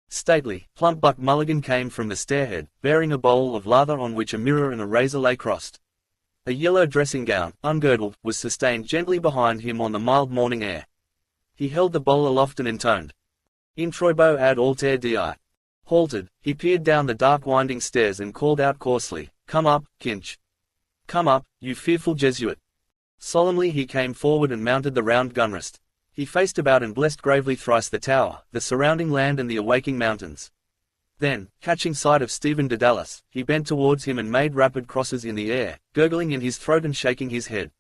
Stately, plump Buck Mulligan came from the stairhead, bearing a bowl of lather on which a mirror and a razor lay crossed. A yellow dressing gown, ungirdled, was sustained gently behind him on the mild morning air. He held the bowl aloft and intoned, "In troibo ad alter di." Halted, he peered down the dark winding stairs and called out coarsely, "Come up, Kinch. Come up, you fearful Jesuit." Solemnly he came forward and mounted the round gunrest. He faced about and blessed gravely thrice the tower, the surrounding land and the awaking mountains. Then, catching sight of Stephen Dedalus, he bent towards him and made rapid crosses in the air, gurgling in his throat and shaking his head.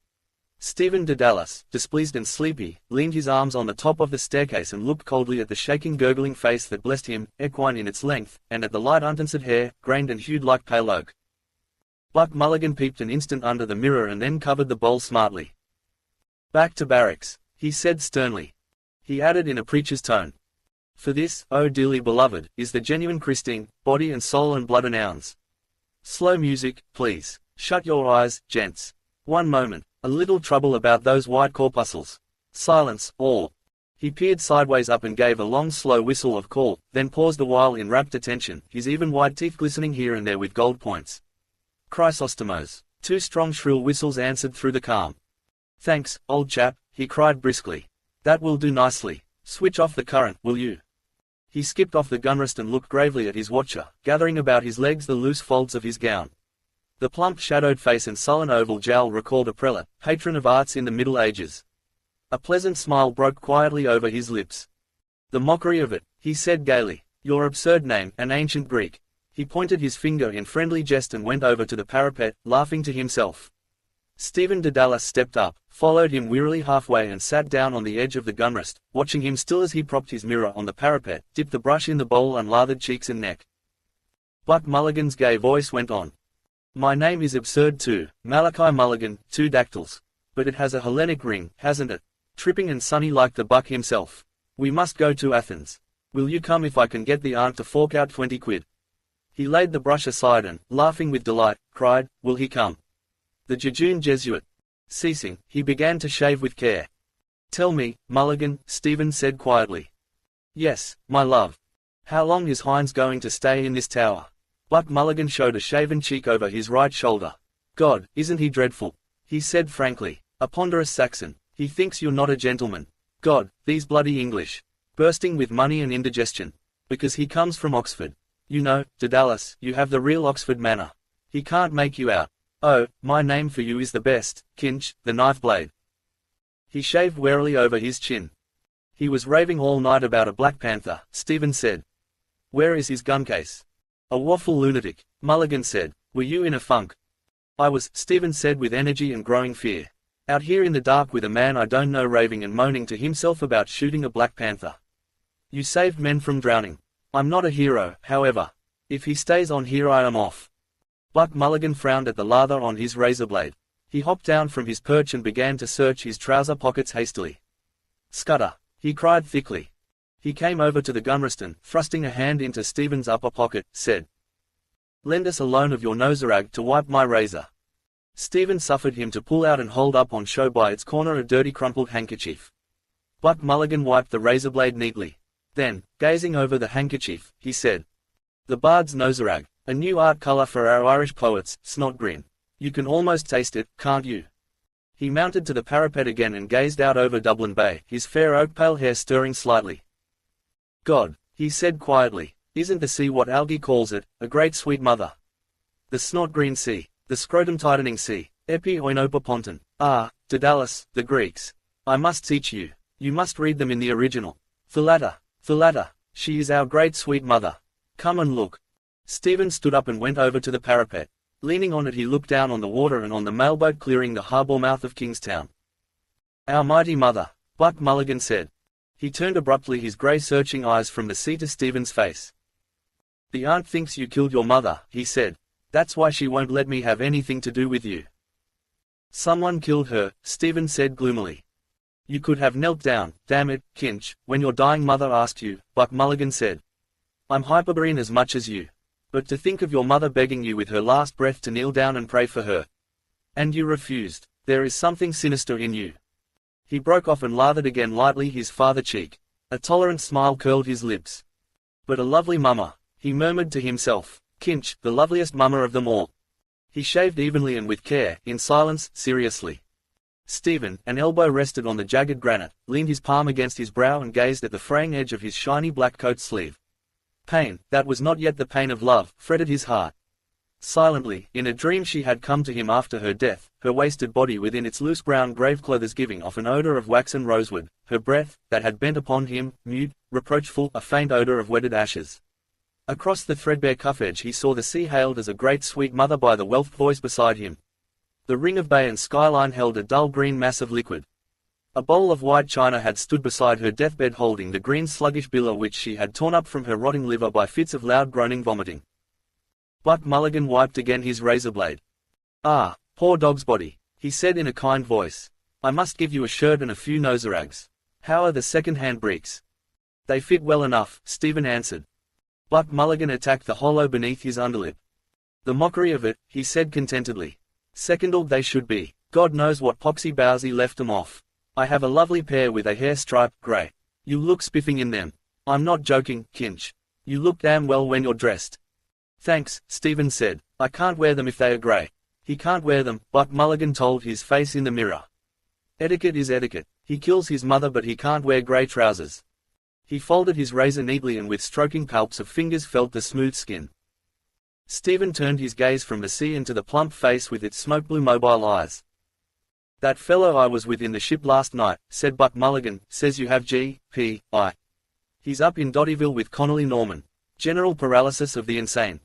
Stephen Dedalus, displeased and sleepy, leaned his arms on the top of the staircase and looked coldly at the shaking gurgling face that blessed him, equine in its length, and at the light untensed hair, grained and hued like pale oak. Buck Mulligan peeped an instant under the mirror and then covered the bowl smartly. "Back to barracks," he said sternly. He added in a preacher's tone, "For this, oh dearly beloved, is the genuine Christine, body and soul and blood and ounds." Slow music, please. Shut your eyes, gents. One moment. A little trouble about those white corpuscles. Silence, all. He peered sideways up and gave a long slow whistle of call, then paused a while in rapt attention, his even white teeth glistening here and there with gold points. Chrysostomos. Two strong shrill whistles answered through the calm. "Thanks, old chap," he cried briskly. "That will do nicely. Switch off the current, will you?" He skipped off the gunrest and looked gravely at his watcher, gathering about his legs the loose folds of his gown. The plump shadowed face and sullen oval jowl recalled a prelate, patron of arts in the Middle Ages. A pleasant smile broke quietly over his lips. "The mockery of it," he said gaily. "Your absurd name, an ancient Greek." He pointed his finger in friendly jest and went over to the parapet, laughing to himself. Stephen Dedalus stepped up, followed him wearily halfway and sat down on the edge of the gunrest, watching him still as he propped his mirror on the parapet, dipped the brush in the bowl and lathered cheeks and neck. Buck Mulligan's gay voice went on. "My name is absurd too, Malachi Mulligan, 2 dactyls. But it has a Hellenic ring, hasn't it? Tripping and sunny like the Buck himself. We must go to Athens. Will you come if I can get the aunt to fork out 20 quid? He laid the brush aside and, laughing with delight, cried, "Will he come?" The jejune Jesuit. Ceasing, he began to shave with care. "Tell me, Mulligan," Stephen said quietly. "Yes, my love. How long is Hines going to stay in this tower?" Buck Mulligan showed a shaven cheek over his right shoulder. "God, isn't he dreadful?" he said frankly. "A ponderous Saxon. He thinks you're not a gentleman. God, these bloody English. Bursting with money and indigestion. Because he comes from Oxford. You know, Dedalus, you have the real Oxford manner. He can't make you out. Oh, my name for you is the best, Kinch, the knife blade." He shaved warily over his chin. "He was raving all night about a Black Panther," Stephen said. "Where is his gun case?" "A waffle lunatic," Mulligan said. "Were you in a funk?" "I was," Stephen said with energy and growing fear. "Out here in the dark with a man I don't know raving and moaning to himself about shooting a Black Panther. You saved men from drowning. I'm not a hero, however. If he stays on here I am off." Buck Mulligan frowned at the lather on his razor blade. He hopped down from his perch and began to search his trouser pockets hastily. "Scudder," he cried thickly. He came over to the gunrest and, thrusting a hand into Stephen's upper pocket, said, "Lend us a loan of your noserag to wipe my razor." Stephen suffered him to pull out and hold up on show by its corner a dirty crumpled handkerchief. Buck Mulligan wiped the razor blade neatly. Then, gazing over the handkerchief, he said, "The Bard's noserag, a new art color for our Irish poets, Snotgrin. You can almost taste it, can't you?" He mounted to the parapet again and gazed out over Dublin Bay, his fair oak pale hair stirring slightly. "God," he said quietly, "isn't the sea what Algie calls it, a great sweet mother? The snot-green sea, the scrotum-tightening sea, epi oinopoponton. Ah, Dedalus, the Greeks. I must teach you. You must read them in the original. Thalata, she is our great sweet mother. Come and look." Stephen stood up and went over to the parapet. Leaning on it he looked down on the water and on the mailboat clearing the harbour mouth of Kingstown. "Our mighty mother," Buck Mulligan said. He turned abruptly his grey searching eyes from the sea to Stephen's face. "The aunt thinks you killed your mother," he said. "That's why she won't let me have anything to do with you." "Someone killed her," Stephen said gloomily. "You could have knelt down, damn it, Kinch, when your dying mother asked you," Buck Mulligan said. "I'm Hyperborean as much as you. But to think of your mother begging you with her last breath to kneel down and pray for her. And you refused. There is something sinister in you." He broke off and lathered again lightly his farther cheek. A tolerant smile curled his lips. But a lovely mama, he murmured to himself. Kinch, the loveliest mama of them all. He shaved evenly and with care, in silence, seriously. Stephen, an elbow rested on the jagged granite, leaned his palm against his brow and gazed at the fraying edge of his shiny black coat sleeve. Pain, that was not yet the pain of love, fretted his heart. Silently, in a dream she had come to him after her death, her wasted body within its loose brown graveclothes giving off an odor of wax and rosewood, her breath, that had bent upon him, mute, reproachful, a faint odor of wedded ashes. Across the threadbare cuff edge he saw the sea hailed as a great sweet mother by the whelped voice beside him. The ring of bay and skyline held a dull green mass of liquid. A bowl of white china had stood beside her deathbed holding the green sluggish billow which she had torn up from her rotting liver by fits of loud groaning vomiting. Buck Mulligan wiped again his razor blade. "Ah, poor dog's body," he said in a kind voice. "I must give you a shirt and a few noserags. How are the second-hand breeks?" "They fit well enough," Stephen answered. Buck Mulligan attacked the hollow beneath his underlip. "The mockery of it," he said contentedly. "Secondal they should be. God knows what poxy bowsy left 'em off. I have a lovely pair with a hair stripe, grey. You look spiffing in them. I'm not joking, Kinch. You look damn well when you're dressed." "Thanks," Stephen said. "I can't wear them if they are grey." "He can't wear them," Buck Mulligan told his face in the mirror. "Etiquette is etiquette. He kills his mother but he can't wear grey trousers." He folded his razor neatly and with stroking palps of fingers felt the smooth skin. Stephen turned his gaze from the sea into the plump face with its smoke-blue mobile eyes. "That fellow I was with in the ship last night," said Buck Mulligan, "says you have G.P.I. He's up in Dottyville with Connolly Norman. General paralysis of the insane."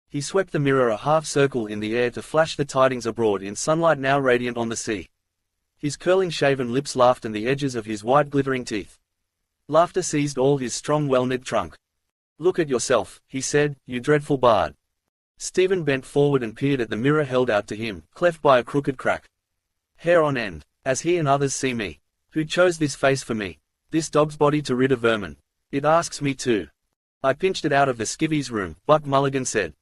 He swept the mirror a half-circle in the air to flash the tidings abroad in sunlight now radiant on the sea. His curling shaven lips laughed and the edges of his white glittering teeth. Laughter seized all his strong well-knit trunk. "Look at yourself," he said, "you dreadful bard." Stephen bent forward and peered at the mirror held out to him, cleft by a crooked crack. Hair on end, as he and others see me. Who chose this face for me? This dog's body to rid of vermin. It asks me to. I pinched it out of the skivvy's room, Buck Mulligan said.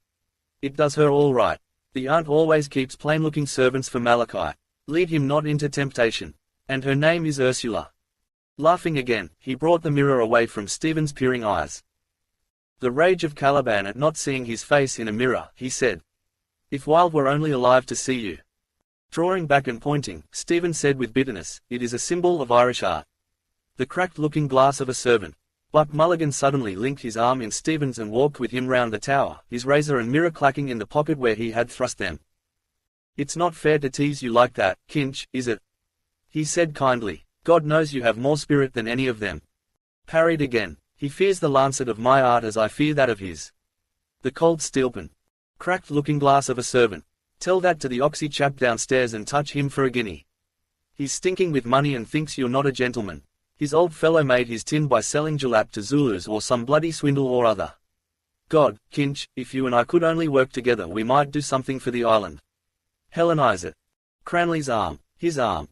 It does her all right. The aunt always keeps plain-looking servants for Malachi. Lead him not into temptation. And her name is Ursula. Laughing again, he brought the mirror away from Stephen's peering eyes. The rage of Caliban at not seeing his face in a mirror, he said. If Wilde were only alive to see you. Drawing back and pointing, Stephen said with bitterness, it is a symbol of Irish art. The cracked-looking glass of a servant. Buck Mulligan suddenly linked his arm in Stephen's and walked with him round the tower, his razor and mirror clacking in the pocket where he had thrust them. It's not fair to tease you like that, Kinch, is it? He said kindly. God knows you have more spirit than any of them. Parried again. He fears the lancet of my art as I fear that of his. The cold steelpan. Cracked looking glass of a servant. Tell that to the oxy chap downstairs and touch him for a guinea. He's stinking with money and thinks you're not a gentleman. His old fellow made his tin by selling jalap to Zulus or some bloody swindle or other. God, Kinch, if you and I could only work together we might do something for the island. Hellenize it. Cranley's arm. His arm.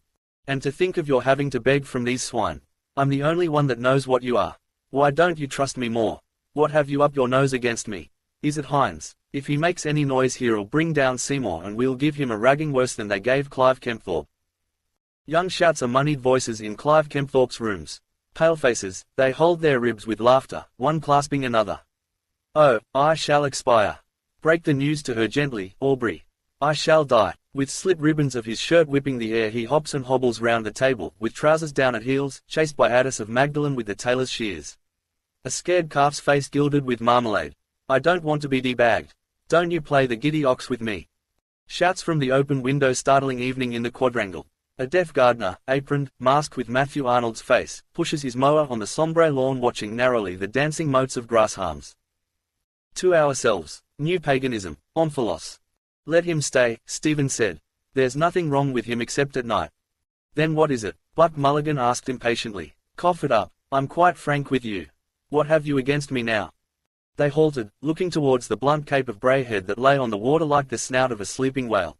And to think of your having to beg from these swine. I'm the only one that knows what you are. Why don't you trust me more? What have you up your nose against me? Is it Hines? If he makes any noise here'll bring down Seymour and we'll give him a ragging worse than they gave Clive Kempthorpe. Young shouts are moneyed voices in Clive Kempthorpe's rooms. Pale faces, they hold their ribs with laughter, one clasping another. Oh, I shall expire. Break the news to her gently, Aubrey. I shall die. With slit ribbons of his shirt whipping the air he hops and hobbles round the table, with trousers down at heels, chased by Addis of Magdalen with the tailor's shears. A scared calf's face gilded with marmalade. I don't want to be debagged. Don't you play the giddy ox with me. Shouts from the open window startling evening in the quadrangle. A deaf gardener, aproned, masked with Matthew Arnold's face, pushes his mower on the sombre lawn watching narrowly the dancing motes of grass harms. To ourselves. New paganism. Omphalos. Let him stay, Stephen said. There's nothing wrong with him except at night. Then what is it? Buck Mulligan asked impatiently. Cough it up. I'm quite frank with you. What have you against me now? They halted, looking towards the blunt cape of Brayhead that lay on the water like the snout of a sleeping whale.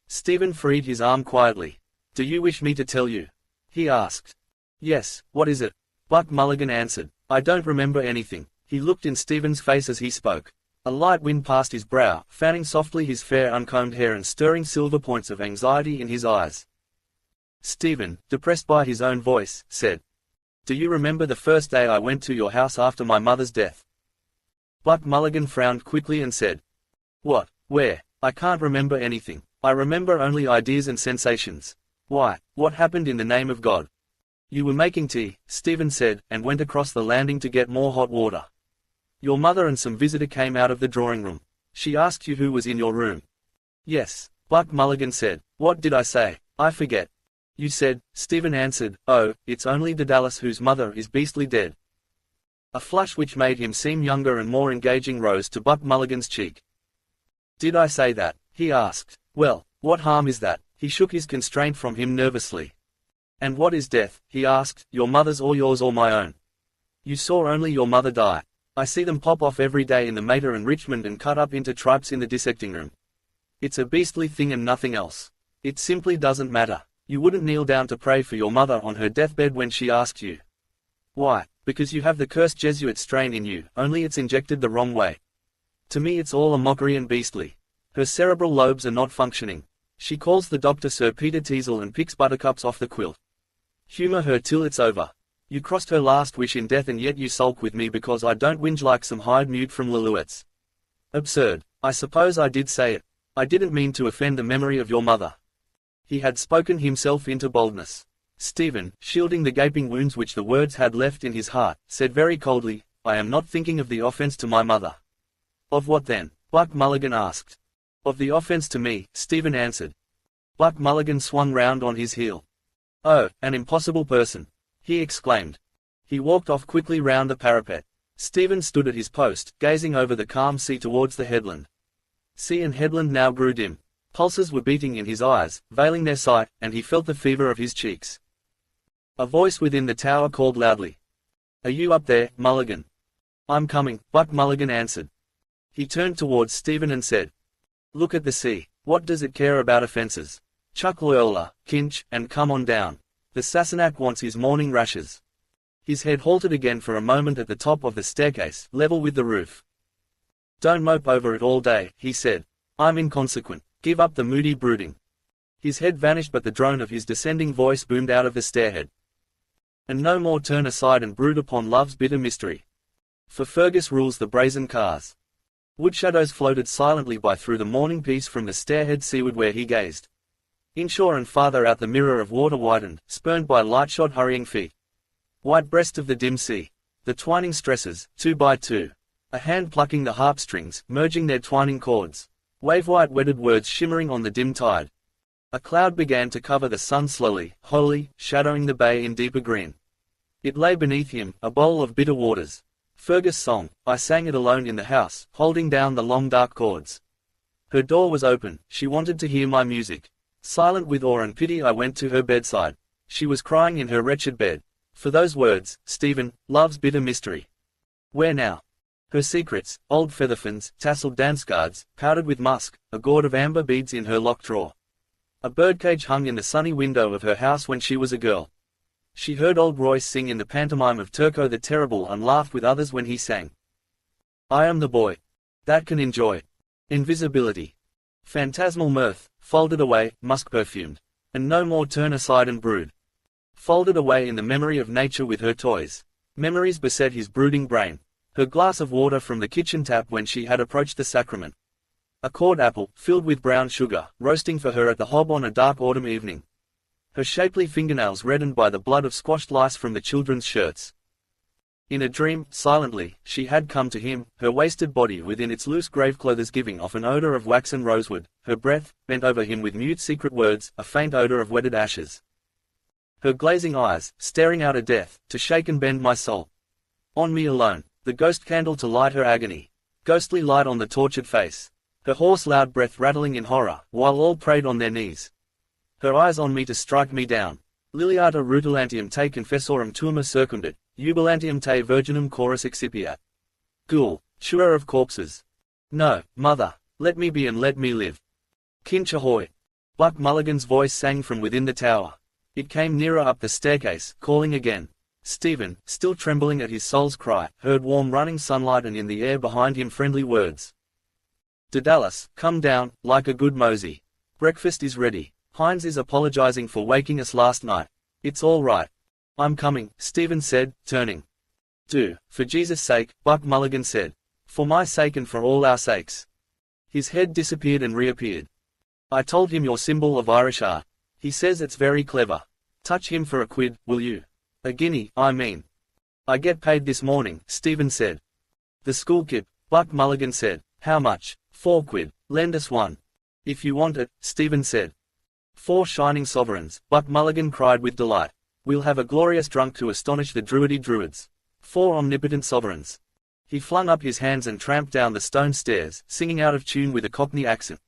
Stephen freed his arm quietly. Do you wish me to tell you? He asked. Yes, what is it? Buck Mulligan answered. I don't remember anything. He looked in Stephen's face as he spoke. A light wind passed his brow, fanning softly his fair uncombed hair and stirring silver points of anxiety in his eyes. Stephen, depressed by his own voice, said. Do you remember the first day I went to your house after my mother's death? Buck Mulligan frowned quickly and said, "What? Where? I can't remember anything. I remember only ideas and sensations. Why, what happened in the name of God?" "You were making tea," Stephen said, and went across the landing to get more hot water. "Your mother and some visitor came out of the drawing room. She asked you who was in your room." "Yes," Buck Mulligan said. "What did I say? I forget." "You said," Stephen answered, "oh, it's only Daedalus whose mother is beastly dead." A flush which made him seem younger and more engaging rose to Buck Mulligan's cheek. "Did I say that?" he asked. "Well, what harm is that?" He shook his constraint from him nervously. "And what is death?" he asked, "your mother's or yours or my own?" "You saw only your mother die. I see them pop off every day in the Mater and Richmond and cut up into tripes in the dissecting room. It's a beastly thing and nothing else. It simply doesn't matter. You wouldn't kneel down to pray for your mother on her deathbed when she asked you. Why? Because you have the cursed Jesuit strain in you, only it's injected the wrong way. To me it's all a mockery and beastly. Her cerebral lobes are not functioning. She calls the doctor Sir Peter Teasel and picks buttercups off the quilt. Humor her till it's over. You crossed her last wish in death and yet you sulk with me because I don't whinge like some hired mute from Lelouet's. Absurd. I suppose I did say it. I didn't mean to offend the memory of your mother." He had spoken himself into boldness. Stephen, shielding the gaping wounds which the words had left in his heart, said very coldly, "I am not thinking of the offense to my mother." "Of what then?" Buck Mulligan asked. "Of the offense to me," Stephen answered. Buck Mulligan swung round on his heel. "Oh, an impossible person!" he exclaimed. He walked off quickly round the parapet. Stephen stood at his post, gazing over the calm sea towards the headland. Sea and headland now grew dim. Pulses were beating in his eyes, veiling their sight, and he felt the fever of his cheeks. A voice within the tower called loudly. "Are you up there, Mulligan?" "I'm coming," Buck Mulligan answered. He turned towards Stephen and said, "Look at the sea. What does it care about offences? Chuck Loyola, Kinch, and come on down. The Sassenach wants his morning rashes." His head halted again for a moment at the top of the staircase, level with the roof. "Don't mope over it all day," he said. "I'm inconsequent. Give up the moody brooding." His head vanished but the drone of his descending voice boomed out of the stairhead. "And no more turn aside and brood upon love's bitter mystery. For Fergus rules the brazen cars." Wood shadows floated silently by through the morning peace from the stairhead seaward where he gazed. Inshore and farther out the mirror of water widened, spurned by light-shod hurrying feet. White breast of the dim sea. The twining stresses, 2 by 2. A hand plucking the harp strings, merging their twining chords. Wave-white wedded words shimmering on the dim tide. A cloud began to cover the sun slowly, wholly, shadowing the bay in deeper green. It lay beneath him, a bowl of bitter waters. Fergus' song, I sang it alone in the house, holding down the long dark chords. Her door was open, she wanted to hear my music. Silent with awe and pity I went to her bedside. She was crying in her wretched bed. For those words, Stephen, love's bitter mystery. Where now? Her secrets, old featherfans, tasselled dance guards, powdered with musk, a gourd of amber beads in her locked drawer. A birdcage hung in the sunny window of her house when she was a girl. She heard old Royce sing in the pantomime of Turco the Terrible and laughed with others when he sang. I am the boy that can enjoy invisibility. Phantasmal mirth, folded away, musk-perfumed. And no more turn aside and brood. Folded away in the memory of nature with her toys. Memories beset his brooding brain. Her glass of water from the kitchen tap when she had approached the sacrament. A cord apple, filled with brown sugar, roasting for her at the hob on a dark autumn evening. Her shapely fingernails reddened by the blood of squashed lice from the children's shirts. In a dream, silently, she had come to him, her wasted body within its loose graveclothes giving off an odor of wax and rosewood, her breath, bent over him with mute secret words, a faint odor of wetted ashes. Her glazing eyes, staring out at death, to shake and bend my soul. On me alone, the ghost candle to light her agony. Ghostly light on the tortured face. Her hoarse loud breath rattling in horror, while all prayed on their knees. Her eyes on me to strike me down. Liliata rutilantium te confessorum tuum circumdet, jubilantium te virginum chorus excipiat. Ghoul, chewer of corpses. No, mother, let me be and let me live. Kinch ahoy! Buck Mulligan's voice sang from within the tower. It came nearer up the staircase, calling again. Stephen, still trembling at his soul's cry, heard warm running sunlight and in the air behind him friendly words. Daedalus, come down, like a good mosey. Breakfast is ready. Hines is apologizing for waking us last night. It's all right. I'm coming, Stephen said, turning. Do, for Jesus' sake, Buck Mulligan said. For my sake and for all our sakes. His head disappeared and reappeared. I told him your symbol of Irish art. He says it's very clever. Touch him for a quid, will you? A guinea, I mean. I get paid this morning, Stephen said. The school kip, Buck Mulligan said. How much? 4 quid. Lend us one. If you want it, Stephen said. 4 shining sovereigns, Buck Mulligan cried with delight. We'll have a glorious drunk to astonish the druidy druids. 4 omnipotent sovereigns. He flung up his hands and tramped down the stone stairs, singing out of tune with a Cockney accent.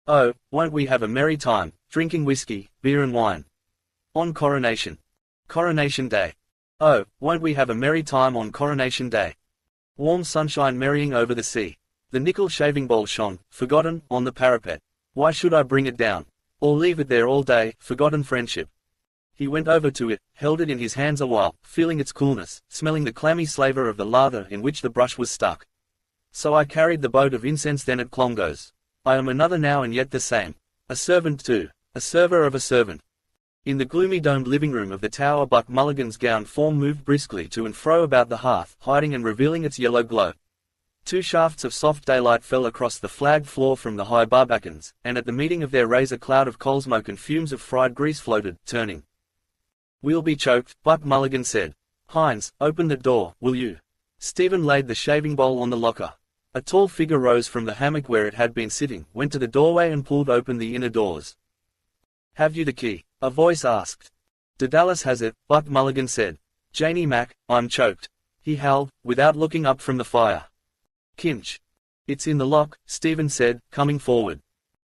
Oh, won't we have a merry time, drinking whiskey, beer and wine. On Coronation. Coronation Day. Oh, won't we have a merry time on Coronation Day. Warm sunshine merrying over the sea. The nickel shaving bowl shone, forgotten, on the parapet. Why should I bring it down? Or leave it there all day, forgotten friendship. He went over to it, held it in his hands a while, feeling its coolness, smelling the clammy savour of the lather in which the brush was stuck. So I carried the boat of incense then at Clongowes. I am another now and yet the same. A servant too, a server of a servant. In the gloomy domed living room of the tower Buck Mulligan's gowned form moved briskly to and fro about the hearth, hiding and revealing its yellow glow. 2 shafts of soft daylight fell across the flagged floor from the high barbacans, and at the meeting of their rays a cloud of coal smoke and fumes of fried grease floated, turning. We'll be choked, Buck Mulligan said. Hines, open the door, will you? Stephen laid the shaving bowl on the locker. A tall figure rose from the hammock where it had been sitting, went to the doorway and pulled open the inner doors. Have you the key? A voice asked. Dallas has it, Buck Mulligan said. Janie Mac, I'm choked. He howled, without looking up from the fire. Kinch. It's in the lock, Stephen said, coming forward.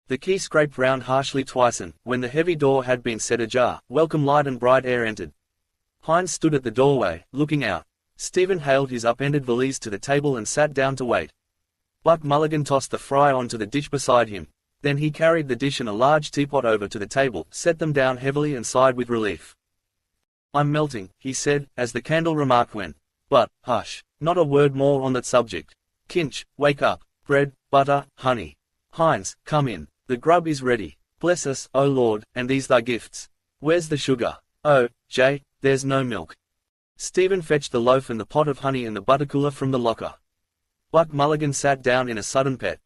The key scraped round harshly twice and, when the heavy door had been set ajar, welcome light and bright air entered. Hines stood at the doorway, looking out. Stephen hailed his upended valise to the table and sat down to wait. Buck Mulligan tossed the fry onto the dish beside him. Then he carried the dish and a large teapot over to the table, set them down heavily and sighed with relief. I'm melting, he said, as the candle remarked when. But, hush, not a word more on that subject. Kinch, wake up. Bread, butter, honey. Hines, come in. The grub is ready. Bless us, O Lord, and these thy gifts. Where's the sugar? Oh, Jay, there's no milk. Stephen fetched the loaf and the pot of honey and the butter cooler from the locker. Buck Mulligan sat down in a sudden pet.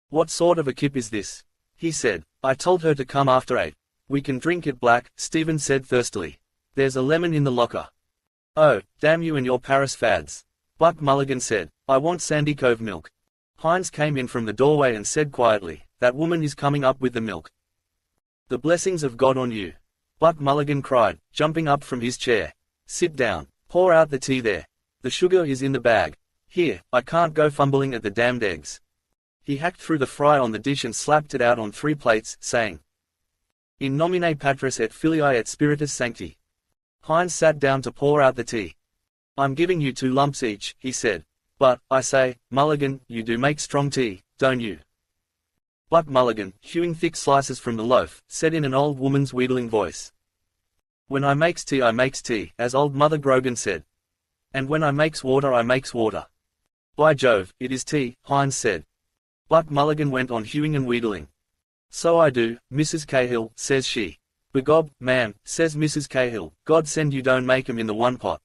What sort of a kip is this? He said. I told her to come after 8. We can drink it black, Stephen said thirstily. There's a lemon in the locker. Oh, damn you and your Paris fads. Buck Mulligan said. I want Sandy Cove milk. Hines came in from the doorway and said quietly, that woman is coming up with the milk. The blessings of God on you. Buck Mulligan cried, jumping up from his chair. Sit down. Pour out the tea there. The sugar is in the bag. Here, I can't go fumbling at the damned eggs. He hacked through the fry on the dish and slapped it out on 3 plates, saying, In nomine Patris et Filii et Spiritus Sancti. Hines sat down to pour out the tea. I'm giving you 2 lumps each, he said. But, I say, Mulligan, you do make strong tea, don't you? Buck Mulligan, hewing thick slices from the loaf, said in an old woman's wheedling voice. When I makes tea, as old Mother Grogan said. And when I makes water. By Jove, it is tea, Hines said. Buck Mulligan went on hewing and wheedling. So I do, Mrs. Cahill, says she. Begob, ma'am, says Mrs. Cahill, God send you don't make 'em in the one pot.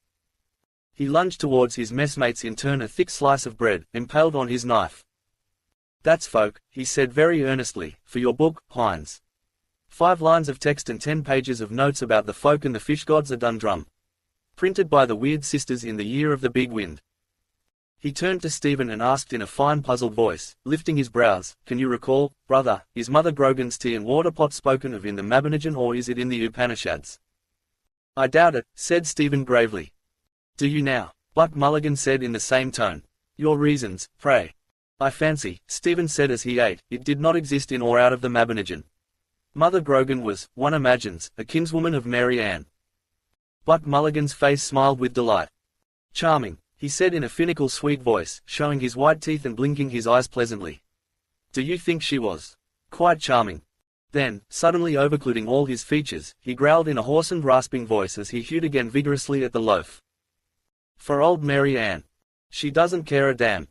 He lunged towards his messmates in turn a thick slice of bread, impaled on his knife. That's folk, he said very earnestly, for your book, Hines. 5 lines of text and 10 pages of notes about the folk and the fish gods of Dundrum. Printed by the Weird Sisters in the year of the big wind. He turned to Stephen and asked in a fine puzzled voice, lifting his brows, can you recall, brother, is Mother Grogan's tea and water pot spoken of in the Mabinogion or is it in the Upanishads? I doubt it, said Stephen gravely. Do you now? Buck Mulligan said in the same tone. Your reasons, pray. I fancy, Stephen said as he ate, it did not exist in or out of the Mabinogion. Mother Grogan was, one imagines, a kinswoman of Mary Ann. Buck Mulligan's face smiled with delight. Charming, he said in a finical sweet voice, showing his white teeth and blinking his eyes pleasantly. Do you think she was? Quite charming. Then, suddenly overclouding all his features, he growled in a hoarse and rasping voice as he hewed again vigorously at the loaf. For old Mary Ann. She doesn't care a damn.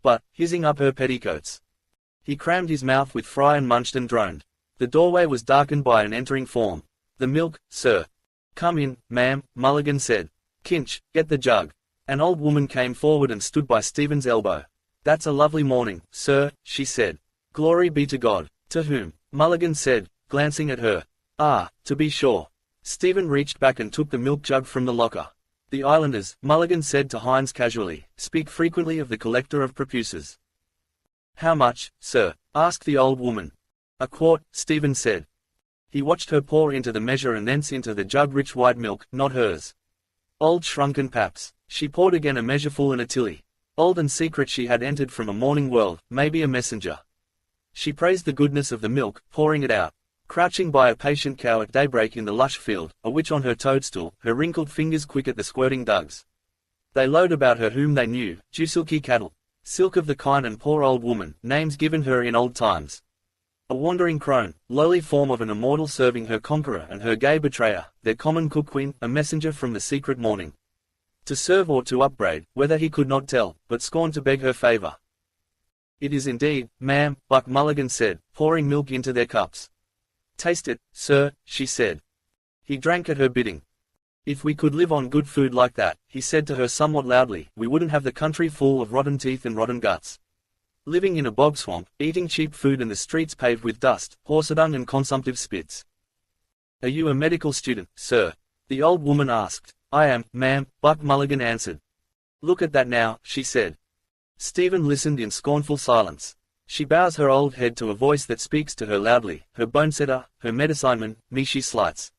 But, hissing up her petticoats. He crammed his mouth with fry and munched and droned. The doorway was darkened by an entering form. The milk, sir. Come in, ma'am, Mulligan said. Kinch, get the jug. An old woman came forward and stood by Stephen's elbow. That's a lovely morning, sir, she said. Glory be to God. To whom? Mulligan said, glancing at her. Ah, to be sure. Stephen reached back and took the milk jug from the locker. The islanders, Mulligan said to Hines casually, speak frequently of the collector of prepuces. How much, sir? Asked the old woman. A quart, Stephen said. He watched her pour into the measure and thence into the jug rich white milk, not hers. Old shrunken paps. She poured again a measureful and a tilly. Old and secret she had entered from a morning world, maybe a messenger. She praised the goodness of the milk, pouring it out. Crouching by a patient cow at daybreak in the lush field, a witch on her toadstool, her wrinkled fingers quick at the squirting dugs. They lowed about her whom they knew, dewsilky cattle. Silk of the kine and poor old woman, names given her in old times. A wandering crone, lowly form of an immortal serving her conqueror and her gay betrayer, their common cook-queen, a messenger from the secret morning. To serve or to upbraid, whether he could not tell, but scorned to beg her favor. It is indeed, ma'am, Buck Mulligan said, pouring milk into their cups. Taste it, sir, she said. He drank at her bidding. If we could live on good food like that, he said to her somewhat loudly, we wouldn't have the country full of rotten teeth and rotten guts. Living in a bog swamp, eating cheap food and the streets paved with dust, horsedung and consumptive spits. Are you a medical student, sir? The old woman asked. I am, ma'am, Buck Mulligan answered. Look at that now, she said. Stephen listened in scornful silence. She bows her old head to a voice that speaks to her loudly, her bonesetter, her medicineman, me she slights.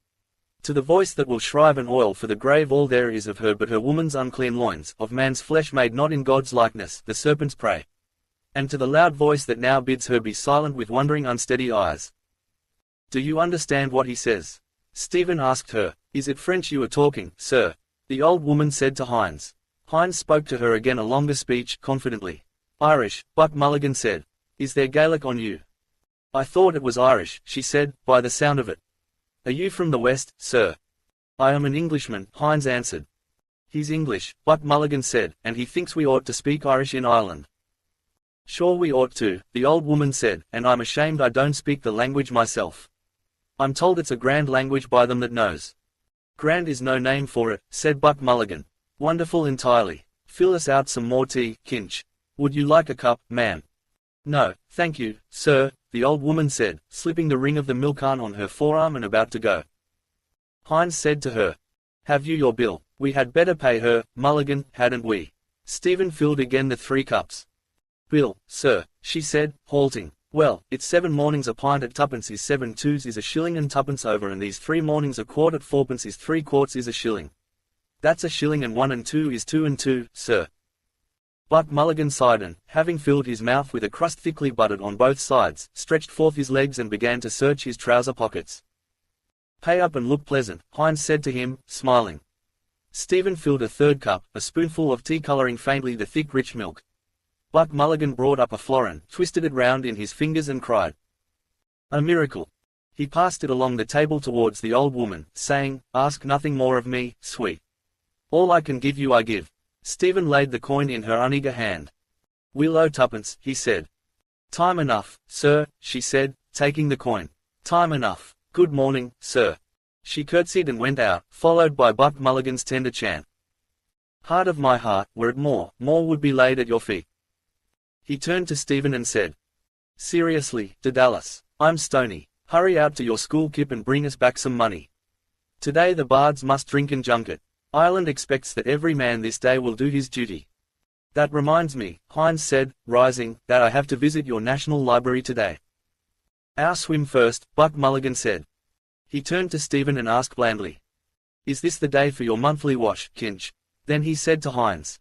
To the voice that will shrive an oil for the grave all there is of her but her woman's unclean loins, of man's flesh made not in God's likeness, the serpent's prey. And to the loud voice that now bids her be silent with wondering unsteady eyes. Do you understand what he says? Stephen asked her. Is it French you are talking, sir? The old woman said to Hines. Hines spoke to her again a longer speech, confidently. Irish, Buck Mulligan said. Is there Gaelic on you? I thought it was Irish, she said, by the sound of it. Are you from the West, sir? I am an Englishman, Hines answered. He's English, Buck Mulligan said, and he thinks we ought to speak Irish in Ireland. Sure we ought to, the old woman said, and I'm ashamed I don't speak the language myself. I'm told it's a grand language by them that knows. Grand is no name for it, said Buck Mulligan. Wonderful entirely. Fill us out some more tea, Kinch. Would you like a cup, ma'am? No, thank you, sir, the old woman said, slipping the ring of the milk carn on her forearm and about to go. Hines said to her. Have you your bill? We had better pay her, Mulligan, hadn't we? Stephen filled again the 3 cups. Bill, sir, she said, halting. Well, it's 7 mornings a pint at 2pence is 7 twos is a shilling and 2pence over and these 3 mornings a quart at 4pence is 3 quarts is a shilling. That's a shilling and 1 and 2 is 2 and 2, sir. Buck Mulligan sighed and, having filled his mouth with a crust thickly buttered on both sides, stretched forth his legs and began to search his trouser pockets. Pay up and look pleasant, Hines said to him, smiling. Stephen filled a 3rd cup, a spoonful of tea colouring faintly the thick rich milk. Buck Mulligan brought up a florin, twisted it round in his fingers and cried. A miracle. He passed it along the table towards the old woman, saying, ask nothing more of me, sweet. All I can give you I give. Stephen laid the coin in her uneager hand. We'll owe 2pence, he said. Time enough, sir, she said, taking the coin. Time enough. Good morning, sir. She curtsied and went out, followed by Buck Mulligan's tender chant. Heart of my heart, were it more would be laid at your feet. He turned to Stephen and said. Seriously, Dallas, I'm stony. Hurry out to your school kip and bring us back some money. Today the bards must drink and junket. Ireland expects that every man this day will do his duty. That reminds me, Hines said, rising, that I have to visit your National Library today. Our swim first, Buck Mulligan said. He turned to Stephen and asked blandly. Is this the day for your monthly wash, Kinch? Then he said to Hines.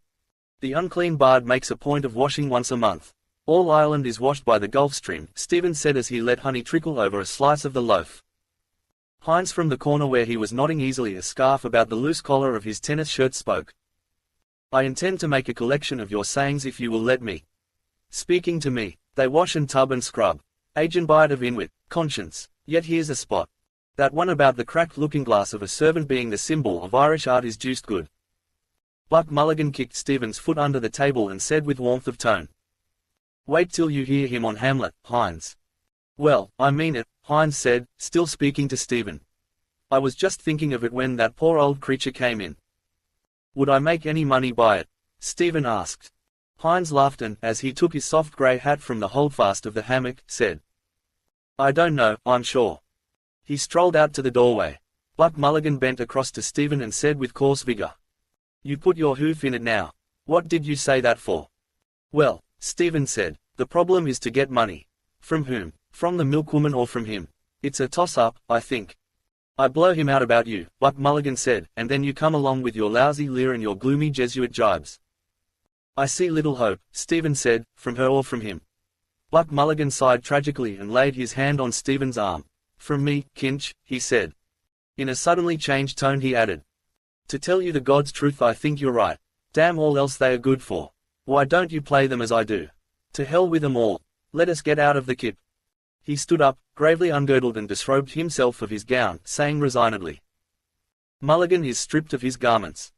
The unclean bard makes a point of washing once a month. All Ireland is washed by the Gulf Stream, Stephen said as he let honey trickle over a slice of the loaf. Hines from the corner where he was knotting easily a scarf about the loose collar of his tennis shirt spoke. I intend to make a collection of your sayings if you will let me. Speaking to me, they wash and tub and scrub. Age and bite of inwit, conscience, yet here's a spot. That one about the cracked looking-glass of a servant being the symbol of Irish art is juiced good. Buck Mulligan kicked Stephen's foot under the table and said with warmth of tone. Wait till you hear him on Hamlet, Hines. Well, I mean it, Hines said, still speaking to Stephen. I was just thinking of it when that poor old creature came in. Would I make any money by it? Stephen asked. Hines laughed and, as he took his soft grey hat from the holdfast of the hammock, said, "I don't know, I'm sure." He strolled out to the doorway. Buck Mulligan bent across to Stephen and said with coarse vigor, "You put your hoof in it now. What did you say that for?" "Well," Stephen said, "the problem is to get money." "From whom? From the milkwoman or from him?" "It's a toss-up, I think." "I blow him out about you," Buck Mulligan said, "and then you come along with your lousy leer and your gloomy Jesuit jibes." "I see little hope," Stephen said, "from her or from him." Buck Mulligan sighed tragically and laid his hand on Stephen's arm. "From me, Kinch," he said. In a suddenly changed tone he added, "To tell you the God's truth, I think you're right. Damn all else they are good for. Why don't you play them as I do? To hell with them all. Let us get out of the kip." He stood up, gravely ungirdled and disrobed himself of his gown, saying resignedly, "Mulligan is stripped of his garments."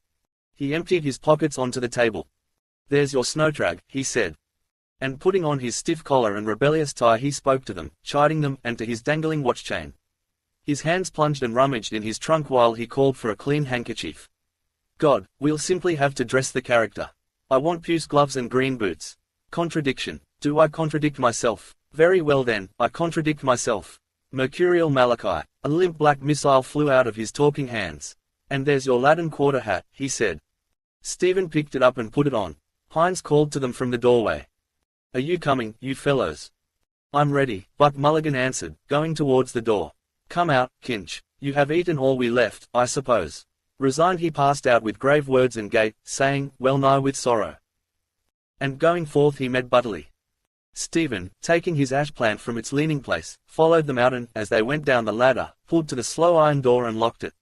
He emptied his pockets onto the table. "There's your snowtrag," he said. And putting on his stiff collar and rebellious tie he spoke to them, chiding them, and to his dangling watch chain. His hands plunged and rummaged in his trunk while he called for a clean handkerchief. "God, we'll simply have to dress the character. I want puce gloves and green boots." Contradiction. Do I contradict myself? Very well then, I contradict myself. Mercurial Malachi. A limp black missile flew out of his talking hands. "And there's your Latin quarter hat," he said. Stephen picked it up and put it on. Hines called to them from the doorway. "Are you coming, you fellows?" "I'm ready," Buck Mulligan answered, going towards the door. "Come out, Kinch. You have eaten all we left, I suppose." Resigned he passed out with grave words and gait, saying, well nigh with sorrow. And going forth he met Butterly. Stephen, taking his ash plant from its leaning place, followed them out and, as they went down the ladder, pulled to the slow iron door and locked it.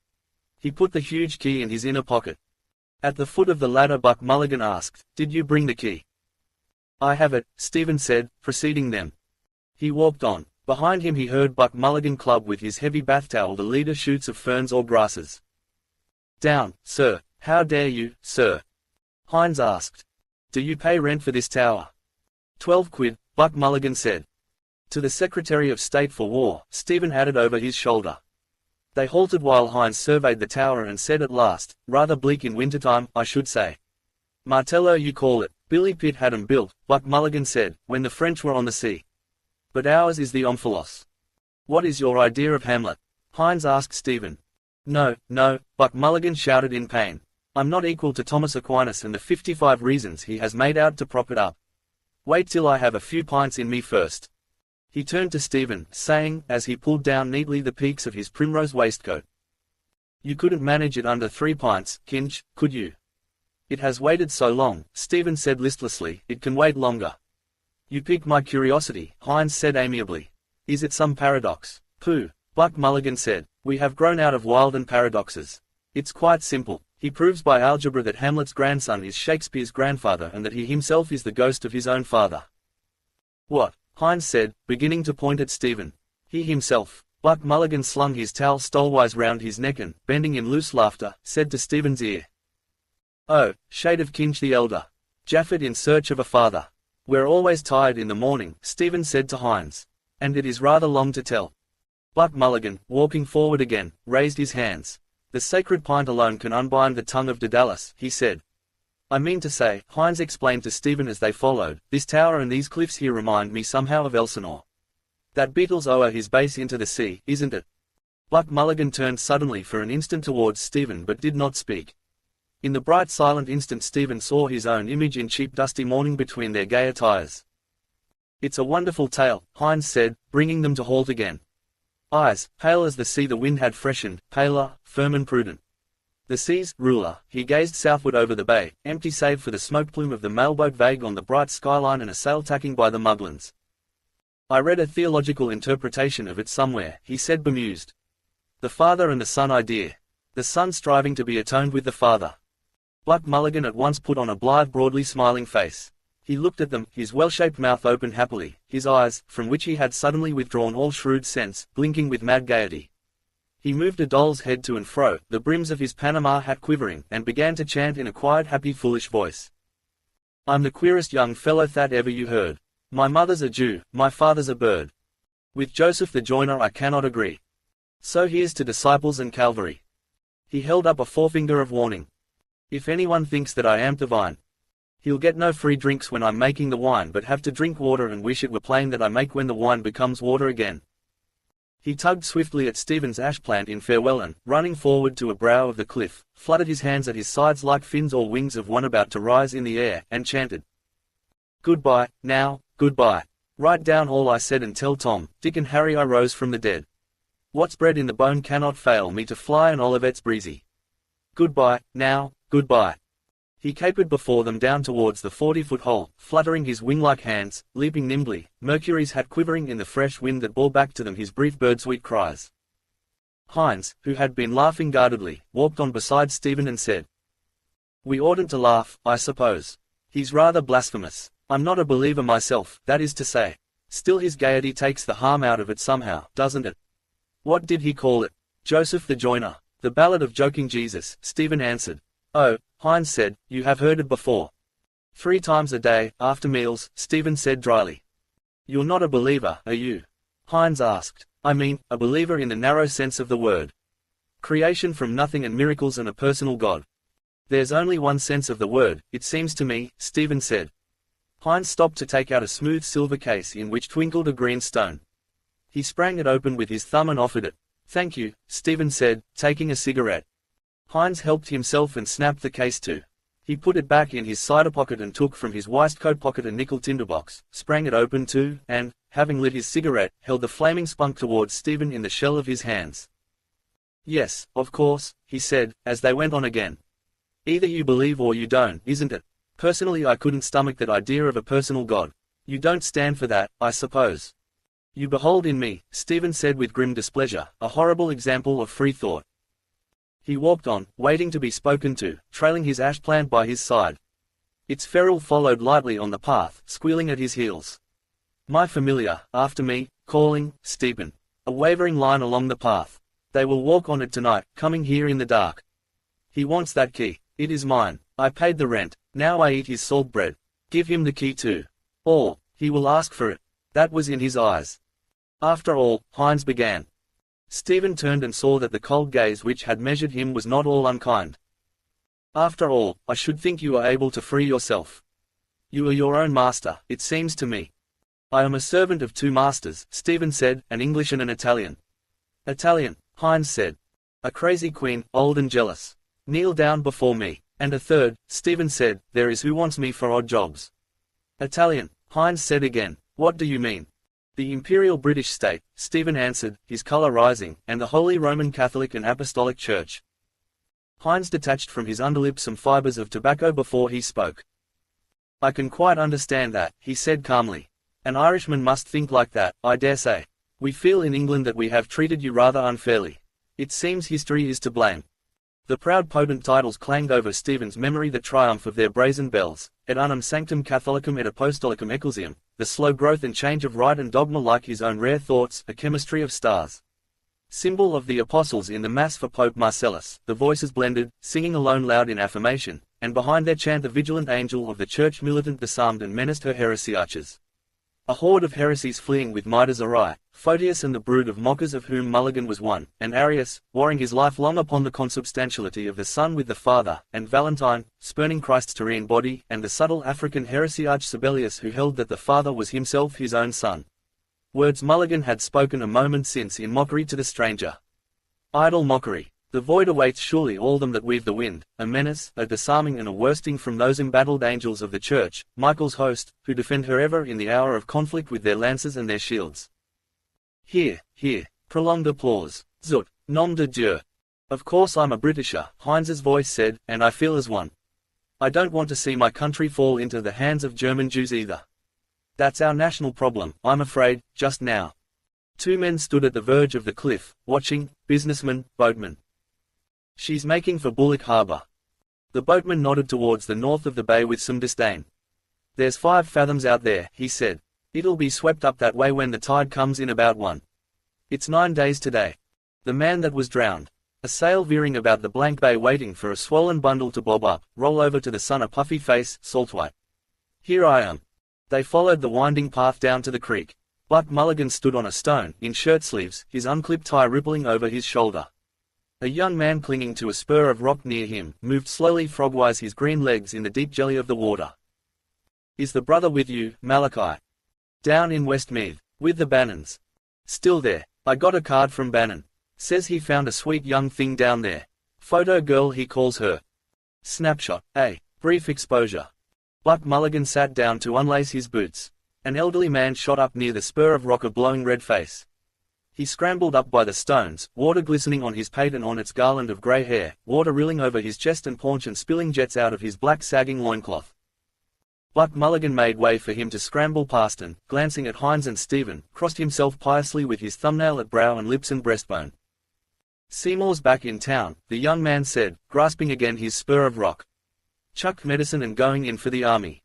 He put the huge key in his inner pocket. At the foot of the ladder Buck Mulligan asked, "Did you bring the key?" "I have it," Stephen said, preceding them. He walked on. Behind him he heard Buck Mulligan club with his heavy bath towel the leader shoots of ferns or grasses. "Down, sir. How dare you, sir?" Hines asked. "Do you pay rent for this tower?" 12 quid, Buck Mulligan said. To the Secretary of State for War, Stephen added over his shoulder. They halted while Hines surveyed the tower and said at last, "Rather bleak in wintertime, I should say." "Martello you call it. Billy Pitt had 'em built," Buck Mulligan said, "when the French were on the sea. But ours is the Omphalos." "What is your idea of Hamlet?" Hines asked Stephen. No, Buck Mulligan shouted in pain. "I'm not equal to Thomas Aquinas and the 55 reasons he has made out to prop it up. Wait till I have a few pints in me first." He turned to Stephen, saying, as he pulled down neatly the peaks of his primrose waistcoat, "You couldn't manage it under 3 pints, Kinch, could you?" "It has waited so long," Stephen said listlessly, "it can wait longer." "You pique my curiosity," Hines said amiably. "Is it some paradox?" "Pooh," Buck Mulligan said. "We have grown out of Wilden paradoxes. It's quite simple. He proves by algebra that Hamlet's grandson is Shakespeare's grandfather and that he himself is the ghost of his own father." "What?" Hines said, beginning to point at Stephen. "He himself." Buck Mulligan slung his towel stolewise round his neck and, bending in loose laughter, said to Stephen's ear, "Oh, shade of Kinch the elder. Jaffet in search of a father. We're always tired in the morning," Stephen said to Hines. "And it is rather long to tell." Buck Mulligan, walking forward again, raised his hands. "The sacred pint alone can unbind the tongue of Daedalus," he said. "I mean to say," Hines explained to Stephen as they followed, "this tower and these cliffs here remind me somehow of Elsinore. That Beetle's oar his base into the sea, isn't it?" Buck Mulligan turned suddenly for an instant towards Stephen but did not speak. In the bright silent instant Stephen saw his own image in cheap dusty mourning between their gay attires. "It's a wonderful tale," Hines said, bringing them to halt again. Eyes, pale as the sea the wind had freshened, paler, firm and prudent. The sea's ruler, he gazed southward over the bay, empty save for the smoke plume of the mailboat vague on the bright skyline and a sail tacking by the Muglins. "I read a theological interpretation of it somewhere," he said bemused. "The father and the son idea. The son striving to be atoned with the father." Buck Mulligan at once put on a blithe broadly smiling face. He looked at them, his well-shaped mouth open happily, his eyes, from which he had suddenly withdrawn all shrewd sense, blinking with mad gaiety. He moved a doll's head to and fro, the brims of his Panama hat quivering, and began to chant in a quiet happy foolish voice. "I'm the queerest young fellow that ever you heard. My mother's a Jew, my father's a bird. With Joseph the joiner I cannot agree. So here's to disciples and Calvary." He held up a forefinger of warning. "If anyone thinks that I am divine, He'll get no free drinks when I'm making the wine but have to drink water and wish it were plain that I make when the wine becomes water again. He tugged swiftly at Stephen's ash plant in farewell and, running forward to a brow of the cliff, fluttered his hands at his sides like fins or wings of one about to rise in the air, and chanted, "Goodbye, now, goodbye. Write down all I said and tell Tom, Dick and Harry I rose from the dead. What's bred in the bone cannot fail me to fly an Olivet's breezy. Goodbye, now, goodbye." He capered before them down towards the 40-foot hole, fluttering his wing-like hands, leaping nimbly, Mercury's hat quivering in the fresh wind that bore back to them his brief bird-sweet cries. Hines, who had been laughing guardedly, walked on beside Stephen and said, "We oughtn't to laugh, I suppose. He's rather blasphemous. I'm not a believer myself, that is to say. Still his gaiety takes the harm out of it somehow, doesn't it?" "What did he call it?" "Joseph the Joiner. The Ballad of Joking Jesus," Stephen answered. "Oh," Hines said, "you have heard it before." "3 times a day, after meals," Stephen said dryly. "You're not a believer, are you?" Hines asked. "I mean, a believer in the narrow sense of the word. Creation from nothing and miracles and a personal God." "There's only one sense of the word, it seems to me," Stephen said. Hines stopped to take out a smooth silver case in which twinkled a green stone. He sprang it open with his thumb and offered it. "Thank you," Stephen said, taking a cigarette. Hines helped himself and snapped the case to. He put it back in his cider pocket and took from his waistcoat pocket a nickel tinderbox, sprang it open too, and, having lit his cigarette, held the flaming spunk towards Stephen in the shell of his hands. "Yes, of course," he said, as they went on again. "Either you believe or you don't, isn't it? Personally I couldn't stomach that idea of a personal God. You don't stand for that, I suppose." "You behold in me," Stephen said with grim displeasure, "a horrible example of free thought." He walked on, waiting to be spoken to, trailing his ash plant by his side. Its ferrule followed lightly on the path, squealing at his heels. "My familiar, after me, calling, Stephen." A wavering line along the path. "They will walk on it tonight, coming here in the dark. He wants that key. It is mine. I paid the rent. Now I eat his salt bread. Give him the key too. All. He will ask for it." That was in his eyes. "After all," Hines began. Stephen turned and saw that the cold gaze which had measured him was not all unkind. "After all, I should think you are able to free yourself. You are your own master, it seems to me." "I am a servant of 2 masters," Stephen said, "an English and an Italian." "Italian," Hines said. "A crazy queen, old and jealous. Kneel down before me." "And a third," Stephen said, "there is who wants me for odd jobs." "Italian," Hines said again. "What do you mean?" "The Imperial British State," Stephen answered, his color rising, "and the Holy Roman Catholic and Apostolic Church." Hines detached from his underlip some fibers of tobacco before he spoke. "I can quite understand that," he said calmly. "An Irishman must think like that, I dare say. We feel in England that we have treated you rather unfairly. It seems history is to blame." The proud potent titles clanged over Stephen's memory, the triumph of their brazen bells, et unum sanctum Catholicum et apostolicum ecclesiam, the slow growth and change of rite and dogma like his own rare thoughts, a chemistry of stars. Symbol of the apostles in the Mass for Pope Marcellus, the voices blended, singing alone loud in affirmation, and behind their chant the vigilant angel of the church militant disarmed and menaced her heresy archers. A horde of heresies fleeing with Midas awry, Photius and the brood of mockers of whom Mulligan was one, and Arius, warring his life long upon the consubstantiality of the Son with the Father, and Valentine, spurning Christ's terrene body, and the subtle African heresiarch Sibelius who held that the Father was himself his own Son. Words Mulligan had spoken a moment since in mockery to the stranger. Idle mockery. The void awaits surely all them that weave the wind, a menace, a disarming and a worsting from those embattled angels of the Church, Michael's host, who defend her ever in the hour of conflict with their lances and their shields. Here, prolonged applause. Zut, nom de Dieu. "Of course I'm a Britisher," Hines's voice said, "and I feel as one. I don't want to see my country fall into the hands of German Jews either. That's our national problem, I'm afraid, just now." 2 men stood at the verge of the cliff, watching, businessman, boatman. "She's making for Bullock Harbour." The boatman nodded towards the north of the bay with some disdain. "There's 5 fathoms out there," he said. "It'll be swept up that way when the tide comes in about 1. It's 9 days today." The man that was drowned. A sail veering about the blank bay waiting for a swollen bundle to bob up, roll over to the sun, a puffy face, salt white. "Here I am." They followed the winding path down to the creek. Buck Mulligan stood on a stone, in shirt sleeves, his unclipped tie rippling over his shoulder. A young man clinging to a spur of rock near him, moved slowly frogwise his green legs in the deep jelly of the water. Is the brother with you, Malachi? Down in Westmeath, with the Bannons. Still there. I got a card from Bannon. Says he found a sweet young thing down there. Photo girl he calls her. Snapshot, A. Brief exposure. Buck Mulligan sat down to unlace his boots. An elderly man shot up near the spur of rock, a glowing red face. He scrambled up by the stones, water glistening on his pate and on its garland of grey hair, water rilling over his chest and paunch and spilling jets out of his black sagging loincloth. Buck Mulligan made way for him to scramble past and, glancing at Hines and Stephen, crossed himself piously with his thumbnail at brow and lips and breastbone. Seymour's back in town, the young man said, grasping again his spur of rock. Chucked medicine and going in for the army.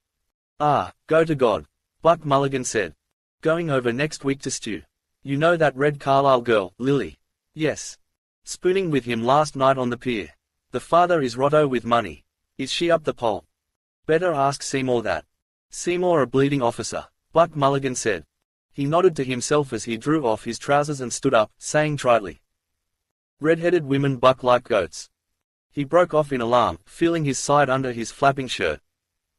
Ah, go to God. Buck Mulligan said. Going over next week to stew. You know that Red Carlisle girl, Lily? Yes. Spooning with him last night on the pier. The father is rotto with money. Is she up the pole? Better ask Seymour that. Seymour a bleeding officer, Buck Mulligan said. He nodded to himself as he drew off his trousers and stood up, saying tritely. Red-headed women buck like goats. He broke off in alarm, feeling his side under his flapping shirt.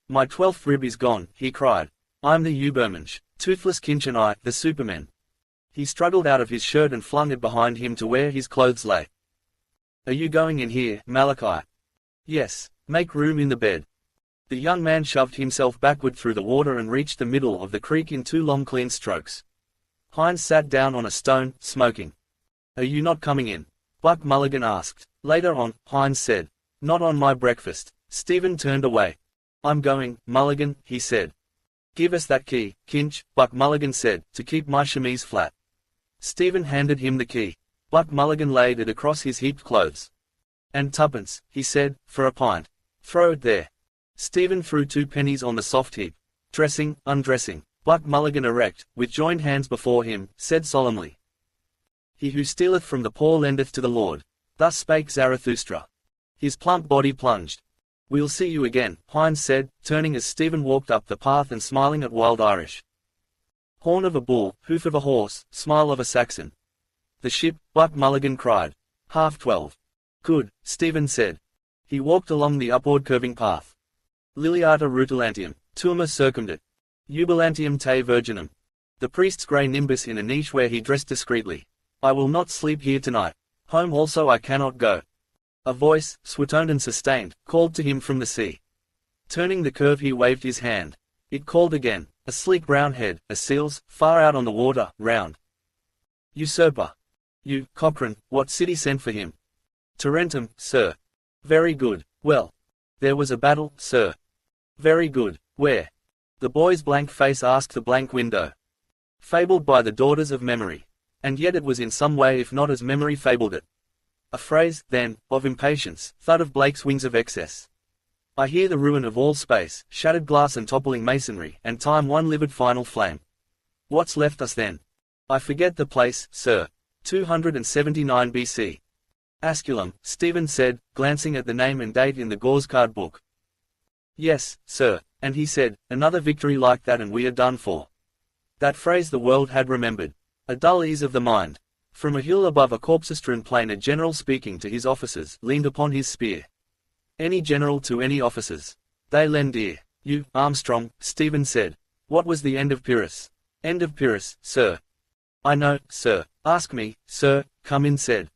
My 12th rib is gone, he cried. I'm the Ubermensch, Toothless Kinch and I, the Supermen. He struggled out of his shirt and flung it behind him to where his clothes lay. Are you going in here, Malachi? Yes, make room in the bed. The young man shoved himself backward through the water and reached the middle of the creek in 2 long clean strokes. Hines sat down on a stone, smoking. Are you not coming in? Buck Mulligan asked. Later on, Hines said. Not on my breakfast. Stephen turned away. I'm going, Mulligan, he said. Give us that key, Kinch, Buck Mulligan said, to keep my chemise flat. Stephen handed him the key. Buck Mulligan laid it across his heaped clothes. And 2pence, he said, for a pint. Throw it there. Stephen threw 2 pennies on the soft heap. Dressing, undressing. Buck Mulligan erect, with joined hands before him, said solemnly. He who stealeth from the poor lendeth to the Lord. Thus spake Zarathustra. His plump body plunged. We'll see you again, Hines said, turning as Stephen walked up the path and smiling at Wild Irish. Horn of a bull, hoof of a horse, smile of a Saxon. The ship, Buck Mulligan cried. 12:30. Good, Stephen said. He walked along the upward curving path. Liliata rutilantium, turma circumdet. Jubilantium te virginum. The priest's grey nimbus in a niche where he dressed discreetly. I will not sleep here tonight. Home also I cannot go. A voice, sweet-toned and sustained, called to him from the sea. Turning the curve he waved his hand. It called again, a sleek brown head, a seal's, far out on the water, round. Usurper. You, Cochrane, what city sent for him? Tarentum, sir. Very good. Well. There was a battle, sir. Very good. Where? The boy's blank face asked the blank window. Fabled by the daughters of memory. And yet it was in some way if not as memory fabled it. A phrase, then, of impatience, thud of Blake's wings of excess. I hear the ruin of all space, shattered glass and toppling masonry, and time one livid final flame. What's left us then? I forget the place, sir. 279 BC. Asculum, Stephen said, glancing at the name and date in the Gauze card book. Yes, sir, and he said, another victory like that and we are done for. That phrase the world had remembered. A dull ease of the mind. From a hill above a corpse-strewn plain a general speaking to his officers leaned upon his spear. Any general to any officers. They lend ear. You, Armstrong, Stephen said. What was the end of Pyrrhus? End of Pyrrhus, sir. I know, sir. Ask me, sir, Cummins said.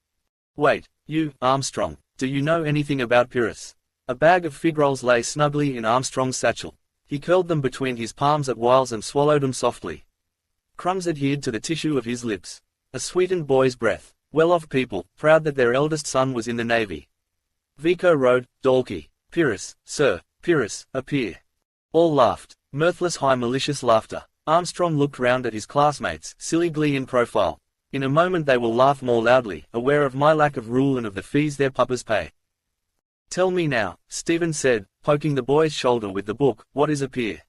Wait, you, Armstrong, do you know anything about Pyrrhus? A bag of fig rolls lay snugly in Armstrong's satchel. He curled them between his palms at whiles and swallowed them softly. Crumbs adhered to the tissue of his lips. A sweetened boy's breath. Well-off people, proud that their eldest son was in the navy. Vico Road, Dalkey. Pyrrhus, sir, Pyrrhus, a peer. All laughed. Mirthless high malicious laughter. Armstrong looked round at his classmates, silly glee in profile. In a moment they will laugh more loudly, aware of my lack of rule and of the fees their papas pay. Tell me now, Stephen said, poking the boy's shoulder with the book, what is a pier?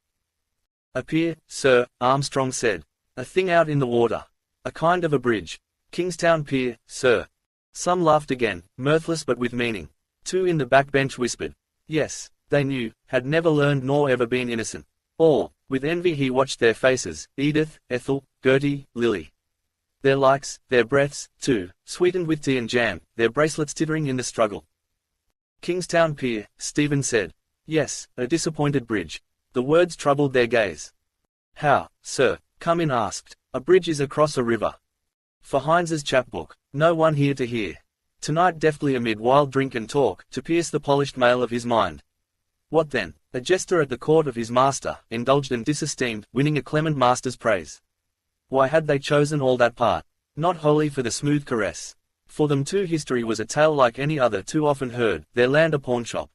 A pier, sir, Armstrong said. A thing out in the water. A kind of a bridge. Kingstown Pier, sir. Some laughed again, mirthless but with meaning. 2 in the back bench whispered. Yes, they knew, had never learned nor ever been innocent. All, with envy he watched their faces, Edith, Ethel, Gertie, Lily. Their likes, their breaths, too, sweetened with tea and jam, their bracelets tittering in the struggle. Kingstown Pier, Stephen said. Yes, a disappointed bridge. The words troubled their gaze. How, sir? Come in asked. A bridge is across a river. For Heinz's chapbook. No one here to hear. Tonight deftly amid wild drink and talk, to pierce the polished mail of his mind. What then? A jester at the court of his master, indulged and disesteemed, winning a clement master's praise. Why had they chosen all that part? Not wholly for the smooth caress. For them too history was a tale like any other too often heard, their land a pawnshop.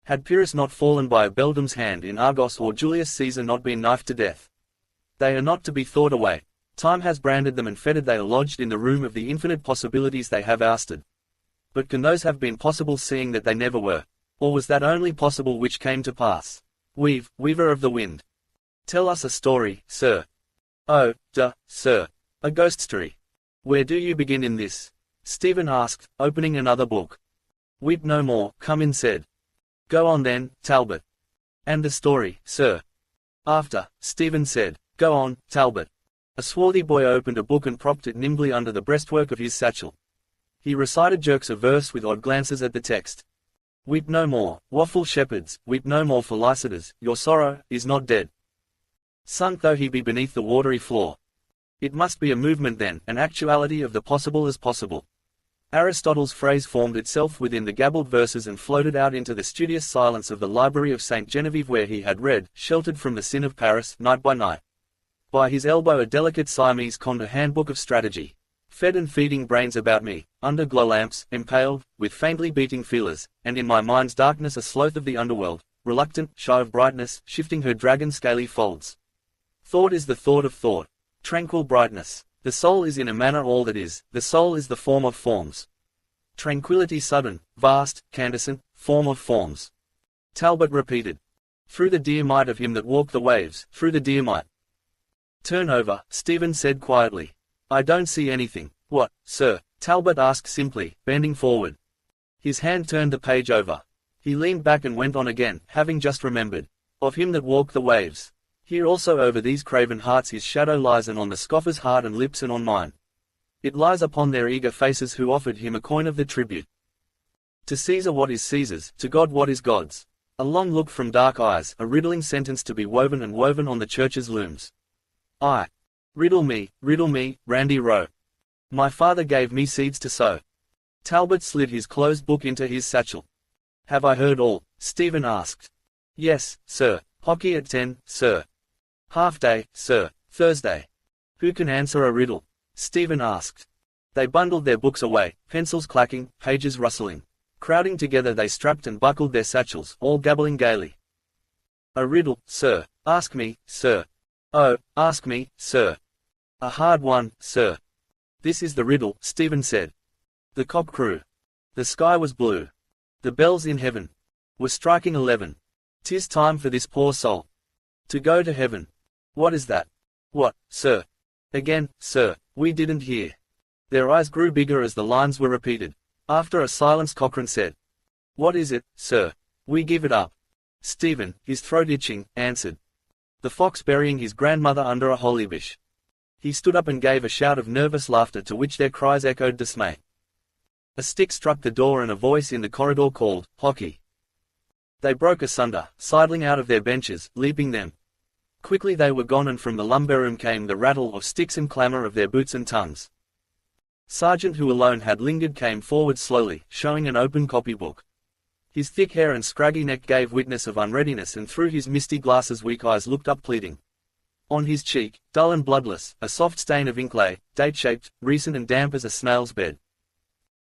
Had Pyrrhus not fallen by a beldame's hand in Argos or Julius Caesar not been knifed to death? They are not to be thought away. Time has branded them and fettered, they are lodged in the room of the infinite possibilities they have ousted. But can those have been possible seeing that they never were? Or was that only possible which came to pass? Weaver of the wind. Tell us a story, sir. Oh, sir. A ghost story. Where do you begin in this? Stephen asked, opening another book. Weep no more, come in said. Go on then, Talbot. And the story, sir. After, Stephen said. Go on, Talbot. A swarthy boy opened a book and propped it nimbly under the breastwork of his satchel. He recited jerks of verse with odd glances at the text. Weep no more, waffle shepherds, weep no more for Lycidas, your sorrow is not dead. Sunk though he be beneath the watery floor. It must be a movement then, an actuality of the possible as possible. Aristotle's phrase formed itself within the gabbled verses and floated out into the studious silence of the library of St. Genevieve where he had read, sheltered from the sin of Paris, night by night. By his elbow a delicate Siamese conned a handbook of strategy. Fed and feeding brains about me, under glow lamps, impaled, with faintly beating feelers, and in my mind's darkness a sloth of the underworld, reluctant, shy of brightness, shifting her dragon scaly folds. Thought is the thought of thought. Tranquil brightness. The soul is in a manner all that is, the soul is the form of forms. Tranquility sudden, vast, candescent, form of forms. Talbot repeated. Through the dear might of him that walked the waves, through the dear might. Turn over, Stephen said quietly. I don't see anything. What, sir? Talbot asked simply, bending forward. His hand turned the page over. He leaned back and went on again, having just remembered. Of him that walked the waves. Here also over these craven hearts his shadow lies, and on the scoffer's heart and lips and on mine. It lies upon their eager faces who offered him a coin of the tribute. To Caesar what is Caesar's, to God what is God's. A long look from dark eyes, a riddling sentence to be woven and woven on the church's looms. Riddle me, Randy wrote. My father gave me seeds to sow. Talbot slid his closed book into his satchel. Have I heard all? Stephen asked. Yes, sir. Hockey at 10, sir. Half day, sir. Thursday. Who can answer a riddle? Stephen asked. They bundled their books away, pencils clacking, pages rustling. Crowding together they strapped and buckled their satchels, all gabbling gaily. A riddle, sir. Ask me, sir. Oh, ask me, sir. A hard one, sir. This is the riddle, Stephen said. The cock crew. The sky was blue. The bells in heaven were striking 11. 'Tis time for this poor soul to go to heaven. What is that? What, sir? Again, sir, we didn't hear. Their eyes grew bigger as the lines were repeated. After a silence Cochrane said. What is it, sir? We give it up. Stephen, his throat itching, answered. The fox burying his grandmother under a hollybush. He stood up and gave a shout of nervous laughter to which their cries echoed dismay. A stick struck the door and a voice in the corridor called, Hockey. They broke asunder, sidling out of their benches, leaping them. Quickly they were gone, and from the lumber room came the rattle of sticks and clamour of their boots and tongues. Sergeant, who alone had lingered, came forward slowly, showing an open copybook. His thick hair and scraggy neck gave witness of unreadiness, and through his misty glasses weak eyes looked up pleading. On his cheek, dull and bloodless, a soft stain of ink lay, date-shaped, recent and damp as a snail's bed.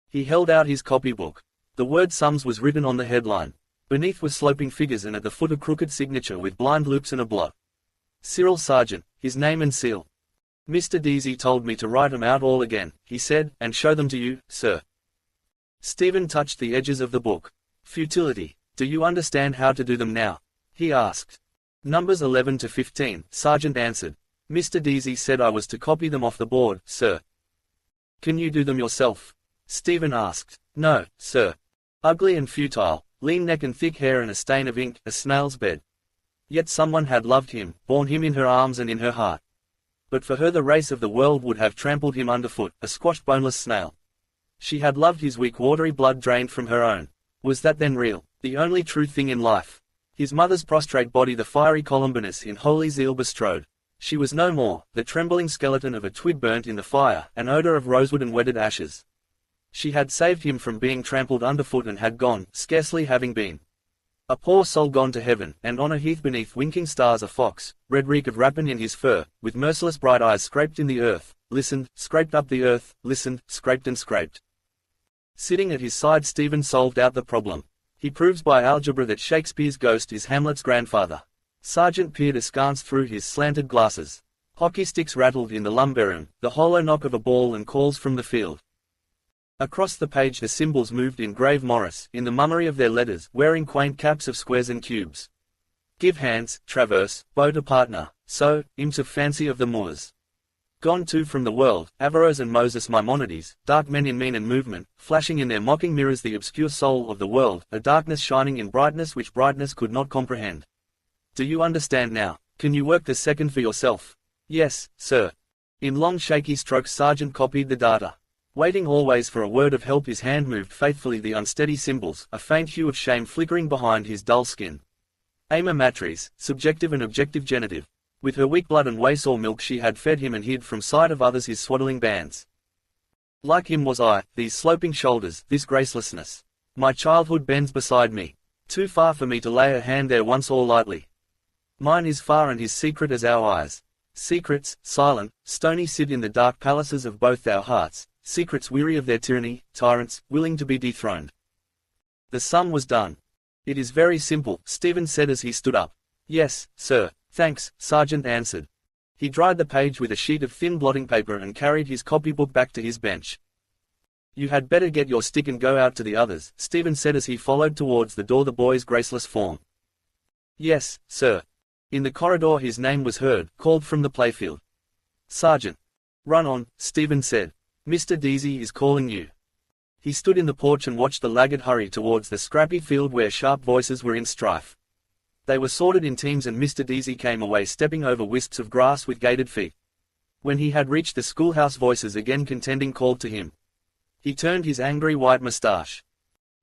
He held out his copybook. The word sums was written on the headline. Beneath were sloping figures, and at the foot a crooked signature with blind loops and a blot. Cyril Sargent, his name and seal. Mr. Deasy told me to write 'em out all again, he said, and show them to you, sir. Stephen touched the edges of the book. Futility. Do you understand how to do them now? He asked. Numbers 11 to 15, Sargent answered. Mr. Deasy said I was to copy them off the board, sir. Can you do them yourself? Stephen asked. No, sir. Ugly and futile, lean neck and thick hair and a stain of ink, a snail's bed. Yet someone had loved him, borne him in her arms and in her heart. But for her the race of the world would have trampled him underfoot, a squashed boneless snail. She had loved his weak watery blood drained from her own. Was that then real, the only true thing in life? His mother's prostrate body the fiery Columbinus in holy zeal bestrode. She was no more, the trembling skeleton of a twig burnt in the fire, an odor of rosewood and wedded ashes. She had saved him from being trampled underfoot and had gone, scarcely having been. A poor soul gone to heaven, and on a heath beneath winking stars a fox, red reek of rapine in his fur, with merciless bright eyes scraped in the earth, listened, scraped up the earth, listened, scraped and scraped. Sitting at his side Stephen solved out the problem. He proves by algebra that Shakespeare's ghost is Hamlet's grandfather. Sergeant peered askance through his slanted glasses. Hockey sticks rattled in the lumber room, the hollow knock of a ball and calls from the field. Across the page the symbols moved in grave Morris, in the mummery of their letters, wearing quaint caps of squares and cubes. Give hands, traverse, bow to partner, so, imps of fancy of the Moors. Gone too from the world, Averroes and Moses Maimonides, dark men in mien and movement, flashing in their mocking mirrors the obscure soul of the world, a darkness shining in brightness which brightness could not comprehend. Do you understand now? Can you work the second for yourself? Yes, sir. In long shaky strokes Sergeant copied the data. Waiting always for a word of help his hand moved faithfully the unsteady symbols, a faint hue of shame flickering behind his dull skin. Ama matris, subjective and objective genitive. With her weak blood and whey-saw milk she had fed him and hid from sight of others his swaddling bands. Like him was I, these sloping shoulders, this gracelessness. My childhood bends beside me. Too far for me to lay a hand there once or lightly. Mine is far and his secret as our eyes. Secrets, silent, stony sit in the dark palaces of both our hearts, secrets weary of their tyranny, tyrants, willing to be dethroned. The sum was done. It is very simple, Stephen said as he stood up. Yes, sir. Thanks, Sergeant answered. He dried the page with a sheet of thin blotting paper and carried his copybook back to his bench. You had better get your stick and go out to the others, Stephen said as he followed towards the door the boy's graceless form. Yes, sir. In the corridor his name was heard, called from the playfield. Sergeant. Run on, Stephen said. Mr. Deasy is calling you. He stood in the porch and watched the laggard hurry towards the scrappy field where sharp voices were in strife. They were sorted in teams and Mr. Deasy came away stepping over wisps of grass with gaited feet. When he had reached the schoolhouse voices again contending called to him. He turned his angry white moustache.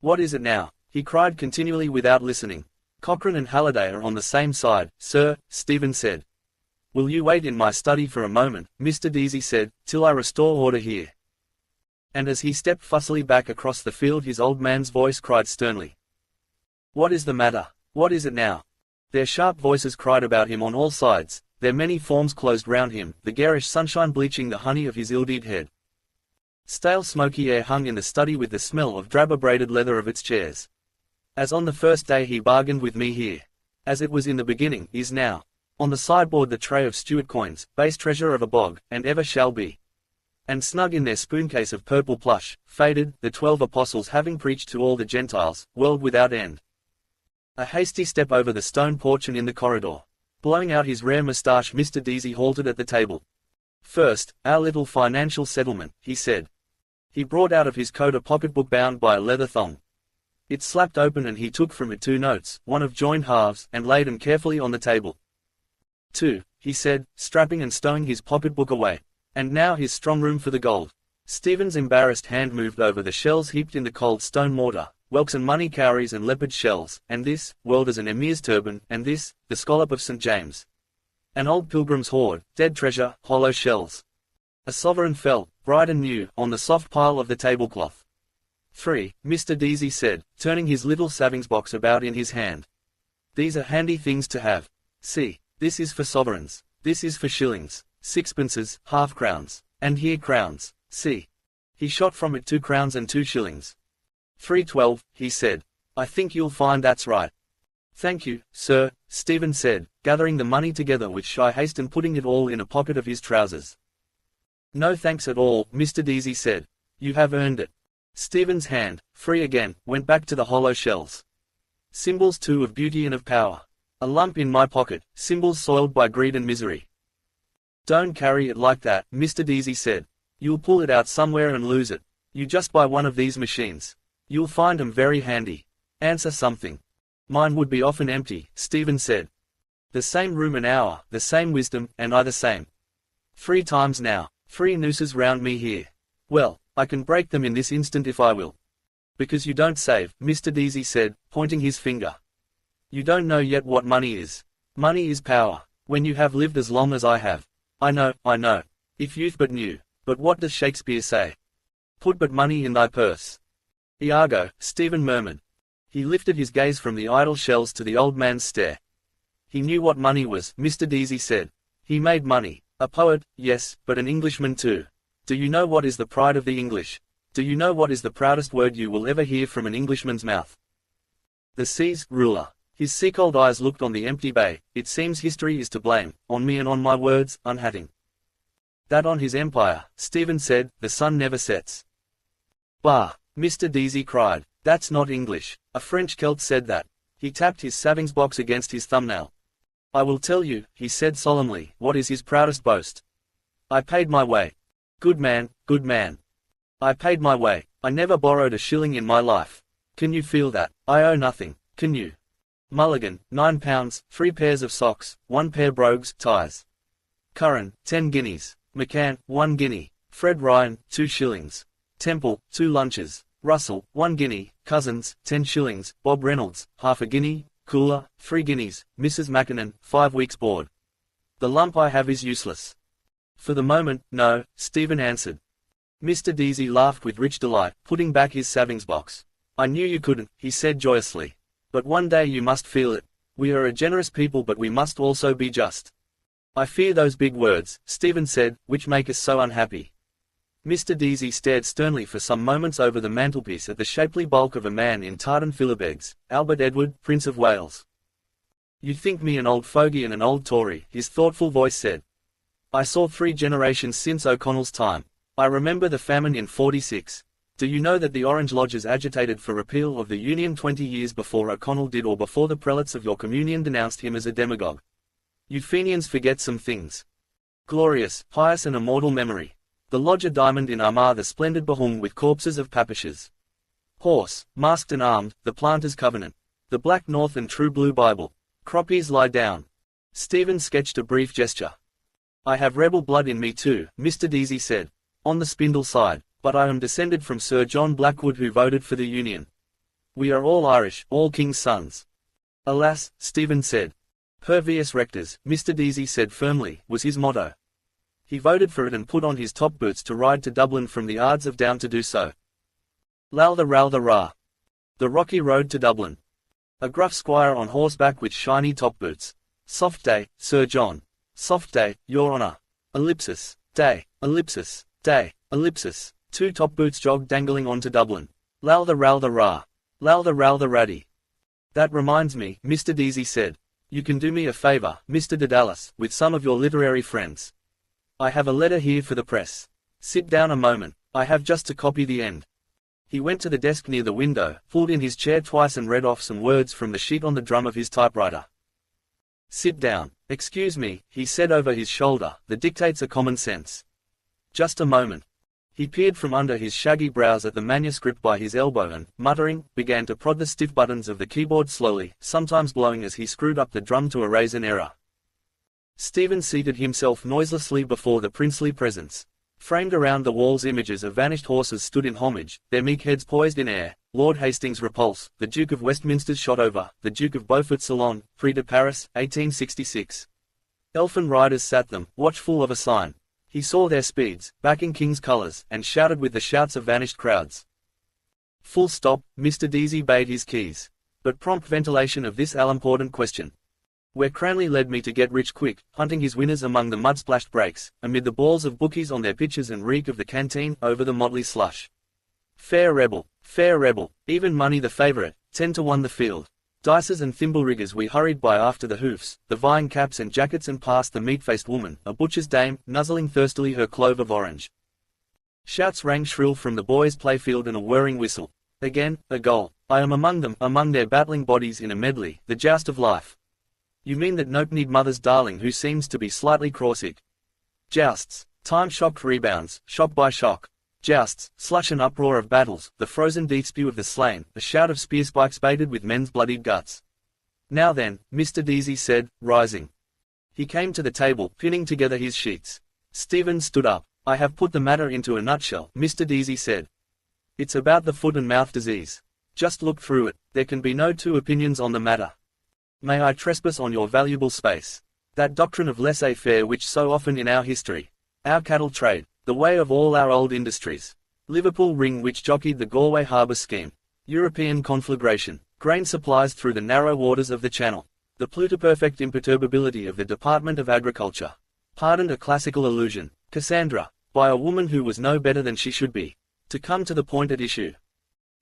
What is it now? He cried continually without listening. Cochrane and Halliday are on the same side, sir, Stephen said. Will you wait in my study for a moment, Mr. Deasy said, till I restore order here. And as he stepped fussily back across the field his old man's voice cried sternly. What is the matter? What is it now? Their sharp voices cried about him on all sides, their many forms closed round him, the garish sunshine bleaching the honey of his ill-deed head. Stale smoky air hung in the study with the smell of drab braided leather of its chairs. As on the first day he bargained with me here. As it was in the beginning, is now. On the sideboard the tray of Stuart coins, base treasure of a bog, and ever shall be. And snug in their spooncase of purple plush, faded, the 12 apostles having preached to all the Gentiles, world without end. A hasty step over the stone porch and in the corridor. Blowing out his rare moustache Mr. Deasy halted at the table. First, our little financial settlement, he said. He brought out of his coat a pocketbook bound by a leather thong. It slapped open and he took from it 2 notes, one of joined halves, and laid them carefully on the table. 2, he said, strapping and stowing his pocketbook away. And now his strong room for the gold. Stephen's embarrassed hand moved over the shells heaped in the cold stone mortar. Whelks and money cowries and leopard shells, and this, whirled as an emir's turban, and this, the scallop of St. James. An old pilgrim's hoard, dead treasure, hollow shells. A sovereign fell, bright and new, on the soft pile of the tablecloth. 3, Mr. Deasy said, turning his little savings box about in his hand. These are handy things to have. See, this is for sovereigns, this is for shillings, sixpences, half-crowns, and here crowns, see. He shot from it 2 crowns and 2 shillings. 3.12, he said. I think you'll find that's right. Thank you, sir, Stephen said, gathering the money together with shy haste and putting it all in a pocket of his trousers. No thanks at all, Mr. Deasy said. You have earned it. Stephen's hand, free again, went back to the hollow shells. Symbols too of beauty and of power. A lump in my pocket, symbols soiled by greed and misery. Don't carry it like that, Mr. Deasy said. You'll pull it out somewhere and lose it. You just buy one of these machines. You'll find 'em very handy. Answer something. Mine would be often empty, Stephen said. The same room an hour, the same wisdom, and I the same. 3 times now, 3 nooses round me here. Well, I can break them in this instant if I will. Because you don't save, Mr. Deasy said, pointing his finger. You don't know yet what money is. Money is power. When you have lived as long as I have. I know. If youth but knew. But what does Shakespeare say? Put but money in thy purse. Iago, Stephen murmured. He lifted his gaze from the idle shells to the old man's stare. He knew what money was, Mr. Deasy said. He made money. A poet, yes, but an Englishman too. Do you know what is the pride of the English? Do you know what is the proudest word you will ever hear from an Englishman's mouth? The sea's ruler. His sea-cold eyes looked on the empty bay. It seems history is to blame, on me and on my words, unhatting. That on his empire, Stephen said, the sun never sets. Bah! Mr. Deasy cried. That's not English. A French Celt said that. He tapped his savings box against his thumbnail. I will tell you, he said solemnly, what is his proudest boast. I paid my way. Good man, good man. I paid my way. I never borrowed a shilling in my life. Can you feel that? I owe nothing, can you? Mulligan, £9, 3 pairs of socks, 1 pair brogues, ties. Curran, 10 guineas. McCann, 1 guinea. Fred Ryan, 2 shillings. Temple, 2 lunches. Russell, 1 guinea. Cousins, 10 shillings. Bob Reynolds, half a guinea. Cooler, 3 guineas. Mrs. Mackinnon, 5 weeks' board. The lump I have is useless. For the moment, no, Stephen answered. Mr. Deasy laughed with rich delight, putting back his savings box. I knew you couldn't, he said joyously. But one day you must feel it. We are a generous people, but we must also be just. I fear those big words, Stephen said, which make us so unhappy. Mr. Deasy stared sternly for some moments over the mantelpiece at the shapely bulk of a man in tartan philibegs, Albert Edward, Prince of Wales. You think me an old fogey and an old Tory, his thoughtful voice said. I saw 3 generations since O'Connell's time. I remember the famine in '46. Do you know that the Orange Lodges agitated for repeal of the Union 20 years before O'Connell did, or before the prelates of your communion denounced him as a demagogue? You Fenians forget some things. Glorious, pious and immortal memory. The Lodger Diamond in Armagh, the splendid Behung with corpses of papishes. Horse, masked and armed, the Planter's Covenant. The Black North and True Blue Bible. Croppies lie down. Stephen sketched a brief gesture. I have rebel blood in me too, Mr. Deasy said. On the spindle side, but I am descended from Sir John Blackwood, who voted for the Union. We are all Irish, all king's sons. Alas, Stephen said. Per vias rectors, Mr. Deasy said firmly, was his motto. He voted for it and put on his top boots to ride to Dublin from the Ards of Down to do so. Laltha raltha rah. The rocky road to Dublin. A gruff squire on horseback with shiny top boots. Soft day, Sir John. Soft day, your honour. Ellipsis, day, ellipsis, day, ellipsis. 2 top boots jogged dangling on to Dublin. Laltha raltha rah. Laltha raltha raddy. That reminds me, Mr. Deasy said. You can do me a favour, Mr. Dedalus, with some of your literary friends. I have a letter here for the press. Sit down a moment. I have just to copy the end. He went to the desk near the window, pulled in his chair twice and read off some words from the sheet on the drum of his typewriter. Sit down. Excuse me, he said over his shoulder, the dictates are common sense. Just a moment. He peered from under his shaggy brows at the manuscript by his elbow and, muttering, began to prod the stiff buttons of the keyboard slowly, sometimes blowing as he screwed up the drum to erase an error. Stephen seated himself noiselessly before the princely presence. Framed around the walls images of vanished horses stood in homage, their meek heads poised in air. Lord Hastings' repulse, the Duke of Westminster's shot over, the Duke of Beaufort's Salon, Prix de Paris, 1866. Elfin riders sat them, watchful of a sign. He saw their speeds, backing king's colours, and shouted with the shouts of vanished crowds. Full stop, Mr. Deasy bade his keys. But prompt ventilation of this all-important question. Where Cranley led me to get rich quick, hunting his winners among the mud-splashed breaks, amid the balls of bookies on their pitches and reek of the canteen, over the motley slush. Fair rebel, even money the favourite, 10 to 1 the field. Dices and thimble riggers we hurried by after the hoofs, the vying caps and jackets, and past the meat-faced woman, a butcher's dame, nuzzling thirstily her clove of orange. Shouts rang shrill from the boys' playfield and a whirring whistle. Again, a goal. I am among them, among their battling bodies in a medley, the joust of life. You mean that knock-kneed mother's darling who seems to be slightly crawsick? Jousts. Time-shocked rebounds, shock by shock. Jousts, slush and uproar of battles, the frozen deep spew of the slain, a shout of spear spikes baited with men's bloodied guts. Now then, Mr. Deasy said, rising. He came to the table, pinning together his sheets. Stephen stood up. I have put the matter into a nutshell, Mr. Deasy said. It's about the foot and mouth disease. Just look through it. There can be no 2 opinions on the matter. May I trespass on your valuable space? That doctrine of laissez-faire which so often in our history, our cattle trade, the way of all our old industries, Liverpool ring which jockeyed the Galway harbour scheme, European conflagration, grain supplies through the narrow waters of the Channel, the pluperfect imperturbability of the Department of Agriculture, pardoned a classical illusion, Cassandra, by a woman who was no better than she should be. To come to the point at issue.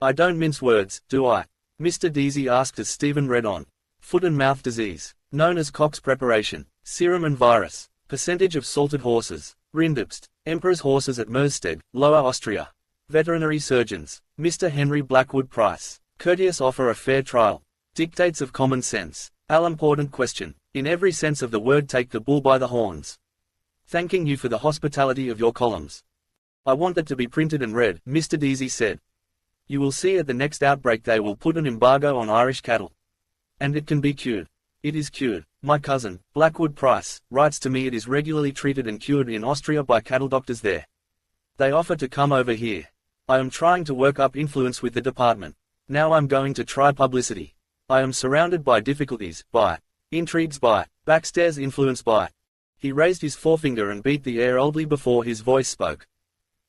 I don't mince words, do I? Mr. Deasy asked as Stephen read on. Foot and mouth disease, known as Koch's preparation, serum and virus, percentage of salted horses, Rindobst, Emperor's horses at Mersted, Lower Austria. Veterinary surgeons, Mr. Henry Blackwood Price, courteous offer a fair trial. Dictates of common sense, all-important question, in every sense of the word take the bull by the horns. Thanking you for the hospitality of your columns. I want it to be printed and read, Mr. Deasy said. You will see at the next outbreak they will put an embargo on Irish cattle. And it can be cured. It is cured. My cousin, Blackwood Price, writes to me it is regularly treated and cured in Austria by cattle doctors there. They offer to come over here. I am trying to work up influence with the department. Now I'm going to try publicity. I am surrounded by difficulties, by intrigues, by backstairs influence, by. He raised his forefinger and beat the air oddly before his voice spoke.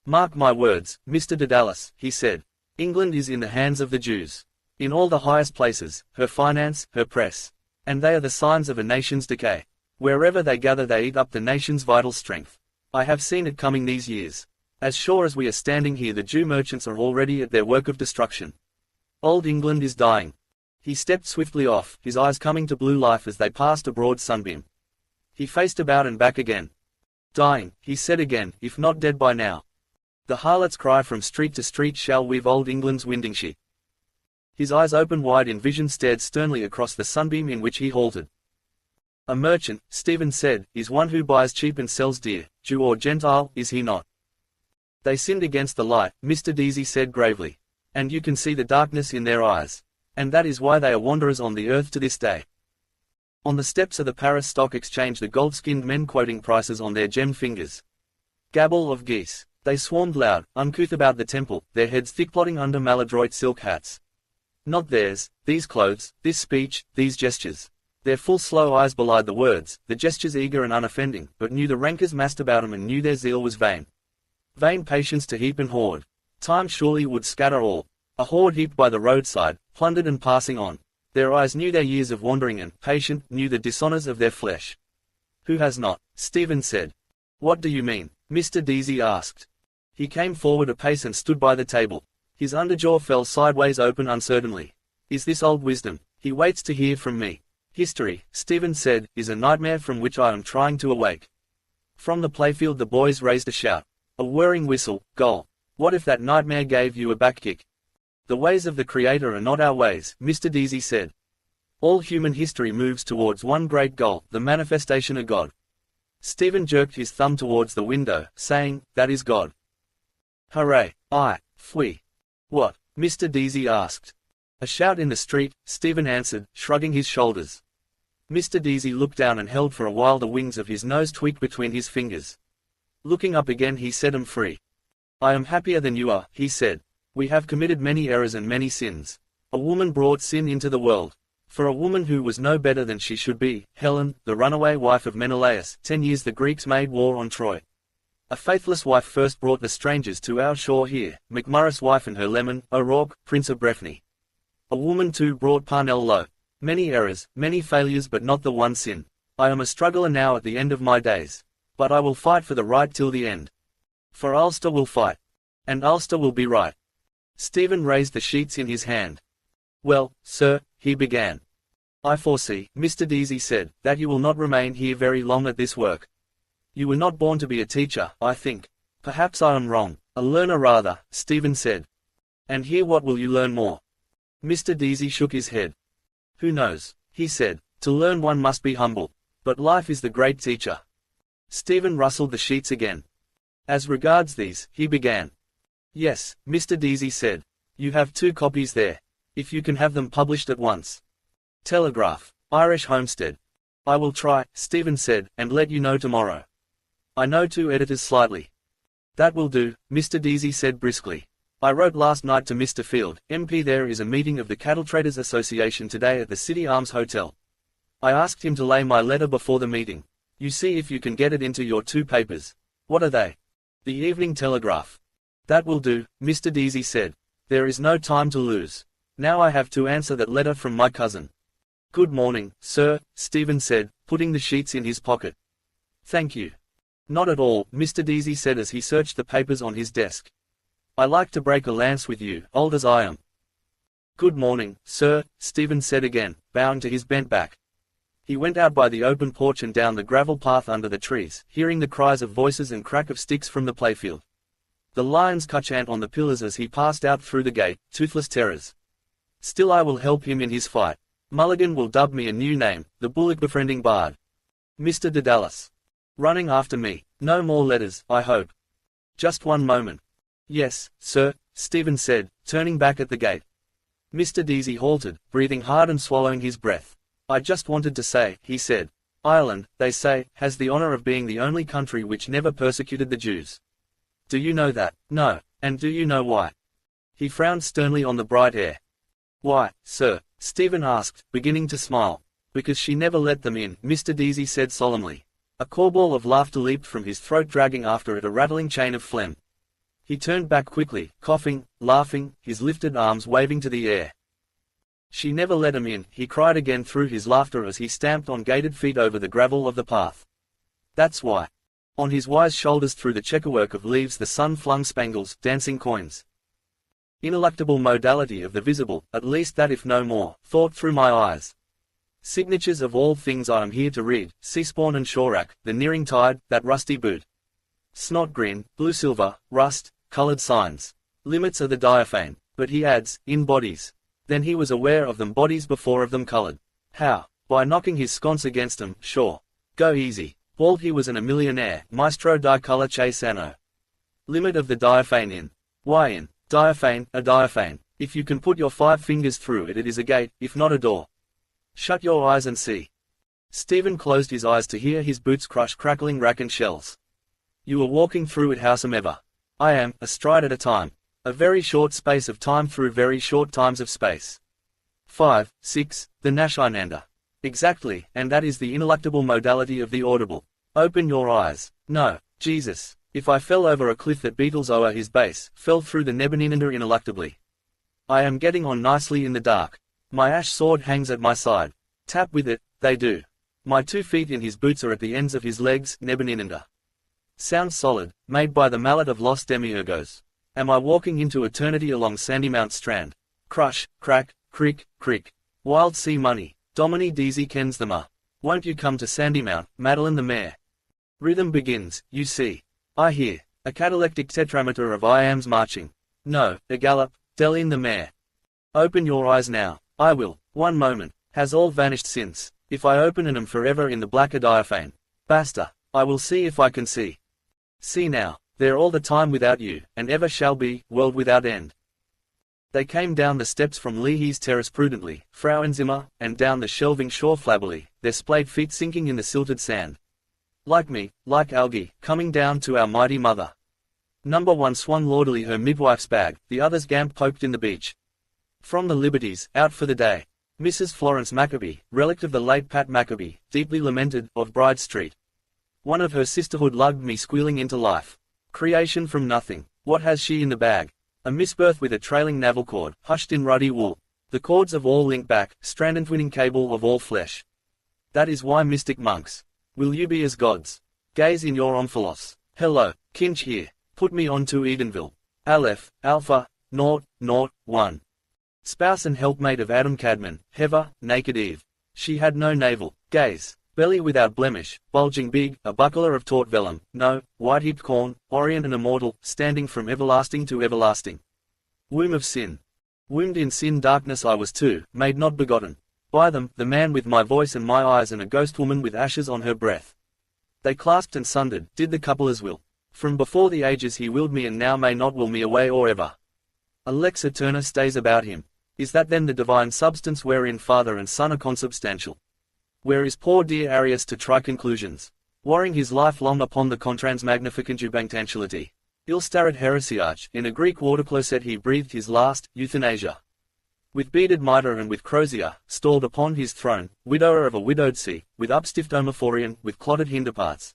Mark my words, Mr. Dedalus, he said. England is in the hands of the Jews. In all the highest places, her finance, her press. And they are the signs of a nation's decay. Wherever they gather they eat up the nation's vital strength. I have seen it coming these years. As sure as we are standing here the Jew merchants are already at their work of destruction. Old England is dying. He stepped swiftly off, his eyes coming to blue life as they passed a broad sunbeam. He faced about and back again. Dying, he said again, if not dead by now. The harlot's cry from street to street shall weave old England's winding sheet. His eyes open wide in vision stared sternly across the sunbeam in which he halted. A merchant, Stephen said, is one who buys cheap and sells dear, Jew or Gentile, is he not? They sinned against the light, Mr. Deasy said gravely. And you can see the darkness in their eyes. And that is why they are wanderers on the earth to this day. On the steps of the Paris Stock Exchange the gold-skinned men quoting prices on their gemmed fingers. Gabble of geese. They swarmed loud, uncouth about the temple, their heads thick-plotting under maladroit silk hats. Not theirs, these clothes, this speech, these gestures. Their full slow eyes belied the words, the gestures eager and unoffending, but knew the rankers massed about 'em and knew their zeal was vain. Vain patience to heap and hoard. Time surely would scatter all. A hoard heaped by the roadside, plundered and passing on. Their eyes knew their years of wandering and, patient, knew the dishonors of their flesh. Who has not? Stephen said. What do you mean? Mr. Deasy asked. He came forward a pace and stood by the table. His underjaw fell sideways open uncertainly. Is this old wisdom? He waits to hear from me. History, Stephen said, is a nightmare from which I am trying to awake. From the playfield the boys raised a shout. A whirring whistle, goal. What if that nightmare gave you a backkick? The ways of the Creator are not our ways, Mr. Deasy said. All human history moves towards one great goal, the manifestation of God. Stephen jerked his thumb towards the window, saying, that is God. Hooray! Pfui. What? Mr. Deasy asked. A shout in the street, Stephen answered, shrugging his shoulders. Mr. Deasy looked down and held for a while the wings of his nose tweaked between his fingers. Looking up again he set him free. I am happier than you are, he said. We have committed many errors and many sins. A woman brought sin into the world. For a woman who was no better than she should be, Helen, the runaway wife of Menelaus, 10 years the Greeks made war on Troy. A faithless wife first brought the strangers to our shore here, McMurrough's wife and her leman, O'Rourke, Prince of Breffni. A woman too brought Parnell low. Many errors, many failures but not the one sin. I am a struggler now at the end of my days. But I will fight for the right till the end. For Ulster will fight. And Ulster will be right. Stephen raised the sheets in his hand. Well, sir, he began. I foresee, Mr. Deasy said, that you will not remain here very long at this work. You were not born to be a teacher, I think. Perhaps I am wrong. A learner rather, Stephen said. And here what will you learn more? Mr. Deasy shook his head. Who knows, he said. To learn one must be humble. But life is the great teacher. Stephen rustled the sheets again. As regards these, he began. Yes, Mr. Deasy said. You have 2 copies there. If you can have them published at once. Telegraph, Irish Homestead. I will try, Stephen said, and let you know tomorrow. I know 2 editors slightly. That will do, Mr. Deasy said briskly. I wrote last night to Mr. Field, MP. There is a meeting of the Cattle Traders Association today at the City Arms Hotel. I asked him to lay my letter before the meeting. You see if you can get it into your 2 papers. What are they? The Evening Telegraph. That will do, Mr. Deasy said. There is no time to lose. Now I have to answer that letter from my cousin. Good morning, sir, Stephen said, putting the sheets in his pocket. Thank you. Not at all, Mr. Deasy said as he searched the papers on his desk. I like to break a lance with you, old as I am. Good morning, sir, Stephen said again, bowing to his bent back. He went out by the open porch and down the gravel path under the trees, hearing the cries of voices and crack of sticks from the playfield. The lions chant on the pillars as he passed out through the gate, toothless terrors. Still I will help him in his fight. Mulligan will dub me a new name, the bullock-befriending bard. Mr. Dedalus. Running after me. No more letters, I hope. Just one moment. Yes, sir, Stephen said, turning back at the gate. Mr. Deasy halted, breathing hard and swallowing his breath. I just wanted to say, he said. Ireland, they say, has the honor of being the only country which never persecuted the Jews. Do you know that? No. And do you know why? He frowned sternly on the bright air. Why, sir? Stephen asked, beginning to smile. Because she never let them in, Mr. Deasy said solemnly. A corball of laughter leaped from his throat, dragging after it a rattling chain of phlegm. He turned back quickly, coughing, laughing, his lifted arms waving to the air. She never let him in, he cried again through his laughter as he stamped on gated feet over the gravel of the path. That's why. On his wise shoulders through the checkerwork of leaves the sun flung spangles, dancing coins. Ineluctable modality of the visible, at least that if no more, thought through my eyes. Signatures of all things I am here to read, Seaspawn and Shorak, the nearing tide, that rusty boot. Snot green, blue silver, rust, colored signs. Limits are the diaphane, but he adds, in bodies. Then he was aware of them bodies before of them colored. How? By knocking his sconce against them, sure. Go easy. Bald he was and a millionaire, maestro di color che sano. Limit of the diaphane in. Why in? Diaphane, a diaphane. If you can put your 5 fingers through it, it is a gate, if not a door. Shut your eyes and see. Stephen closed his eyes to hear his boots crush crackling rack and shells. You are walking through it howsomever. I am, a stride at a time. A very short space of time through very short times of space. 5, 6, the Nashinanda. Exactly, and that is the ineluctable modality of the audible. Open your eyes. No, Jesus. If I fell over a cliff that beetles o'er his base, fell through the Nebuninanda ineluctably. I am getting on nicely in the dark. My ash sword hangs at my side. Tap with it, they do. My 2 feet in his boots are at the ends of his legs, Nebuninanda. Sounds solid, made by the mallet of lost demiurgos. Am I walking into eternity along Sandymount Strand? Crush, crack, crick, crick. Wild sea money. Domini Deasy kens them a. Won't you come to Sandymount, Madeline the mare? Rhythm begins, you see. I hear. A catalectic tetrameter of iams marching. No, a gallop, Deline the mare. Open your eyes now. I will. One moment. Has all vanished since. If I open and am forever in the black diaphane. Basta. I will see if I can see. See now. There all the time without you, and ever shall be, world without end. They came down the steps from Leahy's terrace prudently, Frauenzimmer, and down the shelving shore flabbily, their splayed feet sinking in the silted sand. Like me, like algae, coming down to our mighty mother. Number 1 swung lordily her midwife's bag, the others gamp poked in the beach. From the Liberties, out for the day. Mrs. Florence Maccabee, relict of the late Pat Maccabee, deeply lamented, of Bride Street. One of her sisterhood lugged me squealing into life. Creation from nothing. What has she in the bag? A misbirth with a trailing navel cord, hushed in ruddy wool. The cords of all link back, strand entwining cable of all flesh. That is why mystic monks. Will you be as gods? Gaze in your omphalos. Hello, Kinch here. Put me on to Edenville. Aleph, Alpha, Naught, Naught, 1. Spouse and helpmate of Adam Cadman, Heva, naked Eve. She had no navel. Gaze. Belly without blemish, bulging big, a buckler of taut vellum, no, white-heaped corn, orient and immortal, standing from everlasting to everlasting. Womb of sin. Wombed in sin darkness I was too, made not begotten. By them, the man with my voice and my eyes and a ghost woman with ashes on her breath. They clasped and sundered, did the couple as will. From before the ages he willed me and now may not will me away or ever. A lex eterna stays about him. Is that then the divine substance wherein Father and Son are consubstantial? Where is poor dear Arius to try conclusions? Warring his life long upon the contransmagnificant ubangtantiality. Il starat heresiarch, in a Greek watercloset he breathed his last, euthanasia. With beaded mitre and with crozier, stalled upon his throne, widower of a widowed sea, with upstiffed omophorian, with clotted hinderparts.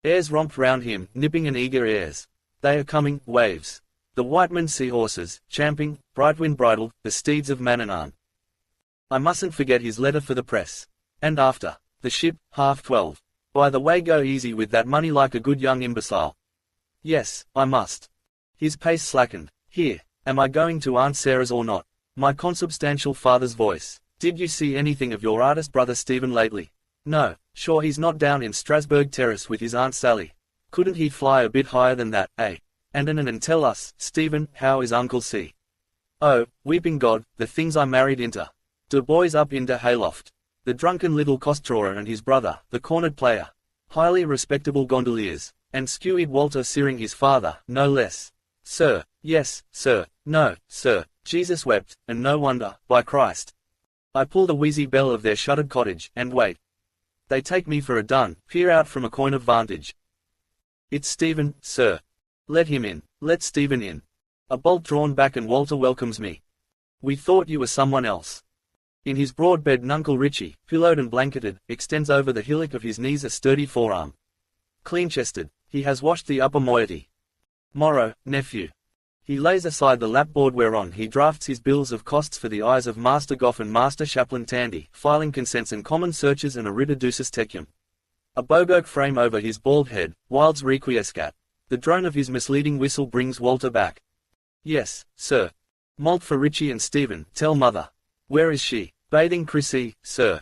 Airs romped round him, nipping and eager airs. They are coming, waves. The whiteman sea-horses, champing, bright wind bridled, the steeds of Manannan. I mustn't forget his letter for the press. And after, the ship, 12:30. By the way, go easy with that money like a good young imbecile. Yes, I must. His pace slackened. Here, am I going to Aunt Sarah's or not? My consubstantial father's voice. Did you see anything of your artist brother Stephen lately? No, sure he's not down in Strasbourg Terrace with his Aunt Sally. Couldn't he fly a bit higher than that, eh? And tell us, Stephen, how is Uncle C? Oh, weeping God, the things I married into. De boys up in de hayloft. The drunken little costrawer and his brother, the cornered player. Highly respectable gondoliers. And skewered Walter searing his father, no less. Sir, yes, sir, no, sir, Jesus wept, and no wonder, by Christ. I pull the wheezy bell of their shuttered cottage, and wait. They take me for a dun, peer out from a coign of vantage. It's Stephen, sir. Let him in, let Stephen in. A bolt drawn back and Walter welcomes me. We thought you were someone else. In his broad bed Nuncle Richie, pillowed and blanketed, extends over the hillock of his knees a sturdy forearm. Clean-chested, he has washed the upper moiety. Morrow, nephew. He lays aside the lapboard whereon he drafts his bills of costs for the eyes of Master Goff and Master Chaplain Tandy, filing consents and common searches and a reducus tecum. A bogoak frame over his bald head, wilds requiescat. The drone of his misleading whistle brings Walter back. Yes, sir. Malt for Richie and Stephen, tell mother. Where is she? Bathing Chrissy, sir.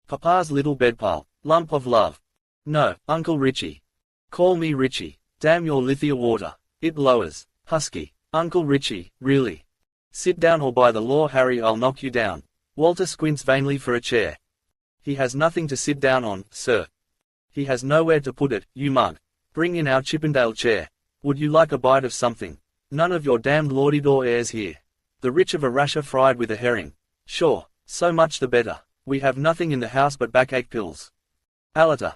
Papa's little bedpal, lump of love. No, Uncle Richie. Call me Richie. Damn your lithia water. It lowers. Husky. Uncle Richie, really. Sit down or by the law Harry I'll knock you down. Walter squints vainly for a chair. He has nothing to sit down on, sir. He has nowhere to put it, you mug. Bring in our Chippendale chair. Would you like a bite of something? None of your damned Lordy-door airs here. The rich of a rasher fried with a herring. Sure, so much the better. We have nothing in the house but backache pills. Alita.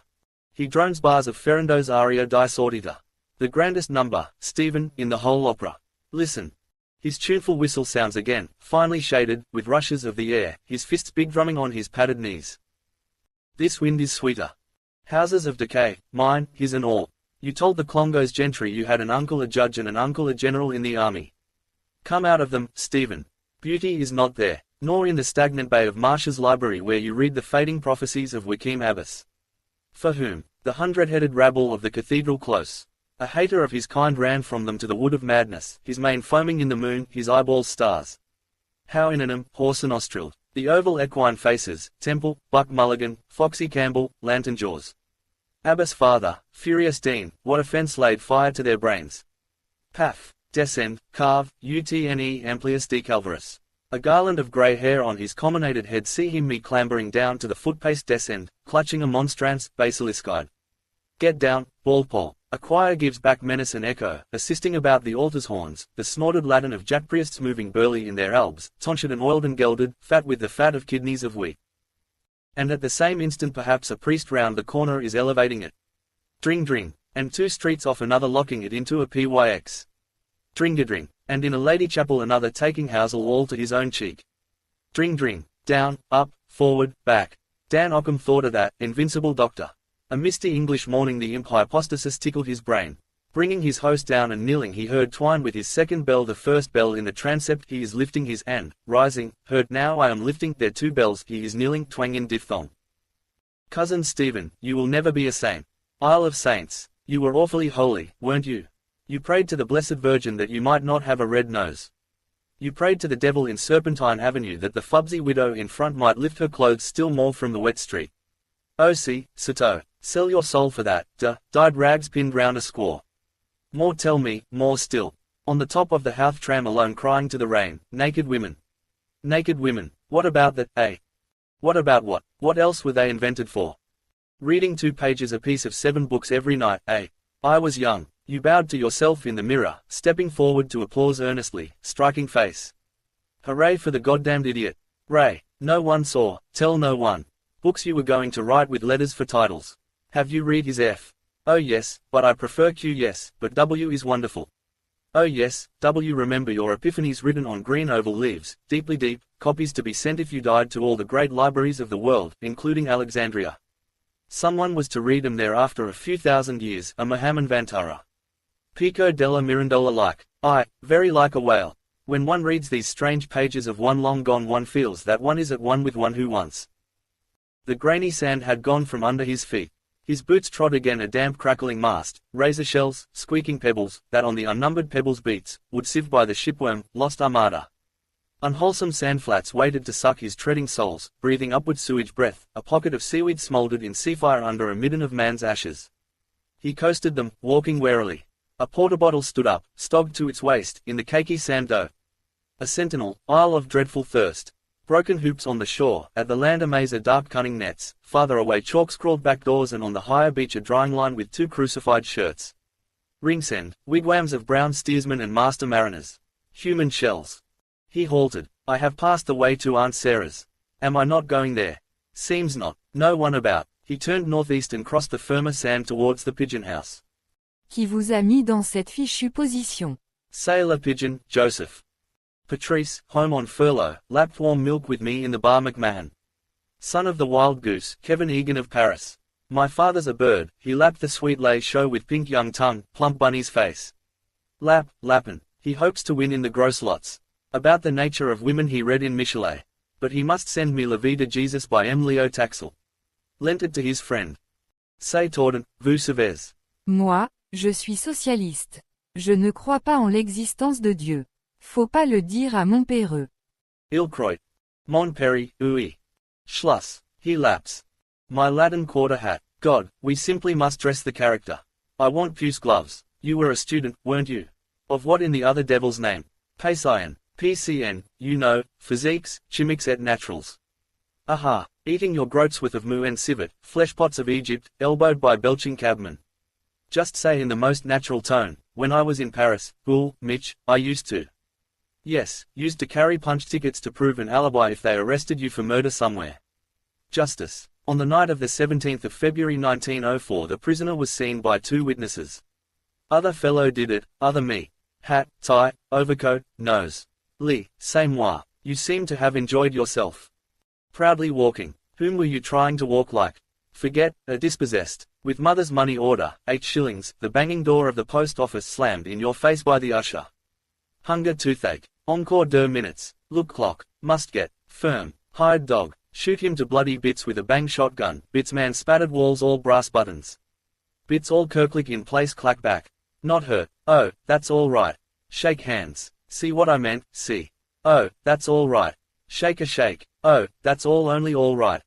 He drones bars of Ferrando's aria di sortita. The grandest number, Stephen, in the whole opera. Listen. His tuneful whistle sounds again, finely shaded, with rushes of the air, his fists big drumming on his padded knees. This wind is sweeter. Houses of decay, mine, his and all. You told the Clongowes gentry you had an uncle a judge and an uncle a general in the army. Come out of them, Stephen. Beauty is not there, nor in the stagnant bay of Marsh's library where you read the fading prophecies of Wickham Abbas. For whom? The hundred-headed rabble of the cathedral close. A hater of his kind ran from them to the wood of madness, his mane foaming in the moon, his eyeballs stars. How inanimate, hoarse and nostrilled, the oval equine faces, Temple, Buck Mulligan, Foxy Campbell, Lantern Jaws. Abbas' father, Furious Dean, what offence laid fire to their brains? Paff, descend, carve, utne amplius decalvarus. A garland of grey hair on his comminated head see him me clambering down to the footpace descend, clutching a monstrance, basiliscide. Get down, Paul. A choir gives back menace and echo, assisting about the altar's horns, the snorted Latin of jack priests moving burly in their albs, tonsured and oiled and gelded, fat with the fat of kidneys of wheat. And at the same instant perhaps a priest round the corner is elevating it. Dring, and 2 streets off another locking it into a pyx. Dring, and in a lady chapel another taking housel all to his own cheek. Dring, down, up, forward, back. Dan Ockham thought of that, invincible doctor. A misty English morning the imp hypostasis tickled his brain. Bringing his host down and kneeling he heard twine with his second bell the first bell in the transept he is lifting his and, rising, heard now I am lifting their 2 bells he is kneeling twang in diphthong. Cousin Stephen, you will never be a saint. Isle of Saints, you were awfully holy, weren't you? You prayed to the Blessed Virgin that you might not have a red nose. You prayed to the devil in Serpentine Avenue that the fubsy widow in front might lift her clothes still more from the wet street. Oh see, Sito. Sell your soul for that, dyed rags pinned round a squaw. More tell me, more still. On the top of the Howth tram alone crying to the rain, naked women. Naked women, what about that, eh? What about what? What else were they invented for? Reading 2 pages apiece of 7 books every night, eh? I was young, you bowed to yourself in the mirror, stepping forward to applause earnestly, striking face. Hooray for the goddamned idiot. Ray, no one saw, tell no one. Books you were going to write with letters for titles. Have you read his F? Oh yes, but I prefer Q yes, but W is wonderful. Oh yes, remember your epiphanies written on green oval leaves, deeply deep, copies to be sent if you died to all the great libraries of the world, including Alexandria. Someone was to read 'em there after a few thousand years, a Mahammanvantara. Pico della Mirandola like. Very like a whale. When one reads these strange pages of one long gone one feels that one is at one with one who once. The grainy sand had gone from under his feet. His boots trod again a damp crackling mast, razor shells, squeaking pebbles, that on the unnumbered pebbles beats, would sieve by the shipworm, lost armada. Unwholesome sandflats waited to suck his treading soles, breathing upward sewage breath, a pocket of seaweed smoldered in seafire under a midden of man's ashes. He coasted them, walking warily. A porter bottle stood up, stogged to its waist, in the cakey sand dough. A sentinel, isle of dreadful thirst. Broken hoops on the shore, at the land amaze a dark cunning nets, farther away chalk-scrawled back doors and on the higher beach a drying line with 2 crucified shirts. Ringsend, wigwams of brown steersmen and master mariners. Human shells. He halted. I have passed the way to Aunt Sarah's. Am I not going there? Seems not. No one about. He turned northeast and crossed the firmer sand towards the pigeon house. Qui vous a mis dans cette fichue position? Sailor pigeon, Joseph. Patrice, home on furlough, lapped warm milk with me in the bar McMahon. Son of the wild goose, Kevin Egan of Paris. My father's a bird, he lapped the sweet lay show with pink young tongue, plump bunny's face. Lappin', he hopes to win in the gross lots. About the nature of women he read in Michelet. But he must send me La Vie de Jesus by M. Leo Taxel. Lent it to his friend. Say Tordant, vous savez. Moi, je suis socialiste. Je ne crois pas en l'existence de Dieu. Faut pas le dire à mon péreux. Ilkreut. Mon Peri, oui. Schluss. He laps. My Latin quarter hat. God, we simply must dress the character. I want puce gloves. You were a student, weren't you? Of what in the other devil's name? Paysian, PCN, you know, physiques, chimiques et naturals. Aha, eating your groats with of mou and civet, fleshpots of Egypt, elbowed by belching cabmen. Just say in the most natural tone, when I was in Paris, Bull, Mitch, I used to. Yes, used to carry punch tickets to prove an alibi if they arrested you for murder somewhere. Justice. On the night of the 17th of February 1904 the prisoner was seen by 2 witnesses. Other fellow did it, other me. Hat, tie, overcoat, nose. Lee, c'est moi. You seem to have enjoyed yourself. Proudly walking. Whom were you trying to walk like? Forget, a dispossessed. With mother's money order, 8 shillings, the banging door of the post office slammed in your face by the usher. Hunger toothache. Encore 2 minutes. Look clock. Must get. Firm. Hired dog. Shoot him to bloody bits with a bang shotgun. Bits man spattered walls all brass buttons. Bits all Kirklick in place clack back. Not hurt. Oh, that's all right. Shake hands. See what I meant, see. Oh, that's all right. Shake a shake. Oh, that's only all right.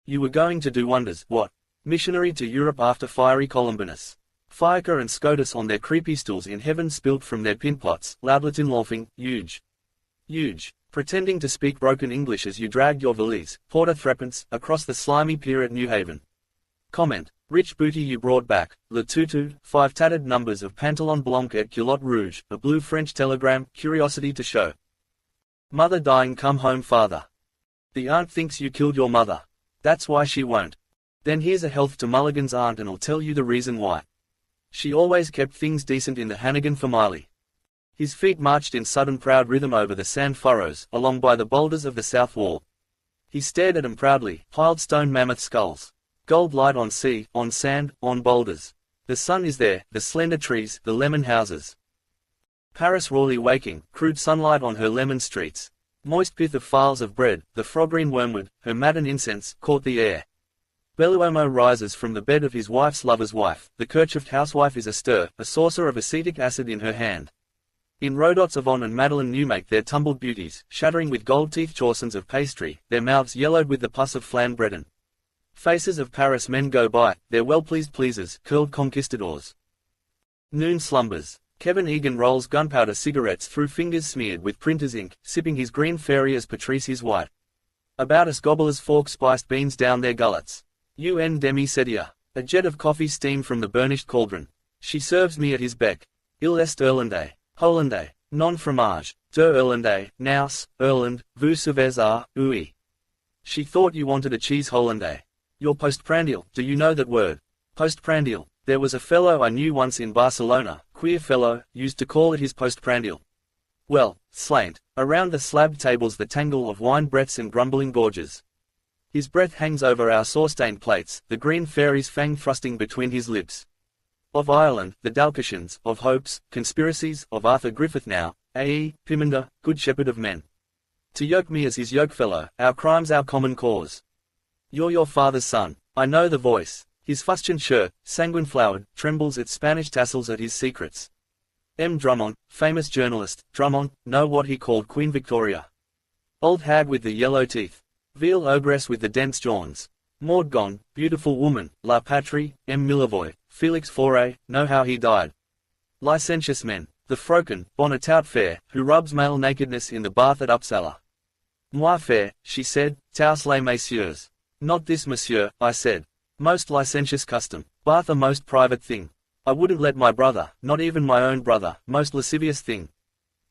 You were going to do wonders, what? Missionary to Europe after fiery Columbinus. Fiacre and Scotus on their creepy stools in heaven spilt from their pinpots, loudlatin laughing, huge. Pretending to speak broken English as you dragged your valise, porter threepence, across the slimy pier at New Haven. Comment. Rich booty you brought back, le tutu, 5 tattered numbers of Pantalon Blanc et Culotte Rouge, a blue French telegram, curiosity to show. Mother dying come home father. The aunt thinks you killed your mother. That's why she won't. Then here's a health to Mulligan's aunt and I'll tell you the reason why. She always kept things decent in the Hannigan family. His feet marched in sudden proud rhythm over the sand furrows, along by the boulders of the south wall. He stared at them proudly, piled stone mammoth skulls. Gold light on sea, on sand, on boulders. The sun is there, the slender trees, the lemon houses. Paris rawly waking, crude sunlight on her lemon streets. Moist pith of files of bread, the frog-green wormwood, her matin incense, caught the air. Belluomo rises from the bed of his wife's lover's wife, the kerchiefed housewife is astir, a saucer of acetic acid in her hand. In Rodots Yvonne and Madeline New make their tumbled beauties, shattering with gold-teeth chaussons of pastry, their mouths yellowed with the pus of flan breadin. Faces of Paris men go by, their well-pleased pleasers, curled conquistadors. Noon slumbers. Kevin Egan rolls gunpowder cigarettes through fingers smeared with printer's ink, sipping his green fairy as Patrice his white. About us gobblers fork spiced beans down their gullets. Un demi-sedia. A jet of coffee steam from the burnished cauldron. She serves me at his beck. Il est Irlandais. Hollandais. Non fromage. De Irlandais. Nous, Irland, vous savez oui. She thought you wanted a cheese Hollandais. Your postprandial, do you know that word? Postprandial. There was a fellow I knew once in Barcelona, queer fellow, used to call it his postprandial. Well, slaint, around the slabbed tables the tangle of wine breaths and grumbling gorges. His breath hangs over our sore-stained plates, the green fairy's fang thrusting between his lips. Of Ireland, the Dalkatians, of hopes, conspiracies, of Arthur Griffith now, A.E. Pimender, good shepherd of men. To yoke me as his yokefellow, our crimes our common cause. You're your father's son, I know the voice, his fustian shirt, sanguine-flowered, trembles its Spanish tassels at his secrets. M. Drummond, famous journalist, Drummond, know what he called Queen Victoria. Old hag with the yellow teeth. Veal ogress with the dense jawns. Maud Gone, beautiful woman, La Patrie, M. Millevoye, Felix Faure, know how he died. Licentious men, the Froken, Bonnetout fair, who rubs male nakedness in the bath at Uppsala. Moi fair, she said, tous les messieurs. Not this monsieur, I said. Most licentious custom, bath a most private thing. I wouldn't let my brother, not even my own brother, most lascivious thing.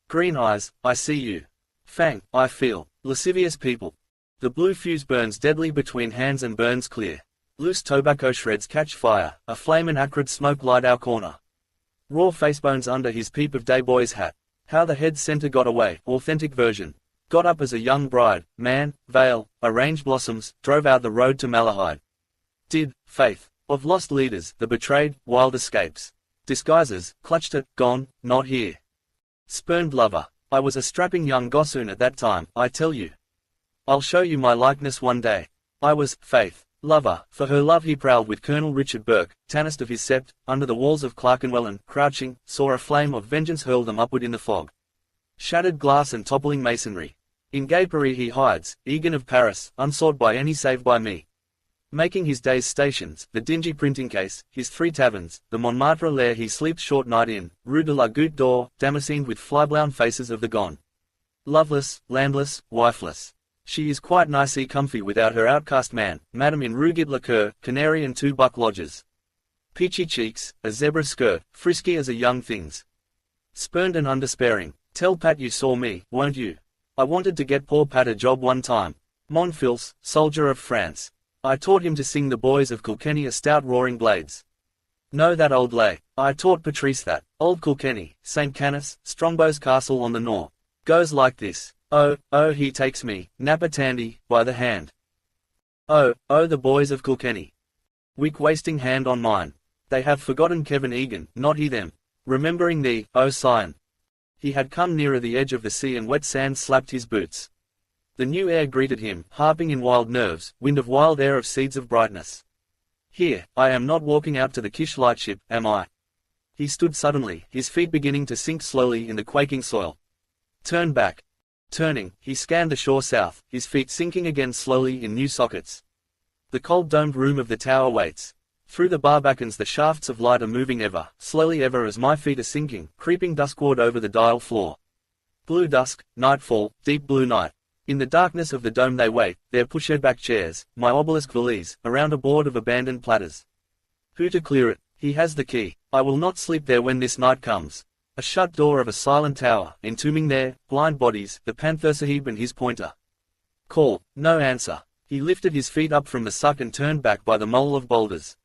Green eyes, I see you. Fang, I feel, lascivious people. The blue fuse burns deadly between hands and burns clear. Loose tobacco shreds catch fire, a flame and acrid smoke light our corner. Raw facebones under his peep of day boy's hat. How the head centre got away, authentic version. Got up as a young bride, man, veil, arranged blossoms, drove out the road to Malahide. Did, faith. Of lost leaders, the betrayed, wild escapes. Disguises, clutched it, gone, not here. Spurned lover, I was a strapping young gossoon at that time, I tell you. I'll show you my likeness one day. I was, faith, lover, for her love he prowled with Colonel Richard Burke, tannest of his sept, under the walls of Clerkenwell and, crouching, saw a flame of vengeance hurl them upward in the fog. Shattered glass and toppling masonry. In gay Paris he hides, Egan of Paris, unsought by any save by me. Making his day's stations, the dingy printing case, his 3 taverns, the Montmartre lair he sleeps short night in, Rue de la Goutte d'Or, damascened with fly-blown faces of the gone. Loveless, landless, wifeless. She is quite nicey comfy without her outcast man, madam in Rue Git la Coeur, canary and 2 buck lodges. Peachy cheeks, a zebra skirt, frisky as a young thing's. Spurned and undespairing, tell Pat you saw me, won't you? I wanted to get poor Pat a job one time. Monfils, soldier of France. I taught him to sing the boys of Kilkenny a stout roaring blades. Know that old lay, I taught Patrice that, old Kilkenny, St. Canis, Strongbow's castle on the Nore. Goes like this, oh, oh he takes me, Napper Tandy, by the hand. Oh, oh the boys of Kilkenny. Weak wasting hand on mine. They have forgotten Kevin Egan, not he them. Remembering thee, oh Sion. He had come nearer the edge of the sea and wet sand slapped his boots. The new air greeted him, harping in wild nerves, wind of wild air of seeds of brightness. Here, I am not walking out to the Kish lightship, am I? He stood suddenly, his feet beginning to sink slowly in the quaking soil. Turn back. Turning, he scanned the shore south, his feet sinking again slowly in new sockets. The cold domed room of the tower waits. Through the barbacans the shafts of light are moving ever, slowly ever as my feet are sinking, creeping duskward over the dial floor. Blue dusk, nightfall, deep blue night. In the darkness of the dome they wait, their pushed-back chairs, my obelisk valise, around a board of abandoned platters. Who to clear it? He has the key. I will not sleep there when this night comes. A shut door of a silent tower, entombing there, blind bodies, the panther Sahib and his pointer. Call, no answer. He lifted his feet up from the suck and turned back by the mole of boulders.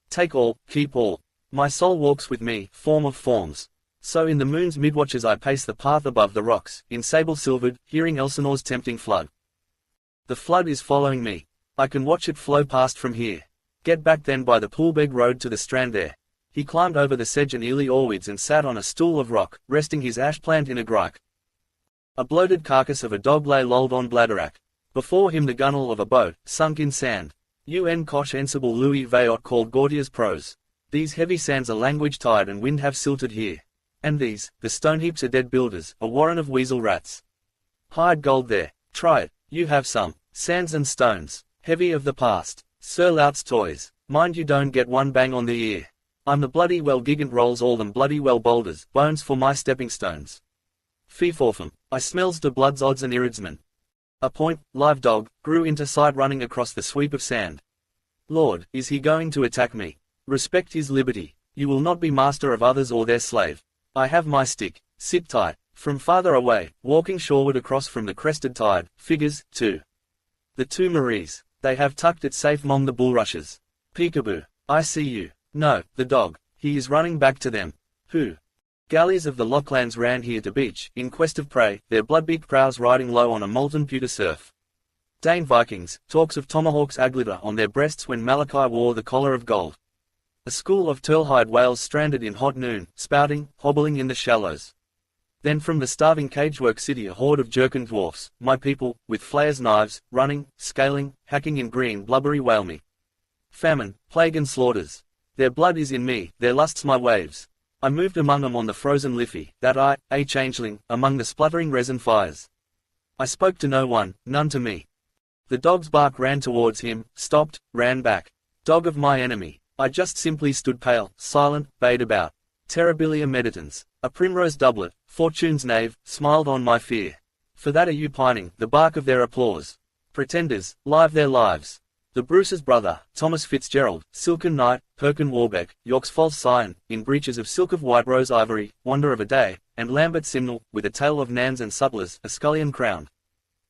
Take all, keep all. My soul walks with me, form of forms. So in the moon's midwatches I pace the path above the rocks, in sable-silvered, hearing Elsinore's tempting flood. The flood is following me. I can watch it flow past from here. Get back then by the Poolbeg road to the strand there. He climbed over the sedge and ely orweeds and sat on a stool of rock, resting his ash plant in a grike. A bloated carcass of a dog lay lolled on bladderak. Before him the gunwale of a boat, sunk in sand. Un coche ensible Louis Vayot called Gaudier's prose. These heavy sands a language tide and wind have silted here. And these, the stone heaps are dead builders, a warren of weasel rats. Hide gold there, try it, you have some, sands and stones, heavy of the past, Sir Lout's toys, mind you don't get one bang on the ear. I'm the bloody well gigant rolls all them bloody well boulders, bones for my stepping stones. Fee forfum, I smells de blood's odds and iridsman. A point, live dog, grew into sight running across the sweep of sand. Lord, is he going to attack me? Respect his liberty, you will not be master of others or their slave. I have my stick, sit tight. From farther away, walking shoreward across from the crested tide, figures, 2. The 2 Maries, they have tucked it safe mong the bulrushes. Peekaboo, I see you. No, the dog, he is running back to them. Who? Galleys of the Lochlands ran here to beach, in quest of prey, their blood-beaked prows riding low on a molten pewter surf. Dane Vikings, talks of tomahawks glitter on their breasts when Malachi wore the collar of gold. A school of turtle-hide whales stranded in hot noon, spouting, hobbling in the shallows. Then from the starving cagework city a horde of jerkin dwarfs, my people, with flayers' knives, running, scaling, hacking in green blubbery whale me. Famine, plague and slaughters. Their blood is in me, their lusts my waves. I moved among them on the frozen Liffey, that I, a changeling, among the spluttering resin fires. I spoke to no one, none to me. The dog's bark ran towards him, stopped, ran back. Dog of my enemy, I just simply stood pale, silent, bayed about. Terribilia meditans, a primrose doublet, fortune's knave, smiled on my fear. For that are you pining, the bark of their applause. Pretenders, live their lives. The Bruce's brother, Thomas Fitzgerald, silken knight, Perkin Warbeck, York's false scion, in breeches of silk of white rose ivory, wonder of a day, and Lambert Simnel, with a tale of Nans and Sutlers, a scullion crowned.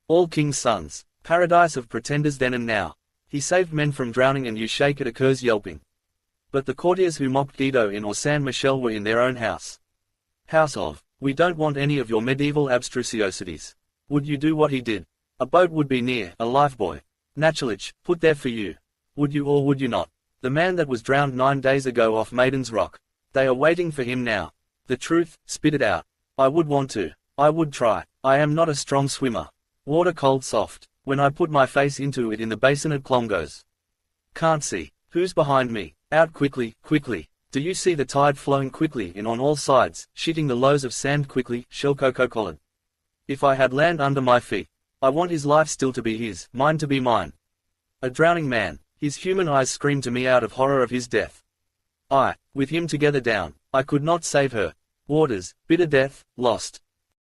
All king's sons, paradise of pretenders then and now. He saved men from drowning and you shake at a cur's yelping. But the courtiers who mocked Guido in or San Michel were in their own house. House of, we don't want any of your medieval abstrusiosities. Would you do what he did? A boat would be near, a lifebuoy. Naturlich, put there for you. Would you or would you not? The man that was drowned 9 days ago off Maiden's Rock. They are waiting for him now. The truth, spit it out. I would want to. I would try. I am not a strong swimmer. Water cold soft. When I put my face into it in the basin at Clongowes. Can't see. Who's behind me? Out quickly, quickly. Do you see the tide flowing quickly in on all sides, shitting the lows of sand quickly, Shellcoco collared. If I had land under my feet. I want his life still to be his, mine to be mine. A drowning man, his human eyes screamed to me out of horror of his death. I, with him together down, I could not save her. Waters, bitter death, lost.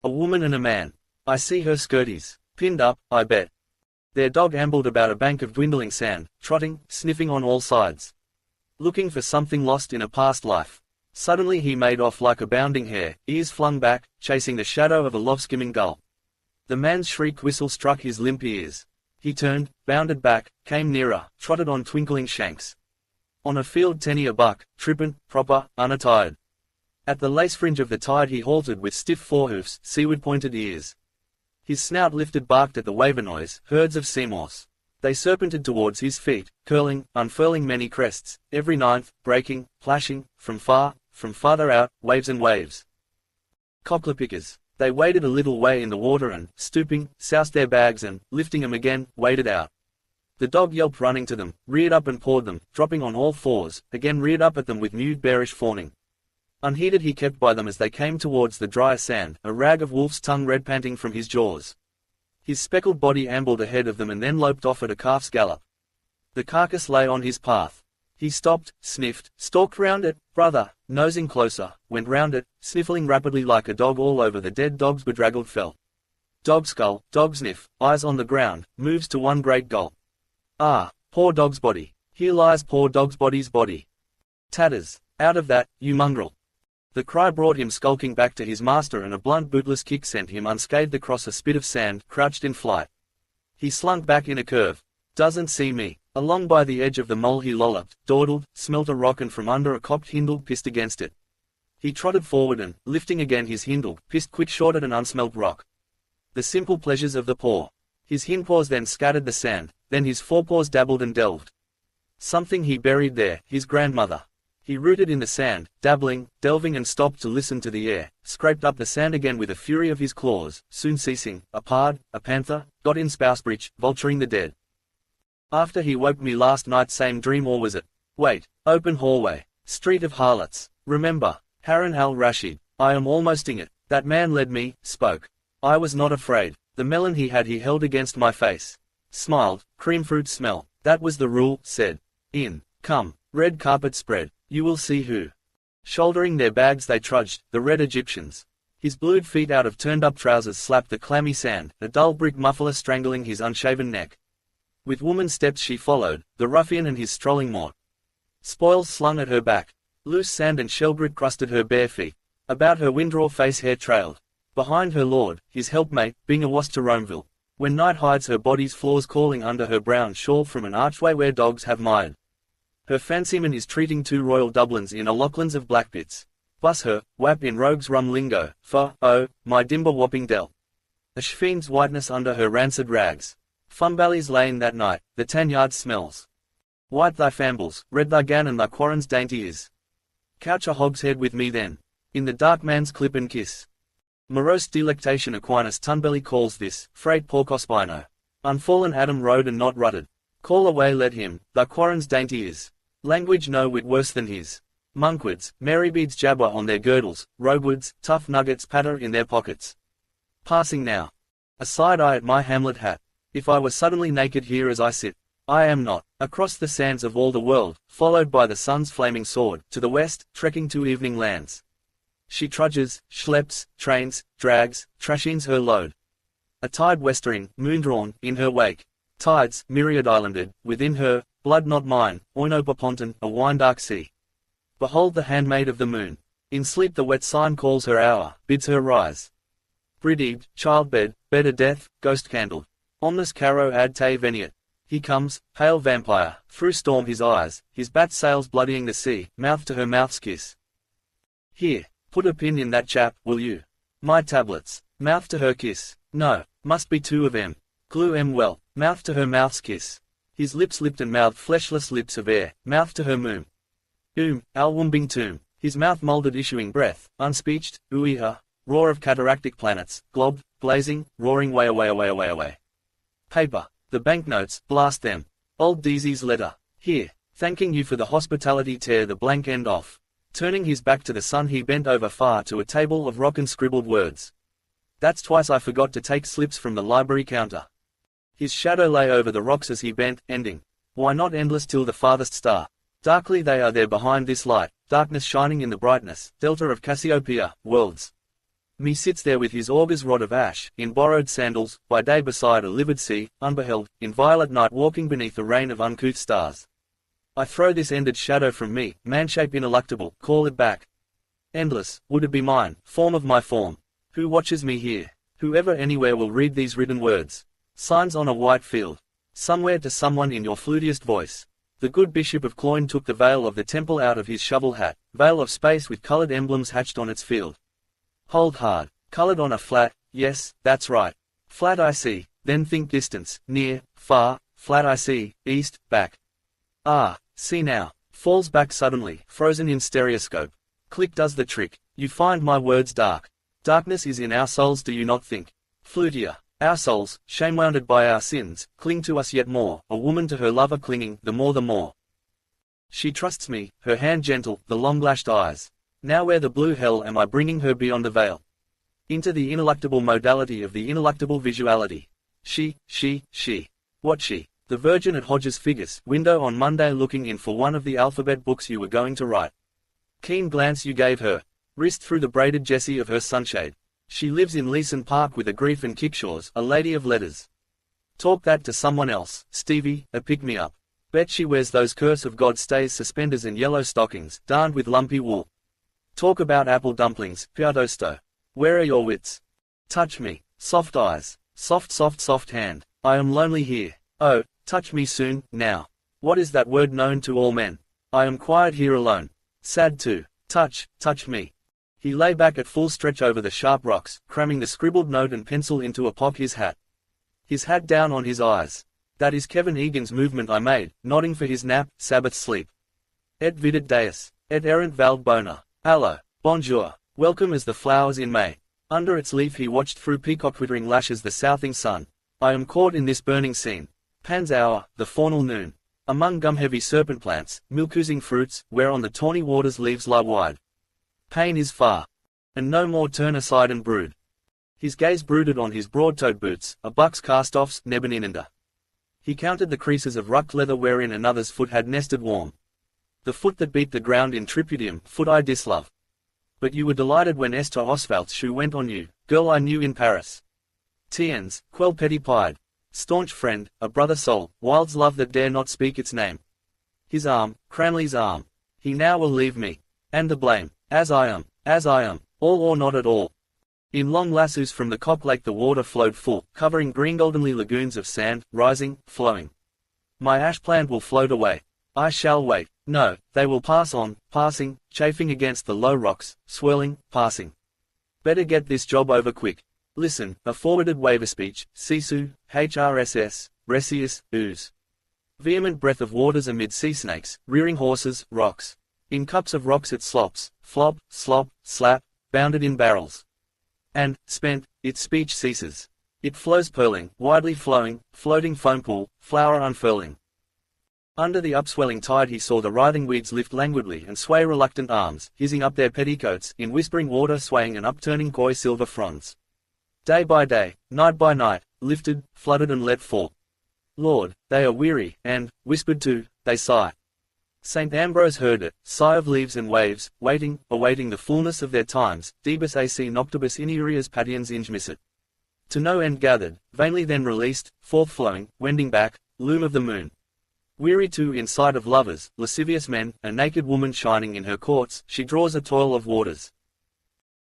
A woman and a man. I see her skirties, pinned up, I bet. Their dog ambled about a bank of dwindling sand, trotting, sniffing on all sides. Looking for something lost in a past life. Suddenly he made off like a bounding hare, ears flung back, chasing the shadow of a low-skimming gull. The man's shriek whistle struck his limp ears. He turned, bounded back, came nearer, trotted on twinkling shanks. On a field tenny a buck, trippant, proper, unattired. At the lace fringe of the tide he halted with stiff forehoofs, seaward-pointed ears. His snout lifted barked at the wavernoise, herds of seamorse. They serpented towards his feet, curling, unfurling many crests, every ninth, breaking, flashing, from farther out, waves and waves. Cocklepickers. They waded a little way in the water and, stooping, soused their bags and, lifting 'em again, waded out. The dog yelped running to them, reared up and pawed them, dropping on all fours, again reared up at them with mute bearish fawning. Unheeded he kept by them as they came towards the drier sand, a rag of wolf's tongue red panting from his jaws. His speckled body ambled ahead of them and then loped off at a calf's gallop. The carcass lay on his path. He stopped, sniffed, stalked round it, brother, nosing closer, went round it, sniffling rapidly like a dog all over the dead dog's bedraggled felt. Dog skull, dog sniff, eyes on the ground, moves to one great gulp. Ah, poor dog's body. Here lies poor dog's body's body. Tatters, out of that, you mongrel. The cry brought him skulking back to his master and a blunt bootless kick sent him unscathed across a spit of sand, crouched in flight. He slunk back in a curve. Doesn't see me. Along by the edge of the mole he lolloped, dawdled, smelt a rock and from under a cocked hindle pissed against it. He trotted forward and, lifting again his hindle, pissed quick short at an unsmelt rock. The simple pleasures of the paw. His hindpaws then scattered the sand, then his forepaws dabbled and delved. Something he buried there, his grandmother. He rooted in the sand, dabbling, delving and stopped to listen to the air, scraped up the sand again with a fury of his claws, soon ceasing, a pard, a panther, got in spousebreach, vulturing the dead. After he woke me last night same dream or was it? Wait, open hallway, street of harlots, remember, Harun al-Rashid, I am almosting it, that man led me, spoke. I was not afraid, the melon he had he held against my face. Smiled, cream fruit smell, that was the rule, said. In, come, red carpet spread. You will see who. Shouldering their bags they trudged, the red Egyptians. His blued feet out of turned-up trousers slapped the clammy sand, a dull brick muffler strangling his unshaven neck. With woman's steps she followed, the ruffian and his strolling mort. Spoils slung at her back. Loose sand and shellgrit crusted her bare feet. About her windrow face hair trailed. Behind her lord, his helpmate, being a wasp to Romeville. When night hides her body's flaws calling under her brown shawl from an archway where dogs have mired. Her fancyman is treating two royal Dublins in a Lachlan's of Blackpits. Bus her, whap in rogue's rum lingo, for, oh, my dimber whopping del. A fiend's whiteness under her rancid rags. Funbally's lane that night, the tan yard smells. White thy fambles, red thy gown and thy quarren's dainty is. Couch a hogshead with me then, in the dark man's clip and kiss. Morose delectation Aquinas Tunbelly calls this, freight porcospino. Unfallen Adam rode and not rutted. Call away let him, thy quarren's dainty is. Language no whit worse than his. Monkwards, merrybeads jabber on their girdles, roguewards, tough nuggets patter in their pockets. Passing now. A side eye at my hamlet hat. If I were suddenly naked here as I sit, I am not. Across the sands of all the world, followed by the sun's flaming sword, to the west, trekking to evening lands. She trudges, schleps, trains, drags, trashines her load. A tide westering, moon-drawn, in her wake. Tides, myriad-islanded, within her, blood not mine, Oinopoponton, a wine-dark sea. Behold the handmaid of the moon. In sleep the wet sign calls her hour, bids her rise. Brid-ebbed, childbed, bed of death, ghost-candled. Omnis caro ad te veniet. He comes, pale vampire, through storm his eyes, his bat sails bloodying the sea, mouth to her mouth's kiss. Here, put a pin in that chap, will you? My tablets, mouth to her kiss. No, must be two of em. Glue em well, mouth to her mouth's kiss. His lips lipped and mouthed fleshless lips of air, mouth to her moon. Al wombing tomb, his mouth moulded issuing breath, unspeeched, ooey-ha, roar of cataractic planets, glob, blazing, roaring way away away away away. Paper, the banknotes, blast them. Old Deasy's letter, here, thanking you for the hospitality tear the blank end off. Turning his back to the sun he bent over far to a table of rock and scribbled words. That's twice I forgot to take slips from the library counter. His shadow lay over the rocks as he bent, ending. Why not endless till the farthest star? Darkly they are there behind this light, darkness shining in the brightness, delta of Cassiopeia, worlds. Me sits there with his augur's rod of ash, in borrowed sandals, by day beside a livid sea, unbeheld, in violet night walking beneath a rain of uncouth stars. I throw this ended shadow from me, man-shape ineluctable, call it back. Endless, would it be mine, form of my form. Who watches me here? Whoever anywhere will read these written words. Signs on a white field. Somewhere to someone in your flutiest voice. The good Bishop of Cloyne took the veil of the temple out of his shovel hat, veil of space with colored emblems hatched on its field. Hold hard, colored on a flat, yes, that's right. Flat I see, then think distance, near, far, flat I see, east, back. Ah, see now, falls back suddenly, frozen in stereoscope. Click does the trick, you find my words dark. Darkness is in our souls, do you not think? Flutia. Our souls, shame-wounded by our sins, cling to us yet more, a woman to her lover clinging, the more the more. She trusts me, her hand gentle, the long-lashed eyes. Now where the blue hell am I bringing her beyond the veil? Into the ineluctable modality of the ineluctable visuality. She. What she? The Virgin at Hodges Figgis, window on Monday looking in for one of the alphabet books you were going to write. Keen glance you gave her. Wrist through the braided jessie of her sunshade. She lives in Leeson Park with a grief and kickshaws, a lady of letters. Talk that to someone else, Stevie, a pick-me-up. Bet she wears those curse of God stays suspenders and yellow stockings, darned with lumpy wool. Talk about apple dumplings, piadosto. Where are your wits? Touch me, soft eyes, soft hand. I am lonely here. Oh, touch me soon, now. What is that word known to all men? I am quiet here alone. Sad too. Touch me. He lay back at full stretch over the sharp rocks, cramming the scribbled note and pencil into a pock his hat. His hat down on his eyes. That is Kevin Egan's movement I made, nodding for his nap, Sabbath sleep. Et vidit deus, et errant valde bona. Allo, bonjour, welcome as the flowers in May. Under its leaf he watched through peacock-twittering lashes the southing sun. I am caught in this burning scene. Pan's hour, the faunal noon. Among gum-heavy serpent plants, milk-oozing fruits, where on the tawny waters leaves lie wide. Pain is far. And no more turn aside and brood. His gaze brooded on his broad-toed boots, a buck's cast-offs, Nebeninanda. He counted the creases of rucked leather wherein another's foot had nested warm. The foot that beat the ground in tripudium, foot I dislove. But you were delighted when Esther Oswald's shoe went on you, girl I knew in Paris. Tiens, quel petit pied. Staunch friend, a brother soul, wild's love that dare not speak its name. His arm, Cranley's arm. He now will leave me. And the blame. As I am, all or not at all. In long lassos from the Cock Lake the water flowed full, covering green goldenly lagoons of sand, rising, flowing. My ash plant will float away. I shall wait. No, they will pass on, passing, chafing against the low rocks, swirling, passing. Better get this job over quick. Listen, a forwarded waiver speech, Sisu, HRSS, Resius, ooze. Vehement breath of waters amid sea snakes, rearing horses, rocks. In cups of rocks it slops, flop, slop, slap, bounded in barrels. And, spent, its speech ceases. It flows purling, widely flowing, floating foam pool, flower unfurling. Under the upswelling tide he saw the writhing weeds lift languidly and sway reluctant arms, hissing up their petticoats, in whispering water swaying and upturning coy silver fronds. Day by day, night by night, lifted, flooded and let fall. Lord, they are weary, and, whispered to, they sigh. St. Ambrose heard it, sigh of leaves and waves, waiting, awaiting the fullness of their times, debus ac noctibus iniurias patiens ingemissit. To no end gathered, vainly then released, forth flowing, wending back, loom of the moon. Weary too in sight of lovers, lascivious men, a naked woman shining in her courts, she draws a toil of waters.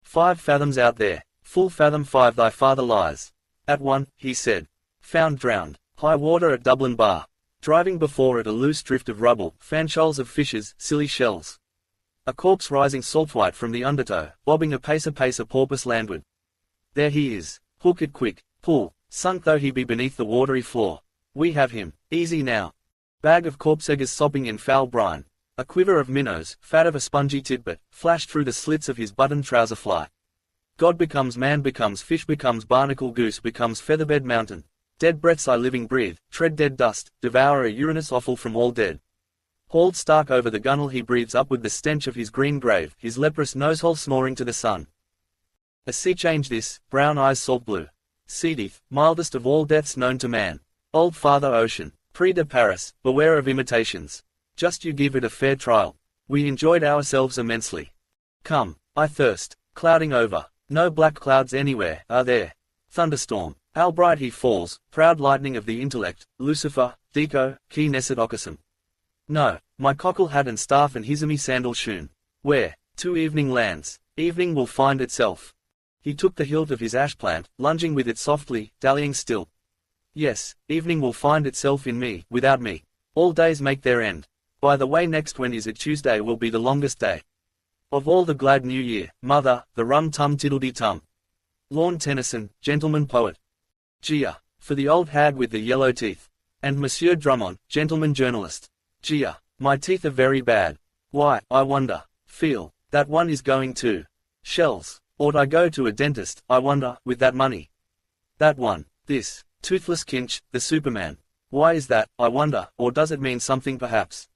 5 fathoms out there, full fathom 5 thy father lies. At one, he said. Found drowned, high water at Dublin Bar. Driving before it a loose drift of rubble, fan shoals of fishes, silly shells. A corpse rising salt-white from the undertow, bobbing apace a porpoise landward. There he is, hook it quick, pull, sunk though he be beneath the watery floor. We have him, easy now. Bag of corpseggers sopping in foul brine. A quiver of minnows, fat of a spongy tidbit, flashed through the slits of his buttoned trouser fly. God becomes man becomes fish becomes barnacle goose becomes featherbed mountain. Dead breaths I living breathe, tread dead dust, devour a Uranus offal from all dead. Hauled stark over the gunwale he breathes upward the stench of his green grave, his leprous nosehole snoring to the sun. A sea change this, brown eyes salt blue. Seadeath, mildest of all deaths known to man. Old Father Ocean. Prix de Paris, beware of imitations. Just you give it a fair trial. We enjoyed ourselves immensely. Come, I thirst. Clouding over. No black clouds anywhere, are there? Thunderstorm. How bright he falls, proud lightning of the intellect, Lucifer, Deco, Ki Nesset Occasum. No, my cockle hat and staff and hisamy sandal shoon. Where? To evening lands. Evening will find itself. He took the hilt of his ash plant, lunging with it softly, dallying still. Yes, evening will find itself in me, without me. All days make their end. By the way, next when is it Tuesday will be the longest day. Of all the glad new year, mother, the rum-tum tiddledy-tum. Lorne Tennyson, gentleman poet. Gia, for the old hag with the yellow teeth. And Monsieur Drummond, gentleman journalist. Gia, my teeth are very bad. Why, I wonder. Feel, that one is going to. Shells. Ought I go to a dentist, I wonder, with that money? That one, this. Toothless Kinch, the Superman. Why is that, I wonder, or does it mean something perhaps?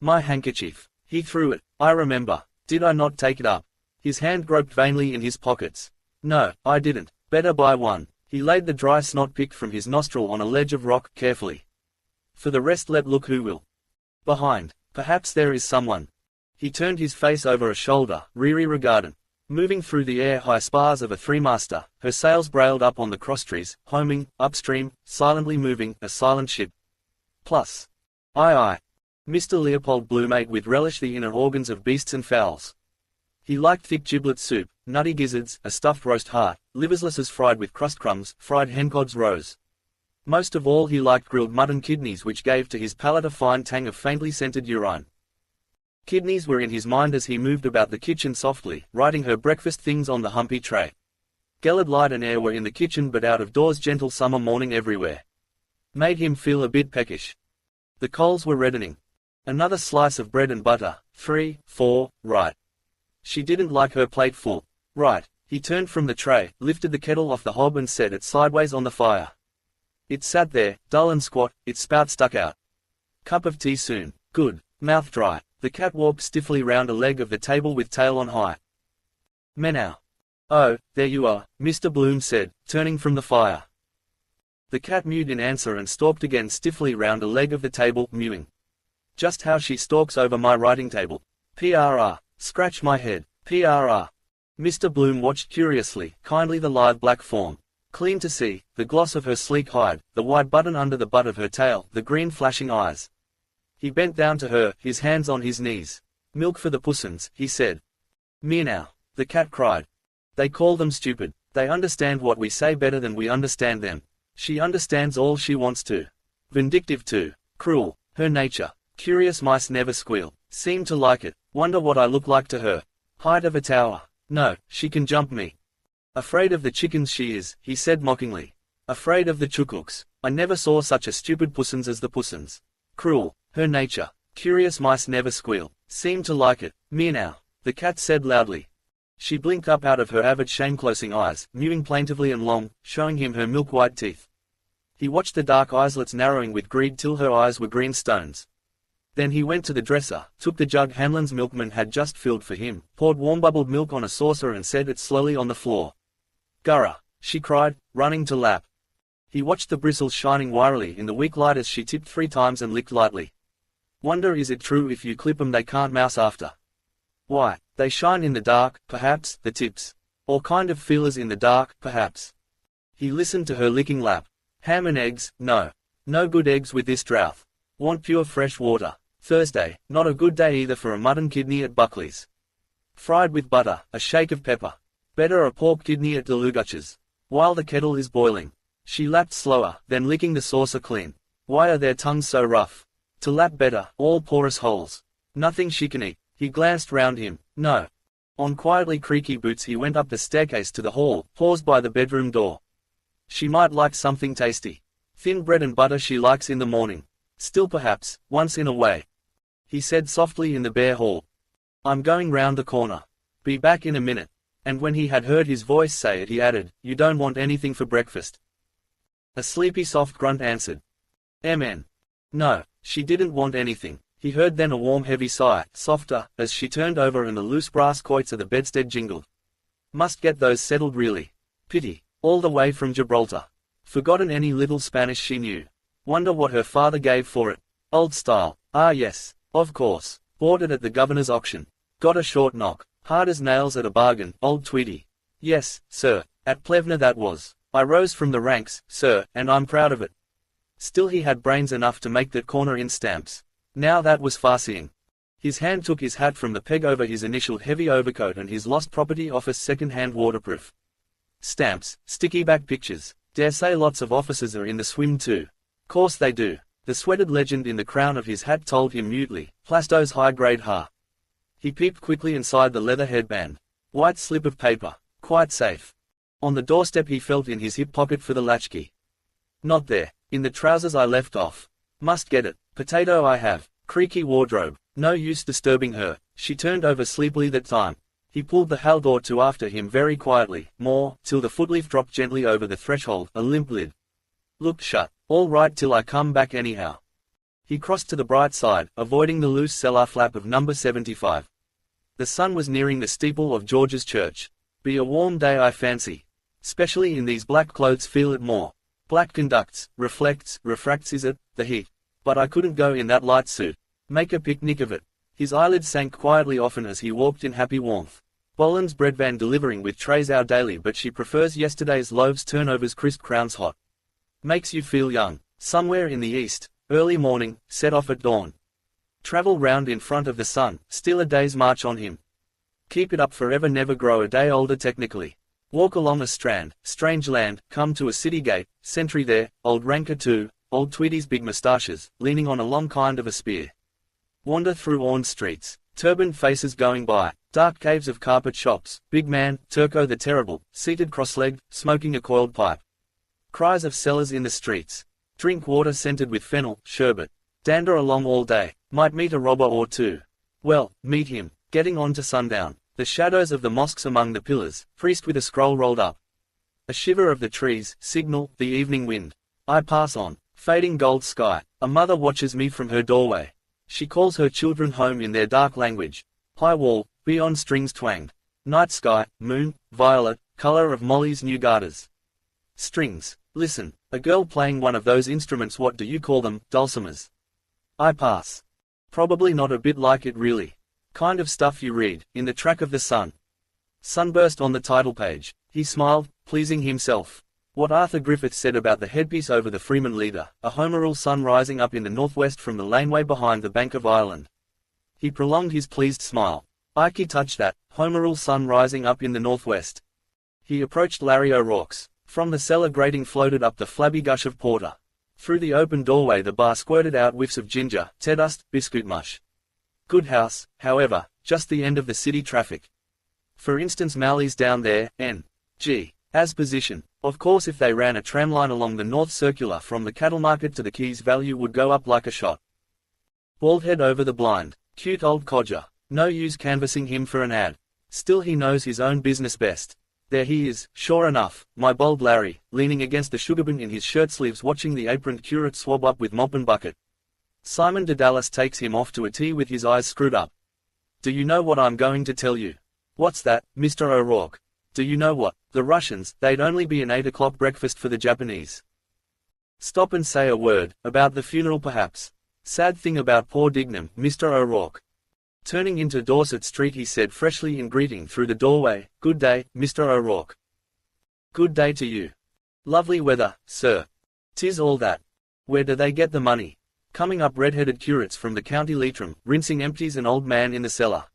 My handkerchief. He threw it, I remember. Did I not take it up? His hand groped vainly in his pockets. No, I didn't. Better buy one. He laid the dry snot picked from his nostril on a ledge of rock, carefully. For the rest let look who will. Behind. Perhaps there is someone. He turned his face over a shoulder, Riri regardant. Moving through the air high spars of a three-master, her sails brailed up on the crosstrees, homing, upstream, silently moving, a silent ship. Plus. Aye. Mr. Leopold Bloom ate with relish the inner organs of beasts and fowls. He liked thick giblet soup, nutty gizzards, a stuffed roast heart, liverslices fried with crust crumbs, fried hencods roes. Most of all he liked grilled mutton kidneys which gave to his palate a fine tang of faintly scented urine. Kidneys were in his mind as he moved about the kitchen softly, writing her breakfast things on the humpy tray. Gelid light and air were in the kitchen but out of doors gentle summer morning everywhere. Made him feel a bit peckish. The coals were reddening. Another slice of bread and butter, 3, 4, right. She didn't like her plate full. Right. He turned from the tray, lifted the kettle off the hob and set it sideways on the fire. It sat there, dull and squat, its spout stuck out. Cup of tea soon. Good. Mouth dry. The cat walked stiffly round a leg of the table with tail on high. Meow. Oh, there you are, Mr. Bloom said, turning from the fire. The cat mewed in answer and stalked again stiffly round a leg of the table, mewing. Just how she stalks over my writing table. PRR. Scratch my head. PRR. Mr. Bloom watched curiously, kindly the lithe black form. Clean to see, the gloss of her sleek hide, the white button under the butt of her tail, the green flashing eyes. He bent down to her, his hands on his knees. Milk for the pussins, he said. Meow. The cat cried. They call them stupid. They understand what we say better than we understand them. She understands all she wants to. Vindictive too. Cruel. Her nature. Curious mice never squeal. Seem to like it. Wonder what I look like to her. Height of a tower. No, she can jump me. Afraid of the chickens she is, he said mockingly. Afraid of the chukooks. I never saw such a stupid pussins as the pussins. Cruel, her nature. Curious mice never squeal. Seem to like it. Meow. The cat said loudly. She blinked up out of her avid shame-closing eyes, mewing plaintively and long, showing him her milk-white teeth. He watched the dark eyeslets narrowing with greed till her eyes were green stones. Then he went to the dresser, took the jug Hanlon's milkman had just filled for him, poured warm-bubbled milk on a saucer and set it slowly on the floor. Gurra, she cried, running to lap. He watched the bristles shining wirily in the weak light as she tipped 3 times and licked lightly. Wonder is it true if you clip 'em they can't mouse after? Why, they shine in the dark, perhaps, the tips. Or kind of feelers in the dark, perhaps. He listened to her licking lap. Ham and eggs, no. No good eggs with this drought. Want pure fresh water. Thursday, not a good day either for a mutton kidney at Buckley's. Fried with butter, a shake of pepper. Better a pork kidney at Delugatch's. While the kettle is boiling. She lapped slower, then licking the saucer clean. Why are their tongues so rough? To lap better, all porous holes. Nothing she can eat. He glanced round him. No. On quietly creaky boots he went up the staircase to the hall, paused by the bedroom door. She might like something tasty. Thin bread and butter she likes in the morning. Still perhaps, once in a way. He said softly in the bare hall. I'm going round the corner. Be back in a minute. And when he had heard his voice say it he added, You don't want anything for breakfast? A sleepy soft grunt answered. Mn. No, she didn't want anything. He heard then a warm heavy sigh, softer, as she turned over and the loose brass quoits of the bedstead jingled. Must get those settled really. Pity. All the way from Gibraltar. Forgotten any little Spanish she knew. Wonder what her father gave for it. Old style. Ah yes, of course. Bought it at the governor's auction. Got a short knock. Hard as nails at a bargain, old Tweedy. Yes, sir, at Plevna that was. I rose from the ranks, sir, and I'm proud of it. Still he had brains enough to make that corner in stamps. Now that was farseeing. His hand took his hat from the peg over his initial heavy overcoat and his lost property office second-hand waterproof. Stamps, sticky back pictures. Dare say lots of officers are in the swim too. Course they do. The sweated legend in the crown of his hat told him mutely, Plasto's high-grade ha. He peeped quickly inside the leather headband. White slip of paper. Quite safe. On the doorstep he felt in his hip pocket for the latchkey. Not there. In the trousers I left off. Must get it. Potato I have. Creaky wardrobe. No use disturbing her. She turned over sleepily that time. He pulled the hall door to after him very quietly, more, till the footleaf dropped gently over the threshold, a limp lid. Looked shut. All right till I come back anyhow. He crossed to the bright side, avoiding the loose cellar flap of number 75. The sun was nearing the steeple of George's church. Be a warm day I fancy. Specially in these black clothes feel it more. Black conducts, reflects, refracts is it, the heat. But I couldn't go in that light suit. Make a picnic of it. His eyelids sank quietly often as he walked in happy warmth. Boland's bread van delivering with trays our daily but she prefers yesterday's loaves turnovers crisp crowns hot. Makes you feel young. Somewhere in the east, early morning, set off at dawn. Travel round in front of the sun, still a day's march on him. Keep it up forever never grow a day older technically. Walk along a strand, strange land, come to a city gate, sentry there, old ranker too, old Tweedy's big moustaches, leaning on a long kind of a spear. Wander through worn streets, turbaned faces going by, dark caves of carpet shops, big man, Turco the Terrible, seated cross-legged, smoking a coiled pipe. Cries of sellers in the streets. Drink water scented with fennel, sherbet. Dander along all day, might meet a robber or two. Well, meet him, getting on to sundown. The shadows of the mosques among the pillars, priest with a scroll rolled up. A shiver of the trees, signal, the evening wind. I pass on, fading gold sky. A mother watches me from her doorway. She calls her children home in their dark language. High wall, beyond strings twanged. Night sky, moon, violet, color of Molly's new garters. Strings, listen, a girl playing one of those instruments, what do you call them, dulcimers? I pass. Probably not a bit like it really. Kind of stuff you read, in the track of the sun. Sunburst on the title page. He smiled, pleasing himself. What Arthur Griffith said about the headpiece over the Freeman leader, a homerule sun rising up in the northwest from the laneway behind the Bank of Ireland. He prolonged his pleased smile. Ike touched that, homerule sun rising up in the northwest. He approached Larry O'Rourke's. From the cellar grating floated up the flabby gush of porter. Through the open doorway the bar squirted out whiffs of ginger, tea dust, biscuit mush. Good house, however, just the end of the city traffic. For instance, Mally's down there, N.G. As position. Of course if they ran a tramline along the North Circular from the cattle market to the quays, value would go up like a shot. Bald head over the blind. Cute old codger. No use canvassing him for an ad. Still he knows his own business best. There he is, sure enough, my bold Larry, leaning against the sugar bin in his shirt sleeves watching the aproned curate swab up with mop and bucket. Simon de Dallas takes him off to a tea with his eyes screwed up. Do you know what I'm going to tell you? What's that, Mr. O'Rourke? Do you know what? The Russians, they'd only be an 8 o'clock breakfast for the Japanese. Stop and say a word, about the funeral perhaps. Sad thing about poor Dignam, Mr. O'Rourke. Turning into Dorset Street he said freshly in greeting through the doorway, Good day, Mr. O'Rourke. Good day to you. Lovely weather, sir. 'Tis all that. Where do they get the money? Coming up red-headed curates from the County Leitrim, rinsing empties an old man in the cellar.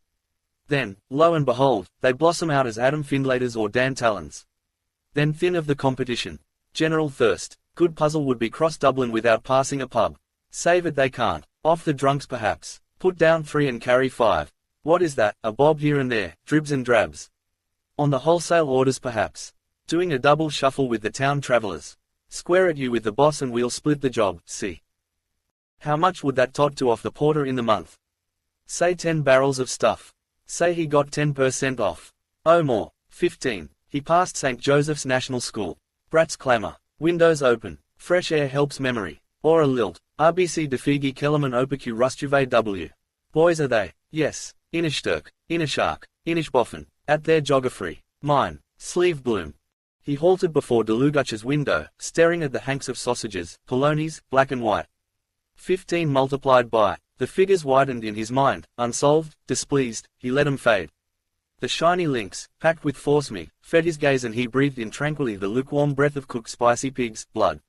Then, lo and behold, they blossom out as Adam Findlaters or Dan Tallons. Then thin of the competition. General thirst. Good puzzle would be cross Dublin without passing a pub. Save it they can't. Off the drunks perhaps. Put down 3 and carry 5. What is that, a bob here and there, dribs and drabs. On the wholesale orders perhaps. Doing a double shuffle with the town travellers. Square at you with the boss and we'll split the job, see. How much would that tot to off the porter in the month? Say 10 barrels of stuff. Say he got 10% off. Oh more, 15. He passed St. Joseph's National School. Brats clamour. Windows open. Fresh air helps memory. Or a lilt. RBC Defigi Kellerman Opaq Rustuve W. Boys are they? Yes. Inishturk. Inishark. Inishboffen. At their geography. Mine. Sleeve bloom. He halted before Deluguch's window, staring at the hanks of sausages, polonies, black and white. 15 multiplied by. The figures widened in his mind, unsolved, displeased, he let 'em fade. The shiny links, packed with forcemeat, fed his gaze and he breathed in tranquilly the lukewarm breath of cooked spicy pig's blood.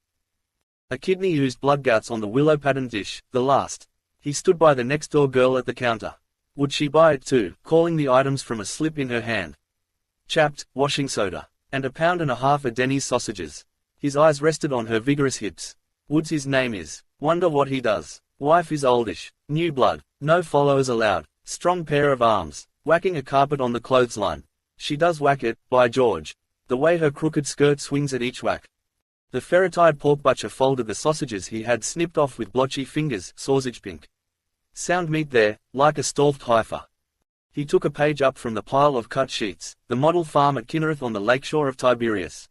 A kidney oozed bloodgouts on the willow-patterned dish, the last. He stood by the next-door girl at the counter. Would she buy it too, calling the items from a slip in her hand? Chapped, washing soda. And a pound and a half of Denny's sausages. His eyes rested on her vigorous hips. Woods his name is. Wonder what he does. Wife is oldish. New blood. No followers allowed. Strong pair of arms. Whacking a carpet on the clothesline. She does whack it, by George. The way her crooked skirt swings at each whack. The ferret-eyed pork butcher folded the sausages he had snipped off with blotchy fingers, sausage pink. Sound meat there, like a stolfed heifer. He took a page up from the pile of cut sheets. The model farm at Kinnereth on the lakeshore of Tiberias.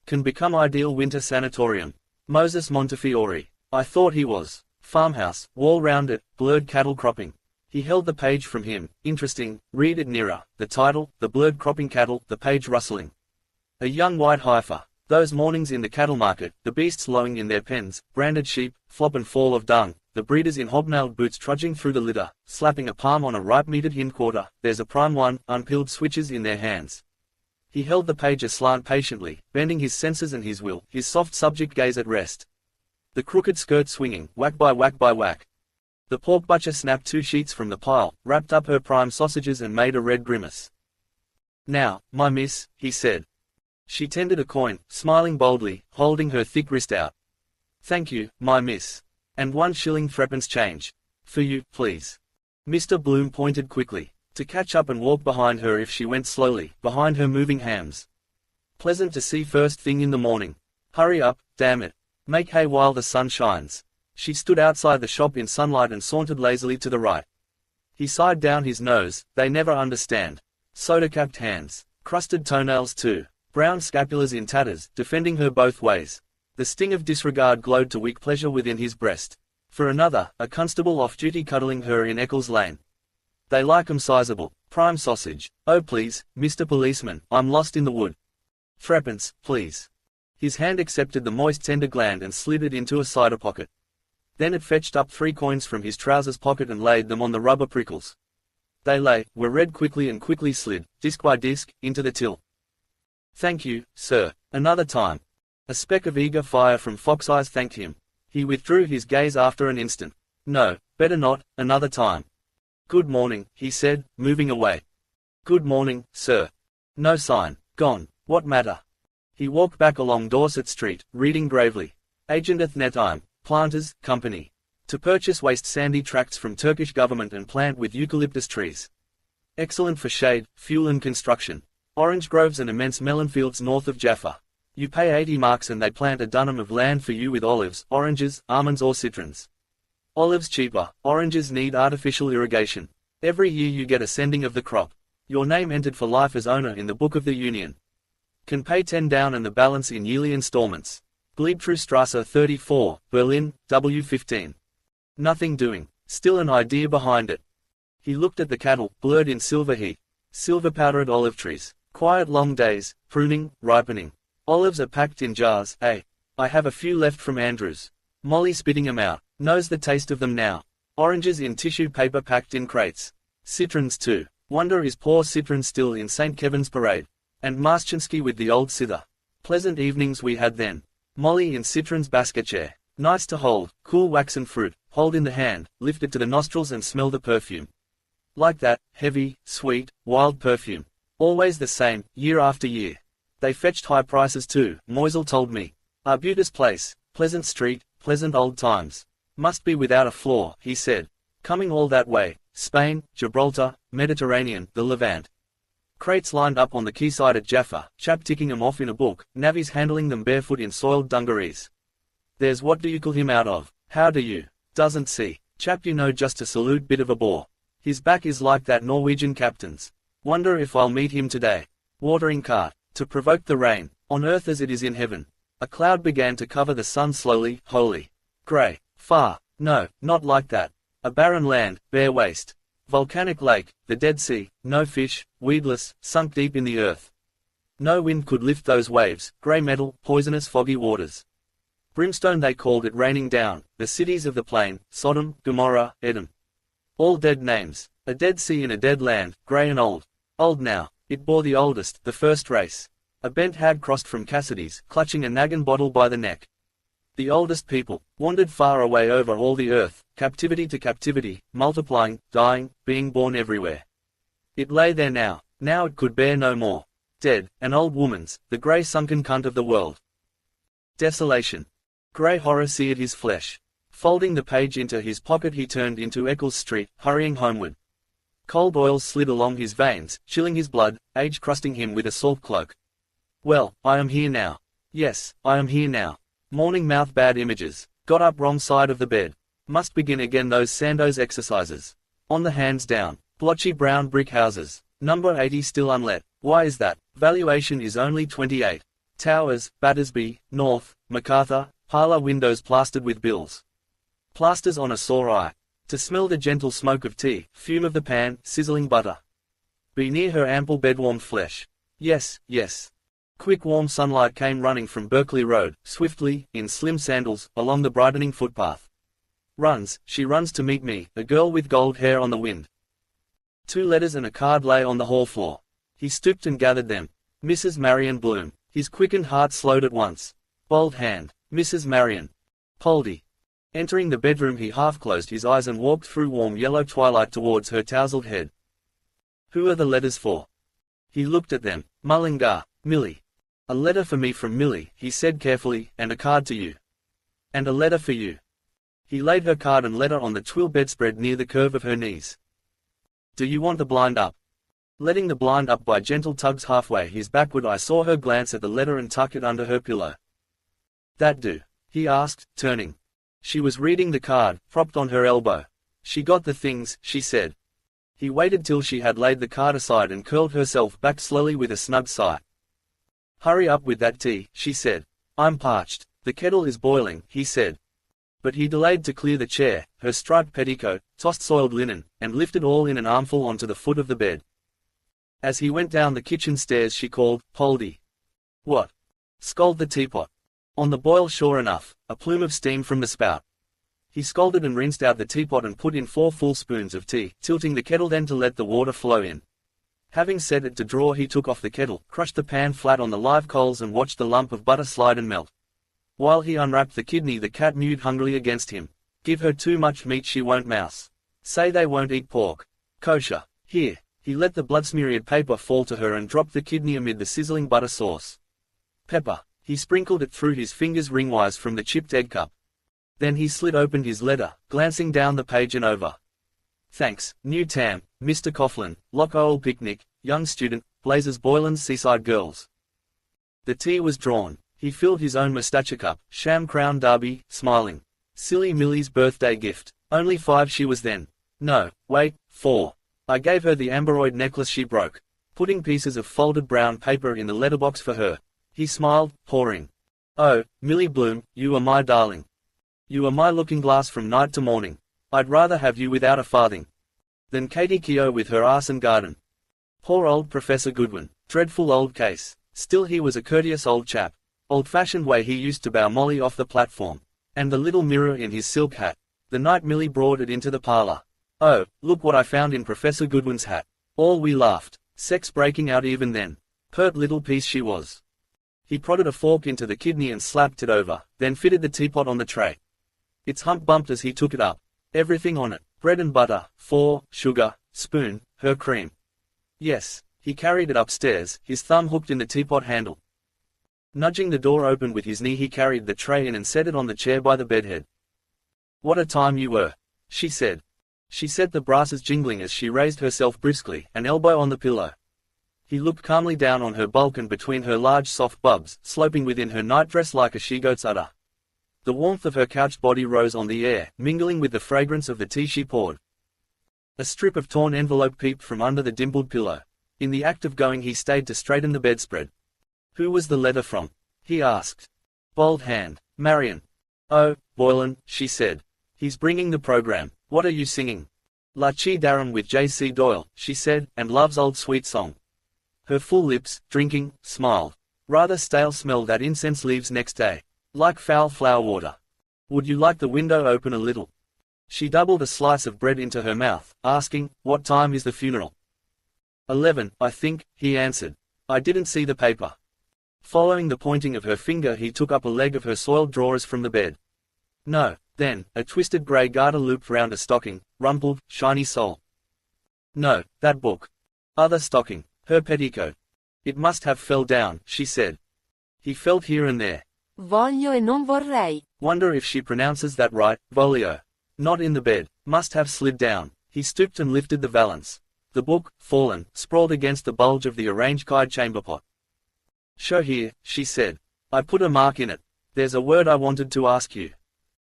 Can become ideal winter sanatorium. Moses Montefiore. I thought he was. Farmhouse, wall round it, blurred cattle cropping. He held the page from him. Interesting, read it nearer. The title, the blurred cropping cattle, the page rustling. A young white heifer. Those mornings in the cattle market, the beasts lowing in their pens, branded sheep, flop and fall of dung, the breeders in hobnailed boots trudging through the litter, slapping a palm on a ripe-meated hindquarter. There's a prime one, unpeeled switches in their hands. He held the page aslant patiently, bending his senses and his will, his soft subject gaze at rest. The crooked skirt swinging, whack by whack by whack. The pork butcher snapped 2 sheets from the pile, wrapped up her prime sausages and made a red grimace. Now, my miss, he said. She tendered a coin, smiling boldly, holding her thick wrist out. Thank you, my miss. And 1 shilling 3pence change. For you, please. Mr. Bloom pointed quickly, to catch up and walk behind her if she went slowly, behind her moving hams. Pleasant to see first thing in the morning. Hurry up, damn it. Make hay while the sun shines. She stood outside the shop in sunlight and sauntered lazily to the right. He sighed down his nose. They never understand. Soda-capped hands. Crusted toenails too. Brown scapulars in tatters, defending her both ways. The sting of disregard glowed to weak pleasure within his breast. For another, a constable off-duty cuddling her in Eccles Lane. They like 'em sizable. Prime sausage. Oh please, Mr. Policeman, I'm lost in the wood. 3pence, please. His hand accepted the moist tender gland and slid it into a cider pocket. Then it fetched up 3 coins from his trousers pocket and laid them on the rubber prickles. They were read quickly and quickly slid, disc by disc, into the till. Thank you, sir. Another time. A speck of eager fire from Fox Eyes thanked him. He withdrew his gaze after an instant. No, better not, another time. Good morning, he said, moving away. Good morning, sir. No sign. Gone. What matter? He walked back along Dorset Street, reading gravely. Agenteth Netime, Planters, Company. To purchase waste sandy tracts from Turkish government and plant with eucalyptus trees. Excellent for shade, fuel and construction. Orange groves and immense melon fields north of Jaffa. You pay 80 marks and they plant a dunham of land for you with olives, oranges, almonds or citrons. Olives cheaper, oranges need artificial irrigation. Every year you get a sending of the crop. Your name entered for life as owner in the Book of the Union. Can pay 10 down and the balance in yearly installments. Glebtreustrasse 34, Berlin, W15. Nothing doing. Still an idea behind it. He looked at the cattle, blurred in silver heat. Silver-powdered olive trees. Quiet long days, pruning, ripening. Olives are packed in jars, eh? I have a few left from Andrews. Molly spitting 'em out. Knows the taste of them now. Oranges in tissue paper packed in crates. Citrons too. Wonder is poor Citron still in St. Kevin's Parade. And Marschinski with the old cither. Pleasant evenings we had then. Molly in Citron's basket chair. Nice to hold, cool waxen fruit, hold in the hand, lift it to the nostrils and smell the perfume. Like that, heavy, sweet, wild perfume. Always the same, year after year. They fetched high prices too, Moisel told me. Arbutus Place, Pleasant Street, pleasant old times. Must be without a flaw, he said. Coming all that way, Spain, Gibraltar, Mediterranean, the Levant. Crates lined up on the quayside at Jaffa, chap ticking 'em off in a book, navvies handling them barefoot in soiled dungarees. There's what do you call him out of? How do you? Doesn't see. Chap you know just a salute bit of a bore. His back is like that Norwegian captain's. Wonder if I'll meet him today. Watering cart. To provoke the rain. On earth as it is in heaven. A cloud began to cover the sun slowly, wholly. Grey. Far. No, not like that. A barren land, bare waste. Volcanic lake, the Dead Sea, no fish, weedless, sunk deep in the earth. No wind could lift those waves, grey metal, poisonous foggy waters. Brimstone they called it raining down, the cities of the plain, Sodom, Gomorrah, Edom. All dead names, a dead sea in a dead land, grey and old. Old now, it bore the oldest, the first race. A bent hag crossed from Cassidy's, clutching a naggin bottle by the neck. The oldest people, wandered far away over all the earth, captivity to captivity, multiplying, dying, being born everywhere. It lay there now it could bear no more. Dead, an old woman's, the grey sunken cunt of the world. Desolation. Grey horror seared his flesh. Folding the page into his pocket he turned into Eccles Street, hurrying homeward. Cold oils slid along his veins, chilling his blood, age crusting him with a salt cloak. Well, I am here now. Yes, I am here now. Morning mouth bad images. Got up wrong side of the bed. Must begin again those Sandoz exercises. On the hands down. Blotchy brown brick houses. Number 80 still unlet. Why is that? Valuation is only 28. Towers, Battersby, North, MacArthur, parlour windows plastered with bills. Plasters on a sore eye. To smell the gentle smoke of tea, fume of the pan, sizzling butter. Be near her ample bed-warmed flesh. Yes, yes. Quick warm sunlight came running from Berkeley Road, swiftly, in slim sandals, along the brightening footpath. She runs to meet me, a girl with gold hair on the wind. 2 letters and a card lay on the hall floor. He stooped and gathered them. Mrs. Marion Bloom. His quickened heart slowed at once. Bold hand. Mrs. Marion. Poldy. Entering the bedroom he half closed his eyes and walked through warm yellow twilight towards her tousled head. Who are the letters for? He looked at them. Mullingar. Millie. A letter for me from Millie, he said carefully, and a card to you. And a letter for you. He laid her card and letter on the twill bedspread near the curve of her knees. Do you want the blind up? Letting the blind up by gentle tugs halfway his backward I saw her glance at the letter and tuck it under her pillow. That do? He asked, turning. She was reading the card, propped on her elbow. She got the things, she said. He waited till she had laid the card aside and curled herself back slowly with a snug sigh. Hurry up with that tea, she said. I'm parched. The kettle is boiling, he said. But he delayed to clear the chair, her striped petticoat, tossed soiled linen, and lifted all in an armful onto the foot of the bed. As he went down the kitchen stairs she called, Poldy. What? Scald the teapot. On the boil sure enough, a plume of steam from the spout. He scalded and rinsed out the teapot and put in 4 full spoons of tea, tilting the kettle then to let the water flow in. Having set it to draw he took off the kettle, crushed the pan flat on the live coals and watched the lump of butter slide and melt. While he unwrapped the kidney the cat mewed hungrily against him. Give her too much meat she won't mouse. Say they won't eat pork. Kosher. Here. He let the blood-smeared paper fall to her and dropped the kidney amid the sizzling butter sauce. Pepper. He sprinkled it through his fingers ringwise from the chipped egg cup. Then he slit open his letter, glancing down the page and over. Thanks, New Tam, Mr. Coughlin, Loch Old Picnic, Young Student, Blazers Boylan's Seaside Girls. The tea was drawn. He filled his own moustache cup, sham crown derby, smiling. Silly Millie's birthday gift. Only 5 she was then. No, wait, 4. I gave her the amberoid necklace she broke. Putting pieces of folded brown paper in the letterbox for her. He smiled, pouring. Oh, Millie Bloom, you are my darling. You are my looking glass from night to morning. I'd rather have you without a farthing than Katie Keogh with her arson garden. Poor old Professor Goodwin. Dreadful old case. Still he was a courteous old chap. Old-fashioned way he used to bow Molly off the platform. And the little mirror in his silk hat. The night Millie brought it into the parlor. Oh, look what I found in Professor Goodwin's hat. All we laughed. Sex breaking out even then. Pert little piece she was. He prodded a fork into the kidney and slapped it over, then fitted the teapot on the tray. Its hump bumped as he took it up. Everything on it. Bread and butter, sugar, spoon, her cream. Yes, he carried it upstairs, his thumb hooked in the teapot handle. Nudging the door open with his knee he carried the tray in and set it on the chair by the bedhead. What a time you were, she said. She set the brasses jingling as she raised herself briskly, an elbow on the pillow. He looked calmly down on her bulk and between her large soft bubs, sloping within her nightdress like a she-goat's udder. The warmth of her couched body rose on the air, mingling with the fragrance of the tea she poured. A strip of torn envelope peeped from under the dimpled pillow. In the act of going he stayed to straighten the bedspread. Who was the letter from? He asked. Bold hand. Marion. Oh, Boylan, she said. He's bringing the program. What are you singing? La Chi Darum with J.C. Doyle, she said, and Love's Old Sweet Song. Her full lips, drinking, smiled. Rather stale smell that incense leaves next day. Like foul flower water. Would you like the window open a little? She doubled a slice of bread into her mouth, asking, what time is the funeral? 11, I think, he answered. I didn't see the paper. Following the pointing of her finger he took up a leg of her soiled drawers from the bed. No, then, a twisted grey garter looped round a stocking, rumpled, shiny sole. No, that book. Other stocking, her petticoat. It must have fell down, she said. He felt here and there. Voglio e non vorrei. Wonder if she pronounces that right, voglio. Not in the bed, must have slid down. He stooped and lifted the valance. The book, fallen, sprawled against the bulge of the arranged guide chamber pot. Show here, she said. I put a mark in it. There's a word I wanted to ask you.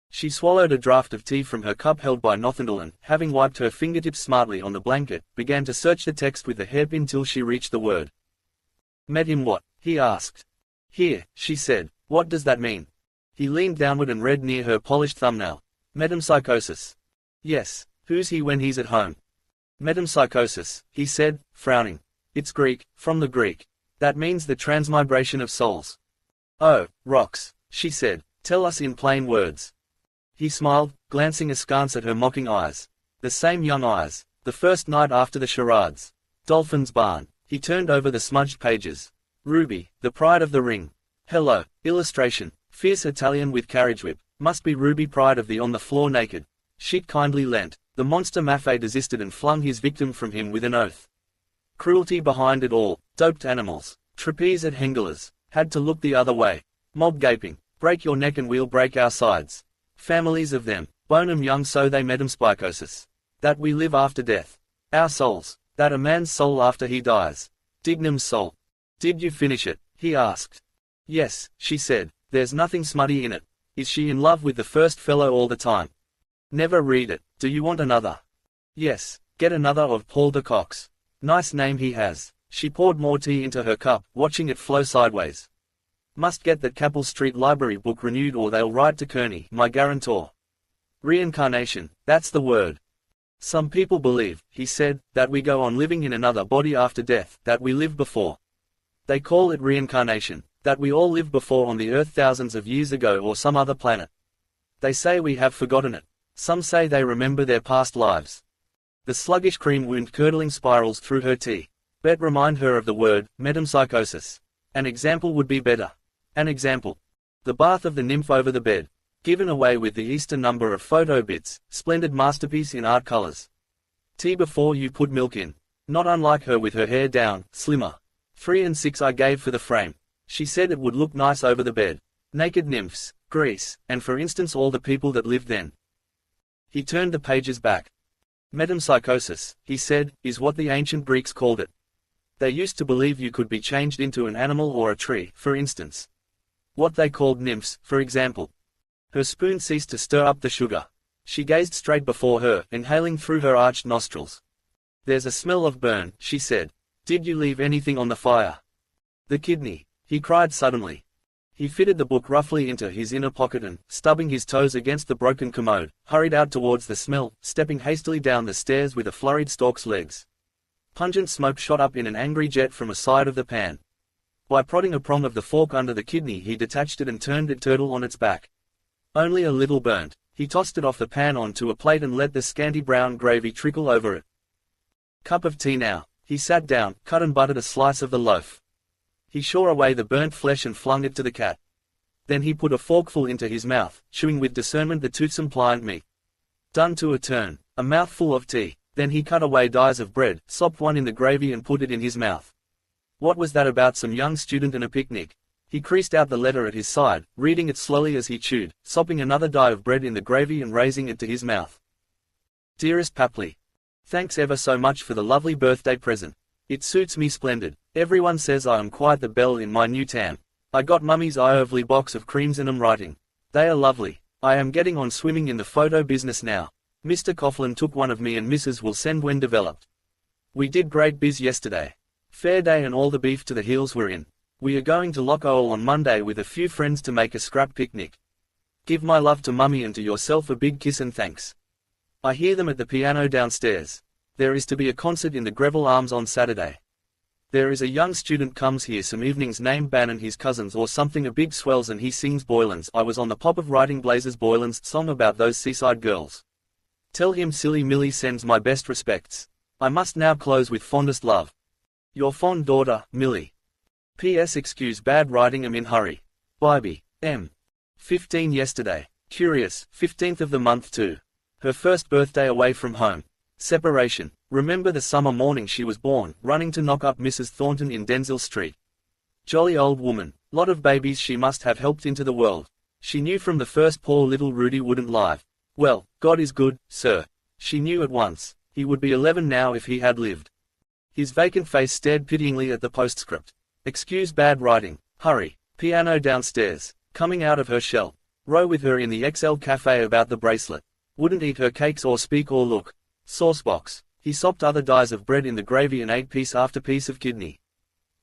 She swallowed a draught of tea from her cup held by Northindale and, having wiped her fingertips smartly on the blanket, began to search the text with the hairpin till she reached the word. Met him what? He asked. Here, she said. What does that mean? He leaned downward and read near her polished thumbnail. Metempsychosis. Yes, who's he when he's at home? Metempsychosis, he said, frowning. It's Greek, from the Greek. That means the transmigration of souls. Oh, rocks, she said. Tell us in plain words. He smiled, glancing askance at her mocking eyes. The same young eyes. The first night after the charades. Dolphin's Barn. He turned over the smudged pages. Ruby, the pride of the ring. Hello, illustration. Fierce Italian with carriage whip. Must be Ruby pride of the on the floor naked. She'd kindly lent. The monster Maffei desisted and flung his victim from him with an oath. Cruelty behind it all. Doped animals. Trapeze at Hengeler's. Had to look the other way. Mob gaping. Break your neck and we'll break our sides. Families of them. Bone 'em young so they metempsychosis. That we live after death. Our souls. That a man's soul after he dies. Dignum's soul. Did you finish it? He asked. Yes, she said. There's nothing smutty in it. Is she in love with the first fellow all the time? Never read it. Do you want another? Yes, get another of Paul de Kock's. Nice name he has. She poured more tea into her cup, watching it flow sideways. Must get that Capel Street Library book renewed or they'll write to Kearney, my guarantor. Reincarnation, that's the word. Some people believe, he said, that we go on living in another body after death, that we lived before. They call it reincarnation, that we all lived before on the earth thousands of years ago or some other planet. They say we have forgotten it. Some say they remember their past lives. The sluggish cream wound curdling spirals through her tea. Bet remind her of the word, metempsychosis. An example would be better. An example. The bath of the nymph over the bed. Given away with the Easter number of photo bits, splendid masterpiece in art colors. Tea before you put milk in. Not unlike her with her hair down, slimmer. 3 and 6 I gave for the frame. She said it would look nice over the bed. Naked nymphs, Greece, and for instance all the people that lived then. He turned the pages back. Metempsychosis, he said, is what the ancient Greeks called it. They used to believe you could be changed into an animal or a tree, for instance. What they called nymphs, for example. Her spoon ceased to stir up the sugar. She gazed straight before her, inhaling through her arched nostrils. There's a smell of burn, she said. Did you leave anything on the fire? The kidney, he cried suddenly. He fitted the book roughly into his inner pocket and, stubbing his toes against the broken commode, hurried out towards the smell, stepping hastily down the stairs with a flurried stork's legs. Pungent smoke shot up in an angry jet from a side of the pan. By prodding a prong of the fork under the kidney he detached it and turned it turtle on its back. Only a little burnt. He tossed it off the pan onto a plate and let the scanty brown gravy trickle over it. Cup of tea now. He sat down, cut and buttered a slice of the loaf. He shore away the burnt flesh and flung it to the cat. Then he put a forkful into his mouth, chewing with discernment the toothsome pliant meat. Done to a turn, a mouthful of tea. Then he cut away dies of bread, sopped one in the gravy and put it in his mouth. What was that about some young student and a picnic? He creased out the letter at his side, reading it slowly as he chewed, sopping another die of bread in the gravy and raising it to his mouth. Dearest Papley. Thanks ever so much for the lovely birthday present. It suits me splendid. Everyone says I am quite the belle in my new tam. I got Mummy's Iovely box of creams and am writing. They are lovely. I am getting on swimming in the photo business now. Mr. Coughlin took one of me and Mrs. will send when developed. We did great biz yesterday. Fair day and all the beef to the heels were in. We are going to Loch Owel on Monday with a few friends to make a scrap picnic. Give my love to Mummy and to yourself a big kiss and thanks. I hear them at the piano downstairs. There is to be a concert in the Greville Arms on Saturday. There is a young student comes here some evenings named Bannon, his cousins or something, a big swells, and he sings Boylan's. I was on the pop of writing Blazes Boylan's song about those seaside girls. Tell him Silly Millie sends my best respects. I must now close with fondest love. Your fond daughter, Millie. P.S. Excuse bad writing, am in hurry. Bybie, M. 15 yesterday. Curious, 15th of the month too. Her first birthday away from home. Separation. Remember the summer morning she was born, running to knock up Mrs. Thornton in Denzille Street. Jolly old woman. Lot of babies she must have helped into the world. She knew from the first poor little Rudy wouldn't live. Well, God is good, sir. She knew at once. He would be 11 now if he had lived. His vacant face stared pityingly at the postscript. Excuse bad writing. Hurry. Piano downstairs. Coming out of her shell. Row with her in the XL cafe about the bracelet. Wouldn't eat her cakes or speak or look. Saucebox. He sopped other dies of bread in the gravy and ate piece after piece of kidney.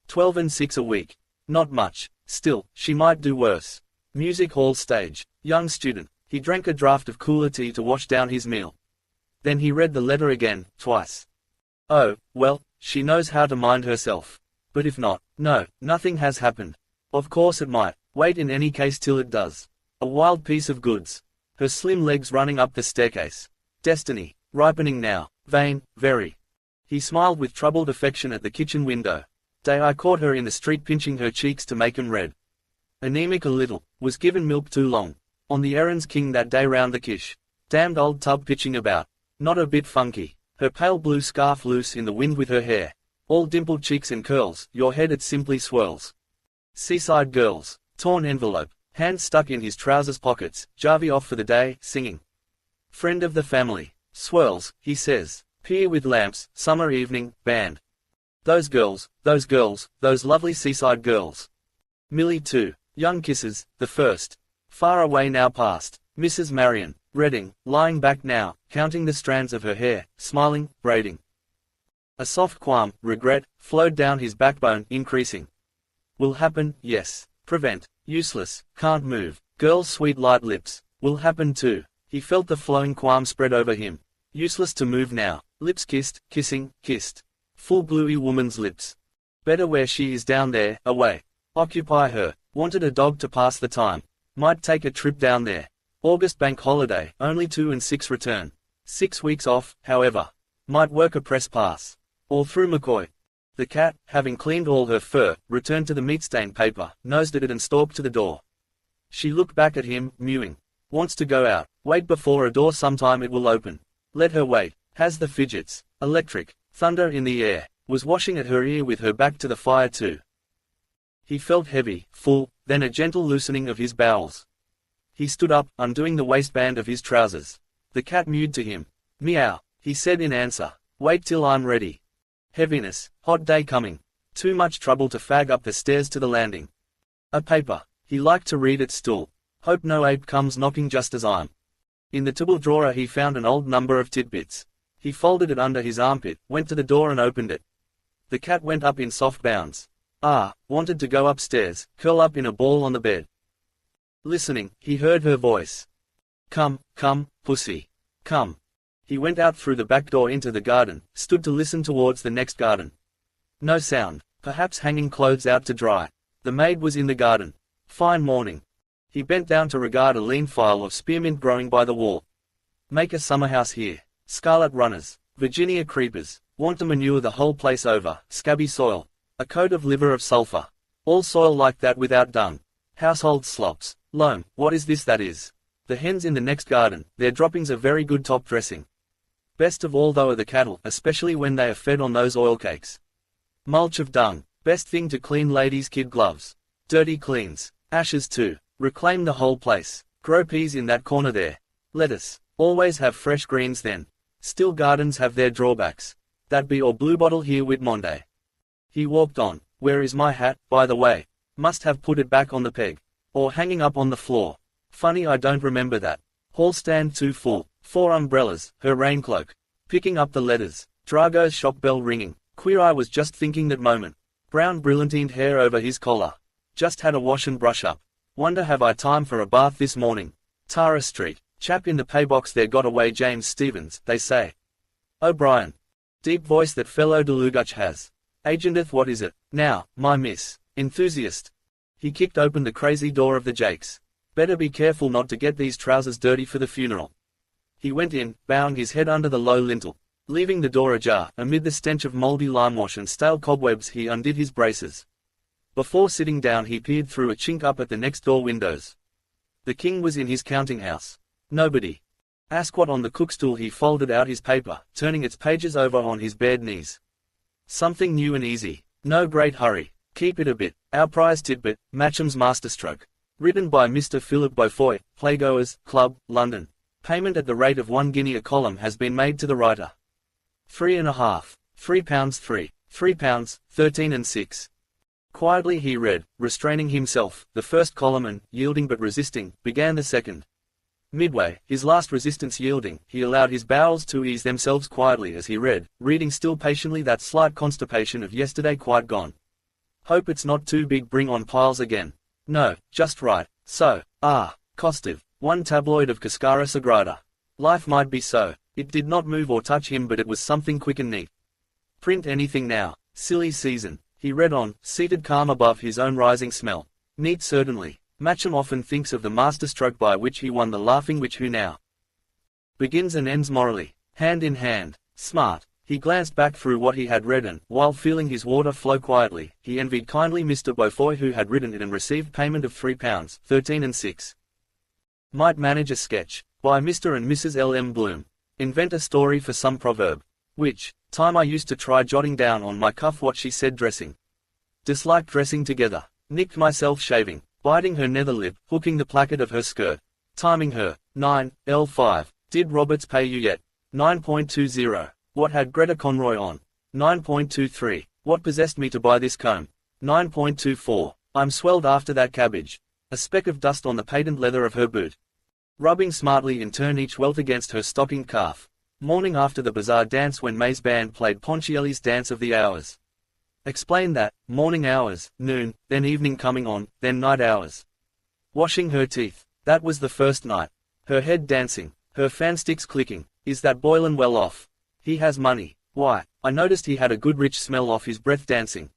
12 and 6 a week. Not much. Still, she might do worse. Music hall stage. Young student. He drank a draught of cooler tea to wash down his meal. Then he read the letter again, twice. Oh, well, she knows how to mind herself. But if not, no, nothing has happened. Of course it might. Wait in any case till it does. A wild piece of goods. Her slim legs running up the staircase. Destiny. Ripening now. Vain, very. He smiled with troubled affection at the kitchen window. Day I caught her in the street pinching her cheeks to make 'em red. Anemic a little. Was given milk too long. On the errands king that day round the kish. Damned old tub pitching about. Not a bit funky. Her pale blue scarf loose in the wind with her hair. All dimpled cheeks and curls, your head it simply swirls. Seaside girls. Torn envelope. Hands stuck in his trousers pockets, Jarvie off for the day, singing. Friend of the family. Swirls, he says. Pier with lamps, summer evening, band. Those girls, those lovely seaside girls. Millie too. Young kisses, the first. Far away now past. Mrs. Marion. Redding, lying back now, counting the strands of her hair, smiling, braiding. A soft qualm, regret, flowed down his backbone, increasing. Will happen, yes. Prevent. Useless, can't move. Girl's sweet light lips. Will happen too. He felt the flowing qualm spread over him. Useless to move now. Lips kissed, kissing, kissed. Full bluey woman's lips. Better where she is down there, away. Occupy her. Wanted a dog to pass the time. Might take a trip down there. August bank holiday, only 2 and 6 return. 6 weeks off, however. Might work a press pass. All through McCoy. The cat, having cleaned all her fur, returned to the meat-stained paper, nosed at it and stalked to the door. She looked back at him, mewing. Wants to go out. Wait before a door, sometime it will open. Let her wait. Has the fidgets. Electric. Thunder in the air. Was washing at her ear with her back to the fire too. He felt heavy, full, then a gentle loosening of his bowels. He stood up, undoing the waistband of his trousers. The cat mewed to him. Meow, he said in answer. Wait till I'm ready. Heaviness, hot day coming. Too much trouble to fag up the stairs to the landing. A paper. He liked to read at stool. Hope no ape comes knocking just as I'm. In the table drawer he found an old number of tidbits. He folded it under his armpit, went to the door and opened it. The cat went up in soft bounds. Wanted to go upstairs, curl up in a ball on the bed. Listening, he heard her voice. Come, pussy. Come. He went out through the back door into the garden, stood to listen towards the next garden. No sound, perhaps hanging clothes out to dry. The maid was in the garden. Fine morning. He bent down to regard a lean file of spearmint growing by the wall. Make a summerhouse here. Scarlet runners, Virginia creepers, want to manure the whole place over, scabby soil. A coat of liver of sulfur. All soil like that without dung. Household slops. Loam, what is this that is? The hens in the next garden, their droppings are very good top dressing. Best of all though are the cattle, especially when they are fed on those oil cakes. Mulch of dung, best thing to clean ladies' kid gloves. Dirty cleans. Ashes too. Reclaim the whole place. Grow peas in that corner there. Lettuce. Always have fresh greens then. Still gardens have their drawbacks. That be or bluebottle here with Monday. He walked on. Where is my hat, by the way? Must have put it back on the peg. Or hanging up on the floor. Funny I don't remember that. Hall stand too full. 4 umbrellas, her raincloak. Picking up the letters. Drago's shop bell ringing. Queer, I was just thinking that moment. Brown brilliantined hair over his collar. Just had a wash and brush up. Wonder have I time for a bath this morning. Tara Street. Chap in the paybox there got away, James Stevens, they say. O'Brien. Deep voice that fellow Deluguch has. Agenteth, what is it? Now, my miss. Enthusiast. He kicked open the crazy door of the Jakes. Better be careful not to get these trousers dirty for the funeral. He went in, bowing his head under the low lintel. Leaving the door ajar, amid the stench of mouldy limewash and stale cobwebs he undid his braces. Before sitting down he peered through a chink up at the next door windows. The king was in his counting house. Nobody. Asquat on the cookstool he folded out his paper, turning its pages over on his bared knees. Something new and easy. No great hurry. Keep it a bit. Our prize tidbit, Matcham's masterstroke. Written by Mr. Philip Beaufoy, Playgoers, Club, London. Payment at the rate of 1 guinea a column has been made to the writer. 3.5. £3 3. £3, 13 and 6. Quietly he read, restraining himself, the first column and, yielding but resisting, began the second. Midway, his last resistance yielding, he allowed his bowels to ease themselves quietly as he read, reading still patiently, that slight constipation of yesterday quite gone. Hope it's not too big, bring on piles again. No, just right, so, Kostiv, one tabloid of Cascara Sagrada. Life might be so. It did not move or touch him, but it was something quick and neat. Print anything now. Silly season. He read on, seated calm above his own rising smell. Neat certainly. Matcham often thinks of the masterstroke by which he won the laughing which who now begins and ends morally, hand in hand. Smart. He glanced back through what he had read and, while feeling his water flow quietly, he envied kindly Mr. Beaufoy who had written it and received payment of £3, 13 and 6. Might manage a sketch. By Mr. and Mrs. L. M. Bloom. Invent a story for some proverb. Which time I used to try jotting down on my cuff what she said dressing. Disliked dressing together. Nicked myself shaving. Biting her nether lip, hooking the placket of her skirt. Timing her. 9, L5. Did Roberts pay you yet? 9.20. What had Greta Conroy on? 9.23. What possessed me to buy this comb? 9.24. I'm swelled after that cabbage. A speck of dust on the patent leather of her boot. Rubbing smartly in turn each welt against her stockinged calf. Morning after the bazaar dance when May's band played Ponchielli's Dance of the Hours. Explain that. Morning hours, noon, then evening coming on, then night hours. Washing her teeth. That was the first night. Her head dancing. Her fansticks clicking. Is that Boylan well off? He has money. Why, I noticed he had a good rich smell off his breath dancing.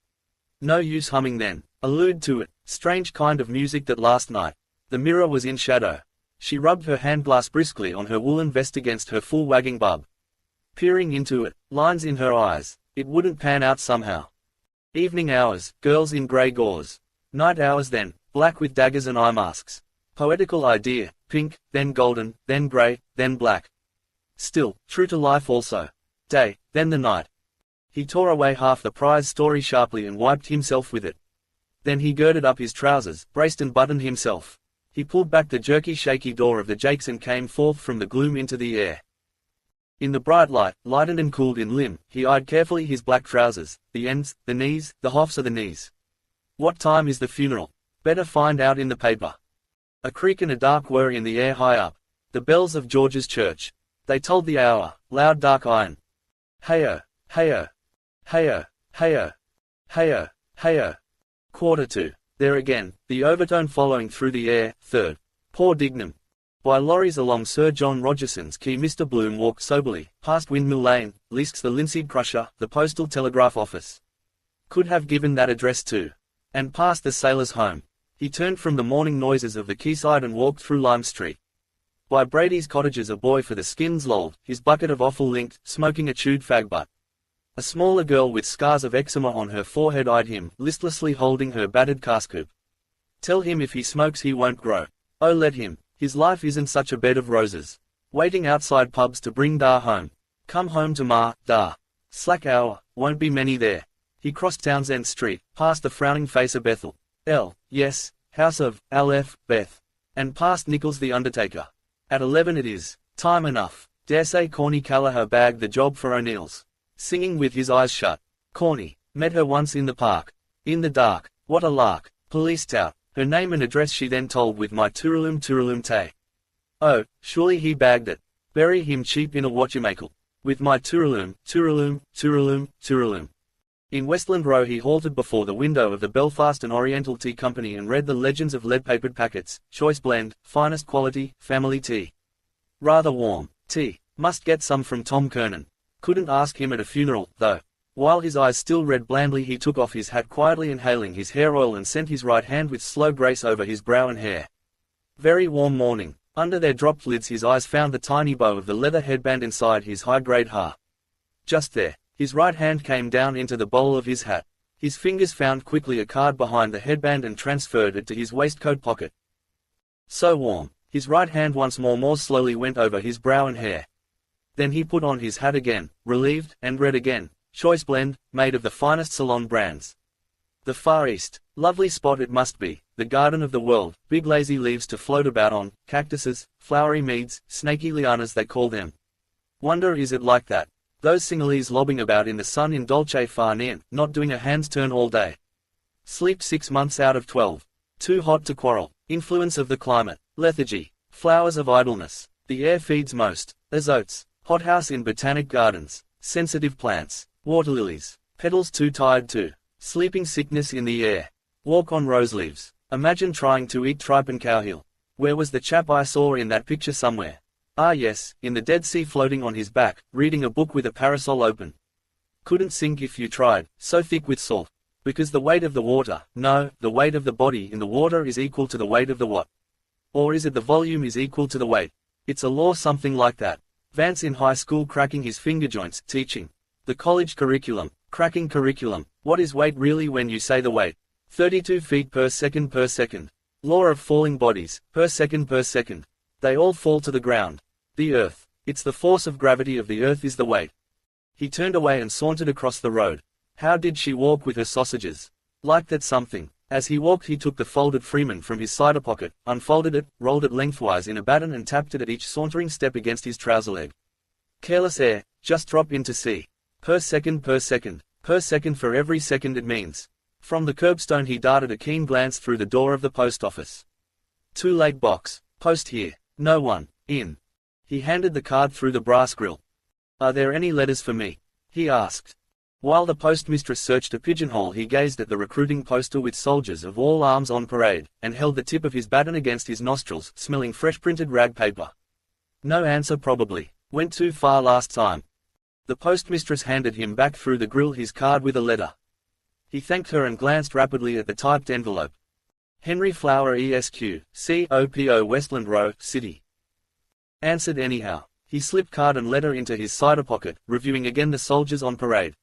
No use humming then. Allude to it. Strange kind of music that last night. The mirror was in shadow. She rubbed her handglass briskly on her woolen vest against her full wagging bub. Peering into it, lines in her eyes. It wouldn't pan out somehow. Evening hours, girls in grey gauze. Night hours then, black with daggers and eye masks. Poetical idea, pink, then golden, then grey, then black. Still, true to life also. Day, then the night. He tore away half the prize story sharply and wiped himself with it. Then he girded up his trousers, braced and buttoned himself. He pulled back the jerky shaky door of the jakes and came forth from the gloom into the air. In the bright light, lightened and cooled in limb, he eyed carefully his black trousers, the ends, the knees, the halves of the knees. What time is the funeral? Better find out in the paper. A creak and a dark whir in the air high up. The bells of George's church. They told the hour, loud dark iron. Hey-o, hey-o, hey-o, hey-o, hey-o, hey-o. 1:45. There again, the overtone following through the air. 3rd. Poor Dignam. By lorries along Sir John Rogerson's quay Mr. Bloom walked soberly, past Windmill Lane, Liske's the linseed crusher, the postal telegraph office. Could have given that address too. And past the sailor's home. He turned from the morning noises of the quayside and walked through Lime Street. By Brady's cottages a boy for the skins lolled, his bucket of offal linked, smoking a chewed fag butt. A smaller girl with scars of eczema on her forehead eyed him, listlessly holding her battered cascoop. Tell him if he smokes he won't grow. Oh, let him. His life isn't such a bed of roses. Waiting outside pubs to bring Da home. Come home to Ma, Da. Slack hour, won't be many there. He crossed Townsend Street, past the frowning face of Bethel. Yes, house of L.F. Beth. And past Nichols the undertaker. At 11 it is. Time enough. Daresay Corny Callagher bagged the job for O'Neill's. Singing with his eyes shut. Corny. Met her once in the park. In the dark. What a lark. Police tout. Her name and address she then told with my tooraloom tay. Oh, surely he bagged it. Bury him cheap in a whatchamacle. With my tooraloom. In Westland Row he halted before the window of the Belfast and Oriental Tea Company and read the legends of lead-papered packets, choice blend, finest quality, family tea. Rather warm. Tea. Must get some from Tom Kernan. Couldn't ask him at a funeral, though. While his eyes still read blandly he took off his hat quietly inhaling his hair oil and sent his right hand with slow grace over his brow and hair. Very warm morning. Under their dropped lids his eyes found the tiny bow of the leather headband inside his high-grade ha. Just there. His right hand came down into the bowl of his hat. His fingers found quickly a card behind the headband and transferred it to his waistcoat pocket. So warm. His right hand once more slowly went over his brow and hair. Then he put on his hat again, relieved, and read again. Choice blend, made of the finest Ceylon brands. The Far East. Lovely spot it must be, the garden of the world, big lazy leaves to float about on, cactuses, flowery meads, snaky lianas they call them. Wonder is it like that? Those Sinhalese lobbing about in the sun in Dolce Far Niente, not doing a hand's turn all day. Sleep 6 months out of 12. Too hot to quarrel. Influence of the climate. Lethargy. Flowers of idleness. The air feeds most. Azotes. Hothouse in botanic gardens. Sensitive plants. Water lilies. Petals too tired to. Sleeping sickness in the air. Walk on rose leaves. Imagine trying to eat tripe and cowhill. Where was the chap I saw in that picture somewhere? Ah yes, in the Dead Sea floating on his back, reading a book with a parasol open. Couldn't sink if you tried, so thick with salt. Because the weight of the water, no, the weight of the body in the water is equal to the weight of the what? Or is it the volume is equal to the weight? It's a law something like that. Vance in high school cracking his finger joints, teaching. The college curriculum, cracking curriculum. What is weight really when you say the weight? 32 feet per second per second. Law of falling bodies, per second per second. They all fall to the ground. The earth. It's the force of gravity of the earth is the weight. He turned away and sauntered across the road. How did she walk with her sausages? Like that something. As he walked he took the folded Freeman from his cider pocket, unfolded it, rolled it lengthwise in a batten and tapped it at each sauntering step against his trouser leg. Careless air, just drop into sea. Per second per second. Per second for every second it means. From the curbstone he darted a keen glance through the door of the post office. Too late box. Post here. No one. In. He handed the card through the brass grill. Are there any letters for me? He asked. While the postmistress searched a pigeonhole he gazed at the recruiting poster with soldiers of all arms on parade, and held the tip of his baton against his nostrils, smelling fresh printed rag paper. No answer probably. Went too far last time. The postmistress handed him back through the grill his card with a letter. He thanked her and glanced rapidly at the typed envelope. Henry Flower Esq, COPO Westland Row, City. Answered anyhow. He slipped card and letter into his cider pocket, reviewing again the soldiers on parade.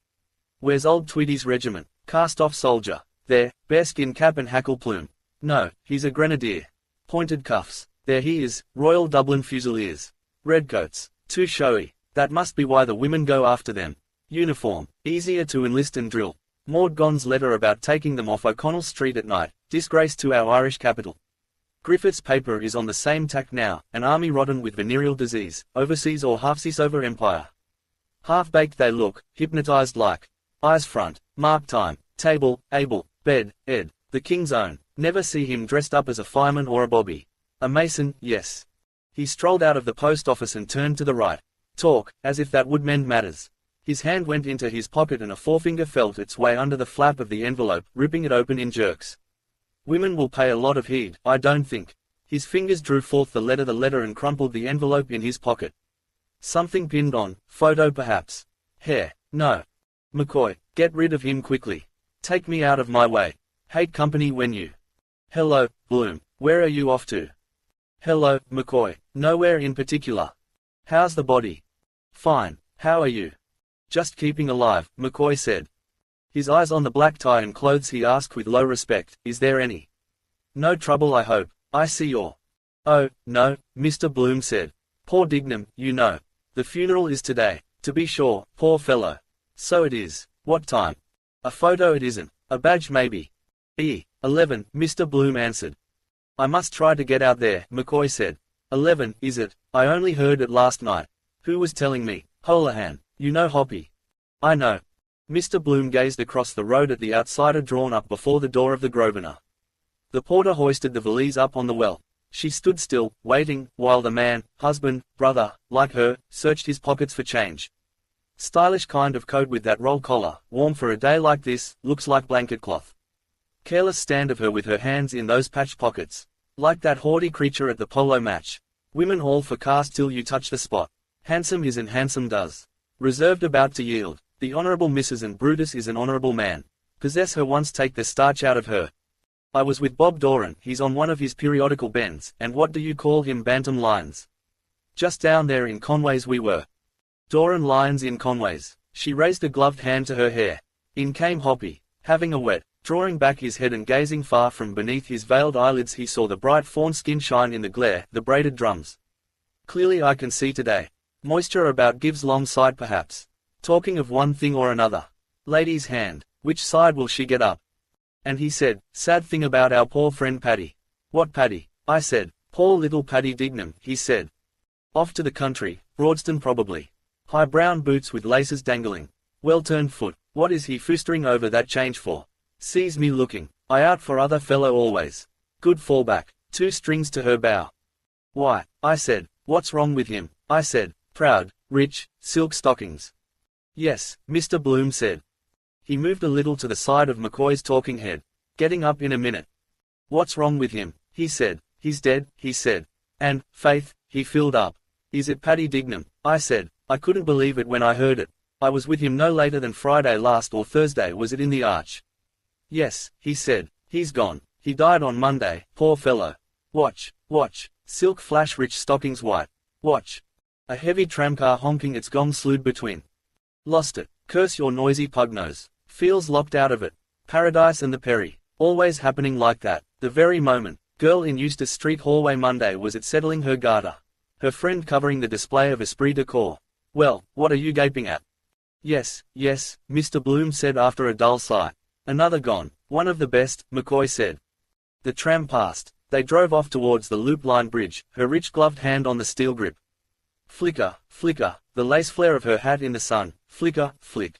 Where's old Tweedy's regiment? Cast-off soldier. There, bearskin cap and hackle plume. No, he's a grenadier. Pointed cuffs. There he is, Royal Dublin Fusiliers. Redcoats. Too showy. That must be why the women go after them. Uniform. Easier to enlist and drill. Maud Gonne's letter about taking them off O'Connell Street at night, disgrace to our Irish capital. Griffith's paper is on the same tack now, an army rotten with venereal disease, overseas or half-seas over empire. Half-baked they look, hypnotized like. Eyes front, mark time, table, able, bed, ed, the king's own. Never see him dressed up as a fireman or a bobby. A mason, yes. He strolled out of the post office and turned to the right. Talk, as if that would mend matters. His hand went into his pocket and a forefinger felt its way under the flap of the envelope, ripping it open in jerks. Women will pay a lot of heed, I don't think. His fingers drew forth the letter and crumpled the envelope in his pocket. Something pinned on, photo perhaps. Hair, no. McCoy, get rid of him quickly. Take me out of my way. Hate company when you. Hello, Bloom, where are you off to? Hello, McCoy, nowhere in particular. How's the body? Fine, how are you? Just keeping alive, McCoy said. His eyes on the black tie and clothes he asked with low respect, is there any? No trouble I hope, I see you're. Oh, no, Mr. Bloom said. Poor Dignam, you know. The funeral is today, to be sure, poor fellow. So it is, what time? A photo it isn't, a badge maybe. 11, Mr. Bloom answered. I must try to get out there, McCoy said. 11, is it? I only heard it last night. Who was telling me? Holohan, you know Hoppy. I know. Mr. Bloom gazed across the road at the outsider drawn up before the door of the Grosvenor. The porter hoisted the valise up on the well. She stood still, waiting, while the man, husband, brother, like her, searched his pockets for change. Stylish kind of coat with that roll collar, warm for a day like this, looks like blanket cloth. Careless stand of her with her hands in those patched pockets. Like that haughty creature at the polo match. Women all for cast till you touch the spot. Handsome isn't handsome does. Reserved about to yield. The Honourable Mrs. and Brutus is an honourable man. Possess her once take the starch out of her. I was with Bob Doran, he's on one of his periodical bends, and what do you call him Bantam Lines? Just down there in Conway's we were. Doran Lyons in Conway's. She raised a gloved hand to her hair. In came Hoppy, having a wet. Drawing back his head and gazing far from beneath his veiled eyelids he saw the bright fawn skin shine in the glare, the braided drums. Clearly I can see today. Moisture about gives long sight perhaps. Talking of one thing or another. Lady's hand, which side will she get up? And he said, sad thing about our poor friend Paddy. What Paddy? I said, poor little Paddy Dignam, he said. Off to the country, Broadston probably. High brown boots with laces dangling. Well-turned foot, what is he foostering over that change for? Sees me looking, I out for other fellow always. Good fallback, 2 strings to her bow. Why, I said, what's wrong with him? I said, proud, rich, silk stockings. Yes, Mr. Bloom said. He moved a little to the side of McCoy's talking head. Getting up in a minute. What's wrong with him? He said. He's dead, he said. And, faith, he filled up. Is it Paddy Dignam? I said. I couldn't believe it when I heard it. I was with him no later than Friday last or Thursday was it in the Arch. Yes, he said. He's gone. He died on Monday, poor fellow. Watch, watch. Silk flash rich stockings white. Watch. A heavy tramcar honking its gong slewed between. Lost it. Curse your noisy pugnose. Feels locked out of it. Paradise and the Perry. Always happening like that. The very moment. Girl in Eustace Street hallway Monday was it settling her garter. Her friend covering the display of esprit de corps. Well, what are you gaping at? Yes, yes, Mr. Bloom said after a dull sigh. Another gone. One of the best, McCoy said. The tram passed. They drove off towards the Loop Line bridge, her rich gloved hand on the steel grip. Flicker, flicker, the lace flare of her hat in the sun, flicker, flick.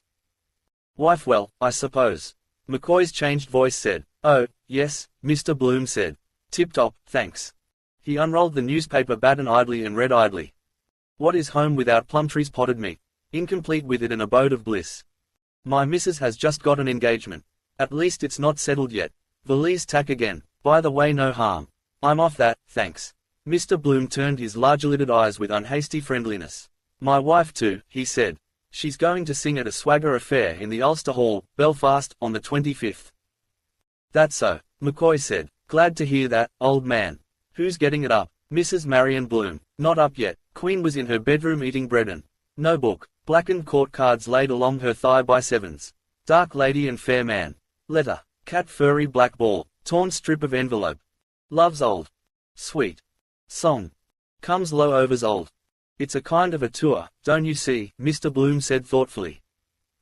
Wife well, I suppose. McCoy's changed voice said. Oh, yes, Mr. Bloom said. Tip-top, thanks. He unrolled the newspaper idly and read idly. What is home without Plumtree's potted meat? Incomplete with it an abode of bliss. My missus has just got an engagement. At least it's not settled yet. Valise tack again. By the way no harm. I'm off that, thanks. Mr. Bloom turned his large-lidded eyes with unhasty friendliness. My wife too, he said. She's going to sing at a swagger affair in the Ulster Hall, Belfast, on the 25th. That's so, McCoy said. Glad to hear that, old man. Who's getting it up? Mrs. Marion Bloom. Not up yet. Queen was in her bedroom eating bread and no book. Blackened court cards laid along her thigh by sevens. Dark lady and fair man. Letter. Cat furry black ball. Torn strip of envelope. Love's old. Sweet. Song. Comes low over's old. It's a kind of a tour, don't you see, Mr. Bloom said thoughtfully.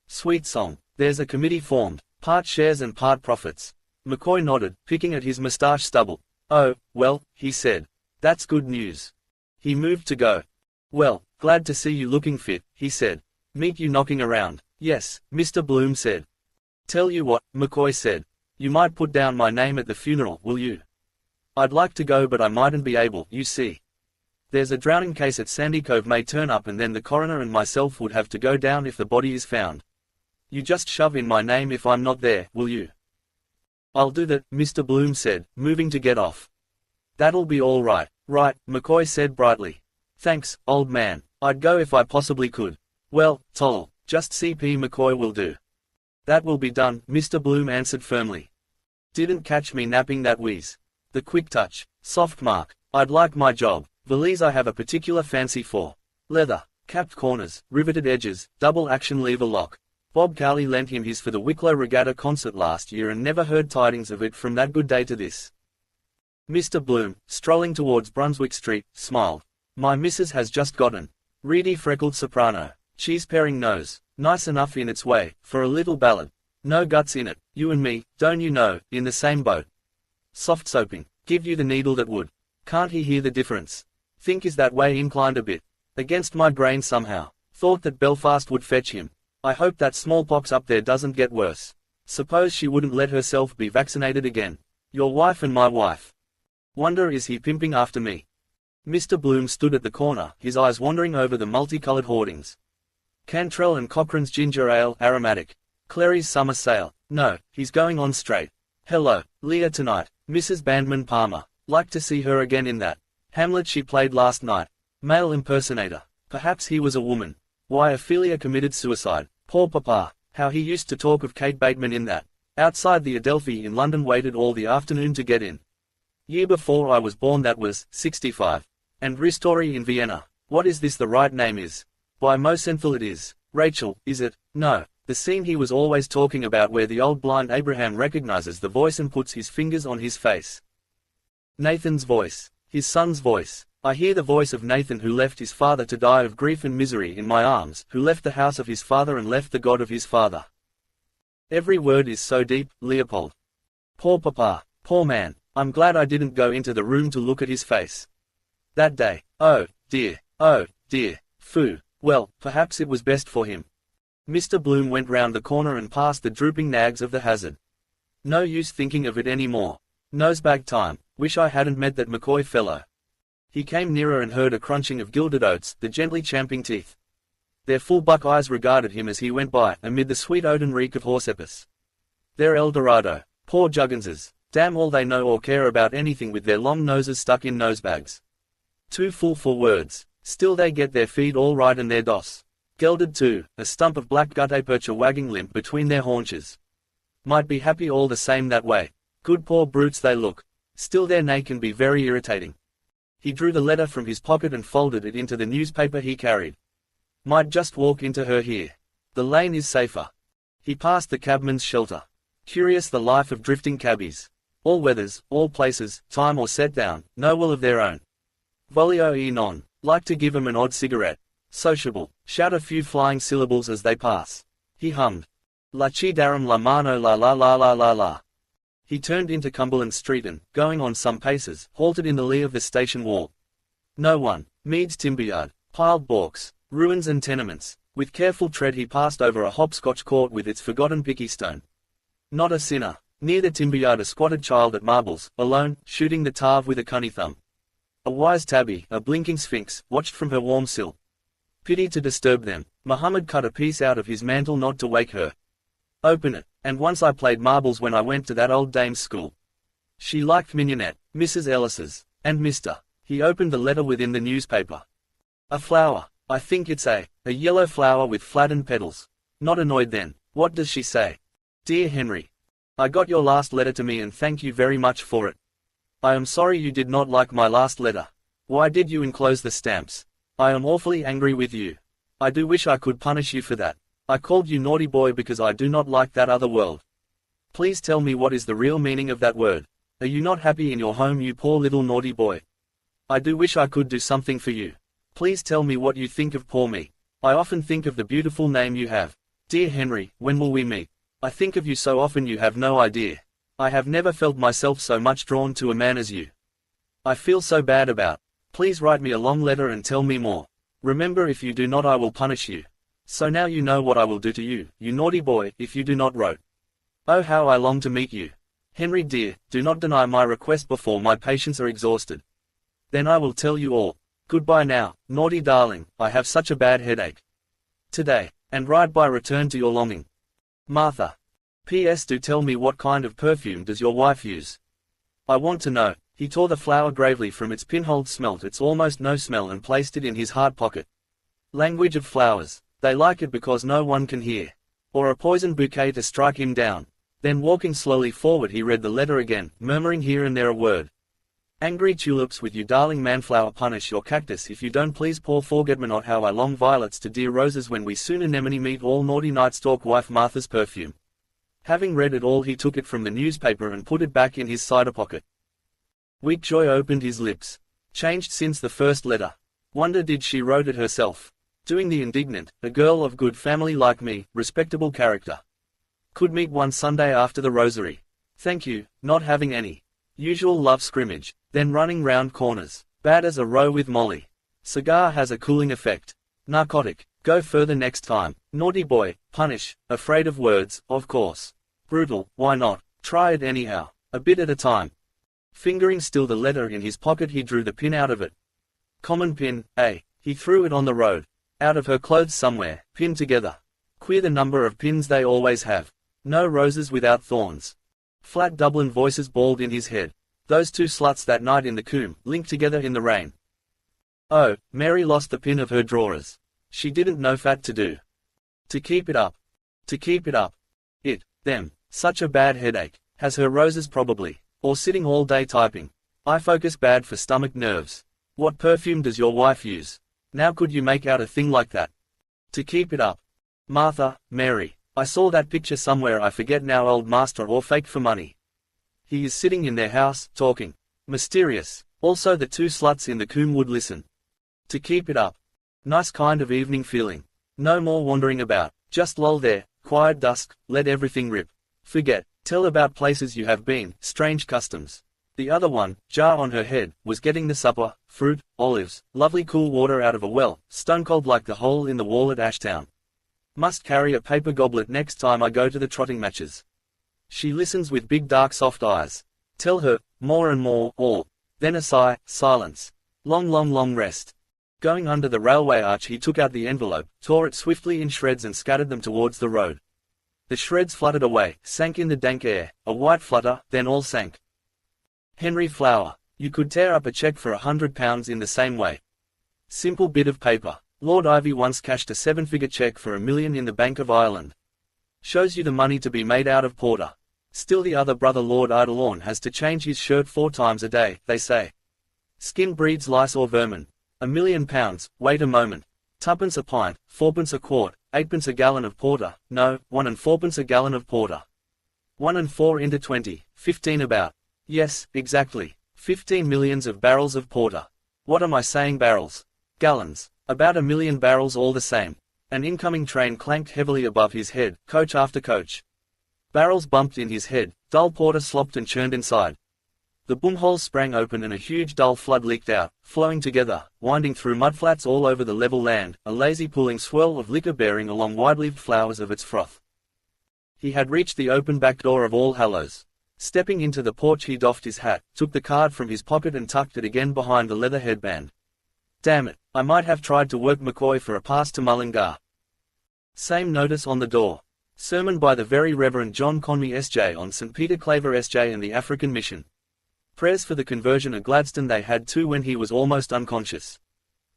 Sweet song. There's a committee formed. Part shares and part profits. McCoy nodded, picking at his mustache stubble. Oh, well, he said. That's good news. He moved to go. Well, glad to see you looking fit, he said. Meet you knocking around. Yes, Mr. Bloom said. Tell you what, McCoy said. You might put down my name at the funeral, will you? I'd like to go but I mightn't be able, you see. There's a drowning case at Sandy Cove may turn up and then the coroner and myself would have to go down if the body is found. You just shove in my name if I'm not there, will you? I'll do that, Mr. Bloom said, moving to get off. That'll be all right. Right, McCoy said brightly. Thanks, old man. I'd go if I possibly could. Well, toll, just CP McCoy will do. That will be done, Mr. Bloom answered firmly. Didn't catch me napping that wheeze. The quick touch, soft mark. I'd like my job. Valise I have a particular fancy for. Leather, capped corners, riveted edges, double action lever lock. Bob Cowley lent him his for the Wicklow Regatta concert last year and never heard tidings of it from that good day to this. Mr. Bloom, strolling towards Brunswick Street, smiled. My missus has just gotten. Reedy freckled soprano. Cheese-paring nose. Nice enough in its way, for a little ballad. No guts in it. You and me, don't you know, in the same boat. Soft soaping. Give you the needle that would. Can't he hear the difference? Think is that way inclined a bit. Against my grain somehow. Thought that Belfast would fetch him. I hope that smallpox up there doesn't get worse. Suppose she wouldn't let herself be vaccinated again. Your wife and my wife. Wonder is he pimping after me? Mr. Bloom stood at the corner, his eyes wandering over the multicolored hoardings. Cantrell and Cochrane's ginger ale, aromatic. Clary's summer sale. No, he's going on straight. Hello, Leah tonight. Mrs. Bandman Palmer. Like to see her again in that Hamlet she played last night. Male impersonator. Perhaps he was a woman. Why Ophelia committed suicide. Poor papa. How he used to talk of Kate Bateman in that. Outside the Adelphi in London waited all the afternoon to get in. Year before I was born that was, 65. And Ristori in Vienna. What is this the right name is? By Mosenthal it is. Rachel, is it? No. The scene he was always talking about where the old blind Abraham recognizes the voice and puts his fingers on his face. Nathan's voice. His son's voice. I hear the voice of Nathan who left his father to die of grief and misery in my arms, who left the house of his father and left the God of his father. Every word is so deep, Leopold. Poor papa, poor man, I'm glad I didn't go into the room to look at his face. That day, oh dear, phoo, well, perhaps it was best for him. Mr. Bloom went round the corner and past the drooping nags of the Hazard. No use thinking of it any more. Nosebag time, wish I hadn't met that McCoy fellow. He came nearer and heard a crunching of gilded oats, the gently champing teeth. Their full buck eyes regarded him as he went by, amid the sweet odor reek of horsepus. They're El Dorado. Poor jugginses. Damn all they know or care about anything with their long noses stuck in nosebags. Too full for words. Still they get their feed all right and their doss. Gelded too, a stump of black gutta-percha wagging limp between their haunches. Might be happy all the same that way. Good poor brutes they look. Still their neigh can be very irritating. He drew the letter from his pocket and folded it into the newspaper he carried. Might just walk into her here. The lane is safer. He passed the cabman's shelter. Curious the life of drifting cabbies. All weathers, all places, time or set down, no will of their own. Volio e non, like to give 'em an odd cigarette. Sociable, shout a few flying syllables as they pass. He hummed. La ci darum la mano la la la la la la. He turned into Cumberland Street and, going on some paces, halted in the lee of the station wall. No one. Meade's timberyard. Piled balks. Ruins and tenements. With careful tread he passed over a hopscotch court with its forgotten picky stone. Not a sinner. Near the timberyard a squatted child at marbles, alone, shooting the tarve with a cunny thumb. A wise tabby, a blinking sphinx, watched from her warm sill. Pity to disturb them. Muhammad cut a piece out of his mantle not to wake her. Open it. And once I played marbles when I went to that old dame's school. She liked mignonette, Mrs. Ellis's, and Mr. He opened the letter within the newspaper. A flower. I think it's a yellow flower with flattened petals. Not annoyed then. What does she say? Dear Henry. I got your last letter to me and thank you very much for it. I am sorry you did not like my last letter. Why did you enclose the stamps? I am awfully angry with you. I do wish I could punish you for that. I called you naughty boy because I do not like that other world. Please tell me what is the real meaning of that word. Are you not happy in your home, you poor little naughty boy? I do wish I could do something for you. Please tell me what you think of poor me. I often think of the beautiful name you have. Dear Henry, when will we meet? I think of you so often you have no idea. I have never felt myself so much drawn to a man as you. I feel so bad about. Please write me a long letter and tell me more. Remember, if you do not, I will punish you. So now you know what I will do to you, you naughty boy, if you do not wrote. Oh, how I long to meet you. Henry dear, do not deny my request before my patience are exhausted. Then I will tell you all. Goodbye now, naughty darling, I have such a bad headache. Today, and write by return to your longing. Martha. P.S. Do tell me what kind of perfume does your wife use? I want to know. He tore the flower gravely from its pinhole, smelt its almost no smell and placed it in his hard pocket. Language of flowers. They like it because no one can hear. Or a poison bouquet to strike him down. Then walking slowly forward he read the letter again, murmuring here and there a word. Angry tulips with you darling manflower, punish your cactus if you don't please, Paul, forget me not how I long violets to dear roses when we soon anemone meet, all naughty night stalk wife Martha's perfume. Having read it all he took it from the newspaper and put it back in his cider pocket. Weak Joy opened his lips. Changed since the first letter. Wonder did she wrote it herself. Doing the indignant, a girl of good family like me, respectable character. Could meet one Sunday after the rosary. Thank you, not having any. Usual love scrimmage. Then running round corners. Bad as a row with Molly. Cigar has a cooling effect. Narcotic. Go further next time. Naughty boy, punish, afraid of words, of course. Brutal, why not? Try it anyhow. A bit at a time. Fingering still the letter in his pocket he drew the pin out of it. Common pin, eh? He threw it on the road. Out of her clothes somewhere, pinned together. Queer the number of pins they always have. No roses without thorns. Flat Dublin voices bawled in his head. Those two sluts that night in the coombe, linked together in the rain. Oh, Mary lost the pin of her drawers. She didn't know fat to do. To keep it up. To keep it up. It, them, such a bad headache, has her roses probably, or sitting all day typing. Eye focus bad for stomach nerves. What perfume does your wife use? Now could you make out a thing like that? To keep it up. Martha, Mary, I saw that picture somewhere, I forget now, old master or fake for money. He is sitting in their house, talking. Mysterious. Also the two sluts in the coombe would listen. To keep it up. Nice kind of evening feeling. No more wandering about. Just loll there, quiet dusk, let everything rip. Forget. Tell about places you have been, strange customs. The other one, jar on her head, was getting the supper, fruit, olives, lovely cool water out of a well, stone cold like the hole in the wall at Ashtown. Must carry a paper goblet next time I go to the trotting matches. She listens with big dark soft eyes. Tell her, more and more, all. Then a sigh, silence. Long rest. Going under the railway arch he took out the envelope, tore it swiftly in shreds and scattered them towards the road. The shreds fluttered away, sank in the dank air, a white flutter, then all sank. Henry Flower. You could tear up a cheque for £100 in the same way. Simple bit of paper. Lord Ivy once cashed a 7-figure cheque for £1 million in the Bank of Ireland. Shows you the money to be made out of porter. Still the other brother Lord Idlelorn has to change his shirt 4 times a day, they say. Skin breeds lice or vermin. £1 million, wait a moment. 2d a pint, 4d a quart, 8d a gallon of porter, no, 1 and 4d a gallon of porter. 1 and 4 into 20, 15 about. Yes, exactly. 15 millions of barrels of porter. What am I saying, barrels? Gallons. About 1 million barrels all the same. An incoming train clanked heavily above his head, coach after coach. Barrels bumped in his head, dull porter slopped and churned inside. The boomholes sprang open and a huge dull flood leaked out, flowing together, winding through mudflats all over the level land, a lazy pooling swirl of liquor bearing along wide-leaved flowers of its froth. He had reached the open back door of All Hallows. Stepping into the porch he doffed his hat, took the card from his pocket and tucked it again behind the leather headband. Damn it, I might have tried to work McCoy for a pass to Mullingar. Same notice on the door. Sermon by the Very Reverend John Conmee S.J. on St. Peter Claver S.J. and the African Mission. Prayers for the conversion of Gladstone they had too when he was almost unconscious.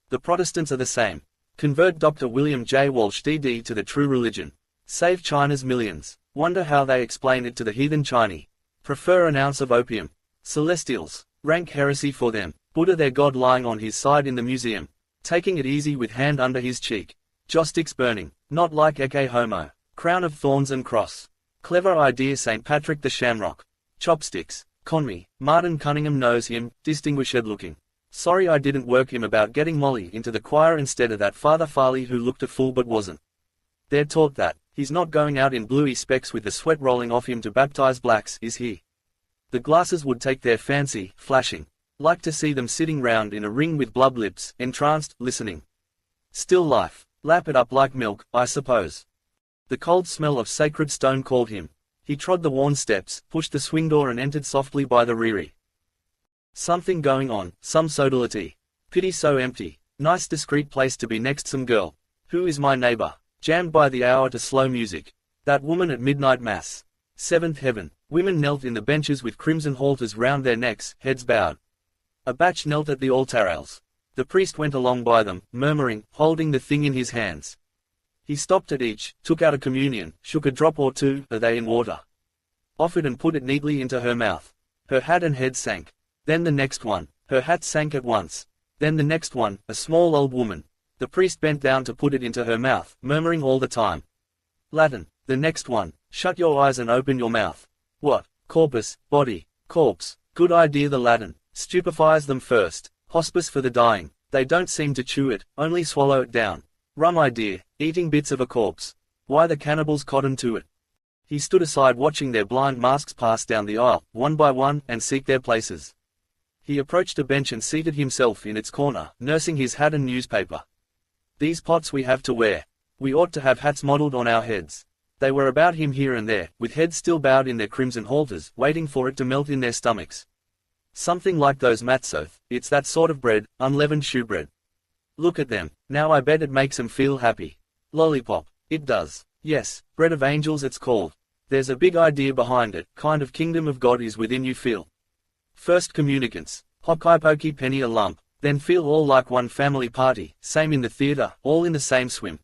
The Protestants are the same. Convert Dr. William J. Walsh D.D. to the true religion. Save China's millions. Wonder how they explain it to the heathen Chinese. Prefer an ounce of opium. Celestials. Rank heresy for them. Buddha their god lying on his side in the museum. Taking it easy with hand under his cheek. Joss sticks burning. Not like Ecce Homo. Crown of thorns and cross. Clever idea St. Patrick the Shamrock. Chopsticks. Conmee. Martin Cunningham knows him, distinguished looking. Sorry I didn't work him about getting Molly into the choir instead of that Father Farley who looked a fool but wasn't. They're taught that. He's not going out in bluey specs with the sweat rolling off him to baptize blacks, is he? The glasses would take their fancy, flashing. Like to see them sitting round in a ring with blub lips, entranced, listening. Still life. Lap it up like milk, I suppose. The cold smell of sacred stone called him. He trod the worn steps, pushed the swing door and entered softly by the reary. Something going on, some sodality. Pity so empty. Nice discreet place to be next some girl. Who is my neighbor? Jammed by the hour to slow music. That woman at midnight mass. Seventh heaven. Women knelt in the benches with crimson halters round their necks, heads bowed. A batch knelt at the altar rails. The priest went along by them, murmuring, holding the thing in his hands. He stopped at each, took out a communion, shook a drop or two, are they in water? Offered and put it neatly into her mouth. Her hat and head sank. Then the next one. Her hat sank at once. Then the next one, a small old woman. The priest bent down to put it into her mouth, murmuring all the time. Latin. The next one. Shut your eyes and open your mouth. What? Corpus, body, corpse. Good idea the Latin. Stupefies them first. Hospice for the dying. They don't seem to chew it, only swallow it down. Rum idea, eating bits of a corpse. Why the cannibals cotton to it. He stood aside watching their blind masks pass down the aisle, one by one, and seek their places. He approached a bench and seated himself in its corner, nursing his hat and newspaper. These pots we have to wear. We ought to have hats modelled on our heads. They were about him here and there, with heads still bowed in their crimson halters, waiting for it to melt in their stomachs. Something like those matzoth, it's that sort of bread, unleavened shoe bread. Look at them, now I bet it makes 'em feel happy. Lollipop, it does. Yes, bread of angels it's called. There's a big idea behind it, kind of kingdom of God is within you feel. First communicants, hockey pokey penny a lump, then feel all like one family party, same in the theatre, all in the same swim.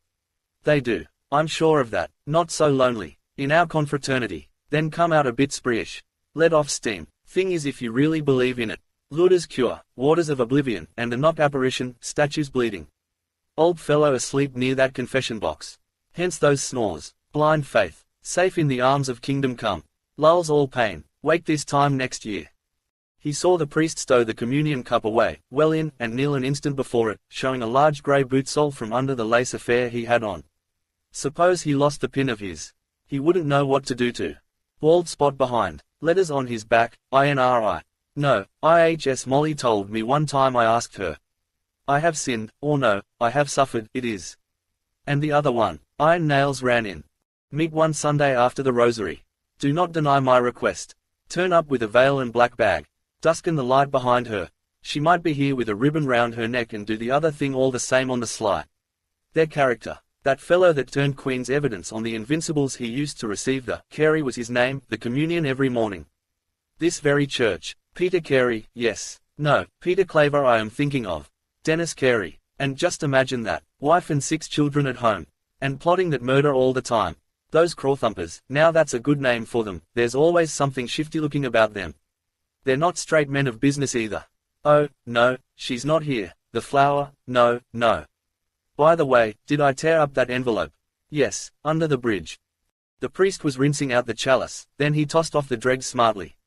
They do, I'm sure of that, not so lonely, in our confraternity, then come out a bit spreeish. Let off steam. Thing is if you really believe in it. Lourdes cure, waters of oblivion, and a knock apparition, statues bleeding. Old fellow asleep near that confession box. Hence those snores. Blind faith. Safe in the arms of kingdom come. Lulls all pain. Wake this time next year. He saw the priest stow the communion cup away, well in, and kneel an instant before it, showing a large grey boot sole from under the lace affair he had on. Suppose he lost the pin of his. He wouldn't know what to do to. Bald spot behind. Letters on his back, INRI. No, IHS Molly told me one time I asked her. I have sinned, or no, I have suffered, it is. And the other one, iron nails ran in. Meet one Sunday after the rosary. Do not deny my request. Turn up with a veil and black bag. Dusken the light behind her. She might be here with a ribbon round her neck and do the other thing all the same on the sly. Their character. That fellow that turned Queen's evidence on the Invincibles he used to receive the, Carey was his name, the communion every morning. This very church. Peter Carey, yes. No, Peter Claver I am thinking of. Dennis Carey. And just imagine that, wife and 6 children at home. And plotting that murder all the time. Those crawthumpers, now that's a good name for them, there's always something shifty looking about them. They're not straight men of business either. Oh, no, she's not here. The flower, no, no. By the way, did I tear up that envelope? Yes, under the bridge. The priest was rinsing out the chalice, then he tossed off the dregs smartly.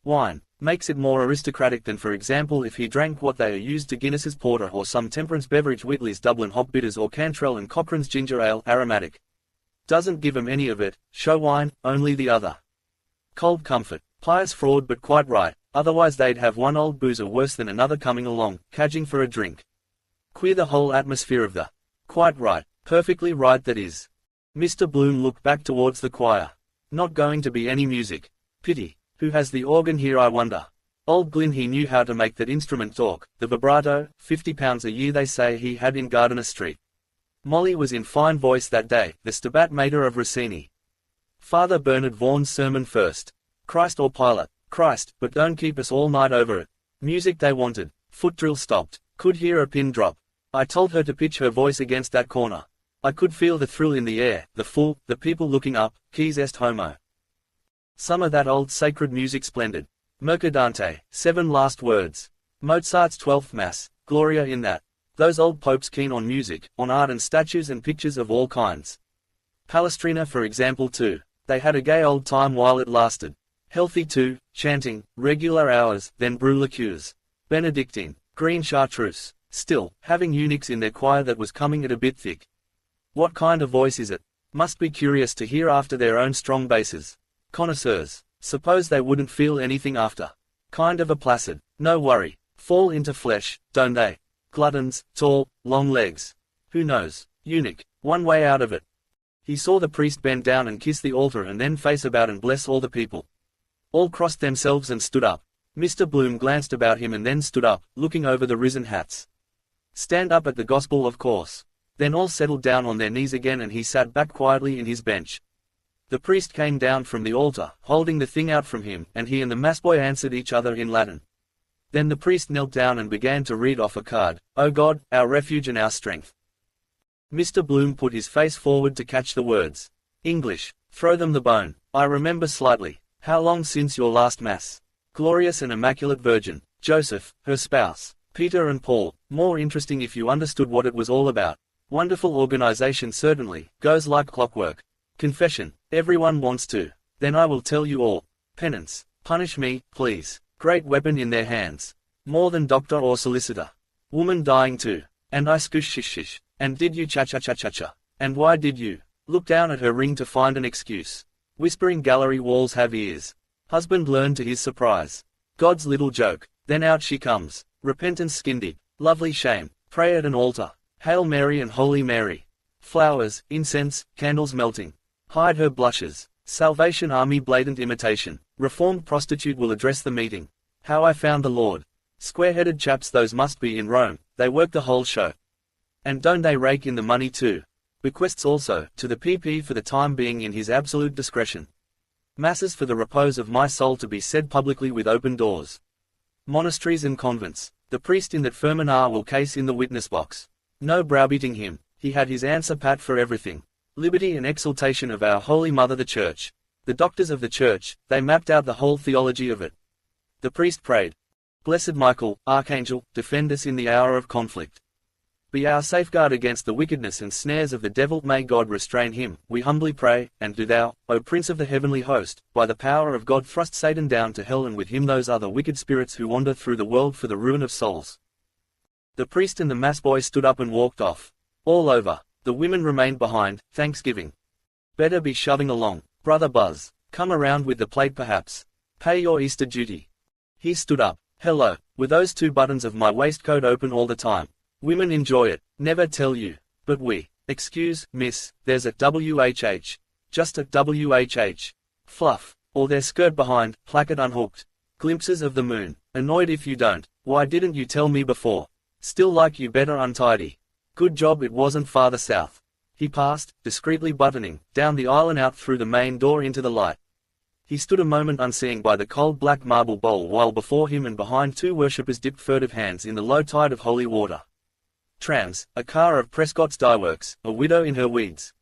Wine makes it more aristocratic than for example if he drank what they are used to Guinness's porter or some temperance beverage Whitley's Dublin hop bitters or Cantrell and Cochrane's ginger ale aromatic. Doesn't give 'em any of it, show wine, only the other. Cold comfort, pious fraud but quite right, otherwise they'd have one old boozer worse than another coming along, cadging for a drink. Queer the whole atmosphere of the. Quite right, perfectly right that is. Mr. Bloom looked back towards the choir. Not going to be any music. Pity. Who has the organ here I wonder? Old Glyn he knew how to make that instrument talk, the vibrato, £50 a year they say he had in Gardiner Street. Molly was in fine voice that day, the Stabat Mater of Rossini. Father Bernard Vaughan's sermon first. Christ or Pilate, Christ, but don't keep us all night over it. Music they wanted. Foot drill stopped. Could hear a pin drop. I told her to pitch her voice against that corner. I could feel the thrill in the air, the full, the people looking up, quis est homo. Some of that old sacred music splendid. Mercadante, 7 last words. Mozart's 12th Mass, Gloria in that. Those old popes keen on music, on art and statues and pictures of all kinds. Palestrina for example too. They had a gay old time while it lasted. Healthy too, chanting, regular hours, then brew liqueurs. Benedictine, green chartreuse. Still, having eunuchs in their choir that was coming it a bit thick. What kind of voice is it? Must be curious to hear after their own strong bases. Connoisseurs. Suppose they wouldn't feel anything after. Kind of a placid, no worry. Fall into flesh, don't they? Gluttons, tall, long legs. Who knows? Eunuch. One way out of it. He saw the priest bend down and kiss the altar and then face about and bless all the people. All crossed themselves and stood up. Mr. Bloom glanced about him and then stood up, looking over the risen hats. Stand up at the gospel, of course. Then all settled down on their knees again and he sat back quietly in his bench. The priest came down from the altar, holding the thing out from him, and he and the massboy answered each other in Latin. Then the priest knelt down and began to read off a card, "O God, our refuge and our strength." Mr. Bloom put his face forward to catch the words. English. Throw them the bone. I remember slightly. How long since your last mass? Glorious and Immaculate Virgin. Joseph, her spouse. Peter and Paul. More interesting if you understood what it was all about. Wonderful organization certainly. Goes like clockwork. Confession. Everyone wants to. Then I will tell you all. Penance. Punish me, please. Great weapon in their hands. More than doctor or solicitor. Woman dying too. And I scush shish shish. And did you cha-cha-cha-cha-cha? And why did you? Look down at her ring to find an excuse. Whispering gallery walls have ears. Husband learned to his surprise. God's little joke. Then out she comes. Repentance skin deep. Lovely shame. Pray at an altar. Hail Mary and Holy Mary. Flowers, incense, candles melting. Hide her blushes. Salvation Army blatant imitation. Reformed prostitute will address the meeting. How I found the Lord. Square-headed chaps those must be in Rome, they work the whole show. And don't they rake in the money too? Bequests also, to the PP for the time being in his absolute discretion. Masses for the repose of my soul to be said publicly with open doors. Monasteries and convents. The priest in that Fermanar will case in the witness box. No browbeating him, he had his answer pat for everything. Liberty and exaltation of our Holy Mother the Church. The doctors of the Church, they mapped out the whole theology of it. The priest prayed. Blessed Michael, Archangel, defend us in the hour of conflict. Be our safeguard against the wickedness and snares of the devil. May God restrain him, we humbly pray, and do thou, O Prince of the heavenly host, by the power of God thrust Satan down to hell and with him those other wicked spirits who wander through the world for the ruin of souls. The priest and the mass boy stood up and walked off. All over. The women remained behind, thanksgiving. Better be shoving along, Brother Buzz. Come around with the plate perhaps. Pay your Easter duty. He stood up. Hello, were those two buttons of my waistcoat open all the time? Women enjoy it, never tell you. But we. Excuse, miss, there's a WHH. Just a WHH. Fluff. Or their skirt behind, placard unhooked. Glimpses of the moon. Annoyed if you don't. Why didn't you tell me before? Still like you better untidy. Good job it wasn't farther south. He passed, discreetly buttoning, down the aisle and out through the main door into the light. He stood a moment unseeing by the cold black marble bowl while before him and behind two worshippers dipped furtive hands in the low tide of holy water. Trans, a car of Prescott's Dyeworks, a widow in her weeds.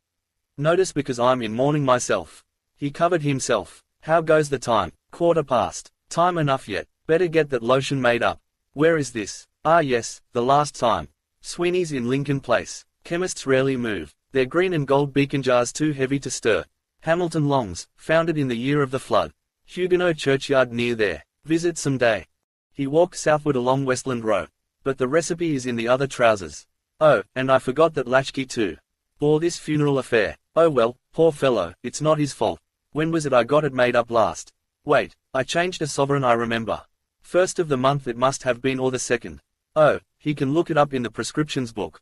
Notice because I'm in mourning myself. He covered himself. How goes the time? 1:15. Time enough yet. Better get that lotion made up. Where is this? Ah yes, the last time. Sweeney's in Lincoln Place. Chemists rarely move. Their green and gold beacon jars too heavy to stir. Hamilton Longs, founded in the year of the flood. Huguenot churchyard near there. Visit some day. He walked southward along Westland Row. But the recipe is in the other trousers. Oh, and I forgot that latchkey too. Bore this funeral affair. Oh well, poor fellow, it's not his fault. When was it I got it made up last? Wait, I changed a sovereign I remember. First of the month it must have been or the second. Oh, he can look it up in the prescriptions book.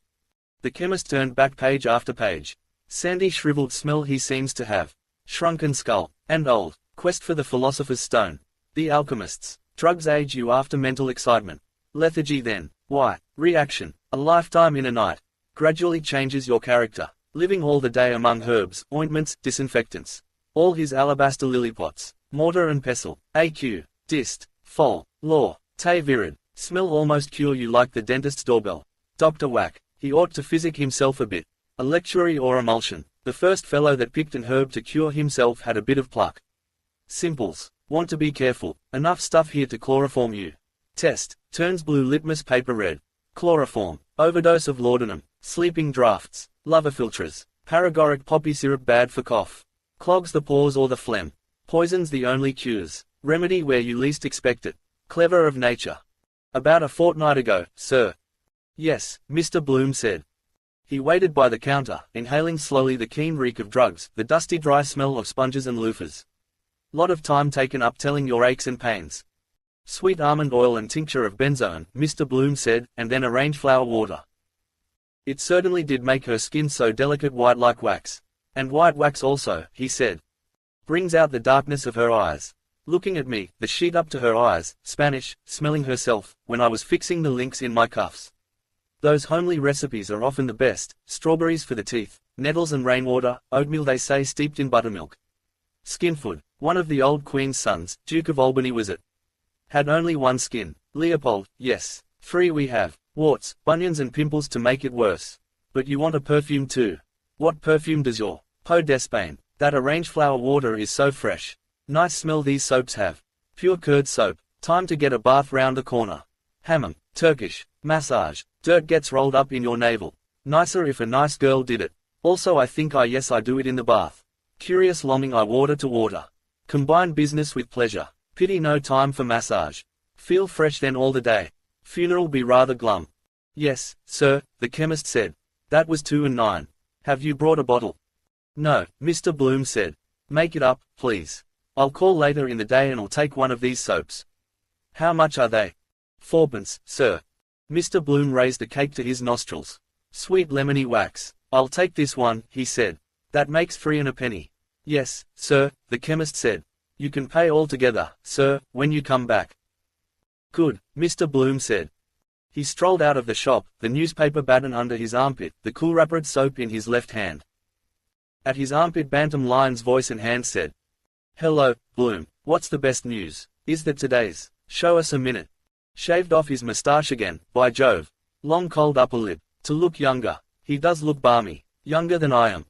The chemist turned back page after page. Sandy shriveled smell he seems to have. Shrunken skull. And old. Quest for the philosopher's stone. The alchemists. Drugs age you after mental excitement. Lethargy then. Why? Reaction. A lifetime in a night. Gradually changes your character. Living all the day among herbs, ointments, disinfectants. All his alabaster lilypots. Mortar and pestle. AQ. Dist. Fol. Law. Te virid. Smell almost cure you like the dentist's doorbell. Dr. Whack. He ought to physic himself a bit. A lectuary or emulsion. The first fellow that picked an herb to cure himself had a bit of pluck. Simples. Want to be careful. Enough stuff here to chloroform you. Test. Turns blue litmus paper red. Chloroform. Overdose of laudanum. Sleeping draughts. Lovafiltres. Paregoric poppy syrup bad for cough. Clogs the pores or the phlegm. Poison's the only cures. Remedy where you least expect it. Clever of nature. About a fortnight ago, sir. Yes, Mr. Bloom said. He waited by the counter, inhaling slowly the keen reek of drugs, the dusty dry smell of sponges and loofahs. Lot of time taken up telling your aches and pains. Sweet almond oil and tincture of benzoin, Mr. Bloom said, and then orange flower water. It certainly did make her skin so delicate white like wax. And white wax also, he said. Brings out the darkness of her eyes. Looking at me, the sheet up to her eyes, Spanish, smelling herself, when I was fixing the links in my cuffs. Those homely recipes are often the best, strawberries for the teeth, nettles and rainwater, oatmeal they say steeped in buttermilk. Skinfoot, one of the old Queen's sons, Duke of Albany was it. Had only one skin. Leopold, yes. 3 we have. Warts, bunions and pimples to make it worse. But you want a perfume too. What perfume does your Peau d'Espagne? That orange flower water is so fresh. Nice smell these soaps have. Pure curd soap. Time to get a bath round the corner. Hammam, Turkish, massage. Dirt gets rolled up in your navel. Nicer if a nice girl did it. Also I think I do it in the bath. Curious longing I water to water. Combine business with pleasure. Pity no time for massage. Feel fresh then all the day. Funeral be rather glum. Yes, sir, the chemist said. That was 2 and 9. Have you brought a bottle? No, Mr. Bloom said. Make it up, please. I'll call later in the day and I'll take one of these soaps. How much are they? 4pence, sir. Mr. Bloom raised a cake to his nostrils. Sweet lemony wax. I'll take this one, he said. That makes 3 and a penny. Yes, sir, the chemist said. You can pay all together, sir, when you come back. Good, Mr. Bloom said. He strolled out of the shop, the newspaper baton under his armpit, the cool wrappered soap in his left hand. At his armpit Bantam Lion's voice and hand said. Hello, Bloom, what's the best news? Is that today's? Show us a minute. Shaved off his moustache again, by Jove. Long cold upper lip. To look younger. He does look balmy. Younger than I am.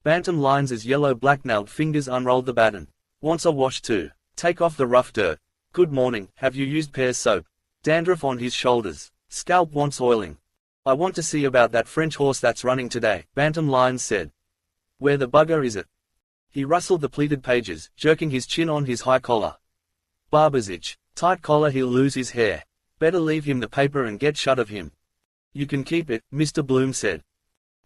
Bantam Lion's yellow black-nailed fingers unrolled the baton. Wants a wash too. Take off the rough dirt. Good morning, have you used Pear's soap? Dandruff on his shoulders. Scalp wants oiling. I want to see about that French horse that's running today, Bantam Lion said. Where the bugger is it? He rustled the pleated pages, jerking his chin on his high collar. Barber's itch. Tight collar he'll lose his hair. Better leave him the paper and get shut of him. You can keep it, Mr. Bloom said.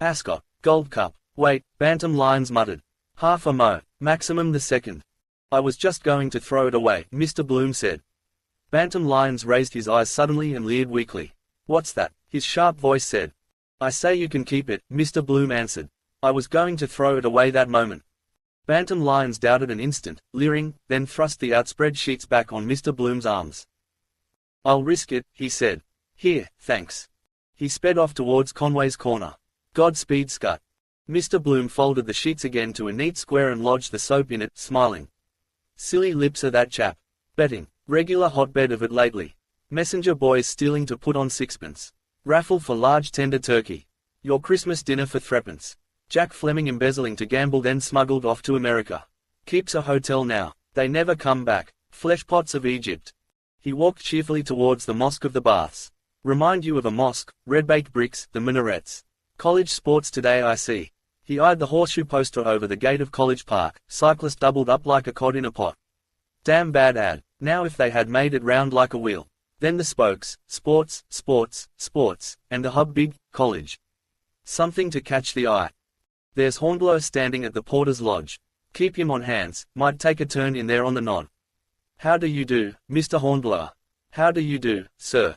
Ascot. Gold cup. Wait, Bantam Lions muttered. Half a mo. Maximum the second. I was just going to throw it away, Mr. Bloom said. Bantam Lions raised his eyes suddenly and leered weakly. What's that? His sharp voice said. I say you can keep it, Mr. Bloom answered. I was going to throw it away that moment. Bantam Lions doubted an instant, leering, then thrust the outspread sheets back on Mr. Bloom's arms. I'll risk it, he said. Here, thanks. He sped off towards Conway's corner. Godspeed, Scut. Mr. Bloom folded the sheets again to a neat square and lodged the soap in it, smiling. Silly lips of that chap. Betting. Regular hotbed of it lately. Messenger boys stealing to put on 6pence. Raffle for large tender turkey. Your Christmas dinner for 3pence. Jack Fleming embezzling to gamble then smuggled off to America. Keeps a hotel now. They never come back. Flesh pots of Egypt. He walked cheerfully towards the Mosque of the Baths. Remind you of a mosque, red-baked bricks, the minarets. College sports today I see. He eyed the horseshoe poster over the gate of College Park, cyclist doubled up like a cod in a pot. Damn bad ad. Now if they had made it round like a wheel. Then the spokes, sports, sports, sports, and the hub big, college. Something to catch the eye. There's Hornblower standing at the porter's lodge. Keep him on hands, might take a turn in there on the nod. How do you do, Mr. Hornblower? How do you do, sir?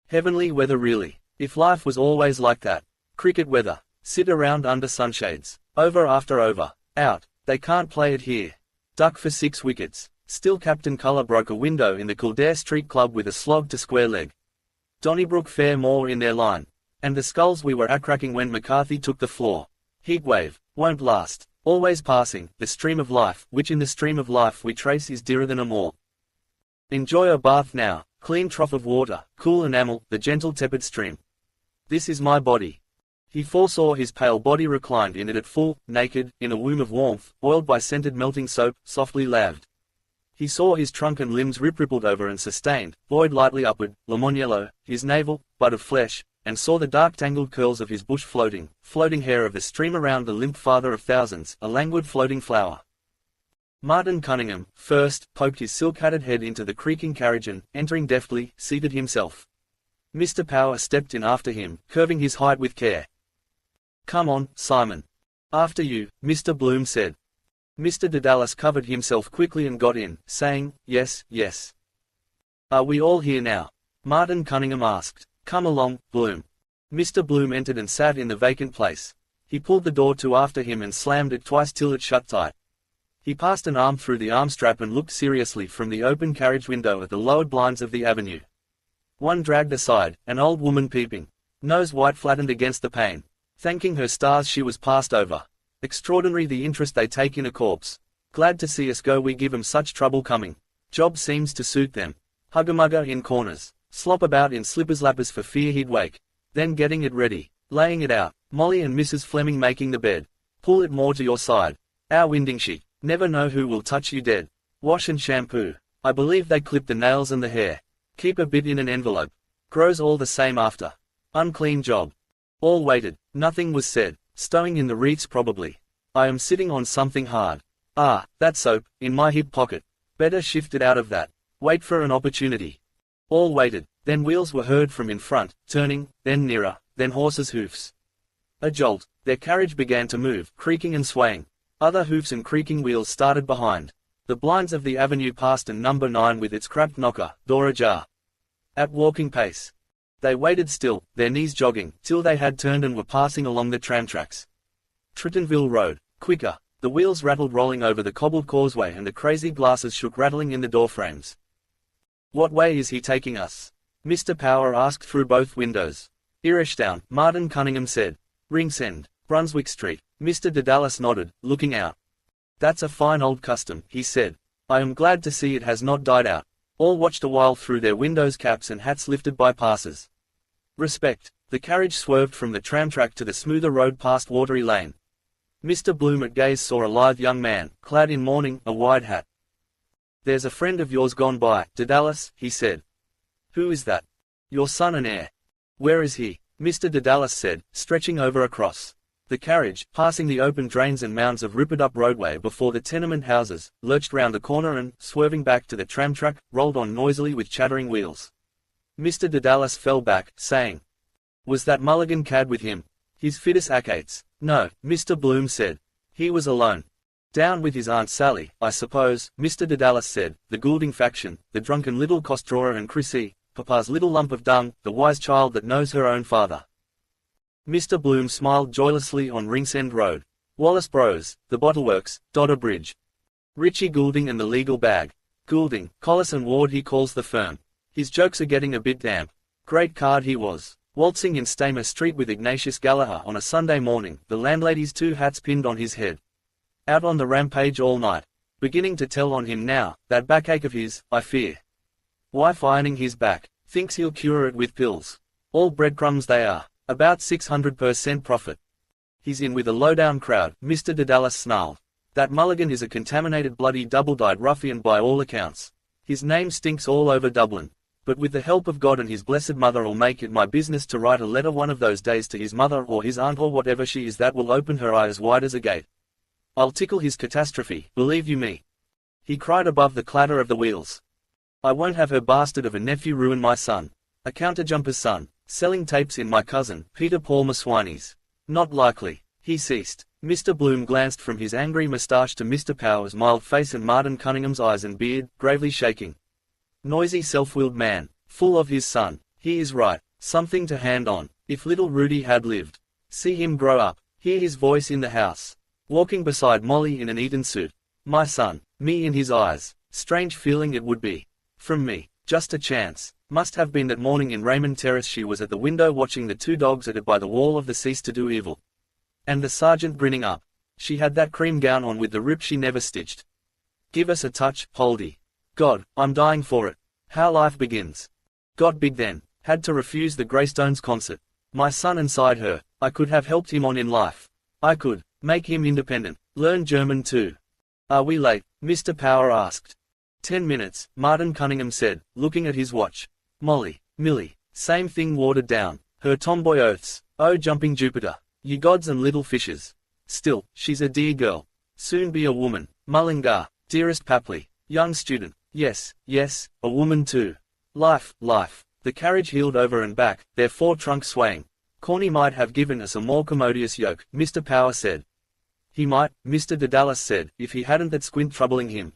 Heavenly weather really. If life was always like that. Cricket weather. Sit around under sunshades. Over after over. Out. They can't play it here. Duck for 6 wickets. Still Captain Colour broke a window in the Kildare Street Club with a slog to square leg. Donnybrook fair more in their line. And the skulls we were at-cracking when McCarthy took the floor. Heatwave. Won't last. Always passing. The stream of life, which in the stream of life we trace is dearer than a more. Enjoy a bath now. Clean trough of water, cool enamel, the gentle tepid stream. This is my body. He foresaw his pale body reclined in it at full, naked, in a womb of warmth, oiled by scented melting soap, softly laved. He saw his trunk and limbs rippled over and sustained, buoyed lightly upward, lemon yellow, his navel, bud of flesh, and saw the dark tangled curls of his bush floating hair of the stream around the limp father of thousands, a languid floating flower. Martin Cunningham, first, poked his silk-hatted head into the creaking carriage and, entering deftly, seated himself. Mr. Power stepped in after him, curving his height with care. Come on, Simon. After you, Mr. Bloom said. Mr. Dedalus covered himself quickly and got in, saying, yes, yes. Are we all here now? Martin Cunningham asked. Come along, Bloom. Mr. Bloom entered and sat in the vacant place. He pulled the door to after him and slammed it twice till it shut tight. He passed an arm through the arm strap and looked seriously from the open carriage window at the lowered blinds of the avenue. One dragged aside, an old woman peeping. Nose white flattened against the pane. Thanking her stars she was passed over. Extraordinary the interest they take in a corpse. Glad to see us go, we give 'em such trouble coming. Job seems to suit them. Hugger-mugger in corners. Slop about in slippers-lappers for fear he'd wake. Then getting it ready. Laying it out. Molly and Mrs. Fleming making the bed. Pull it more to your side. Our winding sheet. Never know who will touch you dead. Wash and shampoo. I believe they clip the nails and the hair. Keep a bit in an envelope. Grows all the same after. Unclean job. All waited. Nothing was said. Stowing in the wreaths probably. I am sitting on something hard. Ah, that soap, in my hip pocket. Better shift it out of that. Wait for an opportunity. All waited. Then wheels were heard from in front, turning, then nearer, then horses' hoofs. A jolt. Their carriage began to move, creaking and swaying. Other hoofs and creaking wheels started behind. The blinds of the avenue passed and number 9 with its cramped knocker, door ajar. At walking pace. They waited still, their knees jogging, till they had turned and were passing along the tram tracks. Trittonville Road. Quicker. The wheels rattled rolling over the cobbled causeway and the crazy glasses shook rattling in the door frames. What way is he taking us? Mr. Power asked through both windows. Irishtown, Martin Cunningham said. Ringsend, Brunswick Street. Mr. Dedalus nodded, looking out. That's a fine old custom, he said. I am glad to see it has not died out. All watched a while through their windows, caps and hats lifted by passers. Respect. The carriage swerved from the tram track to the smoother road past Watery Lane. Mr. Bloom at gaze saw a lithe young man, clad in mourning, a wide hat. There's a friend of yours gone by, Dedalus, he said. Who is that? Your son and heir. Where is he? Mr. Dedalus said, stretching over across. The carriage, passing the open drains and mounds of rippered-up roadway before the tenement houses, lurched round the corner and, swerving back to the tram track, rolled on noisily with chattering wheels. Mr. Dedalus fell back, saying, Was that Mulligan cad with him? His fitus accates. No, Mr. Bloom said. He was alone. Down with his Aunt Sally, I suppose, Mr. Dedalus said, the Goulding faction, the drunken little cost-drawer and Chrissy, Papa's little lump of dung, the wise child that knows her own father. Mr. Bloom smiled joylessly on Ringsend Road. Wallace Bros, the Bottleworks, Dodder Bridge. Richie Goulding and the legal bag. Goulding, Collis and Ward he calls the firm. His jokes are getting a bit damp. Great card he was. Waltzing in Stamer Street with Ignatius Gallagher on a Sunday morning, the landlady's 2 hats pinned on his head. Out on the rampage all night. Beginning to tell on him now, that backache of his, I fear. Wife ironing his back. Thinks he'll cure it with pills. All breadcrumbs they are. About 600% profit. He's in with a low-down crowd, Mr. Dedalus snarled. That Mulligan is a contaminated bloody double-dyed ruffian by all accounts. His name stinks all over Dublin. But with the help of God and his blessed mother I'll make it my business to write a letter one of those days to his mother or his aunt or whatever she is that will open her eye as wide as a gate. I'll tickle his catastrophe, believe you me. He cried above the clatter of the wheels. I won't have her bastard of a nephew ruin my son. A counterjumper's son, selling tapes in my cousin, Peter Paul Maswiny's. Not likely. He ceased. Mr. Bloom glanced from his angry moustache to Mr. Power's mild face and Martin Cunningham's eyes and beard, gravely shaking. Noisy self-willed man, full of his son. He is right. Something to hand on. If little Rudy had lived. See him grow up. Hear his voice in the house. Walking beside Molly in an Eton suit. My son. Me in his eyes. Strange feeling it would be. From me. Just a chance. Must have been that morning in Raymond Terrace she was at the window watching the 2 dogs at it by the wall of the cease to do evil. And the sergeant grinning up. She had that cream gown on with the rip she never stitched. Give us a touch, Poldy. God, I'm dying for it. How life begins. Got big then. Had to refuse the Greystones concert. My son inside her. I could have helped him on in life. I could. Make him independent. Learn German too. Are we late? Mr. Power asked. 10 minutes, Martin Cunningham said, looking at his watch. Molly. Millie. Same thing watered down. Her tomboy oaths. Oh jumping Jupiter. Ye gods and little fishes. Still, she's a dear girl. Soon be a woman. Mullingar. Dearest Papley. Young student. Yes, yes, a woman too. Life, life. The carriage heeled over and back, their 4 trunks swaying. Corny might have given us a more commodious yoke, Mr. Power said. He might, Mr. Dedalus said, if he hadn't that squint troubling him.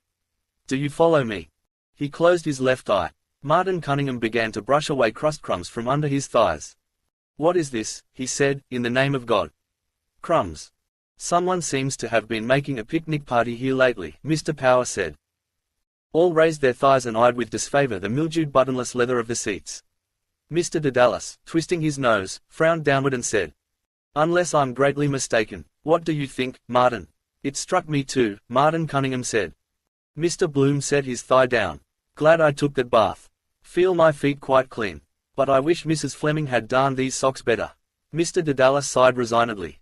Do you follow me? He closed his left eye. Martin Cunningham began to brush away crust crumbs from under his thighs. What is this? He said, in the name of God. Crumbs. Someone seems to have been making a picnic party here lately, Mr. Power said. All raised their thighs and eyed with disfavor the mildewed buttonless leather of the seats. Mr. Dedalus, twisting his nose, frowned downward and said, Unless I'm greatly mistaken, what do you think, Martin? It struck me too, Martin Cunningham said. Mr. Bloom set his thigh down. Glad I took that bath. Feel my feet quite clean. But I wish Mrs. Fleming had darned these socks better. Mr. Dedalus sighed resignedly.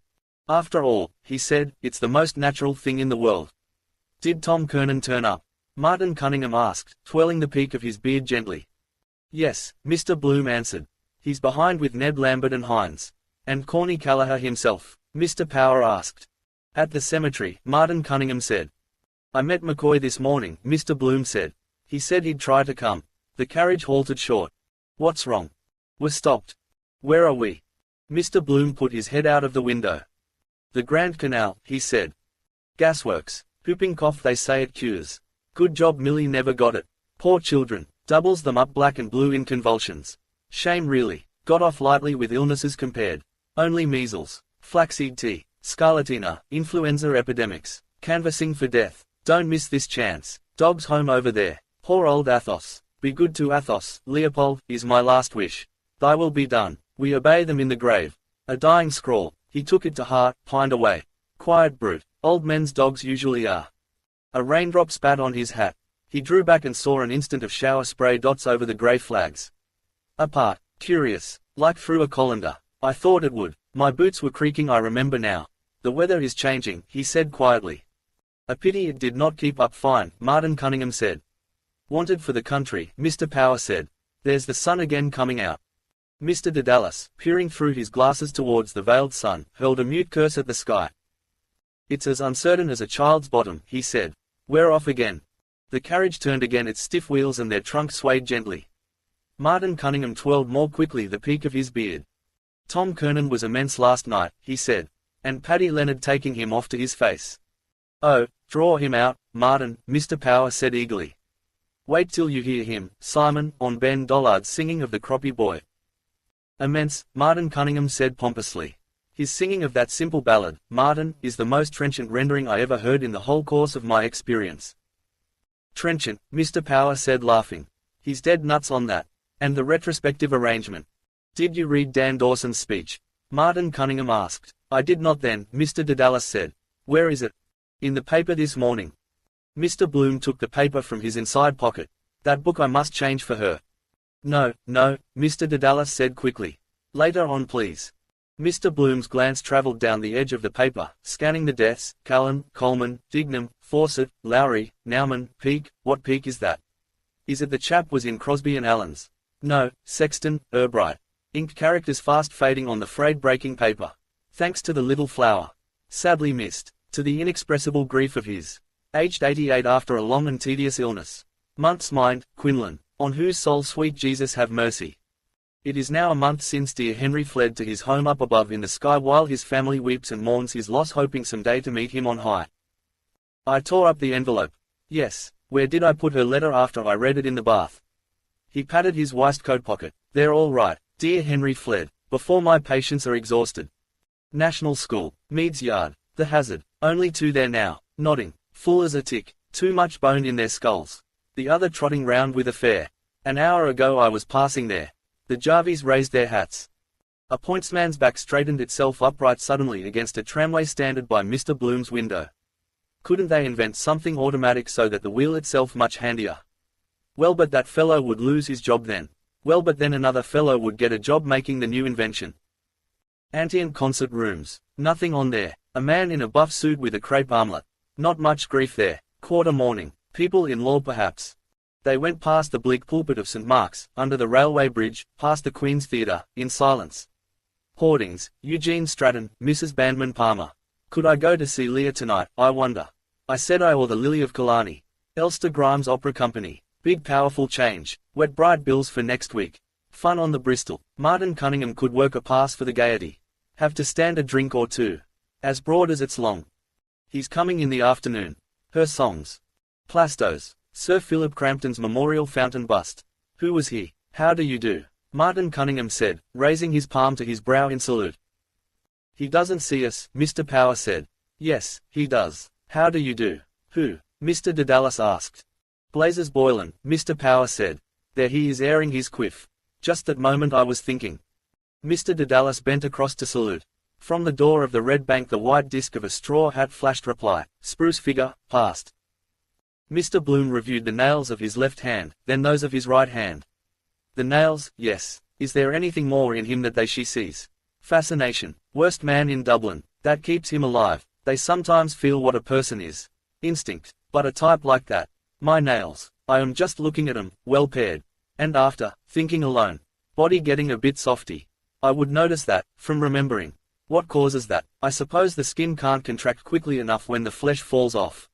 After all, he said, it's the most natural thing in the world. Did Tom Kernan turn up? Martin Cunningham asked, twirling the peak of his beard gently. Yes, Mr. Bloom answered. He's behind with Ned Lambert and Hines. And Corny Callagher himself, Mr. Power asked. At the cemetery, Martin Cunningham said. I met McCoy this morning, Mr. Bloom said. He said he'd try to come. The carriage halted short. What's wrong? We're stopped. Where are we? Mr. Bloom put his head out of the window. The Grand Canal, he said. Gasworks. Whooping cough they say it cures. Good job Millie never got it. Poor children. Doubles them up black and blue in convulsions. Shame really. Got off lightly with illnesses compared. Only measles. Flaxseed tea. Scarlatina. Influenza epidemics. Canvassing for death. Don't miss this chance. Dog's home over there. Poor old Athos. Be good to Athos, Leopold, is my last wish. Thy will be done. We obey them in the grave. A dying scrawl. He took it to heart, pined away. Quiet brute. Old men's dogs usually are. A raindrop spat on his hat. He drew back and saw an instant of shower spray dots over the grey flags. Apart. Curious. Like through a colander. I thought it would. My boots were creaking, I remember now. The weather is changing, he said quietly. A pity it did not keep up fine, Martin Cunningham said. Wanted for the country, Mr. Power said. There's the sun again coming out. Mr. Dedalus, peering through his glasses towards the veiled sun, hurled a mute curse at the sky. It's as uncertain as a child's bottom, he said. We're off again. The carriage turned again its stiff wheels and their trunk swayed gently. Martin Cunningham twirled more quickly the peak of his beard. Tom Kernan was immense last night, he said. And Paddy Leonard taking him off to his face. Oh, draw him out, Martin, Mr. Power said eagerly. Wait till you hear him, Simon, on Ben Dollard's singing of the Croppy Boy. Immense, Martin Cunningham said pompously. His singing of that simple ballad, Martin, is the most trenchant rendering I ever heard in the whole course of my experience. Trenchant, Mr. Power said laughing. He's dead nuts on that. And the retrospective arrangement. Did you read Dan Dawson's speech? Martin Cunningham asked. I did not then, Mr. Dedalus said. Where is it? In the paper this morning. Mr. Bloom took the paper from his inside pocket. That book I must change for her. No, no, Mr. Dedalus said quickly. Later on please. Mr. Bloom's glance travelled down the edge of the paper, scanning the deaths, Callan, Coleman, Dignam, Fawcett, Lowry, Nauman, Peake. What Peake is that? Is it the chap was in Crosby and Allen's? No, Sexton, Urbright. Inked characters fast fading on the frayed breaking paper. Thanks to the little flower. Sadly missed. To the inexpressible grief of his. Aged 88 after a long and tedious illness. Month's mind, Quinlan. On whose soul sweet Jesus have mercy. It is now a month since dear Henry fled to his home up above in the sky while his family weeps and mourns his loss hoping someday to meet him on high. I tore up the envelope. Yes, where did I put her letter after I read it in the bath? He patted his waistcoat pocket. They're all right. Dear Henry fled. Before my patients are exhausted. National School. Meads Yard. The Hazard. Only two there now. Nodding. Full as a tick. Too much bone in their skulls. The other trotting round with a fare. An hour ago I was passing there. The Jarvies raised their hats. A pointsman's back straightened itself upright suddenly against a tramway standard by Mr. Bloom's window. Couldn't they invent something automatic so that the wheel itself much handier? Well, but that fellow would lose his job then. Well, but then another fellow would get a job making the new invention. Ante and concert rooms. Nothing on there. A man in a buff suit with a crepe armlet. Not much grief there. Quarter morning. People in law perhaps. They went past the bleak pulpit of St. Mark's, under the railway bridge, past the Queen's Theatre, in silence. Hoardings. Eugene Stratton, Mrs. Bandman Palmer. Could I go to see Lear tonight, I wonder? I said I or the Lily of Killarney. Elster Grimes Opera Company. Big powerful change. Wet bright bills for next week. Fun on the Bristol. Martin Cunningham could work a pass for the Gaiety. Have to stand a drink or two. As broad as it's long. He's coming in the afternoon. Her songs. Plastos. Sir Philip Crampton's memorial fountain bust. Who was he? How do you do? Martin Cunningham said, raising his palm to his brow in salute. He doesn't see us, Mr. Power said. Yes, he does. How do you do? Who? Mr. Dedalus asked. Blazes Boylan, Mr. Power said. There he is airing his quiff. Just that moment I was thinking. Mr. Dedalus bent across to salute. From the door of the Red Bank the white disk of a straw hat flashed reply, spruce figure, past. Mr. Bloom reviewed the nails of his left hand, then those of his right hand. The nails, yes. Is there anything more in him that she sees? Fascination. Worst man in Dublin. That keeps him alive. They sometimes feel what a person is. Instinct. But a type like that. My nails. I am just looking at 'em, well paired. And after, thinking alone. Body getting a bit softy. I would notice that, from remembering. What causes that? I suppose the skin can't contract quickly enough when the flesh falls off.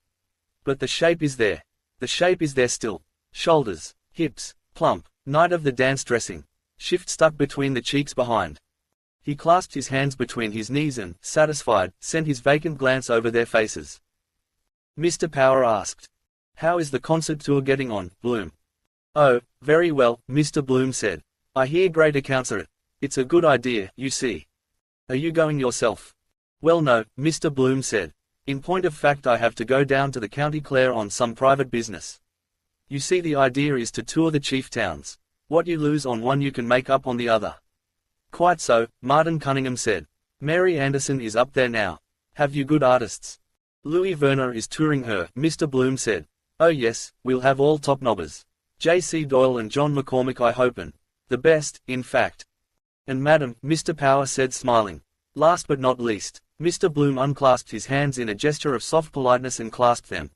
But the shape is there. The shape is there still. Shoulders, hips, plump, night of the dance dressing. Shift stuck between the cheeks behind. He clasped his hands between his knees and, satisfied, sent his vacant glance over their faces. Mr. Power asked. How is the concert tour getting on, Bloom? Oh, very well, Mr. Bloom said. I hear great accounts of it. It's a good idea, you see. Are you going yourself? Well no, Mr. Bloom said. In point of fact I have to go down to the County Clare on some private business. You see the idea is to tour the chief towns. What you lose on one you can make up on the other. Quite so, Martin Cunningham said. Mary Anderson is up there now. Have you good artists? Louis Werner is touring her, Mr. Bloom said. Oh yes, we'll have all top nobbers. J.C. Doyle and John McCormick I hope and the best, in fact. And madam, Mr. Power said smiling. Last but not least, Mr. Bloom unclasped his hands in a gesture of soft politeness and clasped them.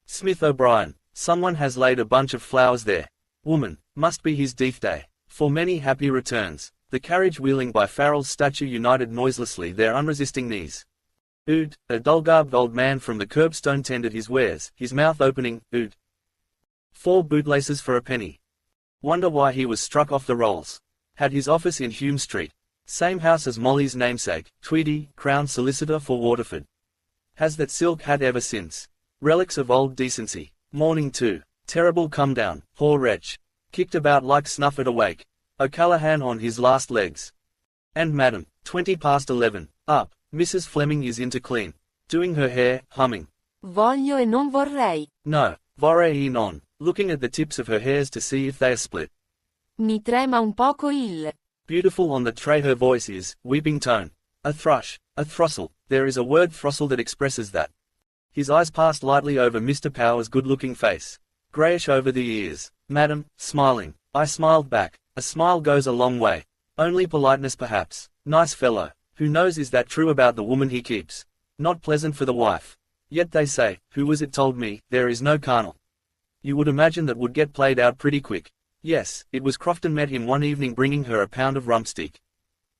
Smith O'Brien, someone has laid a bunch of flowers there. Woman, must be his death day. For many happy returns. The carriage wheeling by Farrell's statue united noiselessly their unresisting knees. Ood, a dull-garbed old man from the curbstone tendered his wares, his mouth opening, ood. 4 bootlaces for a penny. Wonder why he was struck off the rolls. Had his office in Hume Street. Same house as Molly's namesake, Tweedy, Crown Solicitor for Waterford. Has that silk hat ever since. Relics of old decency. Morning too. Terrible come down, poor wretch. Kicked about like snuff at a wake. O'Callaghan on his last legs. And madam, 11:20. Up. Mrs. Fleming is into clean. Doing her hair, humming. Voglio e non vorrei. No, vorrei non. Looking at the tips of her hairs to see if they are split. Mi trema un poco il. Beautiful on the tray her voice is, weeping tone. A thrush, a throstle, there is a word throstle that expresses that. His eyes passed lightly over Mr. Power's good-looking face. Greyish over the ears. Madam, smiling. I smiled back. A smile goes a long way. Only politeness perhaps. Nice fellow. Who knows is that true about the woman he keeps? Not pleasant for the wife. Yet they say, who was it told me, there is no carnal. You would imagine that would get played out pretty quick. Yes, it was Crofton met him one evening bringing her a pound of rumpsteak.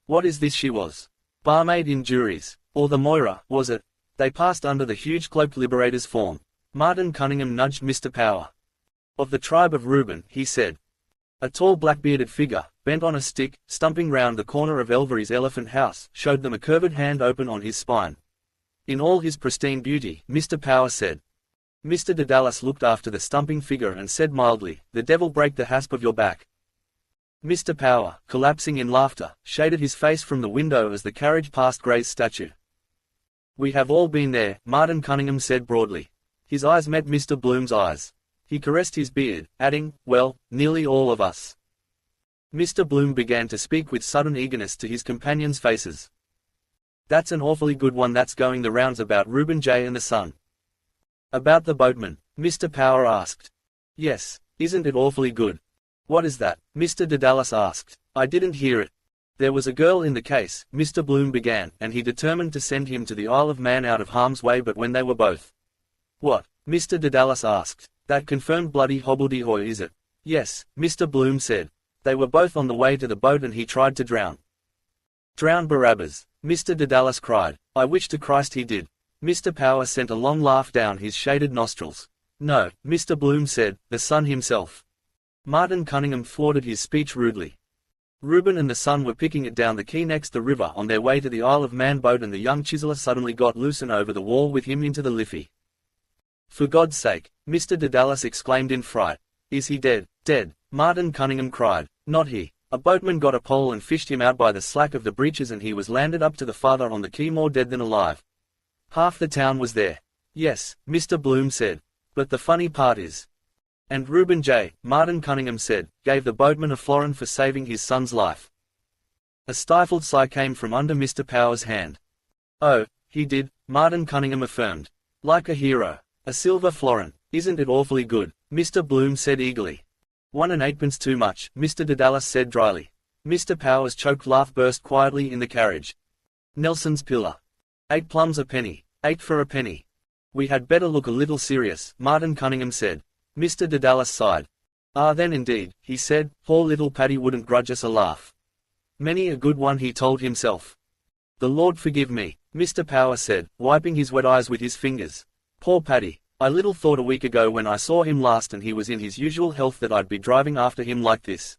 What is this she was? Barmaid in Juries. Or the Moira, was it? They passed under the huge cloaked liberator's form. Martin Cunningham nudged Mr. Power. Of the tribe of Reuben, he said. A tall black-bearded figure, bent on a stick, stumping round the corner of Elvery's elephant house, showed them a curved hand open on his spine. In all his pristine beauty, Mr. Power said. Mr. Dedalus looked after the stumping figure and said mildly, the devil break the hasp of your back. Mr. Power, collapsing in laughter, shaded his face from the window as the carriage passed Gray's statue. We have all been there, Martin Cunningham said broadly. His eyes met Mr. Bloom's eyes. He caressed his beard, adding, well, nearly all of us. Mr. Bloom began to speak with sudden eagerness to his companions' faces. That's an awfully good one that's going the rounds about Reuben J. and the Son. About the boatman, Mr. Power asked. Yes, isn't it awfully good? What is that? Mr. Dedalus asked. I didn't hear it. There was a girl in the case, Mr. Bloom began, and he determined to send him to the Isle of Man out of harm's way but when they were both. What? Mr. Dedalus asked. That confirmed bloody hobbledehoy is it? Yes, Mr. Bloom said. They were both on the way to the boat and he tried to drown. Drown Barabbas, Mr. Dedalus cried. I wish to Christ he did. Mr. Power sent a long laugh down his shaded nostrils. No, Mr. Bloom said, the son himself. Martin Cunningham thwarted his speech rudely. Reuben and the son were picking it down the quay next the river on their way to the Isle of Man boat, and the young chiseler suddenly got loose and over the wall with him into the Liffey. "For God's sake," Mr. Dedalus exclaimed in fright. "Is he dead?" "Dead," Martin Cunningham cried. "Not he. A boatman got a pole and fished him out by the slack of the breeches, and he was landed up to the father on the quay more dead than alive. Half the town was there." "Yes," Mr. Bloom said. "But the funny part is—" "And Reuben J.," Martin Cunningham said, "gave the boatman a florin for saving his son's life." A stifled sigh came from under Mr. Power's hand. "Oh, he did," Martin Cunningham affirmed. "Like a hero. A silver florin. Isn't it awfully good?" Mr. Bloom said eagerly. 1 and 8 too much, Mr. Dedalus said dryly. Mr. Power's choked laugh burst quietly in the carriage. "Nelson's pillar. 8 plums a penny. 8 for a penny." "We had better look a little serious," Martin Cunningham said. Mr. Dedalus sighed. "Ah, then indeed," he said, "poor little Paddy wouldn't grudge us a laugh. Many a good one," he told himself. "The Lord forgive me," Mr. Power said, wiping his wet eyes with his fingers. "Poor Paddy. I little thought a week ago when I saw him last and he was in his usual health that I'd be driving after him like this.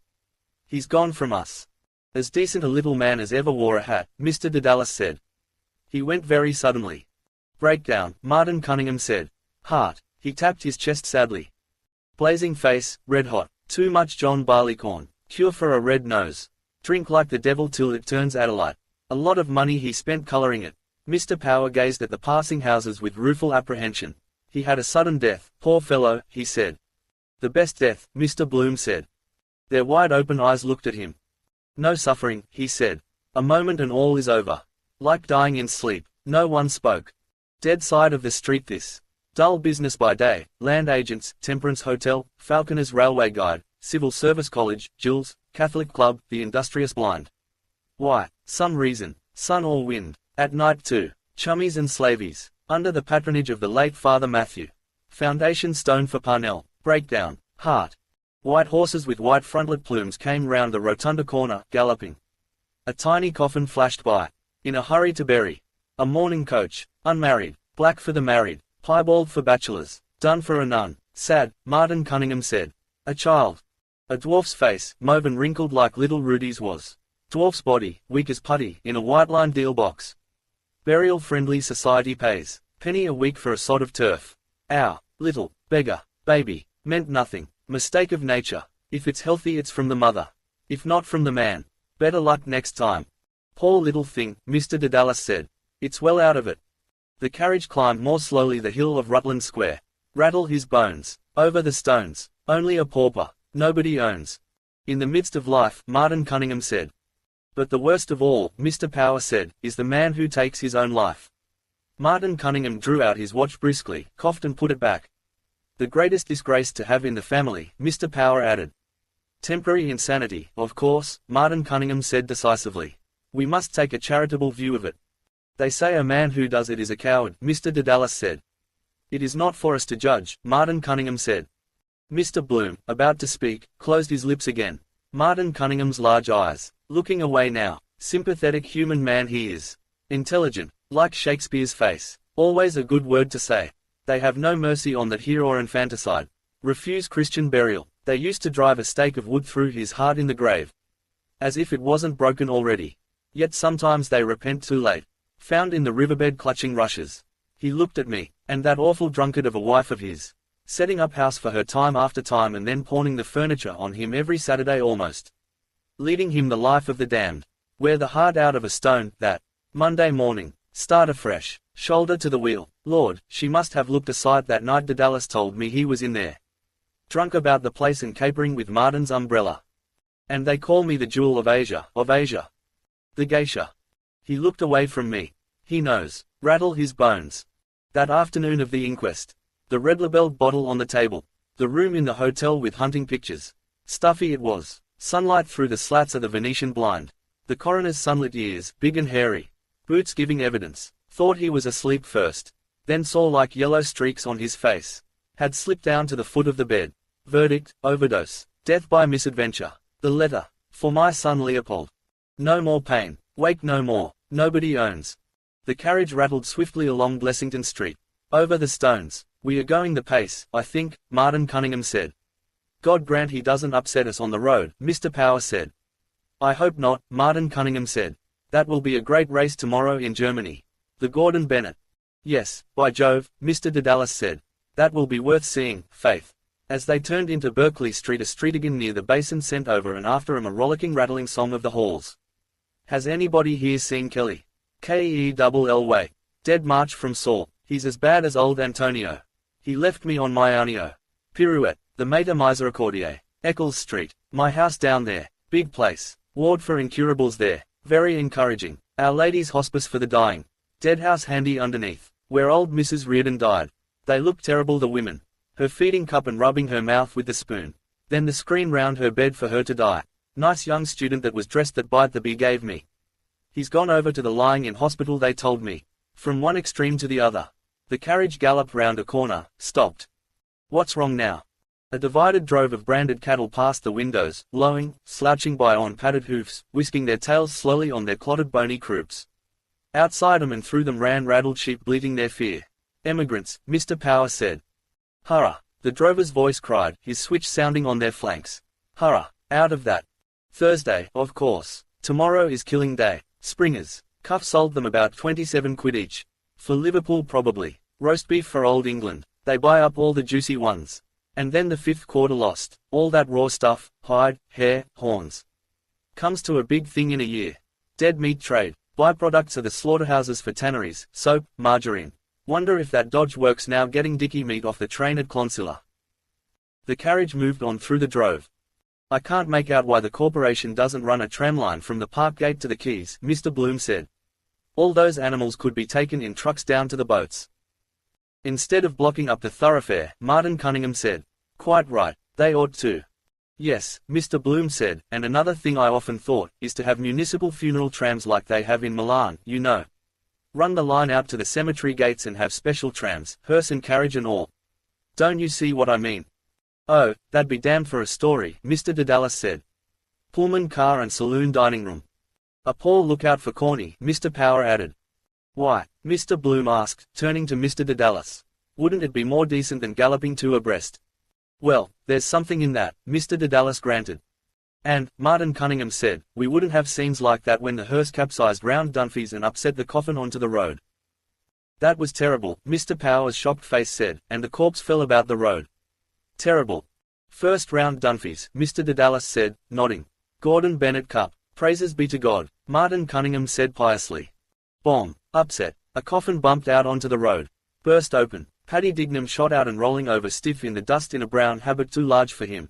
He's gone from us. As decent a little man as ever wore a hat," Mr. Dedalus said. "He went very suddenly." "Breakdown," Martin Cunningham said. "Heart." He tapped his chest sadly. "Blazing face, red hot. Too much John Barleycorn. Cure for a red nose. Drink like the devil till it turns Adelaide. A lot of money he spent colouring it." Mr. Power gazed at the passing houses with rueful apprehension. "He had a sudden death, poor fellow," he said. "The best death," Mr. Bloom said. Their wide-open eyes looked at him. "No suffering," he said. "A moment and all is over. Like dying in sleep." No one spoke. Dead side of the street this. Dull business by day, land agents, Temperance Hotel, Falconer's Railway Guide, Civil Service College, Jules, Catholic Club, the Industrious Blind. Why, some reason, sun or wind. At night too. Chummies and slavies. Under the patronage of the late Father Matthew. Foundation stone for Parnell. Breakdown. Heart. White horses with white frontlet plumes came round the rotunda corner, galloping. A tiny coffin flashed by. In a hurry to bury. A mourning coach. Unmarried. Black for the married. Piebald for bachelors. Done for a nun. Sad, Martin Cunningham said. A child. A dwarf's face, mauve and wrinkled like little Rudy's was. Dwarf's body, weak as putty, in a white-lined deal box. Burial-friendly society pays. Penny a week for a sod of turf. Our little beggar baby meant nothing. Mistake of nature. If it's healthy it's from the mother. If not from the man. Better luck next time. Poor little thing, Mr. Dedalus said. It's well out of it. The carriage climbed more slowly the hill of Rutland Square. Rattle his bones. Over the stones. Only a pauper. Nobody owns. In the midst of life, Martin Cunningham said. But the worst of all, Mr. Power said, is the man who takes his own life. Martin Cunningham drew out his watch briskly, coughed and put it back. The greatest disgrace to have in the family, Mr. Power added. Temporary insanity, of course, Martin Cunningham said decisively. We must take a charitable view of it. They say a man who does it is a coward, Mr. Dedalus said. It is not for us to judge, Martin Cunningham said. Mr. Bloom, about to speak, closed his lips again. Martin Cunningham's large eyes, looking away now, sympathetic human man he is. Intelligent, like Shakespeare's face, always a good word to say. They have no mercy on that hero or infanticide. Refuse Christian burial. They used to drive a stake of wood through his heart in the grave. As if it wasn't broken already. Yet sometimes they repent too late. Found in the riverbed clutching rushes. He looked at me, and that awful drunkard of a wife of his. Setting up house for her time after time and then pawning the furniture on him every Saturday almost. Leading him the life of the damned. Wear the heart out of a stone, that Monday morning. Start afresh. Shoulder to the wheel. Lord, she must have looked a sight that night. Dedalus told me he was in there. Drunk about the place and capering with Martin's umbrella. And they call me the jewel of Asia, The geisha. He looked away from me. He knows. Rattle his bones. That afternoon of the inquest. The red labelled bottle on the table. The room in the hotel with hunting pictures. Stuffy it was. Sunlight through the slats of the Venetian blind. The coroner's sunlit ears, big and hairy. Boots giving evidence. Thought he was asleep first. Then saw like yellow streaks on his face. Had slipped down to the foot of the bed. Verdict, overdose. Death by misadventure. The letter. For my son Leopold. No more pain. Wake no more. Nobody owns. The carriage rattled swiftly along Blessington Street. Over the stones. We are going the pace, I think, Martin Cunningham said. God grant he doesn't upset us on the road, Mr. Power said. I hope not, Martin Cunningham said. That will be a great race tomorrow in Germany. The Gordon Bennett. Yes, by Jove, Mr. Dedalus said. That will be worth seeing, Faith. As they turned into Berkeley Street, a street again near the basin sent over and after him a rollicking rattling song of the halls. Has anybody here seen Kelly? K-E-double-L way. Dead march from Saul. He's as bad as old Antonio. He left me on my Arneo. Pirouette, the Mater Misericordiae. Eccles Street. My house down there. Big place. Ward for incurables there. Very encouraging. Our Lady's Hospice for the dying. Dead house handy underneath. Where old Mrs. Reardon died. They look terrible, the women. Her feeding cup and rubbing her mouth with the spoon. Then the screen round her bed for her to die. Nice young student that was dressed that bite the bee gave me. He's gone over to the lying in hospital, they told me. From one extreme to the other. The carriage galloped round a corner, stopped. What's wrong now? A divided drove of branded cattle passed the windows, lowing, slouching by on padded hoofs, whisking their tails slowly on their clotted bony croups. Outside them and through them ran raddled sheep bleating their fear. Emigrants, Mr. Power said. Hurrah! The drover's voice cried, his switch sounding on their flanks. Hurrah! Out of that. Thursday, of course. Tomorrow is killing day. Springers. Cuff sold them about 27 quid each. For Liverpool probably. Roast beef for old England. They buy up all the juicy ones. And then the fifth quarter lost. All that raw stuff, hide, hair, horns. Comes to a big thing in a year. Dead meat trade. Byproducts are the slaughterhouses for tanneries, soap, margarine. Wonder if that dodge works now, getting dicky meat off the train at Clonsilla. The carriage moved on through the drove. I can't make out why the corporation doesn't run a tramline from the park gate to the quays, Mr. Bloom said. All those animals could be taken in trucks down to the boats. Instead of blocking up the thoroughfare, Martin Cunningham said. Quite right, they ought to. Yes, Mr. Bloom said, and another thing I often thought, is to have municipal funeral trams like they have in Milan, you know. Run the line out to the cemetery gates and have special trams, hearse and carriage and all. Don't you see what I mean? Oh, that'd be damned for a story, Mr. Dedalus said. Pullman car and saloon dining room. A poor lookout for Corny, Mr. Power added. Why? Mr. Bloom asked, turning to Mr. Dedalus. Wouldn't it be more decent than galloping two abreast? Well, there's something in that, Mr. Dedalus granted. And, Martin Cunningham said, we wouldn't have scenes like that when the hearse capsized round Dunphy's and upset the coffin onto the road. That was terrible, Mr. Power's shocked face said, and the corpse fell about the road. Terrible. First round Dunphy's, Mr. Dedalus said, nodding. Gordon Bennett Cup. Praises be to God, Martin Cunningham said piously. Bong. Upset. A coffin bumped out onto the road. Burst open. Paddy Dignam shot out and rolling over stiff in the dust in a brown habit too large for him.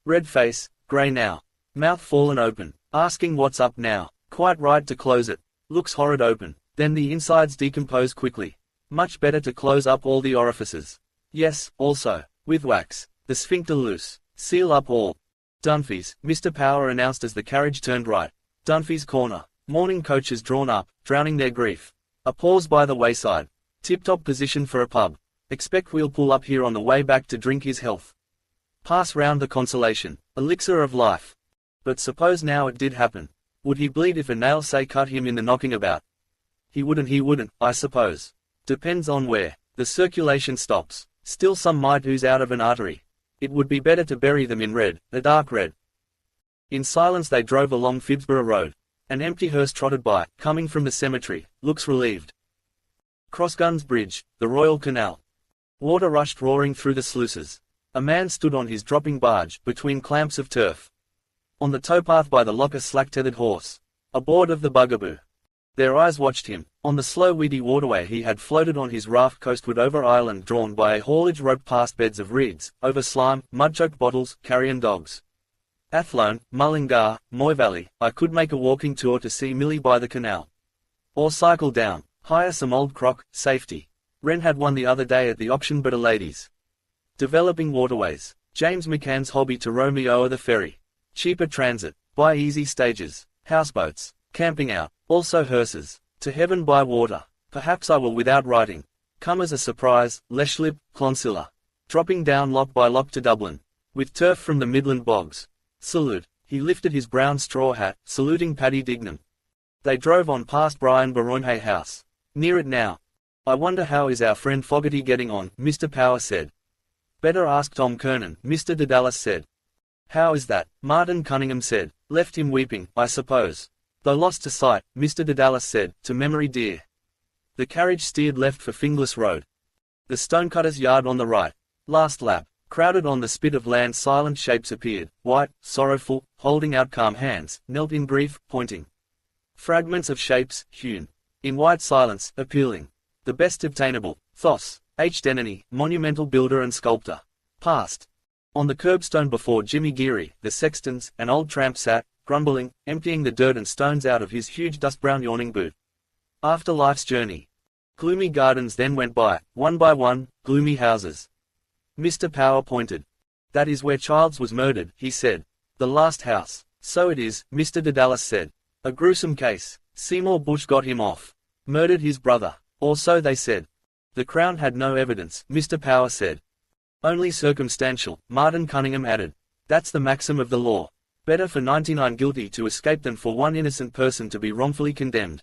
Red face, grey now. Mouth fallen open. Asking what's up now. Quite right to close it. Looks horrid open. Then the insides decompose quickly. Much better to close up all the orifices. Yes, also. With wax. The sphincter loose. Seal up all. Dunphy's, Mr. Power announced as the carriage turned right. Dunphy's corner. Mourning coaches drawn up, drowning their grief. A pause by the wayside. Tip-top position for a pub. Expect we'll pull up here on the way back to drink his health. Pass round the consolation. Elixir of life. But suppose now it did happen. Would he bleed if a nail say cut him in the knocking about? He wouldn't, I suppose. Depends on where. The circulation stops. Still some might ooze out of an artery. It would be better to bury them in red, a dark red. In silence they drove along Phibsborough Road. An empty hearse trotted by, coming from the cemetery, looks relieved. Crossguns Bridge, the Royal Canal. Water rushed roaring through the sluices. A man stood on his dropping barge, between clamps of turf. On the towpath by the lock a slack-tethered horse. Aboard of the Bugaboo. Their eyes watched him. On the slow weedy waterway he had floated on his raft coastward over Ireland, drawn by a haulage rope past beds of reeds, over slime, mud-choked bottles, carrion dogs. Athlone, Mullingar, Moy Valley, I could make a walking tour to see Millie by the canal. Or cycle down, hire some old crock, safety. Wren had one the other day at the auction, but a lady's. Developing waterways. James McCann's hobby to row me o'er the ferry. Cheaper transit. Buy easy stages. Houseboats. Camping out. Also hearses. To heaven by water. Perhaps I will without writing. Come as a surprise, Leshlip, Clonsilla. Dropping down lock by lock to Dublin. With turf from the Midland bogs. Salute. He lifted his brown straw hat, saluting Paddy Dignam. They drove on past Brian Baronhay House. Near it now. I wonder how is our friend Fogarty getting on, Mr. Power said. Better ask Tom Kernan, Mr. Dedalus said. How is that? Martin Cunningham said. Left him weeping, I suppose. Though lost to sight, Mr. Dedalus said, to memory dear. The carriage steered left for Finglas Road. The stonecutter's yard on the right. Last lap. Crowded on the spit of land silent shapes appeared, white, sorrowful, holding out calm hands, knelt in grief, pointing. Fragments of shapes, hewn. In white silence, appealing. The best obtainable. Thos. H. Denany, monumental builder and sculptor. Passed. On the curbstone before Jimmy Geary, the sexton's, an old tramp sat, grumbling, emptying the dirt and stones out of his huge dust-brown yawning boot. After life's journey. Gloomy gardens then went by, one by one, gloomy houses. Mr. Power pointed. That is where Childs was murdered, he said. The last house. So it is, Mr. Dedalus said. A gruesome case. Seymour Bush got him off. Murdered his brother. Or so they said. The Crown had no evidence, Mr. Power said. Only circumstantial, Martin Cunningham added. That's the maxim of the law. Better for 99 guilty to escape than for one innocent person to be wrongfully condemned.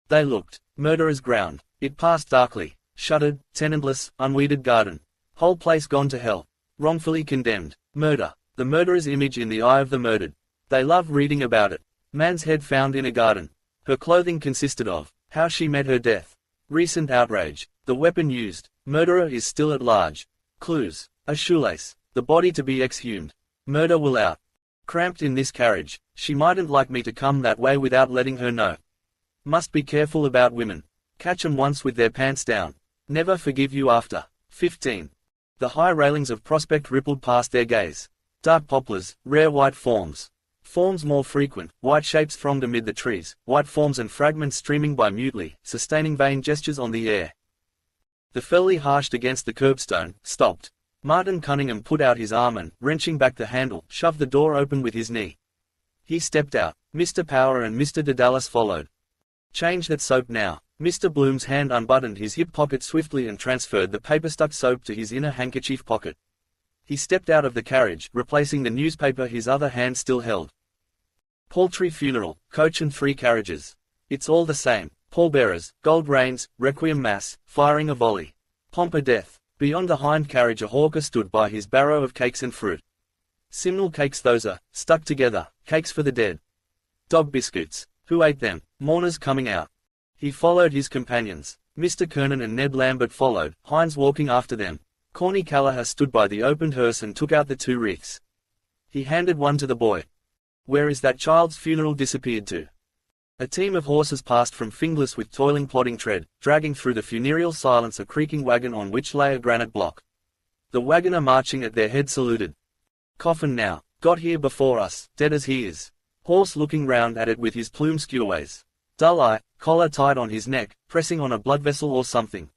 They looked. Murderer's ground. It passed darkly. Shuttered, tenantless, unweeded garden. Whole place gone to hell. Wrongfully condemned. Murder. The murderer's image in the eye of the murdered. They love reading about it. Man's head found in a garden. Her clothing consisted of. How she met her death. Recent outrage. The weapon used. Murderer is still at large. Clues. A shoelace. The body to be exhumed. Murder will out. Cramped in this carriage. She mightn't like me to come that way without letting her know. Must be careful about women. Catch 'em once with their pants down. Never forgive you after. 15. The high railings of Prospect rippled past their gaze. Dark poplars, rare white forms. Forms more frequent, white shapes thronged amid the trees, white forms and fragments streaming by mutely, sustaining vain gestures on the air. The felly harshed against the curbstone, stopped. Martin Cunningham put out his arm and, wrenching back the handle, shoved the door open with his knee. He stepped out. Mr. Power and Mr. Dedalus followed. Change that soap now. Mr. Bloom's hand unbuttoned his hip pocket swiftly and transferred the paper-stuck soap to his inner handkerchief pocket. He stepped out of the carriage, replacing the newspaper his other hand still held. Paltry funeral, coach and 3 carriages. It's all the same. Pallbearers, gold reins, requiem mass, firing a volley. Pomp of death. Beyond the hind carriage a hawker stood by his barrow of cakes and fruit. Simnel cakes those are, stuck together, cakes for the dead. Dog biscuits. Who ate them? Mourners coming out. He followed his companions. Mr. Kernan and Ned Lambert followed, Hines walking after them. Corny Callagher stood by the opened hearse and took out the 2 wreaths. He handed one to the boy. Where is that child's funeral disappeared to? A team of horses passed from Finglas with toiling plodding tread, dragging through the funereal silence a creaking wagon on which lay a granite block. The wagoner marching at their head saluted. Coffin now, got here before us, dead as he is. Horse looking round at it with his plume skeways. Dull eye, collar tied on his neck, pressing on a blood vessel or something.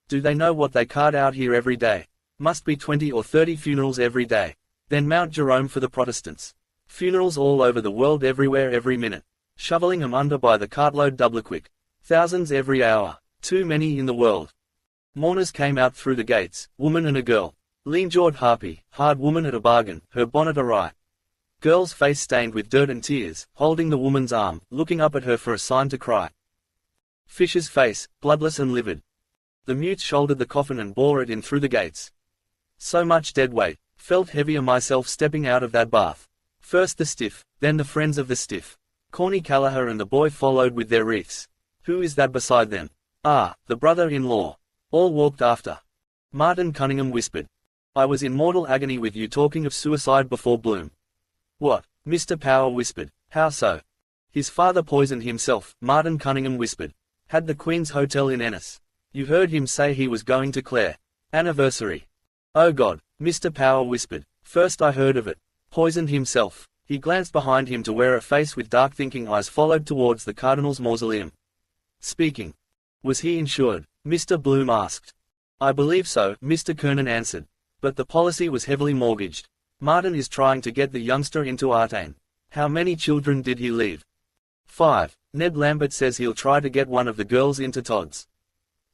Do they know what they cart out here every day? Must be 20 or 30 funerals every day. Then Mount Jerome for the Protestants. Funerals all over the world everywhere every minute. Shoveling 'em under by the cartload double quick. Thousands every hour. Too many in the world. Mourners came out through the gates, woman and a girl. Lean-jawed harpy, hard woman at a bargain, her bonnet awry. Girl's face stained with dirt and tears, holding the woman's arm, looking up at her for a sign to cry. Fisher's face, bloodless and livid. The mutes shouldered the coffin and bore it in through the gates. So much dead weight, felt heavier myself stepping out of that bath. First the stiff, then the friends of the stiff. Corny Callagher and the boy followed with their wreaths. Who is that beside them? Ah, the brother-in-law. All walked after. Martin Cunningham whispered. I was in mortal agony with you talking of suicide before Bloom. What? Mr. Power whispered. How so? His father poisoned himself, Martin Cunningham whispered. Had the Queen's Hotel in Ennis. You heard him say he was going to Clare. Anniversary. Oh God, Mr. Power whispered. First I heard of it. Poisoned himself. He glanced behind him to where a face with dark thinking eyes followed towards the Cardinal's mausoleum. Speaking. Was he insured? Mr. Bloom asked. I believe so, Mr. Kernan answered. But the policy was heavily mortgaged. Martin is trying to get the youngster into Artane. How many children did he leave? 5. Ned Lambert says he'll try to get one of the girls into Todd's.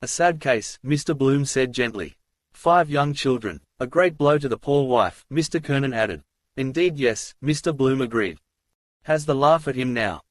A sad case, Mr. Bloom said gently. 5 young children. A great blow to the poor wife, Mr. Kernan added. Indeed yes, Mr. Bloom agreed. Has the laugh at him now.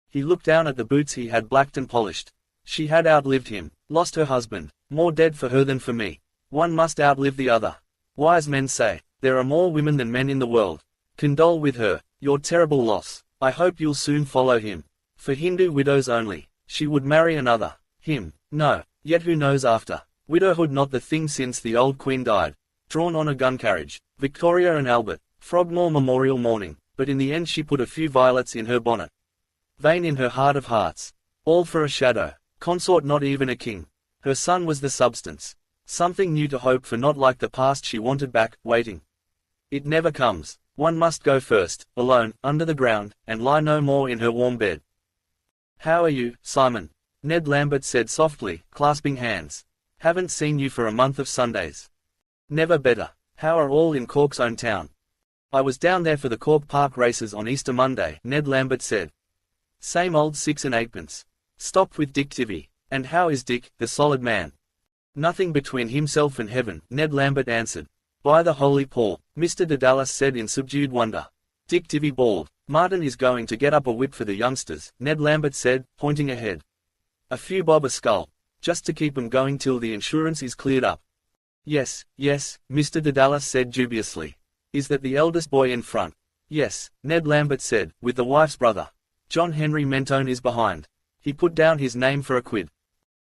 He looked down at the boots he had blacked and polished. She had outlived him, lost her husband, more dead for her than for me. One must outlive the other. Wise men say, there are more women than men in the world. Condole with her. Your terrible loss. I hope you'll soon follow him. For Hindu widows only. She would marry another. Him. No. Yet who knows after. Widowhood not the thing since the old queen died. Drawn on a gun carriage. Victoria and Albert. Frogmore Memorial Morning. But in the end she put a few violets in her bonnet. Vain in her heart of hearts. All for a shadow. Consort not even a king. Her son was the substance. Something new to hope for, not like the past she wanted back, waiting. It never comes. One must go first, alone, under the ground, and lie no more in her warm bed. How are you, Simon? Ned Lambert said softly, clasping hands. Haven't seen you for a month of Sundays. Never better. How are all in Cork's own town? I was down there for the Cork Park races on Easter Monday, Ned Lambert said. Same old 6 and 8pence. Stopped with Dick Tivy. And how is Dick, the solid man? Nothing between himself and heaven, Ned Lambert answered. By the Holy Paul, Mr. Dedalus said in subdued wonder. Dick Tivy bawled. Martin is going to get up a whip for the youngsters, Ned Lambert said, pointing ahead. A few bob a skull. Just to keep 'em going till the insurance is cleared up. Yes, Mr. Dedalus said dubiously. Is that the eldest boy in front? Yes, Ned Lambert said, with the wife's brother. John Henry Mentone is behind. He put down his name for a quid.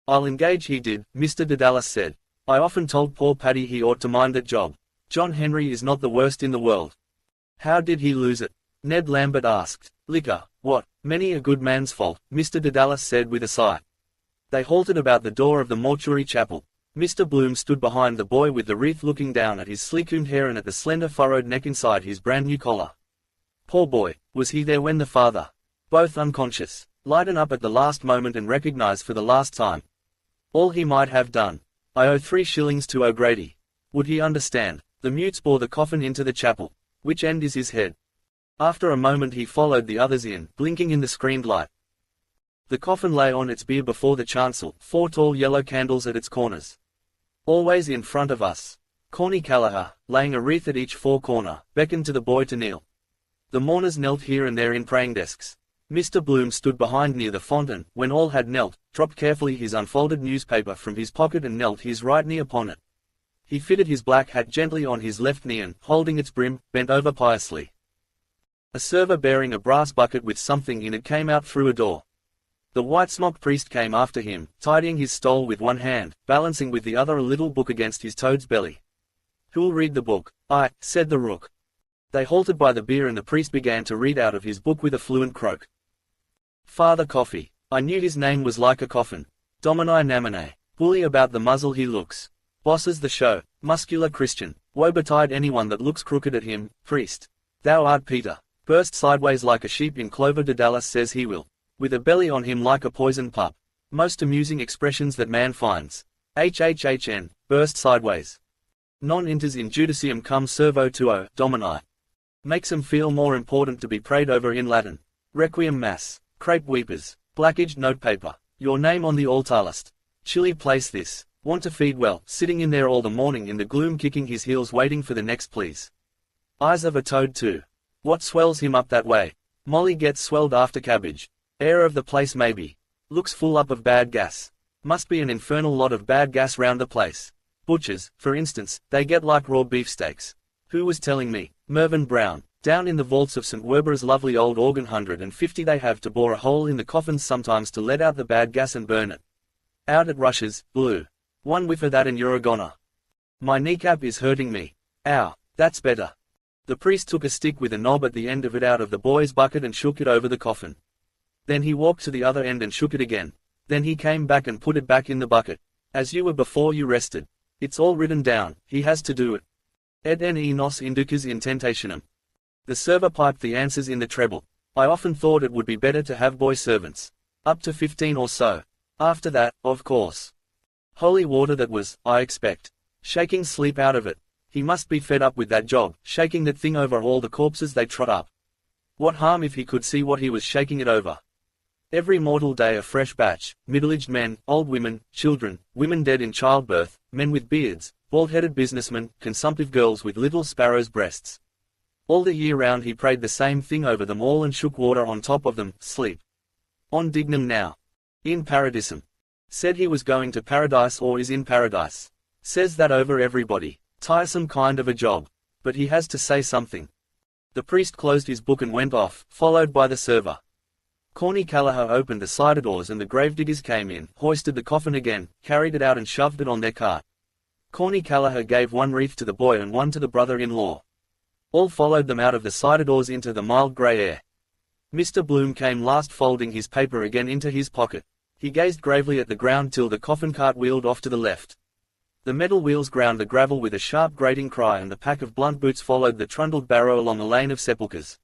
I'll engage he did, Mr. Dedalus said. I often told poor Paddy he ought to mind that job. John Henry is not the worst in the world. How did he lose it? Ned Lambert asked. Liquor. What? Many a good man's fault, Mr. Dedalus said with a sigh. They halted about the door of the mortuary chapel. Mr. Bloom stood behind the boy with the wreath, looking down at his sleek-combed hair and at the slender furrowed neck inside his brand-new collar. Poor boy, was he there when the father? Both unconscious. Lighten up at the last moment and recognize for the last time. All he might have done. I owe 3 shillings to O'Grady. Would he understand? The mutes bore the coffin into the chapel. Which end is his head? After a moment he followed the others in, blinking in the screened light. The coffin lay on its bier before the chancel, 4 tall yellow candles at its corners. Always in front of us. Corny Callagher, laying a wreath at each 4 corner, beckoned to the boy to kneel. The mourners knelt here and there in praying desks. Mr. Bloom stood behind near the font and, when all had knelt, dropped carefully his unfolded newspaper from his pocket and knelt his right knee upon it. He fitted his black hat gently on his left knee and, holding its brim, bent over piously. A server bearing a brass bucket with something in it came out through a door. The white-smocked priest came after him, tidying his stole with one hand, balancing with the other a little book against his toad's belly. Who'll read the book? I, said the rook. They halted by the bier and the priest began to read out of his book with a fluent croak. Father Coffee. I knew his name was like a coffin. Domini Namine. Bully about the muzzle he looks. Bosses the show. Muscular Christian. Woe betide anyone that looks crooked at him. Priest. Thou art Peter. Burst sideways like a sheep in clover. Dedalus says he will. With a belly on him like a poisoned pup. Most amusing expressions that man finds. HHHN. Burst sideways. Non enters in judicium cum servo tuo, Domini. Makes 'em feel more important to be prayed over in Latin. Requiem Mass. Crepe weepers. Blackage notepaper. Your name on the altar list. Chilly place this. Want to feed well, sitting in there all the morning in the gloom kicking his heels waiting for the next please. Eyes of a toad too. What swells him up that way? Molly gets swelled after cabbage. Air of the place maybe. Looks full up of bad gas. Must be an infernal lot of bad gas round the place. Butchers, for instance, they get like raw beefsteaks. Who was telling me? Mervyn Brown. Down in the vaults of St. Werburgh's lovely old organ 150 they have to bore a hole in the coffins sometimes to let out the bad gas and burn it. Out it rushes, blue. One whiff of that and you're a goner. My kneecap is hurting me. Ow, that's better. The priest took a stick with a knob at the end of it out of the boy's bucket and shook it over the coffin. Then he walked to the other end and shook it again. Then he came back and put it back in the bucket. As you were before you rested. It's all written down, he has to do it. Ed ne nos inducas in tentationem. The server piped the answers in the treble. I often thought it would be better to have boy servants. Up to 15 or so. After that, of course. Holy water that was, I expect. Shaking sleep out of it. He must be fed up with that job, shaking that thing over all the corpses they trot up. What harm if he could see what he was shaking it over? Every mortal day a fresh batch, middle-aged men, old women, children, women dead in childbirth, men with beards, bald-headed businessmen, consumptive girls with little sparrows' breasts. All the year round he prayed the same thing over them all and shook water on top of them, sleep. On dignum now. In paradisum. Said he was going to paradise or is in paradise. Says that over everybody. Tiresome kind of a job. But he has to say something. The priest closed his book and went off, followed by the server. Corny Callagher opened the cider doors and the gravediggers came in, hoisted the coffin again, carried it out and shoved it on their cart. Corny Callagher gave one wreath to the boy and one to the brother-in-law. All followed them out of the cider doors into the mild grey air. Mr. Bloom came last, folding his paper again into his pocket. He gazed gravely at the ground till the coffin cart wheeled off to the left. The metal wheels ground the gravel with a sharp grating cry and the pack of blunt boots followed the trundled barrow along a lane of sepulchres.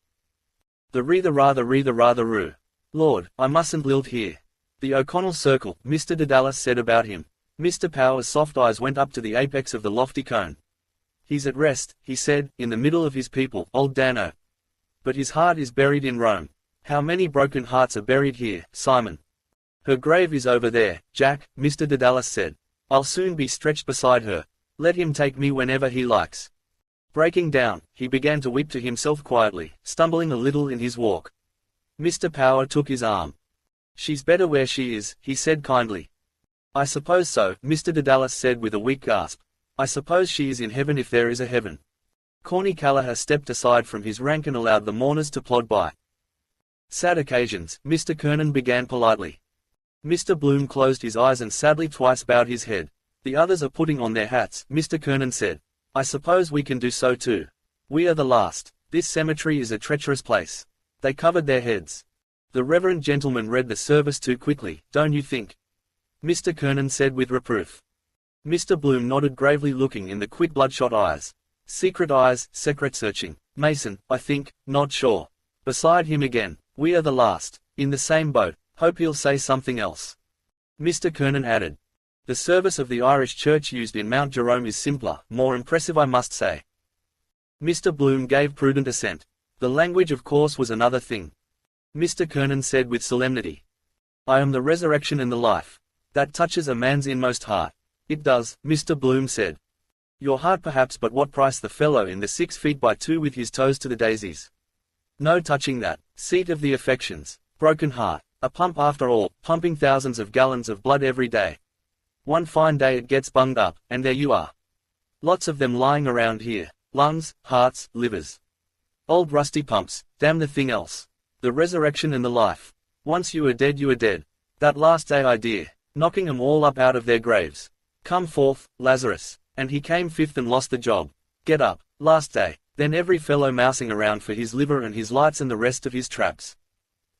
The roo. Lord, I mustn't lilt here. The O'Connell circle, Mr. Dedalus said about him. Mr. Power's soft eyes went up to the apex of the lofty cone. He's at rest, he said, in the middle of his people, old Dano. But his heart is buried in Rome. How many broken hearts are buried here, Simon? Her grave is over there, Jack, Mr. Dedalus said. I'll soon be stretched beside her. Let him take me whenever he likes. Breaking down, he began to weep to himself quietly, stumbling a little in his walk. Mr. Power took his arm. She's better where she is, he said kindly. I suppose so, Mr. Dedalus said with a weak gasp. I suppose she is in heaven if there is a heaven. Corny Callagher stepped aside from his rank and allowed the mourners to plod by. Sad occasions, Mr. Kernan began politely. Mr. Bloom closed his eyes and sadly twice bowed his head. The others are putting on their hats, Mr. Kernan said. I suppose we can do so too. We are the last. This cemetery is a treacherous place. They covered their heads. The reverend gentleman read the service too quickly, don't you think? Mr. Kernan said with reproof. Mr. Bloom nodded gravely, looking in the quick bloodshot eyes. Secret eyes, secret searching. Mason, I think, not sure. Beside him again. We are the last. In the same boat. Hope he'll say something else. Mr. Kernan added. The service of the Irish Church used in Mount Jerome is simpler, more impressive, I must say. Mr. Bloom gave prudent assent. The language of course was another thing. Mr. Kernan said with solemnity. I am the resurrection and the life. That touches a man's inmost heart. It does, Mr. Bloom said. Your heart perhaps, but what price the fellow in the 6 feet by 2 with his toes to the daisies? No touching that. Seat of the affections. Broken heart. A pump after all, pumping thousands of gallons of blood every day. One fine day it gets bunged up, and there you are. Lots of them lying around here. Lungs, hearts, livers. Old rusty pumps, damn the thing else. The resurrection and the life. Once you are dead you are dead. That last day idea, knocking 'em all up out of their graves. Come forth, Lazarus. And he came fifth and lost the job. Get up, last day. Then every fellow mousing around for his liver and his lights and the rest of his traps.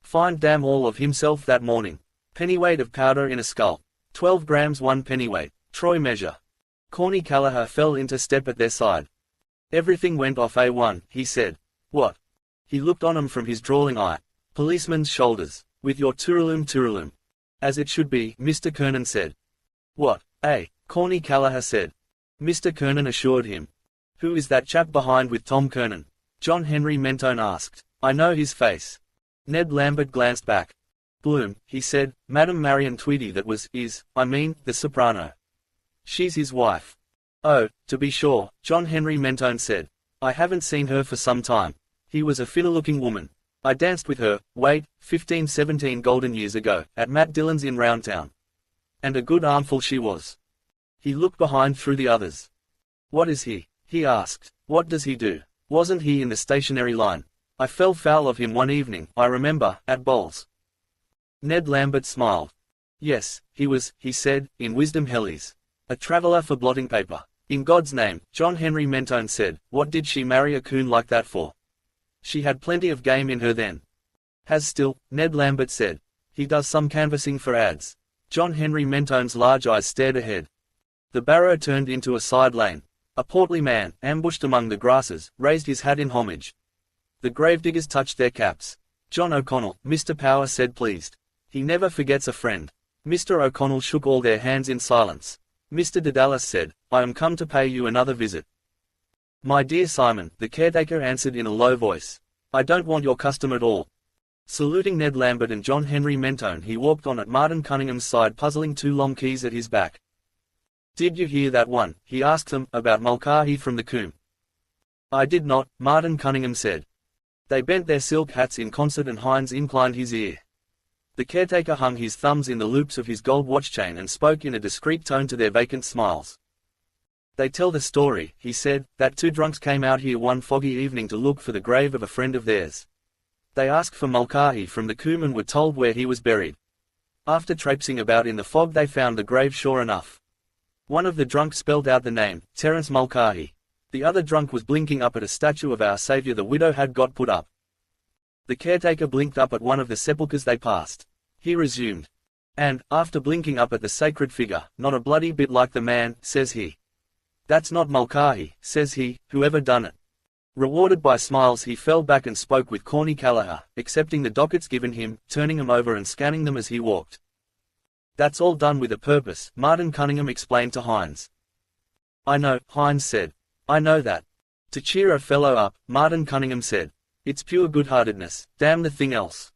Find damn all of himself that morning. Pennyweight of powder in a skull. 12 grams 1 pennyweight. Troy measure. Corny Callagher fell into step at their side. Everything went off A1, he said. What? He looked on 'em from his drawling eye. Policeman's shoulders. With your tooraloom. As it should be, Mr. Kernan said. What, eh? Corny Callagher said. Mr. Kernan assured him. Who is that chap behind with Tom Kernan? John Henry Mentone asked. I know his face. Ned Lambert glanced back. Bloom, he said, Madame Marion Tweedy that was, the soprano. She's his wife. Oh, to be sure, John Henry Mentone said. I haven't seen her for some time. He was a finner-looking woman. I danced with her, 15-17 golden years ago, at Matt Dillon's in Roundtown. And a good armful she was. He looked behind through the others. What is he? He asked. What does he do? Wasn't he in the stationary line? I fell foul of him one evening, I remember, at bowls. Ned Lambert smiled. Yes, he was, he said, in Wisdom Hellies. A traveller for blotting paper. In God's name, John Henry Mentone said, what did she marry a coon like that for? She had plenty of game in her then. Has still, Ned Lambert said. He does some canvassing for ads. John Henry Mentone's large eyes stared ahead. The barrow turned into a side lane. A portly man, ambushed among the grasses, raised his hat in homage. The gravediggers touched their caps. John O'Connell, Mr. Power said pleased. He never forgets a friend. Mr. O'Connell shook all their hands in silence. Mr. Dedalus said, I am come to pay you another visit. My dear Simon, the caretaker answered in a low voice. I don't want your custom at all. Saluting Ned Lambert and John Henry Mentone, he walked on at Martin Cunningham's side, puzzling 2 long keys at his back. Did you hear that one? He asked them, about Mulcahy from the Coombe. I did not, Martin Cunningham said. They bent their silk hats in concert and Hines inclined his ear. The caretaker hung his thumbs in the loops of his gold watch chain and spoke in a discreet tone to their vacant smiles. They tell the story, he said, that two drunks came out here one foggy evening to look for the grave of a friend of theirs. They asked for Mulcahy from the coombe and were told where he was buried. After traipsing about in the fog they found the grave sure enough. One of the drunks spelled out the name, Terence Mulcahy. The other drunk was blinking up at a statue of our Saviour the widow had got put up. The caretaker blinked up at one of the sepulchres they passed. He resumed. And, after blinking up at the sacred figure, not a bloody bit like the man, says he. That's not Mulcahy, says he, whoever done it. Rewarded by smiles he fell back and spoke with Corny Callagher, accepting the dockets given him, turning them over and scanning them as he walked. That's all done with a purpose, Martin Cunningham explained to Hines. I know, Hines said. I know that. To cheer a fellow up, Martin Cunningham said. It's pure good-heartedness, damn the thing else.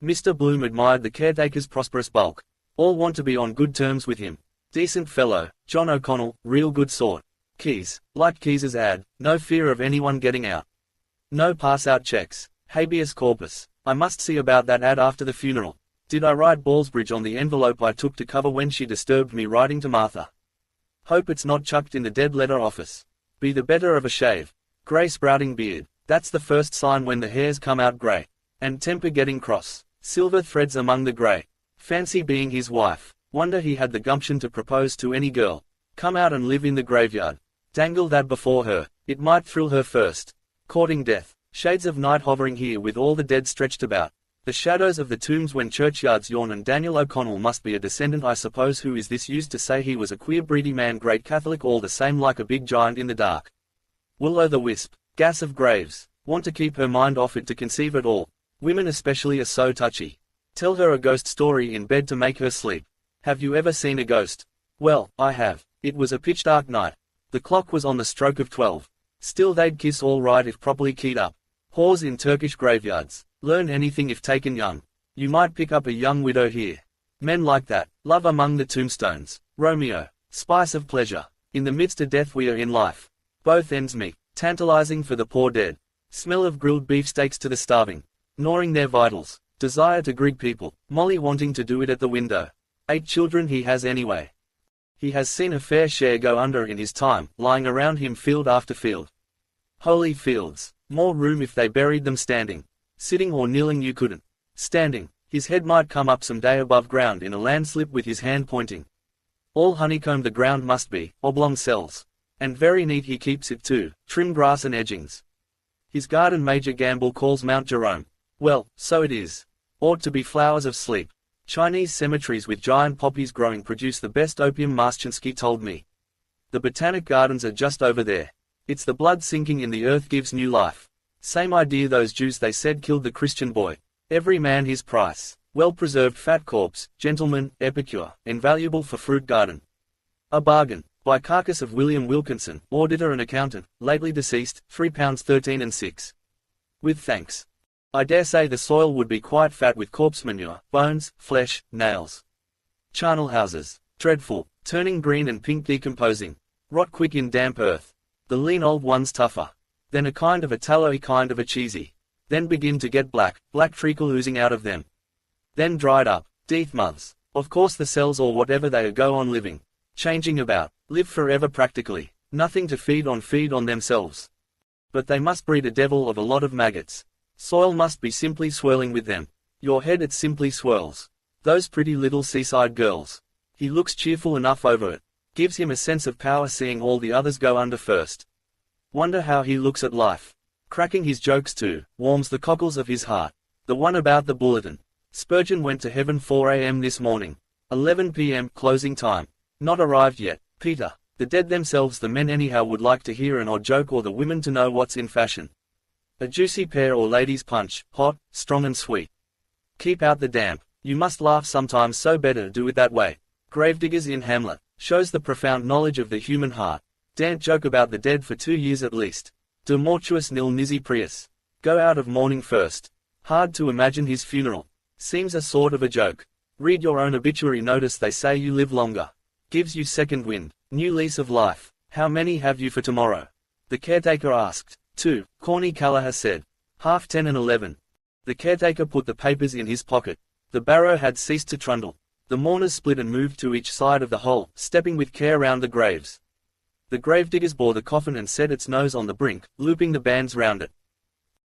Mr. Bloom admired the caretaker's prosperous bulk. All want to be on good terms with him. Decent fellow, John O'Connell, real good sort. Keys, like Keys's ad, no fear of anyone getting out. No pass-out checks, habeas corpus. I must see about that ad after the funeral. Did I write Ballsbridge on the envelope I took to cover when she disturbed me writing to Martha? Hope it's not chucked in the dead letter office. Be the better of a shave. Grey sprouting beard, that's the first sign when the hairs come out grey. And temper getting cross. Silver threads among the grey. Fancy being his wife. Wonder he had the gumption to propose to any girl. Come out and live in the graveyard. Dangle that before her. It might thrill her first. Courting death. Shades of night hovering here with all the dead stretched about. The shadows of the tombs when churchyards yawn, and Daniel O'Connell must be a descendant I suppose. Who is this used to say he was a queer breedy man, great Catholic all the same, like a big giant in the dark. Will-o'-the-wisp. Gas of Graves. Want to keep her mind off it to conceive it all. Women especially are so touchy. Tell her a ghost story in bed to make her sleep. Have you ever seen a ghost? Well, I have. It was a pitch dark night. The clock was on the stroke of 12. Still they'd kiss all right if properly keyed up. Whores in Turkish graveyards. Learn anything if taken young. You might pick up a young widow here. Men like that. Love among the tombstones. Romeo. Spice of pleasure. In the midst of death we are in life. Both ends meet. Tantalizing for the poor dead. Smell of grilled beefsteaks to the starving. Gnawing their vitals. Desire to greet people. Molly wanting to do it at the window. 8 children he has anyway. He has seen a fair share go under in his time, lying around him field after field. Holy fields. More room if they buried them standing. Sitting or kneeling you couldn't. Standing. His head might come up some day above ground in a landslip with his hand pointing. All honeycombed the ground must be, oblong cells. And very neat he keeps it too, trim grass and edgings. His garden Major Gamble calls Mount Jerome. Well, so it is. Ought to be flowers of sleep. Chinese cemeteries with giant poppies growing produce the best opium, Marchinsky told me. The botanic gardens are just over there. It's the blood sinking in the earth gives new life. Same idea those Jews they said killed the Christian boy. Every man his price. Well-preserved fat corpse, gentleman, epicure, invaluable for fruit garden. A bargain. By carcass of William Wilkinson, auditor and accountant, lately deceased, £3.13 and 6. With thanks. I dare say the soil would be quite fat with corpse manure, bones, flesh, nails. Charnel houses. Dreadful. Turning green and pink, decomposing. Rot quick in damp earth. The lean old ones tougher. Then a kind of a tallowy kind of a cheesy. Then begin to get black treacle oozing out of them. Then dried up. Death moths. Of course the cells or whatever they are go on living. Changing about. Live forever practically. Nothing to feed on themselves. But they must breed a devil of a lot of maggots. Soil must be simply swirling with them. Your head it simply swirls. Those pretty little seaside girls. He looks cheerful enough over it. Gives him a sense of power seeing all the others go under first. Wonder how he looks at life. Cracking his jokes too, warms the cockles of his heart. The one about the bulletin. Spurgeon went to heaven 4 a.m. this morning. 11 p.m. closing time. Not arrived yet. Peter. The dead themselves, the men anyhow, would like to hear an odd joke, or the women to know what's in fashion. A juicy pear or ladies' punch, hot, strong and sweet. Keep out the damp. You must laugh sometimes, so better do it that way. Gravediggers in Hamlet. Shows the profound knowledge of the human heart. Daren't joke about the dead for 2 years at least. De mortuis nil nisi prius. Go out of mourning first. Hard to imagine his funeral. Seems a sort of a joke. Read your own obituary notice, they say you live longer. Gives you second wind. New lease of life. How many have you for tomorrow? The caretaker asked. 2, Corny Callagher said. 10:30 and 11. The caretaker put the papers in his pocket. The barrow had ceased to trundle. The mourners split and moved to each side of the hole, stepping with care round the graves. The gravediggers bore the coffin and set its nose on the brink, looping the bands round it.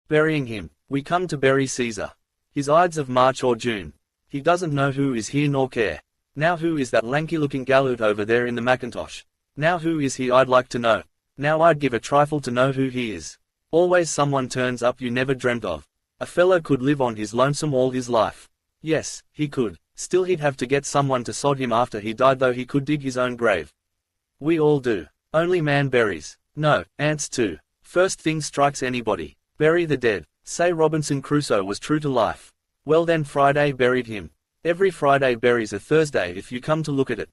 Burying him. We come to bury Caesar. His Ides of March or June. He doesn't know who is here nor care. Now who is that lanky-looking galoot over there in the Macintosh? Now who is he, I'd like to know. Now I'd give a trifle to know who he is. Always someone turns up you never dreamt of. A fellow could live on his lonesome all his life. Yes, he could. Still he'd have to get someone to sod him after he died, though he could dig his own grave. We all do. Only man buries. No, ants too. First thing strikes anybody. Bury the dead. Say Robinson Crusoe was true to life. Well then Friday buried him. Every Friday buries a Thursday if you come to look at it.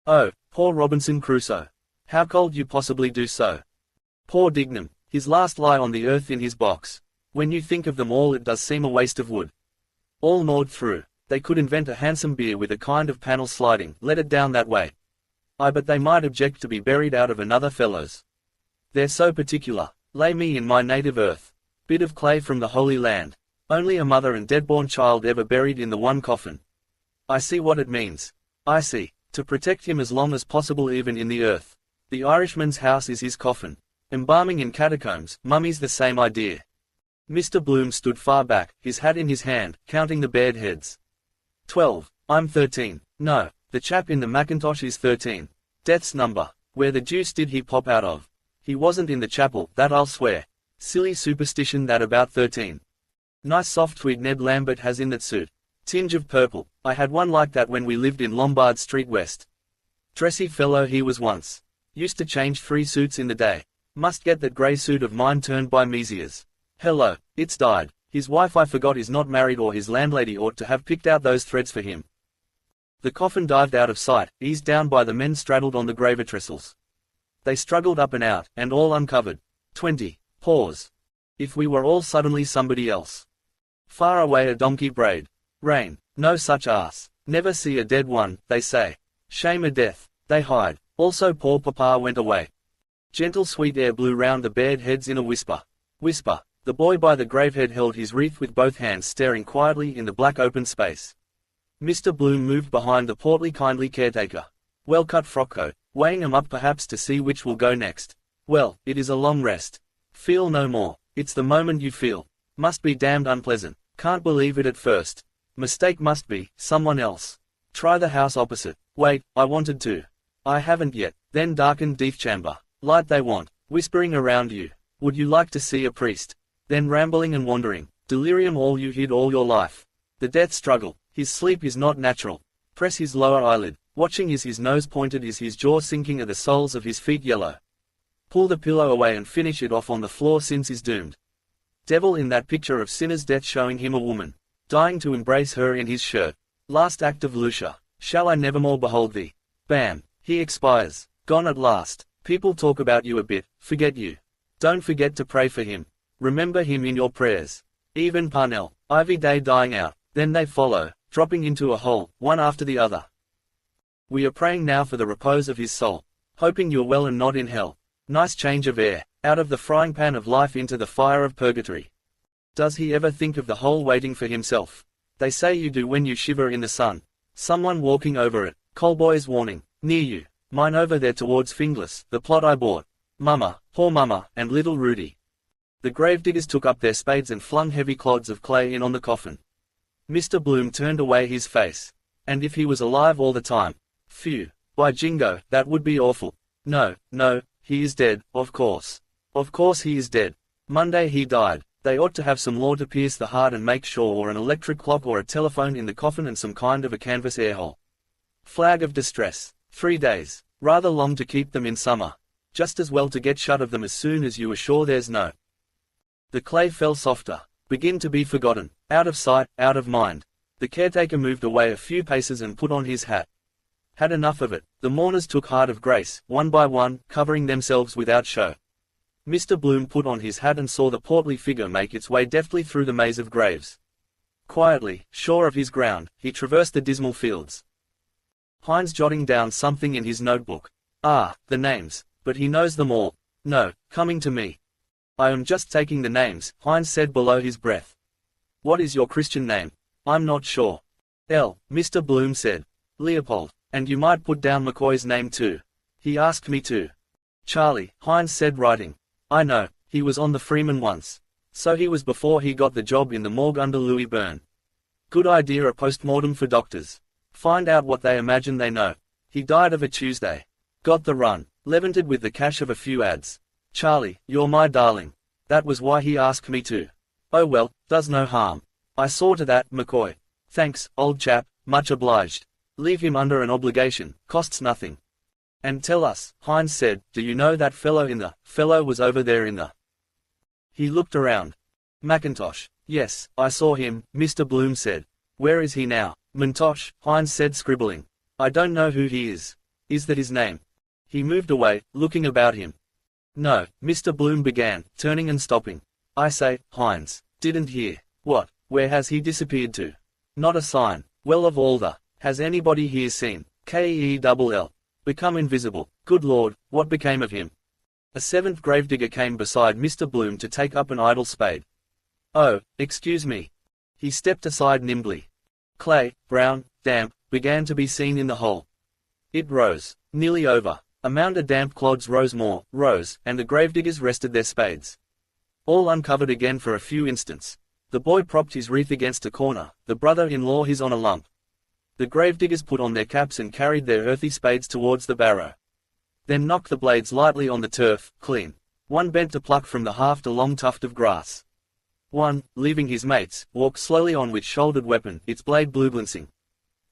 Oh, poor Robinson Crusoe. How cold you possibly do so. Poor Dignam. His last lie on the earth in his box. When you think of them all, it does seem a waste of wood. All gnawed through. They could invent a handsome bier with a kind of panel sliding, let it down that way. Aye, but they might object to be buried out of another fellow's. They're so particular. Lay me in my native earth. Bit of clay from the Holy Land. Only a mother and dead-born child ever buried in the one coffin. I see what it means. I see. To protect him as long as possible even in the earth. The Irishman's house is his coffin. Embalming in catacombs, mummies, the same idea. Mr. Bloom stood far back, his hat in his hand, counting the bared heads. 12. I'm 13. No, the chap in the Macintosh is 13. Death's number. Where the deuce did he pop out of? He wasn't in the chapel, that I'll swear. Silly superstition that about 13. Nice soft tweed Ned Lambert has in that suit. Tinge of purple. I had one like that when we lived in Lombard Street West. Dressy fellow he was once. Used to change 3 suits in the day. Must get that grey suit of mine turned by Mesias. Hello, it's died. His wife I forgot is not married, or his landlady ought to have picked out those threads for him. The coffin dived out of sight, eased down by the men straddled on the graver trestles. They struggled up and out, and all uncovered. 20. Pause. If we were all suddenly somebody else. Far away a donkey brayed. Rain. No such ass. Never see a dead one, they say. Shame a death. They hide. Also poor papa went away. Gentle sweet air blew round the bared heads in a whisper. Whisper. The boy by the gravehead held his wreath with both hands, staring quietly in the black open space. Mr. Bloom moved behind the portly kindly caretaker. Well-cut frockcoat, weighing him up perhaps to see which will go next. Well, it is a long rest. Feel no more. It's the moment you feel. Must be damned unpleasant. Can't believe it at first. Mistake must be, someone else. Try the house opposite. Wait, I wanted to. I haven't yet. Then darkened death chamber. Light they want, whispering around you. Would you like to see a priest? Then rambling and wandering. Delirium all you hid all your life. The death struggle. His sleep is not natural. Press his lower eyelid. Watching, is his nose pointed, is his jaw sinking, are the soles of his feet yellow? Pull the pillow away and finish it off on the floor, since is doomed. Devil in that picture of sinner's death, showing him a woman. Dying to embrace her in his shirt. Last act of Lucia. Shall I nevermore behold thee? Bam. He expires. Gone at last. People talk about you a bit. Forget you. Don't forget to pray for him. Remember him in your prayers. Even Parnell. Ivy Day dying out. Then they follow, dropping into a hole, one after the other. We are praying now for the repose of his soul. Hoping you're well and not in hell. Nice change of air. Out of the frying pan of life into the fire of purgatory. Does he ever think of the hole waiting for himself? They say you do when you shiver in the sun. Someone walking over it. Callboy's warning. Near you. Mine over there towards Finglas, the plot I bought. Mama, poor Mama, and little Rudy. The gravediggers took up their spades and flung heavy clods of clay in on the coffin. Mr. Bloom turned away his face. And if he was alive all the time. Phew. By jingo, that would be awful. No, no, he is dead, of course. Of course he is dead. Monday he died. They ought to have some law to pierce the heart and make sure, or an electric clock or a telephone in the coffin and some kind of a canvas airhole. Flag of distress. 3 days. Rather long to keep them in summer. Just as well to get shut of them as soon as you are sure there's no. The clay fell softer. Begin to be forgotten. Out of sight, out of mind. The caretaker moved away a few paces and put on his hat. Had enough of it. The mourners took heart of grace, one by one, covering themselves without show. Mr. Bloom put on his hat and saw the portly figure make its way deftly through the maze of graves. Quietly, sure of his ground, he traversed the dismal fields. Hines jotting down something in his notebook. Ah, the names. But he knows them all. No, coming to me. I am just taking the names, Hines said below his breath. What is your Christian name? I'm not sure. Mr. Bloom said. Leopold. And you might put down McCoy's name too. He asked me to. Charlie, Hines said, writing. I know, he was on the Freeman once. So he was before he got the job in the morgue under Louis Byrne. Good idea, a post-mortem for doctors. Find out what they imagine they know. He died of a Tuesday. Got the run, levanted with the cash of a few ads. Charlie, you're my darling. That was why he asked me to. Oh well, does no harm. I saw to that, McCoy. Thanks, old chap, much obliged. Leave him under an obligation, costs nothing. And tell us, Hines said, do you know that fellow was over there in the... He looked around. McIntosh. Yes, I saw him, Mr. Bloom said. Where is he now? M'Intosh, Hines said, scribbling. I don't know who he is. Is that his name? He moved away, looking about him. No, Mr. Bloom began, turning and stopping. I say, Hines, didn't hear. What? Where has he disappeared to? Not a sign. Well, of all the... Has anybody here seen K-E-double-L? Become invisible. Good Lord, what became of him? A seventh gravedigger came beside Mr. Bloom to take up an idle spade. Oh, excuse me. He stepped aside nimbly. Clay, brown, damp, began to be seen in the hole. It rose, nearly over. A mound of damp clods rose, and the gravediggers rested their spades. All uncovered again for a few instants. The boy propped his wreath against a corner, the brother-in-law his on a lump. The gravediggers put on their caps and carried their earthy spades towards the barrow. Then knocked the blades lightly on the turf, clean. One bent to pluck from the haft a long tuft of grass. One, leaving his mates, walked slowly on with shouldered weapon, its blade blue-glancing.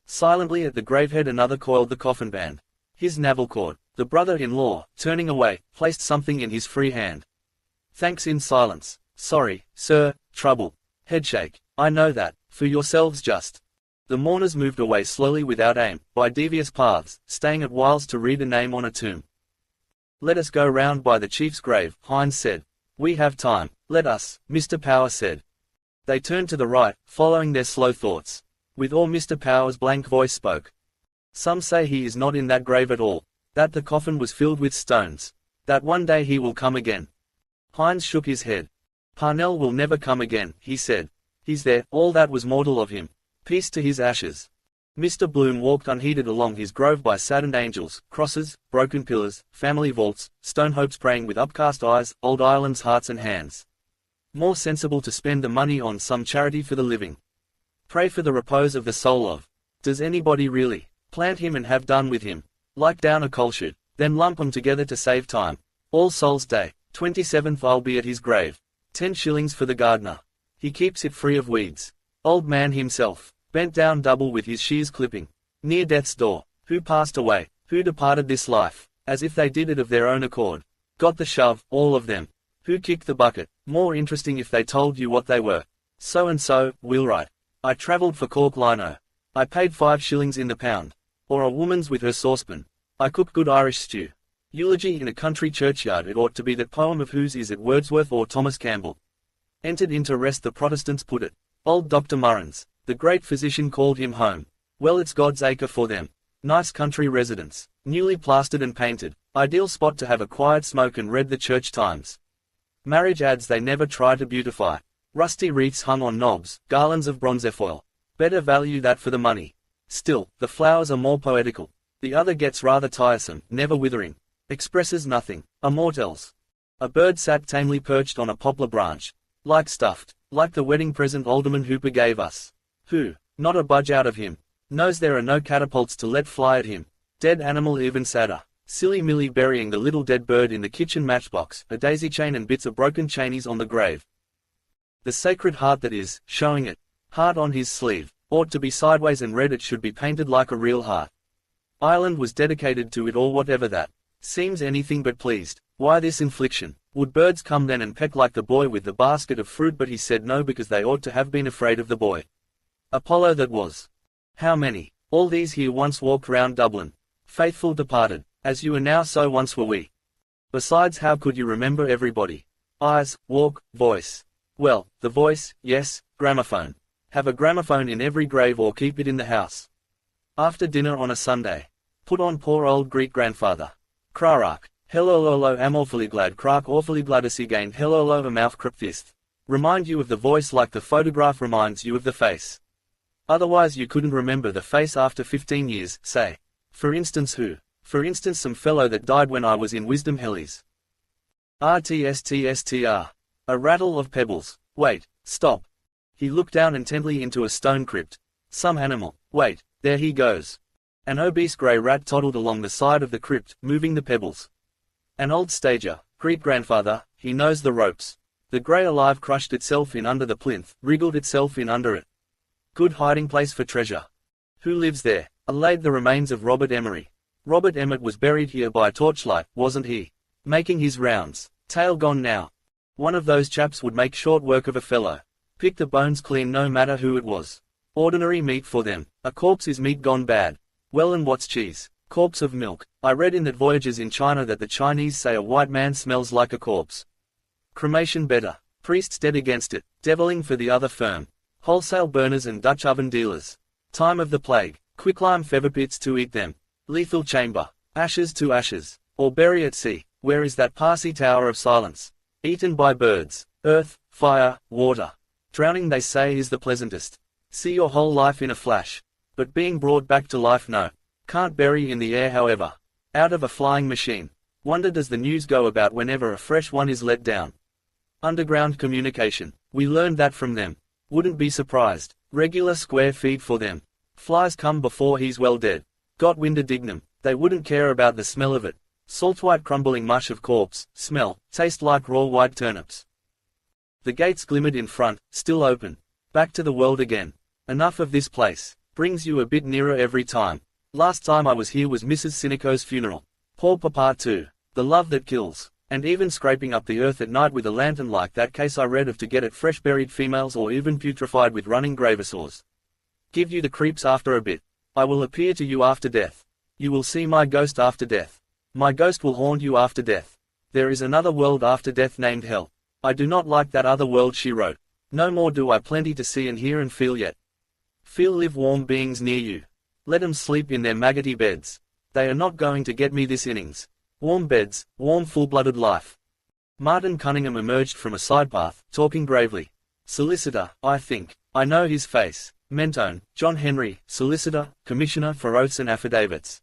Silently at the gravehead another coiled the coffin band. His navel cord. The brother-in-law, turning away, placed something in his free hand. Thanks in silence. Sorry, sir, trouble. Headshake. I know that, for yourselves just. The mourners moved away slowly without aim, by devious paths, staying at whiles to read a name on a tomb. Let us go round by the chief's grave, Hines said. We have time. Let us, Mr. Power said. They turned to the right, following their slow thoughts. With awe Mr. Power's blank voice spoke. Some say he is not in that grave at all. That the coffin was filled with stones. That one day he will come again. Hines shook his head. Parnell will never come again, he said. He's there, all that was mortal of him. Peace to his ashes. Mr. Bloom walked unheeded along his grove by saddened angels, crosses, broken pillars, family vaults, stone hopes praying with upcast eyes, old Ireland's hearts and hands. More sensible to spend the money on some charity for the living. Pray for the repose of the soul of. Does anybody really? Plant him and have done with him. Like down a coal chute, then lump 'em together to save time. All Souls' Day, 27th I'll be at his grave. 10 shillings for the gardener. He keeps it free of weeds. Old man himself, bent down double with his shears clipping. Near death's door. Who passed away, who departed this life, as if they did it of their own accord. Got the shove, all of them. Who kicked the bucket, more interesting if they told you what they were. So and so, wheelwright. I travelled for Cork Lino. I paid 5 shillings in the pound. Or a woman's with her saucepan. I cook good Irish stew. Eulogy in a country churchyard, it ought to be. That poem of whose is it, Wordsworth or Thomas Campbell? Entered into rest the Protestants put it. Old Dr. Murrins, the great physician, called him home. Well, it's God's acre for them. Nice country residence, newly plastered and painted. Ideal spot to have a quiet smoke and read the church times. Marriage ads they never try to beautify. Rusty wreaths hung on knobs, garlands of bronzefoil. Better value that for the money. Still, the flowers are more poetical. The other gets rather tiresome, never withering. Expresses nothing. Immortelles. A bird sat tamely perched on a poplar branch. Like stuffed. Like the wedding present Alderman Hooper gave us. Who? Not a budge out of him. Knows there are no catapults to let fly at him. Dead animal even sadder. Silly Millie burying the little dead bird in the kitchen matchbox, a daisy chain and bits of broken chainies on the grave. The Sacred Heart that is, showing it. Heart on his sleeve. Ought to be sideways and red, it should be painted like a real heart. Ireland was dedicated to it, or whatever that. Seems anything but pleased. Why this infliction? Would birds come then and peck like the boy with the basket of fruit? But he said no, because they ought to have been afraid of the boy. Apollo that was. How many? All these here once walked round Dublin. Faithful departed. As you are now, so once were we. Besides, how could you remember everybody? Eyes, walk, voice. Well, the voice, yes, gramophone. Have a gramophone in every grave or keep it in the house. After dinner on a Sunday. Put on poor old Greek grandfather. Krarak. Hello am awfully glad. Krak awfully glad us again. Hello a mouth cryptist. Remind you of the voice like the photograph reminds you of the face. Otherwise you couldn't remember the face after 15 years, say. For instance, who? For instance, some fellow that died when I was in Wisdom Hellies. RTSTSTR. A rattle of pebbles. Wait, stop. He looked down intently into a stone crypt. Some animal. Wait, there he goes. An obese grey rat toddled along the side of the crypt, moving the pebbles. An old stager, great-grandfather, he knows the ropes. The grey alive crushed itself in under the plinth, wriggled itself in under it. Good hiding place for treasure. Who lives there? Laid the remains of Robert Emery. Robert Emmett was buried here by torchlight, wasn't he? Making his rounds. Tail gone now. One of those chaps would make short work of a fellow. Pick the bones clean no matter who it was. Ordinary meat for them. A corpse is meat gone bad. Well, and what's cheese? Corpse of milk. I read in that Voyages in China that the Chinese say a white man smells like a corpse. Cremation better. Priests dead against it. Deviling for the other firm. Wholesale burners and Dutch oven dealers. Time of the plague. Quicklime feather pits to eat them. Lethal chamber. Ashes to ashes. Or bury at sea. Where is that Parsi tower of silence? Eaten by birds. Earth, fire, water. Drowning they say is the pleasantest. See your whole life in a flash. But being brought back to life no. Can't bury in the air however. Out of a flying machine. Wonder does the news go about whenever a fresh one is let down. Underground communication. We learned that from them. Wouldn't be surprised. Regular square feed for them. Flies come before he's well dead. Got wind of dignum. They wouldn't care about the smell of it. Salt white crumbling mush of corpse. Smell. Taste like raw white turnips. The gates glimmered in front, still open. Back to the world again. Enough of this place. Brings you a bit nearer every time. Last time I was here was Mrs. Sinico's funeral. Poor Papa too. The love that kills. And even scraping up the earth at night with a lantern like that case I read of to get at fresh buried females or even putrefied with running gravisaurs. Give you the creeps after a bit. I will appear to you after death. You will see my ghost after death. My ghost will haunt you after death. There is another world after death named hell. I do not like that other world she wrote. No more do I plenty to see and hear and feel yet. Feel live warm beings near you. Let 'em sleep in their maggoty beds. They are not going to get me this innings. Warm beds, warm full-blooded life. Martin Cunningham emerged from a sidepath, talking gravely. Solicitor, I think. I know his face. Mentone, John Henry, solicitor, commissioner for oaths and affidavits.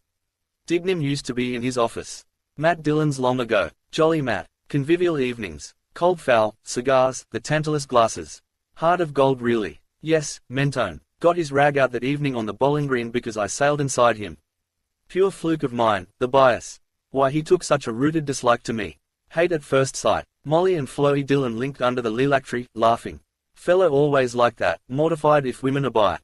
Dignam used to be in his office. Matt Dillon's long ago. Jolly Matt. Convivial evenings. Cold fowl, cigars, the Tantalus glasses. Heart of gold really. Yes, Mentone. Got his rag out that evening on the bowling green because I sailed inside him. Pure fluke of mine, the bias. Why he took such a rooted dislike to me. Hate at first sight. Molly and Floey Dillon linked under the lilac tree, laughing. Fella always like that, mortified if women are by.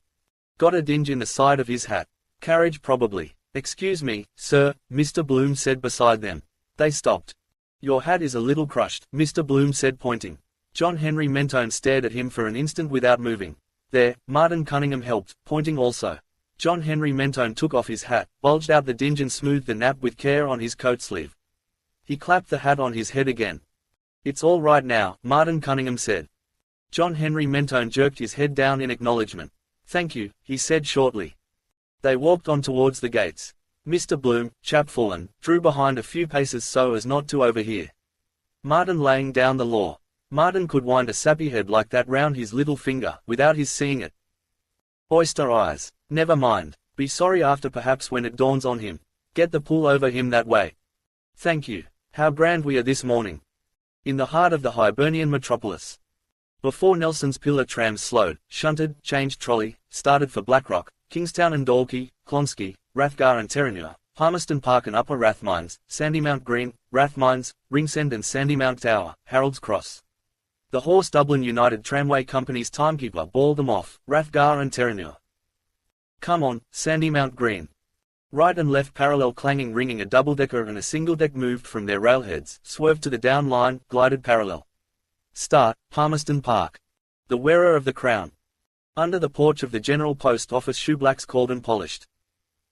Got a dinge in the side of his hat. Carriage probably. Excuse me, sir, Mr. Bloom said beside them. They stopped. Your hat is a little crushed, Mr. Bloom said pointing. John Henry Mentone stared at him for an instant without moving. There, Martin Cunningham helped, pointing also. John Henry Mentone took off his hat, bulged out the dinge and smoothed the nap with care on his coat sleeve. He clapped the hat on his head again. It's all right now, Martin Cunningham said. John Henry Mentone jerked his head down in acknowledgement. Thank you, he said shortly. They walked on towards the gates. Mr. Bloom, chapfallen, drew behind a few paces so as not to overhear. Martin laying down the law. Martin could wind a sappy head like that round his little finger, without his seeing it. Oyster eyes. Never mind. Be sorry after perhaps when it dawns on him. Get the pull over him that way. Thank you. How grand we are this morning. In the heart of the Hibernian metropolis. Before Nelson's pillar trams slowed, shunted, changed trolley, started for Blackrock, Kingstown and Dalkey, Clonsky, Rathgar and Terranure, Palmerston Park and Upper Rathmines, Sandymount Green, Rathmines, Ringsend and Sandymount Tower, Harold's Cross. The Horse Dublin United Tramway Company's timekeeper bawled them off, Rathgar and Terranure. Come on, Sandymount Green. Right and left parallel clanging ringing a double-decker and a single-deck moved from their railheads, swerved to the down line, glided parallel. Start, Palmerston Park. The wearer of the crown. Under the porch of the General Post Office shoeblacks called and polished.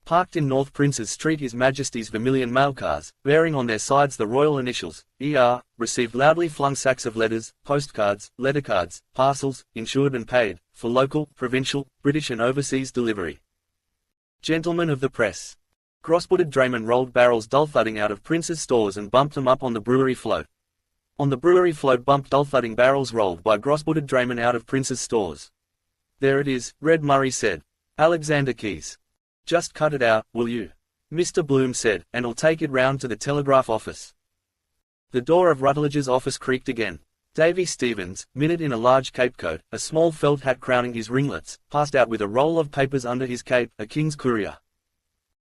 Parked in North Princes Street His Majesty's vermilion mailcars, bearing on their sides the royal initials, ER, received loudly flung sacks of letters, postcards, lettercards, parcels, insured and paid, for local, provincial, British and overseas delivery. Gentlemen of the press. Gross-booted draymen rolled barrels dull-thudding out of Prince's stores and bumped them up on the brewery float. On the brewery float bumped dull-thudding barrels rolled by gross-booted draymen out of Prince's stores. There it is, Red Murray said. Alexander Keys. Just cut it out, will you? Mr. Bloom said, and I'll take it round to the telegraph office. The door of Rutledge's office creaked again. Davy Stevens, minute in a large capecoat, a small felt hat crowning his ringlets, passed out with a roll of papers under his cape, a King's Courier.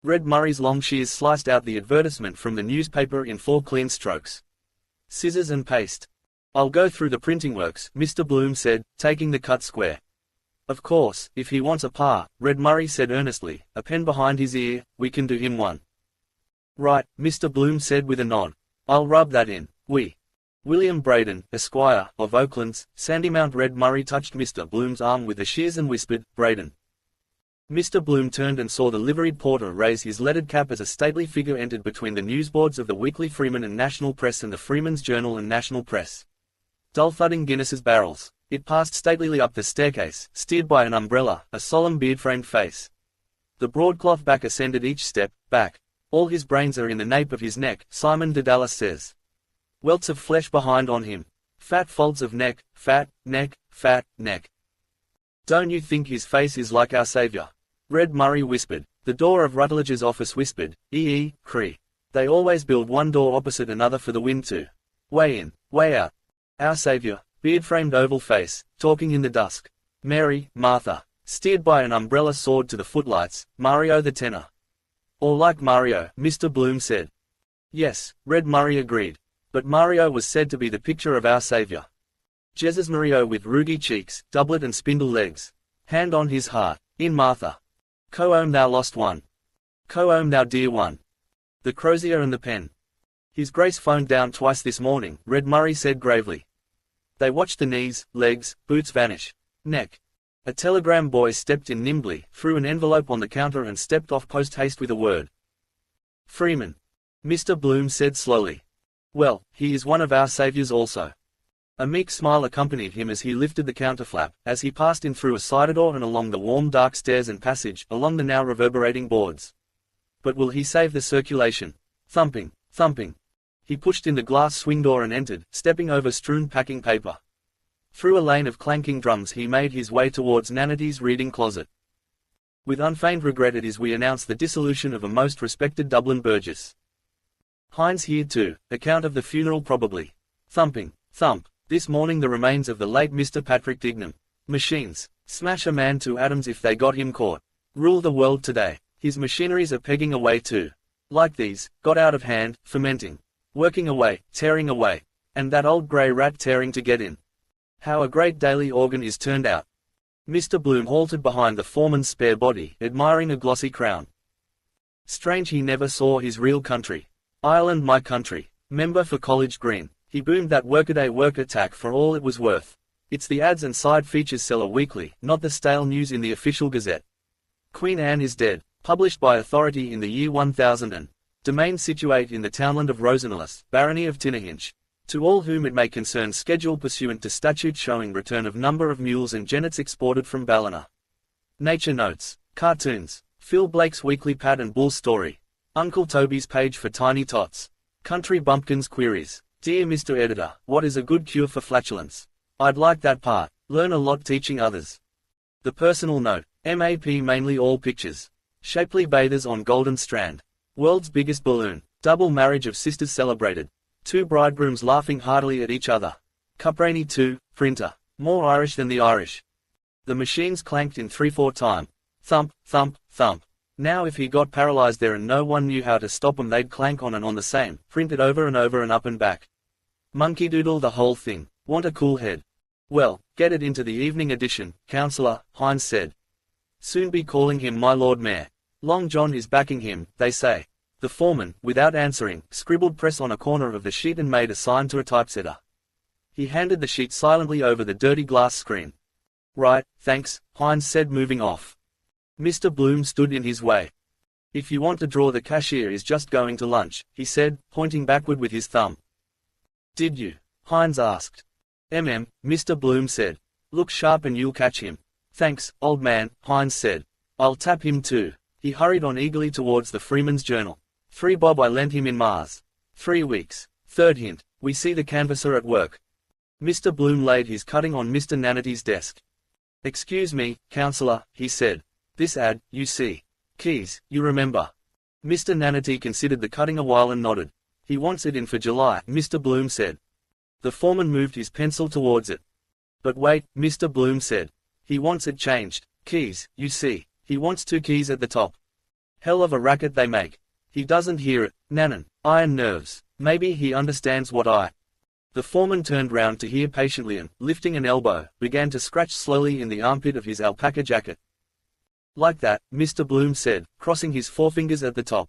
Red Murray's long shears sliced out the advertisement from the newspaper in 4 clean strokes. Scissors and paste. I'll go through the printing works, Mr. Bloom said, taking the cut square. Of course, if he wants a par, Red Murray said earnestly, a pen behind his ear, we can do him one. Right, Mr. Bloom said with a nod. I'll rub that in. William Braden, Esquire, of Oaklands, Sandymount. Red Murray touched Mr. Bloom's arm with the shears and whispered, Braden. Mr. Bloom turned and saw the liveried porter raise his leaded cap as a stately figure entered between the newsboards of the Weekly Freeman and National Press and the Freeman's Journal and National Press. Dull thudding Guinness's barrels. It passed statelily up the staircase, steered by an umbrella, a solemn beard-framed face. The broadcloth back ascended each step, back. All his brains are in the nape of his neck, Simon de Dallas says. Welts of flesh behind on him. Fat folds of neck, fat neck. Don't you think his face is like our Saviour? Red Murray whispered. The door of Rutledge's office whispered, Cree. They always build one door opposite another for the wind to. Way in, way out. Our Saviour, beard-framed oval face, talking in the dusk. Mary, Martha, steered by an umbrella soared to the footlights, Mario the tenor. Or like Mario, Mr. Bloom said. Yes, Red Murray agreed. But Mario was said to be the picture of our Saviour. Jesus Mario with rugy cheeks, doublet and spindle legs. Hand on his heart. In Martha. Co-ome thou lost one. Co-ome thou dear one. The crozier and the pen. His Grace phoned down twice this morning, Red Murray said gravely. They watched the knees, legs, boots vanish. Neck. A telegram boy stepped in nimbly, threw an envelope on the counter and stepped off post-haste with a word. Freeman. Mr. Bloom said slowly. Well, he is one of our saviours also. A meek smile accompanied him as he lifted the counterflap, as he passed in through a side door and along the warm dark stairs and passage, along the now reverberating boards. But will he save the circulation? Thumping, thumping. He pushed in the glass swing door and entered, stepping over strewn packing paper. Through a lane of clanking drums he made his way towards Nanity's reading closet. With unfeigned regret it is we announce the dissolution of a most respected Dublin Burgess. Hines here too, account of the funeral probably. Thumping, thump, this morning the remains of the late Mr. Patrick Dignam. Machines, smash a man to atoms if they got him caught. Rule the world today. His machineries are pegging away too. Like these, got out of hand, fermenting. Working away, tearing away. And that old grey rat tearing to get in. How a great daily organ is turned out. Mr. Bloom halted behind the foreman's spare body, admiring a glossy crown. Strange he never saw his real country. Ireland my country. Member for College Green. He boomed that workaday work attack for all it was worth. It's the ads and side features sell a weekly, not the stale news in the official gazette. Queen Anne is dead. Published by authority in the year 1000 and domain situate in the townland of Rosenellis, barony of Tinnahinch. To all whom it may concern schedule pursuant to statute showing return of number of mules and jennets exported from Ballina. Nature notes. Cartoons. Phil Blake's weekly Pat and Bull story. Uncle Toby's page for tiny tots. Country bumpkins queries. Dear Mr. Editor, what is a good cure for flatulence? I'd like that part. Learn a lot teaching others. The personal note. MAP mainly all pictures. Shapely bathers on Golden Strand. World's biggest balloon. Double marriage of sisters celebrated. 2 bridegrooms laughing heartily at each other. Cuprainy 2, printer. More Irish than the Irish. The machines clanked in 3/4 time. Thump, thump, thump. Now if he got paralyzed there and no one knew how to stop 'em they'd clank on and on the same, printed over and over and up and back. Monkey doodle the whole thing. Want a cool head? Well, get it into the evening edition, Councillor, Hines said. Soon be calling him my Lord Mayor. Long John is backing him, they say. The foreman, without answering, scribbled press on a corner of the sheet and made a sign to a typesetter. He handed the sheet silently over the dirty glass screen. Right, thanks, Hines said moving off. Mr. Bloom stood in his way. If you want to draw the cashier is just going to lunch, he said, pointing backward with his thumb. Did you? Hines asked. Mr. Bloom said. Look sharp and you'll catch him. Thanks, old man, Hines said. I'll tap him too. He hurried on eagerly towards the Freeman's Journal. 3 bob I lent him in Mars. 3 weeks. 3rd hint, we see the canvasser at work. Mr. Bloom laid his cutting on Mr. Nanity's desk. Excuse me, Councillor, he said. This ad, you see. Keys, you remember. Mr. Nanity considered the cutting a while and nodded. He wants it in for July, Mr. Bloom said. The foreman moved his pencil towards it. But wait, Mr. Bloom said. He wants it changed. Keys, you see. He wants 2 keys at the top. Hell of a racket they make. He doesn't hear it, Nanan. Iron nerves. Maybe he understands what I... The foreman turned round to hear patiently and, lifting an elbow, began to scratch slowly in the armpit of his alpaca jacket. Like that, Mr. Bloom said, crossing his forefingers at the top.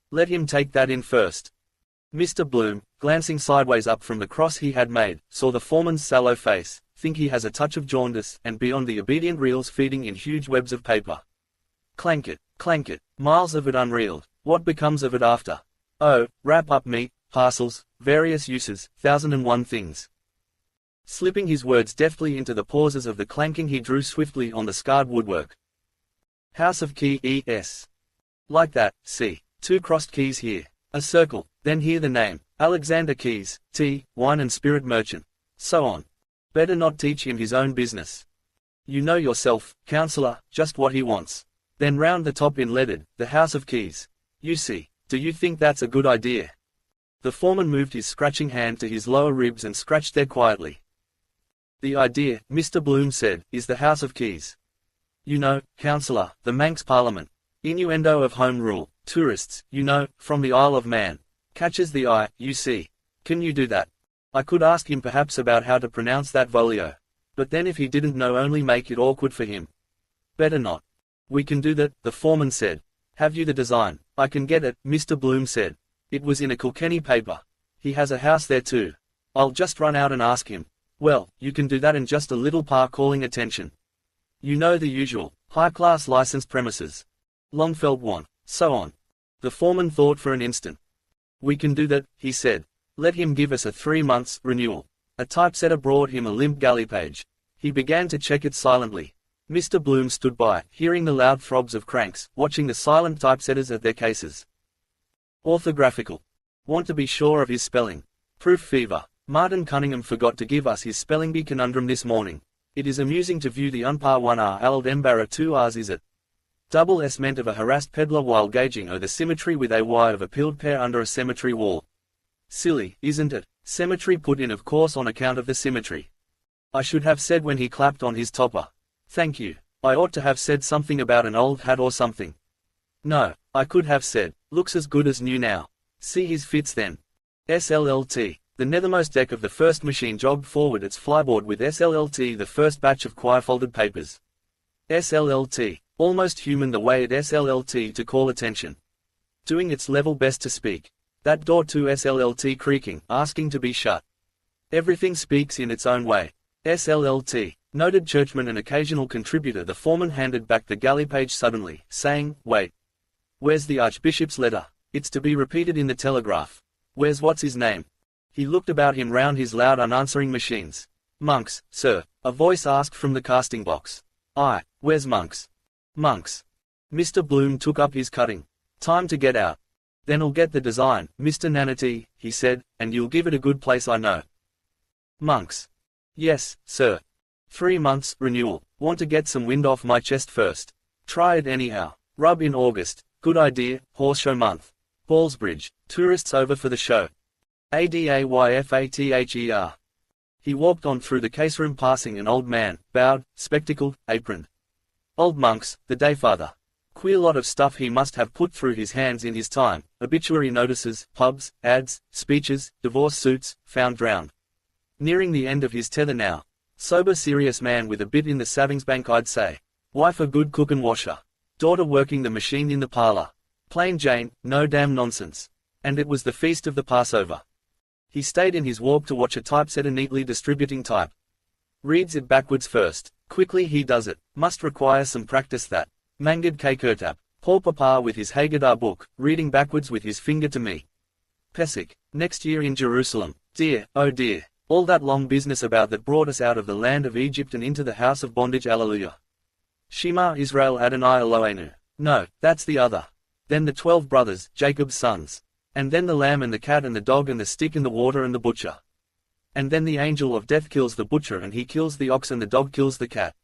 Let him take that in first. Mr. Bloom, glancing sideways up from the cross he had made, saw the foreman's sallow face, think he has a touch of jaundice, and beyond the obedient reels feeding in huge webs of paper. Clank it, miles of it unreeled. What becomes of it after? Oh, wrap up meat, parcels, various uses, 1001 things. Slipping his words deftly into the pauses of the clanking, he drew swiftly on the scarred woodwork. House of Key E.S. Like that, see. 2 crossed keys here. A circle, then here the name, Alexander Keys, tea, wine and spirit merchant. So on. Better not teach him his own business. You know yourself, counselor, just what he wants. Then round the top in leaded, the House of Keys. You see. Do you think that's a good idea? The foreman moved his scratching hand to his lower ribs and scratched there quietly. The idea, Mr. Bloom said, is the House of Keys. You know, counselor, the Manx Parliament. Innuendo of Home Rule. Tourists, you know, from the Isle of Man. Catches the eye, you see. Can you do that? I could ask him perhaps about how to pronounce that folio. But then if he didn't know, only make it awkward for him. Better not. We can do that, the foreman said. Have you the design? I can get it, Mr. Bloom said. It was in a Kilkenny paper. He has a house there too. I'll just run out and ask him. Well, you can do that in just a little par calling attention. You know the usual, high-class licensed premises. Longfelt want. So on. The foreman thought for an instant. We can do that, he said. Let him give us a 3 months renewal. A typesetter brought him a limp galley page. He began to check it silently. Mr. Bloom stood by, hearing the loud throbs of cranks, watching the silent typesetters at their cases. Orthographical. Want to be sure of his spelling. Proof fever. Martin Cunningham forgot to give us his spelling bee conundrum this morning. It is amusing to view the unpar 1R ald embara 2Rs is it. Double S meant of a harassed peddler while gauging the symmetry with a Y of a peeled pear under a cemetery wall. Silly, isn't it? Cemetery put in of course on account of the symmetry. I should have said when he clapped on his topper. Thank you. I ought to have said something about an old hat or something. No, I could have said, looks as good as new now. See his fits then. SLLT. The nethermost deck of the first machine jogged forward its flyboard with SLLT, the first batch of quire-folded papers. SLLT. Almost human the way it SLLT to call attention. Doing its level best to speak. That door to SLLT creaking, asking to be shut. Everything speaks in its own way. SLLT. Noted churchman and occasional contributor. The foreman handed back the galley page suddenly, saying, wait. Where's the Archbishop's letter? It's to be repeated in the Telegraph. Where's what's his name? He looked about him round his loud unanswering machines. Monks, sir, a voice asked from the casting box. Aye, where's Monks? Monks. Mr. Bloom took up his cutting. Time to get out. Then I'll get the design, Mr. Nanity, he said, and you'll give it a good place I know. Monks. Yes, sir. 3 months, renewal. Want to get some wind off my chest first. Try it anyhow. Rub in August. Good idea, horse show month. Ballsbridge. Tourists over for the show. ADAYFATHER. He walked on through the case room passing an old man, bowed, spectacled, aproned. Old Monks, the dayfather. Queer lot of stuff he must have put through his hands in his time, obituary notices, pubs, ads, speeches, divorce suits, found drowned. Nearing the end of his tether now. Sober serious man with a bit in the savings bank I'd say. Wife a good cook and washer. Daughter working the machine in the parlor. Plain Jane, no damn nonsense. And it was the feast of the Passover. He stayed in his walk to watch a typesetter neatly distributing type. Reads it backwards first. Quickly he does it. Must require some practice that. Manged Kaikurtap. Poor papa with his Haggadah book, reading backwards with his finger to me. Pesach. Next year in Jerusalem. Dear, oh dear. All that long business about that brought us out of the land of Egypt and into the house of bondage. Alleluia. Shema Israel Adonai Eloheinu. No, that's the other. Then the 12 brothers, Jacob's sons. And then the lamb and the cat and the dog and the stick in the water and the butcher. And then the angel of death kills the butcher and he kills the ox and the dog kills the cat.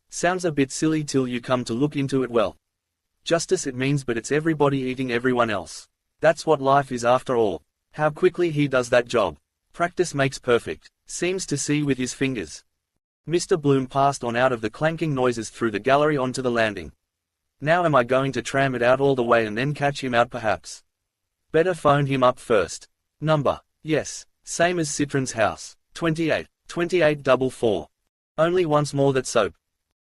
Sounds a bit silly till you come to look into it well. Justice it means, but it's everybody eating everyone else. That's what life is after all. How quickly he does that job. Practice makes perfect. Seems to see with his fingers. Mr. Bloom passed on out of the clanking noises through the gallery onto the landing. Now am I going to tram it out all the way and then catch him out perhaps? Better phone him up first. Number. Yes. Same as Citron's house. 28. 2844. Only once more that soap.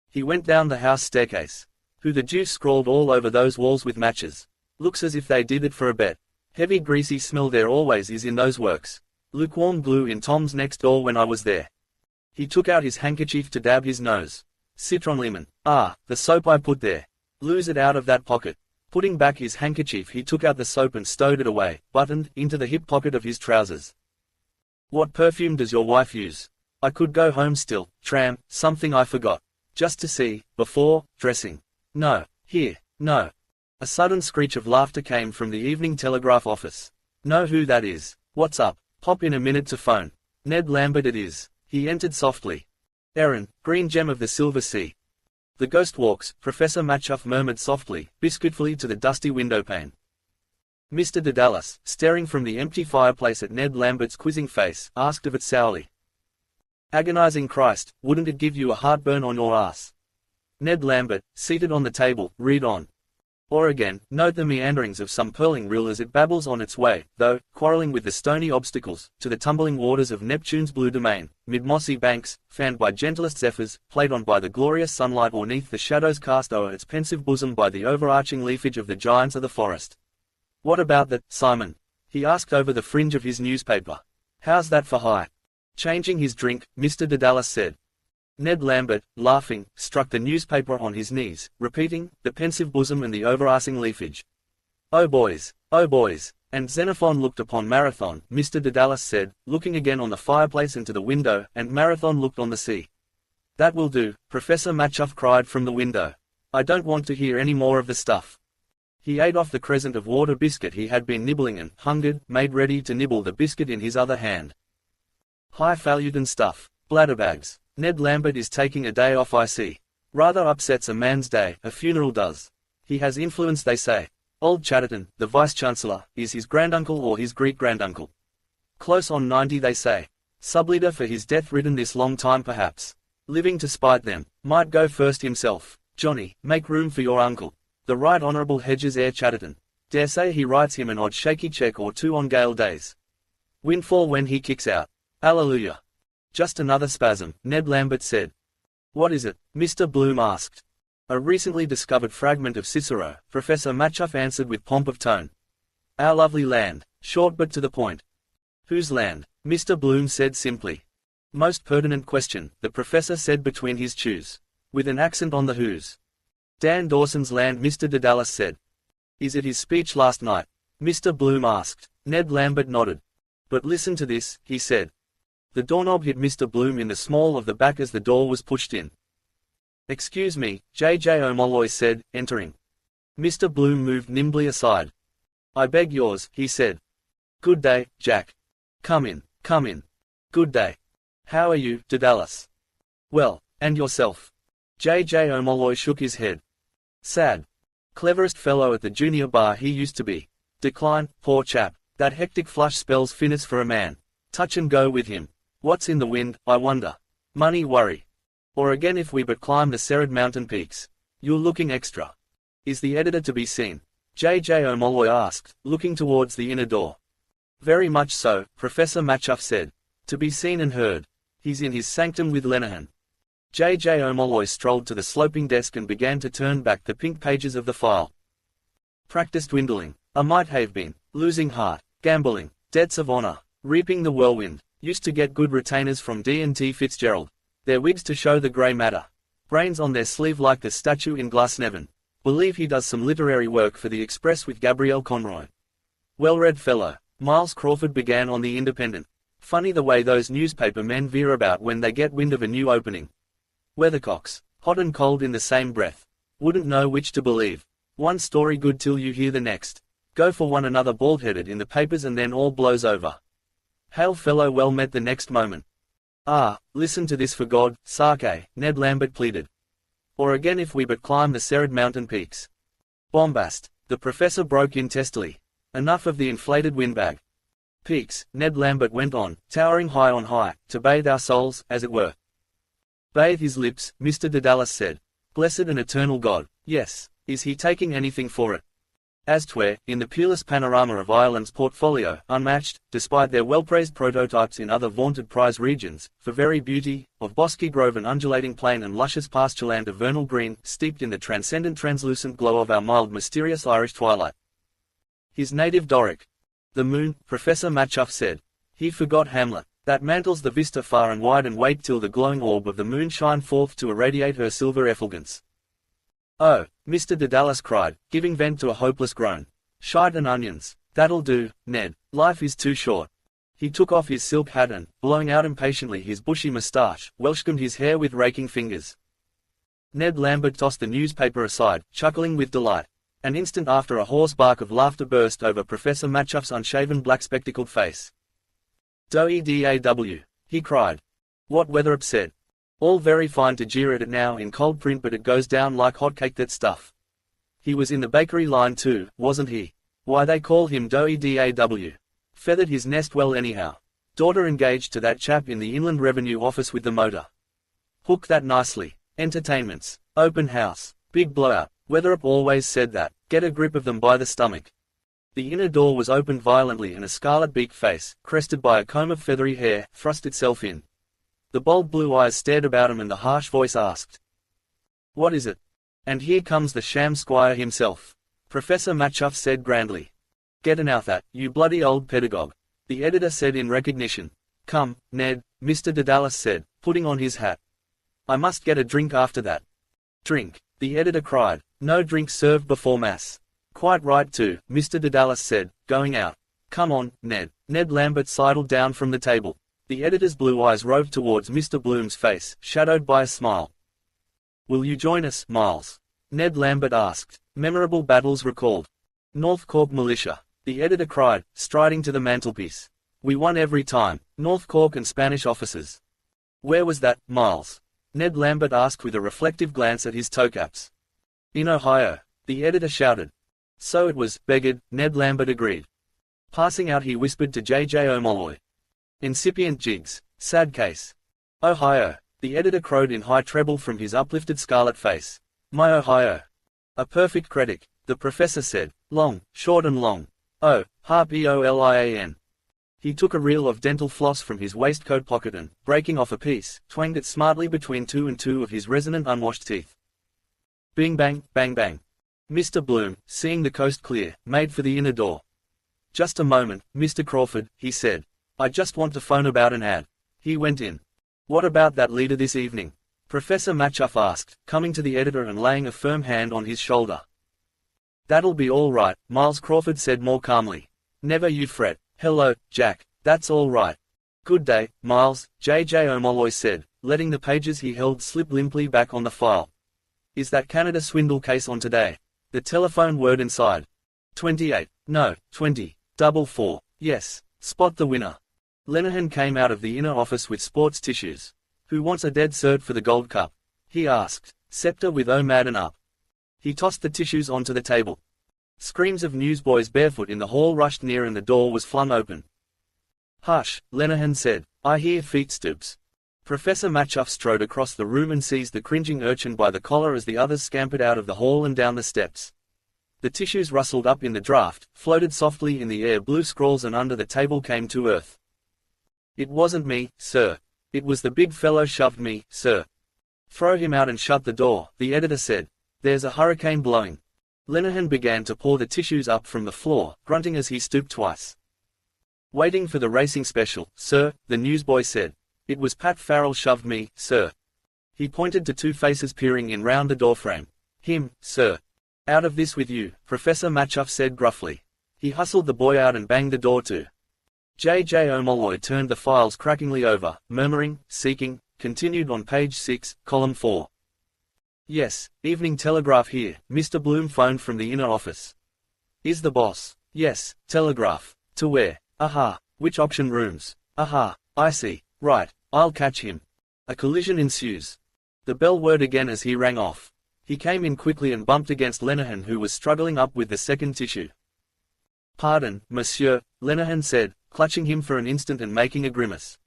He went down the house staircase. Who the deuce scrawled all over those walls with matches? Looks as if they did it for a bet. Heavy greasy smell there always is in those works. Lukewarm glue in Tom's next door when I was there. He took out his handkerchief to dab his nose. Citron lemon. Ah, the soap I put there. Lose it out of that pocket. Putting back his handkerchief, he took out the soap and stowed it away, buttoned, into the hip pocket of his trousers. What perfume does your wife use? I could go home still, tram, something I forgot. Just to see, before, dressing. No, here, no. A sudden screech of laughter came from the Evening Telegraph office. Know who that is? What's up? Pop in a minute to phone. Ned Lambert it is. He entered softly. Erin, green gem of the Silver Sea. The ghost walks, Professor Matchuff murmured softly, biscuitfully to the dusty windowpane. Mr. Dedalus, staring from the empty fireplace at Ned Lambert's quizzing face, asked of it sourly. Agonizing Christ, wouldn't it give you a heartburn on your ass? Ned Lambert, seated on the table, read on. Or again, note the meanderings of some purling rill as it babbles on its way, though, quarreling with the stony obstacles, to the tumbling waters of Neptune's blue domain, mid mossy banks, fanned by gentlest zephyrs, played on by the glorious sunlight or neath the shadows cast o'er its pensive bosom by the overarching leafage of the giants of the forest. What about that, Simon? He asked over the fringe of his newspaper. How's that for high? Changing his drink, Mr. Dedalus said. Ned Lambert, laughing, struck the newspaper on his knees, repeating, the pensive bosom and the overarching leafage. Oh boys, and Xenophon looked upon Marathon, Mr. Dedalus said, looking again on the fireplace and to the window, and Marathon looked on the sea. That will do, Professor Matchuff cried from the window. I don't want to hear any more of the stuff. He ate off the crescent of water biscuit he had been nibbling and, hungered, made ready to nibble the biscuit in his other hand. Highfalutin stuff, bladderbags. Ned Lambert is taking a day off I see. Rather upsets a man's day, a funeral does. He has influence they say. Old Chatterton, the Vice-Chancellor, is his granduncle or his great-granduncle. Close on 90 they say. Subleader for his death-ridden this long time perhaps. Living to spite them. Might go first himself. Johnny, make room for your uncle. The Right Honourable Hedges Eyre Chatterton. Dare say he writes him an odd shaky cheque or two on gale days. Windfall when he kicks out. Alleluia. Just another spasm, Ned Lambert said. What is it? Mr. Bloom asked. A recently discovered fragment of Cicero, Professor Matchuff answered with pomp of tone. Our lovely land, short but to the point. Whose land? Mr. Bloom said simply. Most pertinent question, the professor said between his chews. With an accent on the whose. Dan Dawson's land, Mr. Dedalus said. Is it his speech last night? Mr. Bloom asked. Ned Lambert nodded. But listen to this, he said. The doorknob hit Mr. Bloom in the small of the back as the door was pushed in. Excuse me, J.J. O'Molloy said, entering. Mr. Bloom moved nimbly aside. I beg yours, he said. Good day, Jack. Come in, come in. Good day. How are you, Dedalus? Well, and yourself? J.J. O'Molloy shook his head. Sad. Cleverest fellow at the junior bar he used to be. Decline, poor chap. That hectic flush spells finis for a man. Touch and go with him. What's in the wind, I wonder? Money worry. Or again if we but climb the serried mountain peaks. You're looking extra. Is the editor to be seen? J.J. O'Molloy asked, looking towards the inner door. Very much so, Professor Matchuff said. To be seen and heard. He's in his sanctum with Lenehan. J.J. O'Molloy strolled to the sloping desk and began to turn back the pink pages of the file. Practice dwindling. I might have been. Losing heart. Gambling. Debts of honor. Reaping the whirlwind. Used to get good retainers from D&T Fitzgerald. Their wigs to show the grey matter. Brains on their sleeve like the statue in Glasnevin. Believe he does some literary work for the Express with Gabrielle Conroy. Well-read fellow. Miles Crawford began on The Independent. Funny the way those newspaper men veer about when they get wind of a new opening. Weathercocks. Hot and cold in the same breath. Wouldn't know which to believe. One story good till you hear the next. Go for one another bald-headed in the papers and then all blows over. Hail fellow well met the next moment. Ah, listen to this for God, Sake, Ned Lambert pleaded. Or again if we but climb the serried mountain peaks. Bombast, the professor broke in testily. Enough of the inflated windbag. Peaks, Ned Lambert went on, towering high on high, to bathe our souls, as it were. Bathe his lips, Mr. Dedalus said. Blessed and eternal God, yes, is he taking anything for it? As 'twere, in the peerless panorama of Ireland's portfolio, unmatched, despite their well-praised prototypes in other vaunted prize regions, for very beauty, of bosky grove and undulating plain and luscious pastureland of vernal green, steeped in the transcendent translucent glow of our mild mysterious Irish twilight. His native Doric. The moon, Professor Matchuff said. He forgot Hamlet, that mantles the vista far and wide and wait till the glowing orb of the moon shine forth to irradiate her silver effulgence. Oh, Mr. Dedalus cried, giving vent to a hopeless groan. Shite and onions, that'll do, Ned, life is too short. He took off his silk hat and, blowing out impatiently his bushy moustache, welshcombed his hair with raking fingers. Ned Lambert tossed the newspaper aside, chuckling with delight. An instant after a hoarse bark of laughter burst over Professor Matchuff's unshaven black-spectacled face. "Doe-daw," he cried. What weather upset. All very fine to jeer at it now in cold print, but it goes down like hotcake, that stuff. He was in the bakery line too, wasn't he? Why, they call him Doe-daw. Feathered his nest well anyhow. Daughter engaged to that chap in the Inland Revenue Office with the motor. Hook that nicely. Entertainments. Open house. Big blowout. Weatherup always said that. Get a grip of them by the stomach. The inner door was opened violently and a scarlet-beaked face, crested by a comb of feathery hair, thrust itself in. The bold blue eyes stared about him and the harsh voice asked, "What is it?" And here comes the sham squire himself. Professor Matchuff said grandly. "Get an out that, you bloody old pedagogue," the editor said in recognition. "Come, Ned," Mr. Dedalus said, putting on his hat. "I must get a drink after that." "Drink," the editor cried. "No drink served before Mass." "Quite right too," Mr. Dedalus said, going out. "Come on, Ned." Ned Lambert sidled down from the table. The editor's blue eyes roved towards Mr. Bloom's face, shadowed by a smile. "Will you join us, Miles?" Ned Lambert asked. Memorable battles recalled. "North Cork militia," the editor cried, striding to the mantelpiece. "We won every time, North Cork and Spanish officers." "Where was that, Miles?" Ned Lambert asked with a reflective glance at his toecaps. "In Ohio," the editor shouted. "So it was, beggared," Ned Lambert agreed. Passing out he whispered to J.J. O'Molloy. "Incipient jigs. Sad case." "Ohio," the editor crowed in high treble from his uplifted scarlet face. "My Ohio." "A perfect critic," the professor said. "Long, short and long. Oh, harp EOLIAN." He took a reel of dental floss from his waistcoat pocket and, breaking off a piece, twanged it smartly between two and two of his resonant unwashed teeth. Bing bang, bang bang. Mr. Bloom, seeing the coast clear, made for the inner door. "Just a moment, Mr. Crawford," he said. "I just want to phone about an ad." He went in. "What about that leader this evening?" Professor Matchuff asked, coming to the editor and laying a firm hand on his shoulder. "That'll be all right," Miles Crawford said more calmly. "Never you fret. Hello, Jack. That's all right." "Good day, Miles," J.J. O'Molloy said, letting the pages he held slip limply back on the file. "Is that Canada swindle case on today?" The telephone word inside. 28. No, 20. 44. Yes. Spot the winner. Lenihan came out of the inner office with sports tissues. "Who wants a dead cert for the Gold Cup?" he asked. "Scepter with O Madden up." He tossed the tissues onto the table. Screams of newsboys barefoot in the hall rushed near and the door was flung open. "Hush," Lenihan said. "I hear feet stoops." Professor Matchuff strode across the room and seized the cringing urchin by the collar as the others scampered out of the hall and down the steps. The tissues rustled up in the draft, floated softly in the air blue scrawls and under the table came to earth. "It wasn't me, sir. It was the big fellow shoved me, sir." "Throw him out and shut the door," the editor said. "There's a hurricane blowing." Lenihan began to pour the tissues up from the floor, grunting as he stooped twice. "Waiting for the racing special, sir," the newsboy said. "It was Pat Farrell shoved me, sir." He pointed to two faces peering in round the doorframe. "Him, sir." "Out of this with you," Professor Matchuff said gruffly. He hustled the boy out and banged the door to. J.J. O'Molloy turned the files crackingly over, murmuring, seeking, continued on page 6, column 4. "Yes, Evening Telegraph here," Mr. Bloom phoned from the inner office. "Is the boss?" "Yes, telegraph. To where?" "Aha. Which auction rooms?" "Aha. I see. Right. I'll catch him." A collision ensues. The bell whirred again as he rang off. He came in quickly and bumped against Lenehan, who was struggling up with the second tissue. "Pardon, monsieur," Lenehan said, clutching him for an instant and making a grimace.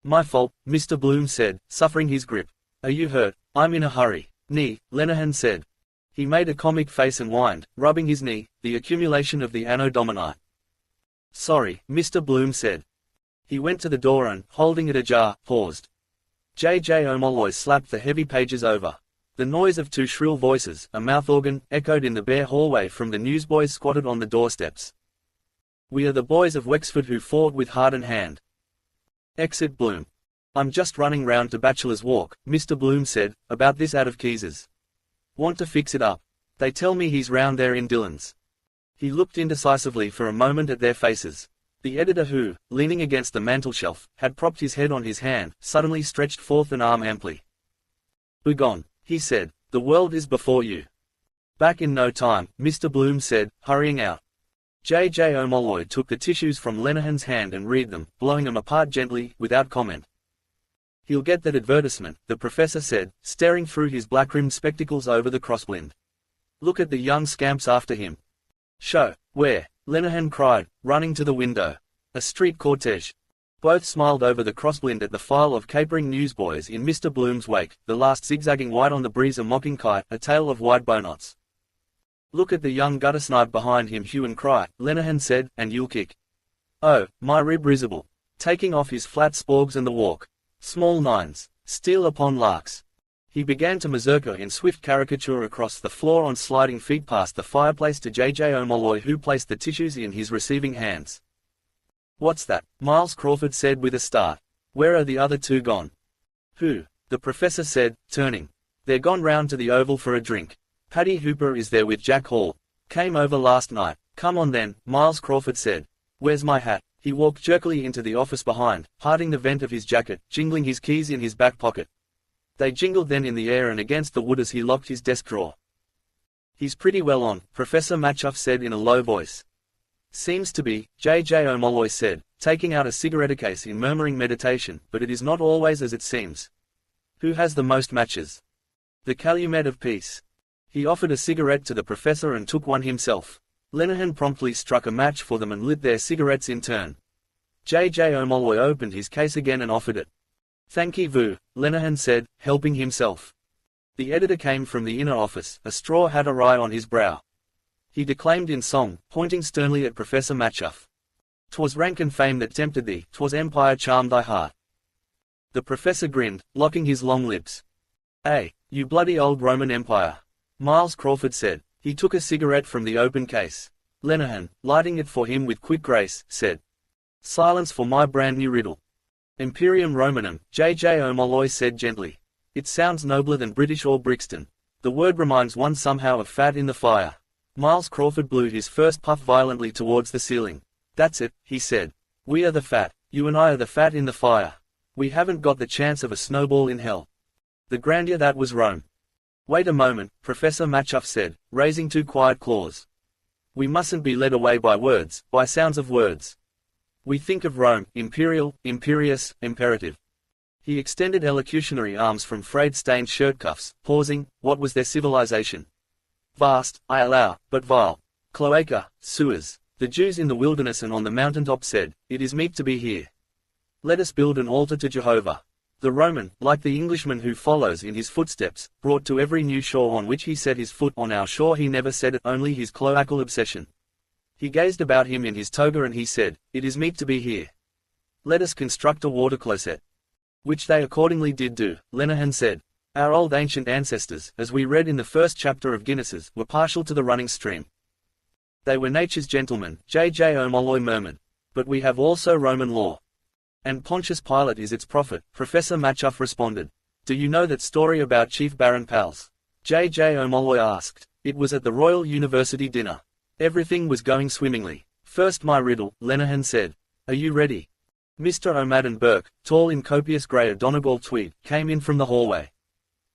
"My fault," Mr. Bloom said, suffering his grip. "Are you hurt? I'm in a hurry." "Knee," Lenehan said. He made a comic face and whined, rubbing his knee, the accumulation of the Anno Domini. "Sorry," Mr. Bloom said. He went to the door and, holding it ajar, paused. J.J. O'Molloy slapped the heavy pages over. The noise of two shrill voices, a mouth organ, echoed in the bare hallway from the newsboys squatted on the doorsteps. "We are the boys of Wexford who fought with heart and hand." Exit Bloom. "I'm just running round to Bachelor's Walk," Mr. Bloom said, "about this out of Keys's. Want to fix it up. They tell me he's round there in Dillon's." He looked indecisively for a moment at their faces. The editor who, leaning against the mantelshelf, had propped his head on his hand, suddenly stretched forth an arm amply. "Begone," he said, "the world is before you." "Back in no time," Mr. Bloom said, hurrying out. J.J. O'Molloy took the tissues from Lenehan's hand and read them, blowing them apart gently, without comment. "He'll get that advertisement," the professor said, staring through his black-rimmed spectacles over the crossblind. "Look at the young scamps after him." "Show, where?" Lenehan cried, running to the window. "A street cortege." Both smiled over the crossblind at the file of capering newsboys in Mr. Bloom's wake, the last zigzagging white on the breeze, a mocking kite, a tail of white bowknots. "Look at the young guttersnipe behind him hue and cry," Lenehan said, "and you'll kick. Oh, my rib risible." Taking off his flat sporgs and the walk. Small nines. Steel upon larks. He began to mazurka in swift caricature across the floor on sliding feet past the fireplace to J.J. O'Molloy, who placed the tissues in his receiving hands. "What's that?" Miles Crawford said with a start. "Where are the other two gone?" "Who?" the professor said, turning. "They're gone round to the Oval for a drink. Paddy Hooper is there with Jack Hall. Came over last night." "Come on then," Miles Crawford said. "Where's my hat?" He walked jerkily into the office behind, parting the vent of his jacket, jingling his keys in his back pocket. They jingled then in the air and against the wood as he locked his desk drawer. "He's pretty well on," Professor Matchuff said in a low voice. "Seems to be," J.J. O'Molloy said, taking out a cigarette case in murmuring meditation, "but it is not always as it seems. Who has the most matches?" "The Calumet of Peace." He offered a cigarette to the professor and took one himself. Lenehan promptly struck a match for them and lit their cigarettes in turn. J.J. O'Molloy opened his case again and offered it. "Thank-you, Lenehan said, helping himself. The editor came from the inner office, a straw hat awry on his brow. He declaimed in song, pointing sternly at Professor Matchuff. "'Twas rank and fame that tempted thee, 'twas empire charmed thy heart." The professor grinned, locking his long lips. You bloody old Roman Empire," Miles Crawford said. He took a cigarette from the open case. Lenehan, lighting it for him with quick grace, said, "Silence for my brand new riddle." "Imperium Romanum," J.J. O'Molloy said gently. "It sounds nobler than British or Brixton. The word reminds one somehow of fat in the fire." Miles Crawford blew his first puff violently towards the ceiling. "That's it," he said. "We are the fat. You and I are the fat in the fire. We haven't got the chance of a snowball in hell. The grandeur that was Rome." "Wait a moment," Professor Matchuff said, raising two quiet claws. "We mustn't be led away by words, by sounds of words. We think of Rome, imperial, imperious, imperative." He extended elocutionary arms from frayed stained shirt cuffs, pausing. "What was their civilization? Vast, I allow, but vile. Cloaca, sewers. The Jews in the wilderness and on the mountaintop said, 'It is meet to be here. Let us build an altar to Jehovah.' The Roman, like the Englishman who follows in his footsteps, brought to every new shore on which he set his foot. On our shore he never said it, only his cloacal obsession. He gazed about him in his toga and he said, 'It is meet to be here. Let us construct a water closet.' Which they accordingly did do," Lenehan said. "Our old ancient ancestors, as we read in the first chapter of Guinness's, were partial to the running stream. They were nature's gentlemen," J.J. O'Molloy murmured. "But we have also Roman law. And Pontius Pilate is its prophet," Professor Matchuff responded. "Do you know that story about Chief Baron Pals?" J.J. O'Molloy asked. "It was at the Royal University dinner. Everything was going swimmingly." "First my riddle," Lenehan said. "Are you ready?" Mr. O'Madden Burke, tall in copious grey Donegal tweed, came in from the hallway.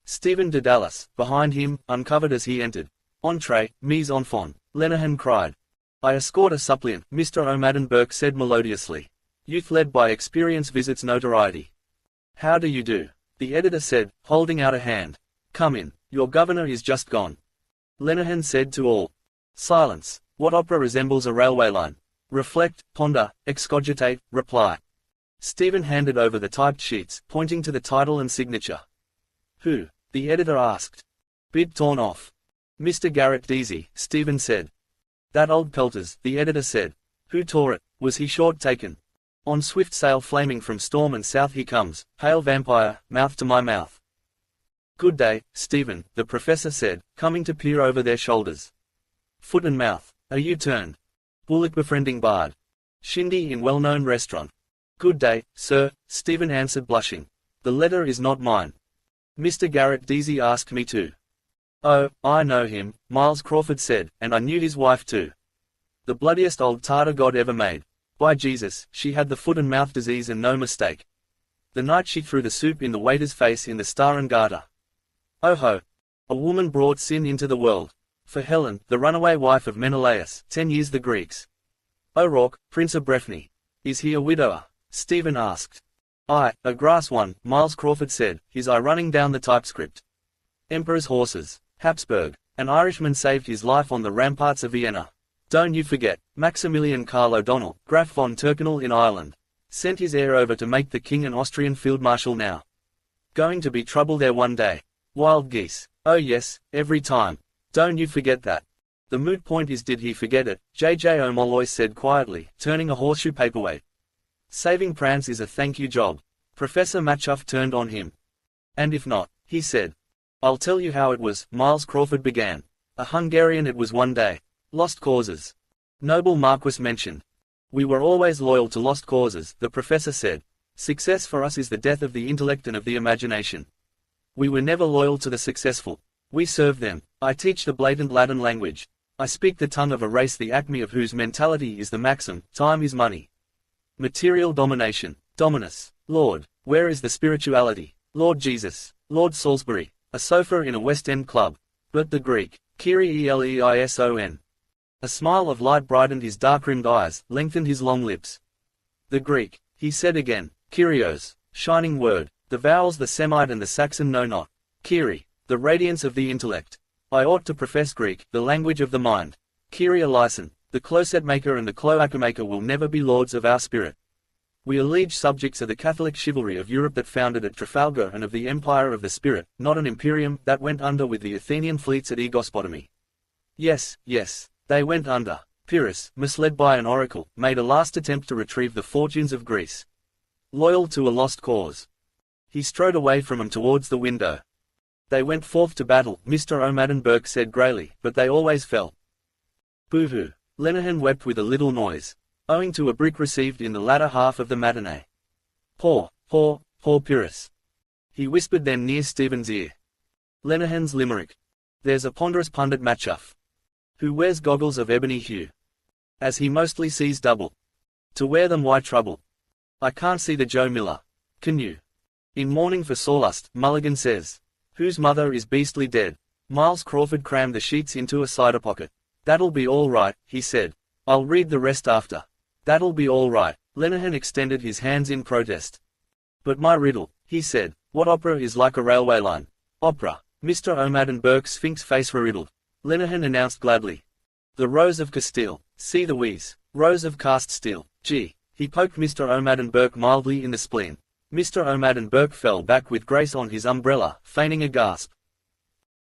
Stephen de Dallas, behind him, uncovered as he entered. "Entree, mise en fond," Lenehan cried. "I escort a suppliant," Mr. O'Madden Burke said melodiously. "Youth led by experience visits notoriety." "How do you do?" the editor said, holding out a hand. "Come in. Your governor is just gone. Lenehan said to all. Silence. What opera resembles a railway line? Reflect, ponder, excogitate, reply. Stephen handed over the typed sheets, pointing to the title and signature. Who? The editor asked. Bid torn off. Mr. Garrett Deasy, Stephen said. That old pelters, the editor said. Who tore it? Was he short taken? On swift sail flaming from storm and south he comes, pale vampire, mouth to my mouth. Good day, Stephen, the professor said, coming to peer over their shoulders. Foot and mouth. Are you turned? Bullock befriending bard. Shindy in well-known restaurant. Good day, sir, Stephen answered blushing. The letter is not mine. Mr. Garrett Deasy asked me to. Oh, I know him, Miles Crawford said, and I knew his wife too. The bloodiest old tartar God ever made. By Jesus, she had the foot and mouth disease and no mistake. The night she threw the soup in the waiter's face in the Star and Garter. Oh ho! A woman brought sin into the world. For Helen, the runaway wife of Menelaus, 10 years the Greeks. O'Rourke, Prince of Breffni. Is he a widower? Stephen asked. Aye, a grass one, Miles Crawford said, his eye running down the typescript. Emperor's horses. Habsburg. An Irishman saved his life on the ramparts of Vienna. Don't you forget, Maximilian Karl O'Donnell, Graf von Tyrconnell in Ireland. Sent his heir over to make the king an Austrian field marshal now. Going to be trouble there one day. Wild geese. Oh yes, every time. Don't you forget that. The moot point is, did he forget it? J.J. O'Molloy said quietly, turning a horseshoe paperweight. Saving Prance is a thank you job. Professor Matchuff turned on him. And if not, he said. I'll tell you how it was, Miles Crawford began. A Hungarian it was one day. Lost causes. Noble Marquis mentioned. We were always loyal to lost causes, the professor said. Success for us is the death of the intellect and of the imagination. We were never loyal to the successful. We serve them. I teach the blatant Latin language. I speak the tongue of a race the acme of whose mentality is the maxim, time is money. Material domination. Dominus. Lord. Where is the spirituality? Lord Jesus. Lord Salisbury. A sofa in a West End club. But the Greek. Kyrie eleison. A smile of light brightened his dark-rimmed eyes, lengthened his long lips. The Greek. He said again. Kyrios. Shining word. The vowels the Semite and the Saxon know not. Kyrie. The radiance of the intellect. I ought to profess Greek, the language of the mind. Kyrie eleison. The closet maker and the cloaca maker will never be lords of our spirit. We are liege subjects of the Catholic chivalry of Europe that founded at Trafalgar and of the empire of the spirit, not an imperium that went under with the Athenian fleets at Aegospotami. Yes, yes, they went under. Pyrrhus, misled by an oracle, made a last attempt to retrieve the fortunes of Greece. Loyal to a lost cause. He strode away from them towards the window. They went forth to battle, Mr. O'Madden Burke said greyly, but they always fell. Boo-hoo. Lenehan wept with a little noise, owing to a brick received in the latter half of the matinee. Poor Pyrrhus. He whispered then near Stephen's ear. Lenehan's limerick. There's a ponderous pundit Matchuff, who wears goggles of ebony hue, as he mostly sees double. To wear them why trouble? I can't see the Joe Miller. Can you? In mourning for Sawlust, Mulligan says. Whose mother is beastly dead. Miles Crawford crammed the sheets into a cider pocket. That'll be all right, he said. I'll read the rest after. That'll be all right. Lenehan extended his hands in protest. But my riddle, he said. What opera is like a railway line? Opera. Mr. O'Madden Burke's sphinx face riddled. Lenehan announced gladly. The Rose of Castile. See the wheeze. Rose of cast steel. Gee. He poked Mr. O'Madden Burke mildly in the spleen. Mr. O'Madden Burke fell back with grace on his umbrella, feigning a gasp.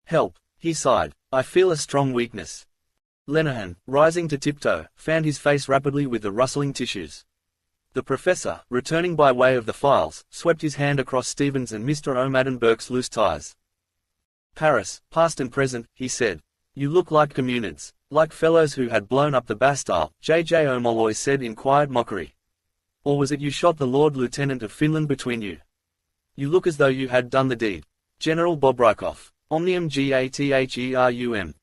Help, he sighed. I feel a strong weakness. Lenehan, rising to tiptoe, fanned his face rapidly with the rustling tissues. The professor, returning by way of the files, swept his hand across Stephen's and Mr. O'Madden Burke's loose ties. Paris, past and present, he said. You look like communids, like fellows who had blown up the Bastille, J.J. O'Molloy said in quiet mockery. Or was it you shot the Lord Lieutenant of Finland between you? You look as though you had done the deed. General Bobrikov. Omnium Gatherum.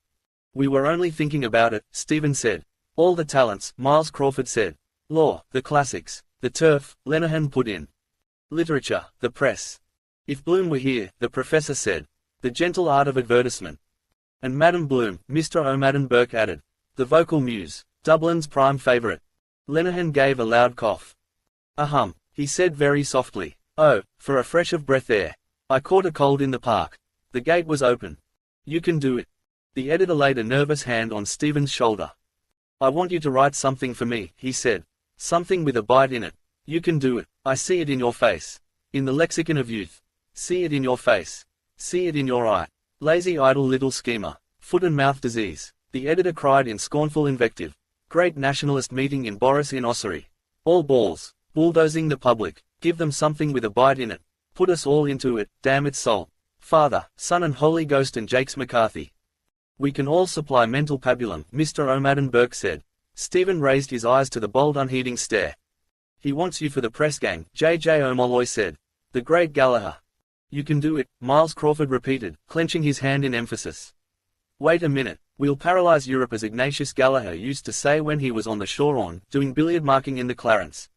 We were only thinking about it, Stephen said. All the talents, Miles Crawford said. Law, the classics, the turf, Lenehan put in. Literature, the press. If Bloom were here, the professor said. The gentle art of advertisement. And Madame Bloom, Mr. O'Madden Burke added. The vocal muse, Dublin's prime favourite. Lenehan gave a loud cough. Ahem, he said very softly. Oh, for a fresh of breath air. I caught a cold in the park. The gate was open. You can do it. The editor laid a nervous hand on Stephen's shoulder. I want you to write something for me, he said. Something with a bite in it. You can do it. I see it in your face. In the lexicon of youth. See it in your face. See it in your eye. Lazy idle little schemer. Foot and mouth disease. The editor cried in scornful invective. Great nationalist meeting in Boris in Ossory. All balls. Bulldozing the public. Give them something with a bite in it. Put us all into it, damn its soul. Father, Son and Holy Ghost and Jakes McCarthy. We can all supply mental pabulum, Mr. O'Madden Burke said. Stephen raised his eyes to the bold unheeding stare. He wants you for the press gang, J.J. O'Molloy said. The great Gallagher. You can do it, Miles Crawford repeated, clenching his hand in emphasis. Wait a minute, we'll paralyze Europe as Ignatius Gallagher used to say when he was on the shore doing billiard marking in the Clarence.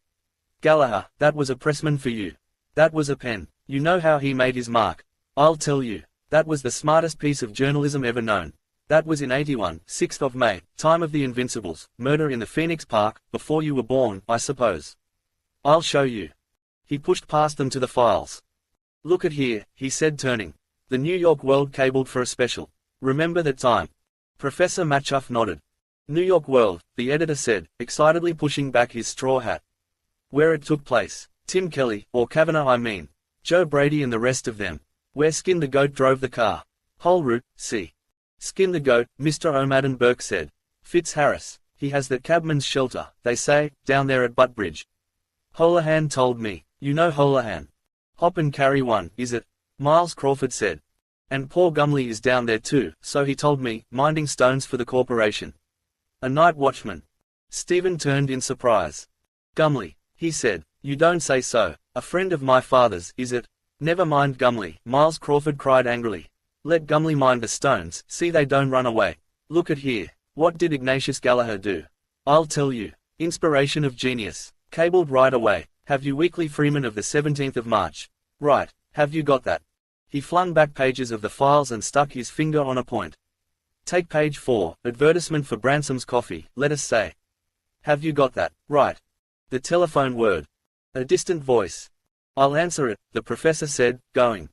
Gallagher, that was a pressman for you. That was a pen. You know how he made his mark. I'll tell you. That was the smartest piece of journalism ever known. That was in 81, 6th of May, time of the Invincibles, murder in the Phoenix Park, before you were born, I suppose. I'll show you. He pushed past them to the files. Look at here, he said turning. The New York World cabled for a special. Remember that time? Professor Matchuff nodded. New York World, the editor said, excitedly pushing back his straw hat. Where it took place. Tim Kelly, or Kavanagh I mean. Joe Brady and the rest of them. Where Skin the Goat drove the car. Whole route, see. Skin the Goat, Mr. O'Madden Burke said. Fitz Harris. He has that cabman's shelter, they say, down there at Buttbridge. Holohan told me. You know Holohan. Hop and carry one, is it? Miles Crawford said. And poor Gumley is down there too, so he told me, minding stones for the corporation. A night watchman. Stephen turned in surprise. Gumley, he said. You don't say so. A friend of my father's, is it? Never mind Gumley, Miles Crawford cried angrily. Let Gumley mind the stones, see they don't run away. Look at here. What did Ignatius Gallagher do? I'll tell you. Inspiration of genius. Cabled right away. Have you Weekly Freeman of the 17th of March? Right. Have you got that? He flung back pages of the files and stuck his finger on a point. Take page 4, advertisement for Bransom's coffee, let us say. Have you got that? Right. The telephone word. A distant voice. I'll answer it, the professor said, going.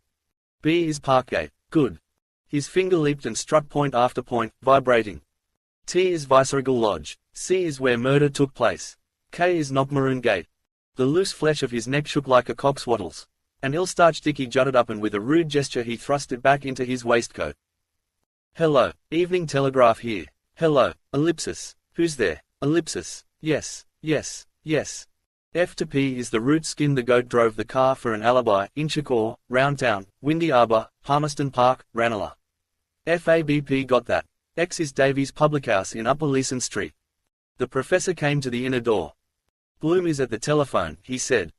B is Parkgate. Good. His finger leaped and struck point after point, vibrating. T is Viceregal Lodge. C is where murder took place. K is Knockmaroon Gate. The loose flesh of his neck shook like a cock's wattles. An ill-starched dicky jutted up and with a rude gesture he thrust it back into his waistcoat. Hello, Evening Telegraph here. Hello, Ellipsis. Who's there? Ellipsis. Yes, yes, yes. F to P is the route. Skin the Goat drove the car for an alibi, Inchicore, Roundtown, Windy Arbor, Palmerston Park, Ranelagh. FABP got that. X is Davies Public House in Upper Leeson Street. The professor came to the inner door. Bloom is at the telephone, he said.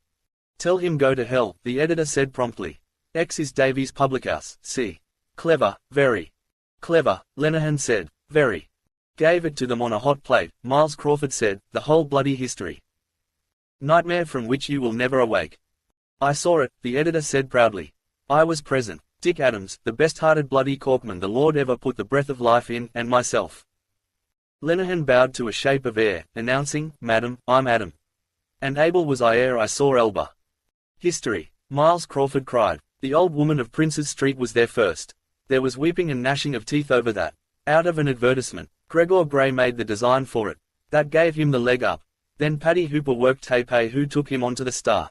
Tell him go to hell, the editor said promptly. X is Davies Public House, see. Clever, very. Clever, Lenihan said, very. Gave it to them on a hot plate, Miles Crawford said, the whole bloody history. Nightmare from which you will never awake. I saw it, the editor said proudly. I was present. Dick Adams, the best-hearted bloody corkman the Lord ever put the breath of life in, and myself. Lenihan bowed to a shape of air, announcing, Madam, I'm Adam. And able was I ere I saw Elba. History. Miles Crawford cried. The old woman of Prince's Street was there first. There was weeping and gnashing of teeth over that. Out of an advertisement. Gregor Gray made the design for it. That gave him the leg up. Then Paddy Hooper worked Taipei, who took him onto the Star.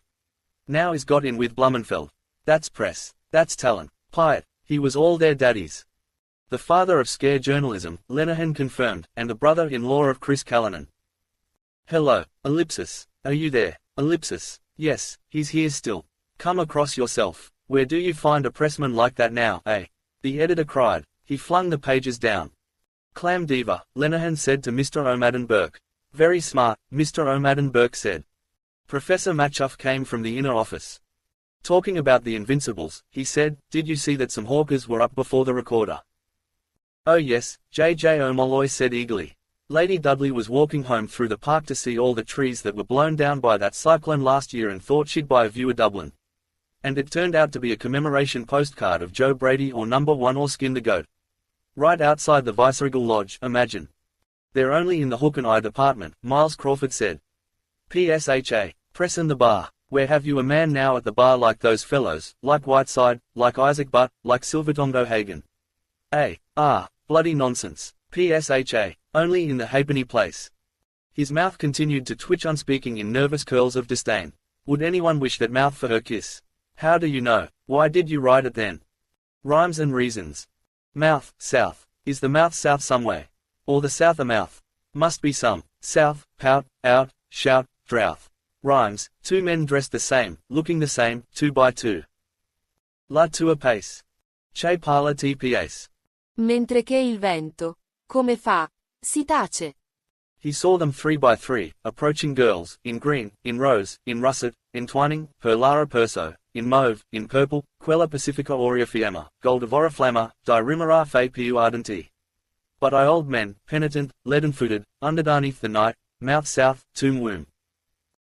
Now he's got in with Blumenfeld. That's press. That's talent. Pyatt. He was all their daddies. The father of scare journalism, Lenihan confirmed, and the brother-in-law of Chris Callanan. Hello, Ellipsis. Are you there? Ellipsis. Yes, he's here still. Come across yourself. Where do you find a pressman like that now, eh? The editor cried. He flung the pages down. Clam diva, Lenihan said to Mr. O'Madden Burke. Very smart, Mr. O'Madden Burke said. Professor Matchuff came from the inner office. Talking about the Invincibles, he said, did you see that some hawkers were up before the recorder? Oh yes, J.J. O'Molloy said eagerly. Lady Dudley was walking home through the park to see all the trees that were blown down by that cyclone last year and thought she'd buy a view of Dublin. And it turned out to be a commemoration postcard of Joe Brady or Number 1 or Skin the Goat. Right outside the Viceregal Lodge, imagine. They're only in the hook and eye department, Miles Crawford said. PSHA, press in the bar. Where have you a man now at the bar like those fellows, like Whiteside, like Isaac Butt, like Silvertongo Hagen? Bloody nonsense. PSHA, only in the halfpenny place. His mouth continued to twitch unspeaking in nervous curls of disdain. Would anyone wish that mouth for her kiss? How do you know? Why did you write it then? Rhymes and reasons. Mouth, south. Is the mouth south somewhere? Or the south a mouth? Must be some. South, pout, out, shout, drouth. Rhymes, two men dressed the same, looking the same, 2 by 2. La tua pace. Che parla tpace. Mentre che il vento, come fa, si tace. He saw them 3 by 3, approaching girls, in green, in rose, in russet, entwining, per lara perso, in mauve, in purple, quella pacifica aurea fiamma, goldivora flamma, di rimora fe più ardenti. But I old men, penitent, leaden-footed, underneath the night, mouth south, tomb womb.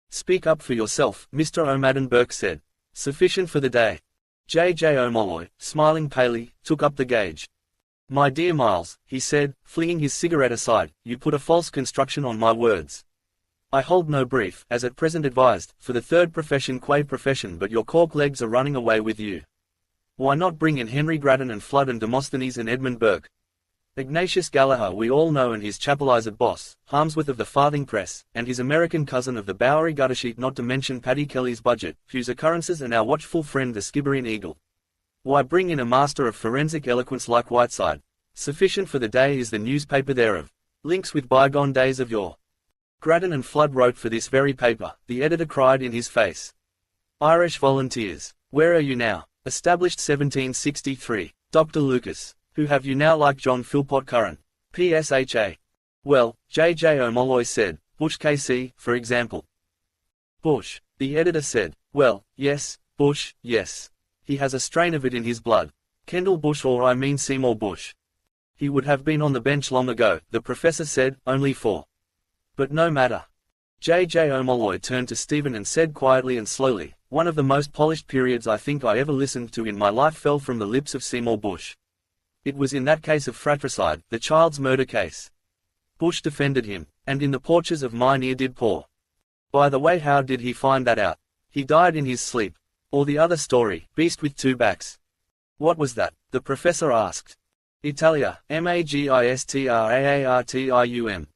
Speak up for yourself, Mr. O'Madden Burke said. Sufficient for the day. J. O'Molloy, smiling palely, took up the gauge. My dear Miles, he said, flinging his cigarette aside, you put a false construction on my words. I hold no brief, as at present advised, for the third profession qua profession, but your cork legs are running away with you. Why not bring in Henry Grattan and Flood and Demosthenes and Edmund Burke? Ignatius Gallagher we all know, and his chapelized boss, Harmsworth of the Farthing Press, and his American cousin of the Bowery Guttersheet, not to mention Paddy Kelly's budget, whose occurrences and our watchful friend the Skibbereen Eagle. Why bring in a master of forensic eloquence like Whiteside? Sufficient for the day is the newspaper thereof. Links with bygone days of yore. Grattan and Flood wrote for this very paper, the editor cried in his face. Irish volunteers, where are you now? Established 1763. Dr. Lucas. Who have you now like John Philpott Curran? PSHA. Well, J. O'Molloy said, Bush KC, for example. Bush. The editor said, well, yes, Bush, yes. He has a strain of it in his blood. Kendall Bush, or I mean Seymour Bush. He would have been on the bench long ago, the professor said, only for. But no matter. J. O'Molloy turned to Stephen and said quietly and slowly, one of the most polished periods I think I ever listened to in my life fell from the lips of Seymour Bush. It was in that case of fratricide, the child's murder case. Bush defended him, and in the porches of mine ear did pour. By the way, how did he find that out? He died in his sleep. Or the other story, beast with 2 backs. What was that? The professor asked. Italia, Magistraartium.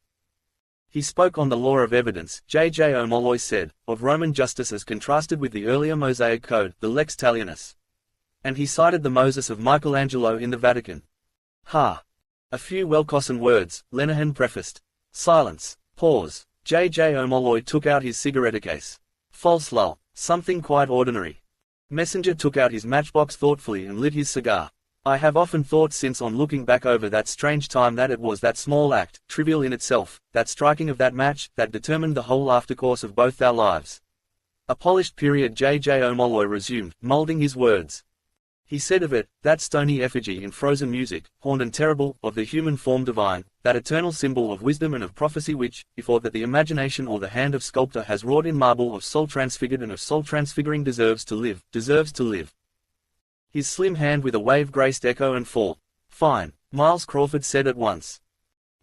He spoke on the law of evidence, J. O'Molloy said, of Roman justice as contrasted with the earlier Mosaic code, the Lex Talionis. And he cited the Moses of Michelangelo in the Vatican. Ha! A few well-chosen words, Lenihan prefaced. Silence. Pause. J. O'Molloy took out his cigarette case. False lull. Something quite ordinary. Messenger took out his matchbox thoughtfully and lit his cigar. I have often thought since, on looking back over that strange time, that it was that small act, trivial in itself, that striking of that match, that determined the whole aftercourse of both our lives. A polished period, J. O'Molloy resumed, moulding his words. He said of it, that stony effigy in frozen music, horned and terrible, of the human form divine, that eternal symbol of wisdom and of prophecy which, if aught that the imagination or the hand of sculptor has wrought in marble of soul transfigured and of soul transfiguring deserves to live, deserves to live. His slim hand with a wave graced echo and fall. Fine, Miles Crawford said at once.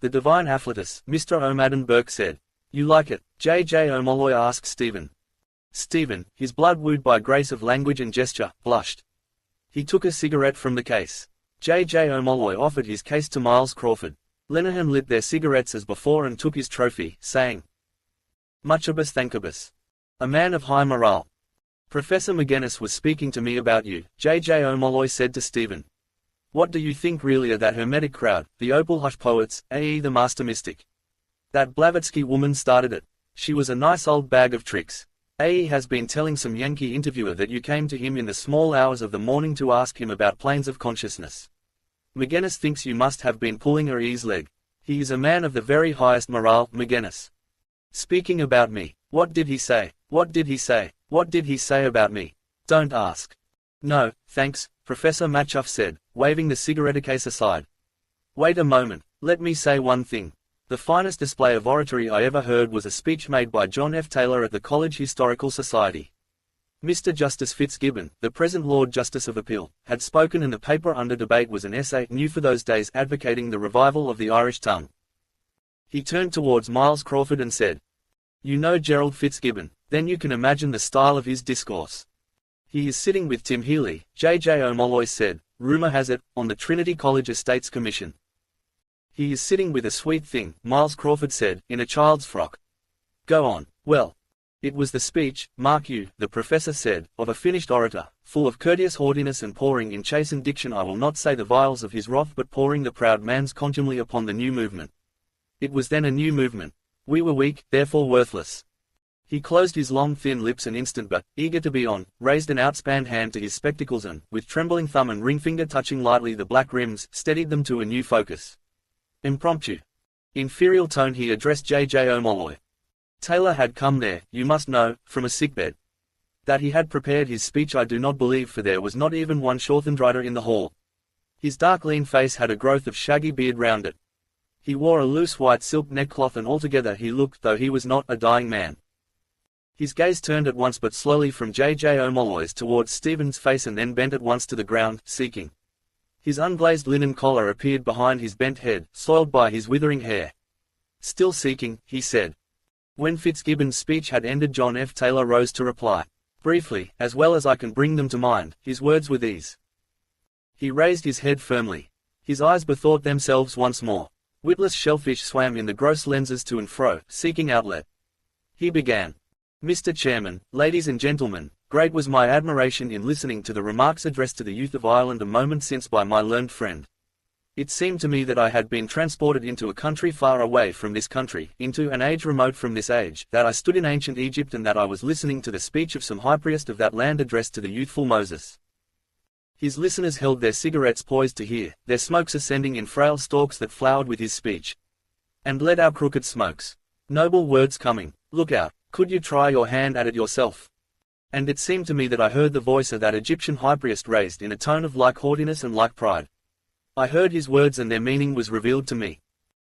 The divine afflatus, Mr. O'Madden Burke said. You like it? J. O'Molloy asked Stephen. Stephen, his blood wooed by grace of language and gesture, blushed. He took a cigarette from the case. J. O'Molloy offered his case to Miles Crawford. Lenihan lit their cigarettes as before and took his trophy, saying, Muchibus thankibus. A man of high morale. Professor McGuinness was speaking to me about you, J. O'Molloy said to Stephen. What do you think really of that hermetic crowd, the opal hush poets, a.e. the master mystic? That Blavatsky woman started it. She was a nice old bag of tricks. A.E. has been telling some Yankee interviewer that you came to him in the small hours of the morning to ask him about planes of consciousness. McGuinness thinks you must have been pulling her e's leg. He is a man of the very highest morale, McGuinness. Speaking about me, what did he say? What did he say? What did he say about me? Don't ask. No, thanks, Professor Matchuff said, waving the cigarette case aside. Wait a moment, let me say one thing. The finest display of oratory I ever heard was a speech made by John F. Taylor at the College Historical Society. Mr. Justice Fitzgibbon, the present Lord Justice of Appeal, had spoken, and the paper under debate was an essay new for those days advocating the revival of the Irish tongue. He turned towards Miles Crawford and said, You know Gerald Fitzgibbon, then you can imagine the style of his discourse. He is sitting with Tim Healy, J. O'Molloy said, rumor has it, on the Trinity College Estates Commission. He is sitting with a sweet thing, Miles Crawford said, in a child's frock. Go on. Well. It was the speech, mark you, the professor said, of a finished orator, full of courteous haughtiness and pouring in chastened diction I will not say the vials of his wrath but pouring the proud man's contumely upon the new movement. It was then a new movement. We were weak, therefore worthless. He closed his long thin lips an instant but, eager to be on, raised an outspanned hand to his spectacles and, with trembling thumb and ring finger touching lightly the black rims, steadied them to a new focus. Impromptu. In ferial tone he addressed J.J. O'Molloy. Taylor had come there, you must know, from a sickbed. That he had prepared his speech I do not believe, for there was not even one Shorthandrider in the hall. His dark lean face had a growth of shaggy beard round it. He wore a loose white silk neckcloth and altogether he looked, though he was not, a dying man. His gaze turned at once but slowly from J.J. O'Molloy's towards Stephen's face and then bent at once to the ground, seeking. His unglazed linen collar appeared behind his bent head, soiled by his withering hair. Still seeking, he said. When Fitzgibbon's speech had ended John F. Taylor rose to reply. Briefly, as well as I can bring them to mind, his words were these. He raised his head firmly. His eyes bethought themselves once more. Witless shellfish swam in the gross lenses to and fro, seeking outlet. He began. Mr. Chairman, ladies and gentlemen, great was my admiration in listening to the remarks addressed to the youth of Ireland a moment since by my learned friend. It seemed to me that I had been transported into a country far away from this country, into an age remote from this age, that I stood in ancient Egypt and that I was listening to the speech of some high priest of that land addressed to the youthful Moses. His listeners held their cigarettes poised to hear, their smokes ascending in frail stalks that flowered with his speech. And led our crooked smokes. Noble words coming, look out, could you try your hand at it yourself? And it seemed to me that I heard the voice of that Egyptian high priest raised in a tone of like haughtiness and like pride. I heard his words and their meaning was revealed to me.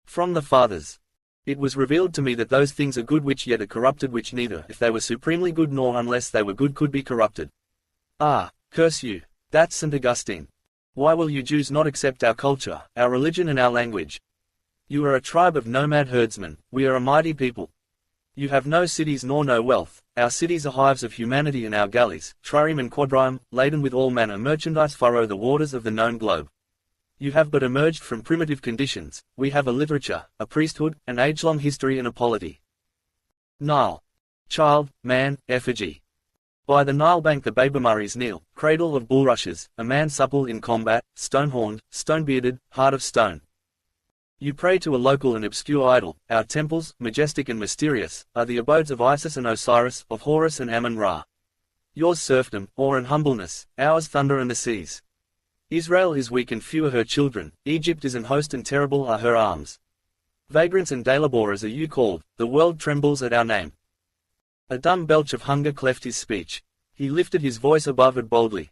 From the fathers. It was revealed to me that those things are good which yet are corrupted which neither if they were supremely good nor unless they were good could be corrupted. Ah, curse you. That's St. Augustine. Why will you Jews not accept our culture, our religion and our language? You are a tribe of nomad herdsmen, we are a mighty people. You have no cities nor no wealth, our cities are hives of humanity and our galleys, trireme and quadrireme, laden with all manner merchandise furrow the waters of the known globe. You have but emerged from primitive conditions, we have a literature, a priesthood, an age-long history and a polity. Nile. Child, man, effigy. By the Nile bank the Babamurrays kneel, cradle of bulrushes, a man supple in combat, stone-horned, stone-bearded, heart of stone. You pray to a local and obscure idol, our temples, majestic and mysterious, are the abodes of Isis and Osiris, of Horus and Amun-Ra. Yours serfdom, awe and humbleness, ours thunder and the seas. Israel is weak and few are her children, Egypt is an host and terrible are her arms. Vagrants and day laborers are you called, the world trembles at our name. A dumb belch of hunger cleft his speech. He lifted his voice above it boldly.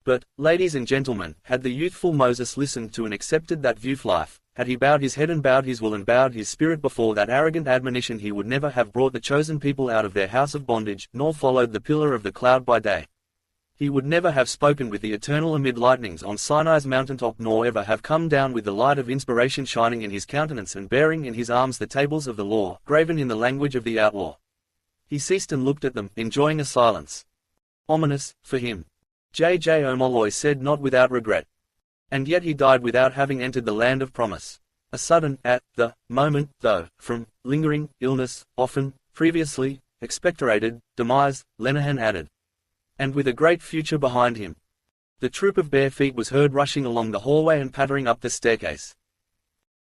But, ladies and gentlemen, had the youthful Moses listened to and accepted that view of life, had he bowed his head and bowed his will and bowed his spirit before that arrogant admonition he would never have brought the chosen people out of their house of bondage, nor followed the pillar of the cloud by day. He would never have spoken with the eternal amid lightnings on Sinai's mountaintop nor ever have come down with the light of inspiration shining in his countenance and bearing in his arms the tables of the law, graven in the language of the outlaw. He ceased and looked at them, enjoying a silence. Ominous, for him. J.J. O'Molloy said not without regret. And yet he died without having entered the land of promise. A sudden, at the moment, though, from lingering illness, often, previously, expectorated, demise, Lenihan added. And with a great future behind him. The troop of bare feet was heard rushing along the hallway and pattering up the staircase.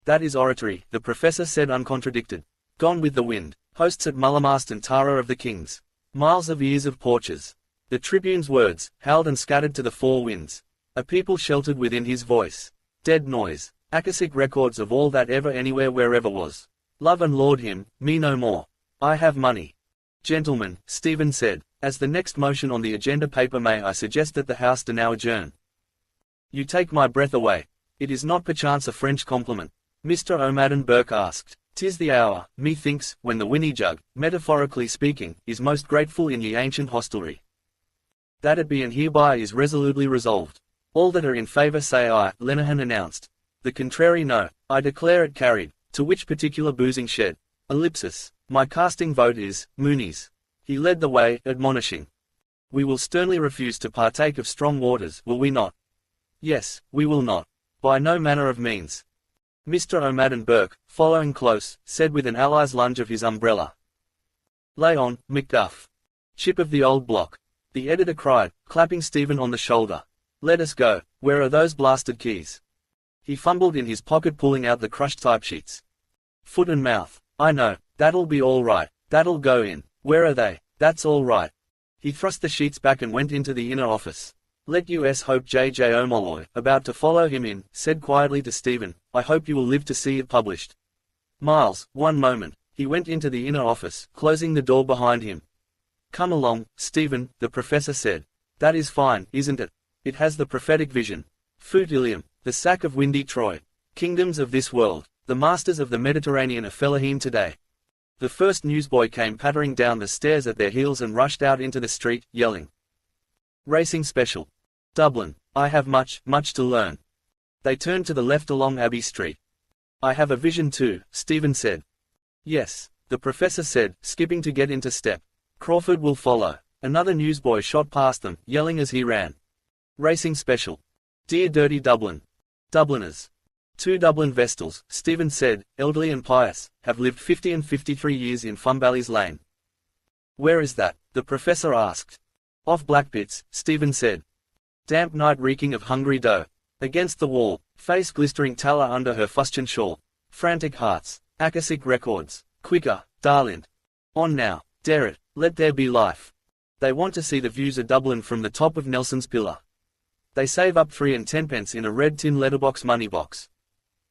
That is oratory, the professor said uncontradicted. Gone with the wind. Hosts at Mullamast and Tara of the kings. Miles of ears of porches. The tribune's words, howled and scattered to the four winds. A people sheltered within his voice. Dead noise. Akashic records of all that ever anywhere wherever was. Love and laud him, me no more. I have money. Gentlemen, Stephen said, as the next motion on the agenda paper may I suggest that the House do now adjourn. You take my breath away. It is not perchance a French compliment. Mr. O'Madden Burke asked. 'Tis the hour, methinks, when the winny jug, metaphorically speaking, is most grateful in ye ancient hostelry. That it be and hereby is resolutely resolved. All that are in favour say aye, Lenihan announced. The contrary no, I declare it carried, to which particular boozing shed. Ellipsis. My casting vote is, Mooney's. He led the way, admonishing. We will sternly refuse to partake of strong waters, will we not? Yes, we will not. By no manner of means. Mr. O'Madden Burke, following close, said with an ally's lunge of his umbrella. Lay on, Macduff. Chip of the old block. The editor cried, clapping Stephen on the shoulder. Let us go. Where are those blasted keys? He fumbled in his pocket, pulling out the crushed typesheets. Foot and mouth. I know. That'll be all right. That'll go in. Where are they? That's all right. He thrust the sheets back and went into the inner office. Let us hope J.J. O'Molloy, about to follow him in, said quietly to Stephen, I hope you will live to see it published. Miles, one moment. He went into the inner office, closing the door behind him. Come along, Stephen, the professor said. That is fine, isn't it? It has the prophetic vision. Fut Ilium, the sack of windy Troy. Kingdoms of this world, the masters of the Mediterranean are fellaheen today. The first newsboy came pattering down the stairs at their heels and rushed out into the street, yelling. Racing Special. Dublin. I have much to learn. They turned to the left along Abbey Street. I have a vision too, Stephen said. Yes, the professor said, skipping to get into step. Crawford will follow. Another newsboy shot past them, yelling as he ran. Racing Special. Dear dirty Dublin. Dubliners. 2 Dublin Vestals, Stephen said, elderly and pious, have lived 50 and 53 years in Funbally's Lane. Where is that? The professor asked. Off Blackpits, Stephen said. Damp night reeking of hungry dough. Against the wall, face glistering tallow under her fustian shawl. Frantic hearts. Akashic records. Quicker, darling. On now. Dare it. Let there be life. They want to see the views of Dublin from the top of Nelson's Pillar. They save up 3 and 10 pence in a red tin letterbox money box.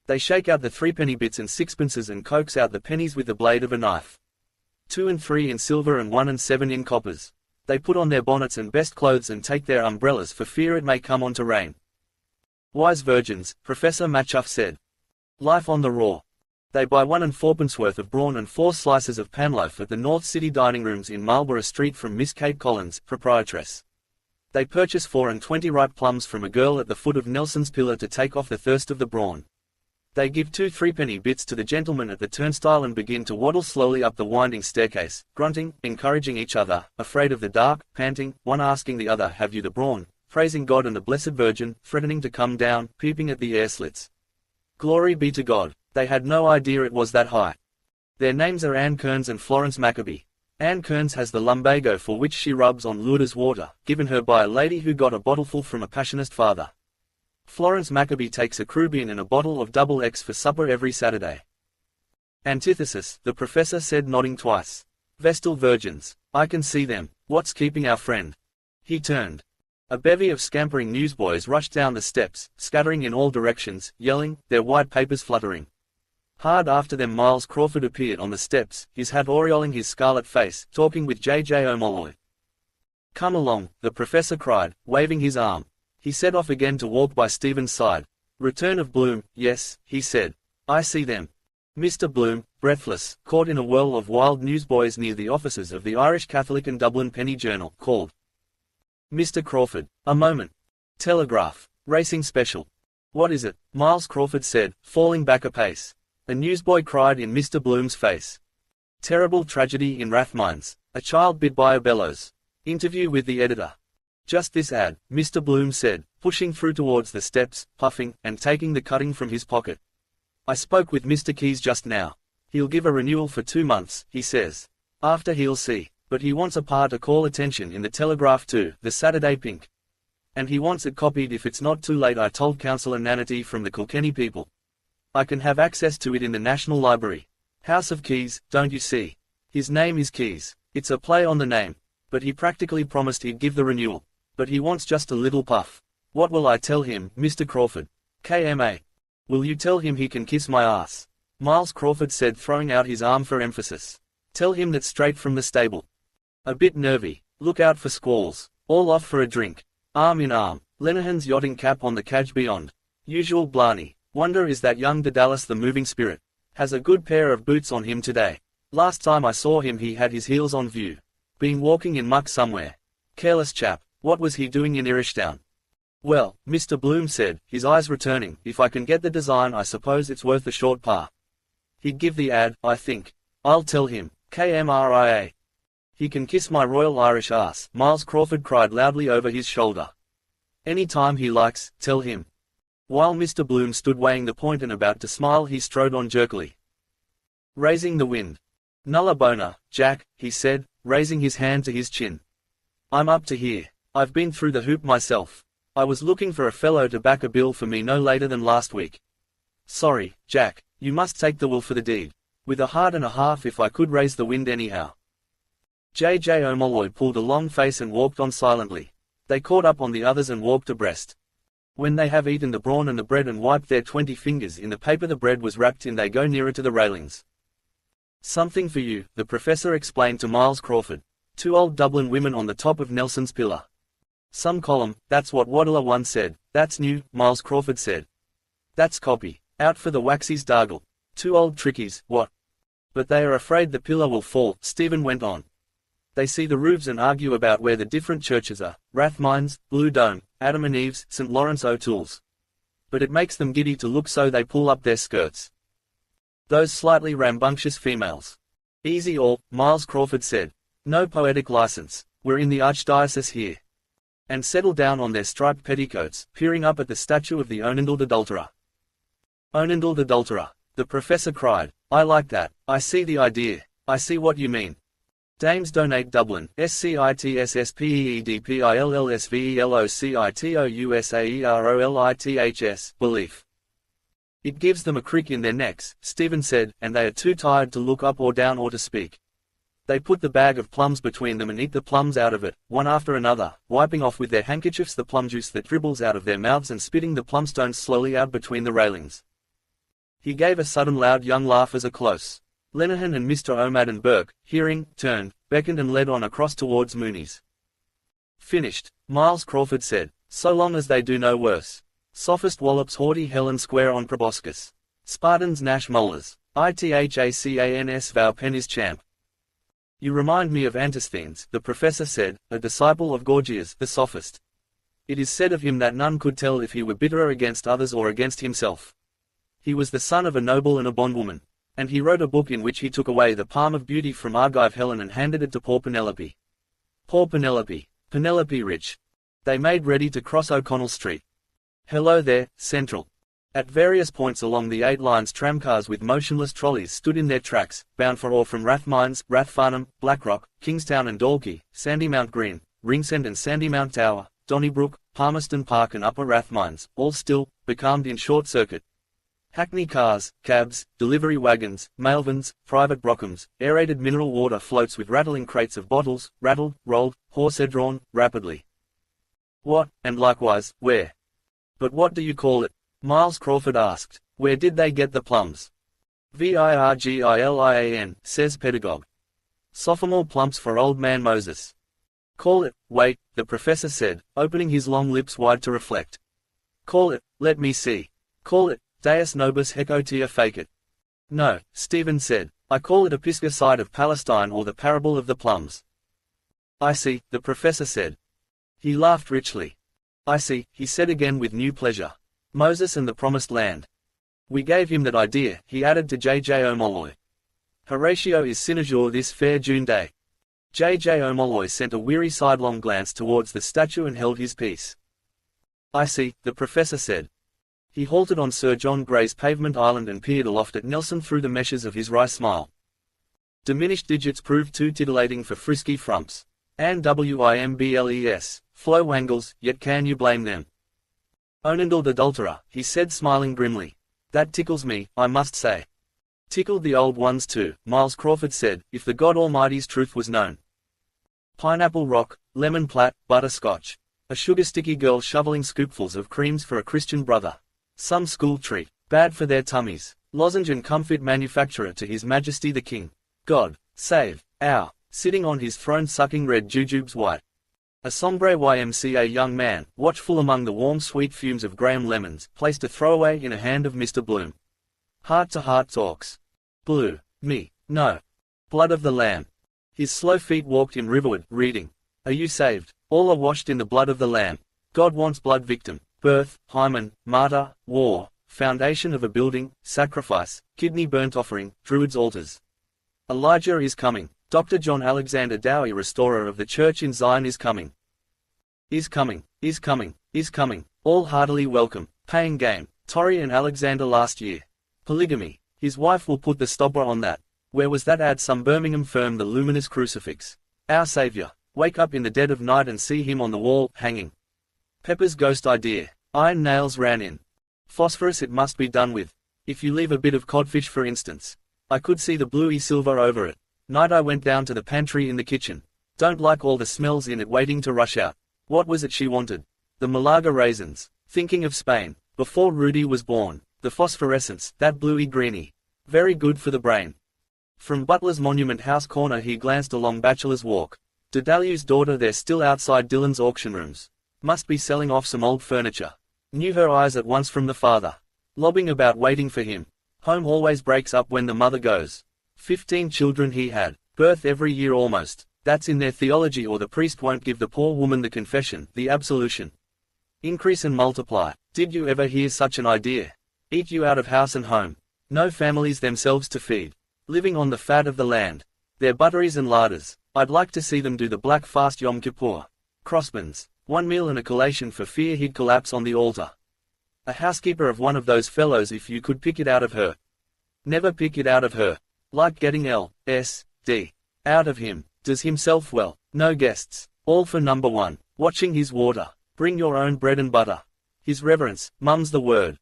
They shake out the 3-penny bits and 6pences and coax out the pennies with the blade of a knife. 2 and 3 in silver and 1 and 7 in coppers. They put on their bonnets and best clothes and take their umbrellas for fear it may come on to rain. Wise virgins, Professor Matchuff said. Life on the raw. They buy 1 and 4pence worth of brawn and 4 slices of panloaf at the North City dining rooms in Marlborough Street from Miss Kate Collins, proprietress. They purchase 4 and 20 ripe plums from a girl at the foot of Nelson's Pillar to take off the thirst of the brawn. They give 2 3-penny bits to the gentleman at the turnstile and begin to waddle slowly up the winding staircase, grunting, encouraging each other, afraid of the dark, panting, one asking the other, have you the brawn, praising God and the Blessed Virgin, threatening to come down, peeping at the air slits. Glory be to God. They had no idea it was that high. Their names are Anne Kearns and Florence Maccabee. Anne Kearns has the lumbago for which she rubs on Lourdes water, given her by a lady who got a bottleful from a passionist father. Florence Maccabee takes a Crubian and a bottle of Double X for supper every Saturday. Antithesis, the professor said, nodding twice. Vestal virgins. I can see them. What's keeping our friend? He turned. A bevy of scampering newsboys rushed down the steps, scattering in all directions, yelling, their white papers fluttering. Hard after them Miles Crawford appeared on the steps, his hat aureoling his scarlet face, talking with J.J. O'Molloy. Come along, the professor cried, waving his arm. He set off again to walk by Stephen's side. Return of Bloom, yes, he said. I see them. Mr. Bloom, breathless, caught in a whirl of wild newsboys near the offices of the Irish Catholic and Dublin Penny Journal, called. Mr. Crawford, a moment. Telegraph. Racing Special. What is it? Miles Crawford said, falling back a pace. A newsboy cried in Mr. Bloom's face. Terrible tragedy in Rathmines. A child bit by a bellows. Interview with the editor. Just this ad, Mr. Bloom said, pushing through towards the steps, puffing, and taking the cutting from his pocket. I spoke with Mr. Keyes just now. He'll give a renewal for 2 months, he says. After he'll see. But he wants a part to call attention in the Telegraph too, the Saturday Pink. And he wants it copied if it's not too late. I told Councillor Nanity from the Kilkenny people. I can have access to it in the National Library. House of Keys, don't you see? His name is Keys. It's a play on the name. But he practically promised he'd give the renewal. But he wants just a little puff. What will I tell him, Mr. Crawford? KMA. Will you tell him he can kiss my ass? Miles Crawford said, throwing out his arm for emphasis. Tell him that straight from the stable. A bit nervy. Look out for squalls. All off for a drink. Arm in arm. Lenihan's yachting cap on the cadge beyond. Usual blarney. Wonder is that young Daedalus the moving spirit. Has a good pair of boots on him today. Last time I saw him he had his heels on view. Been walking in muck somewhere. Careless chap. What was he doing in Irishtown? Well, Mr. Bloom said, his eyes returning, if I can get the design I suppose it's worth a short par. He'd give the ad, I think. I'll tell him. KMRIA. He can kiss my Royal Irish ass, Miles Crawford cried loudly over his shoulder. Any time he likes, tell him. While Mr. Bloom stood weighing the point and about to smile, he strode on jerkily. Raising the wind. Nulla bona, Jack, he said, raising his hand to his chin. I'm up to here. I've been through the hoop myself. I was looking for a fellow to back a bill for me no later than last week. Sorry, Jack, you must take the will for the deed. With a heart and a half if I could raise the wind anyhow. J.J. O'Molloy pulled a long face and walked on silently. They caught up on the others and walked abreast. When they have eaten the brawn and the bread and wiped their 20 fingers in the paper the bread was wrapped in, they go nearer to the railings. Something for you, the professor explained to Miles Crawford. 2 old Dublin women on the top of Nelson's pillar. Some column, that's what Waddler once said. That's new, Miles Crawford said. That's copy. Out for the waxies dargle. 2 old trickies, what? But they are afraid the pillar will fall, Stephen went on. They see the roofs and argue about where the different churches are, Rathmines, Blue Dome, Adam and Eve's, St. Lawrence O'Toole's. But it makes them giddy to look, so they pull up their skirts. Those slightly rambunctious females. Easy all, Miles Crawford said. No poetic license, we're in the archdiocese here. And settle down on their striped petticoats, peering up at the statue of the Onindled Adulterer. Onindled Adulterer, the professor cried. I like that, I see the idea, I see what you mean. Dames donate Dublin, SCITSSPEDPILLSVELOCITOUSAEROLITHS, belief. It gives them a crick in their necks, Stephen said, and they are too tired to look up or down or to speak. They put the bag of plums between them and eat the plums out of it, one after another, wiping off with their handkerchiefs the plum juice that dribbles out of their mouths and spitting the plumstones slowly out between the railings. He gave a sudden loud young laugh as a close. Lenihan and Mr. O'Madden Burke, hearing, turned, beckoned and led on across towards Mooney's. Finished, Miles Crawford said, so long as they do no worse. Sophist wallops haughty Helen square on proboscis. Spartans gnash molars. Ithacans vow pennies champ. You remind me of Antisthenes, the professor said, a disciple of Gorgias, the sophist. It is said of him that none could tell if he were bitterer against others or against himself. He was the son of a noble and a bondwoman. And he wrote a book in which he took away the palm of beauty from Argive Helen and handed it to poor Penelope. Poor Penelope. Penelope rich. They made ready to cross O'Connell Street. Hello there, Central. At various points along the 8 lines tramcars with motionless trolleys stood in their tracks, bound for or from Rathmines, Rathfarnham, Blackrock, Kingstown and Dalkey, Sandymount Green, Ringsend and Sandymount Tower, Donnybrook, Palmerston Park and Upper Rathmines, all still, becalmed in short circuit. Hackney cars, cabs, delivery wagons, mailvans, private broughams, aerated mineral water floats with rattling crates of bottles, rattled, rolled, horse-drawn, rapidly. What, and likewise, where? But what do you call it? Miles Crawford asked. Where did they get the plums? Virgilian, says pedagogue. Sophomore plumps for old man Moses. Call it, wait, the professor said, opening his long lips wide to reflect. Call it, let me see. Call it, Deus nobis hecotia facit. No, Stephen said, I call it Episcocide of Palestine or the parable of the plums. I see, the professor said. He laughed richly. I see, he said again with new pleasure. Moses and the Promised Land. We gave him that idea, he added to J.J. O'Molloy. Horatio is cynosure this fair June day. J.J. O'Molloy sent a weary sidelong glance towards the statue and held his peace. I see, the professor said. He halted on Sir John Gray's pavement island and peered aloft at Nelson through the meshes of his wry smile. Diminished digits proved too titillating for frisky frumps. And wimbles, flow wangles, yet can you blame them? Onindled adulterer, he said smiling grimly. That tickles me, I must say. Tickled the old ones too, Miles Crawford said, if the God Almighty's truth was known. Pineapple rock, lemon plat, butterscotch. A sugar-sticky girl shoveling scoopfuls of creams for a Christian brother. Some school treat, bad for their tummies. Lozenge and comfit manufacturer to His Majesty the King. God, save, our, sitting on his throne sucking red jujubes white. A sombre YMCA young man, watchful among the warm sweet fumes of Graham lemons, placed a throwaway in a hand of Mr. Bloom. Heart-to-heart talks. Blue, me, no. Blood of the Lamb. His slow feet walked him riverward, reading. Are you saved? All are washed in the blood of the Lamb. God wants blood victim. Birth, hymen, martyr, war, foundation of a building, sacrifice, kidney burnt offering, druids' altars. Elijah is coming. Dr. John Alexander Dowie, restorer of the church in Zion, is coming. Is coming, Is coming. All heartily welcome. Paying game. Torrey and Alexander last year. Polygamy. His wife will put the stopper on that. Where was that ad? Some Birmingham firm. The luminous crucifix. Our Savior. Wake up in the dead of night and see him on the wall, hanging. Pepper's ghost idea. Iron nails ran in. Phosphorus. It must be done with. If you leave a bit of codfish for instance. I could see the bluey silver over it. Night I went down to the pantry in the kitchen. Don't like all the smells in it waiting to rush out. What was it she wanted? The Malaga raisins. Thinking of Spain. Before Rudy was born. The phosphorescence, that bluey greeny. Very good for the brain. From Butler's Monument House corner he glanced along Bachelor's Walk. Dedalu's daughter there still outside Dylan's auction rooms. Must be selling off some old furniture. Knew her eyes at once from the father. Lobbing about waiting for him. Home always breaks up when the mother goes. 15 children he had. Birth every year almost. That's in their theology or the priest won't give the poor woman the confession, the absolution. Increase and multiply. Did you ever hear such an idea? Eat you out of house and home. No families themselves to feed. Living on the fat of the land. Their butteries and larders. I'd like to see them do the black fast Yom Kippur. Crossbuns. 1 meal and a collation for fear he'd collapse on the altar. A housekeeper of one of those fellows if you could pick it out of her. Never pick it out of her. Like getting L.S.D. out of him. Does himself well. No guests. All for number 1. Watching his water. Bring your own bread and butter. His reverence, mum's the word.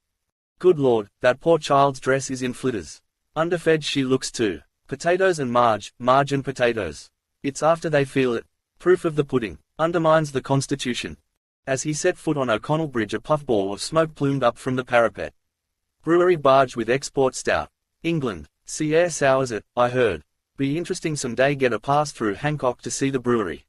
Good Lord, that poor child's dress is in flitters. Underfed she looks too. Potatoes and marge and potatoes. It's after they feel it. Proof of the pudding. Undermines the Constitution. As he set foot on O'Connell Bridge a puffball of smoke plumed up from the parapet. Brewery barge with export stout. England. Sea air sours it, I heard. Be interesting someday get a pass through Hancock to see the brewery.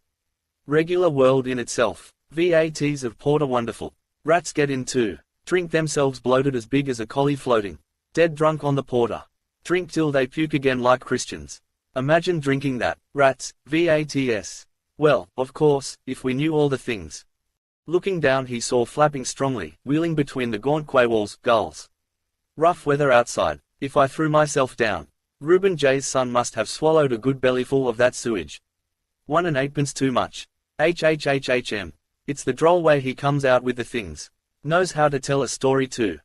Regular world in itself. VATs of porter wonderful. Rats get in too. Drink themselves bloated as big as a collie floating. Dead drunk on the porter. Drink till they puke again like Christians. Imagine drinking that. Rats, VATS. Well, of course, if we knew all the things. Looking down he saw flapping strongly, wheeling between the gaunt quay walls, gulls. Rough weather outside. If I threw myself down. Reuben J's son must have swallowed a good bellyful of that sewage. 1 and 8pence too much. HHHHM. It's the droll way he comes out with the things. Knows how to tell a story too.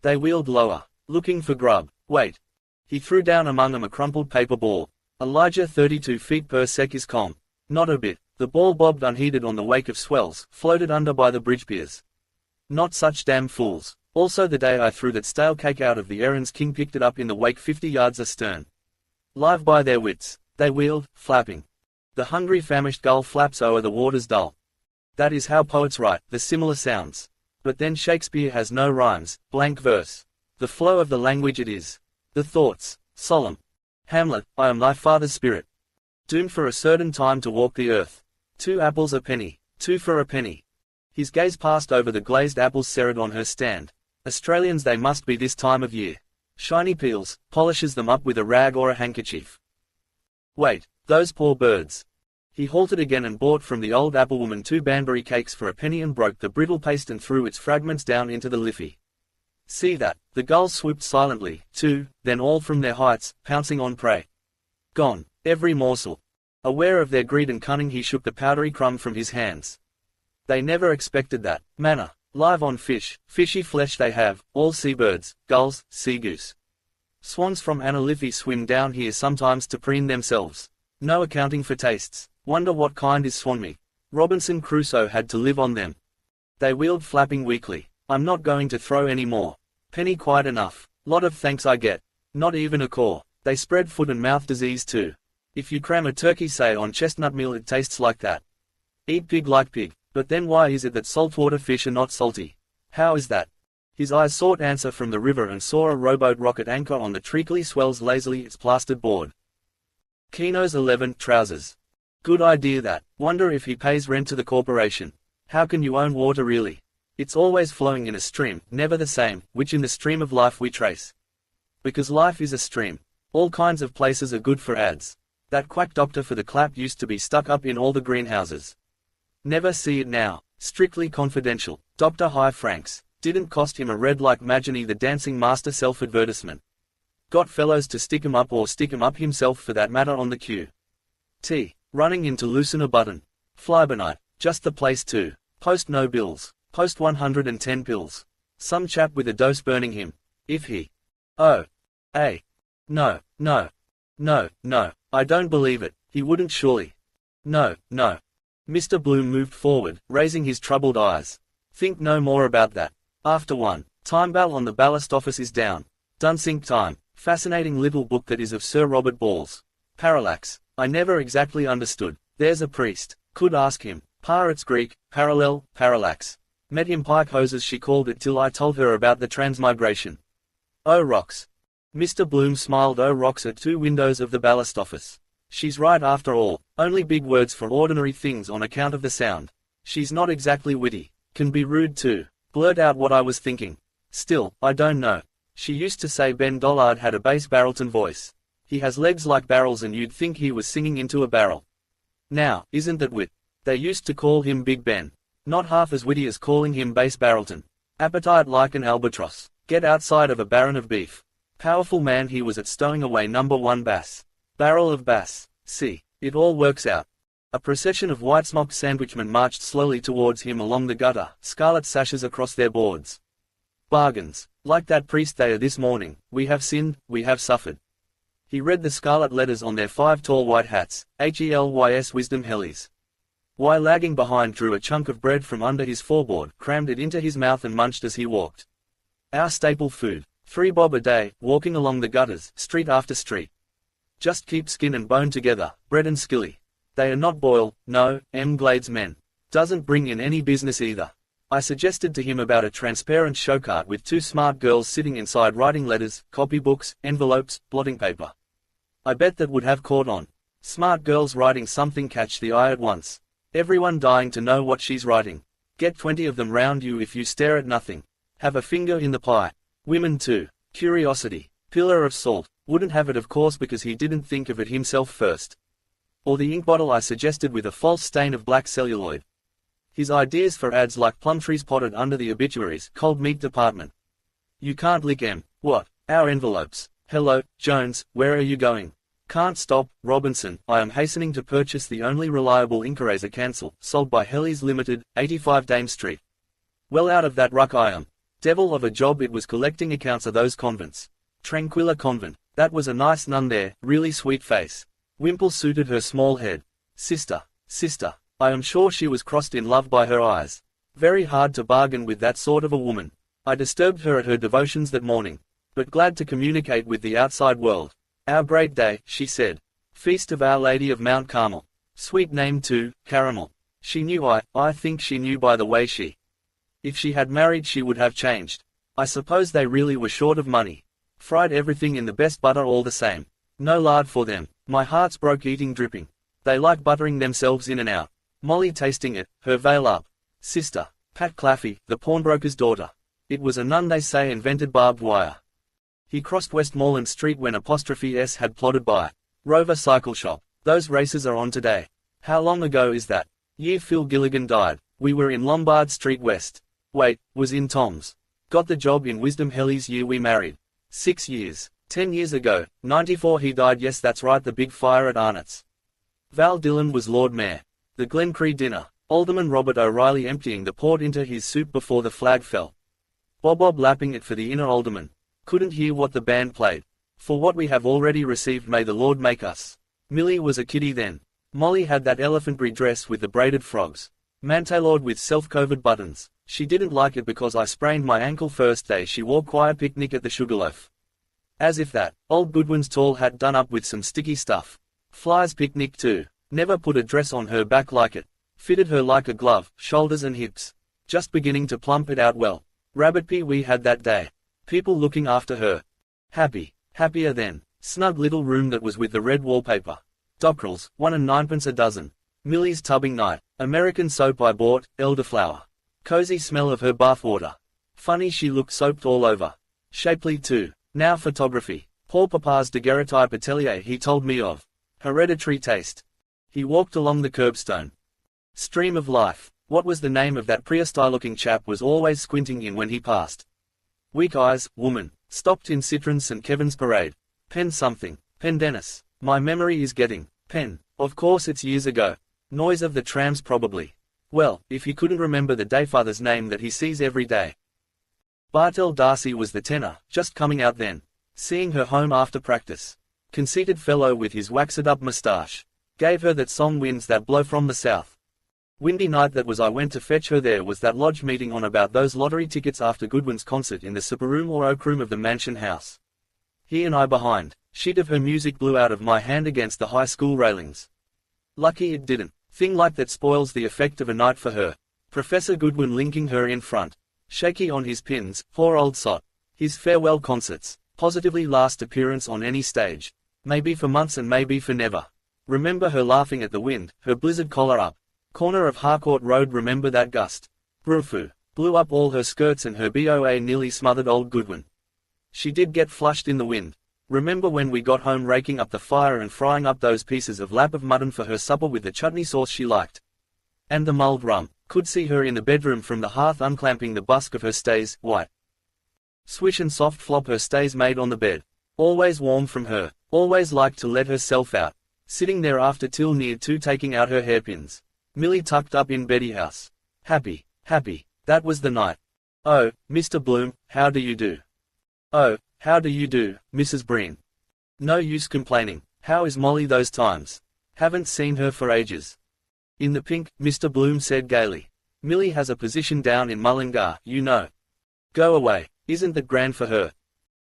They wheeled lower, looking for grub. Wait. He threw down among them a crumpled paper ball. Elijah 32 feet per sec is calm. Not a bit. The ball bobbed unheeded on the wake of swells, floated under by the bridge piers. Not such damn fools. Also the day I threw that stale cake out of the Erin's King picked it up in the wake 50 yards astern. Live by their wits. They wheeled, flapping. The hungry famished gull flaps o'er the waters dull. That is how poets write, the similar sounds. But then Shakespeare has no rhymes, blank verse. The flow of the language it is. The thoughts, solemn. Hamlet, I am thy father's spirit. Doomed for a certain time to walk the earth. 2 apples a penny, 2 for a penny. His gaze passed over the glazed apples serried on her stand. Australians they must be this time of year. Shiny peels, polishes them up with a rag or a handkerchief. Wait, those poor birds. He halted again and bought from the old applewoman 2 Banbury cakes for a penny and broke the brittle paste and threw its fragments down into the liffey. See that, the gulls swooped silently, too, then all from their heights, pouncing on prey. Gone, every morsel. Aware of their greed and cunning he shook the powdery crumb from his hands. They never expected that, manna, live on fish, fishy flesh they have, all seabirds, gulls, sea goose. Swans from Liffey swim down here sometimes to preen themselves. No accounting for tastes. Wonder what kind is swanmeat. Robinson Crusoe had to live on them. They wheeled flapping weakly. I'm not going to throw any more. Penny quite enough. Lot of thanks I get. Not even a caw. They spread foot and mouth disease too. If you cram a turkey say on chestnut meal it tastes like that. Eat pig like pig. But then why is it that saltwater fish are not salty? How is that? His eyes sought answer from the river and saw a rowboat rock at anchor on the treacly swells lazily its plastered board. Keno's 11 trousers. Good idea that. Wonder if he pays rent to the corporation. How can you own water really? It's always flowing in a stream, never the same, which in the stream of life we trace. Because life is a stream. All kinds of places are good for ads. That quack doctor for the clap used to be stuck up in all the greenhouses. Never see it now. Strictly confidential. Dr. High Franks. Didn't cost him a red like Magini the dancing master self-advertisement. Got fellows to stick him up or stick him up himself for that matter on the queue. Running in to loosen a button. Fly-by-night. Just the place to. Post no bills. Post 110 pills. Some chap with a dose burning him. If he. Oh. No, no. No, no, I don't believe it, he wouldn't surely. No, no. Mr. Bloom moved forward, raising his troubled eyes. Think no more about that. After 1. Time bell on the ballast office is down. Dunsink time. Fascinating little book that is of Sir Robert Ball's. Parallax. I never exactly understood. There's a priest. Could ask him. It's Greek. Parallel, parallax. Met him pike hoses she called it till I told her about the transmigration. Oh rocks. Mr. Bloom smiled. Oh rocks at 2 windows of the ballast office. She's right after all. Only big words for ordinary things on account of the sound. She's not exactly witty. Can be rude too. Blurt out what I was thinking. Still, I don't know. She used to say Ben Dollard had a bass baritone voice. He has legs like barrels and you'd think he was singing into a barrel. Now, isn't that wit? They used to call him Big Ben. Not half as witty as calling him bass baritone. Appetite like an albatross. Get outside of a baron of beef. Powerful man he was at stowing away number 1 bass. Barrel of bass. See, it all works out. A procession of white-smocked sandwichmen marched slowly towards him along the gutter, scarlet sashes across their boards. Bargains. Like that priest there this morning, we have sinned, we have suffered. He read the scarlet letters on their 5 tall white hats, HELYS Wisdom Hellies. Y lagging behind drew a chunk of bread from under his foreboard, crammed it into his mouth and munched as he walked. Our staple food. 3 bob a day, walking along the gutters, street after street. Just keep skin and bone together, bread and skilly. They are not Boyle, no, M. Glade's men. Doesn't bring in any business either. I suggested to him about a transparent showcart with 2 smart girls sitting inside writing letters, copybooks, envelopes, blotting paper. I bet that would have caught on. Smart girls writing something catch the eye at once. Everyone dying to know what she's writing. Get 20 of them round you if you stare at nothing. Have a finger in the pie. Women too. Curiosity. Pillar of salt. Wouldn't have it of course because he didn't think of it himself first. Or the ink bottle I suggested with a false stain of black celluloid. His ideas for ads like plum trees potted under the obituaries, cold meat department. You can't lick em. What? Our envelopes. Hello, Jones, where are you going? Can't stop, Robinson, I am hastening to purchase the only reliable ink eraser cancel, sold by Hellies Limited, 85 Dame Street. Well out of that ruck I am. Devil of a job it was collecting accounts of those convents. Tranquilla Convent. That was a nice nun there, really sweet face. Wimple suited her small head. Sister, I am sure she was crossed in love by her eyes. Very hard to bargain with that sort of a woman. I disturbed her at her devotions that morning. But glad to communicate with the outside world. Our great day, she said. Feast of Our Lady of Mount Carmel. Sweet name too, Caramel. She knew I think she knew by the way she. If she had married she would have changed. I suppose they really were short of money. Fried everything in the best butter all the same. No lard for them. My heart's broke eating dripping. They like buttering themselves in and out. Molly tasting it, her veil up. Sister, Pat Claffey, the pawnbroker's daughter. It was a nun they say invented barbed wire. He crossed Westmoreland Street when ''S had plodded by. Rover Cycle Shop. Those races are on today. How long ago is that? Year Phil Gilligan died. We were in Lombard Street West. Wait, was in Tom's. Got the job in Wisdom Hellies year we married. 6 years. 10 years ago, 94 he died. Yes that's right, the big fire at Arnott's. Val Dillon was Lord Mayor. The Glencree dinner. Alderman Robert O'Reilly emptying the port into his soup before the flag fell. Bob lapping it for the inner alderman. Couldn't hear what the band played. For what we have already received may the Lord make us. Millie was a kiddie then. Molly had that elephantry dress with the braided frogs. Mantailored with self-covered buttons. She didn't like it because I sprained my ankle first day she wore choir picnic at the Sugarloaf. As if that. Old Goodwin's tall hat done up with some sticky stuff. Fly's picnic too. Never put a dress on her back like it. Fitted her like a glove, shoulders and hips. Just beginning to plump it out well. Rabbit pee we had that day. People looking after her. Happier then. Snug little room that was with the red wallpaper. Dockrells, 1 and 9pence a dozen. Millie's tubbing night. American soap I bought, elderflower. Cozy smell of her bathwater. Funny she looked soaped all over. Shapely too. Now photography. Paul Papa's daguerreotype atelier he told me of. Hereditary taste. He walked along the curbstone. Stream of life. What was the name of that prehistoric-looking chap was always squinting in when he passed? Weak eyes, woman. Stopped in Citron St. Kevin's Parade. Penn something. Penn Dennis. My memory is getting. Penn. Of course it's years ago. Noise of the trams probably. Well, if he couldn't remember the dayfather's name that he sees every day. Bartell Darcy was the tenor, just coming out then. Seeing her home after practice. Conceited fellow with his waxed-up moustache. Gave her that song Winds That Blow from the South. Windy night that was I went to fetch her there was that lodge meeting on about those lottery tickets after Goodwin's concert in the supper room or oak room of the mansion house. He and I behind. Sheet of her music blew out of my hand against the high school railings. Lucky it didn't. Thing like that spoils the effect of a night for her. Professor Goodwin linking her in front. Shaky on his pins, poor old sot. His farewell concerts. Positively last appearance on any stage. Maybe for months and maybe for never. Remember her laughing at the wind, her blizzard collar up. Corner of Harcourt Road, remember that gust. Brufoo. Blew up all her skirts and her BOA nearly smothered old Goodwin. She did get flushed in the wind. Remember when we got home raking up the fire and frying up those pieces of lap of mutton for her supper with the chutney sauce she liked. And the mulled rum. Could see her in the bedroom from the hearth unclamping the busk of her stays, white. Swish and soft flop her stays made on the bed. Always warm from her. Always liked to let herself out. Sitting there after till near 2 taking out her hairpins. Millie tucked up in Betty house. Happy, happy. That was the night. Oh, Mr. Bloom, how do you do? Oh, how do you do, Mrs. Breen? No use complaining. How is Molly those times? Haven't seen her for ages. In the pink, Mr. Bloom said gaily. Millie has a position down in Mullingar, you know. Go away. Isn't that grand for her?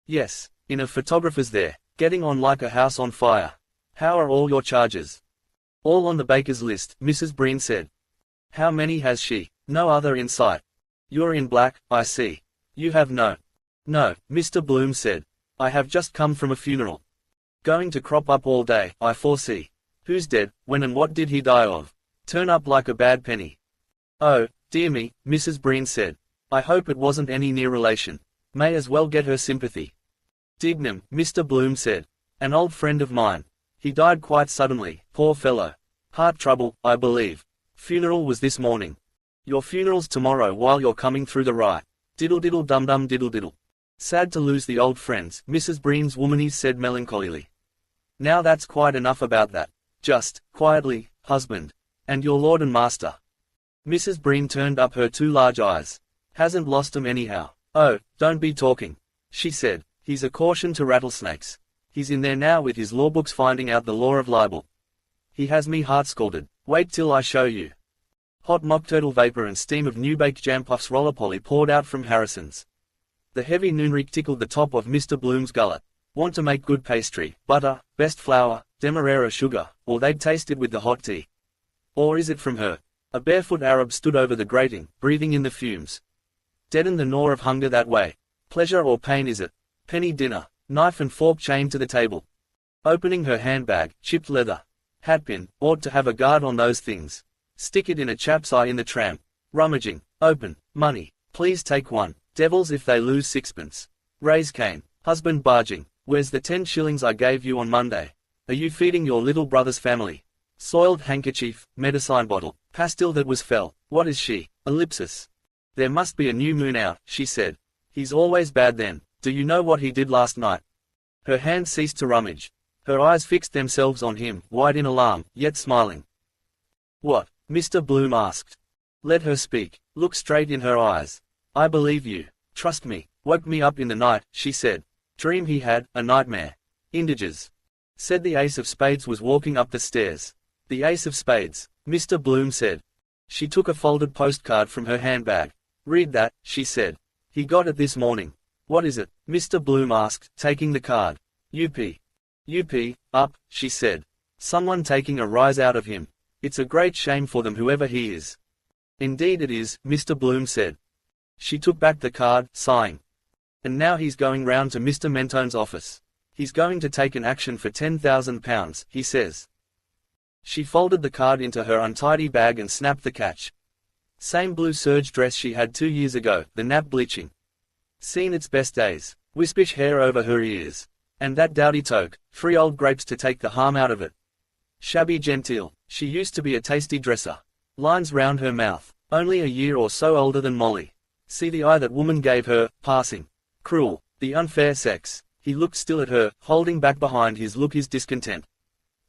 Yes, in a photographer's there, getting on like a house on fire. How are all your charges? All on the baker's list, Mrs. Breen said. How many has she? No other in sight. You're in black, I see. You have no. No, Mr. Bloom said. I have just come from a funeral. Going to crop up all day, I foresee. Who's dead, when and what did he die of? Turn up like a bad penny. Oh, dear me, Mrs. Breen said. I hope it wasn't any near relation. May as well get her sympathy. Dignam, Mr. Bloom said. An old friend of mine. He died quite suddenly, poor fellow. Heart trouble, I believe. Funeral was this morning. Your funeral's tomorrow while you're coming through the rye. Diddle diddle dum dum diddle diddle. Sad to lose the old friends, Mrs. Breen's womanise said melancholily. Now that's quite enough about that. Just, quietly, husband. And your lord and master. Mrs. Breen turned up her 2 large eyes. Hasn't lost 'em anyhow. Oh, don't be talking. She said. He's a caution to rattlesnakes. He's in there now with his law books finding out the law of libel. He has me heart scalded. Wait till I show you. Hot mock turtle vapor and steam of new-baked jam puffs roller-poly poured out from Harrison's. The heavy noonreek tickled the top of Mr. Bloom's gullet. Want to make good pastry, butter, best flour, demerara sugar, or they'd taste it with the hot tea. Or is it from her? A barefoot Arab stood over the grating, breathing in the fumes. Deaden the gnaw of hunger that way. Pleasure or pain is it? Penny dinner. Knife and fork chained to the table. Opening her handbag, chipped leather. Hatpin, ought to have a guard on those things. Stick it in a chap's eye in the tram. Rummaging. Open. Money. Please take one. Devils if they lose 6pence. Raise cane. Husband barging. Where's the 10 shillings I gave you on Monday? Are you feeding your little brother's family? Soiled handkerchief, medicine bottle, pastil that was fell. What is she? Ellipsis. There must be a new moon out, she said. He's always bad then. Do you know what he did last night? Her hand ceased to rummage. Her eyes fixed themselves on him, wide in alarm, yet smiling. What? Mr. Bloom asked. Let her speak. Look straight in her eyes. I believe you. Trust me. Woke me up in the night, she said. Dream he had, a nightmare. Indigers. Said the ace of spades was walking up the stairs. The ace of spades, Mr. Bloom said. She took a folded postcard from her handbag. Read that, she said. He got it this morning. What is it? Mr. Bloom asked, taking the card. UP, up, she said. Someone taking a rise out of him. It's a great shame for them whoever he is. Indeed it is, Mr. Bloom said. She took back the card, sighing. And now he's going round to Mr. Mentone's office. He's going to take an action for £10,000, he says. She folded the card into her untidy bag and snapped the catch. Same blue serge dress she had 2 years ago, the nap bleaching. Seen its best days. Wispish hair over her ears. And that dowdy toque, 3 old grapes to take the harm out of it. Shabby genteel. She used to be a tasty dresser. Lines round her mouth. Only a year or so older than Molly. See the eye that woman gave her, passing. Cruel. The unfair sex. He looked still at her, holding back behind his look his discontent.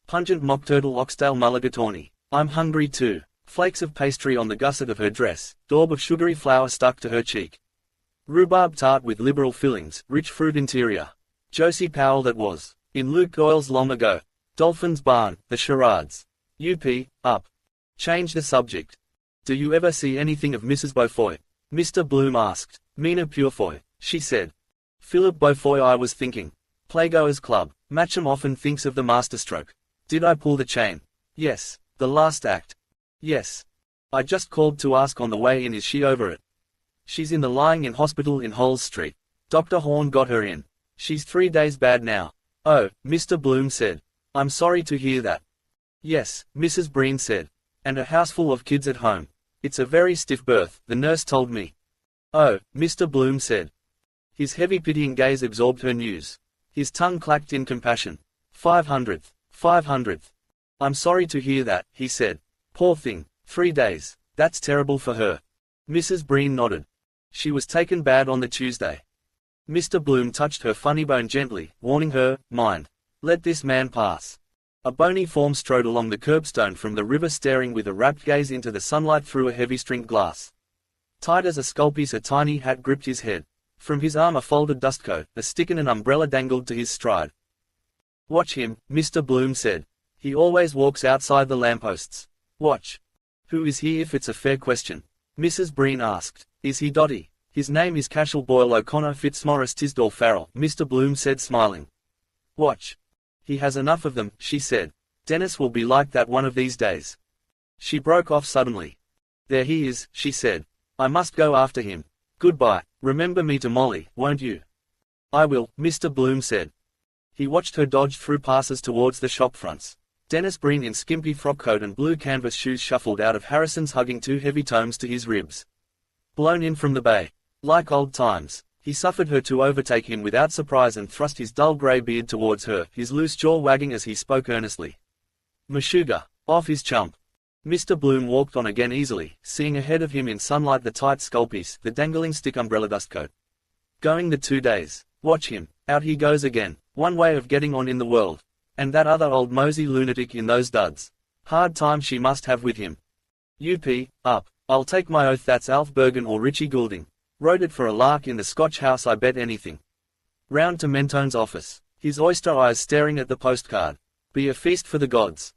Pungent mock turtle oxtail mulligatawny. I'm hungry too. Flakes of pastry on the gusset of her dress, daub of sugary flour stuck to her cheek. Rhubarb tart with liberal fillings, rich fruit interior. Josie Powell that was. In Luke Doyle's Long Ago. Dolphin's Barn, The Charades. Up. Change the subject. Do you ever see anything of Mrs. Beaufoy? Mr. Bloom asked. Mina Purefoy, she said. Philip Beaufoy, I was thinking. Playgoers Club. Matcham often thinks of the masterstroke. Did I pull the chain? Yes. The last act. Yes. I just called to ask on the way in, is she over it? She's in the lying in hospital in Holles Street. Dr. Horn got her in. She's 3 days bad now. Oh, Mr. Bloom said. I'm sorry to hear that. Yes, Mrs. Breen said. And a house full of kids at home. It's a very stiff berth, the nurse told me. Oh, Mr. Bloom said. His heavy pitying gaze absorbed her news. His tongue clacked in compassion. 500th. 500th. I'm sorry to hear that, he said. Poor thing, 3 days. That's terrible for her. Mrs. Breen nodded. She was taken bad on the Tuesday. Mr. Bloom touched her funny bone gently, warning her, mind. Let this man pass. A bony form strode along the curbstone from the river, staring with a rapt gaze into the sunlight through a heavy stringed glass. Tight as a skullpiece, a tiny hat gripped his head. From his arm a folded dustcoat, a stick and an umbrella dangled to his stride. Watch him, Mr. Bloom said. He always walks outside the lampposts. Watch. Who is he, if it's a fair question? Mrs. Breen asked. Is he Dotty? His name is Cashel Boyle O'Connor Fitzmaurice Tisdall Farrell, Mr. Bloom said, smiling. Watch. He has enough of them, she said. Dennis will be like that one of these days. She broke off suddenly. There he is, she said. I must go after him. Goodbye. Remember me to Molly, won't you? I will, Mr. Bloom said. He watched her dodge through passes towards the shop fronts. Dennis Breen in skimpy frockcoat and blue canvas shoes shuffled out of Harrison's, hugging 2 heavy tomes to his ribs. Blown in from the bay. Like old times. He suffered her to overtake him without surprise and thrust his dull grey beard towards her, his loose jaw wagging as he spoke earnestly. Meshuggah. Off his chump. Mr. Bloom walked on again easily, seeing ahead of him in sunlight the tight skullpiece, the dangling stick umbrella dustcoat. Going the 2 days. Watch him. Out he goes again. One way of getting on in the world. And that other old mosey lunatic in those duds. Hard time she must have with him. Up. I'll take my oath that's Alf Bergen or Richie Goulding. Wrote it for a lark in the Scotch house, I bet anything. Round to Mentone's office. His oyster eyes staring at the postcard. Be a feast for the gods.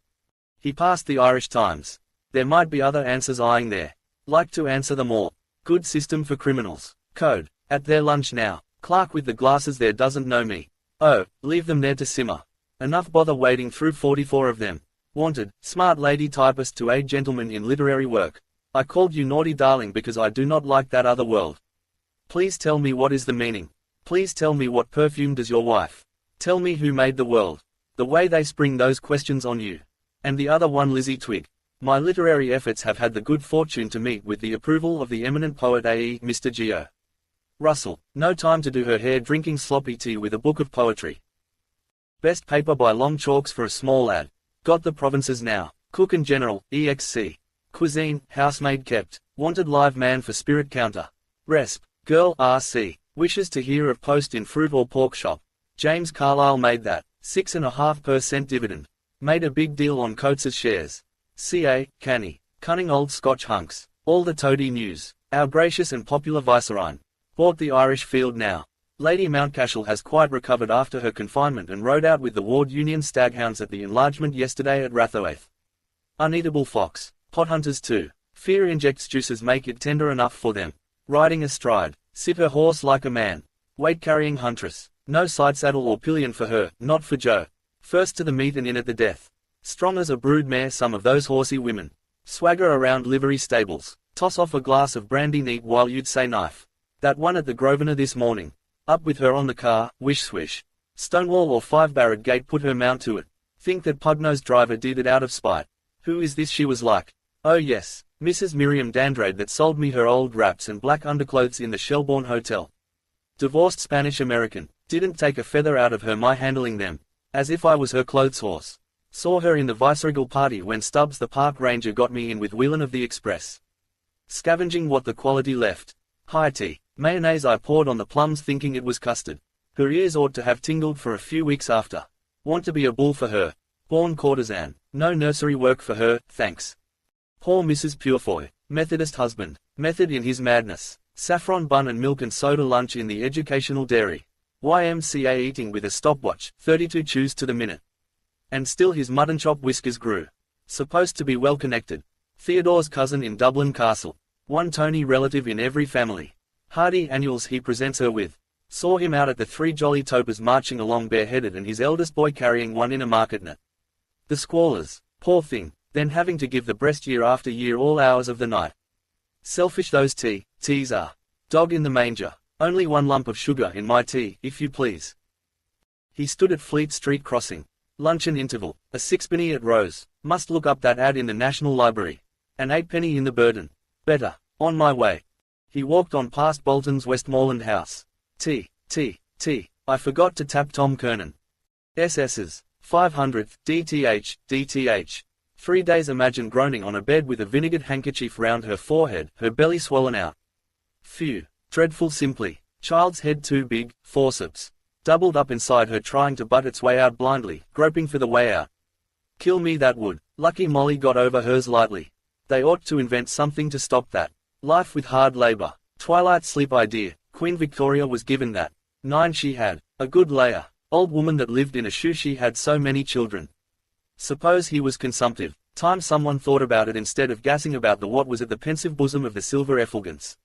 He passed the Irish Times. There might be other answers eyeing there. Like to answer them all. Good system for criminals. Code. At their lunch now. Clerk with the glasses there doesn't know me. Oh, leave them there to simmer. Enough bother wading through 44 of them. Wanted, smart lady typist to aid gentlemen in literary work. I called you naughty darling because I do not like that other world. Please tell me what is the meaning. Please tell me what perfume does your wife. Tell me who made the world. The way they spring those questions on you. And the other one, Lizzie Twigg. My literary efforts have had the good fortune to meet with the approval of the eminent poet A.E. Mr. Geo. Russell. No time to do her hair, drinking sloppy tea with a book of poetry. Best paper by long chalks for a small ad. Got the provinces now. Cook and General, EXC. Cuisine, housemaid kept. Wanted live man for spirit counter. Resp. Girl, RC. Wishes to hear of post in fruit or pork shop. James Carlyle made that. 6.5% dividend. Made a big deal on Coates's shares. CA, canny. Cunning old Scotch hunks. All the toady news. Our gracious and popular Viceroy. Bought the Irish field now. Lady Mountcashel has quite recovered after her confinement and rode out with the Ward Union staghounds at the enlargement yesterday at Rathoath. Uneatable fox. Pothunters too. Fear injects juices, make it tender enough for them. Riding astride. Sit her horse like a man. Weight-carrying huntress. No side saddle or pillion for her, not for Joe. First to the meet and in at the death. Strong as a brood mare, some of those horsey women. Swagger around livery stables. Toss off a glass of brandy neat while you'd say knife. That one at the Grosvenor this morning. Up with her on the car, wish swish. Stonewall or 5-barred gate put her mount to it. Think that Pugno's driver did it out of spite. Who is this, she was like. Oh yes, Mrs. Miriam Dandrade that sold me her old wraps and black underclothes in the Shelbourne Hotel. Divorced Spanish-American. Didn't take a feather out of her my handling them. As if I was her clothes horse. Saw her in the viceregal party when Stubbs the park ranger got me in with Whelan of the Express. Scavenging what the quality left. High tea. Mayonnaise I poured on the plums thinking it was custard. Her ears ought to have tingled for a few weeks after. Want to be a bull for her. Born courtesan. No nursery work for her, thanks. Poor Mrs. Purefoy, Methodist husband, method in his madness, saffron bun and milk and soda lunch in the educational dairy. YMCA eating with a stopwatch, 32 chews to the minute. And still his mutton chop whiskers grew. Supposed to be well connected. Theodore's cousin in Dublin Castle. One Tony relative in every family. Hardy annuals he presents her with. Saw him out at the Three Jolly Topers marching along bareheaded and his eldest boy carrying one in a market net. The squallers, poor thing, then having to give the breast year after year all hours of the night. Selfish those teas are. Dog in the manger. Only one lump of sugar in my tea, if you please. He stood at Fleet Street crossing. Luncheon interval, a sixpenny at Rose. Must look up that ad in the National Library. An eightpenny in the Burden. Better. On my way. He walked on past Bolton's Westmoreland house. Tea. I forgot to tap Tom Kernan. SS's. 500th, DTH. 3 days. Imagine groaning on a bed with a vinegared handkerchief round her forehead, her belly swollen out. Phew. Dreadful simply. Child's head too big, forceps. Doubled up inside her trying to butt its way out blindly, groping for the way out. Kill me that would. Lucky Molly got over hers lightly. They ought to invent something to stop that. Life with hard labor. Twilight sleep idea. Queen Victoria was given that. 9 she had. A good layer. Old woman that lived in a shoe she had so many children. Suppose he was consumptive. Time someone thought about it instead of gassing about the what was at the pensive bosom of the silver effulgence.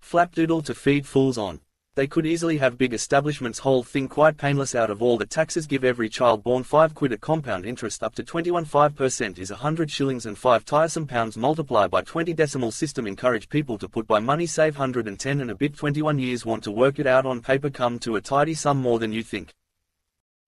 Flapdoodle to feed fools on. They could easily have big establishments whole thing quite painless out of all the taxes give every child born 5 quid at compound interest up to 21.5% is 100 shillings and 5 tiresome pounds multiply by 20 decimal system encourage people to put by money save 110 and a bit 21 years want to work it out on paper come to a tidy sum more than you think.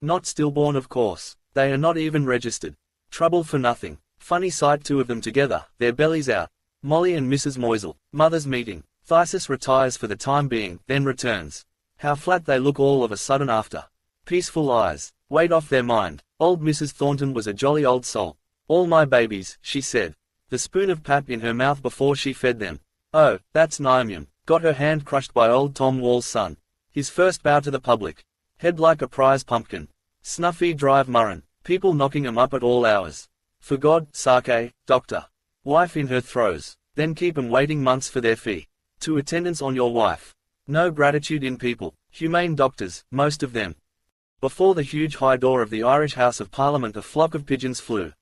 Not stillborn of course, they are not even registered. Trouble for nothing. Funny sight 2 of them together, their bellies out. Molly and Mrs. Moisel, mothers meeting. Thesis retires for the time being, then returns. How flat they look all of a sudden after. Peaceful eyes, weight off their mind. Old Mrs. Thornton was a jolly old soul. All my babies, she said. The spoon of pap in her mouth before she fed them. Oh, that's Nehemiah. Got her hand crushed by old Tom Wall's son. His first bow to the public. Head like a prize pumpkin. Snuffy drive murrin. People knocking 'em up at all hours. For God, sake, doctor. Wife in her throes. Then keep 'em waiting months for their fee. To attendance on your wife. No gratitude in people. Humane doctors, most of them. Before the huge high door of the Irish House of Parliament a flock of pigeons flew.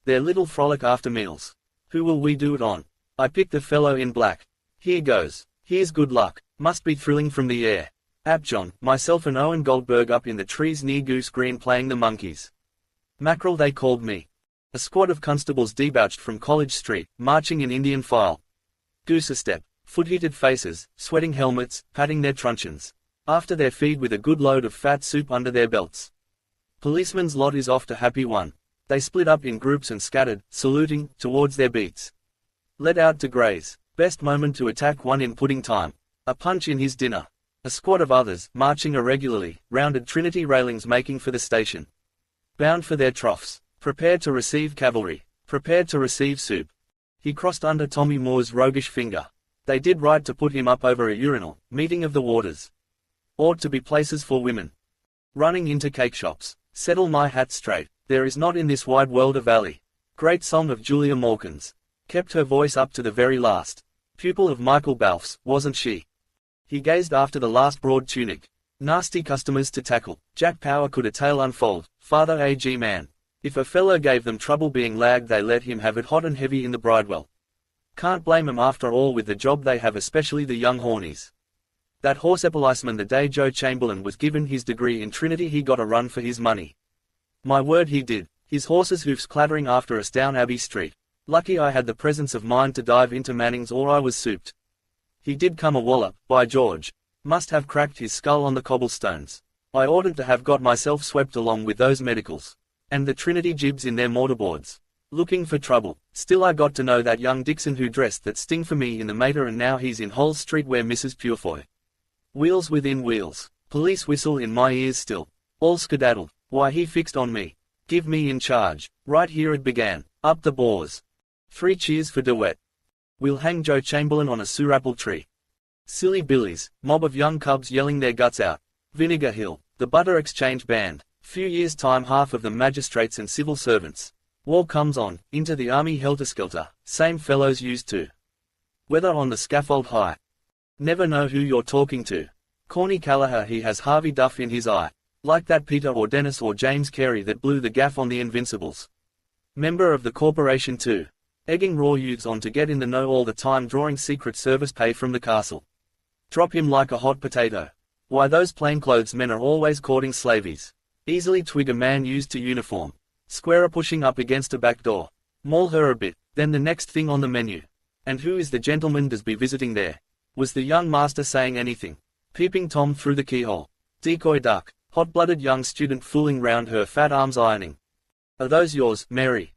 Their little frolic after meals. Who will we do it on? I picked the fellow in black. Here goes. Here's good luck. Must be thrilling from the air. Apjohn, myself and Owen Goldberg up in the trees near Goose Green playing the monkeys. Mackerel they called me. A squad of constables debouched from College Street, marching in Indian file. Goose a step. Foot-heated faces, sweating helmets, patting their truncheons. After their feed with a good load of fat soup under their belts. Policeman's lot is off to happy one. They split up in groups and scattered, saluting, towards their beats. Led out to graze. Best moment to attack one in pudding time. A punch in his dinner. A squad of others, marching irregularly, rounded Trinity railings making for the station. Bound for their troughs. Prepared to receive cavalry. Prepared to receive soup. He crossed under Tommy Moore's roguish finger. They did right to put him up over a urinal, meeting of the waters. Ought to be places for women. Running into cake shops. Settle my hat straight. There is not in this wide world a valley. Great song of Julia Mawkins. Kept her voice up to the very last. Pupil of Michael Balfe's, wasn't she? He gazed after the last broad tunic. Nasty customers to tackle. Jack Power could a tale unfold. Father A.G. man. If a fellow gave them trouble being lagged they let him have it hot and heavy in the bridewell. Can't blame 'em after all with the job they have especially the young hornies. That horse policeman the day Joe Chamberlain was given his degree in Trinity he got a run for his money. My word he did. His horse's hoofs clattering after us down Abbey Street. Lucky I had the presence of mind to dive into Manning's or I was souped. He did come a wallop, by George. Must have cracked his skull on the cobblestones. I oughtn't to have got myself swept along with those medicals. And the Trinity jibs in their mortarboards. Looking for trouble. Still I got to know that young Dixon who dressed that sting for me in the Mater and now he's in Hull Street where Mrs. Purefoy. Wheels within wheels. Police whistle in my ears still. All skedaddled. Why he fixed on me. Give me in charge. Right here it began. Up the bores. 3 cheers for DeWitt. We'll hang Joe Chamberlain on a surapple tree. Silly billies. Mob of young cubs yelling their guts out. Vinegar Hill. The butter exchange band. Few years time half of them magistrates and civil servants. War comes on, into the army helter-skelter, same fellows used to. Whether on the scaffold high. Never know who you're talking to. Corny Callagher, he has Harvey Duff in his eye. Like that Peter or Dennis or James Carey that blew the gaff on the Invincibles. Member of the corporation too. Egging raw youths on to get in the know all the time, drawing Secret Service pay from the castle. Drop him like a hot potato. Why, those plainclothes men are always courting slavies. Easily twig a man used to uniform. Square pushing up against a back door. Maul her a bit, then the next thing on the menu. And who is the gentleman does be visiting there? Was the young master saying anything? Peeping Tom through the keyhole. Decoy duck. Hot-blooded young student fooling round her fat arms ironing. Are those yours, Mary?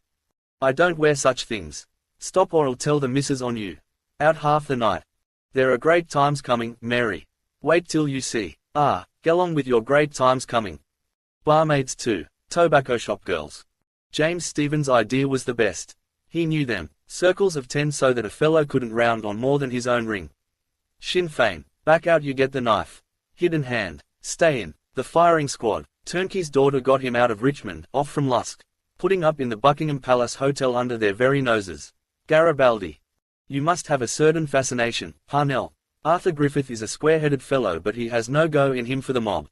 I don't wear such things. Stop or I'll tell the missus on you. Out half the night. There are great times coming, Mary. Wait till you see. Ah, get on with your great times coming. Barmaids too. Tobacco shop girls. James Stephen's idea was the best. He knew them. Circles of 10 so that a fellow couldn't round on more than his own ring. Sinn Fein. Back out you get the knife. Hidden hand. Stay in. The firing squad. Turnkey's daughter got him out of Richmond, off from Lusk. Putting up in the Buckingham Palace Hotel under their very noses. Garibaldi. You must have a certain fascination, Parnell. Arthur Griffith is a square-headed fellow, but he has no go in him for the mob.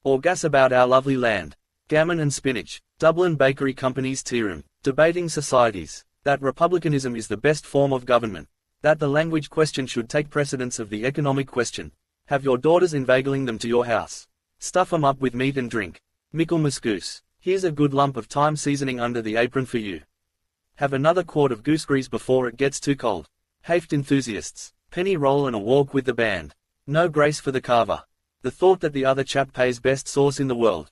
Or gas about our lovely land. Gammon and spinach. Dublin Bakery Company's tea room. Debating societies. That republicanism is the best form of government. That the language question should take precedence of the economic question. Have your daughters inveigling them to your house. Stuff 'em up with meat and drink. Michaelmas goose. Here's a good lump of thyme seasoning under the apron for you. Have another quart of gooseberries before it gets too cold. Haft enthusiasts. Penny roll and a walk with the band. No grace for the carver. The thought that the other chap pays best sauce in the world.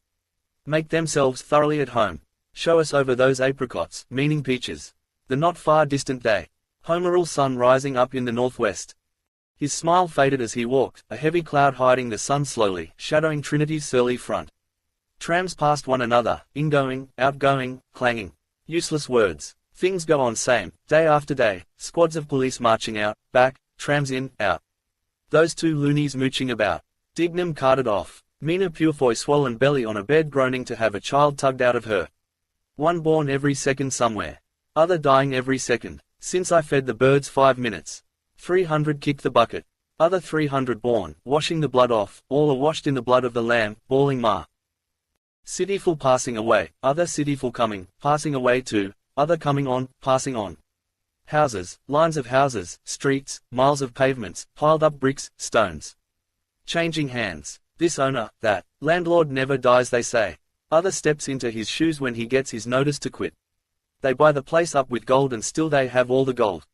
Make themselves thoroughly at home. Show us over those apricots, meaning peaches. The not far distant day. Homeral sun rising up in the northwest. His smile faded as he walked, a heavy cloud hiding the sun slowly, shadowing Trinity's surly front. Trams passed one another, ingoing, outgoing, clanging. Useless words. Things go on same, day after day, squads of police marching out, back, trams in, out. Those two loonies mooching about. Dignam carted off. Mina Purefoy swollen belly on a bed groaning to have a child tugged out of her. One born every second somewhere. Other dying every second. Since I fed the birds 5 minutes. 300 kicked the bucket. Other 300 born, washing the blood off, all are washed in the blood of the lamb, bawling ma. City full passing away, other city full coming, passing away too, other coming on, passing on. Houses, lines of houses, streets, miles of pavements, piled up bricks, stones. Changing hands. This owner, that. Landlord never dies they say. Other steps into his shoes when he gets his notice to quit. They buy the place up with gold and still they have all the gold.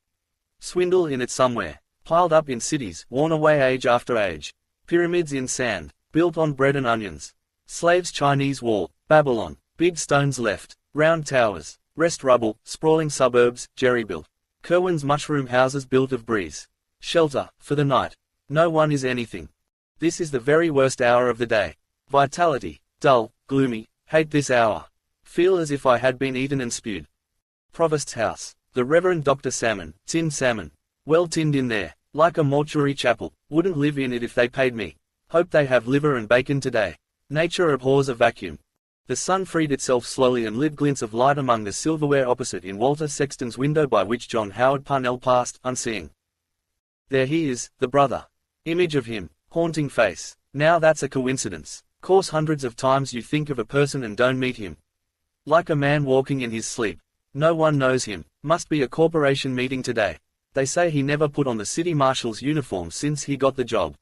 Swindle in it somewhere. Piled up in cities, worn away age after age. Pyramids in sand, built on bread and onions. Slaves Chinese wall, Babylon, big stones left, round towers, rest rubble, sprawling suburbs, jerry-built. Kerwin's mushroom houses built of breeze. Shelter, for the night. No one is anything. This is the very worst hour of the day. Vitality, dull, gloomy, hate this hour. Feel as if I had been eaten and spewed. Provost's house. The Reverend Dr. Salmon, tinned salmon. Well tinned in there, like a mortuary chapel. Wouldn't live in it if they paid me. Hope they have liver and bacon today. Nature abhors a vacuum. The sun freed itself slowly and lit glints of light among the silverware opposite in Walter Sexton's window by which John Howard Parnell passed, unseeing. There he is, the brother. Image of him, haunting face. Now that's a coincidence. Course hundreds of times you think of a person and don't meet him. Like a man walking in his sleep. No one knows him. Must be a corporation meeting today. They say he never put on the city marshal's uniform since he got the job.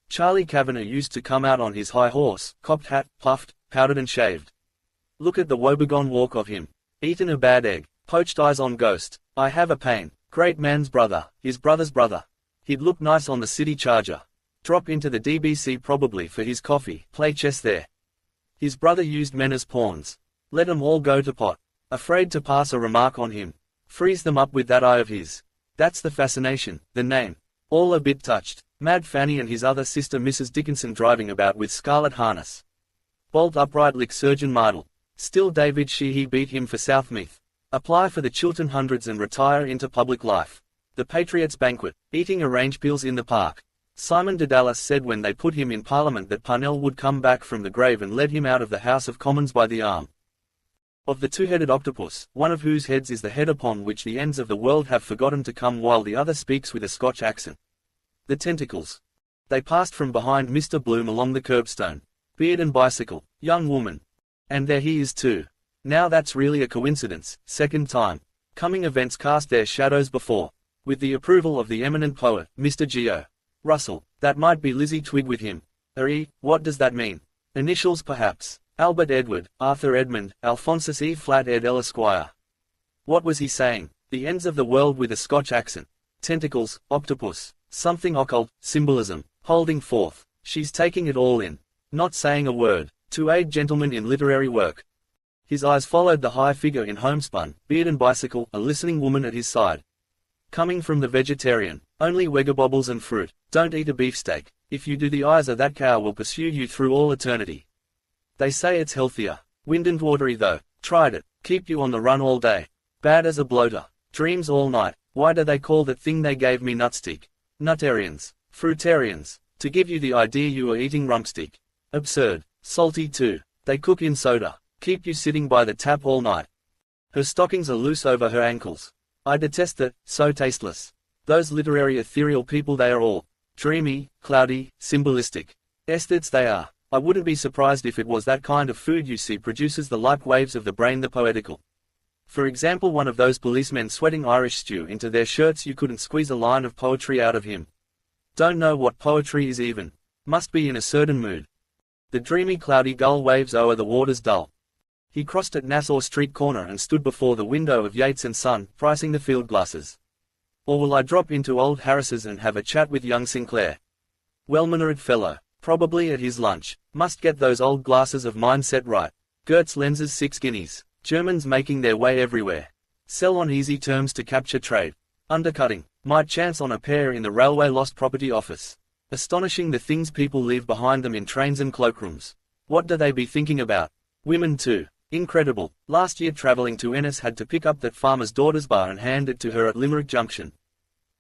Charlie Kavanagh used to come out on his high horse, cocked hat, puffed, powdered and shaved. Look at the woebegone walk of him. Eaten a bad egg, poached eyes on ghost. I have a pain. Great man's brother, his brother's brother. He'd look nice on the city charger. Drop into the DBC probably for his coffee, play chess there. His brother used men as pawns. Let 'em all go to pot. Afraid to pass a remark on him. Freeze them up with that eye of his. That's the fascination, the name. All a bit touched. Mad Fanny and his other sister Mrs. Dickinson driving about with scarlet harness. Bolt upright lick Surgeon Mardle. Still David Sheehy beat him for Southmeath. Apply for the Chiltern Hundreds and retire into public life. The Patriots' banquet. Eating orange peels in the park. Simon de Dallas said when they put him in Parliament that Parnell would come back from the grave and led him out of the House of Commons by the arm. Of the two-headed octopus, one of whose heads is the head upon which the ends of the world have forgotten to come, while the other speaks with a Scotch accent. The tentacles. They passed from behind Mr. Bloom along the curbstone. Beard and bicycle, young woman. And there he is too. Now that's really a coincidence, second time. Coming events cast their shadows before. With the approval of the eminent poet, Mr. Geo. Russell, that might be Lizzie Twig with him. What does that mean? Initials perhaps. Albert Edward, Arthur Edmund, Alphonsus E. Flat Ed L. Esquire. What was he saying? The ends of the world with a Scotch accent. Tentacles, octopus, something occult, symbolism, holding forth. She's taking it all in. Not saying a word. To aid gentlemen in literary work. His eyes followed the high figure in homespun, beard and bicycle, a listening woman at his side. Coming from the vegetarian, only wegabobbles and fruit. Don't eat a beefsteak. If you do, the eyes of that cow will pursue you through all eternity. They say it's healthier. Wind and watery though. Tried it. Keep you on the run all day. Bad as a bloater. Dreams all night. Why do they call that thing they gave me nutstick? Nutarians. Fruitarians. To give you the idea you are eating rumpsteak. Absurd. Salty too. They cook in soda. Keep you sitting by the tap all night. Her stockings are loose over her ankles. I detest that, so tasteless. Those literary ethereal people, they are all dreamy, cloudy, symbolistic. Aesthetes they are. I wouldn't be surprised if it was that kind of food you see produces the light waves of the brain, the poetical. For example, one of those policemen sweating Irish stew into their shirts, you couldn't squeeze a line of poetry out of him. Don't know what poetry is even. Must be in a certain mood. The dreamy cloudy gull waves o'er the waters dull. He crossed at Nassau Street corner and stood before the window of Yates and Son, pricing the field glasses. Or will I drop into old Harris's and have a chat with young Sinclair? Well-mannered fellow. Probably at his lunch. Must get those old glasses of mine set right. Gertz lenses 6 guineas. Germans making their way everywhere. Sell on easy terms to capture trade. Undercutting. Might chance on a pair in the railway lost property office. Astonishing the things people leave behind them in trains and cloakrooms. What do they be thinking about? Women too. Incredible. Last year travelling to Ennis had to pick up that farmer's daughter's bar and hand it to her at Limerick Junction.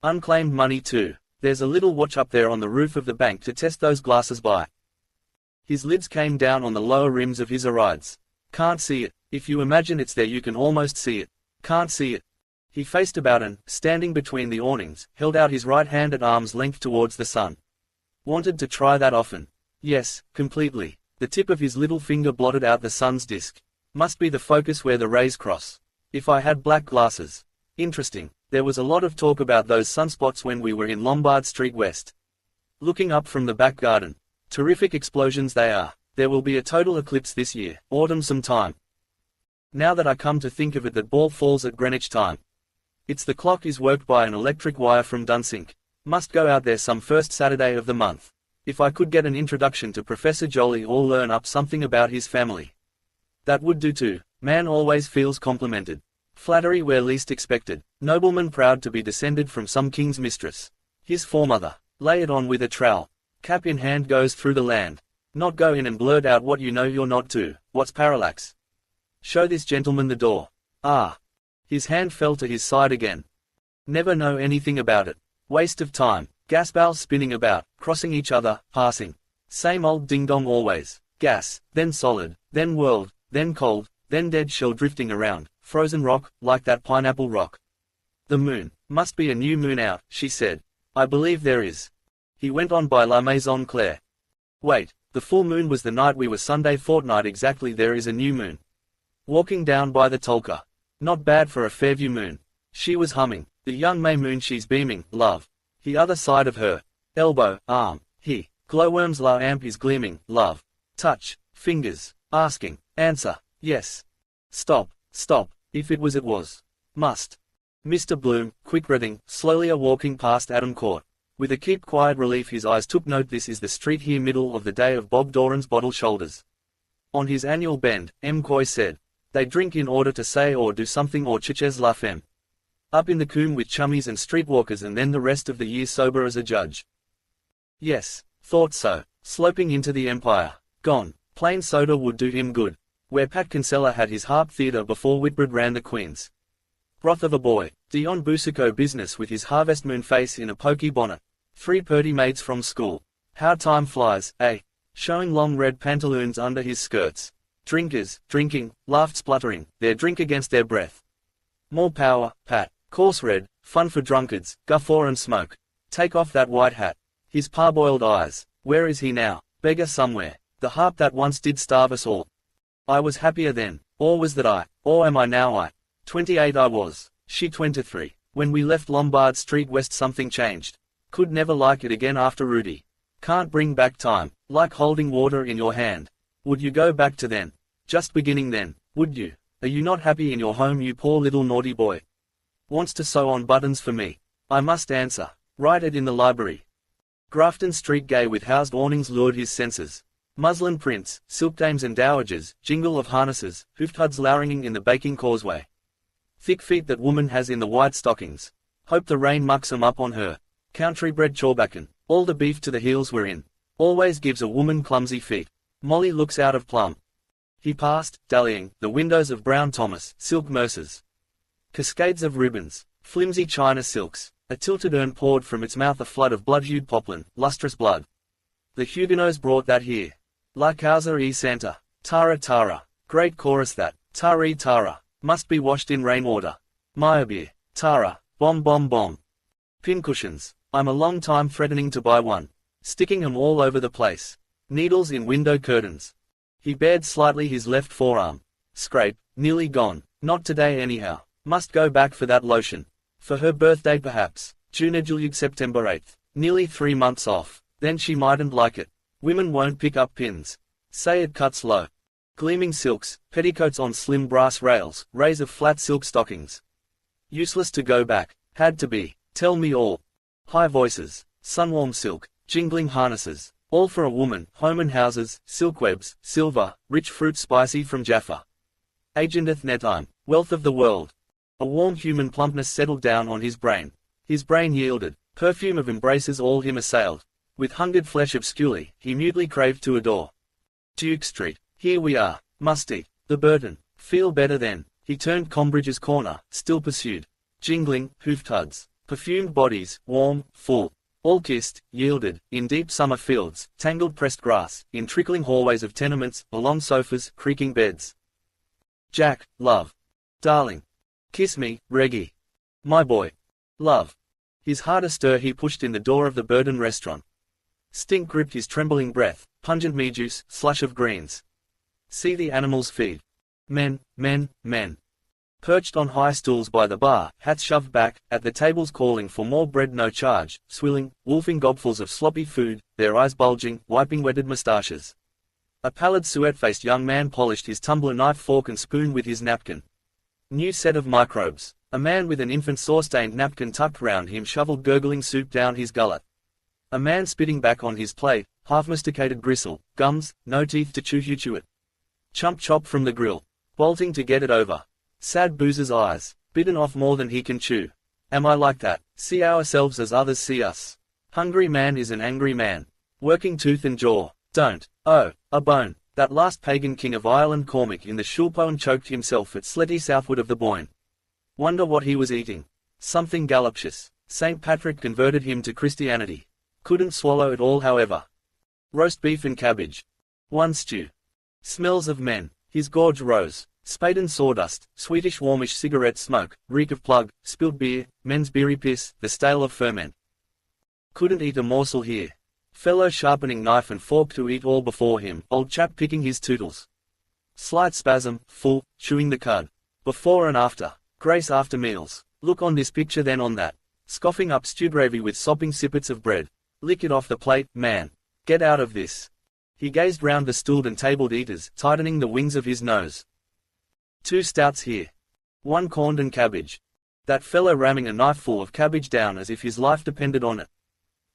Unclaimed money too. There's a little watch up there on the roof of the bank to test those glasses by. His lids came down on the lower rims of his arides. Can't see it. If you imagine it's there you can almost see it. Can't see it. He faced about and, standing between the awnings, held out his right hand at arm's length towards the sun. Wanted to try that often. Yes, completely. The tip of his little finger blotted out the sun's disk. Must be the focus where the rays cross. If I had black glasses. Interesting. There was a lot of talk about those sunspots when we were in Lombard Street West. Looking up from the back garden. Terrific explosions they are. There will be a total eclipse this year, autumn sometime. Now that I come to think of it, that ball falls at Greenwich time. It's the clock is worked by an electric wire from Dunsink. Must go out there some first Saturday of the month. If I could get an introduction to Professor Joly or learn up something about his family. That would do too. Man always feels complimented. Flattery where least expected. Nobleman proud to be descended from some king's mistress. His foremother. Lay it on with a trowel. Cap in hand goes through the land. Not go in and blurt out what you know you're not to. What's parallax? Show this gentleman the door. Ah. His hand fell to his side again. Never know anything about it. Waste of time. Gas bells spinning about, crossing each other, passing. Same old ding-dong always. Gas, then solid, then world, then cold, then dead shell drifting around, frozen rock, like that pineapple rock. The moon. Must be a new moon out, she said. I believe there is. He went on by La Maison Claire. Wait, the full moon was the night we were Sunday fortnight exactly. There is a new moon. Walking down by the Tolka. Not bad for a Fairview moon. She was humming. The young May moon, she's beaming, love. The other side of her. Elbow, arm, he. Glowworm's la amp is gleaming, love. Touch, fingers, asking, answer, yes. Stop, stop, if it was it was. Must. Mr. Bloom, quick-breathing, slowly walking past Adam Court. With a keep quiet relief his eyes took note. This is the street here, middle of the day of Bob Doran's bottle shoulders. On his annual bend, M. Coy said. They drink in order to say or do something or chiches la femme. Up in the coombe with chummies and streetwalkers and then the rest of the year sober as a judge. Yes, thought so. Sloping into the Empire. Gone. Plain soda would do him good. Where Pat Kinsella had his harp theatre before Whitbread ran the Queen's. Broth of a boy. Dion Boucicault business with his harvest moon face in a pokey bonnet. 3 purty maids from school. How time flies, eh? Showing long red pantaloons under his skirts. Drinkers, drinking, laughed spluttering, their drink against their breath. More power, pat. Coarse red, fun for drunkards, guffaw and smoke. Take off that white hat. His parboiled eyes. Where is he now? Beggar somewhere. The harp that once did starve us all. I was happier then. Or was that I? Or am I now I? 28 I was. She 23. When we left Lombard Street West something changed. Could never like it again after Rudy. Can't bring back time. Like holding water in your hand. Would you go back to then? Just beginning then, would you? Are you not happy in your home, you poor little naughty boy? Wants to sew on buttons for me. I must answer. Write it in the library. Grafton Street gay with housed awnings lured his senses. Muslin prints, silk dames and dowagers, jingle of harnesses, hoofed huds lowering in the baking causeway. Thick feet that woman has in the white stockings. Hope the rain mucks 'em up on her. Country-bred chawbaccan. All the beef to the heels we're in. Always gives a woman clumsy feet. Molly looks out of plumb. He passed, dallying, the windows of Brown Thomas, silk mercers. Cascades of ribbons, flimsy china silks. A tilted urn poured from its mouth a flood of blood-hued poplin, lustrous blood. The Huguenots brought that here. La causa e santa. Tara tara. Great chorus that. Tari tara. Must be washed in rainwater. Meyerbeer. Tara. Bomb bomb bomb. Pincushions. I'm a long time threatening to buy one. Sticking 'em all over the place. Needles in window curtains. He bared slightly his left forearm. Scrape. Nearly gone. Not today anyhow. Must go back for that lotion. For her birthday perhaps. June July September 8th. Nearly 3 months off. Then she mightn't like it. Women won't pick up pins. Say it cuts low. Gleaming silks, petticoats on slim brass rails, rays of flat silk stockings. Useless to go back. Had to be. Tell me all. High voices. Sunwarm silk. Jingling harnesses. All for a woman. Home and houses. Silkwebs. Silver. Rich fruit spicy from Jaffa. Agendeth netime. Wealth of the world. A warm human plumpness settled down on his brain. His brain yielded. Perfume of embraces all him assailed. With hungered flesh obscurely, he mutely craved to adore. Duke Street. Here we are. Must eat. The Burton. Feel better then. He turned Combridge's corner, still pursued. Jingling, hoofed huds. Perfumed bodies, warm, full. All kissed, yielded, in deep summer fields, tangled pressed grass, in trickling hallways of tenements, along sofas, creaking beds. Jack, love. Darling. Kiss me, Reggie. My boy. Love. His heart astir he pushed in the door of the Burden restaurant. Stink gripped his trembling breath, pungent me-juice, slush of greens. See the animals feed. Men, men, men. Perched on high stools by the bar, hats shoved back, at the tables calling for more bread no charge, swilling, wolfing gobfuls of sloppy food, their eyes bulging, wiping wetted moustaches. A pallid suet-faced young man polished his tumbler knife fork and spoon with his napkin. New set of microbes. A man with an infant sore-stained napkin tucked round him shoveled gurgling soup down his gullet. A man spitting back on his plate, half-masticated gristle, gums, no teeth to chew it. Chump chop from the grill. Bolting to get it over. Sad boozer's eyes, bitten off more than he can chew. Am I like that? See ourselves as others see us. Hungry man is an angry man. Working tooth and jaw. Don't. Oh, a bone. That last pagan king of Ireland Cormac in the Shulpoan choked himself at Sletty southward of the Boyne. Wonder what he was eating. Something galoptious. St. Patrick converted him to Christianity. Couldn't swallow it all however. Roast beef and cabbage. One stew. Smells of men. His gorge rose. Spaden sawdust, sweetish warmish cigarette smoke, reek of plug, spilled beer, men's beery piss, the stale of ferment. Couldn't eat a morsel here. Fellow sharpening knife and fork to eat all before him, old chap picking his tootles. Slight spasm, full, chewing the cud. Before and after. Grace after meals. Look on this picture then on that. Scoffing up stew gravy with sopping sippets of bread. Lick it off the plate, man. Get out of this. He gazed round the stooled and tabled eaters, tightening the wings of his nose. 2 stouts here. 1 corned and cabbage. That fellow ramming a knifeful of cabbage down as if his life depended on it.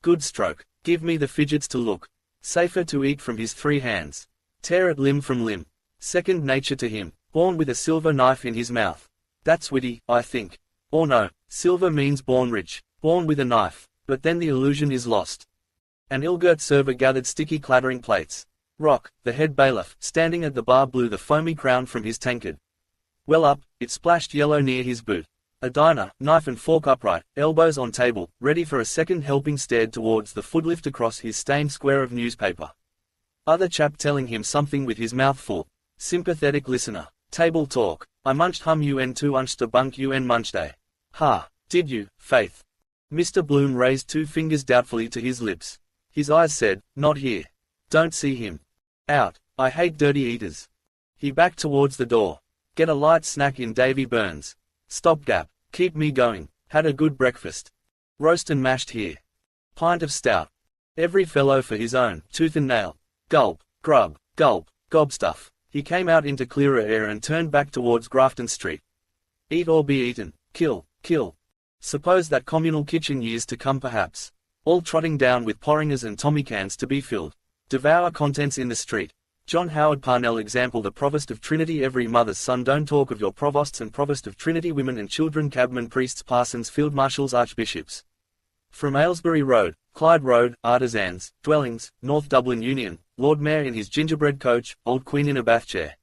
Good stroke. Give me the fidgets to look. Safer to eat from his 3 hands. Tear it limb from limb. Second nature to him, born with a silver knife in his mouth. That's witty, I think. Or no, silver means born rich, born with a knife, but then the illusion is lost. An ill-girt server gathered sticky clattering plates. Rock, the head bailiff, standing at the bar blew the foamy crown from his tankard. Well up, it splashed yellow near his boot. A diner, knife and fork upright, elbows on table, ready for a second helping stared towards the footlift across his stained square of newspaper. Other chap telling him something with his mouth full. Sympathetic listener. Table talk. I munched un2 unched a bunk un munched a. Ha, did you, Faith? Mr. Bloom raised 2 fingers doubtfully to his lips. His eyes said, not here. Don't see him. Out, I hate dirty eaters. He backed towards the door. Get a light snack in Davy Burns. Stopgap, keep me going, had a good breakfast. Roast and mashed here. Pint of stout. Every fellow for his own, tooth and nail. Gulp, grub, gulp, gobstuff. He came out into clearer air and turned back towards Grafton Street. Eat or be eaten, kill, kill. Suppose that communal kitchen years to come perhaps. All trotting down with porringers and tommycans to be filled. Devour contents in the street. John Howard Parnell example the Provost of Trinity every mother's son don't talk of your provosts and Provost of Trinity women and children cabmen priests parsons field marshals archbishops. From Aylesbury Road, Clyde Road, artisans, dwellings, North Dublin Union, Lord Mayor in his gingerbread coach, old Queen in a bath chair.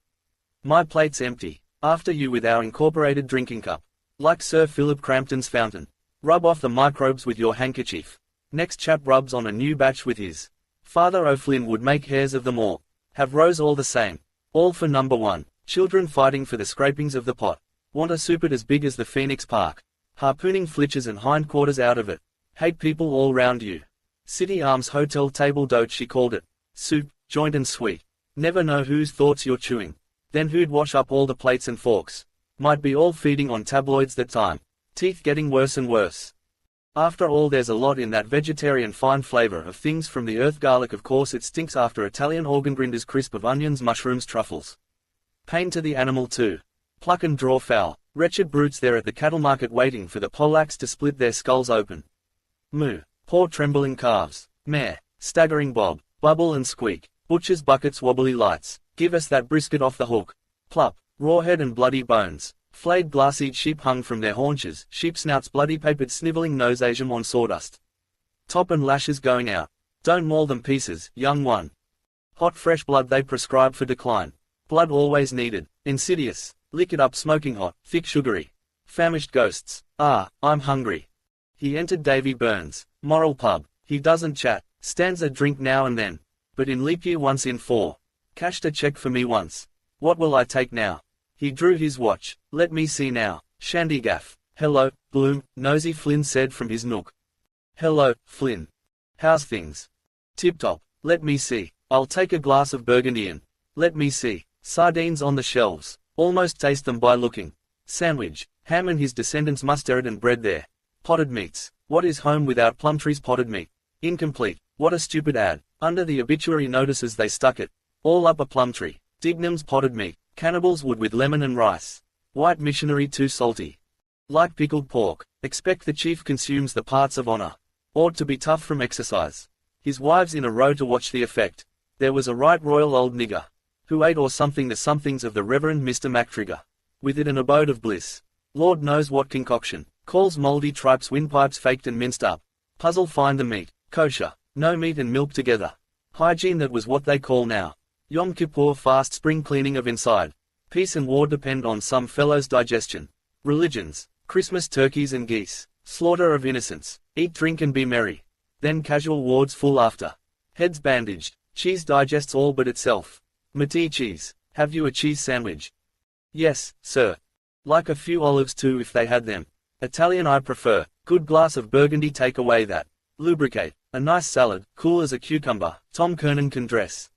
My plate's empty. After you with our incorporated drinking cup. Like Sir Philip Crampton's fountain. Rub off the microbes with your handkerchief. Next chap rubs on a new batch with his. Father O'Flynn would make hares of them all. Have rows all the same. All for number 1. Children fighting for the scrapings of the pot. Want a souped as big as the Phoenix Park. Harpooning flitches and hindquarters out of it. Hate people all round you. City Arms Hotel table d'hote she called it. Soup, joint and sweet. Never know whose thoughts you're chewing. Then who'd wash up all the plates and forks? Might be all feeding on tabloids that time. Teeth getting worse and worse. After all there's a lot in that vegetarian fine flavor of things from the earth. Garlic of course it stinks after Italian organgrinders, crisp of onions, mushrooms, truffles. Pain to the animal too. Pluck and draw foul. Wretched brutes there at the cattle market waiting for the poleaxe to split their skulls open. Moo. Poor trembling calves. Mare. Staggering bob. Bubble and squeak. Butcher's buckets, wobbly lights. Give us that brisket off the hook. Plup. Rawhead and bloody bones. Flayed glass-eyed sheep hung from their haunches, sheep snouts bloody papered, snivelling nose Asian on sawdust. Top and lashes going out. Don't maul them pieces, young one. Hot fresh blood they prescribe for decline. Blood always needed. Insidious. Lick it up smoking hot, thick sugary. Famished ghosts. Ah, I'm hungry. He entered Davy Burns' moral pub. He doesn't chat, stands a drink now and then. But in leap year once in 4. Cashed a check for me once. What will I take now? He drew his watch. Let me see now. Shandygaff. Hello, Bloom, Nosy Flynn said from his nook. Hello, Flynn. How's things? Tip-top. Let me see. I'll take a glass of Burgundian. Let me see. Sardines on the shelves. Almost taste them by looking. Sandwich. Ham and his descendants mustard and bread there. Potted meats. What is home without Plumtree's potted meat? Incomplete. What a stupid ad. Under the obituary notices they stuck it. All up a Plumtree. Dignam's potted meat. Cannibals would with lemon and rice. White missionary too salty. Like pickled pork. Expect the chief consumes the parts of honor. Ought to be tough from exercise. His wives in a row to watch the effect. There was a right royal old nigger. Who ate or something the somethings of the Reverend Mr. MacTrigger. With it an abode of bliss. Lord knows what concoction. Calls mouldy tripes windpipes faked and minced up. Puzzle find the meat. Kosher. No meat and milk together. Hygiene that was what they call now. Yom Kippur fast spring cleaning of inside. Peace and war depend on some fellow's digestion. Religions. Christmas turkeys and geese. Slaughter of innocents. Eat drink and be merry. Then casual wards full after. Heads bandaged. Cheese digests all but itself. Mati cheese. Have you a cheese sandwich? Yes, sir. Like a few olives too if they had them. Italian I prefer. Good glass of Burgundy take away that. Lubricate. A nice salad, cool as a cucumber, Tom Kernan can dress.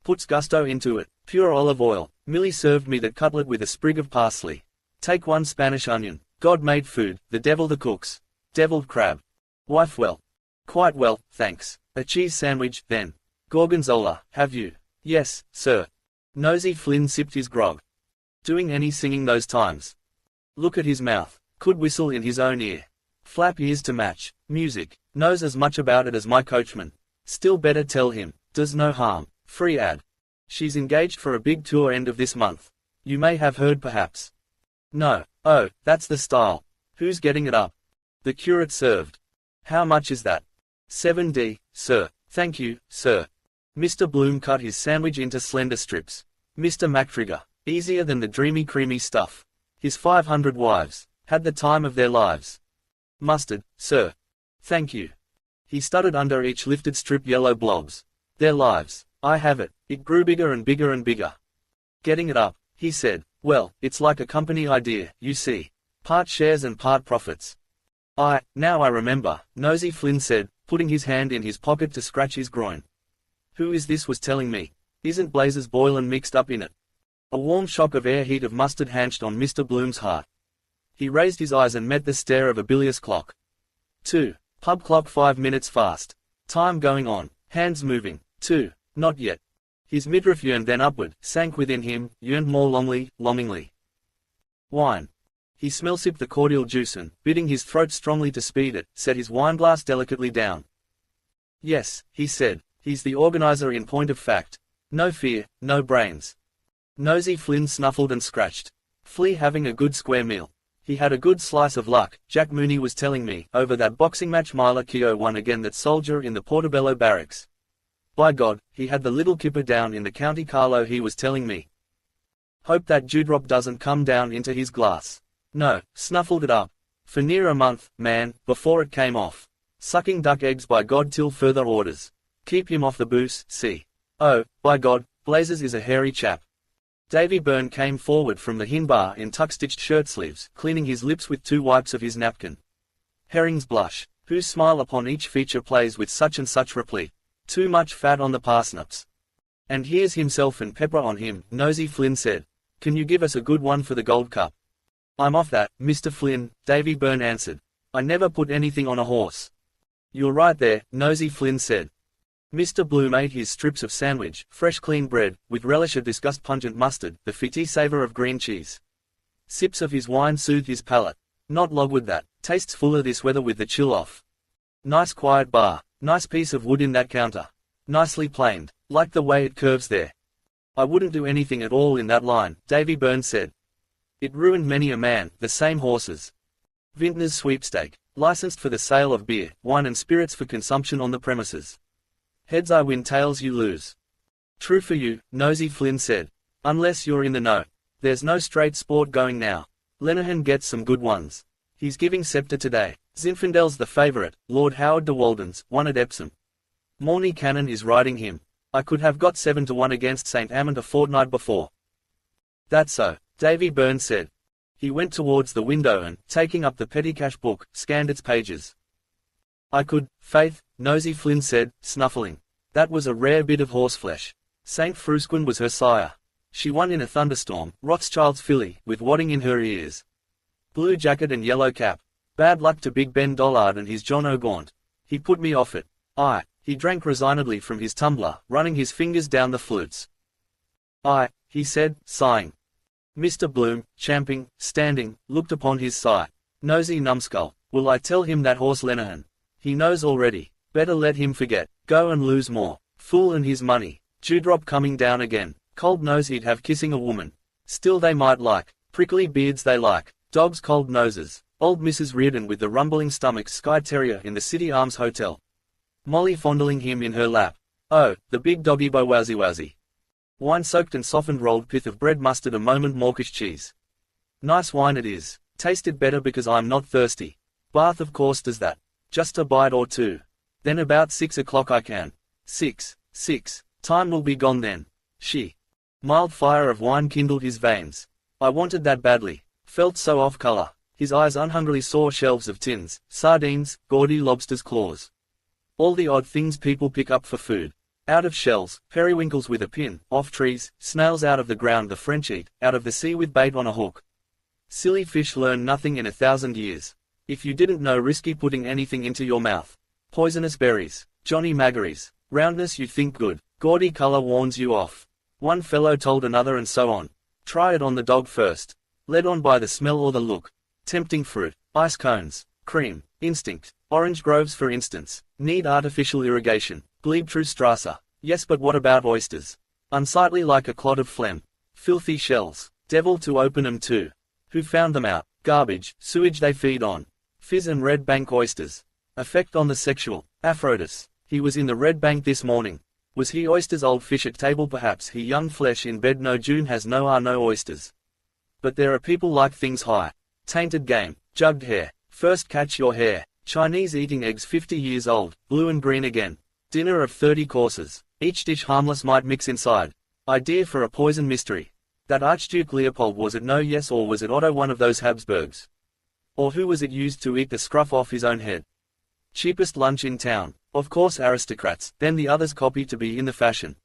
Puts gusto into it. Pure olive oil. Millie served me that cutlet with a sprig of parsley. Take 1 Spanish onion. God made food, the devil the cooks. Deviled crab. Wife well. Quite well, thanks. A cheese sandwich, then. Gorgonzola, have you? Yes, sir. Nosy Flynn sipped his grog. Doing any singing those times? Look at his mouth. Could whistle in his own ear. Flap ears to match. Music. Knows as much about it as my coachman. Still better tell him. Does no harm. Free ad. She's engaged for a big tour end of this month. You may have heard perhaps. No. Oh, that's the style. Who's getting it up? The curate served. How much is that? 7d, sir. Thank you, sir. Mr. Bloom cut his sandwich into slender strips. Mr. MacTrigger. Easier than the dreamy creamy stuff. His 500 wives. Had the time of their lives. Mustard, sir. Thank you. He stuttered under each lifted strip yellow blobs. Their lives. I have it. It grew bigger and bigger and bigger. Getting it up, he said. Well, it's like a company idea, you see. Part shares and part profits. Now I remember, Nosy Flynn said, putting his hand in his pocket to scratch his groin. Who is this was telling me? Isn't Blazes Boylan mixed up in it? A warm shock of air heat of mustard hanched on Mr. Bloom's heart. He raised his eyes and met the stare of a bilious clock. 2. Pub clock 5 minutes fast. Time going on, hands moving. 2. Not yet. His midriff yearned then upward, sank within him, yearned more longingly. Wine. He smell-sipped the cordial juice and, bidding his throat strongly to speed it, set his wineglass delicately down. Yes, he said, he's the organizer in point of fact. No fear, no brains. Nosy Flynn snuffled and scratched. Flea having a good square meal. He had a good slice of luck, Jack Mooney was telling me, over that boxing match Myla Keogh won again that soldier in the Portobello barracks. By God, he had the little kipper down in the County Carlo he was telling me. Hope that dewdrop doesn't come down into his glass. No, snuffled it up. For near a month, man, before it came off. Sucking duck eggs by God till further orders. Keep him off the booze, see. Oh, by God, Blazes is a hairy chap. Davy Byrne came forward from the hin bar in tuck-stitched shirt sleeves, cleaning his lips with 2 wipes of his napkin. Herring's blush, whose smile upon each feature plays with such and such replete. Too much fat on the parsnips. And here's himself and pepper on him, Nosy Flynn said. Can you give us a good one for the Gold Cup? I'm off that, Mr. Flynn, Davy Byrne answered. I never put anything on a horse. You're right there, Nosy Flynn said. Mr. Bloom ate his strips of sandwich, fresh clean bread, with relish of disgust pungent mustard, the fitty savour of green cheese. Sips of his wine soothed his palate. Not logwood that, tastes fuller this weather with the chill off. Nice quiet bar, nice piece of wood in that counter. Nicely planed, like the way it curves there. I wouldn't do anything at all in that line, Davy Byrne said. It ruined many a man, the same horses. Vintner's sweepstake, licensed for the sale of beer, wine and spirits for consumption on the premises. Heads I win, tails you lose. True for you, Nosy Flynn said. Unless you're in the know. There's no straight sport going now. Lenihan gets some good ones. He's giving Scepter today. Zinfandel's the favourite, Lord Howard de Walden's, won at Epsom. Morney Cannon is riding him. I could have got 7-1 against St. Amand a fortnight before. That's so, Davy Byrne said. He went towards the window and, taking up the petty cash book, scanned its pages. I could, faith, Nosy Flynn said, snuffling. That was a rare bit of horseflesh. St. Frusquin was her sire. She won in a thunderstorm, Rothschild's filly, with wadding in her ears. Blue jacket and yellow cap. Bad luck to Big Ben Dollard and his John O'Gaunt. He put me off it. He drank resignedly from his tumbler, running his fingers down the flutes. He said, sighing. Mr. Bloom, champing, standing, looked upon his sigh. Nosy numbskull, will I tell him that horse Lenihan? He knows already. Better let him forget. Go and lose more. Fool and his money. Dewdrop coming down again. Cold nose he'd have kissing a woman. Still they might like. Prickly beards they like. Dogs cold noses. Old Mrs. Reardon with the rumbling stomach Skye Terrier in the City Arms Hotel. Molly fondling him in her lap. Oh, the big doggy bo wowsy wowsy. Wine-soaked and softened rolled pith of bread mustard a moment mawkish cheese. Nice wine it is. Taste it better because I'm not thirsty. Bath of course does that. Just a bite or two. Then about 6 o'clock I can. 6. Time will be gone then. She. Mild fire of wine kindled his veins. I wanted that badly. Felt so off color. His eyes unhungrily saw shelves of tins, sardines, gaudy lobsters' claws. All the odd things people pick up for food. Out of shells, periwinkles with a pin, off trees, snails out of the ground the French eat, out of the sea with bait on a hook. Silly fish learn nothing in 1,000 years. If you didn't know risky putting anything into your mouth. Poisonous berries, Johnny Maggeries, roundness you think good, gaudy color warns you off. One fellow told another and so on. Try it on the dog first. Led on by the smell or the look. Tempting fruit, ice cones, cream, instinct, orange groves for instance, need artificial irrigation, Glebe-True-Strasser. Yes, but what about oysters? Unsightly like a clot of phlegm. Filthy shells, devil to open 'em too. Who found them out? Garbage, sewage they feed on. Fizz and Red Bank oysters. Effect on the sexual. Aphrodis. He was in the Red Bank this morning. Was he oysters old fish at table perhaps he young flesh in bed no June has no oysters. But there are people like things high. Tainted game, jugged hare, first catch your hare. Chinese eating eggs 50 years old, blue and green again. Dinner of 30 courses. Each dish harmless might mix inside. Idea for a poison mystery. That Archduke Leopold, was it no? Yes, or was it Otto, one of those Habsburgs? Or who was it used to eat the scruff off his own head? Cheapest lunch in town. Of course aristocrats, then the others copy to be in the fashion.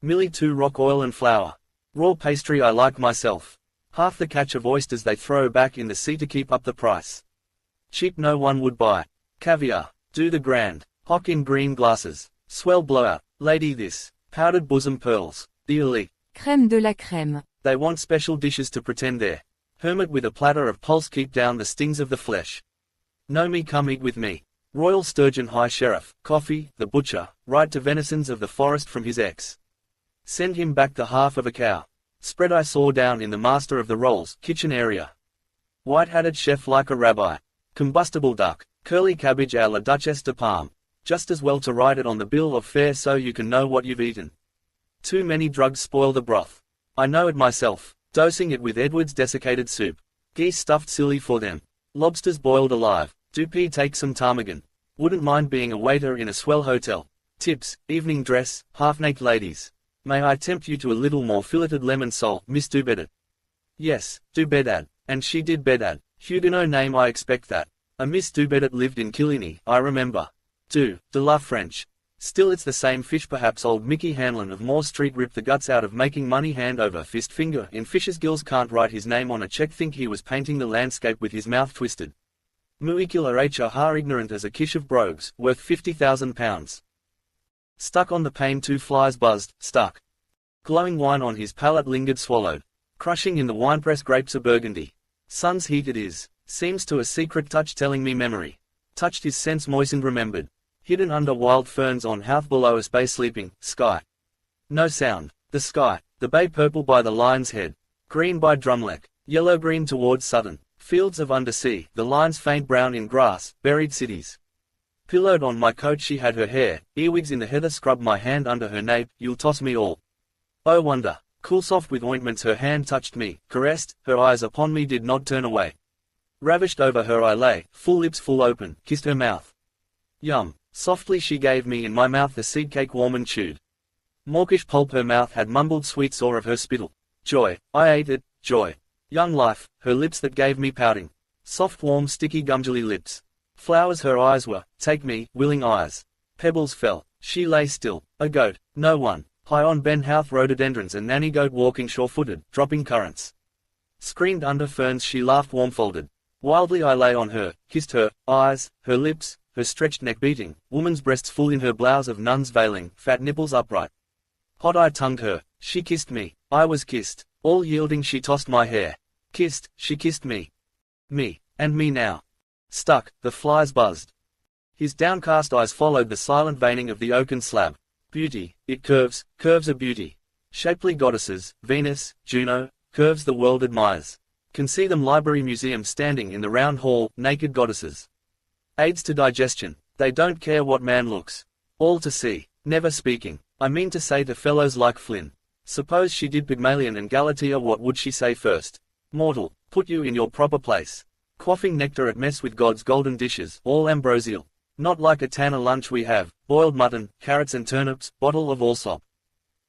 Millie too, rock oil and flour. Raw pastry I like myself. Half the catch of oysters they throw back in the sea to keep up the price. Cheap no one would buy. Caviar. Do the grand. Hock in green glasses. Swell blowout. Lady this. Powdered bosom pearls. The elite. Crème de la crème. They want special dishes to pretend they're hermit with a platter of pulse, keep down the stings of the flesh. Know me, come eat with me. Royal sturgeon, high sheriff, coffee, the butcher, right to venisons of the forest from his ex. Send him back the half of a cow. Spread I saw down in the master of the rolls, kitchen area. White-hatted chef like a rabbi. Combustible duck, curly cabbage à la Duchesse de Parme. Just as well to write it on the bill of fare so you can know what you've eaten. Too many drugs spoil the broth. I know it myself, dosing it with Edward's desiccated soup. Geese stuffed silly for them. Lobsters boiled alive. Do take some ptarmigan. Wouldn't mind being a waiter in a swell hotel. Tips, evening dress, half-naked ladies. May I tempt you to a little more filleted lemon sole, Miss Dubedad? Yes, Dubedad, and she did bedad. Huguenot name, I expect that. A Miss Dubedad lived in Killiney, I remember. De la French. Still it's the same fish, perhaps old Mickey Hanlon of Moore Street ripped the guts out of making money hand over fist, finger in fish's gills, can't write his name on a check, think he was painting the landscape with his mouth twisted. Muikula HR ignorant as a kish of brogues, worth £50,000. Stuck on the pane, two flies buzzed, stuck. Glowing wine on his palate lingered, swallowed. Crushing in the winepress grapes of Burgundy. Sun's heat it is, seems to a secret touch telling me memory. Touched his sense, moistened, remembered. Hidden under wild ferns on heath below us, bay sleeping, sky. No sound, the sky, the bay purple by the lion's head. Green by Drumleck, yellow-green towards Sutton. Fields of undersea, the lines faint brown in grass, buried cities. Pillowed on my coat she had her hair, earwigs in the heather, scrubbed my hand under her nape, you'll toss me all. Oh wonder, cool soft with ointments her hand touched me, caressed, her eyes upon me did not turn away. Ravished over her I lay, full lips full open, kissed her mouth. Yum, softly she gave me in my mouth the seed cake warm and chewed. Mawkish pulp her mouth had mumbled, sweet sore of her spittle. Joy, I ate it, joy. Young life, her lips that gave me pouting. Soft warm sticky gumjily lips. Flowers her eyes were, take me, willing eyes. Pebbles fell, she lay still, a goat, no one. High on Ben Houth rhododendrons, a nanny goat walking sure-footed, dropping currants. Screened under ferns she laughed warm-folded. Wildly I lay on her, kissed her, eyes, her lips, her stretched neck beating, woman's breasts full in her blouse of nun's veiling, fat nipples upright. Hot I tongued her, she kissed me, I was kissed, all yielding she tossed my hair. Kissed, she kissed me. Me, and me now. Stuck, the flies buzzed. His downcast eyes followed the silent veining of the oaken slab. Beauty, it curves, curves a beauty. Shapely goddesses, Venus, Juno, curves the world admires. Can see them library museum standing in the round hall, naked goddesses. Aids to digestion, they don't care what man looks. All to see, never speaking. I mean to say to fellows like Flynn. Suppose she did Pygmalion and Galatea, what would she say first? Mortal, put you in your proper place. Quaffing nectar at mess with God's golden dishes, all ambrosial. Not like a Tanner lunch we have, boiled mutton, carrots and turnips, bottle of Allsop.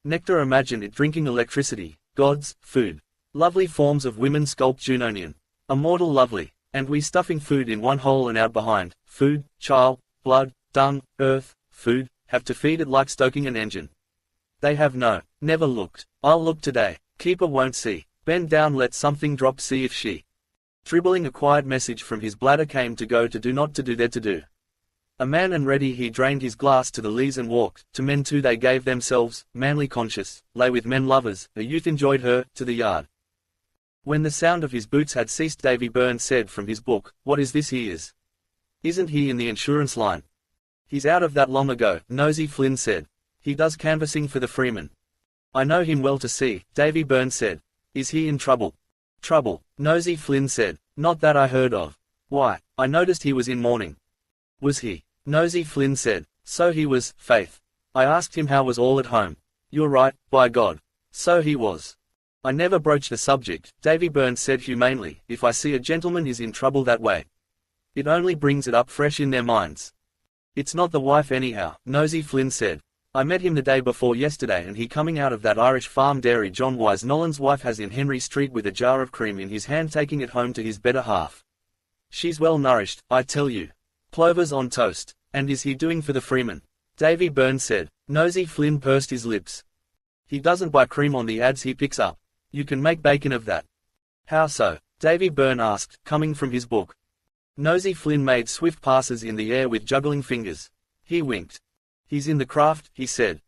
Nectar, imagine it drinking electricity, God's food. Lovely forms of women sculpt Junonian. Immortal lovely, and we stuffing food in one hole and out behind. Food, child, blood, dung, earth, food, have to feed it like stoking an engine. They have never looked. I'll look today, keeper won't see. Bend down, let something drop, see if she. Dribbling a quiet message from his bladder came to go to do, not to do, there to do. A man and ready he drained his glass to the lees and walked, to men too they gave themselves, manly conscious, lay with men lovers, a youth enjoyed her, to the yard. When the sound of his boots had ceased, Davy Byrne said from his book, what is this he is? Isn't he in the insurance line? He's out of that long ago, Nosey Flynn said. He does canvassing for the Freeman. I know him well to see, Davy Byrne said. Is he in trouble? Trouble, Nosey Flynn said. Not that I heard of. Why, I noticed he was in mourning. Was he? Nosey Flynn said. So he was, faith. I asked him how was all at home. You're right, by God. So he was. I never broached the subject, Davy Byrne said humanely, if I see a gentleman is in trouble that way. It only brings it up fresh in their minds. It's not the wife anyhow, Nosey Flynn said. I met him the day before yesterday and he coming out of that Irish farm dairy John Wise Nolan's wife has in Henry Street with a jar of cream in his hand taking it home to his better half. She's well nourished, I tell you. Plovers on toast. And is he doing for the Freeman? Davy Byrne said. Nosey Flynn pursed his lips. He doesn't buy cream on the ads he picks up. You can make bacon of that. How so? Davy Byrne asked, coming from his book. Nosey Flynn made swift passes in the air with juggling fingers. He winked. He's in the craft, he said.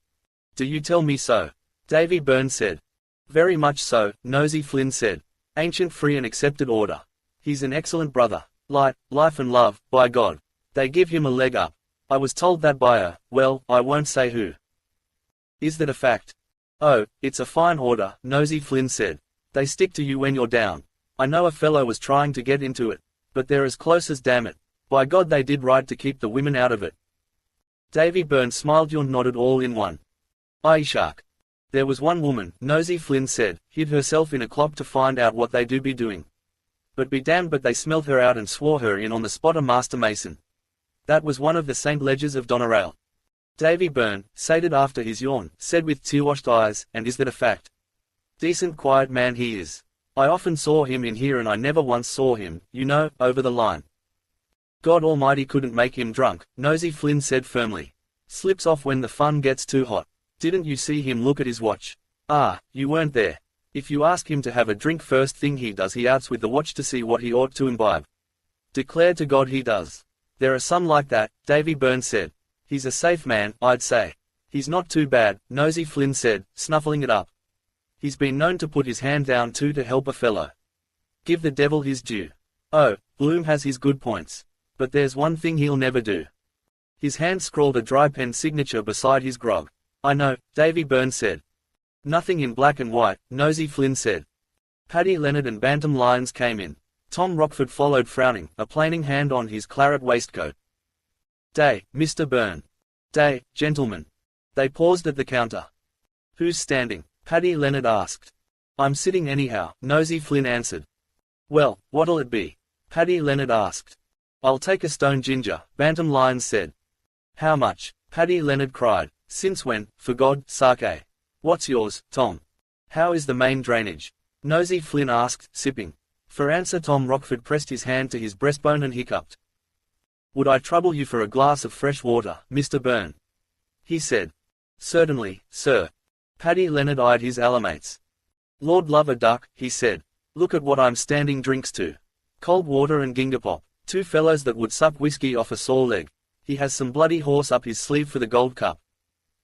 Do you tell me so? Davy Byrne said. Very much so, Nosey Flynn said. Ancient free and accepted order. He's an excellent brother. Life and love, by God. They give him a leg up. I was told that by well, I won't say who. Is that a fact? Oh, it's a fine order, Nosey Flynn said. They stick to you when you're down. I know a fellow was trying to get into it, but they're as close as damn it. By God they did right to keep the women out of it. Davy Byrne smiled and nodded all in one. Aye shark. There was one woman, Nosey Flynn said, hid herself in a clock to find out what they do be doing. But be damned but they smelt her out and swore her in on the spot a master mason. That was one of the St. Ledgers of Doneraile. Davy Byrne, sated after his yawn, said with tear-washed eyes, and is that a fact? Decent quiet man he is. I often saw him in here and I never once saw him, you know, over the line. God Almighty couldn't make him drunk, Nosey Flynn said firmly. Slips off when the fun gets too hot. Didn't you see him look at his watch? Ah, you weren't there. If you ask him to have a drink first thing he does he outs with the watch to see what he ought to imbibe. Declare to God he does. There are some like that, Davy Byrne said. He's a safe man, I'd say. He's not too bad, Nosey Flynn said, snuffling it up. He's been known to put his hand down too to help a fellow. Give the devil his due. Oh, Bloom has his good points. But there's one thing he'll never do. His hand scrawled a dry pen signature beside his grog. I know, Davy Byrne said. Nothing in black and white, Nosey Flynn said. Paddy Leonard and Bantam Lyons came in. Tom Rockford followed frowning, a plaining hand on his claret waistcoat. Day, Mr. Byrne. Day, gentlemen. They paused at the counter. Who's standing? Paddy Leonard asked. I'm sitting anyhow, Nosey Flynn answered. Well, what'll it be? Paddy Leonard asked. I'll take a stone ginger, Bantam Lyons said. How much? Paddy Leonard cried. Since when, for God, sake? What's yours, Tom? How is the main drainage? Nosey Flynn asked, sipping. For answer Tom Rockford pressed his hand to his breastbone and hiccuped. Would I trouble you for a glass of fresh water, Mr. Byrne? He said. Certainly, sir. Paddy Leonard eyed his alamates. Lord love a duck, he said. Look at what I'm standing drinks to. Cold water and gingerpop. Two fellows that would suck whiskey off a sore leg. He has some bloody horse up his sleeve for the gold cup.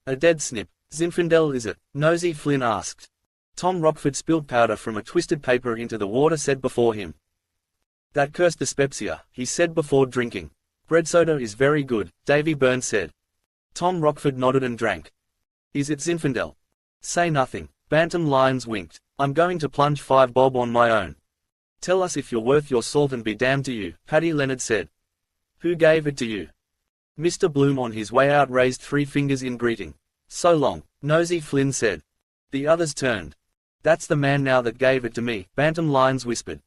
A dead snip. Zinfandel is it? Nosey Flynn asked. Tom Rockford spilled powder from a twisted paper into the water set before him. That cursed dyspepsia, he said before drinking. Bread soda is very good, Davy Byrne said. Tom Rockford nodded and drank. Is it Zinfandel? Say nothing. Bantam Lyons winked. I'm going to plunge 5 bob on my own. Tell us if you're worth your salt and be damned to you, Paddy Leonard said. Who gave it to you? Mr. Bloom on his way out raised 3 fingers in greeting. So long, Nosey Flynn said. The others turned. That's the man now that gave it to me, Bantam Lyons whispered.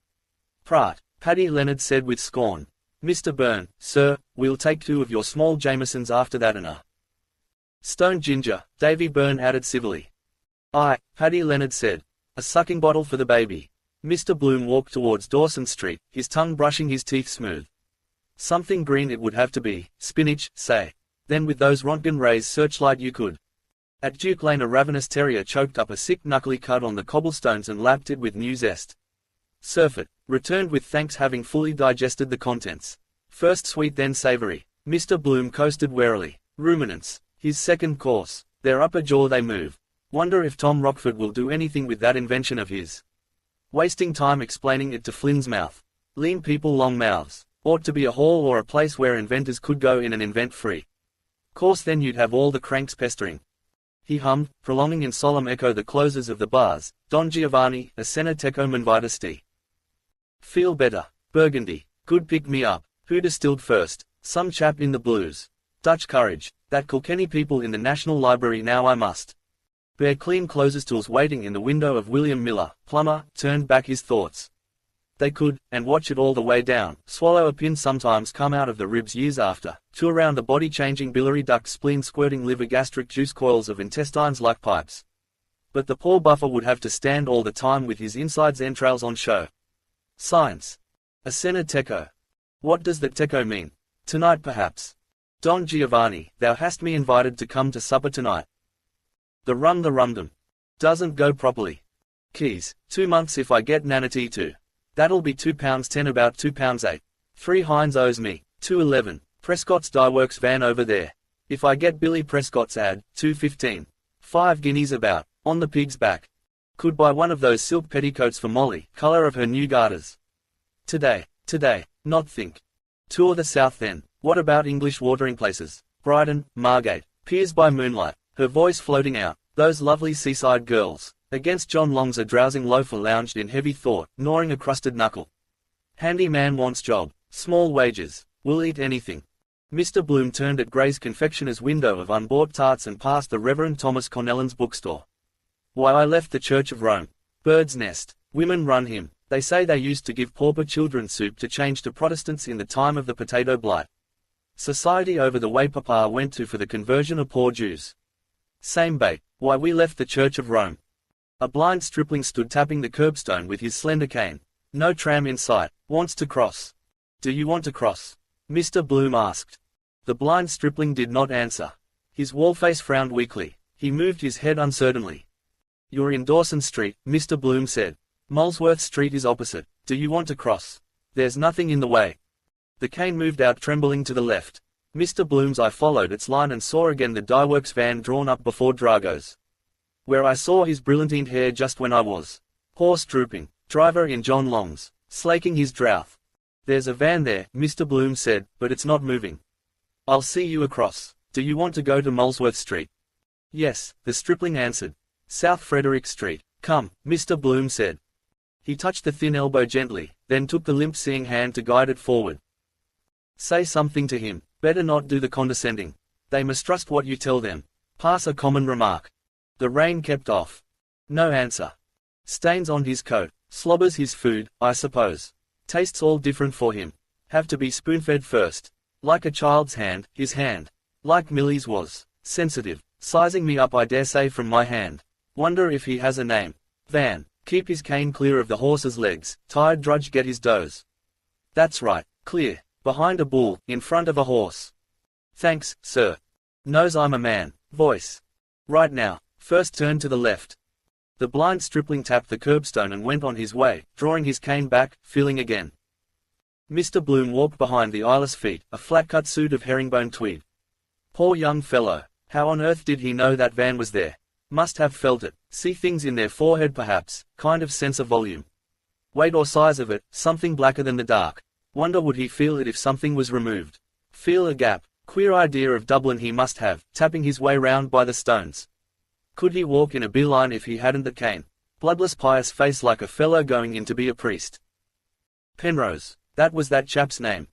Prat, Paddy Leonard said with scorn. Mr. Byrne, sir, we'll take 2 of your small Jamesons after that and a stone ginger, Davy Byrne added civilly. Aye, Paddy Leonard said. A sucking bottle for the baby. Mr. Bloom walked towards Dawson Street, his tongue brushing his teeth smooth. Something green it would have to be, spinach, say. Then with those Rontgen rays searchlight you could. At Duke Lane a ravenous terrier choked up a sick knuckly cud on the cobblestones and lapped it with new zest. Surfeit returned with thanks having fully digested the contents. First sweet then savory. Mr. Bloom coasted warily. Ruminants. His second course. Their upper jaw they move. Wonder if Tom Rockford will do anything with that invention of his. Wasting time explaining it to Flynn's mouth. Lean people long mouths. Ought to be a hall or a place where inventors could go in and invent free. Course then you'd have all the cranks pestering. He hummed, prolonging in solemn echo the closes of the bars, Don Giovanni, a Sena Teco Manvita Feel better. Burgundy. Good pick me up. Who distilled first? Some chap in the blues. Dutch courage. That Kilkenny people in the National Library now I must. Bare clean closes tools waiting in the window of William Miller, plumber, turned back his thoughts. They could, and watch it all the way down, swallow a pin sometimes come out of the ribs years after, chew around the body changing biliary duct spleen squirting liver gastric juice coils of intestines like pipes. But the poor buffer would have to stand all the time with his insides entrails on show. Science. A cena teco. What does the teco mean? Tonight perhaps. Don Giovanni, thou hast me invited to come to supper tonight. The rumdum. Doesn't go properly. Keys, 2 months if I get Nanity too. That'll be £2.10 about £2.8. 3 Hines owes me, 2.11, Prescott's Dyeworks van over there. If I get Billy Prescott's ad, 2.15. 5 guineas about, on the pig's back. Could buy one of those silk petticoats for Molly, colour of her new garters. Today, not think. Tour the south then, what about English watering places? Brighton, Margate, Piers by moonlight, her voice floating out, those lovely seaside girls. Against John Long's a drowsing loafer lounged in heavy thought, gnawing a crusted knuckle. Handy man wants job, small wages, will eat anything. Mr. Bloom turned at Gray's confectioner's window of unbought tarts and passed the Reverend Thomas Connellan's bookstore. Why I left the Church of Rome. Bird's nest. Women run him. They say they used to give pauper children soup to change to Protestants in the time of the potato blight. Society over the way Papa went to for the conversion of poor Jews. Same bait. Why we left the Church of Rome. A blind stripling stood tapping the curbstone with his slender cane. No tram in sight. Wants to cross. Do you want to cross? Mr. Bloom asked. The blind stripling did not answer. His wall face frowned weakly. He moved his head uncertainly. You're in Dawson Street, Mr. Bloom said. Molesworth Street is opposite. Do you want to cross? There's nothing in the way. The cane moved out trembling to the left. Mr. Bloom's eye followed its line and saw again the Dyeworks van drawn up before Drago's. Where I saw his brilliantine hair just when I was. Horse drooping. Driver in John Long's. Slaking his drought. There's a van there, Mr. Bloom said, but it's not moving. I'll see you across. Do you want to go to Molesworth Street? Yes, the stripling answered. South Frederick Street. Come, Mr. Bloom said. He touched the thin elbow gently, then took the limp seeing hand to guide it forward. Say something to him. Better not do the condescending. They mistrust what you tell them. Pass a common remark. The rain kept off. No answer. Stains on his coat. Slobbers his food, I suppose. Tastes all different for him. Have to be spoon-fed first. Like a child's hand, his hand. Like Millie's was. Sensitive. Sizing me up I dare say from my hand. Wonder if he has a name. Van. Keep his cane clear of the horse's legs. Tired drudge get his doze. That's right. Clear. Behind a bull, in front of a horse. Thanks, sir. Knows I'm a man. Voice. Right now. First turn to the left. The blind stripling tapped the curbstone and went on his way, drawing his cane back, feeling again. Mr. Bloom walked behind the eyeless feet, a flat-cut suit of herringbone tweed. Poor young fellow. How on earth did he know that van was there? Must have felt it. See things in their forehead perhaps, kind of sense of volume. Weight or size of it, something blacker than the dark. Wonder would he feel it if something was removed. Feel a gap. Queer idea of Dublin he must have, tapping his way round by the stones. Could he walk in a beeline if he hadn't the cane? Bloodless pious face like a fellow going in to be a priest. Penrose. That was that chap's name.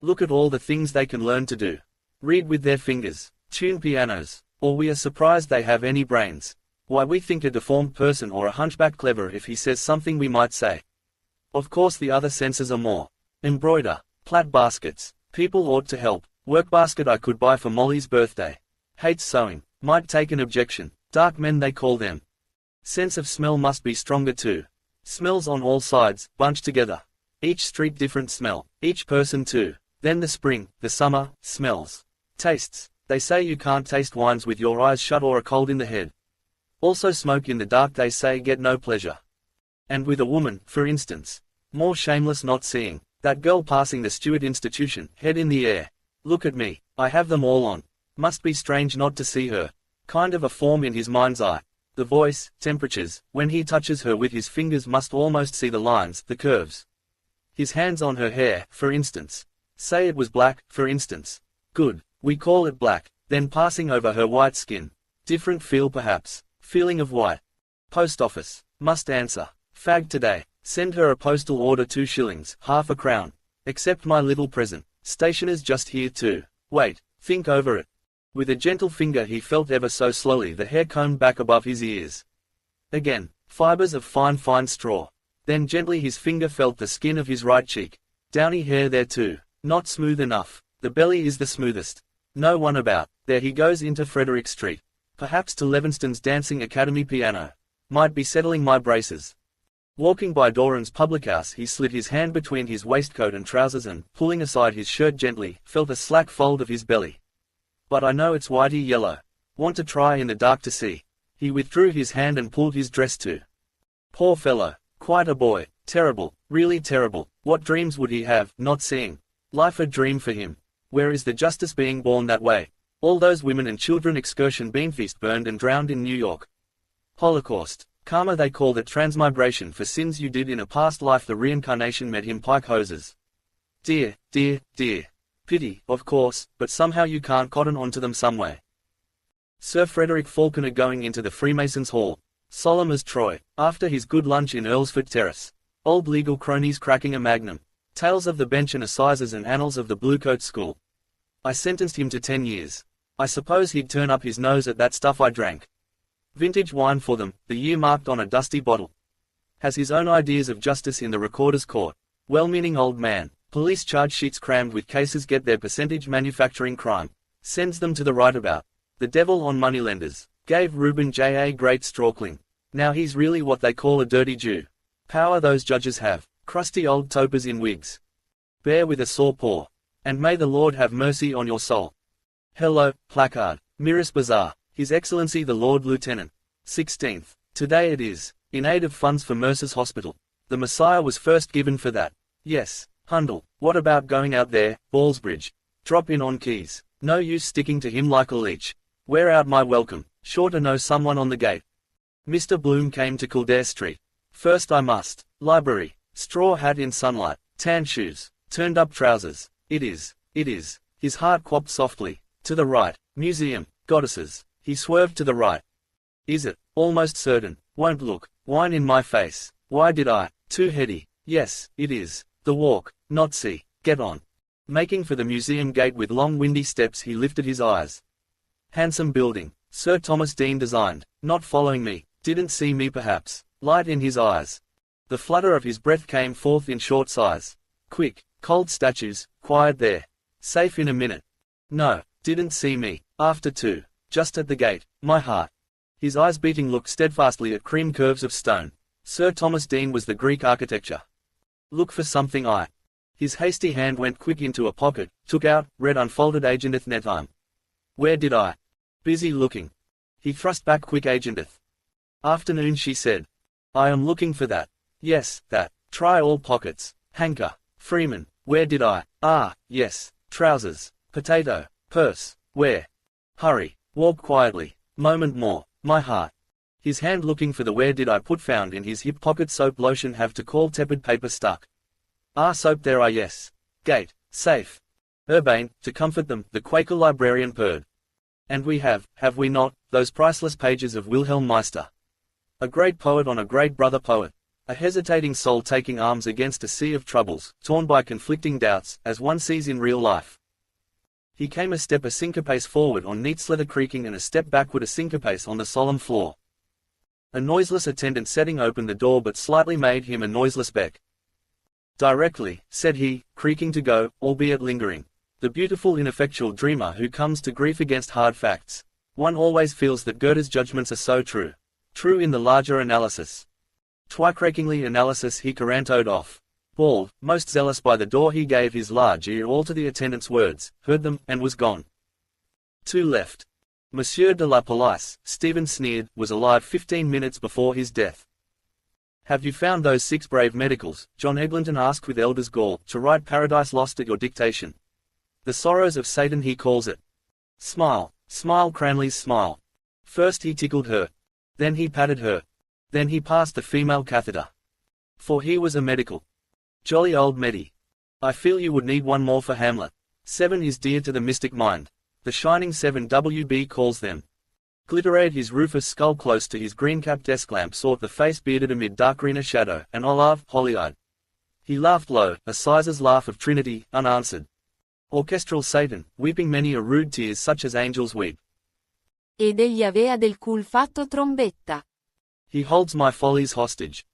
Look at all the things they can learn to do. Read with their fingers. Tune pianos. Or we are surprised they have any brains. Why we think a deformed person or a hunchback clever if he says something we might say. Of course the other senses are more. Embroider. Plait baskets. People ought to help. Workbasket I could buy for Molly's birthday. Hates sewing. Might take an objection. Dark men they call them. Sense of smell must be stronger too. Smells on all sides, bunched together. Each street different smell. Each person too. Then the spring, the summer, smells. Tastes. They say you can't taste wines with your eyes shut or a cold in the head. Also smoke in the dark they say get no pleasure. And with a woman, for instance. More shameless not seeing. That girl passing the Stewart Institution, head in the air. Look at me. I have them all on. Must be strange not to see her. Kind of a form in his mind's eye. The voice, temperatures, when he touches her with his fingers must almost see the lines, the curves. His hands on her hair, for instance. Say it was black, for instance. Good. We call it black. Then passing over her white skin. Different feel perhaps. Feeling of white. Post office. Must answer. Fag today. Send her a postal order 2 shillings, half a crown. Accept my little present. Stationer's just here too. Wait. Think over it. With a gentle finger he felt ever so slowly the hair combed back above his ears. Again. Fibers of fine straw. Then gently his finger felt the skin of his right cheek. Downy hair there too. Not smooth enough. The belly is the smoothest. No one about. There he goes into Frederick Street. Perhaps to Levinston's Dancing Academy piano. Might be settling my braces. Walking by Doran's public house, he slid his hand between his waistcoat and trousers and, pulling aside his shirt gently, felt a slack fold of his belly. But I know it's whitey yellow. Want to try in the dark to see. He withdrew his hand and pulled his dress to. Poor fellow. Quite a boy. Terrible. Really terrible. What dreams would he have, not seeing? Life a dream for him. Where is the justice being born that way? All those women and children excursion beanfeast burned and drowned in New York. Holocaust. Karma they called it, transmigration for sins you did in a past life. The reincarnation met him pike hoses. Dear, dear, dear. Pity, of course, but somehow you can't cotton onto them some way. Sir Frederick Falconer going into the Freemasons' Hall. Solemn as Troy, after his good lunch in Earlsfort Terrace. Old legal cronies cracking a magnum. Tales of the bench and assizes and annals of the Bluecoat School. I sentenced him to 10 years. I suppose he'd turn up his nose at that stuff I drank. Vintage wine for them, the year marked on a dusty bottle. Has his own ideas of justice in the recorder's court. Well-meaning old man. Police charge sheets crammed with cases get their percentage manufacturing crime. Sends them to the right about. The devil on moneylenders. Gave Reuben J.A. great strawkling. Now he's really what they call a dirty Jew. Power those judges have. Crusty old topers in wigs. Bear with a sore paw. And may the Lord have mercy on your soul. Hello, placard. Mirrors Bazaar. His Excellency the Lord Lieutenant. 16th. Today it is. In aid of funds for Mercer's Hospital. The Messiah was first given for that. Yes. Hundle. What about going out there, Ballsbridge? Drop in on keys. No use sticking to him like a leech. Wear out my welcome. Sure to know someone on the gate. Mr. Bloom came to Kildare Street. First I must. Library. Straw hat in sunlight. Tan shoes. Turned up trousers. It is. His heart quapped softly. To the right. Museum. Goddesses. He swerved to the right. Is it? Almost certain. Won't look. Wine in my face. Why did I? Too heady. Yes, it is. The walk. Not see. Get on. Making for the museum gate with long windy steps, he lifted his eyes. Handsome building. Sir Thomas Deane designed. Not following me. Didn't see me perhaps. Light in his eyes. The flutter of his breath came forth in short sighs. Quick. Cold statues. Quiet there. Safe in a minute. No. Didn't see me. After 2. Just at the gate. My heart. His eyes beating looked steadfastly at cream curves of stone. Sir Thomas Deane was the Greek architecture. Look for something I. His hasty hand went quick into a pocket, took out, read unfolded agenteth netime. Where did I? Busy looking. He thrust back quick agenteth. Afternoon she said. I am looking for that. Yes, that. Try all pockets. Hanker. Freeman. Where did I? Ah, yes. Trousers. Potato. Purse. Where? Hurry. Walk quietly. Moment more. My heart. His hand looking for the where did I put found in his hip pocket. Soap lotion have to call tepid paper stuck. Ah, soap there are yes. Gate. Safe. Urbane, to comfort them, the Quaker librarian purred. And we have we not, those priceless pages of Wilhelm Meister. A great poet on a great brother poet. A hesitating soul taking arms against a sea of troubles, torn by conflicting doubts, as one sees in real life. He came a step a syncopace forward on neat slither creaking and a step backward a syncopace on the solemn floor. A noiseless attendant setting open the door but slightly made him a noiseless beck. Directly, said he, creaking to go, albeit lingering. The beautiful ineffectual dreamer who comes to grief against hard facts. One always feels that Goethe's judgments are so true. True in the larger analysis. Twycrakingly analysis he carantoed off. Bald, most zealous by the door he gave his large ear all to the attendant's words, heard them, and was gone. 2 left. Monsieur de la Police, Stephen sneered, was alive 15 minutes before his death. Have you found those 6 brave medicals, John Eglinton asked with elder's gall, to write Paradise Lost at your dictation? The sorrows of Satan he calls it. Smile, smile Cranley's smile. First he tickled her. Then he patted her. Then he passed the female catheter. For he was a medical. Jolly old Meddy. I feel you would need one more for Hamlet. 7 is dear to the mystic mind. The shining 7 WB calls them. Glitterade his rufous skull close to his green-capped desk lamp sought the face bearded amid dark greener shadow, and Olave, holly-eyed. He laughed low, a sizer's laugh of Trinity, unanswered. Orchestral Satan, weeping many a rude tears such as angels weep. Ed egli avea del cul fatto trombetta. He holds my follies hostage.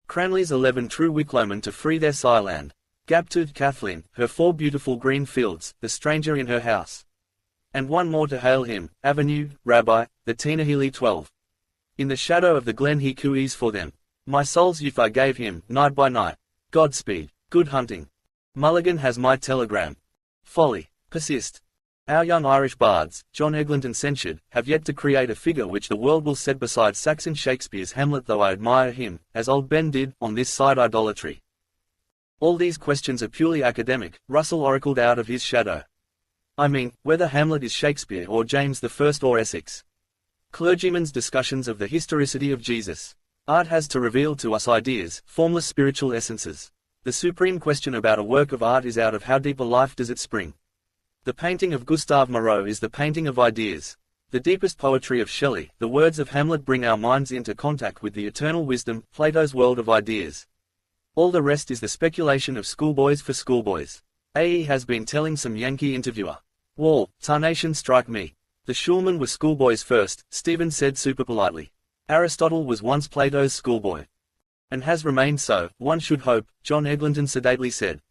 Cranley's 11 true Wicklowmen to free their Sireland. Gap-toothed Kathleen, her 4 beautiful green fields, the stranger in her house. And one more to hail him, Avenue, Rabbi, the Tina Healy 12. In the shadow of the glen he cooees for them. My soul's youth I gave him, night by night. Godspeed, good hunting. Mulligan has my telegram. Folly, persist. Our young Irish bards, John Eglinton censured, have yet to create a figure which the world will set beside Saxon Shakespeare's Hamlet, though I admire him, as old Ben did, on this side idolatry. All these questions are purely academic, Russell oracled out of his shadow. I mean, whether Hamlet is Shakespeare or James I or Essex. Clergymen's discussions of the historicity of Jesus. Art has to reveal to us ideas, formless spiritual essences. The supreme question about a work of art is out of how deep a life does it spring. The painting of Gustave Moreau is the painting of ideas. The deepest poetry of Shelley, the words of Hamlet bring our minds into contact with the eternal wisdom, Plato's world of ideas. All the rest is the speculation of schoolboys for schoolboys. A.E. has been telling some Yankee interviewer. Wall, tarnation strike me. The Schulmen were schoolboys first, Stephen said super politely. Aristotle was once Plato's schoolboy. And has remained so, one should hope, John Eglinton sedately said.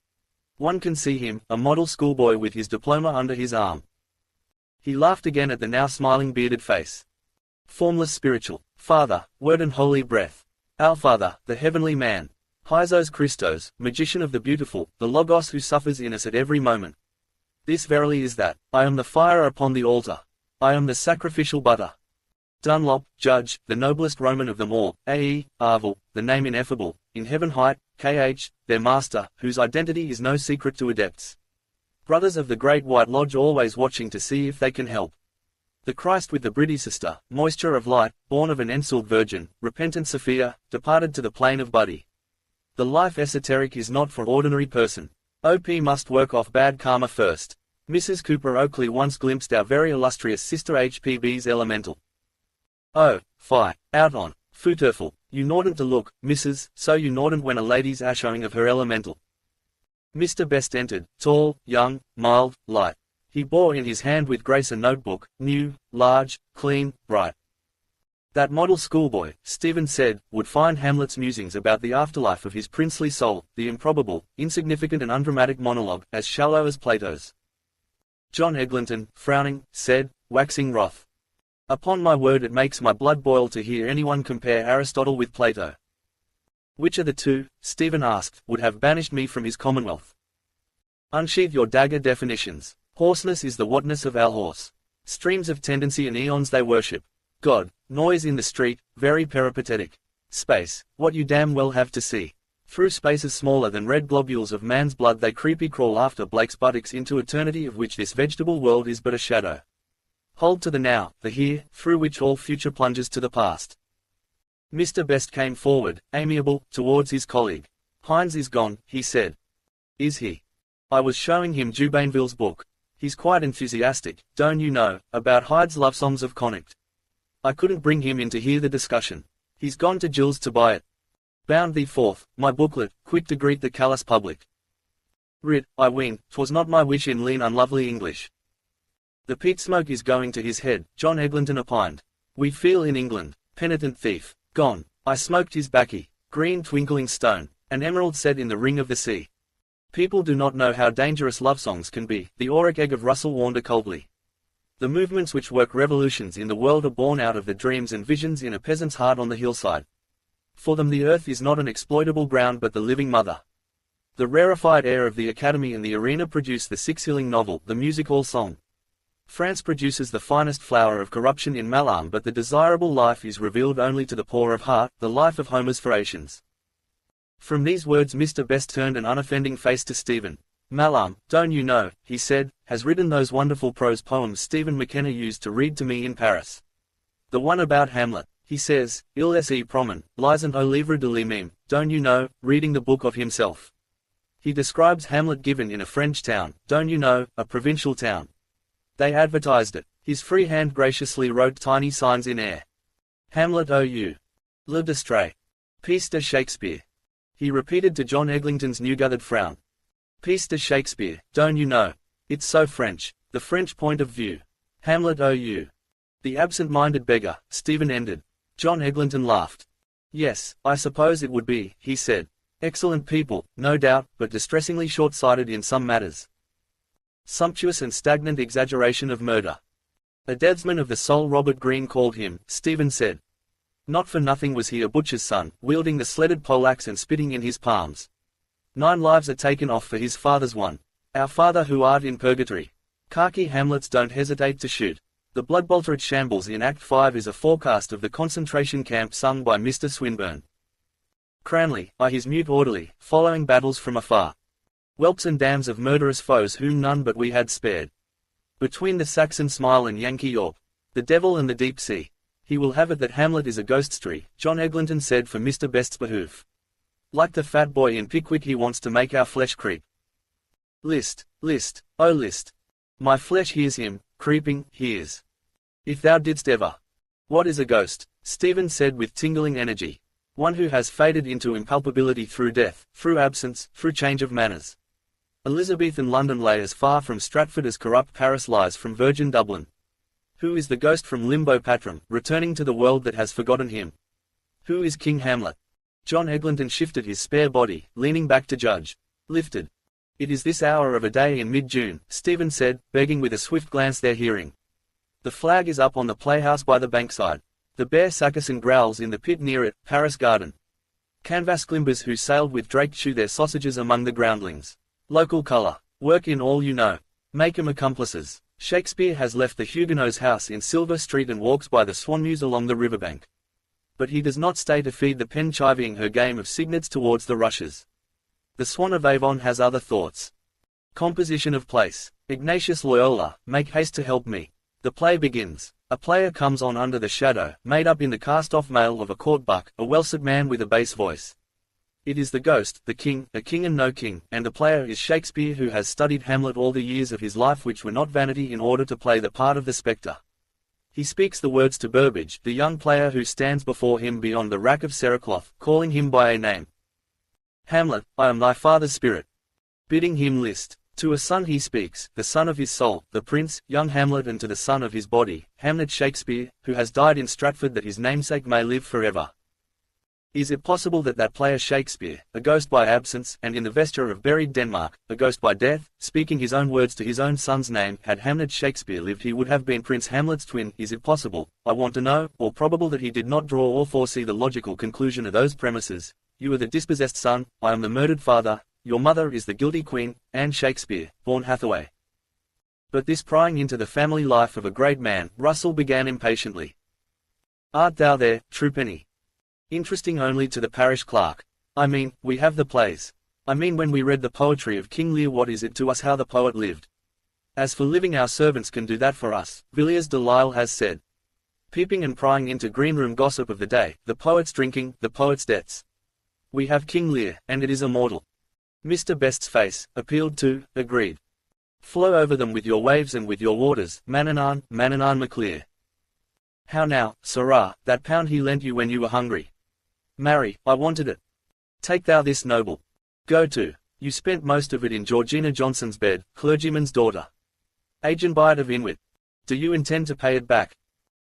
One can see him, a model schoolboy with his diploma under his arm. He laughed again at the now smiling bearded face. Formless spiritual, Father, Word and Holy Breath. Our Father, the heavenly man. Hyzos Christos, magician of the beautiful, the Logos who suffers in us at every moment. This verily is that, I am the fire upon the altar. I am the sacrificial butter. Dunlop, Judge, the noblest Roman of them all, A.E., Arvel, the name ineffable, in heaven height, K.H., their master, whose identity is no secret to adepts. Brothers of the Great White Lodge always watching to see if they can help. The Christ with the Briddy sister, moisture of light, born of an ensouled virgin, repentant Sophia, departed to the plain of Buddy. The life esoteric is not for ordinary person. O.P. must work off bad karma first. Mrs. Cooper Oakley once glimpsed our very illustrious sister H.P.B.'s elemental. Oh, fie, out on, Futurful, you naughtn't to look, Mrs., so you naughtn't when a lady's a showing of her elemental. Mr. Best entered, tall, young, mild, light. He bore in his hand with grace a notebook, new, large, clean, bright. That model schoolboy, Stephen said, would find Hamlet's musings about the afterlife of his princely soul, the improbable, insignificant and undramatic monologue, as shallow as Plato's. John Eglinton, frowning, said, waxing wroth. Upon my word it makes my blood boil to hear anyone compare Aristotle with Plato. Which of the two, Stephen asked, would have banished me from his commonwealth? Unsheathe your dagger definitions. Hoarseness is the whatness of our horse. Streams of tendency and eons they worship. God, noise in the street, very peripatetic. Space, what you damn well have to see. Through spaces smaller than red globules of man's blood they creepy crawl after Blake's buttocks into eternity of which this vegetable world is but a shadow. Hold to the now, the here, through which all future plunges to the past. Mr. Best came forward, amiable, towards his colleague. Hines is gone, he said. Is he? I was showing him Jubainville's book. He's quite enthusiastic, don't you know, about Hyde's love songs of Connacht. I couldn't bring him in to hear the discussion. He's gone to Jill's to buy it. Bound thee forth, my booklet, quick to greet the callous public. Writ, I ween, 'twas not my wish in lean unlovely English. The peat smoke is going to his head, John Eglinton opined. We feel in England, penitent thief, gone. I smoked his baccy, green twinkling stone, an emerald set in the ring of the sea. People do not know how dangerous love songs can be, the auric egg of Russell warned coldly. The movements which work revolutions in the world are born out of the dreams and visions in a peasant's heart on the hillside. For them the earth is not an exploitable ground but the living mother. The rarefied air of the academy and the arena produce the six-hilling novel, the music hall song. France produces the finest flower of corruption in Mallarme, but the desirable life is revealed only to the poor of heart, the life of Homer's Phaeacians. From these words Mr. Best turned an unoffending face to Stephen. Mallarme, don't you know, he said, has written those wonderful prose poems Stephen McKenna used to read to me in Paris. The one about Hamlet, he says, il se promène, lisant au livre de lui-même, don't you know, reading the book of himself. He describes Hamlet given in a French town, don't you know, a provincial town. They advertised it. His free hand graciously wrote tiny signs in air. Hamlet ou. Le Distrait. Piece de Shakespeare. He repeated to John Eglinton's new-gathered frown. Piece de Shakespeare, don't you know? It's so French, the French point of view. Hamlet ou. The absent-minded beggar, Stephen ended. John Eglinton laughed. Yes, I suppose it would be, he said. Excellent people, no doubt, but distressingly short-sighted in some matters. Sumptuous and stagnant exaggeration of murder. A deadsman of the soul Robert Greene called him, Stephen said. Not for nothing was he a butcher's son, wielding the sledded poleaxe and spitting in his palms. 9 lives are taken off for his father's one. Our Father who art in purgatory. Khaki Hamlets don't hesitate to shoot. The blood-boltered shambles in Act 5 is a forecast of the concentration camp sung by Mr. Swinburne. Cranley, I his mute orderly, following battles from afar. Whelps and dams of murderous foes whom none but we had spared. Between the Saxon smile and Yankee York, the devil and the deep sea, he will have it that Hamlet is a ghost story, John Eglinton said for Mr. Best's behoof. Like the fat boy in Pickwick he wants to make our flesh creep. List, list, oh list. My flesh hears him, creeping, hears. If thou didst ever. What is a ghost? Stephen said with tingling energy. One who has faded into impalpability through death, through absence, through change of manners. Elizabethan London lay as far from Stratford as corrupt Paris lies from virgin Dublin. Who is the ghost from limbo patrum, returning to the world that has forgotten him? Who is King Hamlet? John Eglinton shifted his spare body, leaning back to judge. Lifted. It is this hour of a day in mid-June, Stephen said, begging with a swift glance their hearing. The flag is up on the playhouse by the bankside. The bear Sackerson growls in the pit near it, Paris Garden. Canvas climbers who sailed with Drake chew their sausages among the groundlings. Local colour. Work in all you know. Make 'em accomplices. Shakespeare has left the Huguenot's house in Silver Street and walks by the Swan Mews along the riverbank. But he does not stay to feed the pen chivying her game of cygnets towards the rushes. The Swan of Avon has other thoughts. Composition of place. Ignatius Loyola, make haste to help me. The play begins. A player comes on under the shadow, made up in the cast-off mail of a court buck, a well-set man with a bass voice. It is the ghost, the king, a king and no king, and the player is Shakespeare who has studied Hamlet all the years of his life which were not vanity in order to play the part of the spectre. He speaks the words to Burbage, the young player who stands before him beyond the rack of cerecloth, calling him by a name. Hamlet, I am thy father's spirit. Bidding him list. To a son he speaks, the son of his soul, the prince, young Hamlet, and to the son of his body, Hamlet Shakespeare, who has died in Stratford that his namesake may live forever. Is it possible that that player Shakespeare, a ghost by absence, and in the vesture of buried Denmark, a ghost by death, speaking his own words to his own son's name, had Hamlet Shakespeare lived he would have been Prince Hamlet's twin? Is it possible, I want to know, or probable that he did not draw or foresee the logical conclusion of those premises? You are the dispossessed son, I am the murdered father. Your mother is the guilty queen, Anne Shakespeare, born Hathaway. But this prying into the family life of a great man, Russell began impatiently. Art thou there, Truepenny? Interesting only to the parish clerk. I mean, we have the plays. I mean when we read the poetry of King Lear, what is it to us how the poet lived? As for living, our servants can do that for us, Villiers de Lisle has said. Peeping and prying into greenroom gossip of the day, the poet's drinking, the poet's debts. We have King Lear, and it is immortal. Mr. Best's face, appealed to, agreed. Flow over them with your waves and with your waters, Mannanan, Maclear. How now, sirrah, that pound he lent you when you were hungry? Marry, I wanted it. Take thou this noble. Go to. You spent most of it in Georgina Johnson's bed, clergyman's daughter. Agent by it of Inwit. Do you intend to pay it back?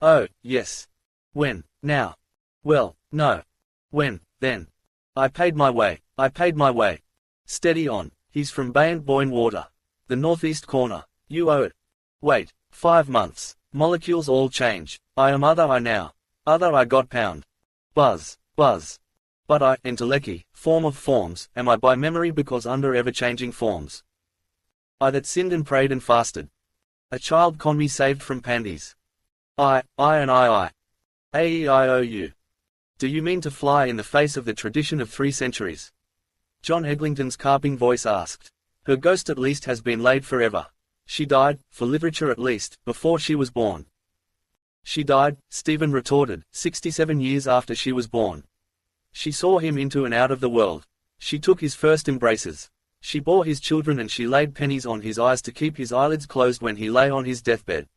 Oh, yes. When? Now? Well, no. When, then? I paid my way. Steady on. He's from Bayant Boyne Water. The northeast corner. You owe it. Wait. 5 months. Molecules all change. I am other I now. Other I got pound. Buzz. But I, entelechy, form of forms, am I by memory because under ever-changing forms. I that sinned and prayed and fasted. A child con me saved from pandies. I. A-E-I-O-U. Do you mean to fly in the face of the tradition of 3 centuries? John Eglinton's carping voice asked. Her ghost at least has been laid forever. She died, for literature at least, before she was born. She died, Stephen retorted, 67 years after she was born. She saw him into and out of the world. She took his first embraces. She bore his children and she laid pennies on his eyes to keep his eyelids closed when he lay on his deathbed.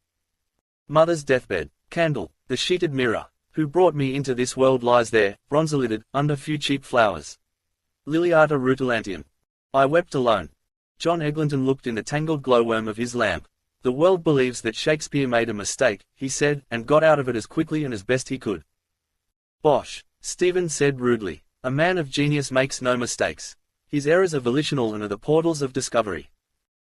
Mother's deathbed. Candle, the sheeted mirror. Who brought me into this world lies there, bronze-lidded, under few cheap flowers. Liliata rutilantium. I wept alone. John Eglinton looked in the tangled glowworm of his lamp. The world believes that Shakespeare made a mistake, he said, and got out of it as quickly and as best he could. Bosh. Stephen said rudely. A man of genius makes no mistakes. His errors are volitional and are the portals of discovery.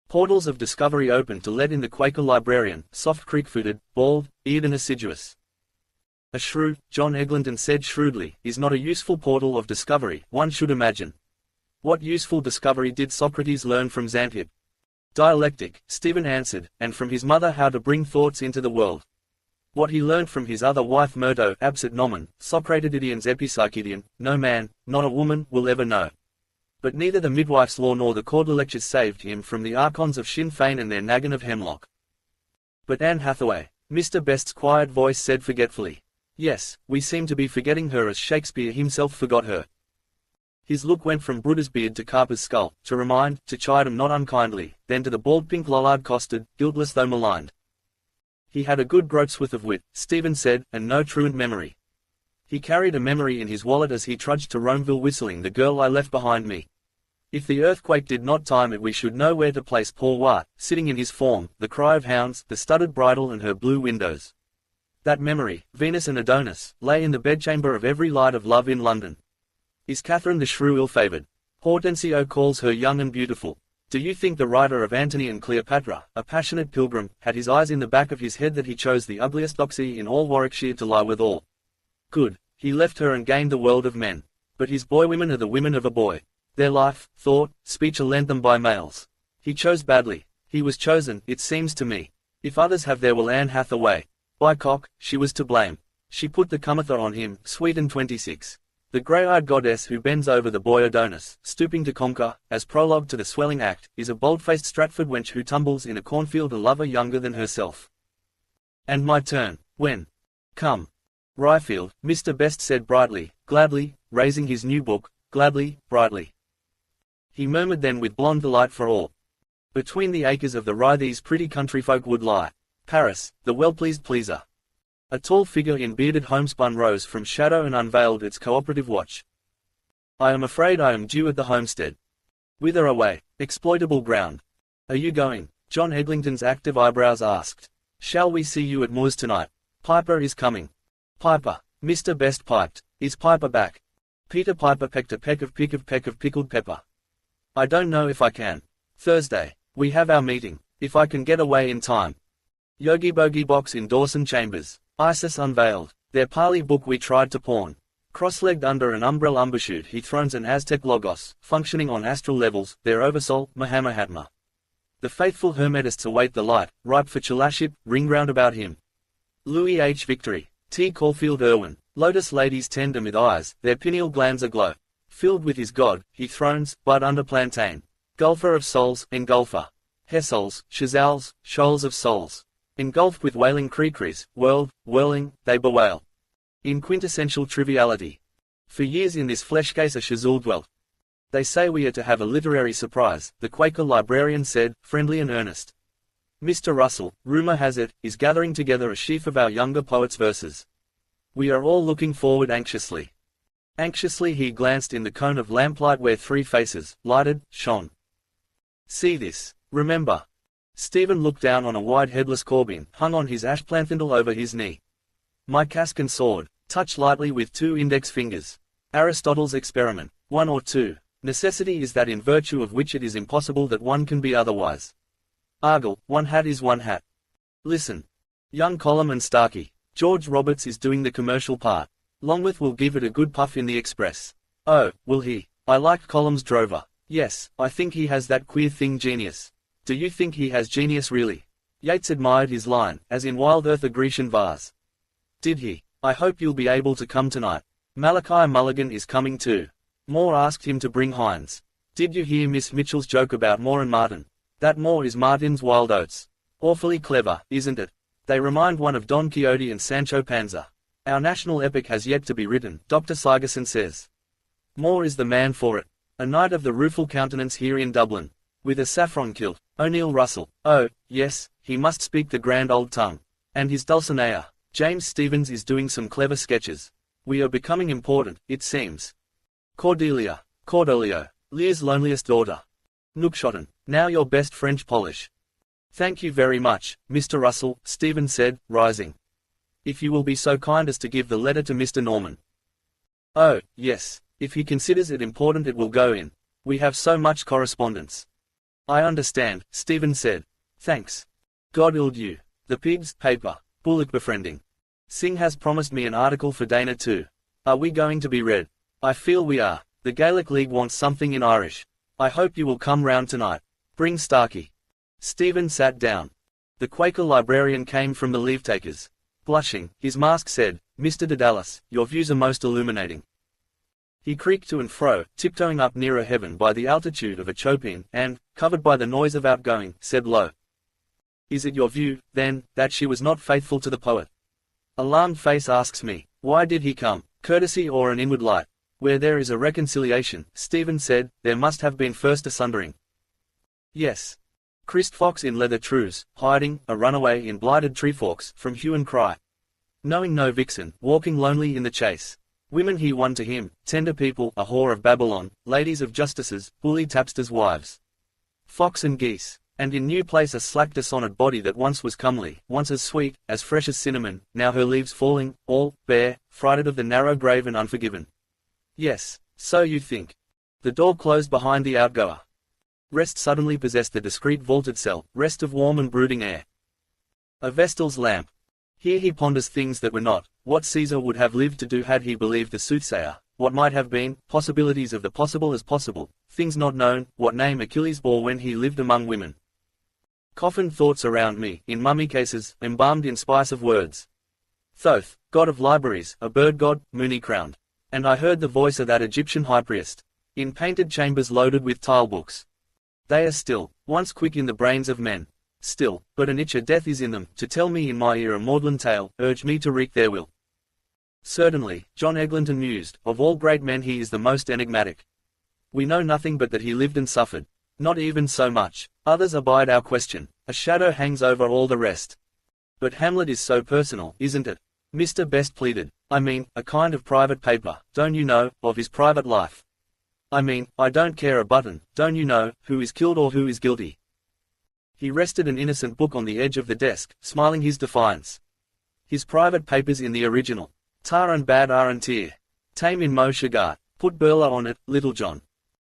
Portals of discovery open to let in the Quaker librarian, soft creek-footed, bald, eared and assiduous. A shrew, John Eglinton said shrewdly, is not a useful portal of discovery, one should imagine. What useful discovery did Socrates learn from Xanthippe? Dialectic, Stephen answered, and from his mother how to bring thoughts into the world. What he learned from his other wife Myrto, absit nomen, Socratidians epipsychidion, no man, not a woman, will ever know. But neither the midwife's law nor the Corder lectures saved him from the archons of Sinn Fein and their naggin of hemlock. But Anne Hathaway, Mr. Best's quiet voice said forgetfully. Yes, we seem to be forgetting her as Shakespeare himself forgot her. His look went from Brutus' beard to Carper's skull, to remind, to chide him not unkindly, then to the bald pink Lollard costed, guiltless though maligned. He had a good groatsworth of wit, Stephen said, and no truant memory. He carried a memory in his wallet as he trudged to Romeville whistling The Girl I Left Behind Me. If the earthquake did not time it we should know where to place poor Watt, sitting in his form, the cry of hounds, the studded bridle and her blue windows. That memory, Venus and Adonis, lay in the bedchamber of every light of love in London. Is Catherine the shrew ill-favoured? Hortensio calls her young and beautiful. Do you think the writer of Antony and Cleopatra, a passionate pilgrim, had his eyes in the back of his head that he chose the ugliest doxy in all Warwickshire to lie withal? Good, he left her and gained the world of men. But his boy-women are the women of a boy. Their life, thought, speech are lent them by males. He chose badly. He was chosen, it seems to me. If others have their will Anne Hathaway. By cock, she was to blame. She put the comether on him, sweet and 26. The grey-eyed goddess who bends over the boy Adonis, stooping to conquer, as prologue to the swelling act, is a bold-faced Stratford wench who tumbles in a cornfield a lover younger than herself. And my turn, when? Come. Ryefield, Mr. Best said brightly, gladly, raising his new book, gladly, brightly. He murmured then with blonde delight for all. Between the acres of the rye these pretty countryfolk would lie. Paris, the well-pleased pleaser. A tall figure in bearded homespun rose from shadow and unveiled its cooperative watch. I am afraid I am due at the homestead. Whither away? Exploitable ground. Are you going? John Eglinton's active eyebrows asked. Shall we see you at Moores tonight? Piper is coming. Piper. Mr. Best piped. Is Piper back? Peter Piper pecked a peck of pickled pepper. I don't know if I can. Thursday. We have our meeting. If I can get away in time. Yogi Bogie box in Dawson Chambers. Isis unveiled. Their Pali book we tried to pawn. Cross-legged under an umbrella umbershoot he thrones an Aztec logos, functioning on astral levels, their oversoul, Mahamahatma. The faithful Hermetists await the light, ripe for chelaship, ring round about him. Louis H. Victory. T. Caulfield Irwin. Lotus ladies tender with eyes, their pineal glands aglow. Filled with his god, he thrones, bud under plantain. Gulfer of souls, engulfer. Hessols, Chazals, shoals of souls. Engulfed with wailing creekries, whirling, they bewail. In quintessential triviality. For years in this flesh case a Chazul dwelt. They say we are to have a literary surprise, the Quaker librarian said, friendly and earnest. Mr. Russell, rumor has it, is gathering together a sheaf of our younger poets' verses. We are all looking forward anxiously. Anxiously he glanced in the cone of lamplight where three faces, lighted, shone. See this. Remember. Stephen looked down on a wide headless corbin, hung on his ashplanthindle over his knee. My casque and sword, touched lightly with two index fingers. Aristotle's experiment. 1 or 2. Necessity is that in virtue of which it is impossible that one can be otherwise. Argle, one hat is one hat. Listen. Young Colum and Starkey. George Roberts is doing the commercial part. Longworth will give it a good puff in the Express. Oh, will he? I liked Colum's Drover. Yes, I think he has that queer thing genius. Do you think he has genius really? Yeats admired his line, as in Wild Earth a Grecian vase. Did he? I hope you'll be able to come tonight. Malachi Mulligan is coming too. Moore asked him to bring Hines. Did you hear Miss Mitchell's joke about Moore and Martin? That Moore is Martin's Wild Oats. Awfully clever, isn't it? They remind one of Don Quixote and Sancho Panza. Our national epic has yet to be written, Dr. Sigerson says. Moore is the man for it. A knight of the rueful countenance here in Dublin. With a saffron kilt. O'Neill Russell. Oh, yes, he must speak the grand old tongue. And his Dulcinea. James Stephens is doing some clever sketches. We are becoming important, it seems. Cordelia. Cordelio. Lear's loneliest daughter. Nookshotten. Now your best French polish. Thank you very much, Mr. Russell, Stephen said, rising. If you will be so kind as to give the letter to Mr. Norman. Oh, yes, if he considers it important it will go in. We have so much correspondence. I understand, Stephen said. Thanks. God illed you. The pigs, paper, bullock befriending. Singh has promised me an article for Dana too. Are we going to be read? I feel we are. The Gaelic League wants something in Irish. I hope you will come round tonight. Bring Starkey. Stephen sat down. The Quaker librarian came from the leave-takers. Blushing, his mask said, Mr. Dedalus, your views are most illuminating. He creaked to and fro, tiptoeing up nearer heaven by the altitude of a chopin, and, covered by the noise of outgoing, said low. Is it your view, then, that she was not faithful to the poet? Alarmed face asks me, why did he come, courtesy or an inward light? Where there is a reconciliation, Stephen said, there must have been first a sundering. Yes. Christ Fox in leather trews, hiding, a runaway in blighted tree forks, from hue and cry. Knowing no vixen, walking lonely in the chase. Women he won to him, tender people, a whore of Babylon, ladies of justices, bully tapsters' wives. Fox and geese, and in new place a slack dishonored body that once was comely, once as sweet, as fresh as cinnamon, now her leaves falling, all, bare, frighted of the narrow grave and unforgiven. Yes, so you think. The door closed behind the outgoer. Rest suddenly possessed the discreet vaulted cell, rest of warm and brooding air. A vestal's lamp. Here he ponders things that were not, what Caesar would have lived to do had he believed the soothsayer, what might have been, possibilities of the possible as possible, things not known, what name Achilles bore when he lived among women. Coffined thoughts around me, in mummy cases, embalmed in spice of words. Thoth, god of libraries, a bird god, moony-crowned. And I heard the voice of that Egyptian high priest. In painted chambers loaded with tile books. They are still, once quick in the brains of men. Still, but an itch of death is in them, to tell me in my ear a maudlin tale, urge me to wreak their will. Certainly, John Eglinton mused, of all great men he is the most enigmatic. We know nothing but that he lived and suffered. Not even so much. Others abide our question. A shadow hangs over all the rest. But Hamlet is so personal, isn't it? Mr. Best pleaded. I mean, a kind of private paper, don't you know, of his private life. I mean, I don't care a button, don't you know, who is killed or who is guilty. He rested an innocent book on the edge of the desk, smiling his defiance. His private papers in the original. Tar and bad are and tear. Tame in Mo Shagat. Put Burla on it, Little John.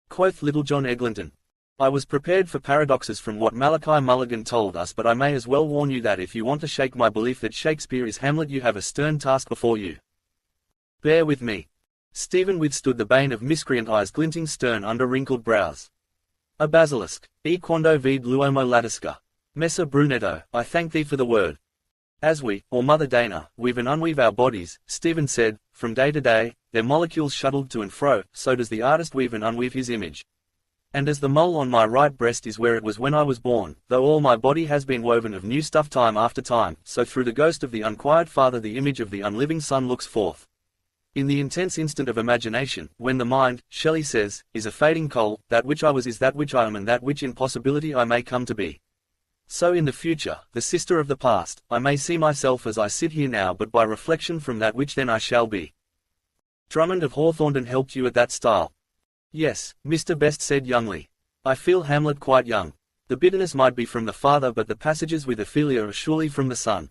Quoth Little John Eglinton. I was prepared for paradoxes from what Malachi Mulligan told us, but I may as well warn you that if you want to shake my belief that Shakespeare is Hamlet, you have a stern task before you. Bear with me. Stephen withstood the bane of miscreant eyes glinting stern under wrinkled brows. A basilisk, e quando vide l'uomo latisca. Messer Brunetto, I thank thee for the word. As we, or Mother Dana, weave and unweave our bodies, Stephen said, from day to day, their molecules shuttled to and fro, so does the artist weave and unweave his image. And as the mole on my right breast is where it was when I was born, though all my body has been woven of new stuff time after time, so through the ghost of the unquiet father the image of the unliving son looks forth. In the intense instant of imagination, when the mind, Shelley says, is a fading coal, that which I was is that which I am and that which in possibility I may come to be. So in the future, the sister of the past, I may see myself as I sit here now but by reflection from that which then I shall be. Drummond of Hawthornden helped you at that style. Yes, Mr. Best said youngly. I feel Hamlet quite young. The bitterness might be from the father but the passages with Ophelia are surely from the son.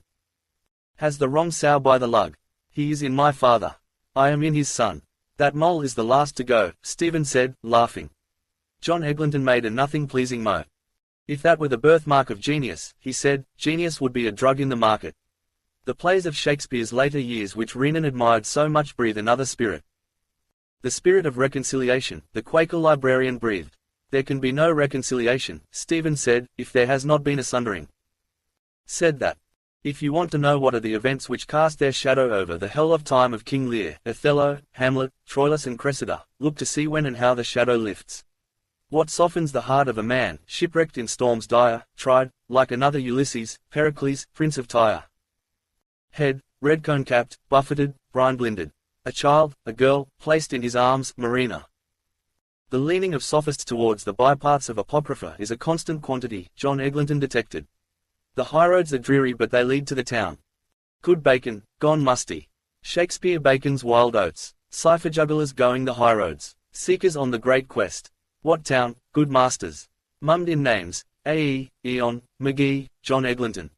Has the wrong sow by the lug. He is in my father. I am in his son. That mole is the last to go, Stephen said, laughing. John Eglinton made a nothing-pleasing moe. If that were the birthmark of genius, he said, genius would be a drug in the market. The plays of Shakespeare's later years which Renan admired so much breathe another spirit. The spirit of reconciliation, the Quaker librarian breathed. There can be no reconciliation, Stephen said, if there has not been a sundering. Said that. If you want to know what are the events which cast their shadow over the hell of time of King Lear, Othello, Hamlet, Troilus and Cressida, look to see when and how the shadow lifts. What softens the heart of a man, shipwrecked in storms dire, tried, like another Ulysses, Pericles, Prince of Tyre. Head, red-cone-capped, buffeted, brine-blinded. A child, a girl, placed in his arms, Marina. The leaning of sophists towards the bypaths of Apocrypha is a constant quantity, John Eglinton detected. The highroads are dreary but they lead to the town. Good bacon, gone musty. Shakespeare Bacon's wild oats. Cipher jugglers going the highroads. Seekers on the great quest. What town, good masters? Mummed in names, A.E., Eon, McGee, John Eglinton.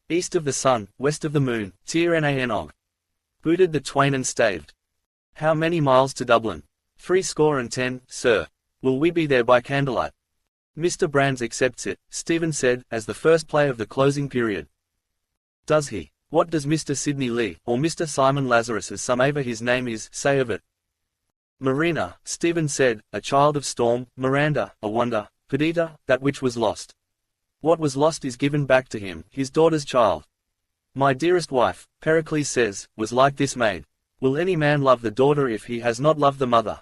East of the sun, west of the moon, Tir Nanog. Booted the twain and staved. How many miles to Dublin? 60, sir. Will we be there by candlelight? Mr. Brands accepts it, Stephen said, as the first play of the closing period. Does he? What does Mr. Sidney Lee, or Mr. Simon Lazarus as some ever his name is, say of it? Marina, Stephen said, a child of storm, Miranda, a wonder, Perdita, that which was lost. What was lost is given back to him, his daughter's child. My dearest wife, Pericles says, was like this maid. Will any man love the daughter if he has not loved the mother?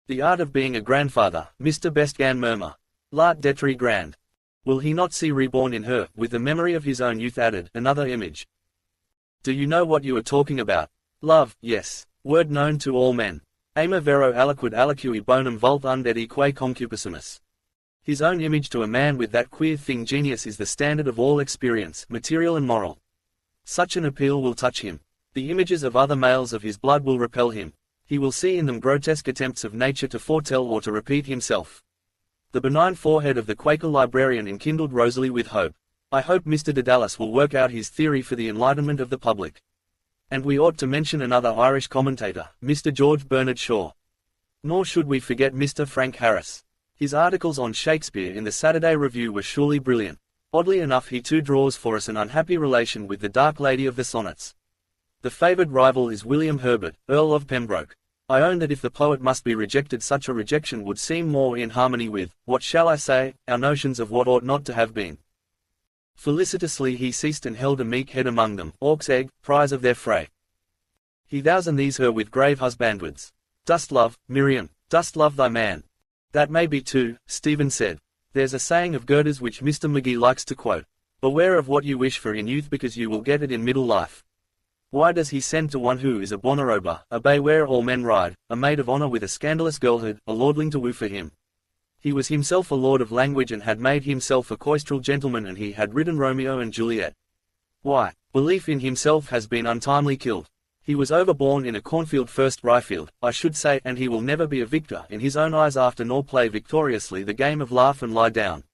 The art of being a grandfather, Mr. Bestgan murmur. L'art d'être grand. Will he not see reborn in her, with the memory of his own youth added, another image? Do you know what you are talking about? Love, yes. Word known to all men. Ama vero aliquid aliqui bonum vult undet eque concupiscimus. His own image to a man with that queer thing genius is the standard of all experience, material and moral. Such an appeal will touch him. The images of other males of his blood will repel him. He will see in them grotesque attempts of nature to foretell or to repeat himself. The benign forehead of the Quaker librarian enkindled rosily with hope. I hope Mr. Dedalus will work out his theory for the enlightenment of the public. And we ought to mention another Irish commentator, Mr. George Bernard Shaw. Nor should we forget Mr. Frank Harris. His articles on Shakespeare in the Saturday Review were surely brilliant. Oddly enough, he too draws for us an unhappy relation with the Dark Lady of the Sonnets. The favoured rival is William Herbert, Earl of Pembroke. I own that if the poet must be rejected, such a rejection would seem more in harmony with, what shall I say, our notions of what ought not to have been. Felicitously he ceased and held a meek head among them, Orc's egg, prize of their fray. He thous and these her with grave husbandwards. Dost love, Miriam, dost love thy man? That may be too, Stephen said. There's a saying of Goethe's which Mr. McGee likes to quote. Beware of what you wish for in youth because you will get it in middle life. Why does he send to one who is a bonnerober, a bay where all men ride, a maid of honor with a scandalous girlhood, a lordling to woo for him? He was himself a lord of language and had made himself a cloistral gentleman, and he had written Romeo and Juliet. Why, belief in himself has been untimely killed. He was overborne in a cornfield, first ryefield, I should say, and he will never be a victor in his own eyes after nor play victoriously the game of laugh and lie down.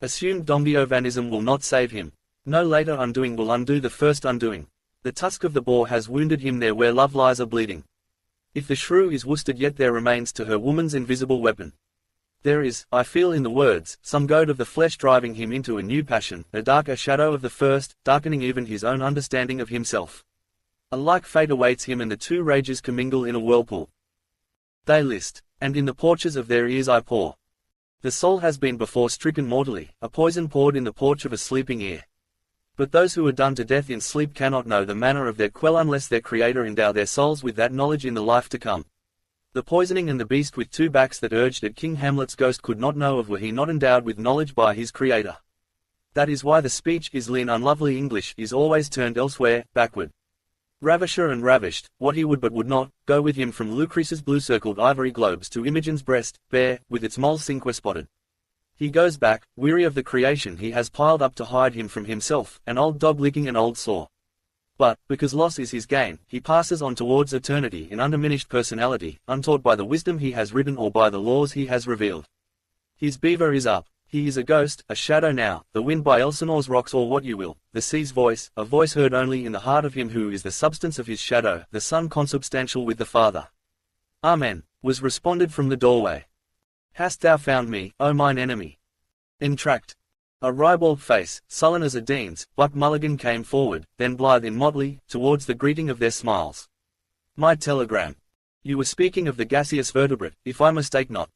Assumed Dombiovanism will not save him. No later undoing will undo the first undoing. The tusk of the boar has wounded him there where love lies a bleeding. If the shrew is worsted, yet there remains to her woman's invisible weapon. There is, I feel in the words, some goad of the flesh driving him into a new passion, a darker shadow of the first, darkening even his own understanding of himself. A like fate awaits him, and the two rages commingle in a whirlpool. They list, and in the porches of their ears I pour. The soul has been before stricken mortally, a poison poured in the porch of a sleeping ear. But those who are done to death in sleep cannot know the manner of their quell unless their Creator endow their souls with that knowledge in the life to come. The poisoning and the beast with two backs that urged at King Hamlet's ghost could not know of were he not endowed with knowledge by his Creator. That is why the speech is lean unlovely English is always turned elsewhere, backward. Ravisher and ravished, what he would but would not, go with him from Lucrece's blue-circled ivory globes to Imogen's breast, bare, with its mole cinque spotted. He goes back, weary of the creation he has piled up to hide him from himself, an old dog licking an old sore. But, because loss is his gain, he passes on towards eternity in undiminished personality, untaught by the wisdom he has written or by the laws he has revealed. His beaver is up. He is a ghost, a shadow now, the wind by Elsinore's rocks or what you will, the sea's voice, a voice heard only in the heart of him who is the substance of his shadow, the Son consubstantial with the Father. Amen, was responded from the doorway. Hast thou found me, O mine enemy? Entract. A ribald face, sullen as a dean's, Buck Mulligan came forward, then blithe in motley, towards the greeting of their smiles. My telegram. You were speaking of the gaseous vertebrate, if I mistake not.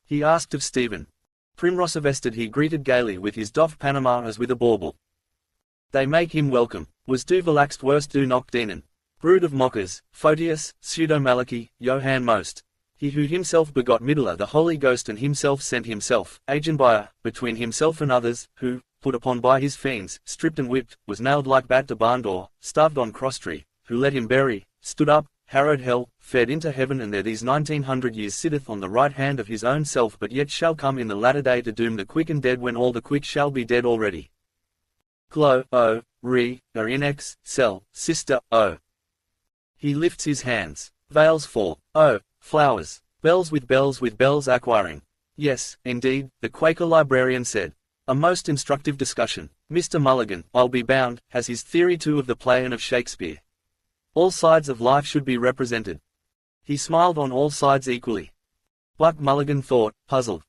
He asked of Stephen. Primrose vested he greeted gaily with his doff Panama as with a bauble. They make him welcome, was du verlaxt worst du noch dienen. Brood of mockers, Photius, Pseudo-Malachi, Johann Most. He who himself begot Middler the Holy Ghost and himself sent himself, Agenbier, between himself and others, who, put upon by his fiends, stripped and whipped, was nailed like bat to barn door, starved on cross-tree, who let him bury, stood up, harrowed hell, fared into heaven, and there these 1900 years sitteth on the right hand of his own self, but yet shall come in the latter day to doom the quick and dead when all the quick shall be dead already. Glow, o, re, inex, cell, sister, o. He lifts his hands. Veils fall, oh, flowers, bells with bells acquiring. Yes, indeed, the Quaker librarian said. A most instructive discussion. Mr. Mulligan, I'll be bound, has his theory too of the play and of Shakespeare. All sides of life should be represented. He smiled on all sides equally. Buck Mulligan thought, puzzled.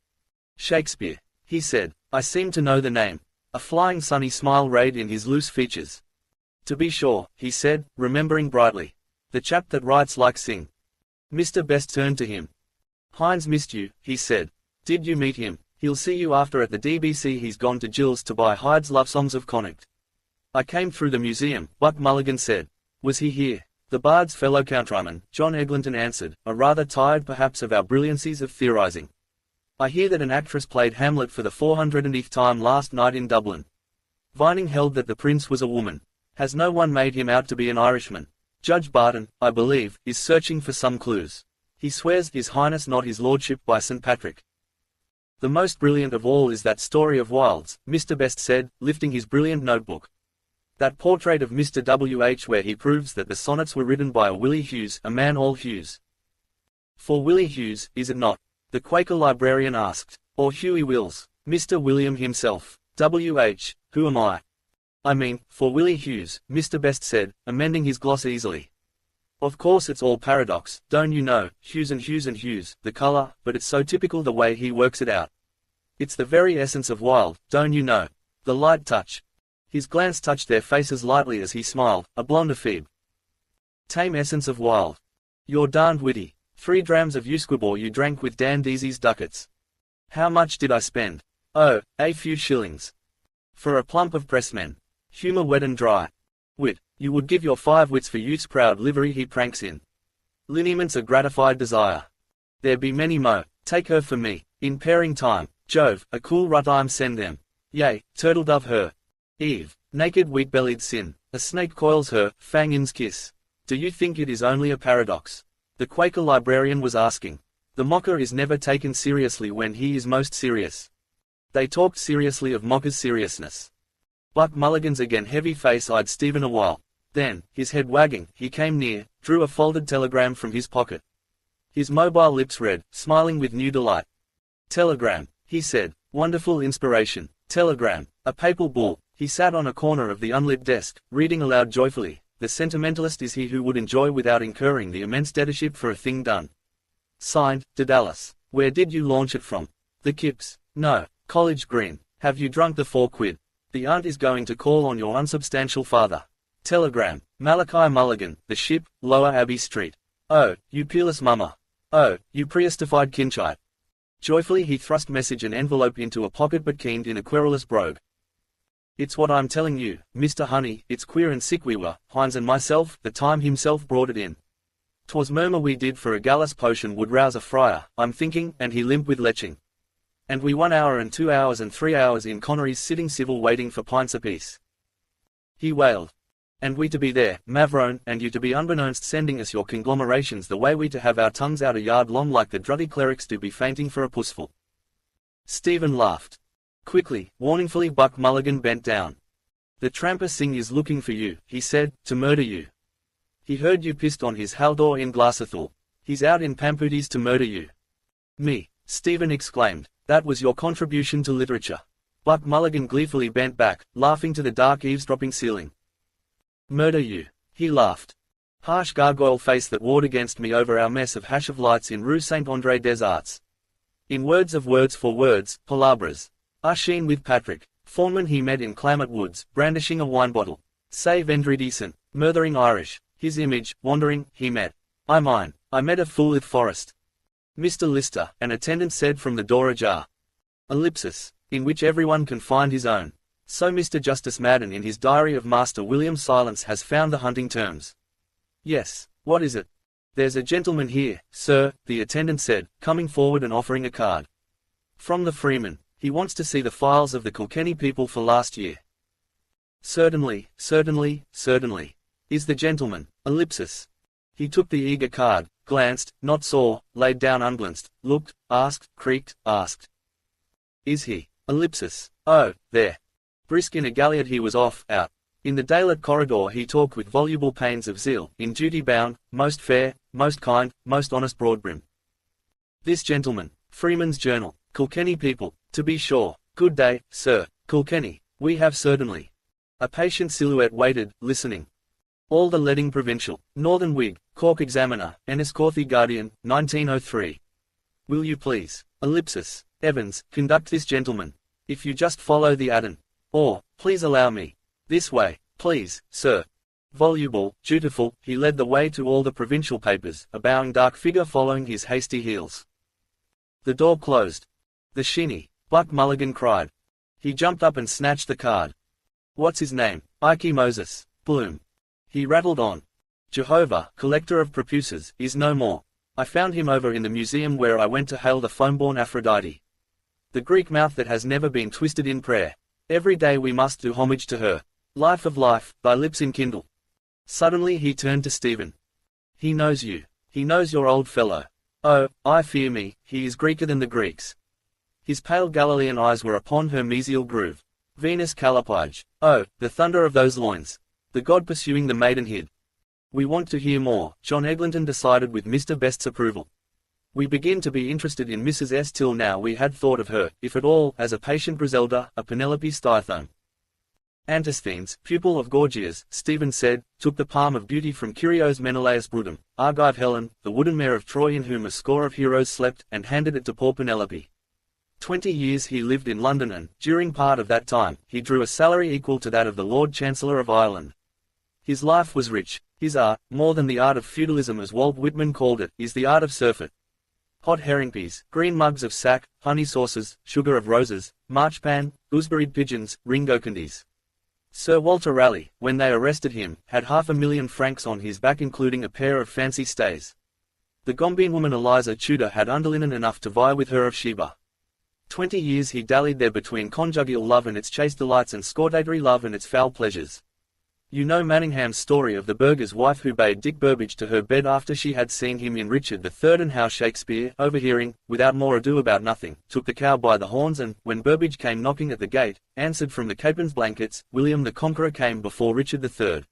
Shakespeare, he said. I seem to know the name. A flying sunny smile rayed in his loose features. To be sure, he said, remembering brightly. The chap that writes like Sing. Mr. Best turned to him. Hines missed you, he said. Did you meet him? He'll see you after at the DBC. He's gone to Jill's to buy Hyde's Love Songs of Connacht. I came through the museum, Buck Mulligan said. Was he here? The Bard's fellow countryman, John Eglinton answered, rather tired perhaps of our brilliancies of theorizing. I hear that an actress played Hamlet for the 400th time last night in Dublin. Vining held that the prince was a woman. Has no one made him out to be an Irishman? Judge Barton, I believe, is searching for some clues. He swears His Highness not His Lordship by St. Patrick. The most brilliant of all is that story of Wilde's, Mr. Best said, lifting his brilliant notebook. That portrait of Mr. W.H. where he proves that the sonnets were written by a Willie Hughes, a man all Hughes. For Willie Hughes, is it not? The Quaker librarian asked. Or Hughie Wills, Mr. William himself. W.H., who am I? I mean, for Willie Hughes, Mr. Best said, amending his gloss easily. Of course it's all paradox, don't you know, Hughes and Hughes and Hughes, the colour, but it's so typical the way he works it out. It's the very essence of Wilde, don't you know? The light touch. His glance touched their faces lightly as he smiled, a blonde ephebe. Tame essence of Wilde. You're darned witty. 3 drams of Usquibor you drank with Dan Deasy's ducats. How much did I spend? Oh, a few shillings. For a plump of pressmen. Humour wet and dry. Wit, you would give your 5 wits for youth's proud livery he pranks in. Lineaments a gratified desire. There be many mo, take her for me, in pairing time, Jove, a cool rut I'm send them. Yea, turtle dove her. Eve, naked weak-bellied sin, a snake coils her, fang in's kiss. Do you think it is only a paradox? The Quaker librarian was asking. The mocker is never taken seriously when he is most serious. They talked seriously of Mocker's seriousness. Buck Mulligan's again heavy face eyed Stephen a while. Then, his head wagging, he came near, drew a folded telegram from his pocket. His mobile lips read, smiling with new delight. Telegram, he said. Wonderful inspiration. Telegram. A papal bull. He sat on a corner of the unlit desk, reading aloud joyfully. The sentimentalist is he who would enjoy without incurring the immense debtorship for a thing done. Signed, Daedalus. Where did you launch it from? The Kips. No, College Green. Have you drunk the 4 quid? The aunt is going to call on your unsubstantial father. Telegram. Malachi Mulligan, The Ship, Lower Abbey Street. Oh, you peerless mummer. Oh, you preestified kinchite. Joyfully he thrust message and envelope into a pocket but keened in a querulous brogue. It's what I'm telling you, Mr. Honey, it's queer and sick we were, Hines and myself, the time himself brought it in. 'Twas murmur we did for a gallus potion would rouse a friar, I'm thinking, and he limp with leching. And we 1 hour and 2 hours and 3 hours in Connery's sitting civil waiting for pints apiece. He wailed. And we to be there, Mavrone, and you to be unbeknownst sending us your conglomerations the way we to have our tongues out a yard long like the druddy clerics do be fainting for a pussful. Stephen laughed. Quickly, warningfully Buck Mulligan bent down. The tramper Singh is looking for you, he said, to murder you. He heard you pissed on his Haldor in Glassathul. He's out in Pampooties to murder you. Me, Stephen exclaimed, that was your contribution to literature. Buck Mulligan gleefully bent back, laughing to the dark eavesdropping ceiling. Murder you, he laughed. Harsh gargoyle face that warred against me over our mess of hash of lights in Rue Saint-André des Arts. In words of words for words, palabras. Sheen with Patrick. Faunman he met in Clamet Woods, brandishing a wine bottle. Say Vendridecent, murthering Irish. His image, wandering, he met. I met a fool at Forest. Mr. Lister, an attendant said from the door ajar. Ellipsis, in which everyone can find his own. So Mr. Justice Madden in his diary of Master William Silence has found the hunting terms. Yes, what is it? There's a gentleman here, sir, the attendant said, coming forward and offering a card. From the Freeman. He wants to see the files of the Kilkenny people for last year. Certainly, certainly, certainly. Is the gentleman, ellipsis. He took the eager card, glanced, not saw, laid down unglanced, looked, asked, creaked, asked. Is he, ellipsis, oh, there. Brisk in a galliot he was off, out. In the daylit corridor he talked with voluble pains of zeal, in duty bound, most fair, most kind, most honest Broadbrim. This gentleman, Freeman's Journal, Kilkenny people, to be sure. Good day, sir, Kilkenny, we have certainly. A patient silhouette waited, listening. All the Leading Provincial, Northern Whig, Cork Examiner, Enniscorthy Guardian, 1903. Will you please, ellipsis, Evans, conduct this gentleman. If you just follow the Addon. Or, please allow me. This way, please, sir. Voluble, dutiful, he led the way to all the provincial papers, a bowing dark figure following his hasty heels. The door closed. The shinny, Buck Mulligan cried. He jumped up and snatched the card. What's his name? Ike Moses, Bloom. He rattled on. Jehovah, collector of prepuces, is no more. I found him over in the museum where I went to hail the foam-born Aphrodite. The Greek mouth that has never been twisted in prayer. Every day we must do homage to her. Life of life, thy lips enkindle. Suddenly he turned to Stephen. He knows you. He knows your old fellow. Oh, I fear me, he is Greeker than the Greeks. His pale Galilean eyes were upon her mesial groove. Venus Callipyge. Oh, the thunder of those loins. The god pursuing the maiden hid. We want to hear more, John Eglinton decided with Mr. Best's approval. We begin to be interested in Mrs. S. Till now we had thought of her, if at all, as a patient Griselda, a Penelope Stithome. Antisthenes, pupil of Gorgias, Stephen said, took the palm of beauty from Curios Menelaus Brutum, Argive Helen, the wooden mare of Troy in whom a score of heroes slept, and handed it to poor Penelope. 20 years he lived in London and, during part of that time, he drew a salary equal to that of the Lord Chancellor of Ireland. His life was rich. His art, more than the art of feudalism as Walt Whitman called it, is the art of surfeit. Hot herring peas, green mugs of sack, honey sauces, sugar of roses, marchpane, gooseberried pigeons, ringo candies. Sir Walter Raleigh, when they arrested him, had £500,000 on his back including a pair of fancy stays. The Gombian woman Eliza Tudor had underlinen enough to vie with her of Sheba. 20 years he dallied there between conjugal love and its chaste delights and scortatory love and its foul pleasures. You know Manningham's story of the burgher's wife who bade Dick Burbage to her bed after she had seen him in Richard III, and how Shakespeare, overhearing, without more ado about nothing, took the cow by the horns and, when Burbage came knocking at the gate, answered from the captain's blankets, William the Conqueror came before Richard III.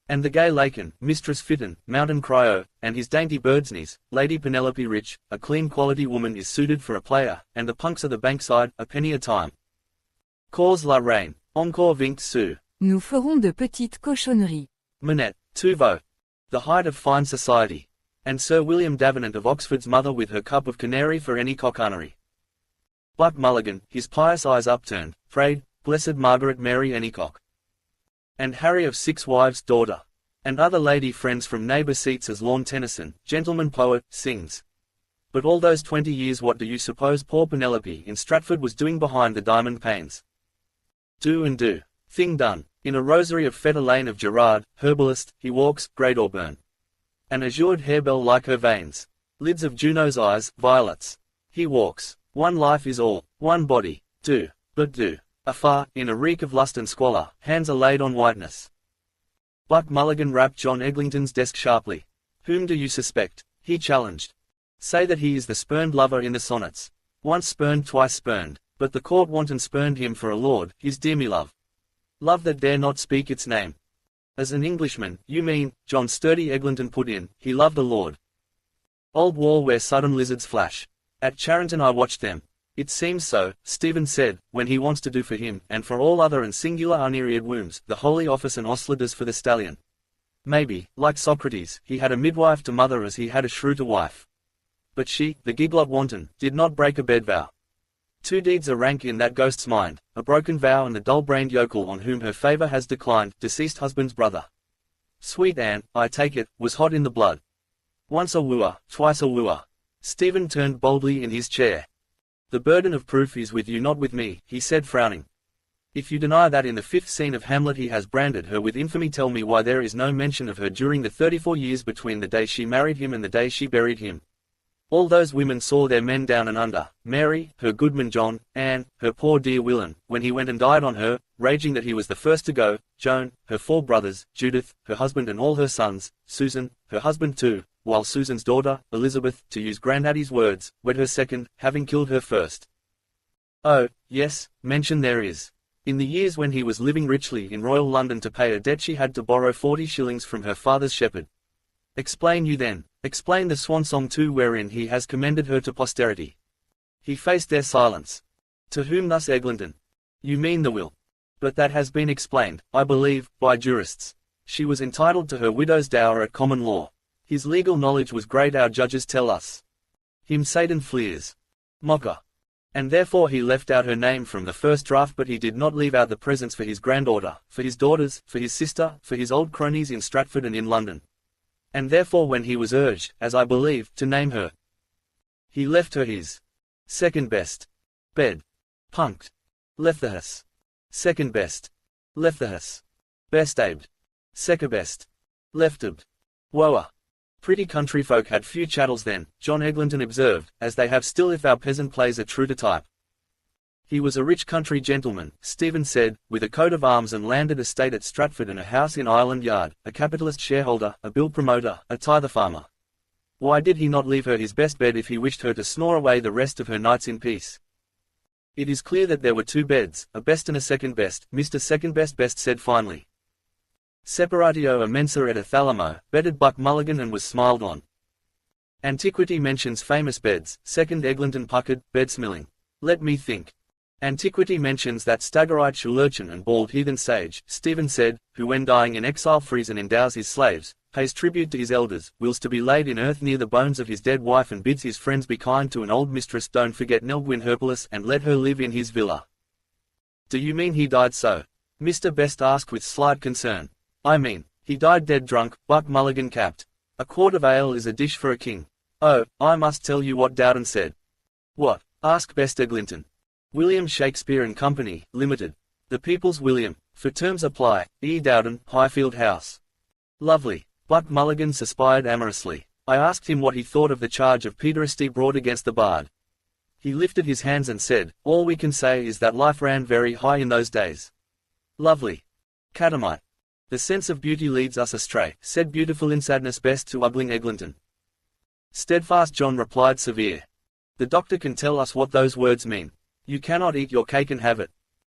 And the gay Lacon, Mistress Fitton, Mountain Cryo, and his dainty birdsnies, Lady Penelope Rich, a clean quality woman is suited for a player, and the punks of the bankside, a penny a time. Cause la reine, encore vingt sous. Nous ferons de petites cochonneries. Manette, Tuvo. The height of fine society. And Sir William Davenant of Oxford's mother with her cup of canary for any cockainery. Buck Mulligan, his pious eyes upturned, prayed, Blessed Margaret Mary Anycock. And Harry of Six Wives' daughter. And other lady friends from neighbour seats as Lorne Tennyson, gentleman poet, sings. But all those 20 years what do you suppose poor Penelope in Stratford was doing behind the diamond panes? Do and do. Thing done. In a rosary of Fetter Lane of Gerard, herbalist, he walks, Great Auburn. An azured harebell like her veins. Lids of Juno's eyes, violets. He walks. One life is all, one body. Do, but do. Afar, in a reek of lust and squalor, hands are laid on whiteness. Buck Mulligan rapped John Eglinton's desk sharply. Whom do you suspect? He challenged. Say that he is the spurned lover in the sonnets. Once spurned, twice spurned, but the court wanton spurned him for a lord, his dear me love. Love that dare not speak its name. As an Englishman, you mean, John Sturdy Eglinton put in, he loved a lord. Old wall where sudden lizards flash. At Charenton I watched them. It seems so, Stephen said, when he wants to do for him, and for all other and singular uneariad wombs, the holy office and osler does for the stallion. Maybe, like Socrates, he had a midwife to mother as he had a shrew to wife. But she, the giglot wanton, did not break a bed vow. 2 deeds are rank in that ghost's mind, a broken vow and the dull-brained yokel on whom her favour has declined, deceased husband's brother. Sweet Anne, I take it, was hot in the blood. Once a wooer, twice a wooer. Stephen turned boldly in his chair. The burden of proof is with you not with me, he said frowning. If you deny that in the 5th scene of Hamlet he has branded her with infamy, tell me why there is no mention of her during the 34 years between the day she married him and the day she buried him. All those women saw their men down and under, Mary, her goodman John, Anne, her poor dear Willen, when he went and died on her, raging that he was the first to go, Joan, her 4 brothers, Judith, her husband and all her sons, Susan, her husband too, while Susan's daughter, Elizabeth, to use Grandaddy's words, wed her second, having killed her first. Oh, yes, mention there is. In the years when he was living richly in royal London to pay a debt she had to borrow 40 shillings from her father's shepherd. Explain you then. Explain the swan song too wherein he has commended her to posterity. He faced their silence. To whom thus Eglinton? You mean the will. But that has been explained, I believe, by jurists. she was entitled to her widow's dower at common law. His legal knowledge was great, our judges tell us. Him Satan fleers. Mocker. And therefore he left out her name from the first draft, but he did not leave out the presents for his granddaughter, for his daughters, for his sister, for his old cronies in Stratford and in London. And therefore when he was urged, as I believe, to name her, he left her his second best bed. Punct. Left the house. Second best. Left the house. Best abed. Second best. Left abed. Woa. Pretty country folk had few chattels then, John Eglinton observed, as they have still if our peasant plays are true to type. He was a rich country gentleman, Stephen said, with a coat of arms and landed estate at Stratford and a house in Ireland Yard, a capitalist shareholder, a bill promoter, a tither farmer. Why did he not leave her his best bed if he wished her to snore away the rest of her nights in peace? It is clear that there were two beds, a best and a second best, Mr. Second Best said finally. Separatio immensa et thalamo, bedded Buck Mulligan and was smiled on. Antiquity mentions famous beds, second Eglinton puckered, bed smelling. Let me think. Antiquity mentions that Staggerite Shulurchin and bald heathen sage, Stephen said, who when dying in exile frees and endows his slaves, pays tribute to his elders, wills to be laid in earth near the bones of his dead wife and bids his friends be kind to an old mistress, don't forget Nelgwyn Herpolis and let her live in his villa. Do you mean he died so? Mr. Best asked with slight concern. I mean, he died dead drunk, Buck Mulligan capped. A quart of ale is a dish for a king. Oh, I must tell you what Dowden said. What? Asked Best Eglinton. William Shakespeare and Company, Limited. The People's William. For terms apply, E. Dowden, Highfield House. Lovely. Buck Mulligan suspired amorously. I asked him what he thought of the charge of pederasty brought against the bard. He lifted his hands and said, all we can say is that life ran very high in those days. Lovely. Catamite. The sense of beauty leads us astray, said beautiful in sadness Best to Ugling Eglinton. Steadfast John replied severe. The doctor can tell us what those words mean. You cannot eat your cake and have it.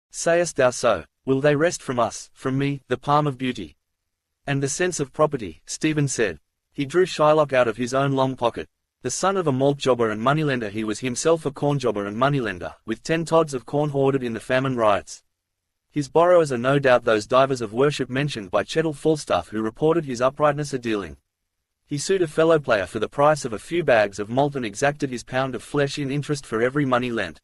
Sayest thou so? Will they wrest from us, from me, the palm of beauty? And the sense of property, Stephen said. He drew Shylock out of his own long pocket. The son of a malt jobber and moneylender, he was himself a corn jobber and moneylender, with 10 tods of corn hoarded in the famine riots. His borrowers are no doubt those divers of worship mentioned by Chettle Falstaff who reported his uprightness a dealing. He sued a fellow player for the price of a few bags of malt and exacted his pound of flesh in interest for every money lent.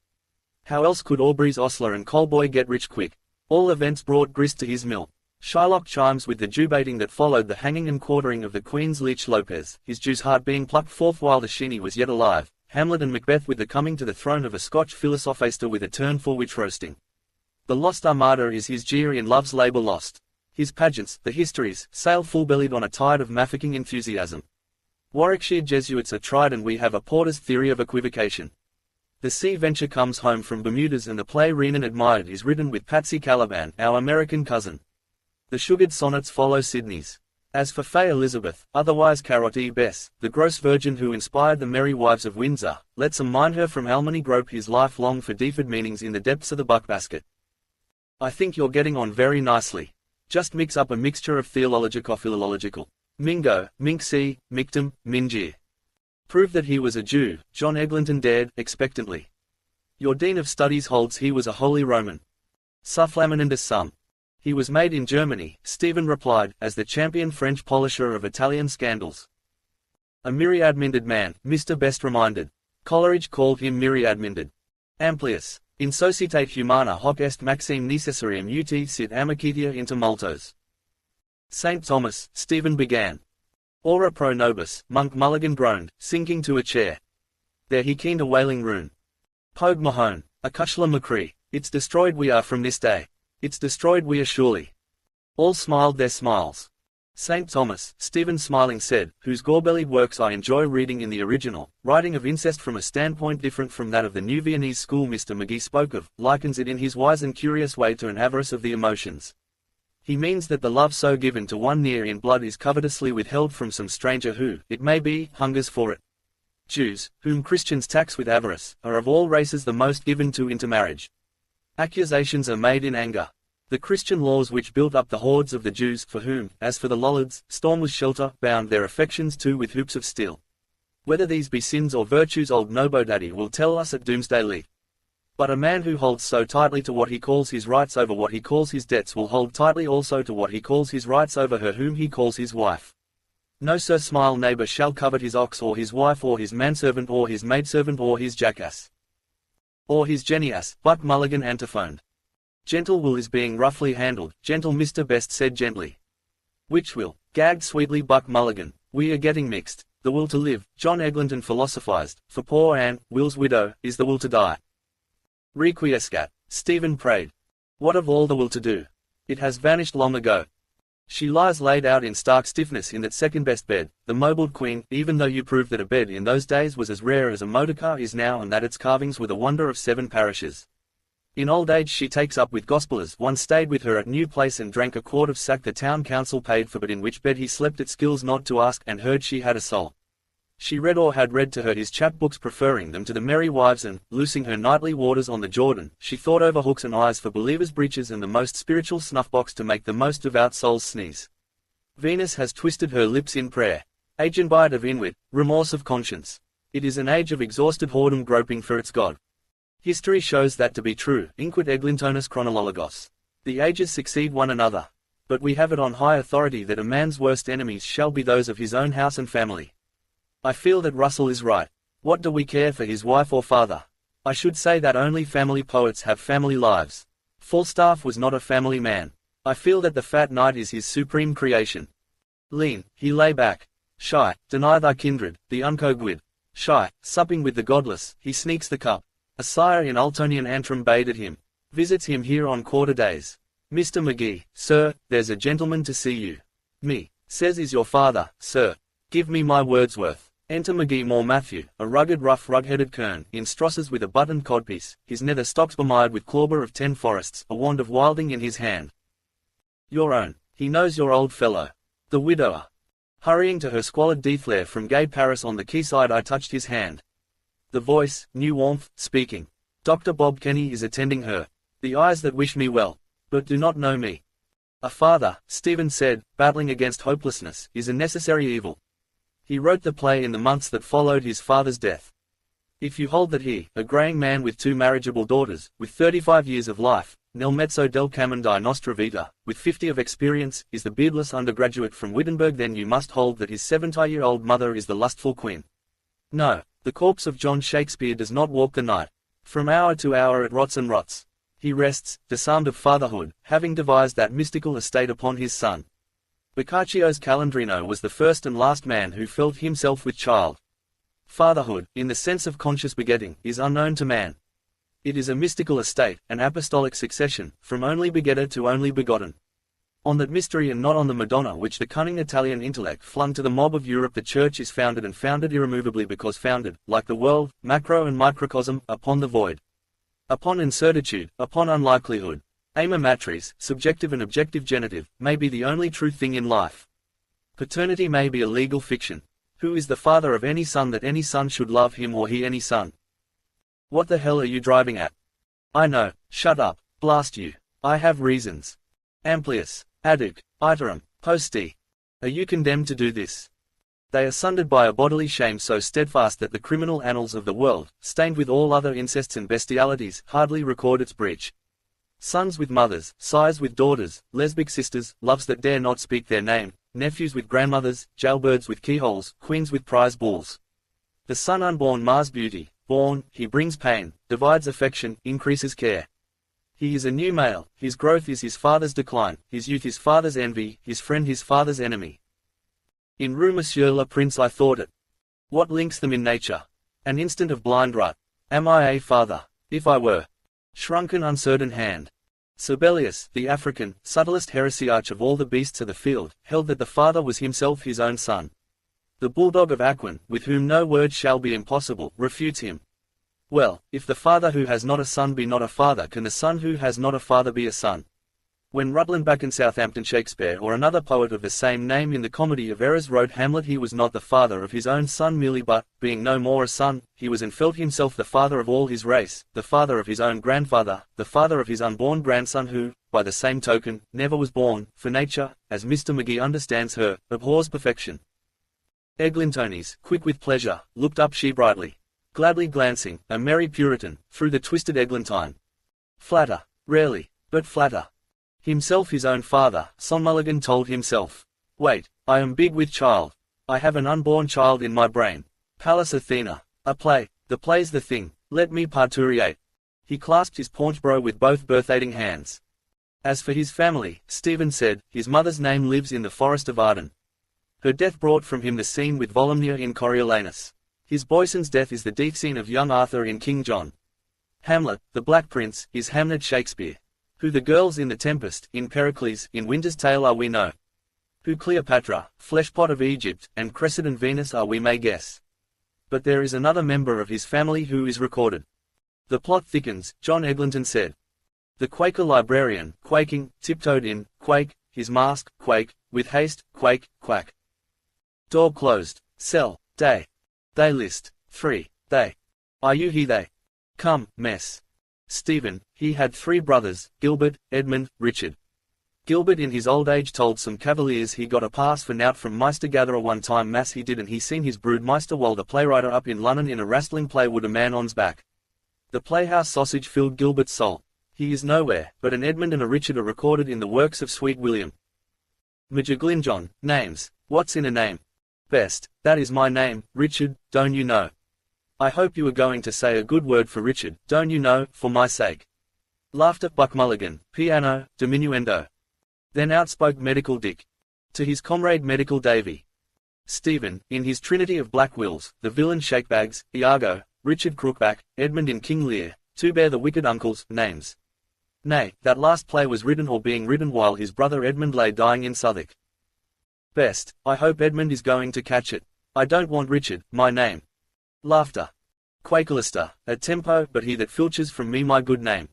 How else could Aubrey's ostler and Colboy get rich quick? All events brought grist to his mill. Shylock chimes with the Jew-baiting that followed the hanging and quartering of the Queen's leech Lopez, his Jew's heart being plucked forth while the Sheeny was yet alive, Hamlet and Macbeth with the coming to the throne of a Scotch philosophaster with a turn for witch roasting. The Lost Armada is his jeer in Love's Labour Lost. His pageants, the histories, sail full-bellied on a tide of mafficking enthusiasm. Warwickshire Jesuits are tried and we have a Porter's theory of equivocation. The Sea Venture comes home from Bermudas and the play Renan admired is written with Patsy Caliban, our American cousin. The sugared sonnets follow Sydney's. As for Fay Elizabeth, otherwise Carroty Bess, the gross virgin who inspired the Merry Wives of Windsor, lets some mind her from Almany grope his life long for deeper meanings in the depths of the buckbasket. I think you're getting on very nicely. Just mix up a mixture of theologico-philological. Mingo, Minxi, Mictum, Mingir. Prove that he was a Jew, John Eglinton dared, expectantly. Your Dean of Studies holds he was a Holy Roman. Sufflaminandus sum. He was made in Germany, Stephen replied, as the champion French polisher of Italian scandals. A myriad-minded man, Mr. Best reminded. Coleridge called him myriad-minded. Amplius. In societate humana hoc est maxime necessarium ut sit amicitia inter multos. St. Thomas, Stephen began. Ora pro nobis, Monk Mulligan groaned, sinking to a chair. There he keened a wailing rune. Pogue Mahone, a Cushla McCree, it's destroyed we are from this day. It's destroyed we are surely. All smiled their smiles. St. Thomas, Stephen smiling said, whose gore-bellied works I enjoy reading in the original, writing of incest from a standpoint different from that of the New Viennese school Mr. McGee spoke of, likens it in his wise and curious way to an avarice of the emotions. He means that the love so given to one near in blood is covetously withheld from some stranger who, it may be, hungers for it. Jews, whom Christians tax with avarice, are of all races the most given to intermarriage. Accusations are made in anger. The Christian laws which built up the hordes of the Jews, for whom, as for the Lollards, storm was shelter, bound their affections too with hoops of steel. Whether these be sins or virtues old Nobodaddy will tell us at Doomsday Leap. But a man who holds so tightly to what he calls his rights over what he calls his debts will hold tightly also to what he calls his rights over her whom he calls his wife. No sir smile neighbour shall covet his ox or his wife or his manservant or his maidservant or his jackass. Or his jenny-ass, Buck Mulligan antiphoned. Gentle will is being roughly handled, gentle Mr. Best said gently. Which will? Gagged sweetly Buck Mulligan. We are getting mixed. The will to live, John Eglinton philosophized, for poor Anne, Will's widow, is the will to die. Requiescat, Stephen prayed. What of all the will to do? It has vanished long ago. She lies laid out in stark stiffness in that second-best bed, the mobled queen, even though you prove that a bed in those days was as rare as a motorcar is now and that its carvings were the wonder of 7 parishes. In old age she takes up with gospelers. One stayed with her at New Place and drank a quart of sack the town council paid for, but in which bed he slept it skills not to ask, and heard she had a soul. She read or had read to her his chapbooks, preferring them to the Merry Wives, and, loosing her nightly waters on the Jordan, she thought over hooks and eyes for believers' breeches and the most spiritual snuff-box to make the most devout souls sneeze. Venus has twisted her lips in prayer. Age and bite of inwit, remorse of conscience. It is an age of exhausted whoredom groping for its God. History shows that to be true, inquit Eglintonus chronologos. The ages succeed one another. But we have it on high authority that a man's worst enemies shall be those of his own house and family. I feel that Russell is right. What do we care for his wife or father? I should say that only family poets have family lives. Falstaff was not a family man. I feel that the fat knight is his supreme creation. Lean, he lay back. Shy, deny thy kindred, the uncoguid. Shy, supping with the godless, he sneaks the cup. A sire in Ultonian Antrim bade at him. Visits him here on quarter days. Mr. McGee, sir, there's a gentleman to see you. Me, says is your father, sir. Give me my Wordsworth. Enter McGee More Matthew, a rugged rough rug-headed kern, in strosses with a buttoned codpiece, his nether stocks bemired with clawber of 10 forests, a wand of wilding in his hand. Your own. He knows your old fellow. The widower. Hurrying to her squalid deflare from gay Paris on the quayside, I touched his hand. The voice, new warmth, speaking. Dr. Bob Kenny is attending her. The eyes that wish me well, but do not know me. A father, Stephen said, battling against hopelessness, is a necessary evil. He wrote the play in the months that followed his father's death. If you hold that he, a greying man with 2 marriageable daughters, with 35 years of life, nel mezzo del camen di nostra vita, with 50 of experience, is the beardless undergraduate from Wittenberg, then you must hold that his 70-year-old mother is the lustful queen. No, the corpse of John Shakespeare does not walk the night. From hour to hour it rots and rots. He rests, disarmed of fatherhood, having devised that mystical estate upon his son. Boccaccio's Calandrino was the first and last man who felt himself with child. Fatherhood, in the sense of conscious begetting, is unknown to man. It is a mystical estate, an apostolic succession, from only begetter to only begotten. On that mystery and not on the Madonna which the cunning Italian intellect flung to the mob of Europe, the Church is founded, and founded irremovably because founded, like the world, macro and microcosm, upon the void. Upon incertitude, upon unlikelihood. Ama matris, subjective and objective genitive, may be the only true thing in life. Paternity may be a legal fiction. Who is the father of any son that any son should love him or he any son? What the hell are you driving at? I know, shut up, blast you. I have reasons. Amplius, adduc, iterum, posti. Are you condemned to do this? They are sundered by a bodily shame so steadfast that the criminal annals of the world, stained with all other incests and bestialities, hardly record its breach. Sons with mothers, sires with daughters, lesbic sisters, loves that dare not speak their name, nephews with grandmothers, jailbirds with keyholes, queens with prize bulls. The son unborn mars beauty, born, he brings pain, divides affection, increases care. He is a new male, his growth is his father's decline, his youth his father's envy, his friend his father's enemy. In Rue Monsieur le Prince I thought it. What links them in nature? An instant of blind rut. Am I a father? If I were. Shrunken uncertain hand. Sibelius, the African, subtlest heresiarch of all the beasts of the field, held that the father was himself his own son. The bulldog of Aquin, with whom no word shall be impossible, refutes him. Well, if the father who has not a son be not a father, can the son who has not a father be a son? When Rutland back in Southampton Shakespeare or another poet of the same name in the Comedy of Errors wrote Hamlet, he was not the father of his own son merely, but, being no more a son, he was and felt himself the father of all his race, the father of his own grandfather, the father of his unborn grandson who, by the same token, never was born, for nature, as Mr. McGee understands her, abhors perfection. Eglintones, quick with pleasure, looked up she brightly. gladly glancing, a merry Puritan, through the twisted eglantine. Flatter, rarely, but flatter. Himself his own father, Son Mulligan told himself. Wait, I am big with child. I have an unborn child in my brain. Pallas Athena. A play, the play's the thing, let me parturiate. He clasped his paunch bro with both birth-aiding hands. As for his family, Stephen said, his mother's name lives in the forest of Arden. Her death brought from him the scene with Volumnia in Coriolanus. His boyson's death is the death scene of young Arthur in King John. Hamlet, the Black Prince, is Hamnet Shakespeare. Who the girls in The Tempest, in Pericles, in Winter's Tale are we know. Who Cleopatra, Fleshpot of Egypt, and Cressid and Venus are we may guess. But there is another member of his family who is recorded. The plot thickens, John Eglinton said. The Quaker librarian, quaking, tiptoed in, quake, his mask, quake, with haste, quake, quack. Door closed, cell, day. They list, 3, they. Are you he they? Come, mess. Stephen, he had 3 brothers, Gilbert, Edmund, Richard. Gilbert in his old age told some cavaliers he got a pass for nout from Meister Gatherer one time mass he did and he seen his brood Meister while the playwriter up in London in a wrestling play would a man on's back. The playhouse sausage filled Gilbert's soul. He is nowhere, but an Edmund and a Richard are recorded in the works of Sweet William. Majaglin John, names, what's in a name? Best, that is my name, Richard, don't you know? I hope you are going to say a good word for Richard, don't you know, for my sake. Laughter Buck Mulligan, piano, diminuendo. Then outspoke Medical Dick. To his comrade Medical Davy. Stephen, in his trinity of black wills, the villain Shakebags, Iago, Richard Crookback, Edmund in King Lear, to bear the wicked uncle's names. Nay, that last play was written or being written while his brother Edmund lay dying in Southwark. Best, I hope Edmund is going to catch it. I don't want Richard, my name. Laughter. Quakerlister, at tempo, but he that filches from me my good name.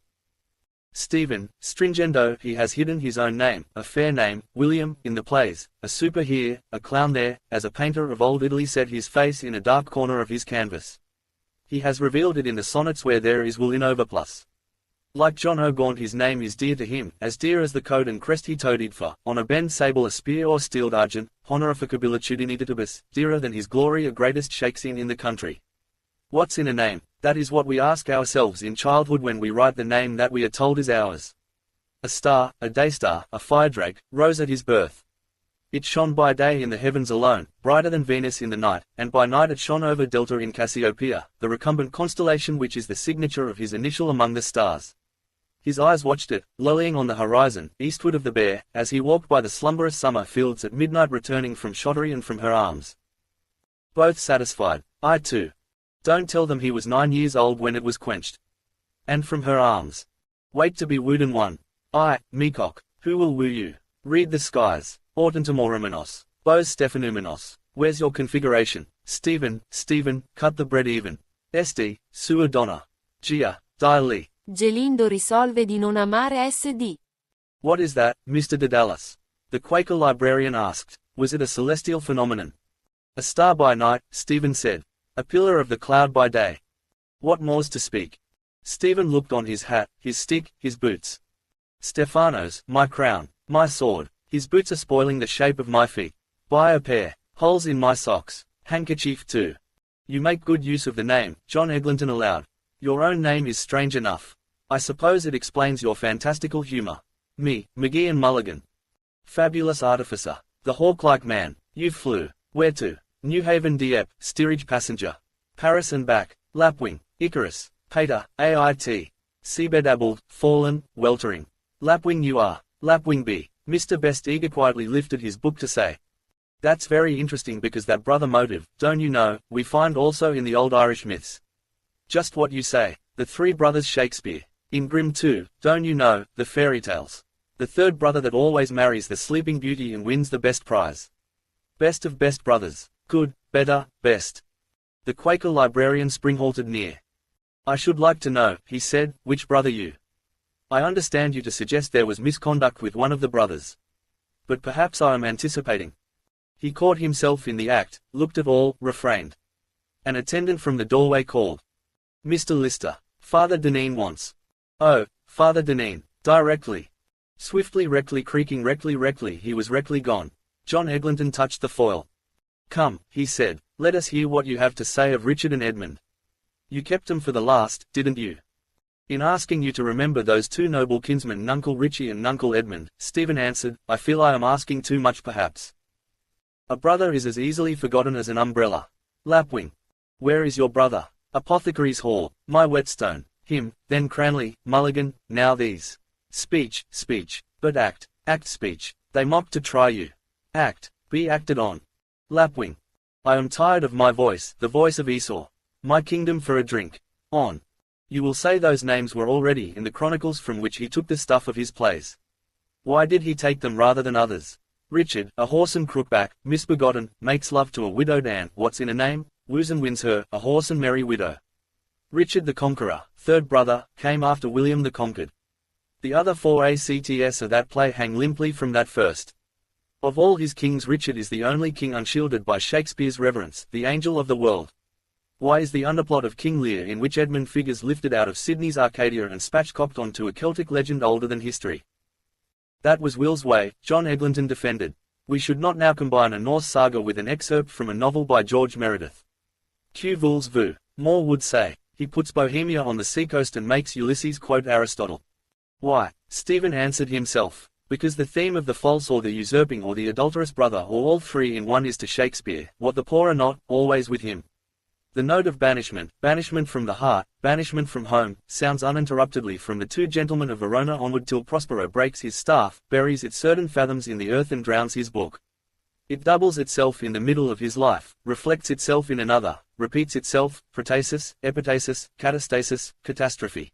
Stephen, stringendo, he has hidden his own name, a fair name, William, in the plays, a super here, a clown there, as a painter of old Italy set his face in a dark corner of his canvas. He has revealed it in the sonnets where there is will in overplus. Like John O'Gaunt his name is dear to him, as dear as the coat and crest he toadied for, on a bend sable a spear or steeled argent, honorificabilitudinitibus, dearer than his glory a greatest shakescene in the country. What's in a name? That is what we ask ourselves in childhood when we write the name that we are told is ours. A star, a daystar, a firedrake, rose at his birth. It shone by day in the heavens alone, brighter than Venus in the night, and by night it shone over Delta in Cassiopeia, the recumbent constellation which is the signature of his initial among the stars. His eyes watched it, lolling on the horizon, eastward of the Bear, as he walked by the slumberous summer fields at midnight returning from Shottery and from her arms. Both satisfied, I too. Don't tell them he was 9 years old when it was quenched. And from her arms. Wait to be wooed and won. I, meacock, who will woo you? Read the skies. Autantamorumenos. Bose Stephanumenos. Where's your configuration? Stephen, cut the bread even. Esti, sua donna. Gia, die li. Gelindo risolve di non amare SD. What is that, Mr. Dedalus? The Quaker librarian asked. Was it a celestial phenomenon? A star by night, Stephen said. A pillar of the cloud by day. What more's to speak? Stephen looked on his hat, his stick, his boots. Stephanos, my crown, my sword, his boots are spoiling the shape of my feet. Buy a pair, holes in my socks, handkerchief too. You make good use of the name, John Eglinton aloud. Your own name is strange enough. I suppose it explains your fantastical humor. Me, McGee and Mulligan. Fabulous artificer, the hawk-like man, you flew. Where to? New Haven Dieppe, steerage passenger. Paris and back, Lapwing, Icarus, Pater, AIT. Seabedabbled, fallen, weltering. Lapwing you are, Lapwing B. Mr. Best eager quietly lifted his book to say. That's very interesting because that brother motive, don't you know, we find also in the old Irish myths. Just what you say, the 3 brothers Shakespeare. In Grimm too, don't you know, the fairy tales. The 3rd brother that always marries the sleeping beauty and wins the best prize. Best of best brothers. Good, better, best. The Quaker librarian spring-halted near. I should like to know, he said, which brother you. I understand you to suggest there was misconduct with one of the brothers. But perhaps I am anticipating. He caught himself in the act, looked at all, refrained. An attendant from the doorway called. Mr. Lister, Father Deneen wants. Oh, Father Deneen, directly. Swiftly creaking he was gone. John Eglinton touched the foil. Come, he said, let us hear what you have to say of Richard and Edmund. You kept 'em for the last, didn't you? In asking you to remember those two noble kinsmen Nuncle Richie and Nuncle Edmund, Stephen answered, I feel I am asking too much perhaps. A brother is as easily forgotten as an umbrella. Lapwing. Where is your brother? Apothecary's Hall, my whetstone, him, then Cranley, Mulligan, now these. Speech, speech, but act, speech, they mock to try you. Act, be acted on. Lapwing. I am tired of my voice, the voice of Esau. My kingdom for a drink. On. You will say those names were already in the chronicles from which he took the stuff of his plays. Why did he take them rather than others? Richard, a whoreson crookback, misbegotten, makes love to a widowed Anne, what's in a name? Woos and wins her, a whoreson merry widow. Richard the Conqueror, third brother, came after William the Conquered. The other four acts of that play hang limply from that first. Of all his kings Richard is the only king unshielded by Shakespeare's reverence, the angel of the world. Why is the underplot of King Lear in which Edmund figures lifted out of Sydney's Arcadia and spatchcocked onto a Celtic legend older than history? That was Will's way, John Eglinton defended. We should not now combine a Norse saga with an excerpt from a novel by George Meredith. Q voulez vous, Moore would say. He puts Bohemia on the seacoast and makes Ulysses quote Aristotle. Why? Stephen answered himself. Because the theme of the false or the usurping or the adulterous brother or all three in one is to Shakespeare, what the poor are not, always with him. The note of banishment, banishment from the heart, banishment from home, sounds uninterruptedly from the two gentlemen of Verona onward till Prospero breaks his staff, buries it certain fathoms in the earth and drowns his book. It doubles itself in the middle of his life, reflects itself in another, repeats itself, protasis, epitasis, catastasis, catastrophe.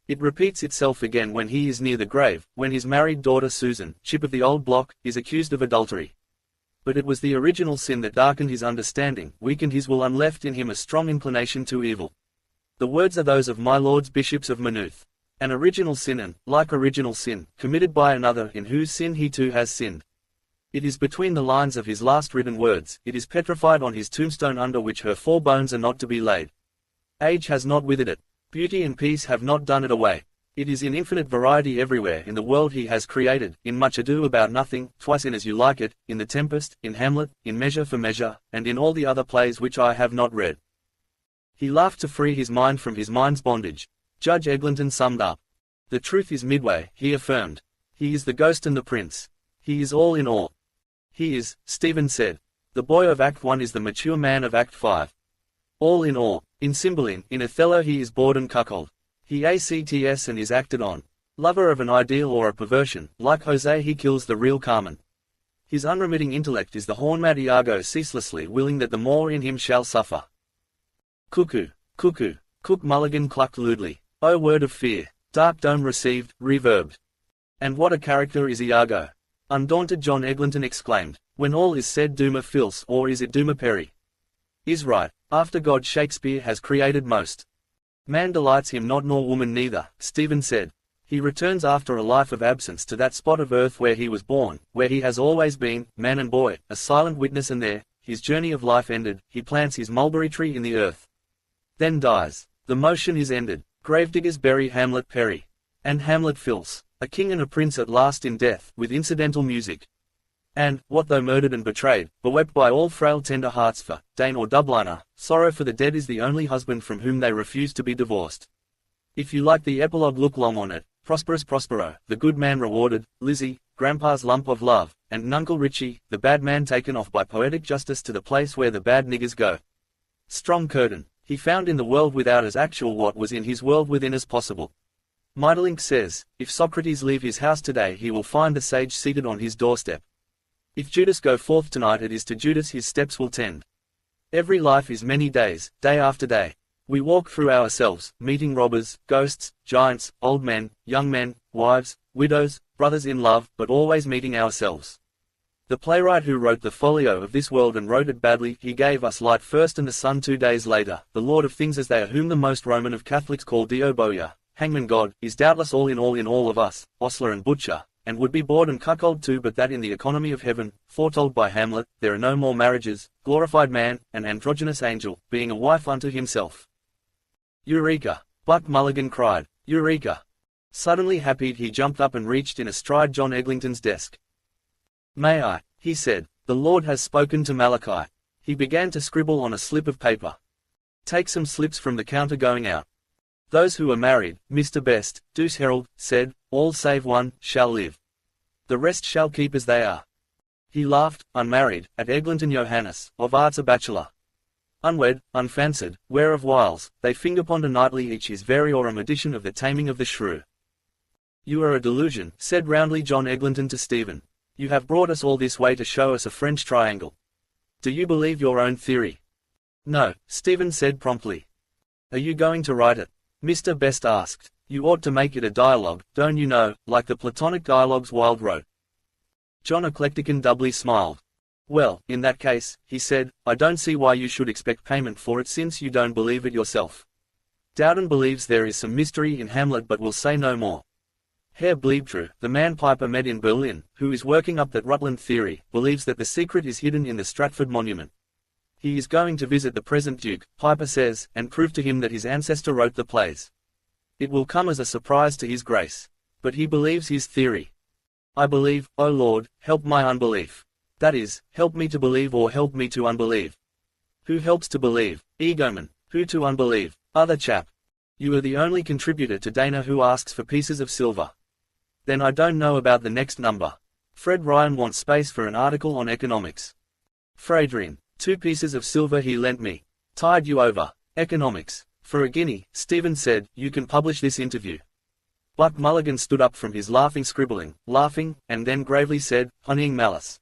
It repeats itself again when he is near the grave, when his married daughter Susan, chip of the old block, is accused of adultery. But it was the original sin that darkened his understanding, weakened his will and left in him a strong inclination to evil. The words are those of my lords bishops of Maynooth. An original sin and, like original sin, committed by another in whose sin he too has sinned. It is between the lines of his last written words, it is petrified on his tombstone under which her 4 bones are not to be laid. Age has not withered it. Beauty and peace have not done it away. It is in infinite variety everywhere in the world he has created, in Much Ado About Nothing, twice in As You Like It, in The Tempest, in Hamlet, in Measure for Measure, and in all the other plays which I have not read. He laughed to free his mind from his mind's bondage. Judge Eglinton summed up. The truth is midway, he affirmed. He is the ghost and the prince. He is all in all. He is, Stephen said. The boy of Act 1 is the mature man of Act 5. All in all. In Cymbeline, in Othello he is bored and cuckold. He acts and is acted on. Lover of an ideal or a perversion, like Jose he kills the real Carmen. His unremitting intellect is the horn-mad Iago ceaselessly willing that the more in him shall suffer. Cuckoo, cuckoo, Cook Mulligan clucked lewdly. Oh word of fear, dark dome received, reverbed. And what a character is Iago! Undaunted John Eglinton exclaimed, when all is said Duma Fils or is it Duma Peri? Is right, after God Shakespeare has created most. Man delights him not nor woman neither, Stephen said. He returns after a life of absence to that spot of earth where he was born, where he has always been, man and boy, a silent witness and there, his journey of life ended, he plants his mulberry tree in the earth. Then dies. The motion is ended. Gravediggers bury Hamlet Perry. And Hamlet Fils, a king and a prince at last in death, with incidental music. And, what though murdered and betrayed, bewept by all frail tender hearts for, Dane or Dubliner, sorrow for the dead is the only husband from whom they refuse to be divorced. If you like the epilogue look long on it, Prosperous Prospero, the good man rewarded, Lizzie, Grandpa's lump of love, and Nuncle Richie, the bad man taken off by poetic justice to the place where the bad niggers go. Strong curtain, he found in the world without as actual what was in his world within as possible. Maeterlinck says, if Socrates leave his house today he will find the sage seated on his doorstep. If Judas go forth tonight it is to Judas his steps will tend. Every life is many days, day after day. We walk through ourselves, meeting robbers, ghosts, giants, old men, young men, wives, widows, brothers in love, but always meeting ourselves. The playwright who wrote the folio of this world and wrote it badly, he gave us light first and the sun 2 days later, the Lord of things as they are whom the most Roman of Catholics call Dio Boia, hangman God, is doubtless all in all of us, ostler and butcher, and would be bored and cuckold too but that in the economy of heaven, foretold by Hamlet, there are no more marriages, glorified man, an androgynous angel, being a wife unto himself. Eureka! Buck Mulligan cried, Eureka! Suddenly happy he jumped up and reached in astride John Eglinton's desk. May I? He said, the Lord has spoken to Malachi. He began to scribble on a slip of paper. Take some slips from the counter going out. Those who are married, Mr. Best, Deuce Herald, said, all save one, shall live. The rest shall keep as they are. He laughed, unmarried, at Eglinton Johannes, of arts a bachelor. Unwed, unfancied, ware of wiles, they finger ponder nightly each his variorum edition of the Taming of the Shrew. You are a delusion, said roundly John Eglinton to Stephen. You have brought us all this way to show us a French triangle. Do you believe your own theory? No, Stephen said promptly. Are you going to write it? Mr. Best asked. You ought to make it a dialogue, don't you know, like the Platonic dialogues Wilde wrote. John Eclecticon doubly smiled. Well, in that case, he said, I don't see why you should expect payment for it since you don't believe it yourself. Dowden believes there is some mystery in Hamlet but will say no more. Herr Bleibtreu, the man Piper met in Berlin, who is working up that Rutland theory, believes that the secret is hidden in the Stratford monument. He is going to visit the present Duke, Piper says, and prove to him that his ancestor wrote the plays. It will come as a surprise to his grace. But he believes his theory. I believe, O Lord, help my unbelief. That is, help me to believe or help me to unbelieve. Who helps to believe? Egoman. Who to unbelieve? Other chap. You are the only contributor to Dana who asks for pieces of silver. Then I don't know about the next number. Fred Ryan wants space for an article on economics. Fradrin. 2 pieces of silver he lent me. Tide you over. Economics. For a guinea, Stephen said, you can publish this interview. Buck Mulligan stood up from his scribbling, laughing, and then gravely said, honeying malice.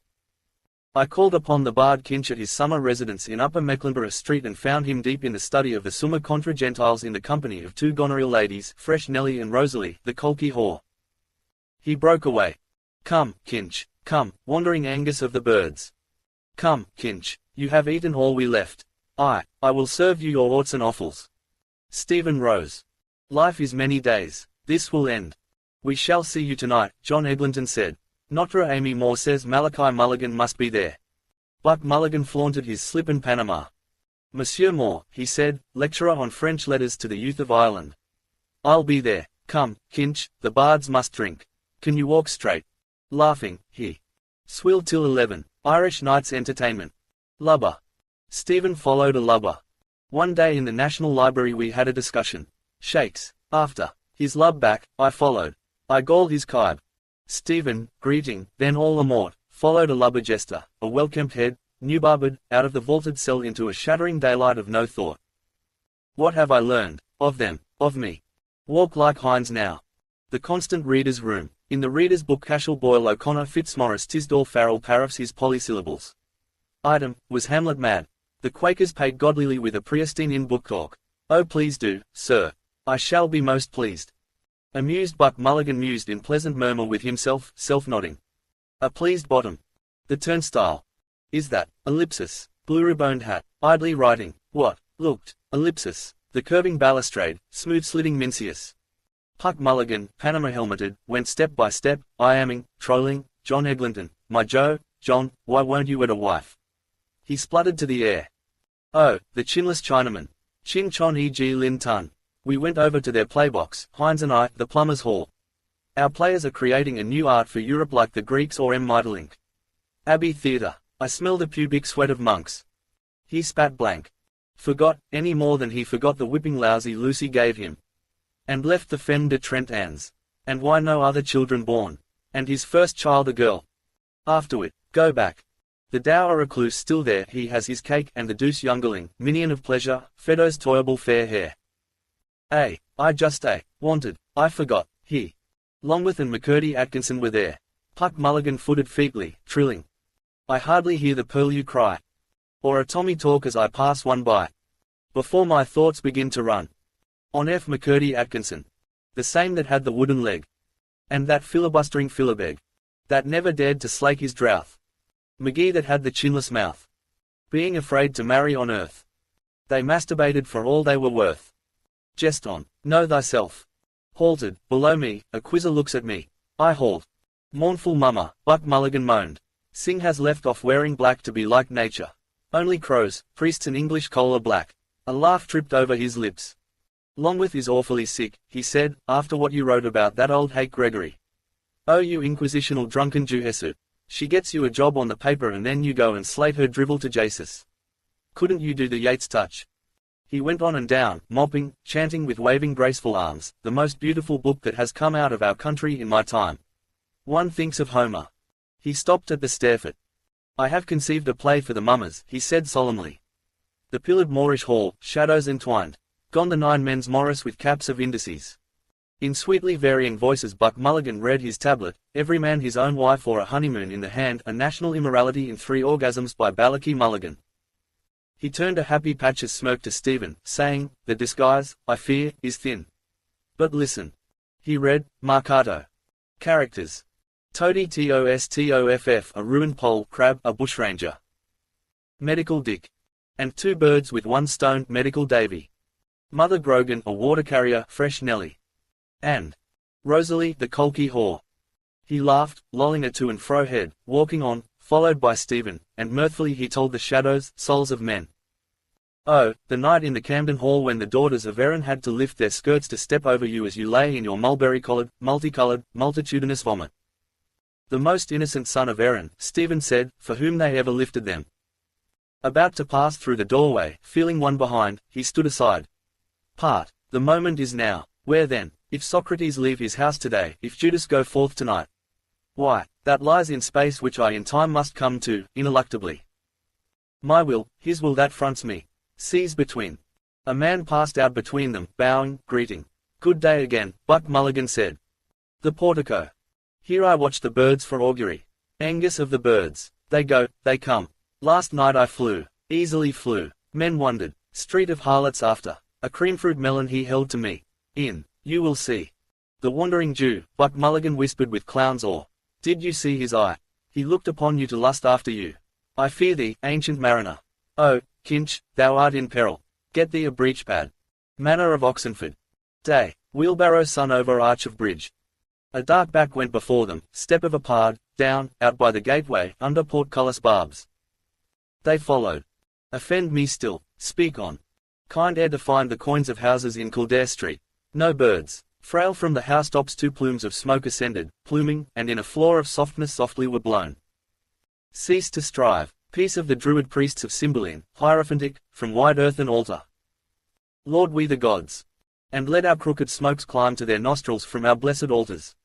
I called upon the bard Kinch at his summer residence in Upper Mecklenburgh Street and found him deep in the study of the Summa contra Gentiles in the company of 2 gonorrheal ladies, Fresh Nelly and Rosalie, the Colkie whore. He broke away. Come, Kinch, come, wandering Angus of the birds. Come, Kinch, you have eaten all we left. I will serve you your orts and offals. Stephen rose. Life is many days. This will end. We shall see you tonight, John Eglinton said. Notre Amy Moore says Malachi Mulligan must be there. Buck Mulligan flaunted his slip and Panama. Monsieur Moore, he said, lecturer on French letters to the youth of Ireland. I'll be there. Come, Kinch, the bards must drink. Can you walk straight? Laughing, he swilled till 11. Irish Night's entertainment. Lubber. Stephen followed a lubber. One day in the National Library we had a discussion. Shakes. After his lub back, I followed. I galled his kibe. Stephen, greeting, then all amort, followed a lubber jester, a well-kempt head, new-barbered, out of the vaulted cell into a shattering daylight of no thought. What have I learned? Of them, of me. Walk like hinds now. The constant reader's room. In the reader's book Cashel Boyle O'Connor Fitzmaurice Tisdall Farrell paraphs his polysyllables. Item, was Hamlet mad? The Quakers paid godlyly with a Priestine in book talk. Oh please do, sir. I shall be most pleased. Amused Buck Mulligan mused in pleasant murmur with himself, self-nodding. A pleased bottom. The turnstile. Is that, ellipsis, blue ribboned hat, idly writing, what, looked, ellipsis, the curving balustrade, smooth-slitting Mincius. Puck Mulligan, Panama helmeted, went step by step, I-aming, trolling, John Eglinton, my Joe, John, why won't you wed a wife? He spluttered to the air. Oh, the chinless Chinaman. Chin Chon E.G. Lin Tun. We went over to their playbox, Hines and I, the Plumbers' Hall. Our players are creating a new art for Europe like the Greeks or M. Maeterlinck. Abbey Theatre. I smell the pubic sweat of monks. He spat blank. Forgot, any more than he forgot the whipping lousy Lucy gave him. And left the Femme de Trent Anne's. And why no other children born? And his first child a girl. Afterward, go back. The dour recluse still there, he has his cake, and the douce youngerling, minion of pleasure, Fedot's toyable fair hair. I just wanted, I forgot, he. Longworth and McCurdy Atkinson were there. Puck Mulligan footed feebly, trilling. I hardly hear the purlieu cry. Or a Tommy talk as I pass one by. Before my thoughts begin to run. On F. McCurdy Atkinson. The same that had the wooden leg. And that filibustering Philibeg. That never dared to slake his drouth. McGee that had the chinless mouth. Being afraid to marry on earth. They masturbated for all they were worth. Jest on, know thyself. Halted, below me, a quizzer looks at me. I halt. Mournful mummer, Buck Mulligan moaned. Sing has left off wearing black to be like nature. Only crows, priests and English collar black. A laugh tripped over his lips. Longworth is awfully sick, he said, after what you wrote about that old hake Gregory. Oh you inquisitional drunken Jesuit. She gets you a job on the paper and then you go and slate her drivel to Jesus. Couldn't you do the Yeats touch? He went on and down, mopping, chanting with waving graceful arms, "The most beautiful book that has come out of our country in my time. One thinks of Homer." He stopped at the stairfoot. "I have conceived a play for the mummers," he said solemnly. The pillared Moorish hall, shadows entwined. Gone the 9 men's Morris with caps of indices. In sweetly varying voices Buck Mulligan read his tablet, "Every Man His Own Wife or a Honeymoon in the Hand, A National Immorality in 3 Orgasms" by Balaky Mulligan. He turned a happy patch's smirk to Stephen, saying, "The disguise, I fear, is thin. But listen." He read, Marcato. Characters. Toady Tostoff, a ruined pole crab, a bushranger. Medical Dick. And 2 birds with 1 stone, Medical Davy. Mother Grogan, a water carrier, fresh Nelly. And Rosalie, the Colkey whore. He laughed, lolling a to and fro head, walking on, followed by Stephen, and mirthfully he told the shadows, souls of men. Oh, the night in the Camden Hall when the daughters of Erin had to lift their skirts to step over you as you lay in your mulberry-collared, multicolored, multitudinous vomit. The most innocent son of Erin, Stephen said, for whom they ever lifted them. About to pass through the doorway, feeling one behind, he stood aside. Part. The moment is now. Where then? If Socrates leave his house today, if Judas go forth tonight? Why, that lies in space which I in time must come to, ineluctably. My will, his will that fronts me, sees between. A man passed out between them, bowing, greeting. Good day again, Buck Mulligan said. The portico. Here I watch the birds for augury. Angus of the birds. They go, they come. Last night I flew, easily flew. Men wondered. Street of harlots after. A creamfruit melon he held to me. In, you will see. The wandering Jew, Buck Mulligan whispered with clown's awe. Did you see his eye? He looked upon you to lust after you. I fear thee, ancient mariner. Oh, Kinch, thou art in peril. Get thee a breechpad. Manor of Oxenford. Day. Wheelbarrow son over arch of bridge. A dark back went before them, step of a pard, down, out by the gateway, under portcullis barbs. They followed. Offend me still, speak on. Kind ere to find the coins of houses in Kildare Street. No birds. Frail from the housetops 2 plumes of smoke ascended, pluming, and in a floor of softness softly were blown. Cease to strive. Peace of the druid priests of Cymbeline, hierophantic, from wide earthen altar. Lord we the gods. And let our crooked smokes climb to their nostrils from our blessed altars.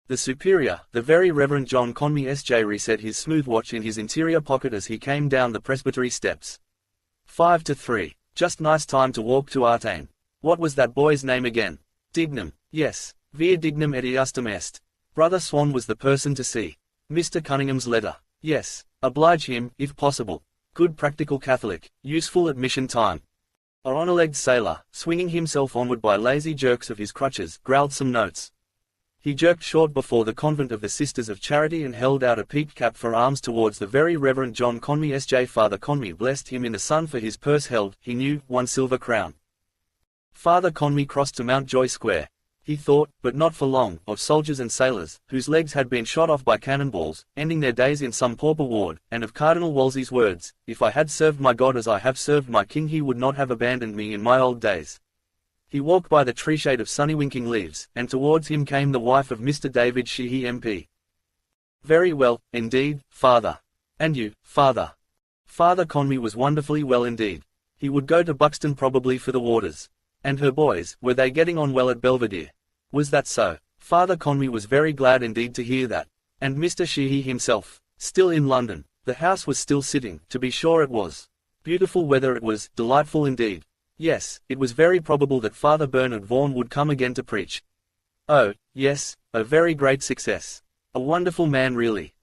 The superior, the very Reverend John Conmee S.J. reset his smooth watch in his interior pocket as he came down the presbytery steps. 5 to 3. Just nice time to walk to Artane. What was that boy's name again? Dignam. Yes. Via Dignam etiustum est. Brother Swan was the person to see. Mr. Cunningham's letter. Yes. Oblige him, if possible. Good practical Catholic, useful at mission time. A on-a-legged sailor, swinging himself onward by lazy jerks of his crutches, growled some notes. He jerked short before the convent of the Sisters of Charity and held out a peaked cap for alms towards the very Reverend John Conmee S.J. Father Conmee blessed him in the sun for his purse held, he knew, 1 silver crown. Father Conmee crossed to Mountjoy Square. He thought, but not for long, of soldiers and sailors, whose legs had been shot off by cannonballs, ending their days in some pauper ward, and of Cardinal Wolsey's words, "If I had served my God as I have served my King he would not have abandoned me in my old days." He walked by the tree-shade of sunny winking leaves, and towards him came the wife of Mr. David Sheehy MP. "Very well, indeed, father. And you, father?" Father Conmee was wonderfully well indeed. He would go to Buxton probably for the waters. And her boys, were they getting on well at Belvedere? Was that so? Father Conmee was very glad indeed to hear that. And Mr. Sheehy himself, still in London. The house was still sitting, to be sure it was. Beautiful weather it was, delightful indeed. Yes, it was very probable that Father Bernard Vaughan would come again to preach. Oh, yes, a very great success. A wonderful man really.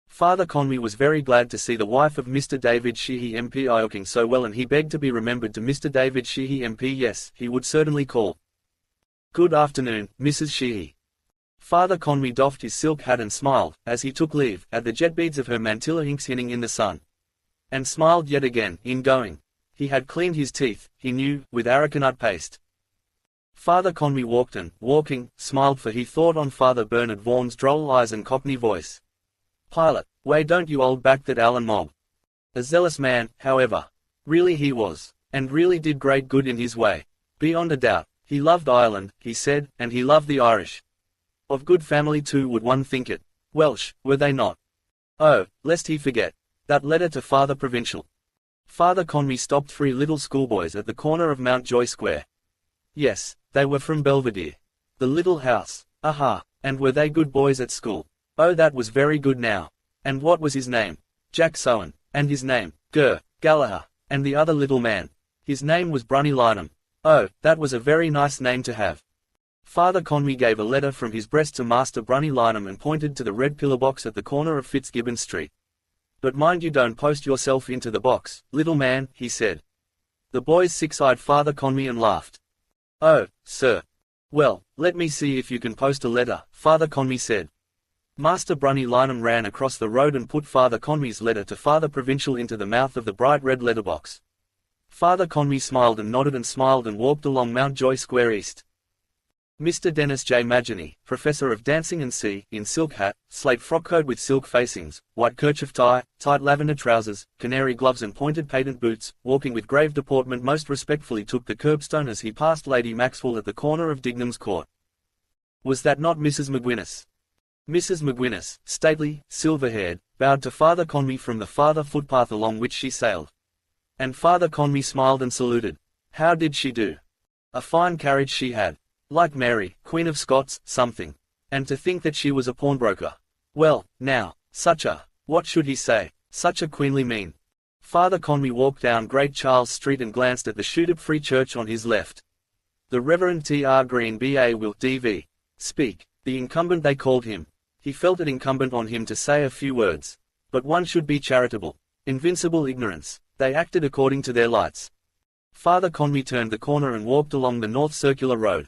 Father Conmee was very glad to see the wife of Mr. David Sheehy MP looking so well, and he begged to be remembered to Mr. David Sheehy MP. Yes, he would certainly call. Good afternoon, Mrs. Sheehy. Father Conmee doffed his silk hat and smiled, as he took leave, at the jet beads of her mantilla hinning in the sun. And smiled yet again, in going. He had cleaned his teeth, he knew, with arecanut paste. Father Conmee walked and, walking, smiled, for he thought on Father Bernard Vaughan's droll eyes and cockney voice. Pilot, way don't you hold back that Allen mob. A zealous man, however. Really he was, and really did great good in his way. Beyond a doubt, he loved Ireland, he said, and he loved the Irish. Of good family too would one think it. Welsh, were they not? Oh, lest he forget. That letter to Father Provincial. Father Conmee stopped 3 little schoolboys at the corner of Mountjoy Square. Yes, they were from Belvedere. The little house. Aha, and were they good boys at school? Oh, that was very good now. And what was his name? Jack Sohan. And his name? Gallagher. And the other little man? His name was Brunny Lynham. Oh, that was a very nice name to have. Father Conmee gave a letter from his breast to Master Brunny Lynham and pointed to the red pillar box at the corner of Fitzgibbon Street. But mind you don't post yourself into the box, little man, he said. The boys six-eyed Father Conmee and laughed. Oh, sir. Well, let me see if you can post a letter, Father Conmee said. Master Brunny Lynham ran across the road and put Father Conmee's letter to Father Provincial into the mouth of the bright red letterbox. Father Conmee smiled and walked along Mountjoy Square East. Mr. Dennis J. Magini, professor of dancing and in silk hat, slate frockcoat with silk facings, white kerchief tie, tight lavender trousers, canary gloves and pointed patent boots, walking with grave deportment most respectfully took the curbstone as he passed Lady Maxwell at the corner of Dignam's Court. Was that not Mrs. McGuinness? Mrs. McGuinness, stately, silver-haired, bowed to Father Conmee from the farther footpath along which she sailed. And Father Conmee smiled and saluted. How did she do? A fine carriage she had. Like Mary, Queen of Scots, something. And to think that she was a pawnbroker. Well, now, what should he say? Such a queenly mien. Father Conmee walked down Great Charles Street and glanced at the Shootup Free Church on his left. The Reverend T.R. Green B.A. will D.V. speak. The incumbent they called him. He felt it incumbent on him to say a few words. But one should be charitable. Invincible ignorance. They acted according to their lights. Father Conmee turned the corner and walked along the North Circular Road.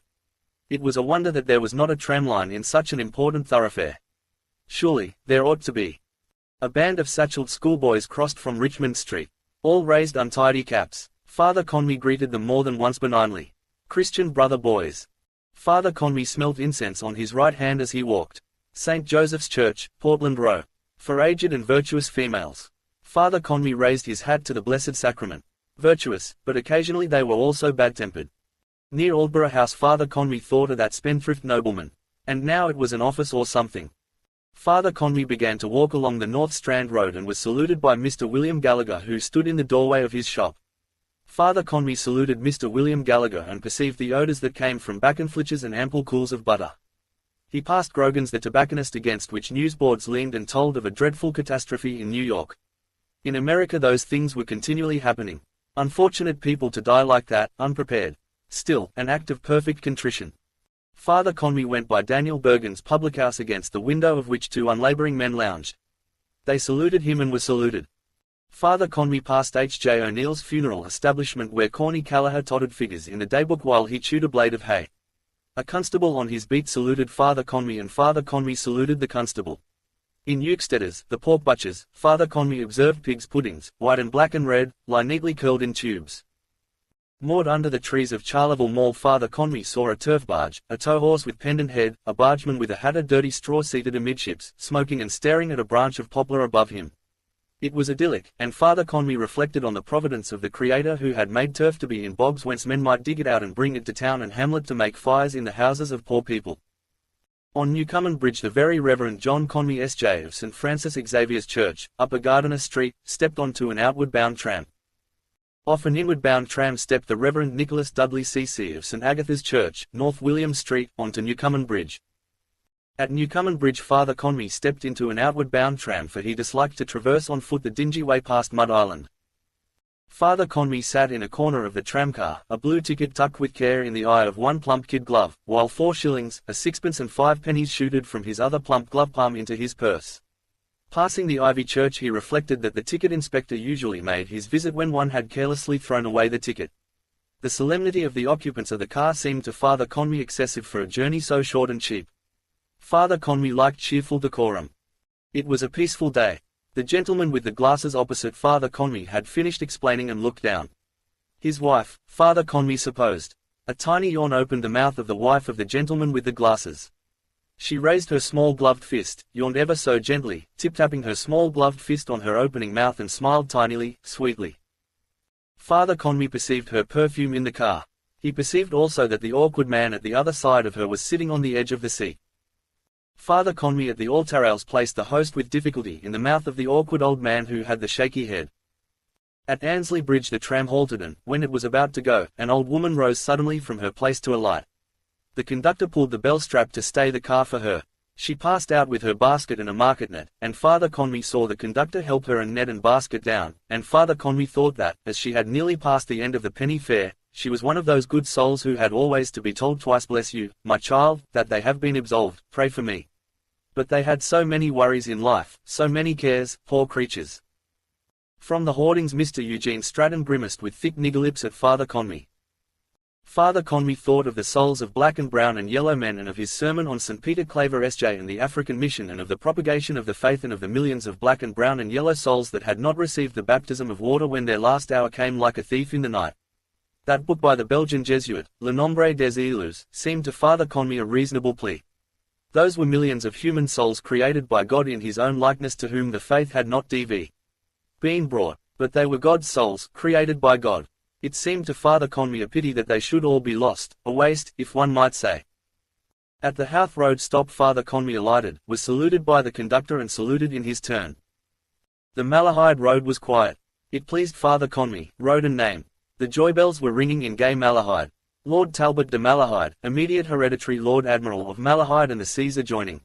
It was a wonder that there was not a tramline in such an important thoroughfare. Surely, there ought to be. A band of satcheled schoolboys crossed from Richmond Street. All raised untidy caps. Father Conmee greeted them more than once benignly. Christian brother boys. Father Conmee smelt incense on his right hand as he walked. St. Joseph's Church, Portland Row. For aged and virtuous females. Father Conmee raised his hat to the Blessed Sacrament. Virtuous, but occasionally they were also bad-tempered. Near Aldborough House Father Conmee thought of that spendthrift nobleman. And now it was an office or something. Father Conmee began to walk along the North Strand Road and was saluted by Mr. William Gallagher who stood in the doorway of his shop. Father Conmee saluted Mr. William Gallagher and perceived the odours that came from bacon-flitches and ample cools of butter. He passed Grogan's the tobacconist against which newsboards leaned and told of a dreadful catastrophe in New York. In America those things were continually happening. Unfortunate people to die like that, unprepared. Still, an act of perfect contrition. Father Conmee went by Daniel Bergen's public house against the window of which 2 unlaboring men lounged. They saluted him and were saluted. Father Conmee passed H. J. O'Neill's funeral establishment where Corny Callagher totted figures in the daybook while he chewed a blade of hay. A constable on his beat saluted Father Conmee and Father Conmee saluted the constable. In Euxtedes, the pork butchers, Father Conmee observed pigs' puddings, white and black and red, lie neatly curled in tubes. Moored under the trees of Charleville Mall Father Conmee saw a turf barge, a tow horse with pendant head, a bargeman with a hat of dirty straw seated amidships, smoking and staring at a branch of poplar above him. It was idyllic, and Father Conmee reflected on the providence of the Creator who had made turf to be in bogs whence men might dig it out and bring it to town and hamlet to make fires in the houses of poor people. On Newcomen Bridge the Very Reverend John Conmee S.J. of St. Francis Xavier's Church, Upper Gardiner Street, stepped onto an outward-bound tram. Off an inward-bound tram stepped the Reverend Nicholas Dudley C.C. of St. Agatha's Church, North William Street, onto Newcomen Bridge. At Newcomen Bridge Father Conmee stepped into an outward-bound tram for he disliked to traverse on foot the dingy way past Mud Island. Father Conmee sat in a corner of the tramcar, a blue ticket tucked with care in the eye of one plump kid glove, while 4 shillings, a sixpence and 5 pennies shooted from his other plump glove palm into his purse. Passing the Ivy Church he reflected that the ticket inspector usually made his visit when one had carelessly thrown away the ticket. The solemnity of the occupants of the car seemed to Father Conmee excessive for a journey so short and cheap. Father Conmee liked cheerful decorum. It was a peaceful day. The gentleman with the glasses opposite Father Conmee had finished explaining and looked down. His wife, Father Conmee supposed. A tiny yawn opened the mouth of the wife of the gentleman with the glasses. She raised her small gloved fist, yawned ever so gently, tip-tapping her small gloved fist on her opening mouth and smiled tinily, sweetly. Father Conmee perceived her perfume in the car. He perceived also that the awkward man at the other side of her was sitting on the edge of the seat. Father Conmee at the altar rails placed the host with difficulty in the mouth of the awkward old man who had the shaky head. At Annesley Bridge the tram halted and, when it was about to go, an old woman rose suddenly from her place to alight. The conductor pulled the bell strap to stay the car for her. She passed out with her basket and a market net, and Father Conmee saw the conductor help her and net and basket down, and Father Conmee thought that, as she had nearly passed the end of the penny fare, she was one of those good souls who had always to be told twice, "Bless you, my child, that they have been absolved, pray for me." But they had so many worries in life, so many cares, poor creatures. From the hoardings Mr. Eugene Stratton grimaced with thick nigger lips at Father Conmee. Father Conmee thought of the souls of black and brown and yellow men and of his sermon on St. Peter Claver S.J. and the African mission and of the propagation of the faith and of the millions of black and brown and yellow souls that had not received the baptism of water when their last hour came like a thief in the night. That book by the Belgian Jesuit, Le Nombre des Élus, seemed to Father Conmee a reasonable plea. Those were millions of human souls created by God in his own likeness to whom the faith had not been brought, but they were God's souls, created by God. It seemed to Father Conmee a pity that they should all be lost, a waste, if one might say. At the Howth Road stop Father Conmee alighted, was saluted by the conductor and saluted in his turn. The Malahide Road was quiet. It pleased Father Conmee, road and name. The joy bells were ringing in gay Malahide. Lord Talbot de Malahide, immediate hereditary Lord Admiral of Malahide and the seas adjoining.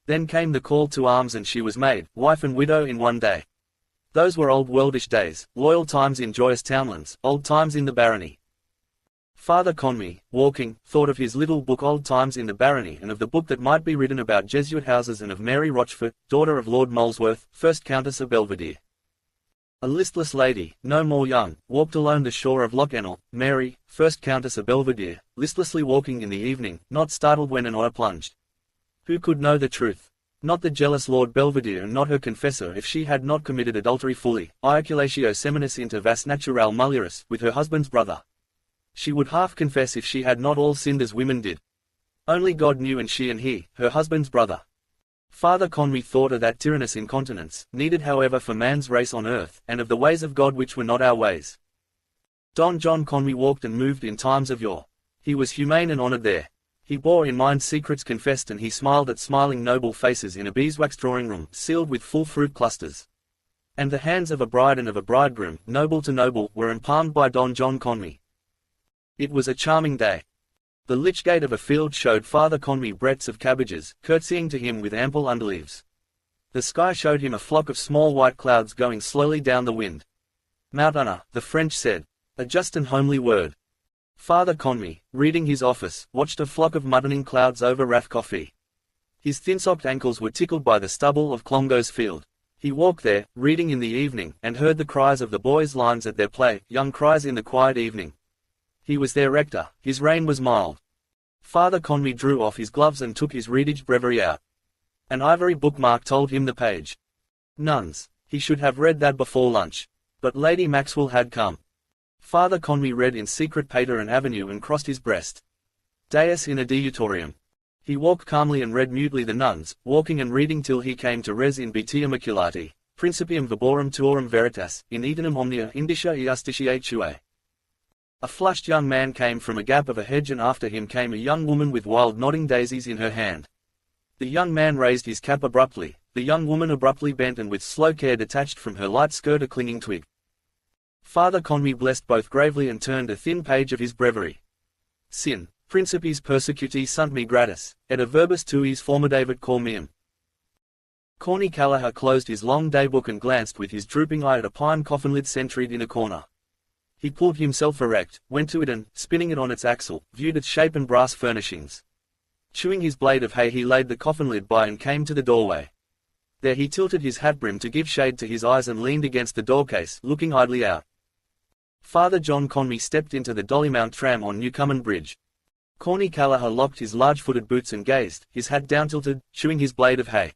Then came the call to arms and she was made, wife and widow in one day. Those were old worldish days, loyal times in joyous townlands, old times in the barony. Father Conmee, walking, thought of his little book Old Times in the Barony and of the book that might be written about Jesuit houses and of Mary Rochfort, daughter of Lord Molesworth, 1st Countess of Belvedere. A listless lady, no more young, walked along the shore of Loch Ennell, Mary, 1st Countess of Belvedere, listlessly walking in the evening, not startled when an oar plunged. Who could know the truth? Not the jealous Lord Belvedere and not her confessor if she had not committed adultery fully, iaculatio seminis inter vas naturale mulieris, with her husband's brother. She would half confess if she had not all sinned as women did. Only God knew and she and he, her husband's brother. Father Conmee thought of that tyrannous incontinence, needed however for man's race on earth, and of the ways of God which were not our ways. Don John Conmee walked and moved in times of yore. He was humane and honoured there. He bore in mind secrets confessed and he smiled at smiling noble faces in a beeswax drawing-room, sealed with full fruit clusters. And the hands of a bride and of a bridegroom, noble to noble, were empalmed by Don John Conmee. It was a charming day. The lich gate of a field showed Father Conmee breadths of cabbages, curtsying to him with ample underleaves. The sky showed him a flock of small white clouds going slowly down the wind. Mount Honor, the French said. A just and homely word. Father Conmee, reading his office, watched a flock of muttoning clouds over Rathcoffey. His thin-socked ankles were tickled by the stubble of Clongo's field. He walked there, reading in the evening, and heard the cries of the boys' lines at their play, young cries in the quiet evening. He was their rector, his reign was mild. Father Conmee drew off his gloves and took his readage breviary out. An ivory bookmark told him the page. Nuns. He should have read that before lunch. But Lady Maxwell had come. Father Conmee read in secret Pater and Avenue and crossed his breast. Deus in adiutorium. He walked calmly and read mutely the nuns, walking and reading till he came to res in betia maculati, principium verborum tuorum veritas, in etenum omnia indicia eustitiatue. A flushed young man came from a gap of a hedge and after him came a young woman with wild nodding daisies in her hand. The young man raised his cap abruptly, the young woman abruptly bent and with slow care detached from her light skirt a clinging twig. Father Conmee blessed both gravely and turned a thin page of his breviary. Sin, principes persecuti sunt me gratis, et a verbis tuis formidavit cor meum. Corny Callagher closed his long daybook and glanced with his drooping eye at a pine coffin lid sentryed in a corner. He pulled himself erect, went to it and, spinning it on its axle, viewed its shape and brass furnishings. Chewing his blade of hay he laid the coffin lid by and came to the doorway. There he tilted his hat brim to give shade to his eyes and leaned against the doorcase, looking idly out. Father John Conmee stepped into the Dollymount tram on Newcomen Bridge. Corny Callagher locked his large-footed boots and gazed, his hat down-tilted, chewing his blade of hay.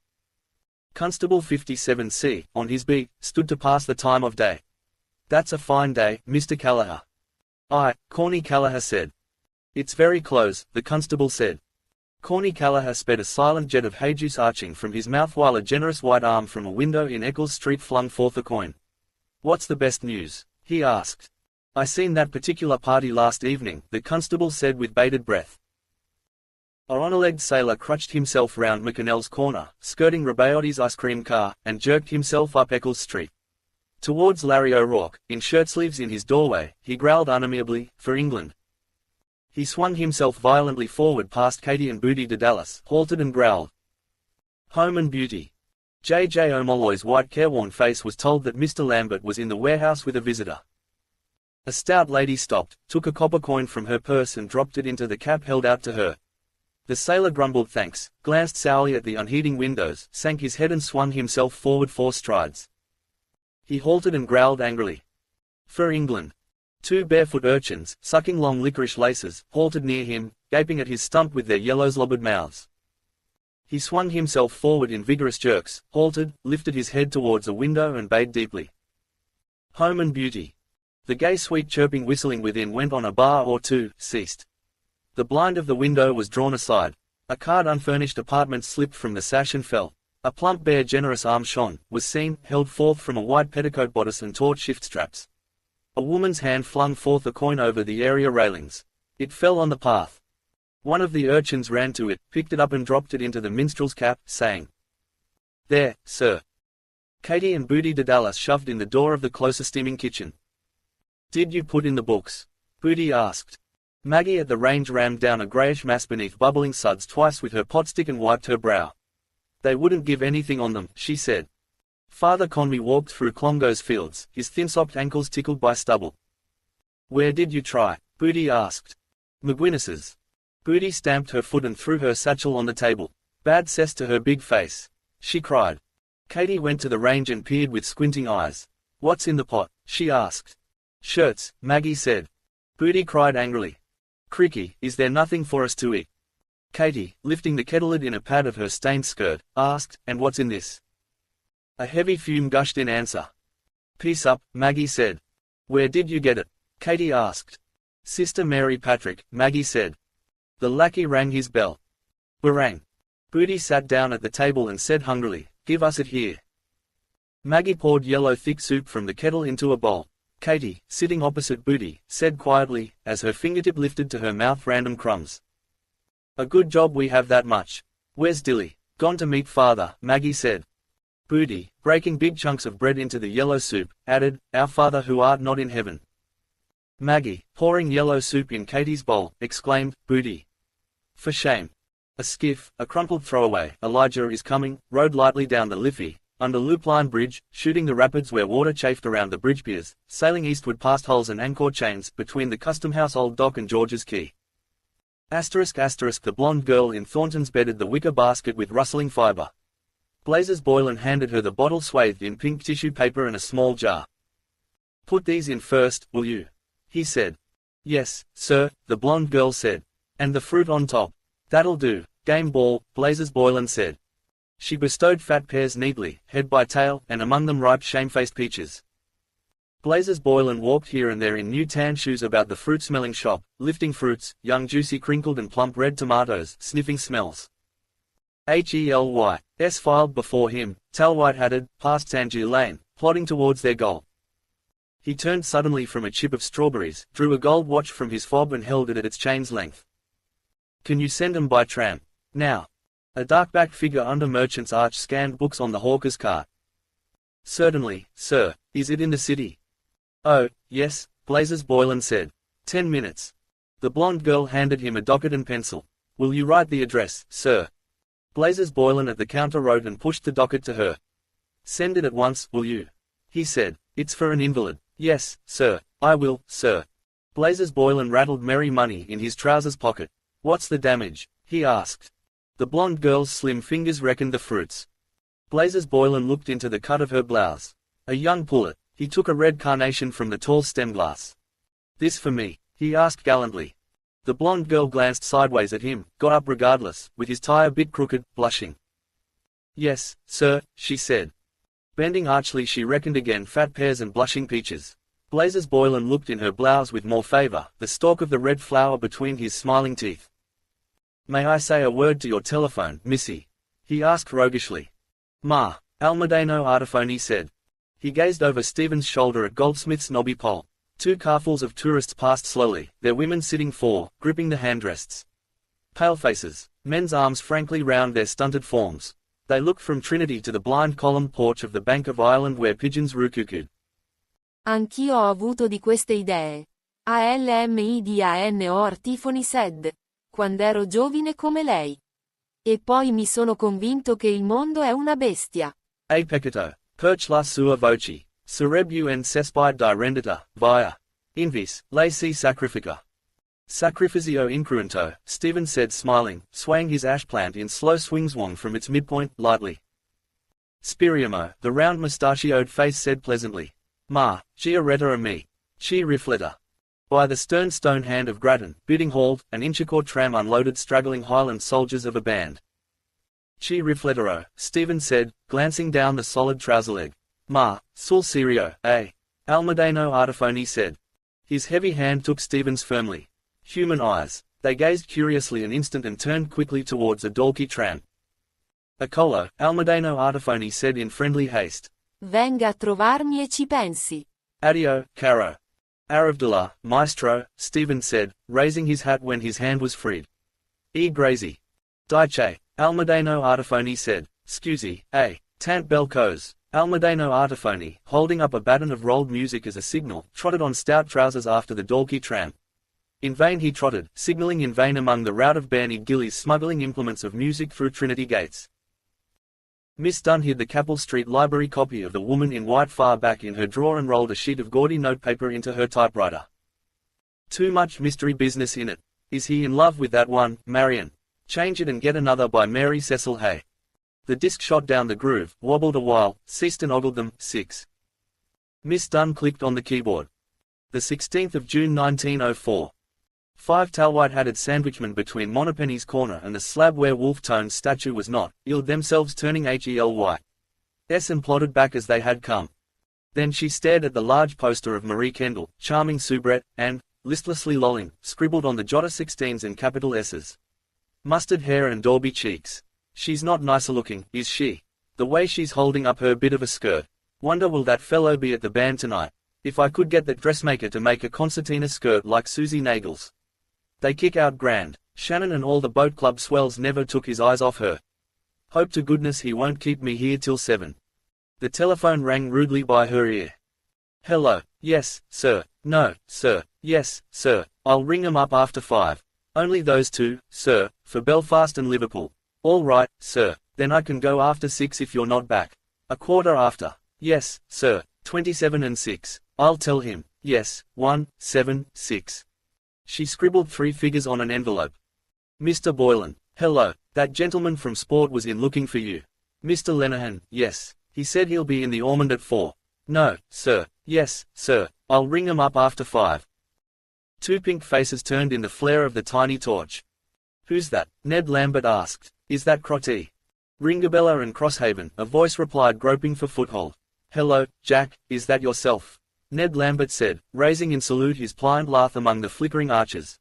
Constable 57C, on his beat, stood to pass the time of day. "That's a fine day, Mr. Callagher." "Aye," Corny Callagher said. "It's very close," the constable said. Corny Callagher sped a silent jet of hay juice arching from his mouth while a generous white arm from a window in Eccles Street flung forth a coin. "What's the best news?" he asked. "I seen that particular party last evening," the constable said with bated breath. A on-a-legged sailor crutched himself round McAnell's corner, skirting Rabaotti's ice cream car, and jerked himself up Eccles Street. Towards Larry O'Rourke, in shirtsleeves in his doorway, he growled unamiably, "For England." He swung himself violently forward past Katie and Booty de Dallas, halted and growled, "Home and beauty." J.J. O'Molloy's white careworn face was told that Mr. Lambert was in the warehouse with a visitor. A stout lady stopped, took a copper coin from her purse and dropped it into the cap held out to her. The sailor grumbled thanks, glanced sourly at the unheeding windows, sank his head and swung himself forward 4 strides. He halted and growled angrily, "For England." 2 barefoot urchins, sucking long licorice laces, halted near him, gaping at his stump with their yellow-slobbered mouths. He swung himself forward in vigorous jerks, halted, lifted his head towards a window and bayed deeply. "Home and beauty." The gay sweet chirping whistling within went on. A bar or two ceased. The blind of the window was drawn aside. A card unfurnished apartment slipped from the sash and fell. A plump bare generous arm shone, was seen, held forth from a white petticoat bodice and taut shift straps. A woman's hand flung forth a coin over the area railings. It fell on the path. One of the urchins ran to it, picked it up and dropped it into the minstrel's cap, saying, "There, sir." Katie and Booty de Dallas shoved in the door of the closer steaming kitchen. "Did you put in the books?" Booty asked. Maggie at the range rammed down a greyish mass beneath bubbling suds twice with her potstick and wiped her brow. "They wouldn't give anything on them," she said. Father Conmee walked through Clongo's fields, his thin-socked ankles tickled by stubble. "Where did you try?" Booty asked. "McGuinness's." Booty stamped her foot and threw her satchel on the table. "Bad cess to her big face," she cried. Katie went to the range and peered with squinting eyes. "What's in the pot?" she asked. "Shirts," Maggie said. Booty cried angrily. "Cricky, is there nothing for us to eat?" Katie, lifting the kettle lid in a pad of her stained skirt, asked, "And what's in this?" A heavy fume gushed in answer. "Peace up," Maggie said. "Where did you get it?" Katie asked. "Sister Mary Patrick," Maggie said. The lackey rang his bell. Barang. Booty sat down at the table and said hungrily, "Give us it here." Maggie poured yellow thick soup from the kettle into a bowl. Katie, sitting opposite Booty, said quietly, as her fingertip lifted to her mouth random crumbs. "A good job we have that much. Where's Dilly?" "Gone to meet father," Maggie said. Booty, breaking big chunks of bread into the yellow soup, added, "Our Father who art not in heaven." Maggie, pouring yellow soup in Katie's bowl, exclaimed, "Booty. For shame." A skiff, a crumpled throwaway, Elijah is coming, rode lightly down the Liffey, under Loop Line Bridge, shooting the rapids where water chafed around the bridge piers, sailing eastward past hulls and anchor chains, between the Custom House Old Dock and George's Quay. The blonde girl in Thornton's bedded the wicker basket with rustling fibre. Blazes Boylan handed her the bottle swathed in pink tissue paper and a small jar. "Put these in first, will you?" he said. "Yes, sir," the blonde girl said. "And the fruit on top." "That'll do, game ball," Blazes Boylan said. She bestowed fat pears neatly, head by tail, and among them ripe shamefaced peaches. Blazes Boylan walked here and there in new tan shoes about the fruit-smelling shop, lifting fruits, young juicy crinkled and plump red tomatoes, sniffing smells. HELYS filed before him, tail-white-hatted, past Tangier Lane, plodding towards their goal. He turned suddenly from a chip of strawberries, drew a gold watch from his fob and held it at its chain's length. "Can you send 'em by tram? Now?" A dark-backed figure under Merchant's Arch scanned books on the hawker's cart. "Certainly, sir. Is it in the city?" "Oh, yes," Blazes Boylan said. 10 minutes. The blonde girl handed him a docket and pencil. "Will you write the address, sir?" Blazes Boylan at the counter wrote and pushed the docket to her. "Send it at once, will you?" he said. "It's for an invalid." "Yes, sir, I will, sir." Blazes Boylan rattled merry money in his trousers pocket. "What's the damage?" he asked. The blonde girl's slim fingers reckoned the fruits. Blazes Boylan looked into the cut of her blouse. A young pullet. He took a red carnation from the tall stem glass. "This for me?" he asked gallantly. The blonde girl glanced sideways at him, got up regardless, with his tie a bit crooked, blushing. "Yes, sir," she said. Bending archly she reckoned again fat pears and blushing peaches. Blazes Boylan looked in her blouse with more favor, the stalk of the red flower between his smiling teeth. "May I say a word to your telephone, missy?" he asked roguishly. "Ma, Almudeno Artifoni said." He gazed over Stephen's shoulder at Goldsmith's knobby pole. 2 carfuls of tourists passed slowly, their women sitting 4, gripping the handrests. Pale faces, men's arms frankly round their stunted forms. They looked from Trinity to the blind columned porch of the Bank of Ireland where pigeons rookukued. Anch'io ho avuto di queste idee. ALMIDANO Artifoni said. Quando ero giovine come lei. E poi mi sono convinto che il mondo è una bestia. A peccato, perch la sua voce, sarebbe un cespite di rendita, via. Invis, lei si sacrifica. Sacrificio incruento, Stephen said smiling, swaying his ash plant in slow swingswong from its midpoint, lightly. Spiriamo, the round mustachioed face said pleasantly. Ma, gia retta a me. Chi rifletta. By the stern stone hand of Grattan, bidding hauled, an Inchicore tram unloaded straggling Highland soldiers of a band. Chi riflettero, Stephen said, glancing down the solid trouser leg. Ma, sul serio, eh? Almudeno Artifoni said. His heavy hand took Stephen's firmly. Human eyes. They gazed curiously an instant and turned quickly towards a Dalkey tram. Eccolo, Almudeno Artifoni said in friendly haste. Venga a trovarmi e ci pensi. Addio, caro. Aravdullah, maestro, Stephen said, raising his hat when his hand was freed. E grazie. Dice, Almudeno Artifoni said. Scusi, tant bel cose. Almudeno Artifoni, holding up a baton of rolled music as a signal, trotted on stout trousers after the Dalkey tram. In vain he trotted, signalling in vain among the rout of Bernie Gillies smuggling implements of music through Trinity Gates. Miss Dunn hid the Capel Street Library copy of The Woman in White far back in her drawer and rolled a sheet of gaudy notepaper into her typewriter. Too much mystery business in it. Is he in love with that one, Marion? Change it and get another by Mary Cecil Hay. The disc shot down the groove, wobbled a while, ceased and ogled them. 6. Miss Dunn clicked on the keyboard. The 16th of June 1904. 5 Talwhite-hatted sandwichmen between Monopony's corner and the slab where Wolfe-Tone's statue was not, illed themselves turning Hely. And plodded back as they had come. Then she stared at the large poster of Marie Kendall, charming soubrette, and, listlessly lolling, scribbled on the jotter 16s and capital S's. Mustard hair and Dorby cheeks. She's not nicer looking, is she? The way she's holding up her bit of a skirt. Wonder will that fellow be at the band tonight? If I could get that dressmaker to make a concertina skirt like Susie Nagels. They kick out grand. Shannon and all the boat club swells never took his eyes off her. Hope to goodness he won't keep me here till 7. The telephone rang rudely by her ear. Hello, yes, sir, no, sir, yes, sir, I'll ring 'em up after 5. Only those two, sir, for Belfast and Liverpool. All right, sir, then I can go after 6 if you're not back. A quarter after. Yes, sir, 27 and 6. I'll tell him, yes, 1, 7, 6. She scribbled 3 figures on an envelope. Mr. Boylan, hello, that gentleman from Sport was in looking for you. Mr. Lenihan, yes, he said he'll be in the Ormond at 4. No, sir, yes, sir, I'll ring 'em up after 5. 2 pink faces turned in the flare of the tiny torch. Who's that? Ned Lambert asked. Is that Crotty? Ringabella and Crosshaven, a voice replied groping for foothold. Hello, Jack, is that yourself? Ned Lambert said, raising in salute his pliant lath among the flickering arches.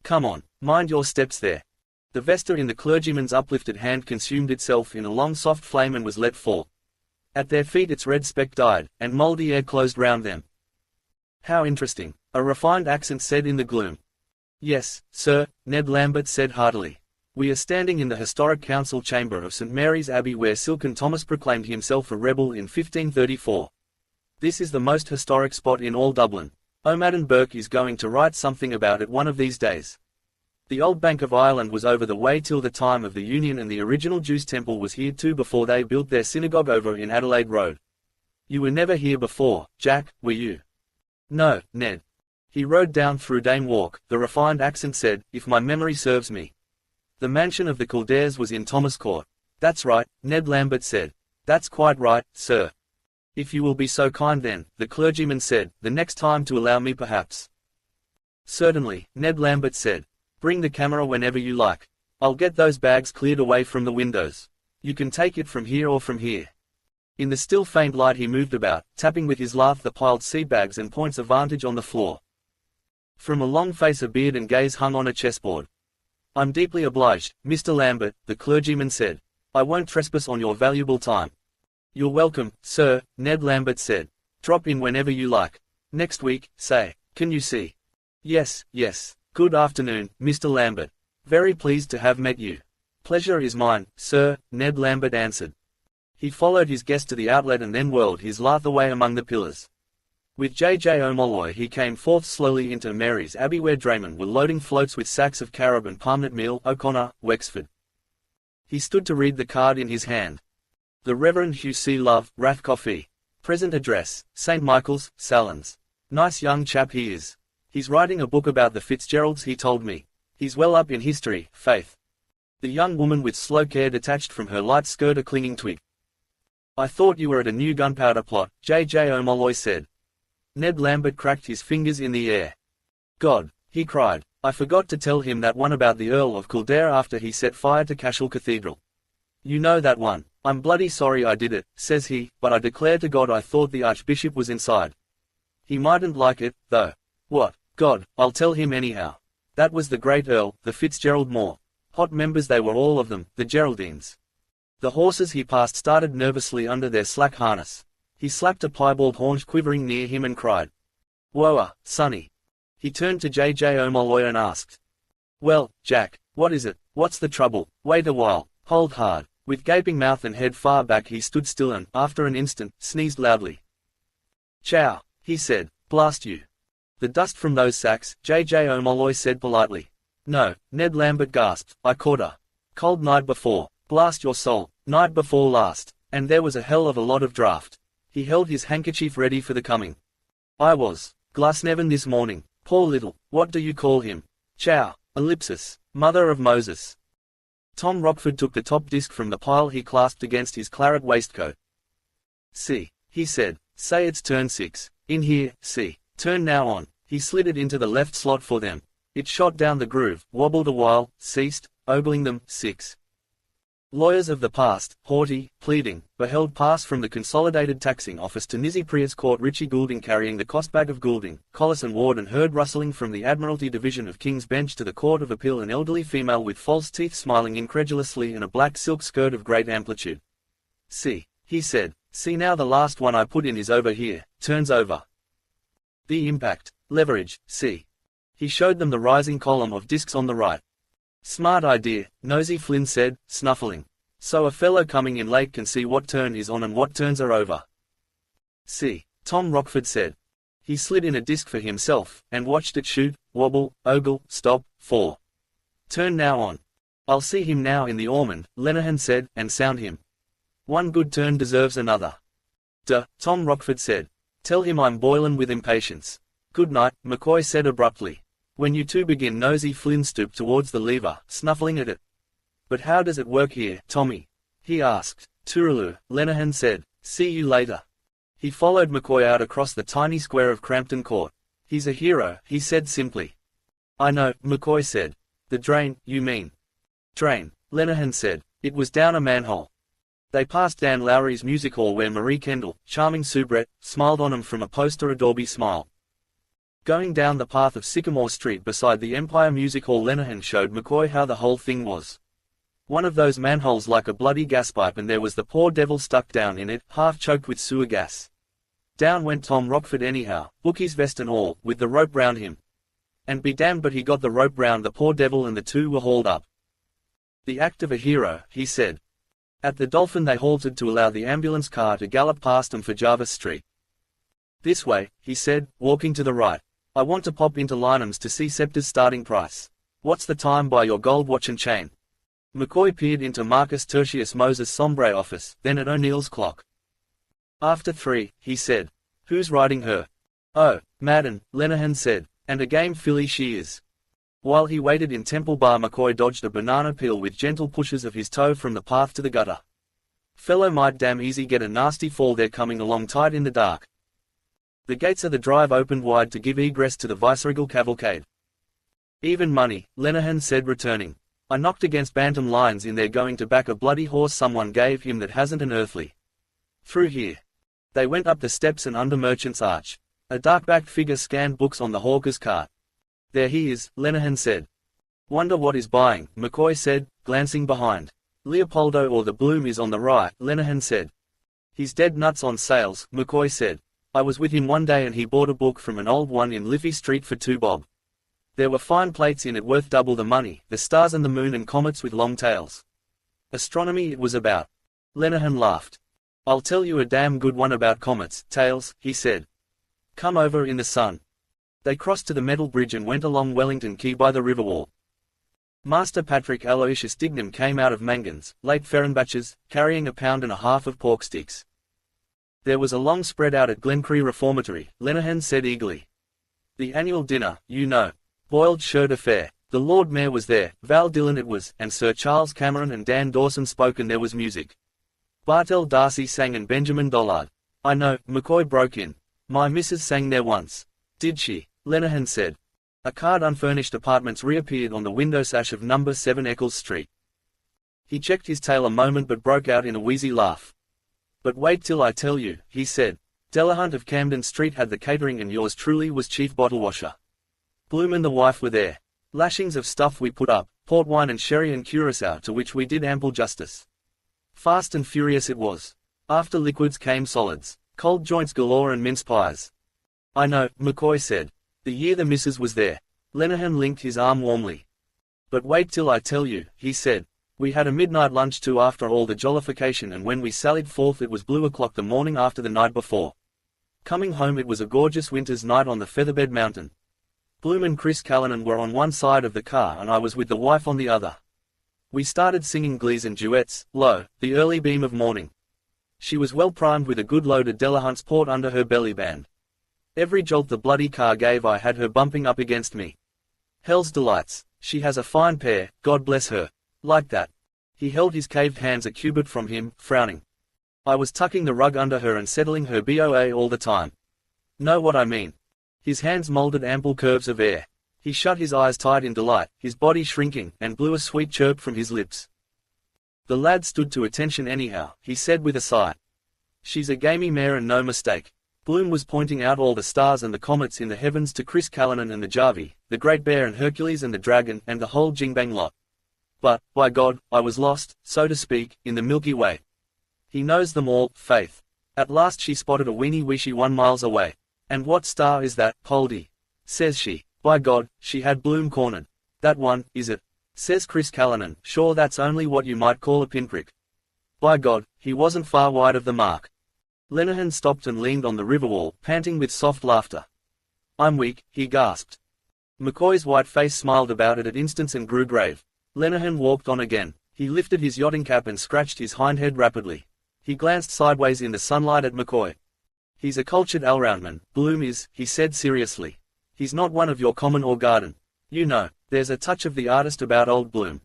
Come on, mind your steps there. The vesta in the clergyman's uplifted hand consumed itself in a long soft flame and was let fall. At their feet its red speck died, and mouldy air closed round them. How interesting, a refined accent said in the gloom. Yes, sir, Ned Lambert said heartily. We are standing in the historic council chamber of St. Mary's Abbey where Silken Thomas proclaimed himself a rebel in 1534. This is the most historic spot in all Dublin. O'Madden Burke is going to write something about it one of these days. The old Bank of Ireland was over the way till the time of the Union and the original Jews' temple was here too before they built their synagogue over in Adelaide Road. You were never here before, Jack, were you? No, Ned. He rode down through Dane Walk, the refined accent said, if my memory serves me. The mansion of the Kildares was in Thomas Court. That's right, Ned Lambert said. That's quite right, sir. If you will be so kind then, the clergyman said, the next time to allow me perhaps. Certainly, Ned Lambert said. Bring the camera whenever you like. I'll get those bags cleared away from the windows. You can take it from here or from here. In the still faint light he moved about, tapping with his lath the piled seed bags and points of vantage on the floor. From a long face a beard and gaze hung on a chessboard. I'm deeply obliged, Mr. Lambert, the clergyman said. I won't trespass on your valuable time. You're welcome, sir, Ned Lambert said. Drop in whenever you like. Next week, say. Can you see? Yes, yes. Good afternoon, Mr. Lambert. Very pleased to have met you. Pleasure is mine, sir, Ned Lambert answered. He followed his guest to the outlet and then whirled his lath away among the pillars. With J.J. O'Molloy he came forth slowly into Mary's Abbey where draymen were loading floats with sacks of carob and palmnut meal. O'Connor, Wexford. He stood to read the card in his hand. The Reverend Hugh C. Love, Rathcoffey. Present address, St. Michael's, Sallins. Nice young chap he is. He's writing a book about the Fitzgeralds he told me. He's well up in history, faith. The young woman with slow care detached from her light skirt a clinging twig. I thought you were at a new gunpowder plot, J.J. O'Molloy said. Ned Lambert cracked his fingers in the air. God, he cried, I forgot to tell him that one about the Earl of Kildare after he set fire to Cashel Cathedral. You know that one. I'm bloody sorry I did it, says he, but I declare to God I thought the Archbishop was inside. He mightn't like it, though. What? God, I'll tell him anyhow. That was the great Earl, the Fitzgerald Moore. Hot members they were all of them, the Geraldines. The horses he passed started nervously under their slack harness. He slapped a piebald haunch quivering near him and cried. Whoa, sonny. He turned to J.J. O'Molloy and asked. Well, Jack, what is it? What's the trouble? Wait a while, hold hard. With gaping mouth and head far back he stood still and, after an instant, sneezed loudly. Chow, he said, blast you. The dust from those sacks, J.J. O'Molloy said politely. No, Ned Lambert gasped, I caught her. Cold night before, blast your soul, night before last, and there was a hell of a lot of draft. He held his handkerchief ready for the coming. I was, Glasnevin this morning, poor little, what do you call him? Chow, ellipsis, mother of Moses. Tom Rockford took the top disc from the pile he clasped against his claret waistcoat. See, he said, say it's turn 6, in here, see, turn now on. He slid it into the left slot for them. It shot down the groove, wobbled a while, ceased, ogling them, 6. Lawyers of the past, haughty, pleading, beheld pass from the Consolidated Taxing Office to Nizzy Prius Court Richie Goulding carrying the cost-bag of Goulding, Collis and Ward and heard rustling from the Admiralty Division of King's Bench to the Court of Appeal an elderly female with false teeth smiling incredulously in a black silk skirt of great amplitude. See, he said, see now the last one I put in is over here, turns over. The impact, leverage, see. He showed them the rising column of discs on the right. Smart idea, Nosy Flynn said, snuffling. So a fellow coming in late can see what turn is on and what turns are over. See, Tom Rockford said. He slid in a disc for himself, and watched it shoot, wobble, ogle, stop, 4. Turn now on. I'll see him now in the Ormond, Lenihan said, and sound him. One good turn deserves another. Duh, Tom Rockford said. Tell him I'm boiling with impatience. Good night, McCoy said abruptly. When you two begin Nosy Flynn stooped towards the lever, snuffling at it. But how does it work here, Tommy? He asked. Tooraloo, Lenihan said. See you later. He followed McCoy out across the tiny square of Crampton Court. He's a hero, he said simply. I know, McCoy said. The drain, you mean? Drain, Lenihan said. It was down a manhole. They passed Dan Lowry's music hall where Marie Kendall, charming soubrette, smiled on him from a poster a Dorby smile. Going down the path of Sycamore Street beside the Empire Music Hall Lenihan showed McCoy how the whole thing was. One of those manholes like a bloody gaspipe and there was the poor devil stuck down in it, half choked with sewer gas. Down went Tom Rockford anyhow, bookie's vest and all, with the rope round him. And be damned but he got the rope round the poor devil and the two were hauled up. The act of a hero, he said. At the Dolphin they halted to allow the ambulance car to gallop past them for Jarvis Street. This way, he said, walking to the right. I want to pop into Lynham's to see Scepter's starting price. What's the time by your gold watch and chain? McCoy peered into Marcus Tertius Moses' sombre office, then at O'Neill's clock. After 3, he said. Who's riding her? Oh, Madden, Lenihan said, and a game filly she is. While he waited in Temple Bar McCoy dodged a banana peel with gentle pushes of his toe from the path to the gutter. Fellow might damn easy get a nasty fall there coming along tight in the dark. The gates of the drive opened wide to give egress to the viceregal cavalcade. Even money, Lenihan said returning. I knocked against bantam lions in there going to back a bloody horse someone gave him that hasn't an earthly. Through here. They went up the steps and under Merchant's Arch. A dark-backed figure scanned books on the hawker's cart. There he is, Lenihan said. Wonder what is buying, McCoy said, glancing behind. Leopoldo or the Bloom is on the right, Lenihan said. He's dead nuts on sales, McCoy said. I was with him one day and he bought a book from an old one in Liffey Street for 2 bob. There were fine plates in it worth double the money, the stars and the moon and comets with long tails. Astronomy it was about. Lenihan laughed. I'll tell you a damn good one about comets, tails, he said. Come over in the sun. They crossed to the metal bridge and went along Wellington Quay by the river wall. Master Patrick Aloysius Dignam came out of Mangan's, late Fehrenbach's, carrying 1.5 pounds of pork sticks. There was a long spread out at Glencree Reformatory, Lenihan said eagerly. The annual dinner, you know. Boiled shirt affair. The Lord Mayor was there, Val Dillon it was, and Sir Charles Cameron and Dan Dawson spoke and there was music. Bartell D'Arcy sang and Benjamin Dollard. I know, McCoy broke in. My missus sang there once. Did she? Lenihan said. A card unfurnished apartments reappeared on the window sash of number 7 Eccles Street. He checked his tail a moment but broke out in a wheezy laugh. But wait till I tell you, he said. Delahunt of Camden Street had the catering and yours truly was chief bottle washer. Bloom and the wife were there. Lashings of stuff we put up, port wine and sherry and curacao to which we did ample justice. Fast and furious it was. After liquids came solids, cold joints galore and mince pies. I know, McCoy said. The year the missus was there. Lenihan linked his arm warmly. But wait till I tell you, he said. We had a midnight lunch too after all the jollification and when we sallied forth it was blue o'clock the morning after the night before. Coming home it was a gorgeous winter's night on the Featherbed Mountain. Bloom and Chris Callanan were on one side of the car and I was with the wife on the other. We started singing glees and duets, lo, the early beam of morning. She was well primed with a good load of Delahunt's port under her belly band. Every jolt the bloody car gave I had her bumping up against me. Hell's delights, she has a fine pair, God bless her. Like that. He held his caved hands a cubit from him, frowning. I was tucking the rug under her and settling her BOA all the time. Know what I mean? His hands molded ample curves of air. He shut his eyes tight in delight, his body shrinking, and blew a sweet chirp from his lips. The lad stood to attention anyhow, he said with a sigh. She's a gamey mare and no mistake. Bloom was pointing out all the stars and the comets in the heavens to Chris Callanan and the Jarvey, the Great Bear and Hercules and the Dragon and the whole jingbang lot. But, by God, I was lost, so to speak, in the Milky Way. He knows them all, faith. At last she spotted a weeny wishy 1 mile away. And what star is that, Poldy? Says she. By God, she had Bloom cornered. That one, is it? Says Chris Callanan. Sure, that's only what you might call a pinprick. By God, he wasn't far wide of the mark. Lenihan stopped and leaned on the river wall, panting with soft laughter. I'm weak, he gasped. McCoy's white face smiled about it at instants and grew grave. Lenihan walked on again. He lifted his yachting cap and scratched his hind head rapidly. He glanced sideways in the sunlight at McCoy. He's a cultured allroundman, Bloom is, he said seriously. He's not one of your common or garden. You know, there's a touch of the artist about old Bloom.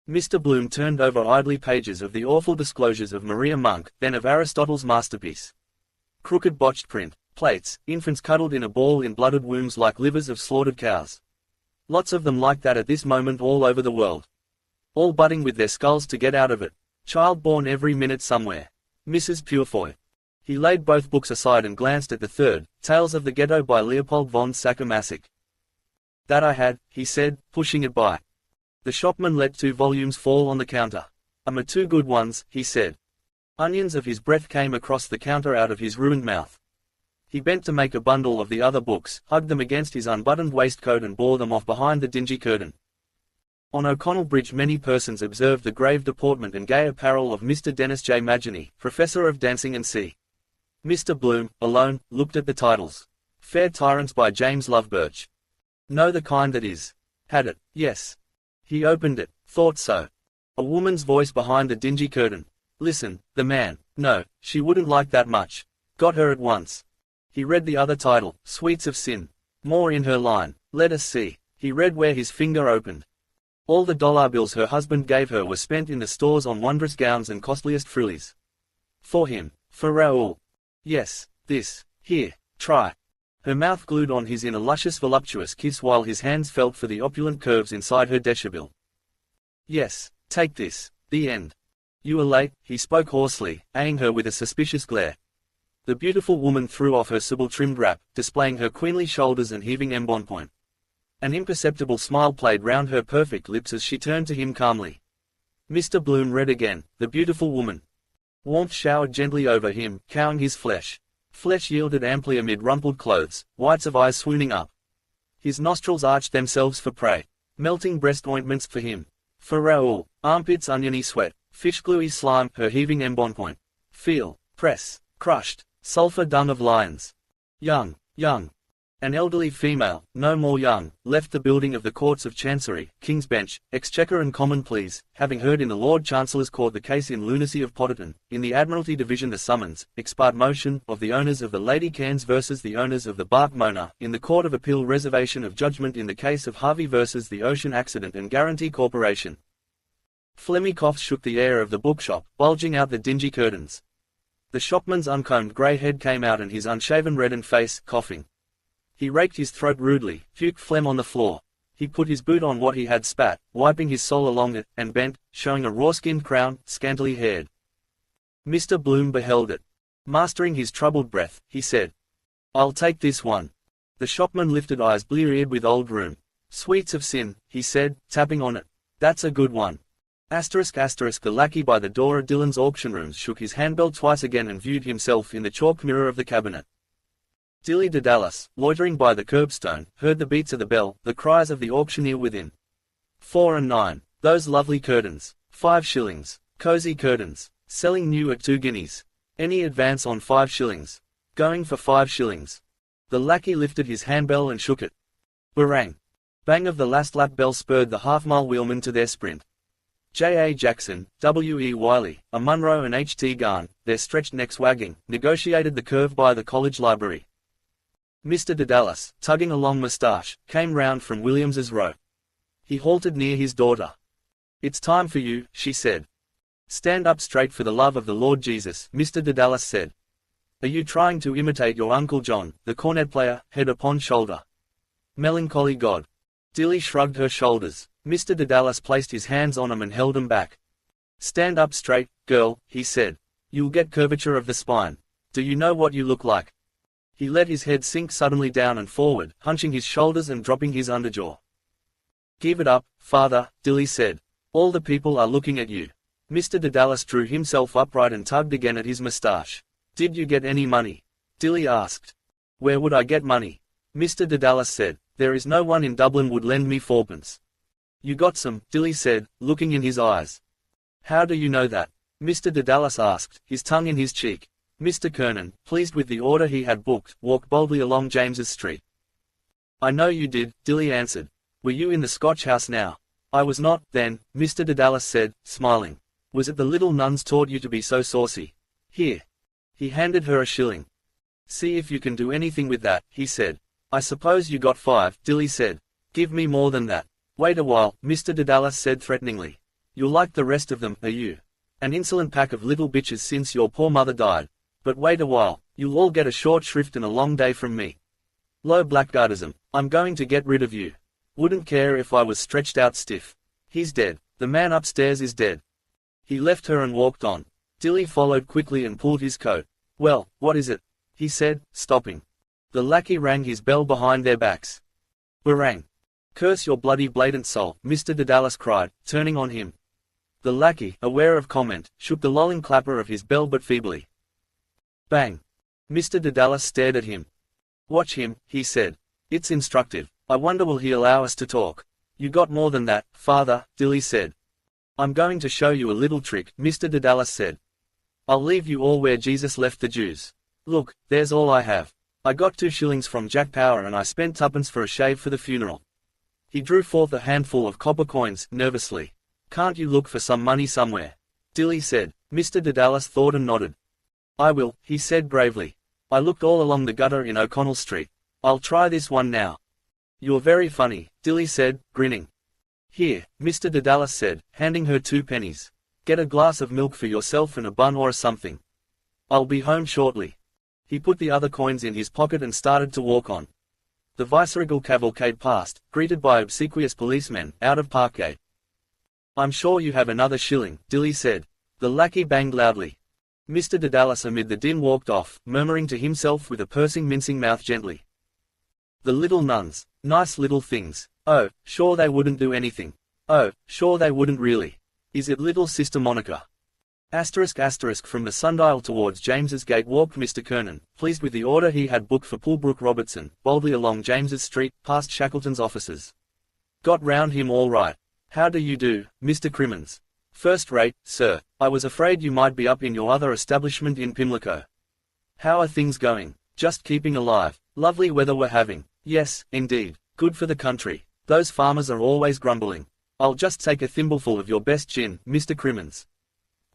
Mr. Bloom turned over idly pages of the awful disclosures of Maria Monk, then of Aristotle's masterpiece. Crooked botched print, plates, infants cuddled in a ball in blooded wombs like livers of slaughtered cows. Lots of them like that at this moment all over the world. All butting with their skulls to get out of it. Child born every minute somewhere. Mrs. Purefoy. He laid both books aside and glanced at the third, Tales of the Ghetto by Leopold von Sacher-Masoch. That I had, he said, pushing it by. The shopman let 2 volumes fall on the counter. "'Are 2 good ones,' he said. Onions of his breath came across the counter out of his ruined mouth. He bent to make a bundle of the other books, hugged them against his unbuttoned waistcoat and bore them off behind the dingy curtain. On O'Connell Bridge many persons observed the grave deportment and gay apparel of Mr. Dennis J. Magini, Professor of Dancing and C. Mr. Bloom, alone, looked at the titles. Fair Tyrants by James Lovebirch. Know the kind that is. Had it, yes. He opened it, thought so. A woman's voice behind the dingy curtain. Listen, the man. No, she wouldn't like that much. Got her at once. He read the other title, Sweets of Sin. More in her line. Let us see. He read where his finger opened. All the dollar bills her husband gave her were spent in the stores on wondrous gowns and costliest frillies. For him. For Raoul. Yes, this. Here, try. Her mouth glued on his in a luscious voluptuous kiss while his hands felt for the opulent curves inside her deshabille. Yes, take this. The end. You are late, he spoke hoarsely, eyeing her with a suspicious glare. The beautiful woman threw off her sable-trimmed wrap, displaying her queenly shoulders and heaving embonpoint. An imperceptible smile played round her perfect lips as she turned to him calmly. Mr. Bloom read again, The Beautiful Woman. Warmth showered gently over him, cowing his flesh. Flesh yielded amply amid rumpled clothes, whites of eyes swooning up. His nostrils arched themselves for prey. Melting breast ointments for him. For Raoul, armpits oniony sweat, fish gluey slime, her heaving embonpoint. Feel, press, crushed, sulphur dung of lions. Young, young. An elderly female, no more young, left the building of the Courts of Chancery, King's Bench, Exchequer and Common Pleas, having heard in the Lord Chancellor's Court the case in lunacy of Potterton, in the Admiralty Division the summons, expired motion, of the owners of the Lady Cairns versus the owners of the Bark Mona, in the Court of Appeal reservation of judgment in the case of Harvey versus the Ocean Accident and Guarantee Corporation. Phlegmy coughs shook the air of the bookshop, bulging out the dingy curtains. The shopman's uncombed grey head came out and his unshaven reddened face, coughing. He raked his throat rudely, puked phlegm on the floor. He put his boot on what he had spat, wiping his sole along it, and bent, showing a raw-skinned crown, scantily haired. Mr. Bloom beheld it. Mastering his troubled breath, he said, "I'll take this one." The shopman lifted eyes blear-eared with old rheum. "Sweets of sin," he said, tapping on it. "That's a good one." The lackey by the door of Dillon's auction rooms shook his handbell twice again and viewed himself in the chalk mirror of the cabinet. Dilly de Dallas, loitering by the curbstone, heard the beats of the bell, the cries of the auctioneer within. 4 and 9, those lovely curtains. 5 shillings, cosy curtains, selling new at 2 guineas. Any advance on 5 shillings. Going for 5 shillings. The lackey lifted his handbell and shook it. Barang! Bang of the last lap bell spurred the half-mile wheelmen to their sprint. J. A. Jackson, W. E. Wiley, a Munro and H. T. Garn, their stretched necks wagging, negotiated the curve by the college library. Mr. de Dallas, tugging a long moustache, came round from Williams's Row. He halted near his daughter. "It's time for you," she said. "Stand up straight for the love of the Lord Jesus," Mr. de Dallas said. "Are you trying to imitate your Uncle John, the cornet player, head upon shoulder? Melancholy God." Dilly shrugged her shoulders. Mr. de Dallas placed his hands on 'em and held 'em back. "Stand up straight, girl," he said. "You'll get curvature of the spine. Do you know what you look like?" He let his head sink suddenly down and forward, hunching his shoulders and dropping his underjaw. "Give it up, father," Dilly said. "All the people are looking at you." Mr. de Dallas drew himself upright and tugged again at his moustache. "Did you get any money?" Dilly asked. "Where would I get money?" Mr. de Dallas said. "There is no one in Dublin would lend me 4pence. "You got some," Dilly said, looking in his eyes. "How do you know that?" Mr. de Dallas asked, his tongue in his cheek. Mr. Kernan, pleased with the order he had booked, walked boldly along James's Street. "I know you did," Dilly answered. "Were you in the Scotch house now?" "I was not, then," Mr. de Dallas said, smiling. "Was it the little nuns taught you to be so saucy? Here." He handed her a shilling. "See if you can do anything with that," he said. "I suppose you got 5, Dilly said. "Give me more than that." "Wait a while," Mr. de Dallas said threateningly. "You're like the rest of them, are you? An insolent pack of little bitches since your poor mother died. But wait a while, you'll all get a short shrift and a long day from me. Low blackguardism, I'm going to get rid of you. Wouldn't care if I was stretched out stiff. He's dead, the man upstairs is dead." He left her and walked on. Dilly followed quickly and pulled his coat. "Well, what is it?" he said, stopping. The lackey rang his bell behind their backs. "Barang! Curse your bloody blatant soul," Mr. de Dallas cried, turning on him. The lackey, aware of comment, shook the lolling clapper of his bell but feebly. Bang! Mr. de Dallas stared at him. "Watch him," he said. "It's instructive. I wonder will he allow us to talk." "You got more than that, father," Dilly said. "I'm going to show you a little trick," Mr. de Dallas said. "I'll leave you all where Jesus left the Jews. Look, there's all I have. I got 2 shillings from Jack Power and I spent 2pence for a shave for the funeral." He drew forth a handful of copper coins, nervously. "Can't you look for some money somewhere?" Dilly said. Mr. de Dallas thought and nodded. "I will," he said bravely. "I looked all along the gutter in O'Connell Street. I'll try this one now." "You're very funny," Dilly said, grinning. "Here," Mr. de Dallas said, handing her 2 pennies. "Get a glass of milk for yourself and a bun or something. I'll be home shortly." He put the other coins in his pocket and started to walk on. The viceregal cavalcade passed, greeted by obsequious policemen, out of Parkgate. "I'm sure you have another shilling," Dilly said. The lackey banged loudly. Mr. de Dallas amid the din walked off, murmuring to himself with a pursing mincing mouth gently. "The little nuns. Nice little things. Oh, sure they wouldn't do anything. Oh, sure they wouldn't really. Is it little Sister Monica?" From the sundial towards James's Gate walked Mr. Kernan, pleased with the order he had booked for Pulbrook Robertson, boldly along James's Street, past Shackleton's offices. "Got round him all right. How do you do, Mr. Crimmins?" "First rate, sir. I was afraid you might be up in your other establishment in Pimlico." "How are things going?" Just keeping alive. Lovely weather we're having. Yes, indeed. Good for the country. Those farmers are always grumbling. I'll just take a thimbleful of your best gin, Mr. Crimmins.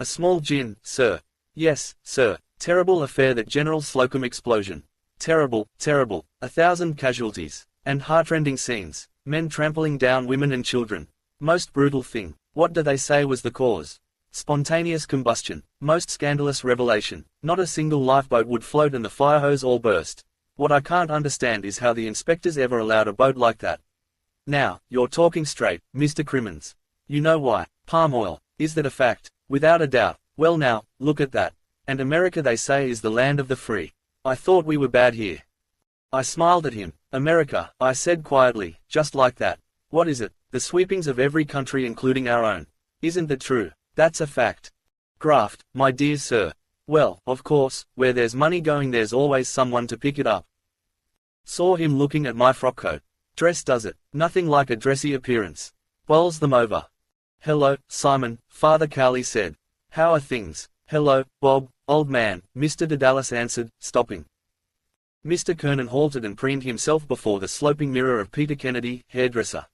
A small gin, sir. Yes, sir. Terrible affair, that General Slocum explosion. Terrible, terrible. 1,000 casualties. And heartrending scenes. Men trampling down women and children. Most brutal thing. What do they say was the cause? Spontaneous combustion. Most scandalous revelation. Not a single lifeboat would float and the fire hose all burst. What I can't understand is how the inspectors ever allowed a boat like that. Now, you're talking straight, Mr. Crimmins. You know why. Palm oil. Is that a fact? Without a doubt. Well now, look at that. And America, they say, is the land of the free. I thought we were bad here. I smiled at him. America, I said quietly, just like that. What is it? The sweepings of every country including our own. Isn't that true? That's a fact. Graft, my dear sir. Well, of course, where there's money going there's always someone to pick it up. Saw him looking at my frock coat. Dress does it. Nothing like a dressy appearance. Bowls them over. Hello, Simon, Father Cowley said. How are things? Hello, Bob, old man, Mr. Dedalus answered, stopping. Mr. Kernan halted and preened himself before the sloping mirror of Peter Kennedy, hairdresser.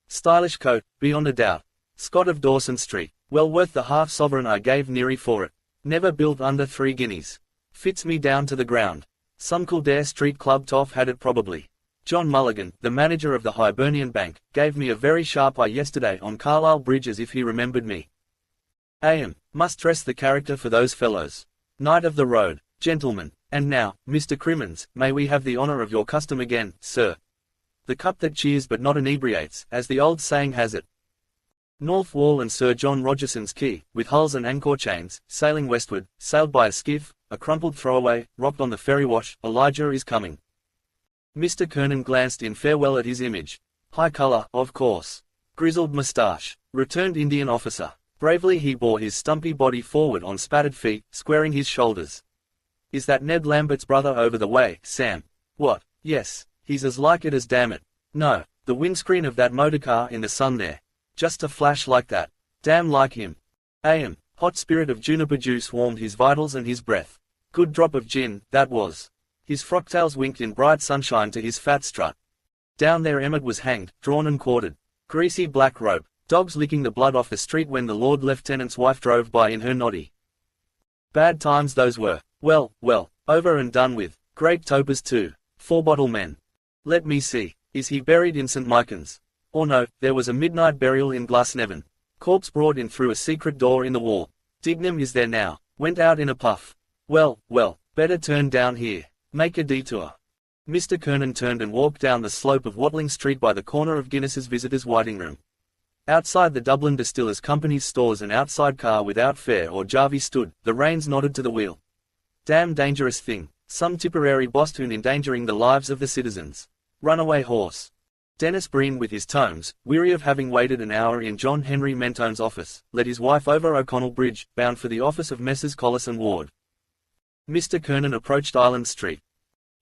Stylish coat, beyond a doubt. Scott of Dawson Street. Well worth the half-sovereign I gave Neary for it. Never built under 3 guineas. Fits me down to the ground. Some Kildare Street club toff had it probably. John Mulligan, the manager of the Hibernian Bank, gave me a very sharp eye yesterday on Carlisle Bridge as if he remembered me. Must dress the character for those fellows. Knight of the road, gentlemen. And now, Mr. Crimmins, may we have the honour of your custom again, sir? The cup that cheers but not inebriates, as the old saying has it. North Wall and Sir John Rogerson's Quay, with hulls and anchor chains, sailing westward, sailed by a skiff, a crumpled throwaway, rocked on the ferry wash, Elijah is coming. Mr. Kernan glanced in farewell at his image. High colour, of course. Grizzled moustache. Returned Indian officer. Bravely he bore his stumpy body forward on spattered feet, squaring his shoulders. Is that Ned Lambert's brother over the way, Sam? What? Yes. He's as like it as damn it. No. The windscreen of that motorcar in the sun there. Just a flash like that. Damn like him. Hot spirit of juniper juice warmed his vitals and his breath. Good drop of gin, that was. His frocktails winked in bright sunshine to his fat strut. Down there Emmett was hanged, drawn and quartered. Greasy black rope. Dogs licking the blood off the street when the Lord Lieutenant's wife drove by in her noddy. Bad times those were. Well, over and done with. Great topers too. 4-bottle men. Let me see. Is he buried in St. Michan's? Or no, there was a midnight burial in Glasnevin. Corpse brought in through a secret door in the wall. Dignam is there now. Went out in a puff. Well, better turn down here. Make a detour. Mr. Kernan turned and walked down the slope of Watling Street by the corner of Guinness's visitors' waiting room. Outside the Dublin Distillers Company's stores an outside car without fare or Jarvie stood, the reins knotted to the wheel. Damn dangerous thing. Some Tipperary bosthoon endangering the lives of the citizens. Runaway horse. Dennis Breen with his tomes, weary of having waited an hour in John Henry Mentone's office, led his wife over O'Connell Bridge, bound for the office of Messrs. Collis and Ward. Mr. Kernan approached Island Street.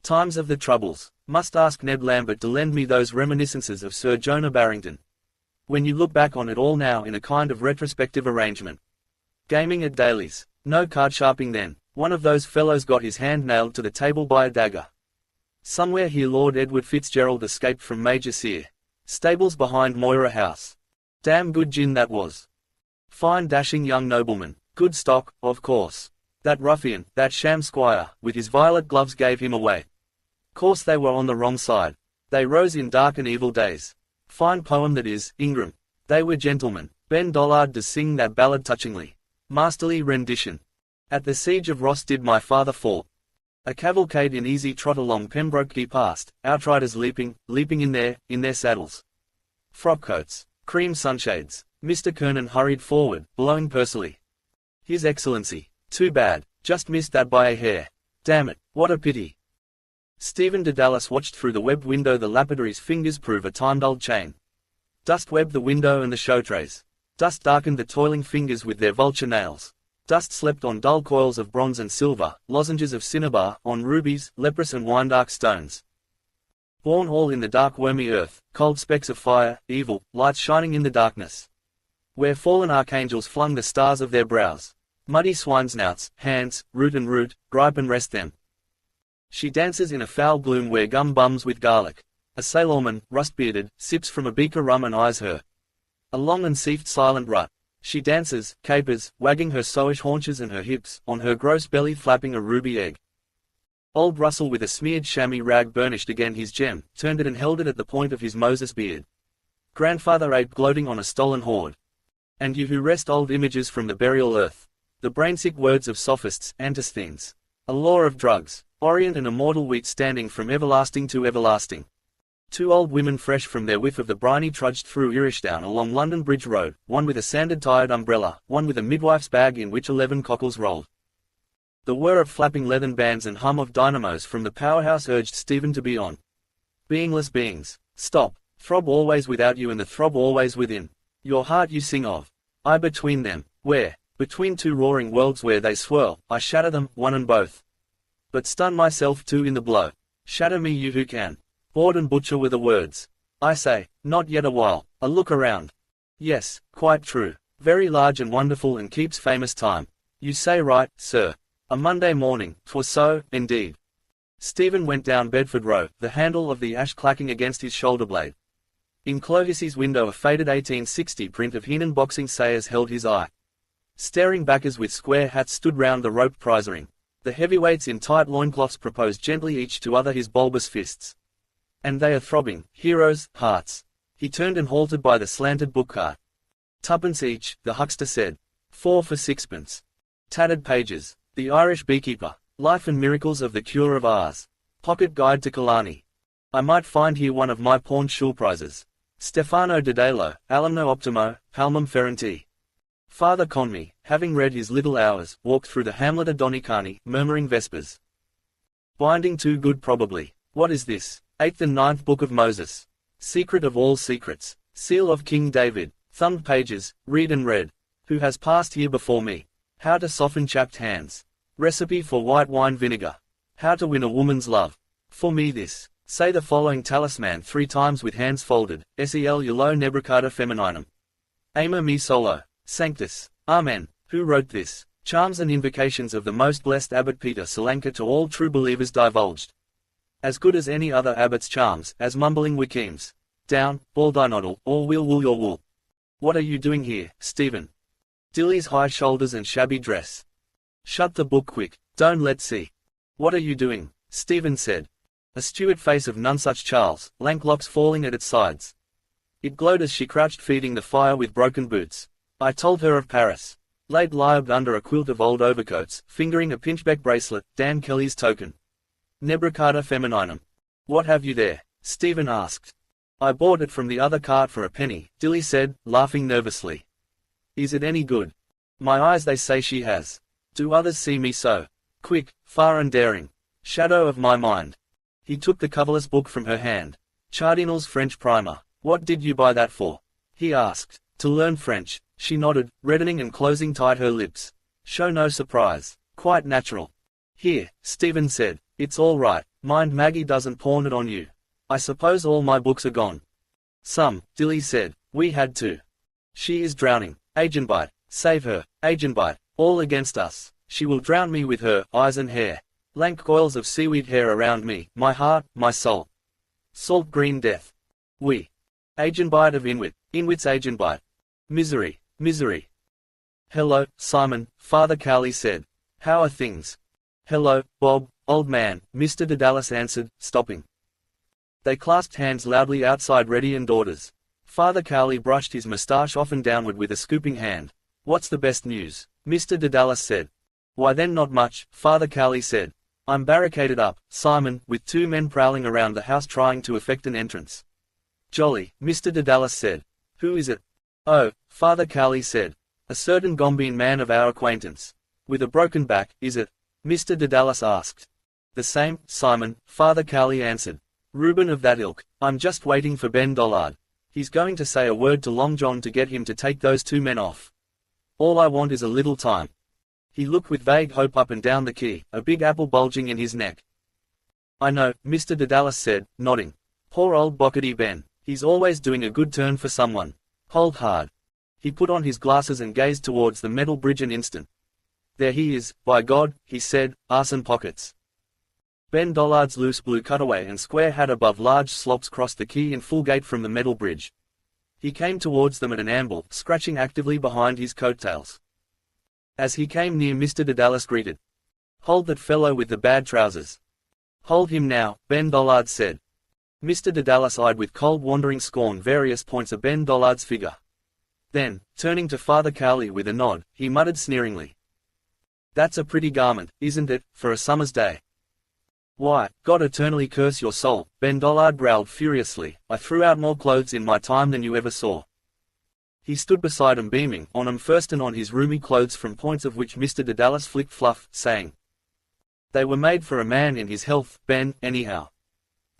Times of the troubles. Must ask Ned Lambert to lend me those reminiscences of Sir Jonah Barrington. When you look back on it all now in a kind of retrospective arrangement. Gaming at Daly's. No card sharping then. One of those fellows got his hand nailed to the table by a dagger. Somewhere here Lord Edward Fitzgerald escaped from Major Sear. Stables behind Moira House. Damn good gin that was. Fine dashing young nobleman. Good stock, of course. That ruffian, that sham squire, with his violet gloves gave him away. Course they were on the wrong side. They rose in dark and evil days. Fine poem that is, Ingram. They were gentlemen. Ben Dollard does sing that ballad touchingly. Masterly rendition. At the siege of Ross did my father fall. A cavalcade in easy trot along Pembroke Quay passed, outriders leaping in their saddles. Frockcoats. Cream sunshades. Mr. Kernan hurried forward, blowing pursily. His Excellency. Too bad. Just missed that by a hair. Damn it, what a pity. Stephen Dedalus watched through the webbed window the lapidary's fingers prove a time-dulled chain. Dust webbed the window and the showtrays. Dust darkened the toiling fingers with their vulture nails. Dust slept on dull coils of bronze and silver, lozenges of cinnabar, on rubies, leprous and wine-dark stones. Born all in the dark wormy earth, cold specks of fire, evil, lights shining in the darkness. Where fallen archangels flung the stars of their brows. Muddy swinesnouts, hands, root and root, gripe and rest them. She dances in a foul gloom where gum bums with garlic. A sailorman, rust-bearded, sips from a beaker rum and eyes her. A long and seafed silent rut. She dances, capers, wagging her sowish haunches and her hips, on her gross belly flapping a ruby egg. Old Russell with a smeared chamois rag burnished again his gem, turned it and held it at the point of his Moses beard. Grandfather ape gloating on a stolen hoard. And you who wrest old images from the burial earth. The brainsick words of sophists, Antisthenes. A law of drugs, orient and immortal wheat standing from everlasting to everlasting. Two old women fresh from their whiff of the briny trudged through Irishtown along London Bridge Road, one with a sanded-tired umbrella, one with a midwife's bag in which 11 cockles rolled. The whir of flapping leathern bands and hum of dynamos from the powerhouse urged Stephen to be on. Beingless beings, stop, throb always without you and the throb always within. Your heart you sing of. I between them, where, between two roaring worlds where they swirl, I shatter them, one and both. But stun myself too in the blow. Shatter me you who can. Board and butcher were the words. I say, not yet a while, a look around. Yes, quite true. Very large and wonderful and keeps famous time. You say right, sir. A Monday morning, 'twas so, indeed. Stephen went down Bedford Row, the handle of the ash clacking against his shoulder blade. In Clovis's window a faded 1860 print of Heenan boxing sayers held his eye. Staring backers with square hats stood round the roped prize ring. The heavyweights in tight loincloths proposed gently each to other his bulbous fists. And they are throbbing, heroes, hearts. He turned and halted by the slanted book cart. Twopence each, the huckster said. 4 for sixpence. Tattered pages. The Irish Beekeeper. Life and Miracles of the Cure of Ars. Pocket Guide to Killarney. I might find here one of my pawned shul prizes. Stefano Dedalo, Alumno Optimo, Palmum Ferranti. Father Conmee, having read his little hours, walked through the hamlet of Donicani, murmuring vespers. Binding too good probably. What is this? 8th and 9th Book of Moses. Secret of all secrets. Seal of King David. Thumbed pages, read and read. Who has passed here before me? How to soften chapped hands. Recipe for white wine vinegar. How to win a woman's love. For me this. Say the following talisman 3 times with hands folded. Sel Ulo Nebricata Femininum. Ama me solo. Sanctus. Amen. Who wrote this? Charms and invocations of the most blessed Abbot Peter Solanka to all true believers divulged. As good as any other abbot's charms, as mumbling Wikims. Down, baldinoddle, or will wool your wool. What are you doing here, Stephen? Dilly's high shoulders and shabby dress. Shut the book quick, don't let see. What are you doing? Stephen said. A steward face of none such Charles, lank locks falling at its sides. It glowed as she crouched feeding the fire with broken boots. I told her of Paris. Late liabed under a quilt of old overcoats, fingering a pinchbeck bracelet, Dan Kelly's token. Nebricata Femininum. What have you there? Stephen asked. I bought it from the other cart for a penny, Dilly said, laughing nervously. Is it any good? My eyes they say she has. Do others see me so? Quick, far and daring. Shadow of my mind. He took the coverless book from her hand. Chardinal's French primer. What did you buy that for? He asked. To learn French. She nodded, reddening and closing tight her lips. Show no surprise. Quite natural. Here, Stephen said. It's all right, mind Maggie doesn't pawn it on you. I suppose all my books are gone. Some, Dilly said. We had to. She is drowning. Agentbite, save her. Agentbite, all against us. She will drown me with her eyes and hair. Lank coils of seaweed hair around me, my heart, my soul. Salt green death. We. Agentbite of Inwit. Inwit's Agentbite. Misery, misery. Hello, Simon, Father Cowley said. How are things? Hello, Bob, old man, Mr. Dedalus answered, stopping. They clasped hands loudly outside Reddy and Daughters. Father Cowley brushed his moustache off and downward with a scooping hand. What's the best news? Mr. Dedalus said. Why then not much, Father Cowley said. I'm barricaded up, Simon, with 2 men prowling around the house trying to effect an entrance. Jolly, Mr. Dedalus said. Who is it? Oh, Father Cowley said. A certain Gombian man of our acquaintance. With a broken back, is it? Mr. Dedalus asked. The same, Simon, Father Cowley answered. Reuben of that ilk. I'm just waiting for Ben Dollard. He's going to say a word to Long John to get him to take those 2 men off. All I want is a little time. He looked with vague hope up and down the quay, a big apple bulging in his neck. I know, Mr. Dedalus said, nodding. Poor old Bockety Ben. He's always doing a good turn for someone. Hold hard. He put on his glasses and gazed towards the metal bridge an instant. There he is, by God, he said, arse and pockets. Ben Dollard's loose blue cutaway and square hat above large slops crossed the quay in full gait from the metal bridge. He came towards them at an amble, scratching actively behind his coattails. As he came near, Mr. Dedalus greeted. "Hold that fellow with the bad trousers." "Hold him now," Ben Dollard said. Mr. Dedalus eyed with cold wandering scorn various points of Ben Dollard's figure. Then, turning to Father Cowley with a nod, he muttered sneeringly. "That's a pretty garment, isn't it, for a summer's day?" "Why, God eternally curse your soul," Ben Dollard growled furiously, "I threw out more clothes in my time than you ever saw." He stood beside him beaming on him first and on his roomy clothes from points of which Mr. Dedalus flicked fluff, saying, "They were made for a man in his health, Ben, anyhow."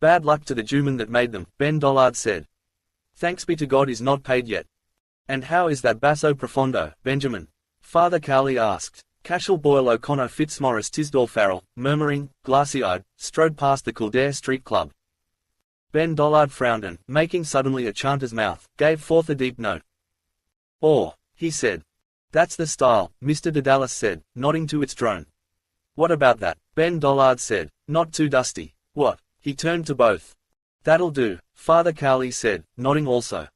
"Bad luck to the Jewman that made them," Ben Dollard said. "Thanks be to God is not paid yet." "And how is that basso profondo, Benjamin?" Father Cowley asked. Cashel Boyle O'Connor Fitzmaurice Tisdall Farrell, murmuring, glassy-eyed, strode past the Kildare Street Club. Ben Dollard frowned and, making suddenly a chanter's mouth, gave forth a deep note. "Oh," he said. "That's the style," Mr. Dedalus said, nodding to its drone. "What about that?" Ben Dollard said. "Not too dusty." "What?" He turned to both. "That'll do," Father Cowley said, nodding also.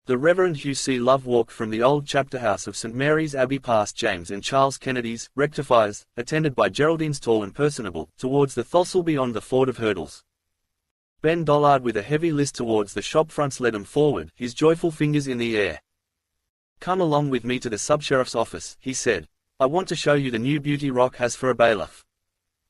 The Reverend Hugh C. Love walked from the old chapter house of St. Mary's Abbey past James and Charles Kennedy's, rectifiers, attended by Geraldine's tall and personable, towards the throstle beyond the ford of hurdles. Ben Dollard with a heavy list towards the shop fronts led him forward, his joyful fingers in the air. "Come along with me to the sub-sheriff's office," he said. "I want to show you the new beauty Rock has for a bailiff.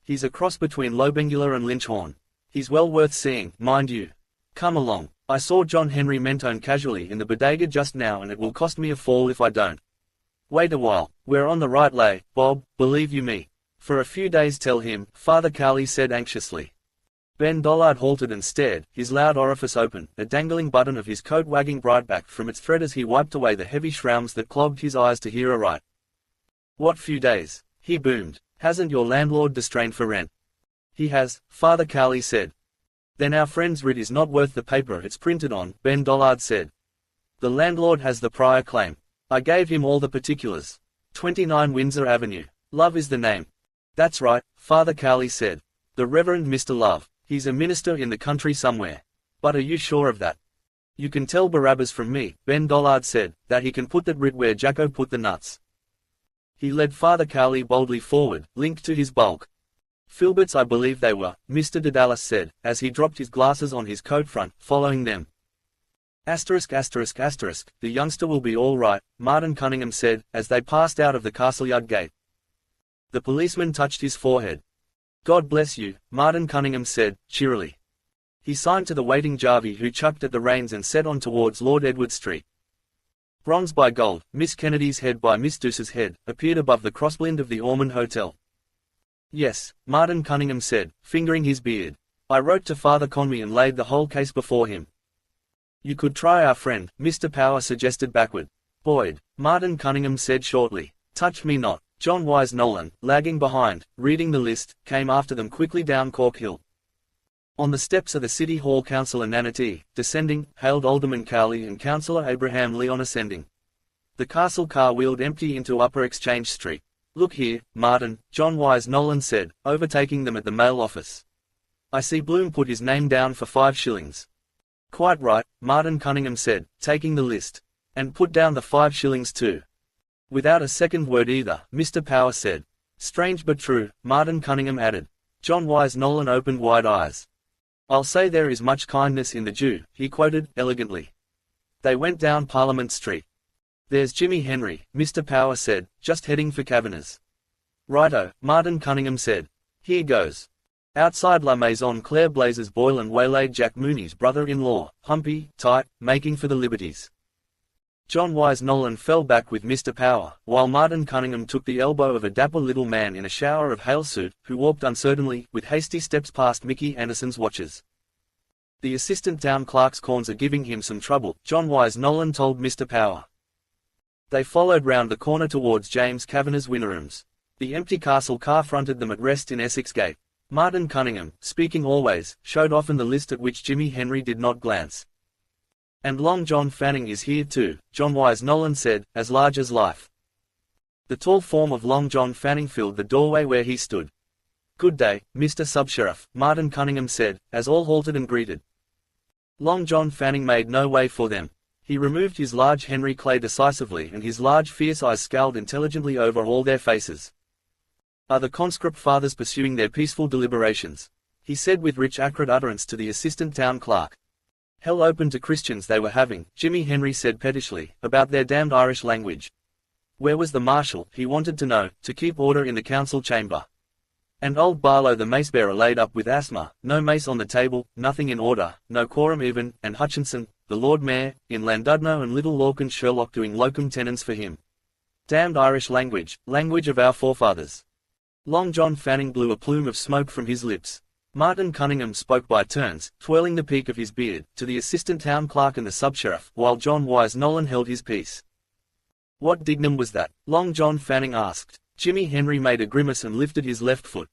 He's a cross between Lobengula and Lynchhorn. He's well worth seeing, mind you. Come along. I saw John Henry Mentone casually in the bodega just now and it will cost me a fall if I don't." "Wait a while, we're on the right lay, Bob, believe you me. For a few days tell him," Father Cowley said anxiously. Ben Dollard halted and stared, his loud orifice open, a dangling button of his coat wagging bright-back from its thread as he wiped away the heavy shrouds that clogged his eyes to hear aright. "What few days?" he boomed. "Hasn't your landlord distrained for rent?" "He has," Father Cowley said. "Then our friend's writ is not worth the paper it's printed on," Ben Dollard said. "The landlord has the prior claim. I gave him all the particulars. 29 Windsor Avenue. Love is the name." "That's right," Father Cowley said. "The Reverend Mr. Love. He's a minister in the country somewhere. But are you sure of that?" "You can tell Barabbas from me," Ben Dollard said, "that he can put that writ where Jacko put the nuts." He led Father Cowley boldly forward, linked to his bulk. "Filberts I believe they were," Mr. Dedalus said, as he dropped his glasses on his coat front, following them. *****, the youngster will be all right," Martin Cunningham said, as they passed out of the castleyard gate. The policeman touched his forehead. "God bless you," Martin Cunningham said, cheerily. He signed to the waiting Jarvey who chucked at the reins and set on towards Lord Edward Street. Bronze by gold, Miss Kennedy's head by Miss Douce's head, appeared above the crossblind of the Ormond Hotel. "Yes," Martin Cunningham said, fingering his beard. "I wrote to Father Conmee and laid the whole case before him." "You could try our friend," Mr. Power suggested backward. "Boyd," Martin Cunningham said shortly. "Touch me not." John Wise Nolan, lagging behind, reading the list, came after them quickly down Cork Hill. On the steps of the City Hall Councillor Nanity, descending, hailed Alderman Cowley and Councillor Abraham Leon ascending. The castle car wheeled empty into Upper Exchange Street. "Look here, Martin," John Wise Nolan said, overtaking them at the mail office. "I see Bloom put his name down for 5 shillings. "Quite right," Martin Cunningham said, taking the list. "And put down the 5 shillings too." Without a second word either, Mr. Power said. "Strange but true," Martin Cunningham added. John Wise Nolan opened wide eyes. "I'll say there is much kindness in the Jew," he quoted, elegantly. They went down Parliament Street. "There's Jimmy Henry," Mr. Power said, "just heading for Kavanagh's." "Righto," Martin Cunningham said. "Here goes." Outside La Maison Claire Blazes Boylan waylaid Jack Mooney's brother-in-law, Humpy, tight, making for the Liberties. John Wise Nolan fell back with Mr. Power, while Martin Cunningham took the elbow of a dapper little man in a shower of hail suit, who walked uncertainly, with hasty steps past Mickey Anderson's watches. "The assistant town clerk's corns are giving him some trouble," John Wise Nolan told Mr. Power. They followed round the corner towards James Kavanagh's Winnerooms. The empty castle car fronted them at rest in Essex Gate. Martin Cunningham, speaking always, showed often the list at which Jimmy Henry did not glance. "And Long John Fanning is here too," John Wise Nolan said, as large as life. The tall form of Long John Fanning filled the doorway where he stood. "Good day, Mr. Sub-Sheriff," Martin Cunningham said, as all halted and greeted. Long John Fanning made no way for them. He removed his large Henry Clay decisively, and his large fierce eyes scowled intelligently over all their faces. "Are the conscript fathers pursuing their peaceful deliberations?" he said with rich acrid utterance to the assistant town clerk. "Hell open to Christians they were having," Jimmy Henry said pettishly, "about their damned Irish language. Where was the marshal, he wanted to know, to keep order in the council chamber? And old Barlow the mace-bearer laid up with asthma, no mace on the table, nothing in order, no quorum even, and Hutchinson, the Lord Mayor, in Landudno and Little Lorcan Sherlock doing locum tenens for him. Damned Irish language, language of our forefathers." Long John Fanning blew a plume of smoke from his lips. Martin Cunningham spoke by turns, twirling the peak of his beard, to the assistant town clerk and the sub-sheriff, while John Wise Nolan held his peace. "What dignam was that?" Long John Fanning asked. Jimmy Henry made a grimace and lifted his left foot.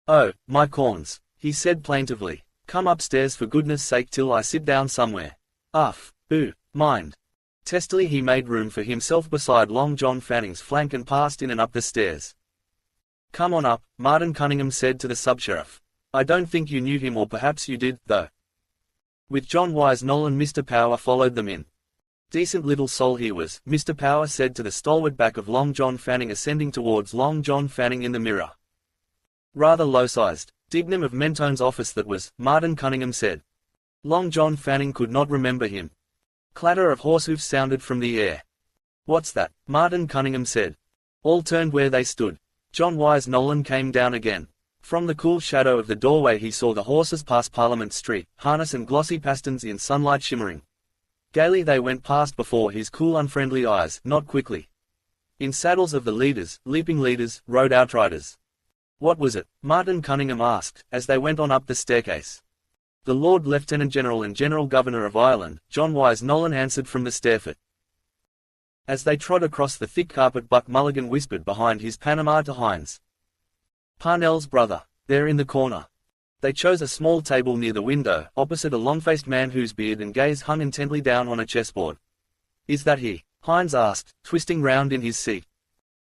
"Oh, my corns," he said plaintively. "Come upstairs for goodness sake till I sit down somewhere. Mind." Testily he made room for himself beside Long John Fanning's flank and passed in and up the stairs. "Come on up," Martin Cunningham said to the sub-sheriff. "I don't think you knew him, or perhaps you did, though." With John Wise Nolan, Mr. Power followed them in. "Decent little soul he was," Mr. Power said to the stalwart back of Long John Fanning, ascending towards Long John Fanning in the mirror. "Rather low-sized. Dignam of Mentone's office that was," Martin Cunningham said. Long John Fanning could not remember him. Clatter of horsehoofs sounded from the air. "What's that?" Martin Cunningham said. All turned where they stood. John Wise Nolan came down again. From the cool shadow of the doorway he saw the horses pass Parliament Street, harness and glossy pastons in sunlight shimmering. Gaily they went past before his cool unfriendly eyes, not quickly. In saddles of the leaders, leaping leaders, rode outriders. "What was it?" Martin Cunningham asked, as they went on up the staircase. "The Lord Lieutenant General and General Governor of Ireland," John Wise Nolan answered from the stairfoot. As they trod across the thick carpet, Buck Mulligan whispered behind his Panama to Hines. "Parnell's brother. There in the corner." They chose a small table near the window, opposite a long-faced man whose beard and gaze hung intently down on a chessboard. "Is that he?" Hines asked, twisting round in his seat.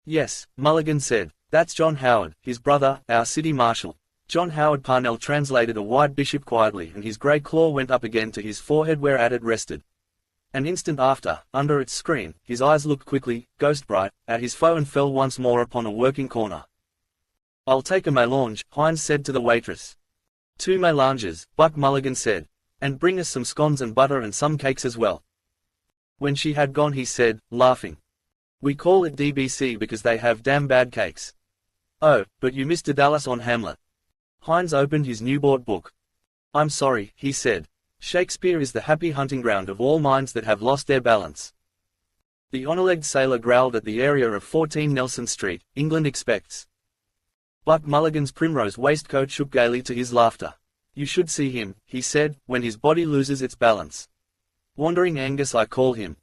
"Yes," Mulligan said. "That's John Howard, his brother, our city marshal." John Howard Parnell translated a white bishop quietly, and his grey claw went up again to his forehead whereat it rested. An instant after, under its screen, his eyes looked quickly, ghost-bright, at his foe and fell once more upon a working corner. "I'll take a mélange," Hines said to the waitress. "2 mélanges," Buck Mulligan said. "And bring us some scones and butter and some cakes as well." When she had gone he said, laughing, "We call it DBC because they have damn bad cakes." "Oh, but you Mr. Dallas on Hamlet." Hines opened his new-bought book. "I'm sorry," he said. "Shakespeare is the happy hunting ground of all minds that have lost their balance." The honor-legged sailor growled at the area of 14 Nelson Street, England expects. Buck Mulligan's primrose waistcoat shook gaily to his laughter. "You should see him," he said, "when his body loses its balance. Wandering Angus I call him."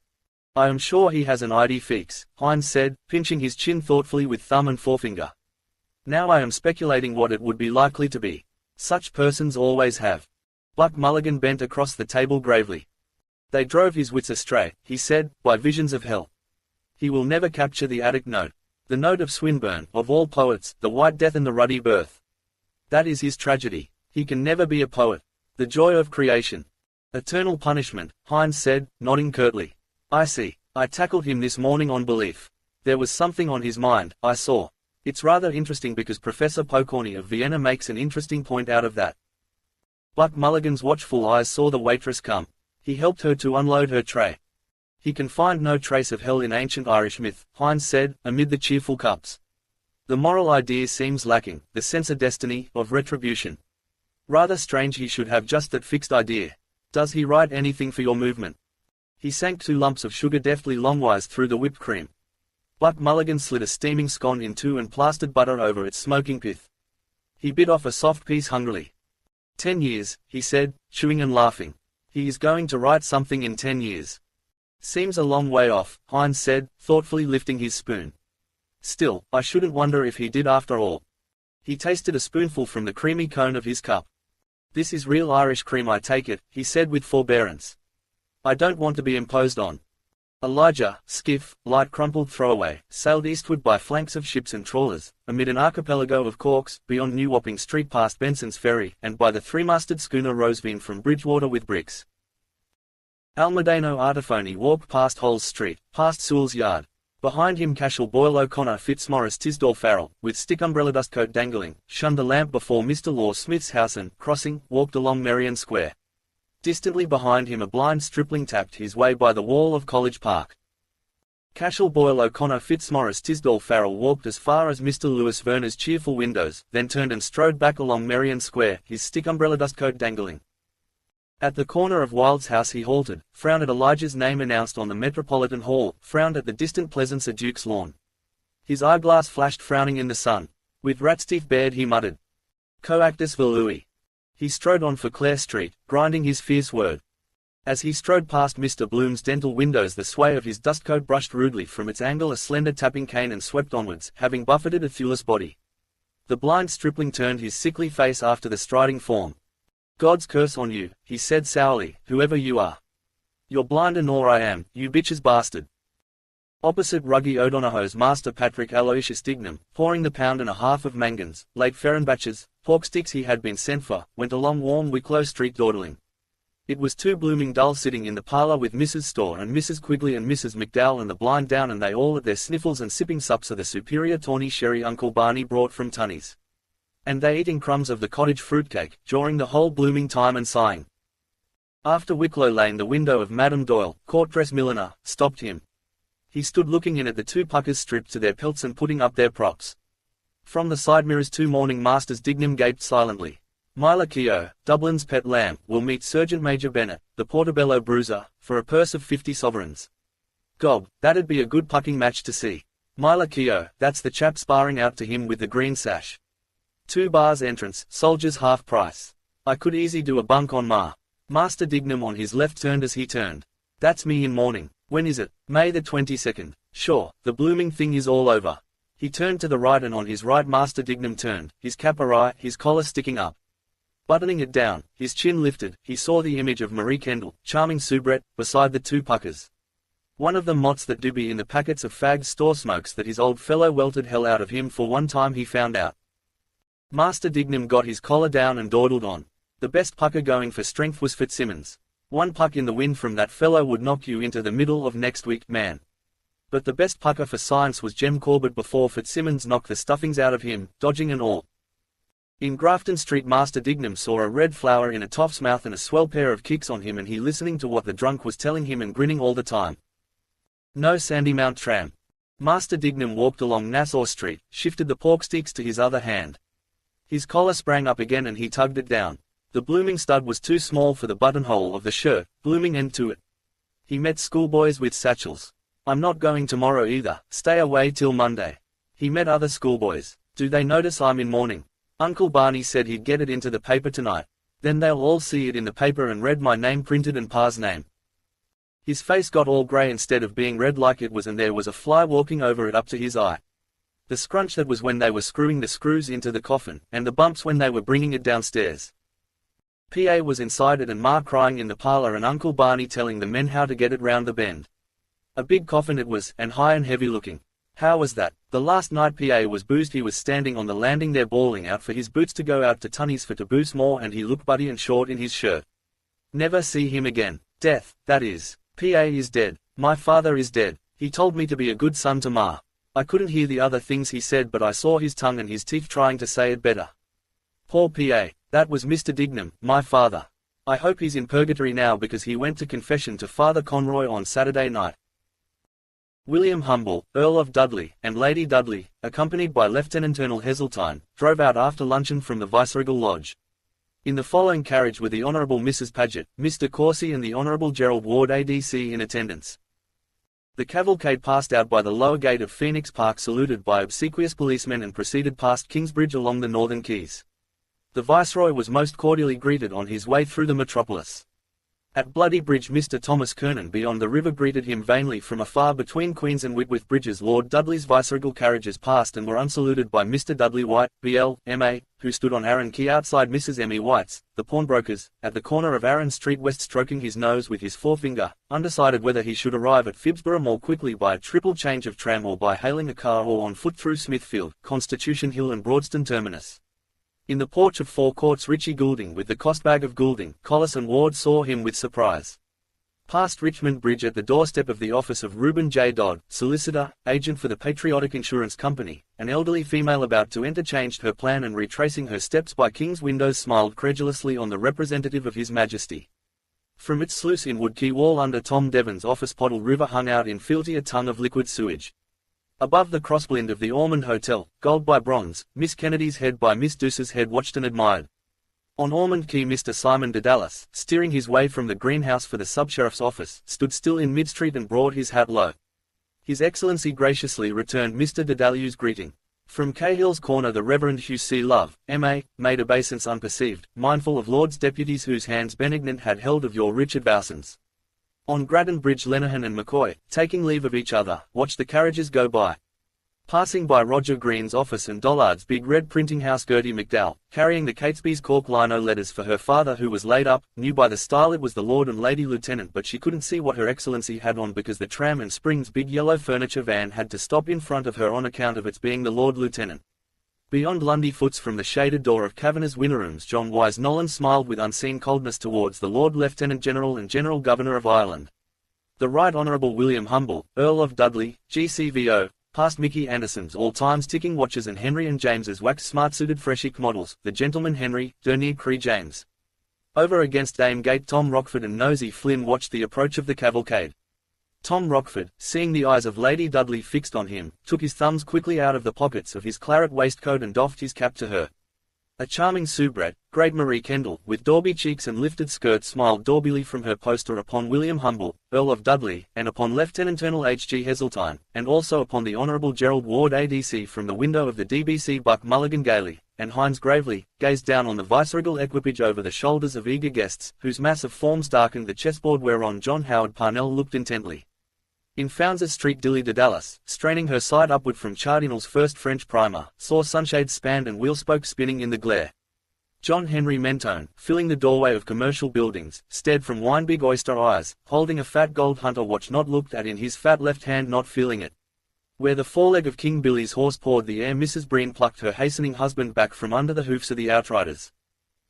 "I am sure he has an idée fixe," Hines said, pinching his chin thoughtfully with thumb and forefinger. "Now I am speculating what it would be likely to be. Such persons always have." Buck Mulligan bent across the table gravely. "They drove his wits astray," he said, "by visions of hell. He will never capture the Attic note. The note of Swinburne, of all poets, the White Death and the Ruddy Birth. That is his tragedy. He can never be a poet. The joy of creation. Eternal punishment," Hines said, nodding curtly. "I see. I tackled him this morning on belief. There was something on his mind, I saw. It's rather interesting because Professor Pokorny of Vienna makes an interesting point out of that." Buck Mulligan's watchful eyes saw the waitress come. He helped her to unload her tray. "He can find no trace of hell in ancient Irish myth," Hines said, amid the cheerful cups. "The moral idea seems lacking, the sense of destiny, of retribution. Rather strange he should have just that fixed idea. Does he write anything for your movement?" He sank 2 lumps of sugar deftly longwise through the whipped cream. Buck Mulligan slid a steaming scone in 2 and plastered butter over its smoking pith. He bit off a soft piece hungrily. 10 years, he said, chewing and laughing. "He is going to write something in 10 years. Seems a long way off," Hines said, thoughtfully lifting his spoon. "Still, I shouldn't wonder if he did after all." He tasted a spoonful from the creamy cone of his cup. "This is real Irish cream I take it," he said with forbearance. "I don't want to be imposed on." Elijah, skiff, light crumpled throwaway, sailed eastward by flanks of ships and trawlers, amid an archipelago of corks, beyond New Wapping Street past Benson's Ferry, and by the three-masted schooner Rosevine from Bridgewater with bricks. Almudena Artifoni walked past Holes Street, past Sewell's Yard. Behind him Cashel Boyle O'Connor Fitzmaurice Tisdall Farrell, with stick umbrella dustcoat dangling, shunned the lamp before Mr. Law Smith's house and, crossing, walked along Merrion Square. Distantly behind him a blind stripling tapped his way by the wall of College Park. Cashel Boyle O'Connor Fitzmaurice Tisdall Farrell walked as far as Mr. Lewis Verner's cheerful windows, then turned and strode back along Merrion Square, his stick umbrella dustcoat dangling. At the corner of Wild's house he halted, frowned at Elijah's name announced on the Metropolitan Hall, frowned at the distant Pleasance at Duke's Lawn. His eyeglass flashed frowning in the sun. With rat's teeth bared he muttered, "Coactus volui." He strode on for Clare Street, grinding his fierce word. As he strode past Mr. Bloom's dental windows the sway of his dustcoat brushed rudely from its angle a slender tapping cane and swept onwards, having buffeted a thewless body. The blind stripling turned his sickly face after the striding form. "God's curse on you," he said sourly, "whoever you are. You're blinder nor I am, you bitch's bastard." Opposite Ruggie O'Donogho's master Patrick Aloysius Dignam, pouring the pound and a half of mangans, late Ferrenbatches, pork sticks he had been sent for, went along warm Wicklow Street dawdling. It was too blooming dull sitting in the parlour with Mrs. Storr and Mrs. Quigley and Mrs. McDowell and the blind down and they all at their sniffles and sipping sups of the superior tawny sherry Uncle Barney brought from Tunney's. And they eating crumbs of the cottage fruitcake, jawing the whole blooming time and sighing. After Wicklow Lane the window of Madame Doyle, court-dress milliner, stopped him. He stood looking in at the two puckers stripped to their pelts and putting up their props. From the side mirrors two morning masters Dignam gaped silently. Myla Keogh, Dublin's pet lamb, will meet Sergeant Major Bennett, the Portobello bruiser, for a purse of 50 sovereigns. Gob, that'd be a good pucking match to see. Myla Keogh, that's the chap sparring out to him with the green sash. 2 bars entrance, soldiers half price. I could easy do a bunk on Ma. Master Dignam on his left turned as he turned. That's me in mourning. When is it? May the 22nd. Sure, the blooming thing is all over. He turned to the right and on his right Master Dignam turned, his cap awry, his collar sticking up. Buttoning it down, his chin lifted, he saw the image of Marie Kendall, charming soubrette, beside the two puckers. One of them mots that do be in the packets of fagged store smokes that his old fellow welted hell out of him for one time he found out. Master Dignam got his collar down and dawdled on. The best pucker going for strength was Fitzsimmons. 1 puck in the wind from that fellow would knock you into the middle of next week, man. But the best pucker for science was Jem Corbett before Fitzsimmons knocked the stuffings out of him, dodging and all. In Grafton Street Master Dignam saw a red flower in a toff's mouth and a swell pair of kicks on him and he listening to what the drunk was telling him and grinning all the time. No Sandymount tram. Master Dignam walked along Nassau Street, shifted the pork sticks to his other hand. His collar sprang up again and he tugged it down. The blooming stud was too small for the buttonhole of the shirt, blooming end to it. He met schoolboys with satchels. I'm not going tomorrow either, stay away till Monday. He met other schoolboys. Do they notice I'm in mourning? Uncle Barney said he'd get it into the paper tonight. Then they'll all see it in the paper and read my name printed and Pa's name. His face got all grey instead of being red like it was and there was a fly walking over it up to his eye. The scrunch that was when they were screwing the screws into the coffin, and the bumps when they were bringing it downstairs. PA was inside it and Ma crying in the parlour and Uncle Barney telling the men how to get it round the bend. A big coffin it was, and high and heavy looking. How was that? The last night PA was boozed he was standing on the landing there bawling out for his boots to go out to Tunney's for to boost more and he looked buddy and short in his shirt. Never see him again. Death, that is. PA is dead. My father is dead. He told me to be a good son to Ma. I couldn't hear the other things he said but I saw his tongue and his teeth trying to say it better. Poor PA. That was Mr. Dignam, my father. I hope he's in purgatory now because he went to confession to Father Conroy on Saturday night. William Humble, Earl of Dudley, and Lady Dudley, accompanied by Lieutenant Colonel Heseltine, drove out after luncheon from the Viceregal Lodge. In the following carriage were the Honourable Mrs. Paget, Mr. Corsi and the Honourable Gerald Ward ADC in attendance. The cavalcade passed out by the lower gate of Phoenix Park saluted by obsequious policemen and proceeded past Kingsbridge along the northern quays. The Viceroy was most cordially greeted on his way through the metropolis. At Bloody Bridge Mr. Thomas Kernan beyond the river greeted him vainly from afar. Between Queens and Whitworth Bridges Lord Dudley's viceregal carriages passed and were unsaluted by Mr. Dudley White, BL, MA, who stood on Arran Quay outside Mrs. M. E. White's, the pawnbroker's, at the corner of Arran Street West, stroking his nose with his forefinger, undecided whether he should arrive at Phibsborough more quickly by a triple change of tram or by hailing a car or on foot through Smithfield, Constitution Hill and Broadston Terminus. In the porch of Four Courts Richie Goulding with the costbag of Goulding, Collis and Ward saw him with surprise. Past Richmond Bridge at the doorstep of the office of Reuben J. Dodd, solicitor, agent for the Patriotic Insurance Company, an elderly female about to enter changed her plan and retracing her steps by King's windows smiled credulously on the representative of His Majesty. From its sluice in Wood Quay wall under Tom Devon's office Pottle River hung out in fealty a tongue of liquid sewage. Above the crossblind of the Ormond Hotel, gold by bronze, Miss Kennedy's head by Miss Douce's head watched and admired. On Ormond Quay Mr. Simon de Dallas, steering his way from the greenhouse for the sub-sheriff's office, stood still in mid-street and brought his hat low. His Excellency graciously returned Mr. de Dalu's greeting. From Cahill's corner the Reverend Hugh C. Love, M.A., made obeisance unperceived, mindful of Lords Deputies whose hands benignant had held of your Richard Bowson's. On Grattan Bridge Lenihan and McCoy, taking leave of each other, watched the carriages go by. Passing by Roger Green's office and Dollard's big red printing house Gertie McDowell, carrying the Catesby's cork lino letters for her father who was laid up, knew by the style it was the Lord and Lady Lieutenant, but she couldn't see what Her Excellency had on because the tram and Spring's big yellow furniture van had to stop in front of her on account of its being the Lord Lieutenant. Beyond Lundy Foots from the shaded door of Kavanagh's Winterrooms John Wise Nolan smiled with unseen coldness towards the Lord Lieutenant General and General Governor of Ireland. The Right Honourable William Humble, Earl of Dudley, GCVO, past Mickey Anderson's all-times ticking watches and Henry and James's wax-smart-suited Freshick models, the Gentleman Henry, Dernier Cri James. Over against Dame Gate Tom Rockford and Nosey Flynn watched the approach of the cavalcade. Tom Rockford, seeing the eyes of Lady Dudley fixed on him, took his thumbs quickly out of the pockets of his claret waistcoat and doffed his cap to her. A charming soubrette, great Marie Kendall, with dauby cheeks and lifted skirt smiled daubily from her poster upon William Humble, Earl of Dudley, and upon Lieutenant Colonel H. G. Heseltine, and also upon the Honourable Gerald Ward ADC from the window of the DBC Buck Mulligan gaily, and Hines gravely gazed down on the viceregal equipage over the shoulders of eager guests, whose massive forms darkened the chessboard whereon John Howard Parnell looked intently. In Founs's Street Dilly de Dallas, straining her sight upward from Chardinal's first French primer, saw sunshades spanned and wheelspokes spinning in the glare. John Henry Mentone, filling the doorway of commercial buildings, stared from wine-big oyster eyes, holding a fat gold hunter watch not looked at in his fat left hand not feeling it. Where the foreleg of King Billy's horse pawed the air Mrs. Breen plucked her hastening husband back from under the hoofs of the outriders.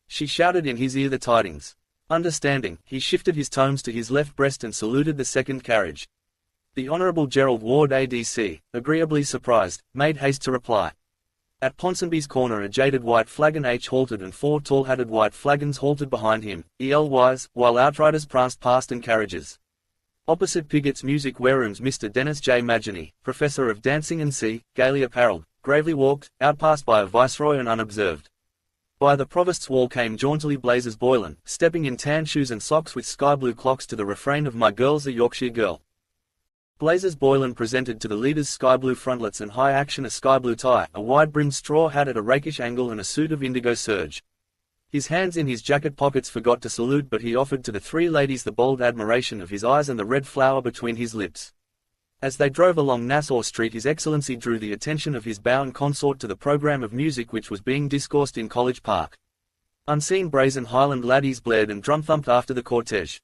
She shouted in his ear the tidings. Understanding, he shifted his tones to his left breast and saluted the second carriage. The Honourable Gerald Ward ADC, agreeably surprised, made haste to reply. At Ponsonby's corner a jaded white flagon H halted and 4 tall-hatted white flagons halted behind him, EL-wise, while outriders pranced past and carriages. Opposite Pigot's music wareroom's Mr. Dennis J. Magini, Professor of Dancing and C, gaily apparelled, gravely walked, outpassed by a viceroy and unobserved. By the Provost's wall came jauntily Blazes Boylan, stepping in tan shoes and socks with sky-blue clocks to the refrain of My Girl's a Yorkshire Girl. Blazes Boylan presented to the leaders sky-blue frontlets and high-action a sky-blue tie, a wide-brimmed straw hat at a rakish angle and a suit of indigo serge. His hands in his jacket pockets forgot to salute, but he offered to the 3 ladies the bold admiration of his eyes and the red flower between his lips. As they drove along Nassau Street His Excellency drew the attention of his bound consort to the programme of music which was being discoursed in College Park. Unseen brazen Highland laddies blared and drum-thumped after the cortege.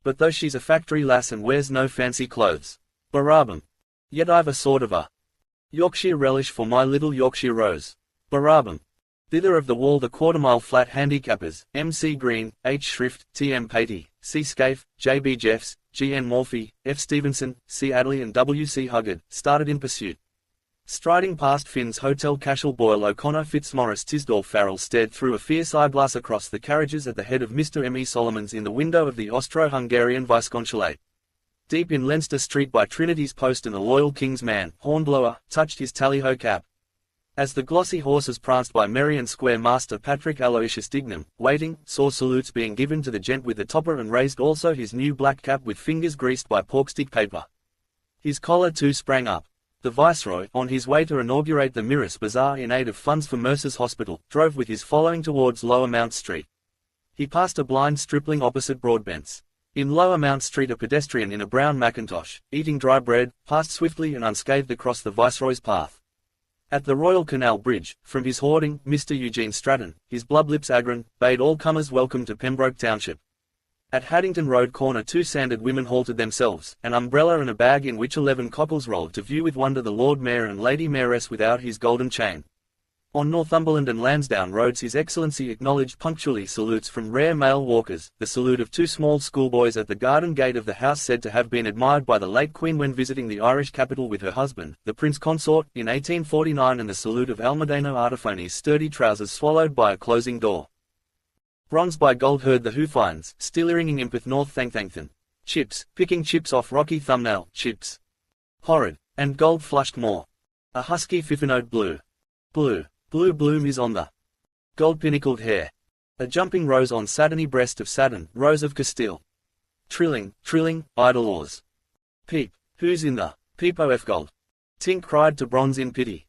But though she's a factory lass and wears no fancy clothes, Barabam. Yet I've a sort of a Yorkshire relish for my little Yorkshire rose. Barabam. Thither of the wall the quarter-mile flat handicappers, M.C. Green, H. Shrift, T.M. Patey, C. Scaife, J.B. Jeffs, G.N. Morphy, F. Stevenson, C. Adderley and W.C. Huggard, started in pursuit. Striding past Finn's Hotel Cashel Boyle O'Connor Fitzmaurice Tisdall Farrell stared through a fierce eyeglass across the carriages at the head of Mr. M. E. Solomons in the window of the Austro-Hungarian Visconsulate. Deep in Leinster Street by Trinity's Post and the loyal King's man, Hornblower, touched his tally-ho cap. As the glossy horses pranced by Merrion Square Master Patrick Aloysius Dignam, waiting, saw salutes being given to the gent with the topper and raised also his new black cap with fingers greased by porkstick paper. His collar too sprang up. The Viceroy, on his way to inaugurate the Mirrors Bazaar in aid of funds for Mercer's Hospital, drove with his following towards Lower Mount Street. He passed a blind stripling opposite Broadbent's. In Lower Mount Street a pedestrian in a brown mackintosh, eating dry bread, passed swiftly and unscathed across the Viceroy's path. At the Royal Canal Bridge, from his hoarding, Mr. Eugene Stratton, his blood lips agron, bade all comers welcome to Pembroke Township. At Haddington Road corner 2 sanded women halted themselves, an umbrella and a bag in which 11 cockles rolled to view with wonder the Lord Mayor and Lady Mayoress without his golden chain. On Northumberland and Lansdowne roads His Excellency acknowledged punctually salutes from rare male walkers, the salute of 2 small schoolboys at the garden gate of the house said to have been admired by the late Queen when visiting the Irish capital with her husband, the Prince Consort, in 1849 and the salute of Almudena Artefoni's sturdy trousers swallowed by a closing door. Bronze by gold heard the hoofines, still ringing Impeth North Thankthangton. Chips, picking chips off rocky thumbnail, chips. Horrid, and gold flushed more. A husky fiffinode blue. Blue. Blue bloom is on the gold-pinnacled hair. A jumping rose on satiny breast of Saturn, Rose of Castile. Trilling, trilling, idle oars. Peep, who's in the peep of gold? Tink cried to bronze in pity.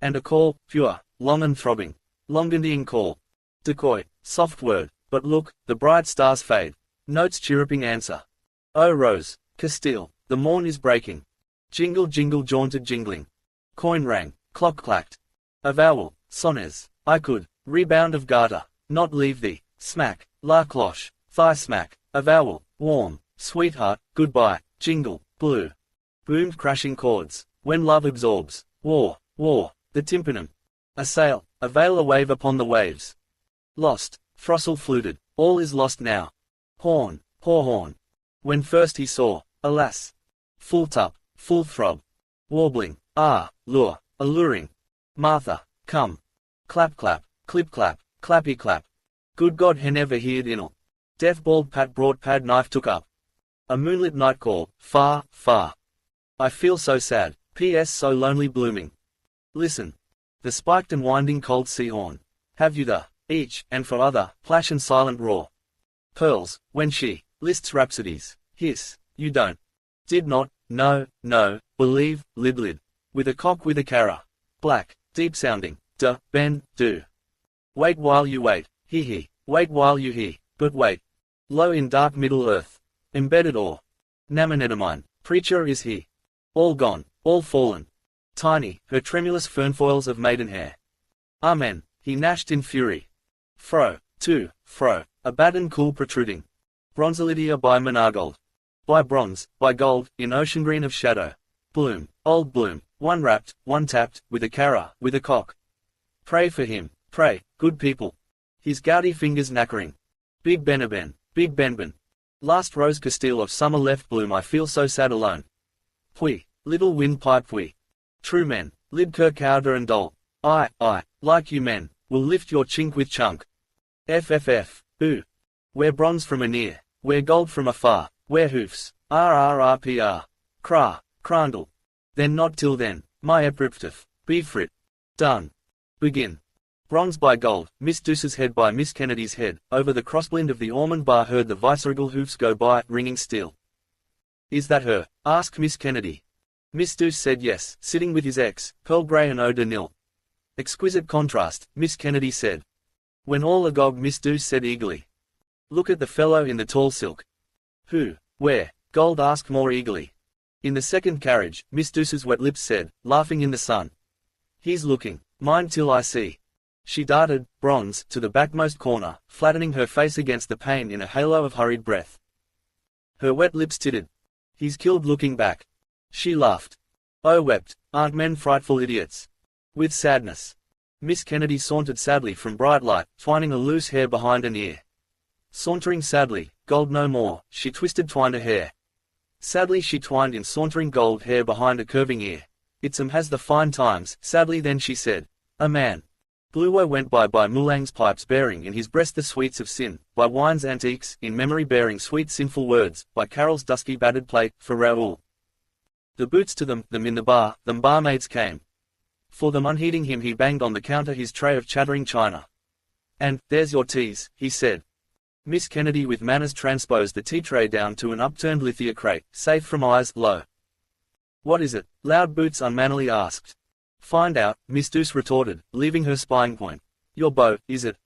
And a call, pure, long and throbbing. Longandying call. Decoy, soft word, but look, the bright stars fade. Notes chirruping answer. Oh Rose, Castile, the morn is breaking. Jingle jingle jaunted jingling. Coin rang, clock clacked. Avowal, sonnes, I could, rebound of garter, not leave thee, smack, la cloche, thigh smack, avowal, warm, sweetheart, goodbye, jingle, blue. Boomed crashing chords, when love absorbs, war, the tympanum. A sail, a veil a wave upon the waves. Lost, throstle fluted, all is lost now. Horn, horn. When first he saw, alas. Full tup, full throb. Warbling, lure, alluring. Martha, come. Clap clap, clip clap, clappy clap. Good God he never heard in'll. Death bald pat brought pad knife took up. A moonlit night call, far, far. I feel so sad, P.S. so lonely blooming. Listen. The spiked and winding cold sea horn. Have you the, each, and for other, plash and silent roar. Pearls, when she, lists rhapsodies, hiss, you don't. Did not, no, believe, lid. With a cock with a cara. Black, deep sounding, ben, do. Wait while you wait, he, wait while you he, but wait. Low in dark middle earth. Embedded ore. Namanedamine, preacher is he. All gone, all fallen. Tiny, her tremulous fernfoils of maidenhair. Amen, he gnashed in fury. Fro, a baton cool protruding. Bronzolidia by Menargold. By bronze, by gold, in ocean green of shadow. Bloom, old bloom, one wrapped, one tapped, with a cara, with a cock. Pray for him, pray, good people. His gouty fingers knackering. Big Ben. Last rose Castile of summer left bloom I feel so sad alone. Pui, little windpipe pui. True men, lid Kirkowder and Dole. I, like you men, will lift your chink with chunk. Ooh. Wear bronze from anear, wear gold from afar, wear hoofs, rrrpr. Crandle. Then not till then, my epriptif, be frit. Done. Begin. Bronze by gold, Miss Douce's head by Miss Kennedy's head, over the crossblind of the Ormond bar heard the viceregal hoofs go by, ringing steel. Is that her? Asked Miss Kennedy. Miss Douce said yes, sitting with his ex, Pearl Grey and eau de nil. Exquisite contrast, Miss Kennedy said. When all agog Miss Douce said eagerly. Look at the fellow in the tall silk. Who? Where? Gold asked more eagerly. In the second carriage, Miss Douce's wet lips said, laughing in the sun. He's looking, mind till I see. She darted, bronze, to the backmost corner, flattening her face against the pane in a halo of hurried breath. Her wet lips tittered. He's killed looking back. She laughed. Oh wept, aren't men frightful idiots? With sadness. Miss Kennedy sauntered sadly from bright light, twining a loose hair behind an ear. Sauntering sadly, gold no more, she twined her hair. Sadly she twined in sauntering gold hair behind a curving ear. Itsum has the fine times, sadly then she said. A man. Bluo went by Moulang's pipes bearing in his breast the sweets of sin, by wine's antiques, in memory bearing sweet sinful words, by Carol's dusky battered plate, for Raoul. The boots to them in the bar, them barmaids came. For them unheeding him he banged on the counter his tray of chattering china. And, there's your teas, he said. Miss Kennedy with manners transposed the tea tray down to an upturned lithia crate, safe from eyes, low. What is it? Loud Boots unmannily asked. Find out, Miss Douce retorted, leaving her spying point. Your beau, is it?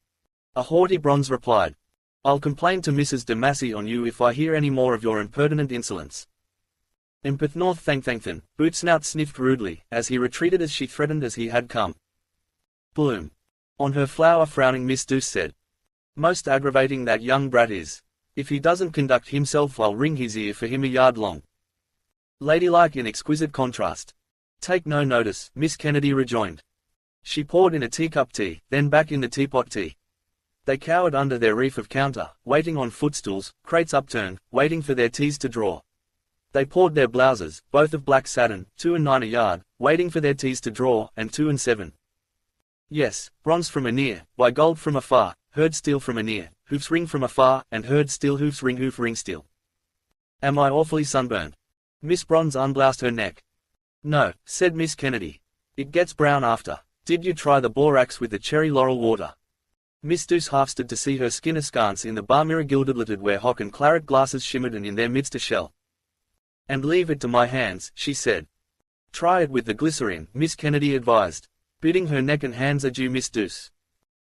A haughty bronze replied. I'll complain to Mrs. de Massey on you if I hear any more of your impertinent insolence. Impeth North Thankthanthan, Bootsnout sniffed rudely, as he retreated as she threatened as he had come. Bloom. On her flower frowning Miss Douce said. Most aggravating that young brat is. If he doesn't conduct himself I'll wring his ear for him a yard long. Ladylike in exquisite contrast. Take no notice, Miss Kennedy rejoined. She poured in a teacup tea, then back in the teapot tea. They cowered under their reef of counter, waiting on footstools, crates upturned, waiting for their teas to draw. They poured their blouses, both of black satin, 2 and 9 a yard, waiting for their teas to draw, and 2 and 7. Yes, bronze from anear, by gold from afar, heard steel from anear, hoofs ring from afar, and heard steel hoofs ring hoof ring steel. Am I awfully sunburned? Miss Bronze unbloused her neck. No, said Miss Kennedy. It gets brown after. Did you try the borax with the cherry laurel water? Miss Douce half stood to see her skin askance in the bar mirror gilded lidded where hock and claret glasses shimmered and in their midst a shell. And leave it to my hands, she said. Try it with the glycerine, Miss Kennedy advised. Bidding her neck and hands adieu Miss Douce.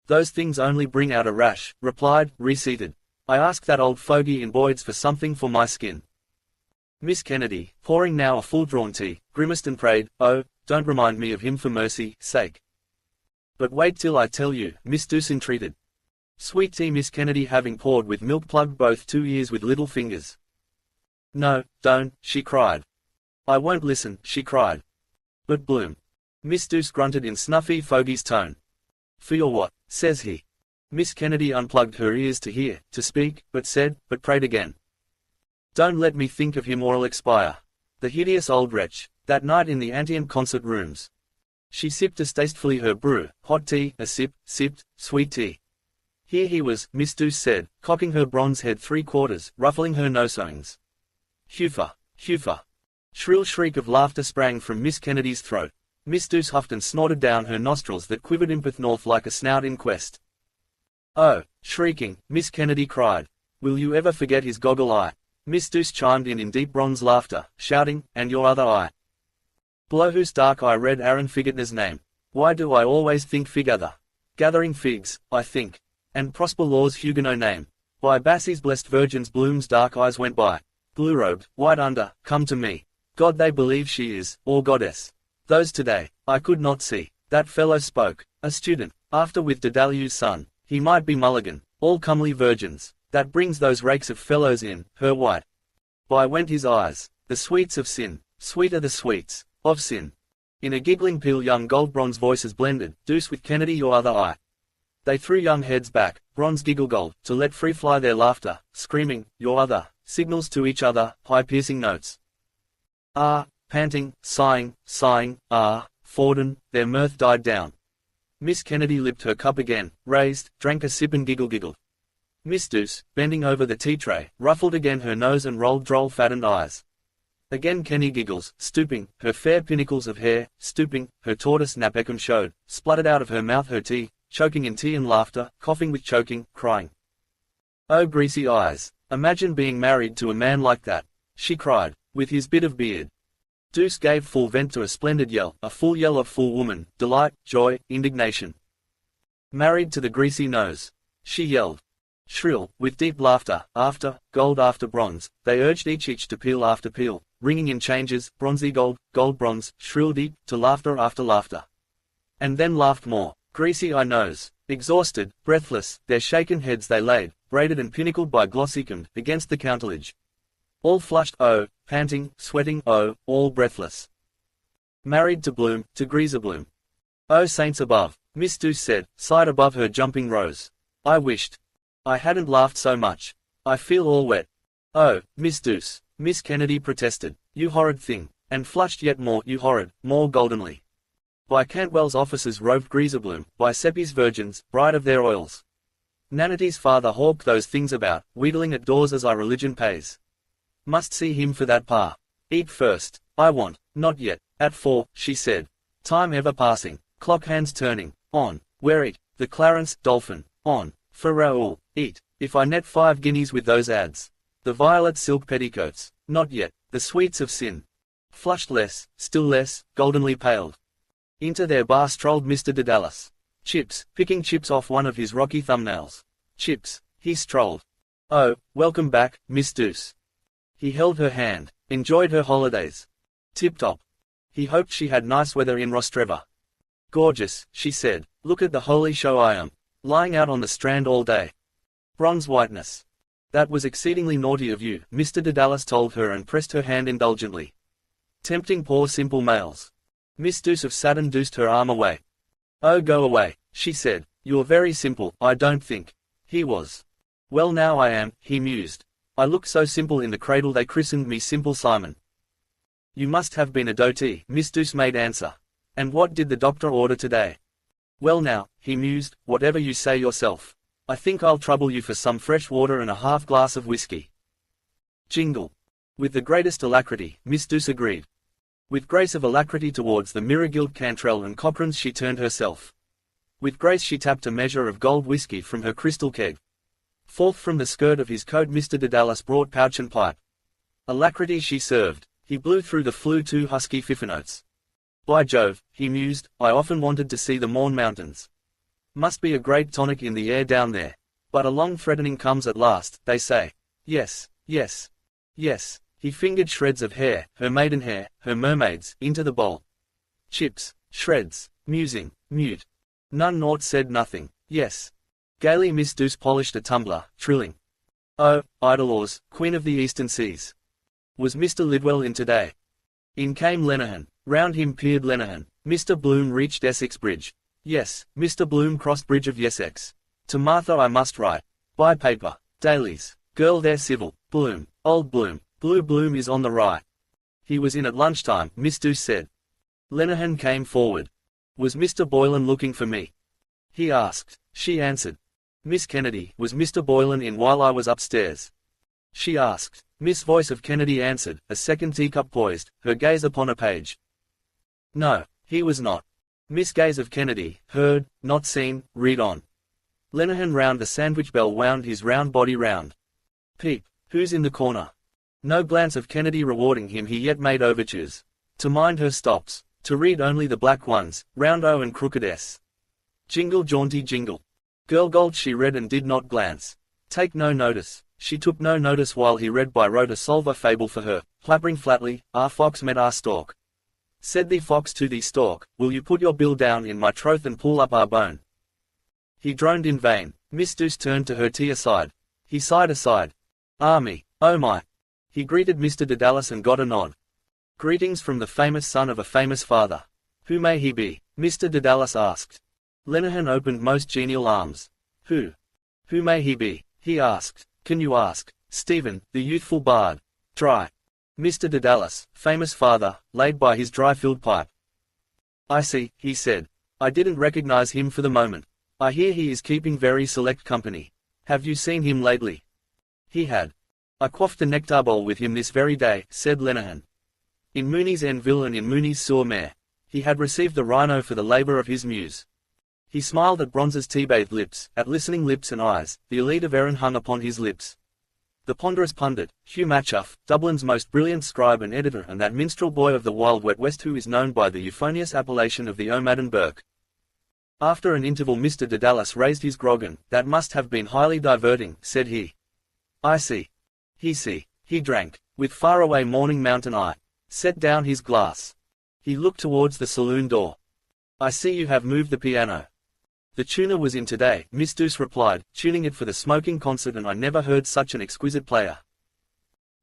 Those things only bring out a rash, replied, reseated. I asked that old fogey in Boyd's for something for my skin. Miss Kennedy, pouring now a full-drawn tea, grimaced and prayed, oh, don't remind me of him for mercy's sake. But wait till I tell you, Miss Douce entreated. Sweet tea Miss Kennedy having poured with milk plugged both 2 ears with little fingers. No, don't, she cried. I won't listen, she cried. But Bloom. Miss Douce grunted in snuffy fogey's tone. For your what, says he. Miss Kennedy unplugged her ears to hear, to speak, but said, but prayed again. Don't let me think of him or I'll expire. The hideous old wretch, that night in the Antian concert rooms. She sipped distastefully her brew, hot tea, a sip, sipped, sweet tea. Here he was, Miss Douce said, cocking her bronze head 3/4, ruffling her nose-sewings. Hufa, hufa. Shrill shriek of laughter sprang from Miss Kennedy's throat. Miss Douce huffed and snorted down her nostrils that quivered Impeth North like a snout in quest. Oh, shrieking, Miss Kennedy cried. Will you ever forget his goggle eye? Miss Douce chimed in deep bronze laughter, shouting, and your other eye. Below whose dark eye read Aaron Figotner's name. Why do I always think Figother? Gathering figs, I think. And Prosper Law's Huguenot name. By Bassie's blessed virgin's Bloom's dark eyes went by. Blue-robed, white under, come to me. God they believe she is, or goddess. Those today, I could not see. That fellow spoke, a student, after with Dedalus' son. He might be Mulligan, all comely virgins. That brings those rakes of fellows in, her white. By went his eyes, the sweets of sin, sweet are the sweets, of sin. In a giggling peal young gold bronze voices blended, Douce with Kennedy your other eye. They threw young heads back, bronze giggle gold, to let free fly their laughter, screaming, your other, signals to each other, high piercing notes. Ah, panting, sighing, Forden, their mirth died down. Miss Kennedy lipped her cup again, raised, drank a sip and giggled. Miss Douce, bending over the tea tray, ruffled again her nose and rolled droll fattened eyes. Again Kenny giggles, stooping, her fair pinnacles of hair, stooping, her tortoise napecum showed, spluttered out of her mouth her tea, choking in tea and laughter, coughing with choking, crying. Oh greasy eyes, imagine being married to a man like that, she cried, with his bit of beard. Douce gave full vent to a splendid yell, a full yell of full woman, delight, joy, indignation. Married to the greasy nose, she yelled. Shrill, with deep laughter, after, gold after bronze, they urged each to peal after peal, ringing in changes, bronzy gold, gold bronze, shrill deep, to laughter after laughter. And then laughed more, greasy eye nose, exhausted, breathless, their shaken heads they laid, braided and pinnacled by glossicum, against the counterledge. All flushed, oh, panting, sweating, oh, all breathless. Married to Bloom, to Bloom. Oh saints above, Miss Douce said, sighed above her jumping rose. I wished I hadn't laughed so much. I feel all wet. Oh, Miss Douce, Miss Kennedy protested. You horrid thing. And flushed yet more, you horrid, more goldenly. By Cantwell's officers roved Bloom, by Seppi's virgins, bride of their oils. Nanity's father hawked those things about, wheedling at doors as our religion pays. Must see him for that pa. Eat first. I want, not yet, at 4, she said. Time ever passing, clock hands turning, on, where eat, the Clarence, Dolphin, on. For Raoul, eat, if I net 5 guineas with those ads. The violet silk petticoats, not yet, the sweets of sin. Flushed less, still less, goldenly paled. Into their bar strolled Mr. Dedalus. Chips, picking chips off one of his rocky thumbnails. Chips, He strolled. Oh, welcome back, Miss Deuce. He held her hand. Enjoyed her holidays. Tip-top. He hoped she had nice weather in Rostreva. Gorgeous, she said. Look at the holy show I am. Lying out on the strand all day. Bronze whiteness. That was exceedingly naughty of you, Mr. Dedalus told her and pressed her hand indulgently. Tempting poor simple males. Miss Deuce of Saturn deuced her arm away. Oh, go away, she said. You're very simple, I don't think. He was. Well, now I am, he mused. I look so simple in the cradle they christened me Simple Simon. You must have been a doty, Miss Deuce made answer. And what did the doctor order today? Well now, he mused, whatever you say yourself. I think I'll trouble you for some fresh water and a half glass of whiskey. Jingle. With the greatest alacrity, Miss Deuce agreed. With grace of alacrity towards the mirror-gilt Cantrell and Cochrane's she turned herself. With grace she tapped a measure of gold whiskey from her crystal keg. Forth from the skirt of his coat Mr. Dedalus brought pouch and pipe. Alacrity she served. He blew through the flue 2 husky fiffinotes. By Jove, he mused, I often wanted to see the Morn Mountains. Must be a great tonic in the air down there. But a long threatening comes at last, they say. Yes, yes, yes. He fingered shreds of hair, her maidenhair, her mermaids, into the bowl. Chips, shreds, musing, mute. None naught said nothing, yes. Gaily Miss Deuce polished a tumbler, trilling. Oh, Idolors, Queen of the Eastern Seas. Was Mr. Lidwell in today? In came Lenehan. Round him peered Lenehan. Mr. Bloom reached Essex Bridge. Yes, Mr. Bloom crossed Bridge of Essex. To Martha I must write. By paper. Dailies. Girl there civil. Bloom. Old Bloom. Blue Bloom is on the right. He was in at lunchtime, Miss Deuce said. Lenehan came forward. Was Mr. Boylan looking for me? He asked. She answered. Miss Kennedy, was Mr. Boylan in while I was upstairs? She asked. Miss Voice of Kennedy answered, a second teacup poised, her gaze upon a page. No, he was not. Miss Gaze of Kennedy, heard, not seen, read on. Lenehan round the sandwich bell wound his round body round. Peep, who's in the corner? No glance of Kennedy rewarding him he yet made overtures. To mind her stops, to read only the black ones, round O and crooked S. Jingle jaunty jingle. Girl gold she read and did not glance. Take no notice. She took no notice while he read by rote a solver fable for her, plappering flatly, Our fox met our stork. Said the fox to the stork, Will you put your bill down in my troth and pull up our bone? He droned in vain. Miss Deuce turned to her tea aside. He sighed aside. Ah me, oh my. He greeted Mr. Dedalus and got a nod. Greetings from the famous son of a famous father. Who may he be? Mr. Dedalus asked. Lenehan opened most genial arms. Who may he be? He asked. Can you ask? Stephen, the youthful bard. Dry. Mr. Dedalus, famous father, laid by his dry-filled pipe. I see, he said. I didn't recognize him for the moment. I hear he is keeping very select company. Have you seen him lately? He had. I quaffed a nectar bowl with him this very day, said Lenehan. In Mooney's Enville and in Mooney's Sur-Mer. He had received the rhino for the labor of his muse. He smiled at Bronze's tea-bathed lips, at listening lips and eyes, the elite of Erin hung upon his lips. The ponderous pundit, Hugh Matchuff, Dublin's most brilliant scribe and editor and that minstrel boy of the wild wet west who is known by the euphonious appellation of the O'Madden Burke. After an interval Mr. Dedalus raised his grogan, that must have been highly diverting, said he. I see. He drank, with far-away morning mountain eye. Set down his glass. He looked towards the saloon door. I see you have moved the piano. The tuner was in today, Miss Deuce replied, tuning it for the smoking concert and I never heard such an exquisite player.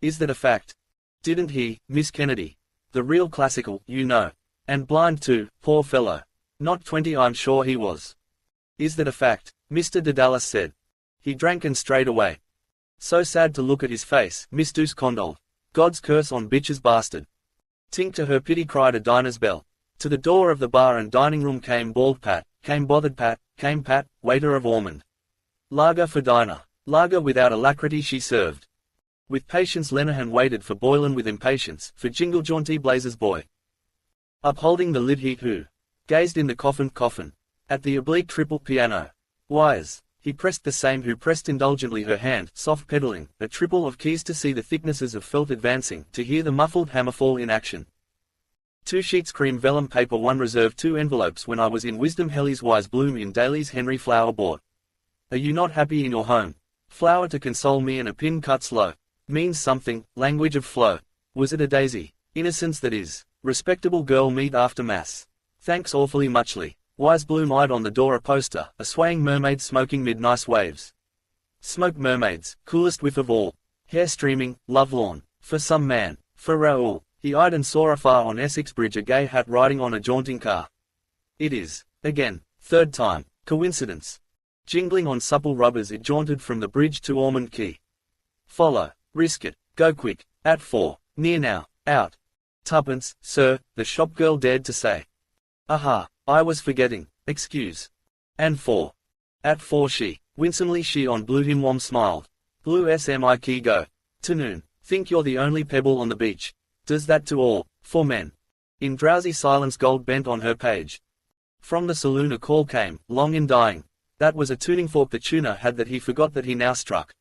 Is that a fact? Didn't he, Miss Kennedy? The real classical, you know. And blind too, poor fellow. Not 20 I'm sure he was. Is that a fact? Mr. Dedalus said. He drank and strayed away. So sad to look at his face, Miss Deuce condoled. God's curse on bitch's bastard. Tink to her pity cried a diner's bell. To the door of the bar and dining room came bald Pat, came bothered Pat, came Pat, waiter of Ormond. Lager for diner. Lager without alacrity she served. With patience Lenehan waited for Boylan with impatience, for jingle jaunty Blazer's boy. Upholding the lid he who gazed in the coffin, at the oblique triple piano. Wise. He pressed the same who pressed indulgently her hand, soft pedaling, a triple of keys to see the thicknesses of felt advancing, to hear the muffled hammer fall in action. 2 sheets cream vellum paper 1 reserved 2 envelopes when I was in Wisdom Helly's Wise Bloom in Daly's Henry Flower bought. Are you not happy in your home? Flower to console me and a pin cuts low. Means something, language of flow. Was it a daisy? Innocence that is. Respectable girl meet after mass. Thanks awfully muchly. Wise bloom-eyed on the door a poster, a swaying mermaid smoking mid nice waves. Smoke mermaids, coolest whiff of all. Hair streaming, love lawn. For some man. For Raoul. He eyed and saw afar on Essex Bridge a gay hat riding on a jaunting car. It is. Again. Third time. Coincidence. Jingling on supple rubbers it jaunted from the bridge to Ormond Quay. Follow. Risk it. Go quick. At 4. Near now. Out. Tuppence, sir, the shopgirl dared to say. Aha, I was forgetting. Excuse. And 4. At 4 she. Winsomely she on blew him warm smiled. Blue SMIK go. To noon. Think you're the only pebble on the beach. Does that to all. For men. In drowsy silence gold bent on her page. From the saloon a call came, long in dying. That was a tuning fork the tuner had that he forgot that he now struck.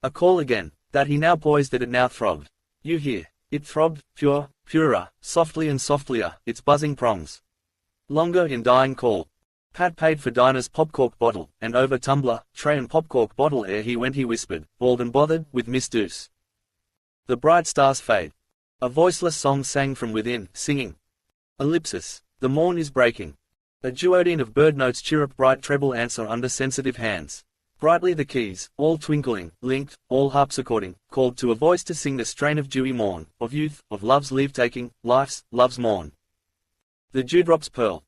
A call again, that he now poised that it now throbbed. You hear. It throbbed, pure, purer, softly and softlier, its buzzing prongs. Longer in dying call. Pat paid for Dinah's popcork bottle, and over tumbler, tray and popcork bottle ere he went he whispered, bald and bothered, with Miss Deuce. The bright stars fade. A voiceless song sang from within, singing. Ellipsis. The morn is breaking. A duodene of bird notes chirrup bright treble answer under sensitive hands. Brightly the keys, all twinkling, linked, all harpsichording, called to a voice to sing the strain of dewy morn, of youth, of love's leave-taking, love's morn. The dewdrops pearl.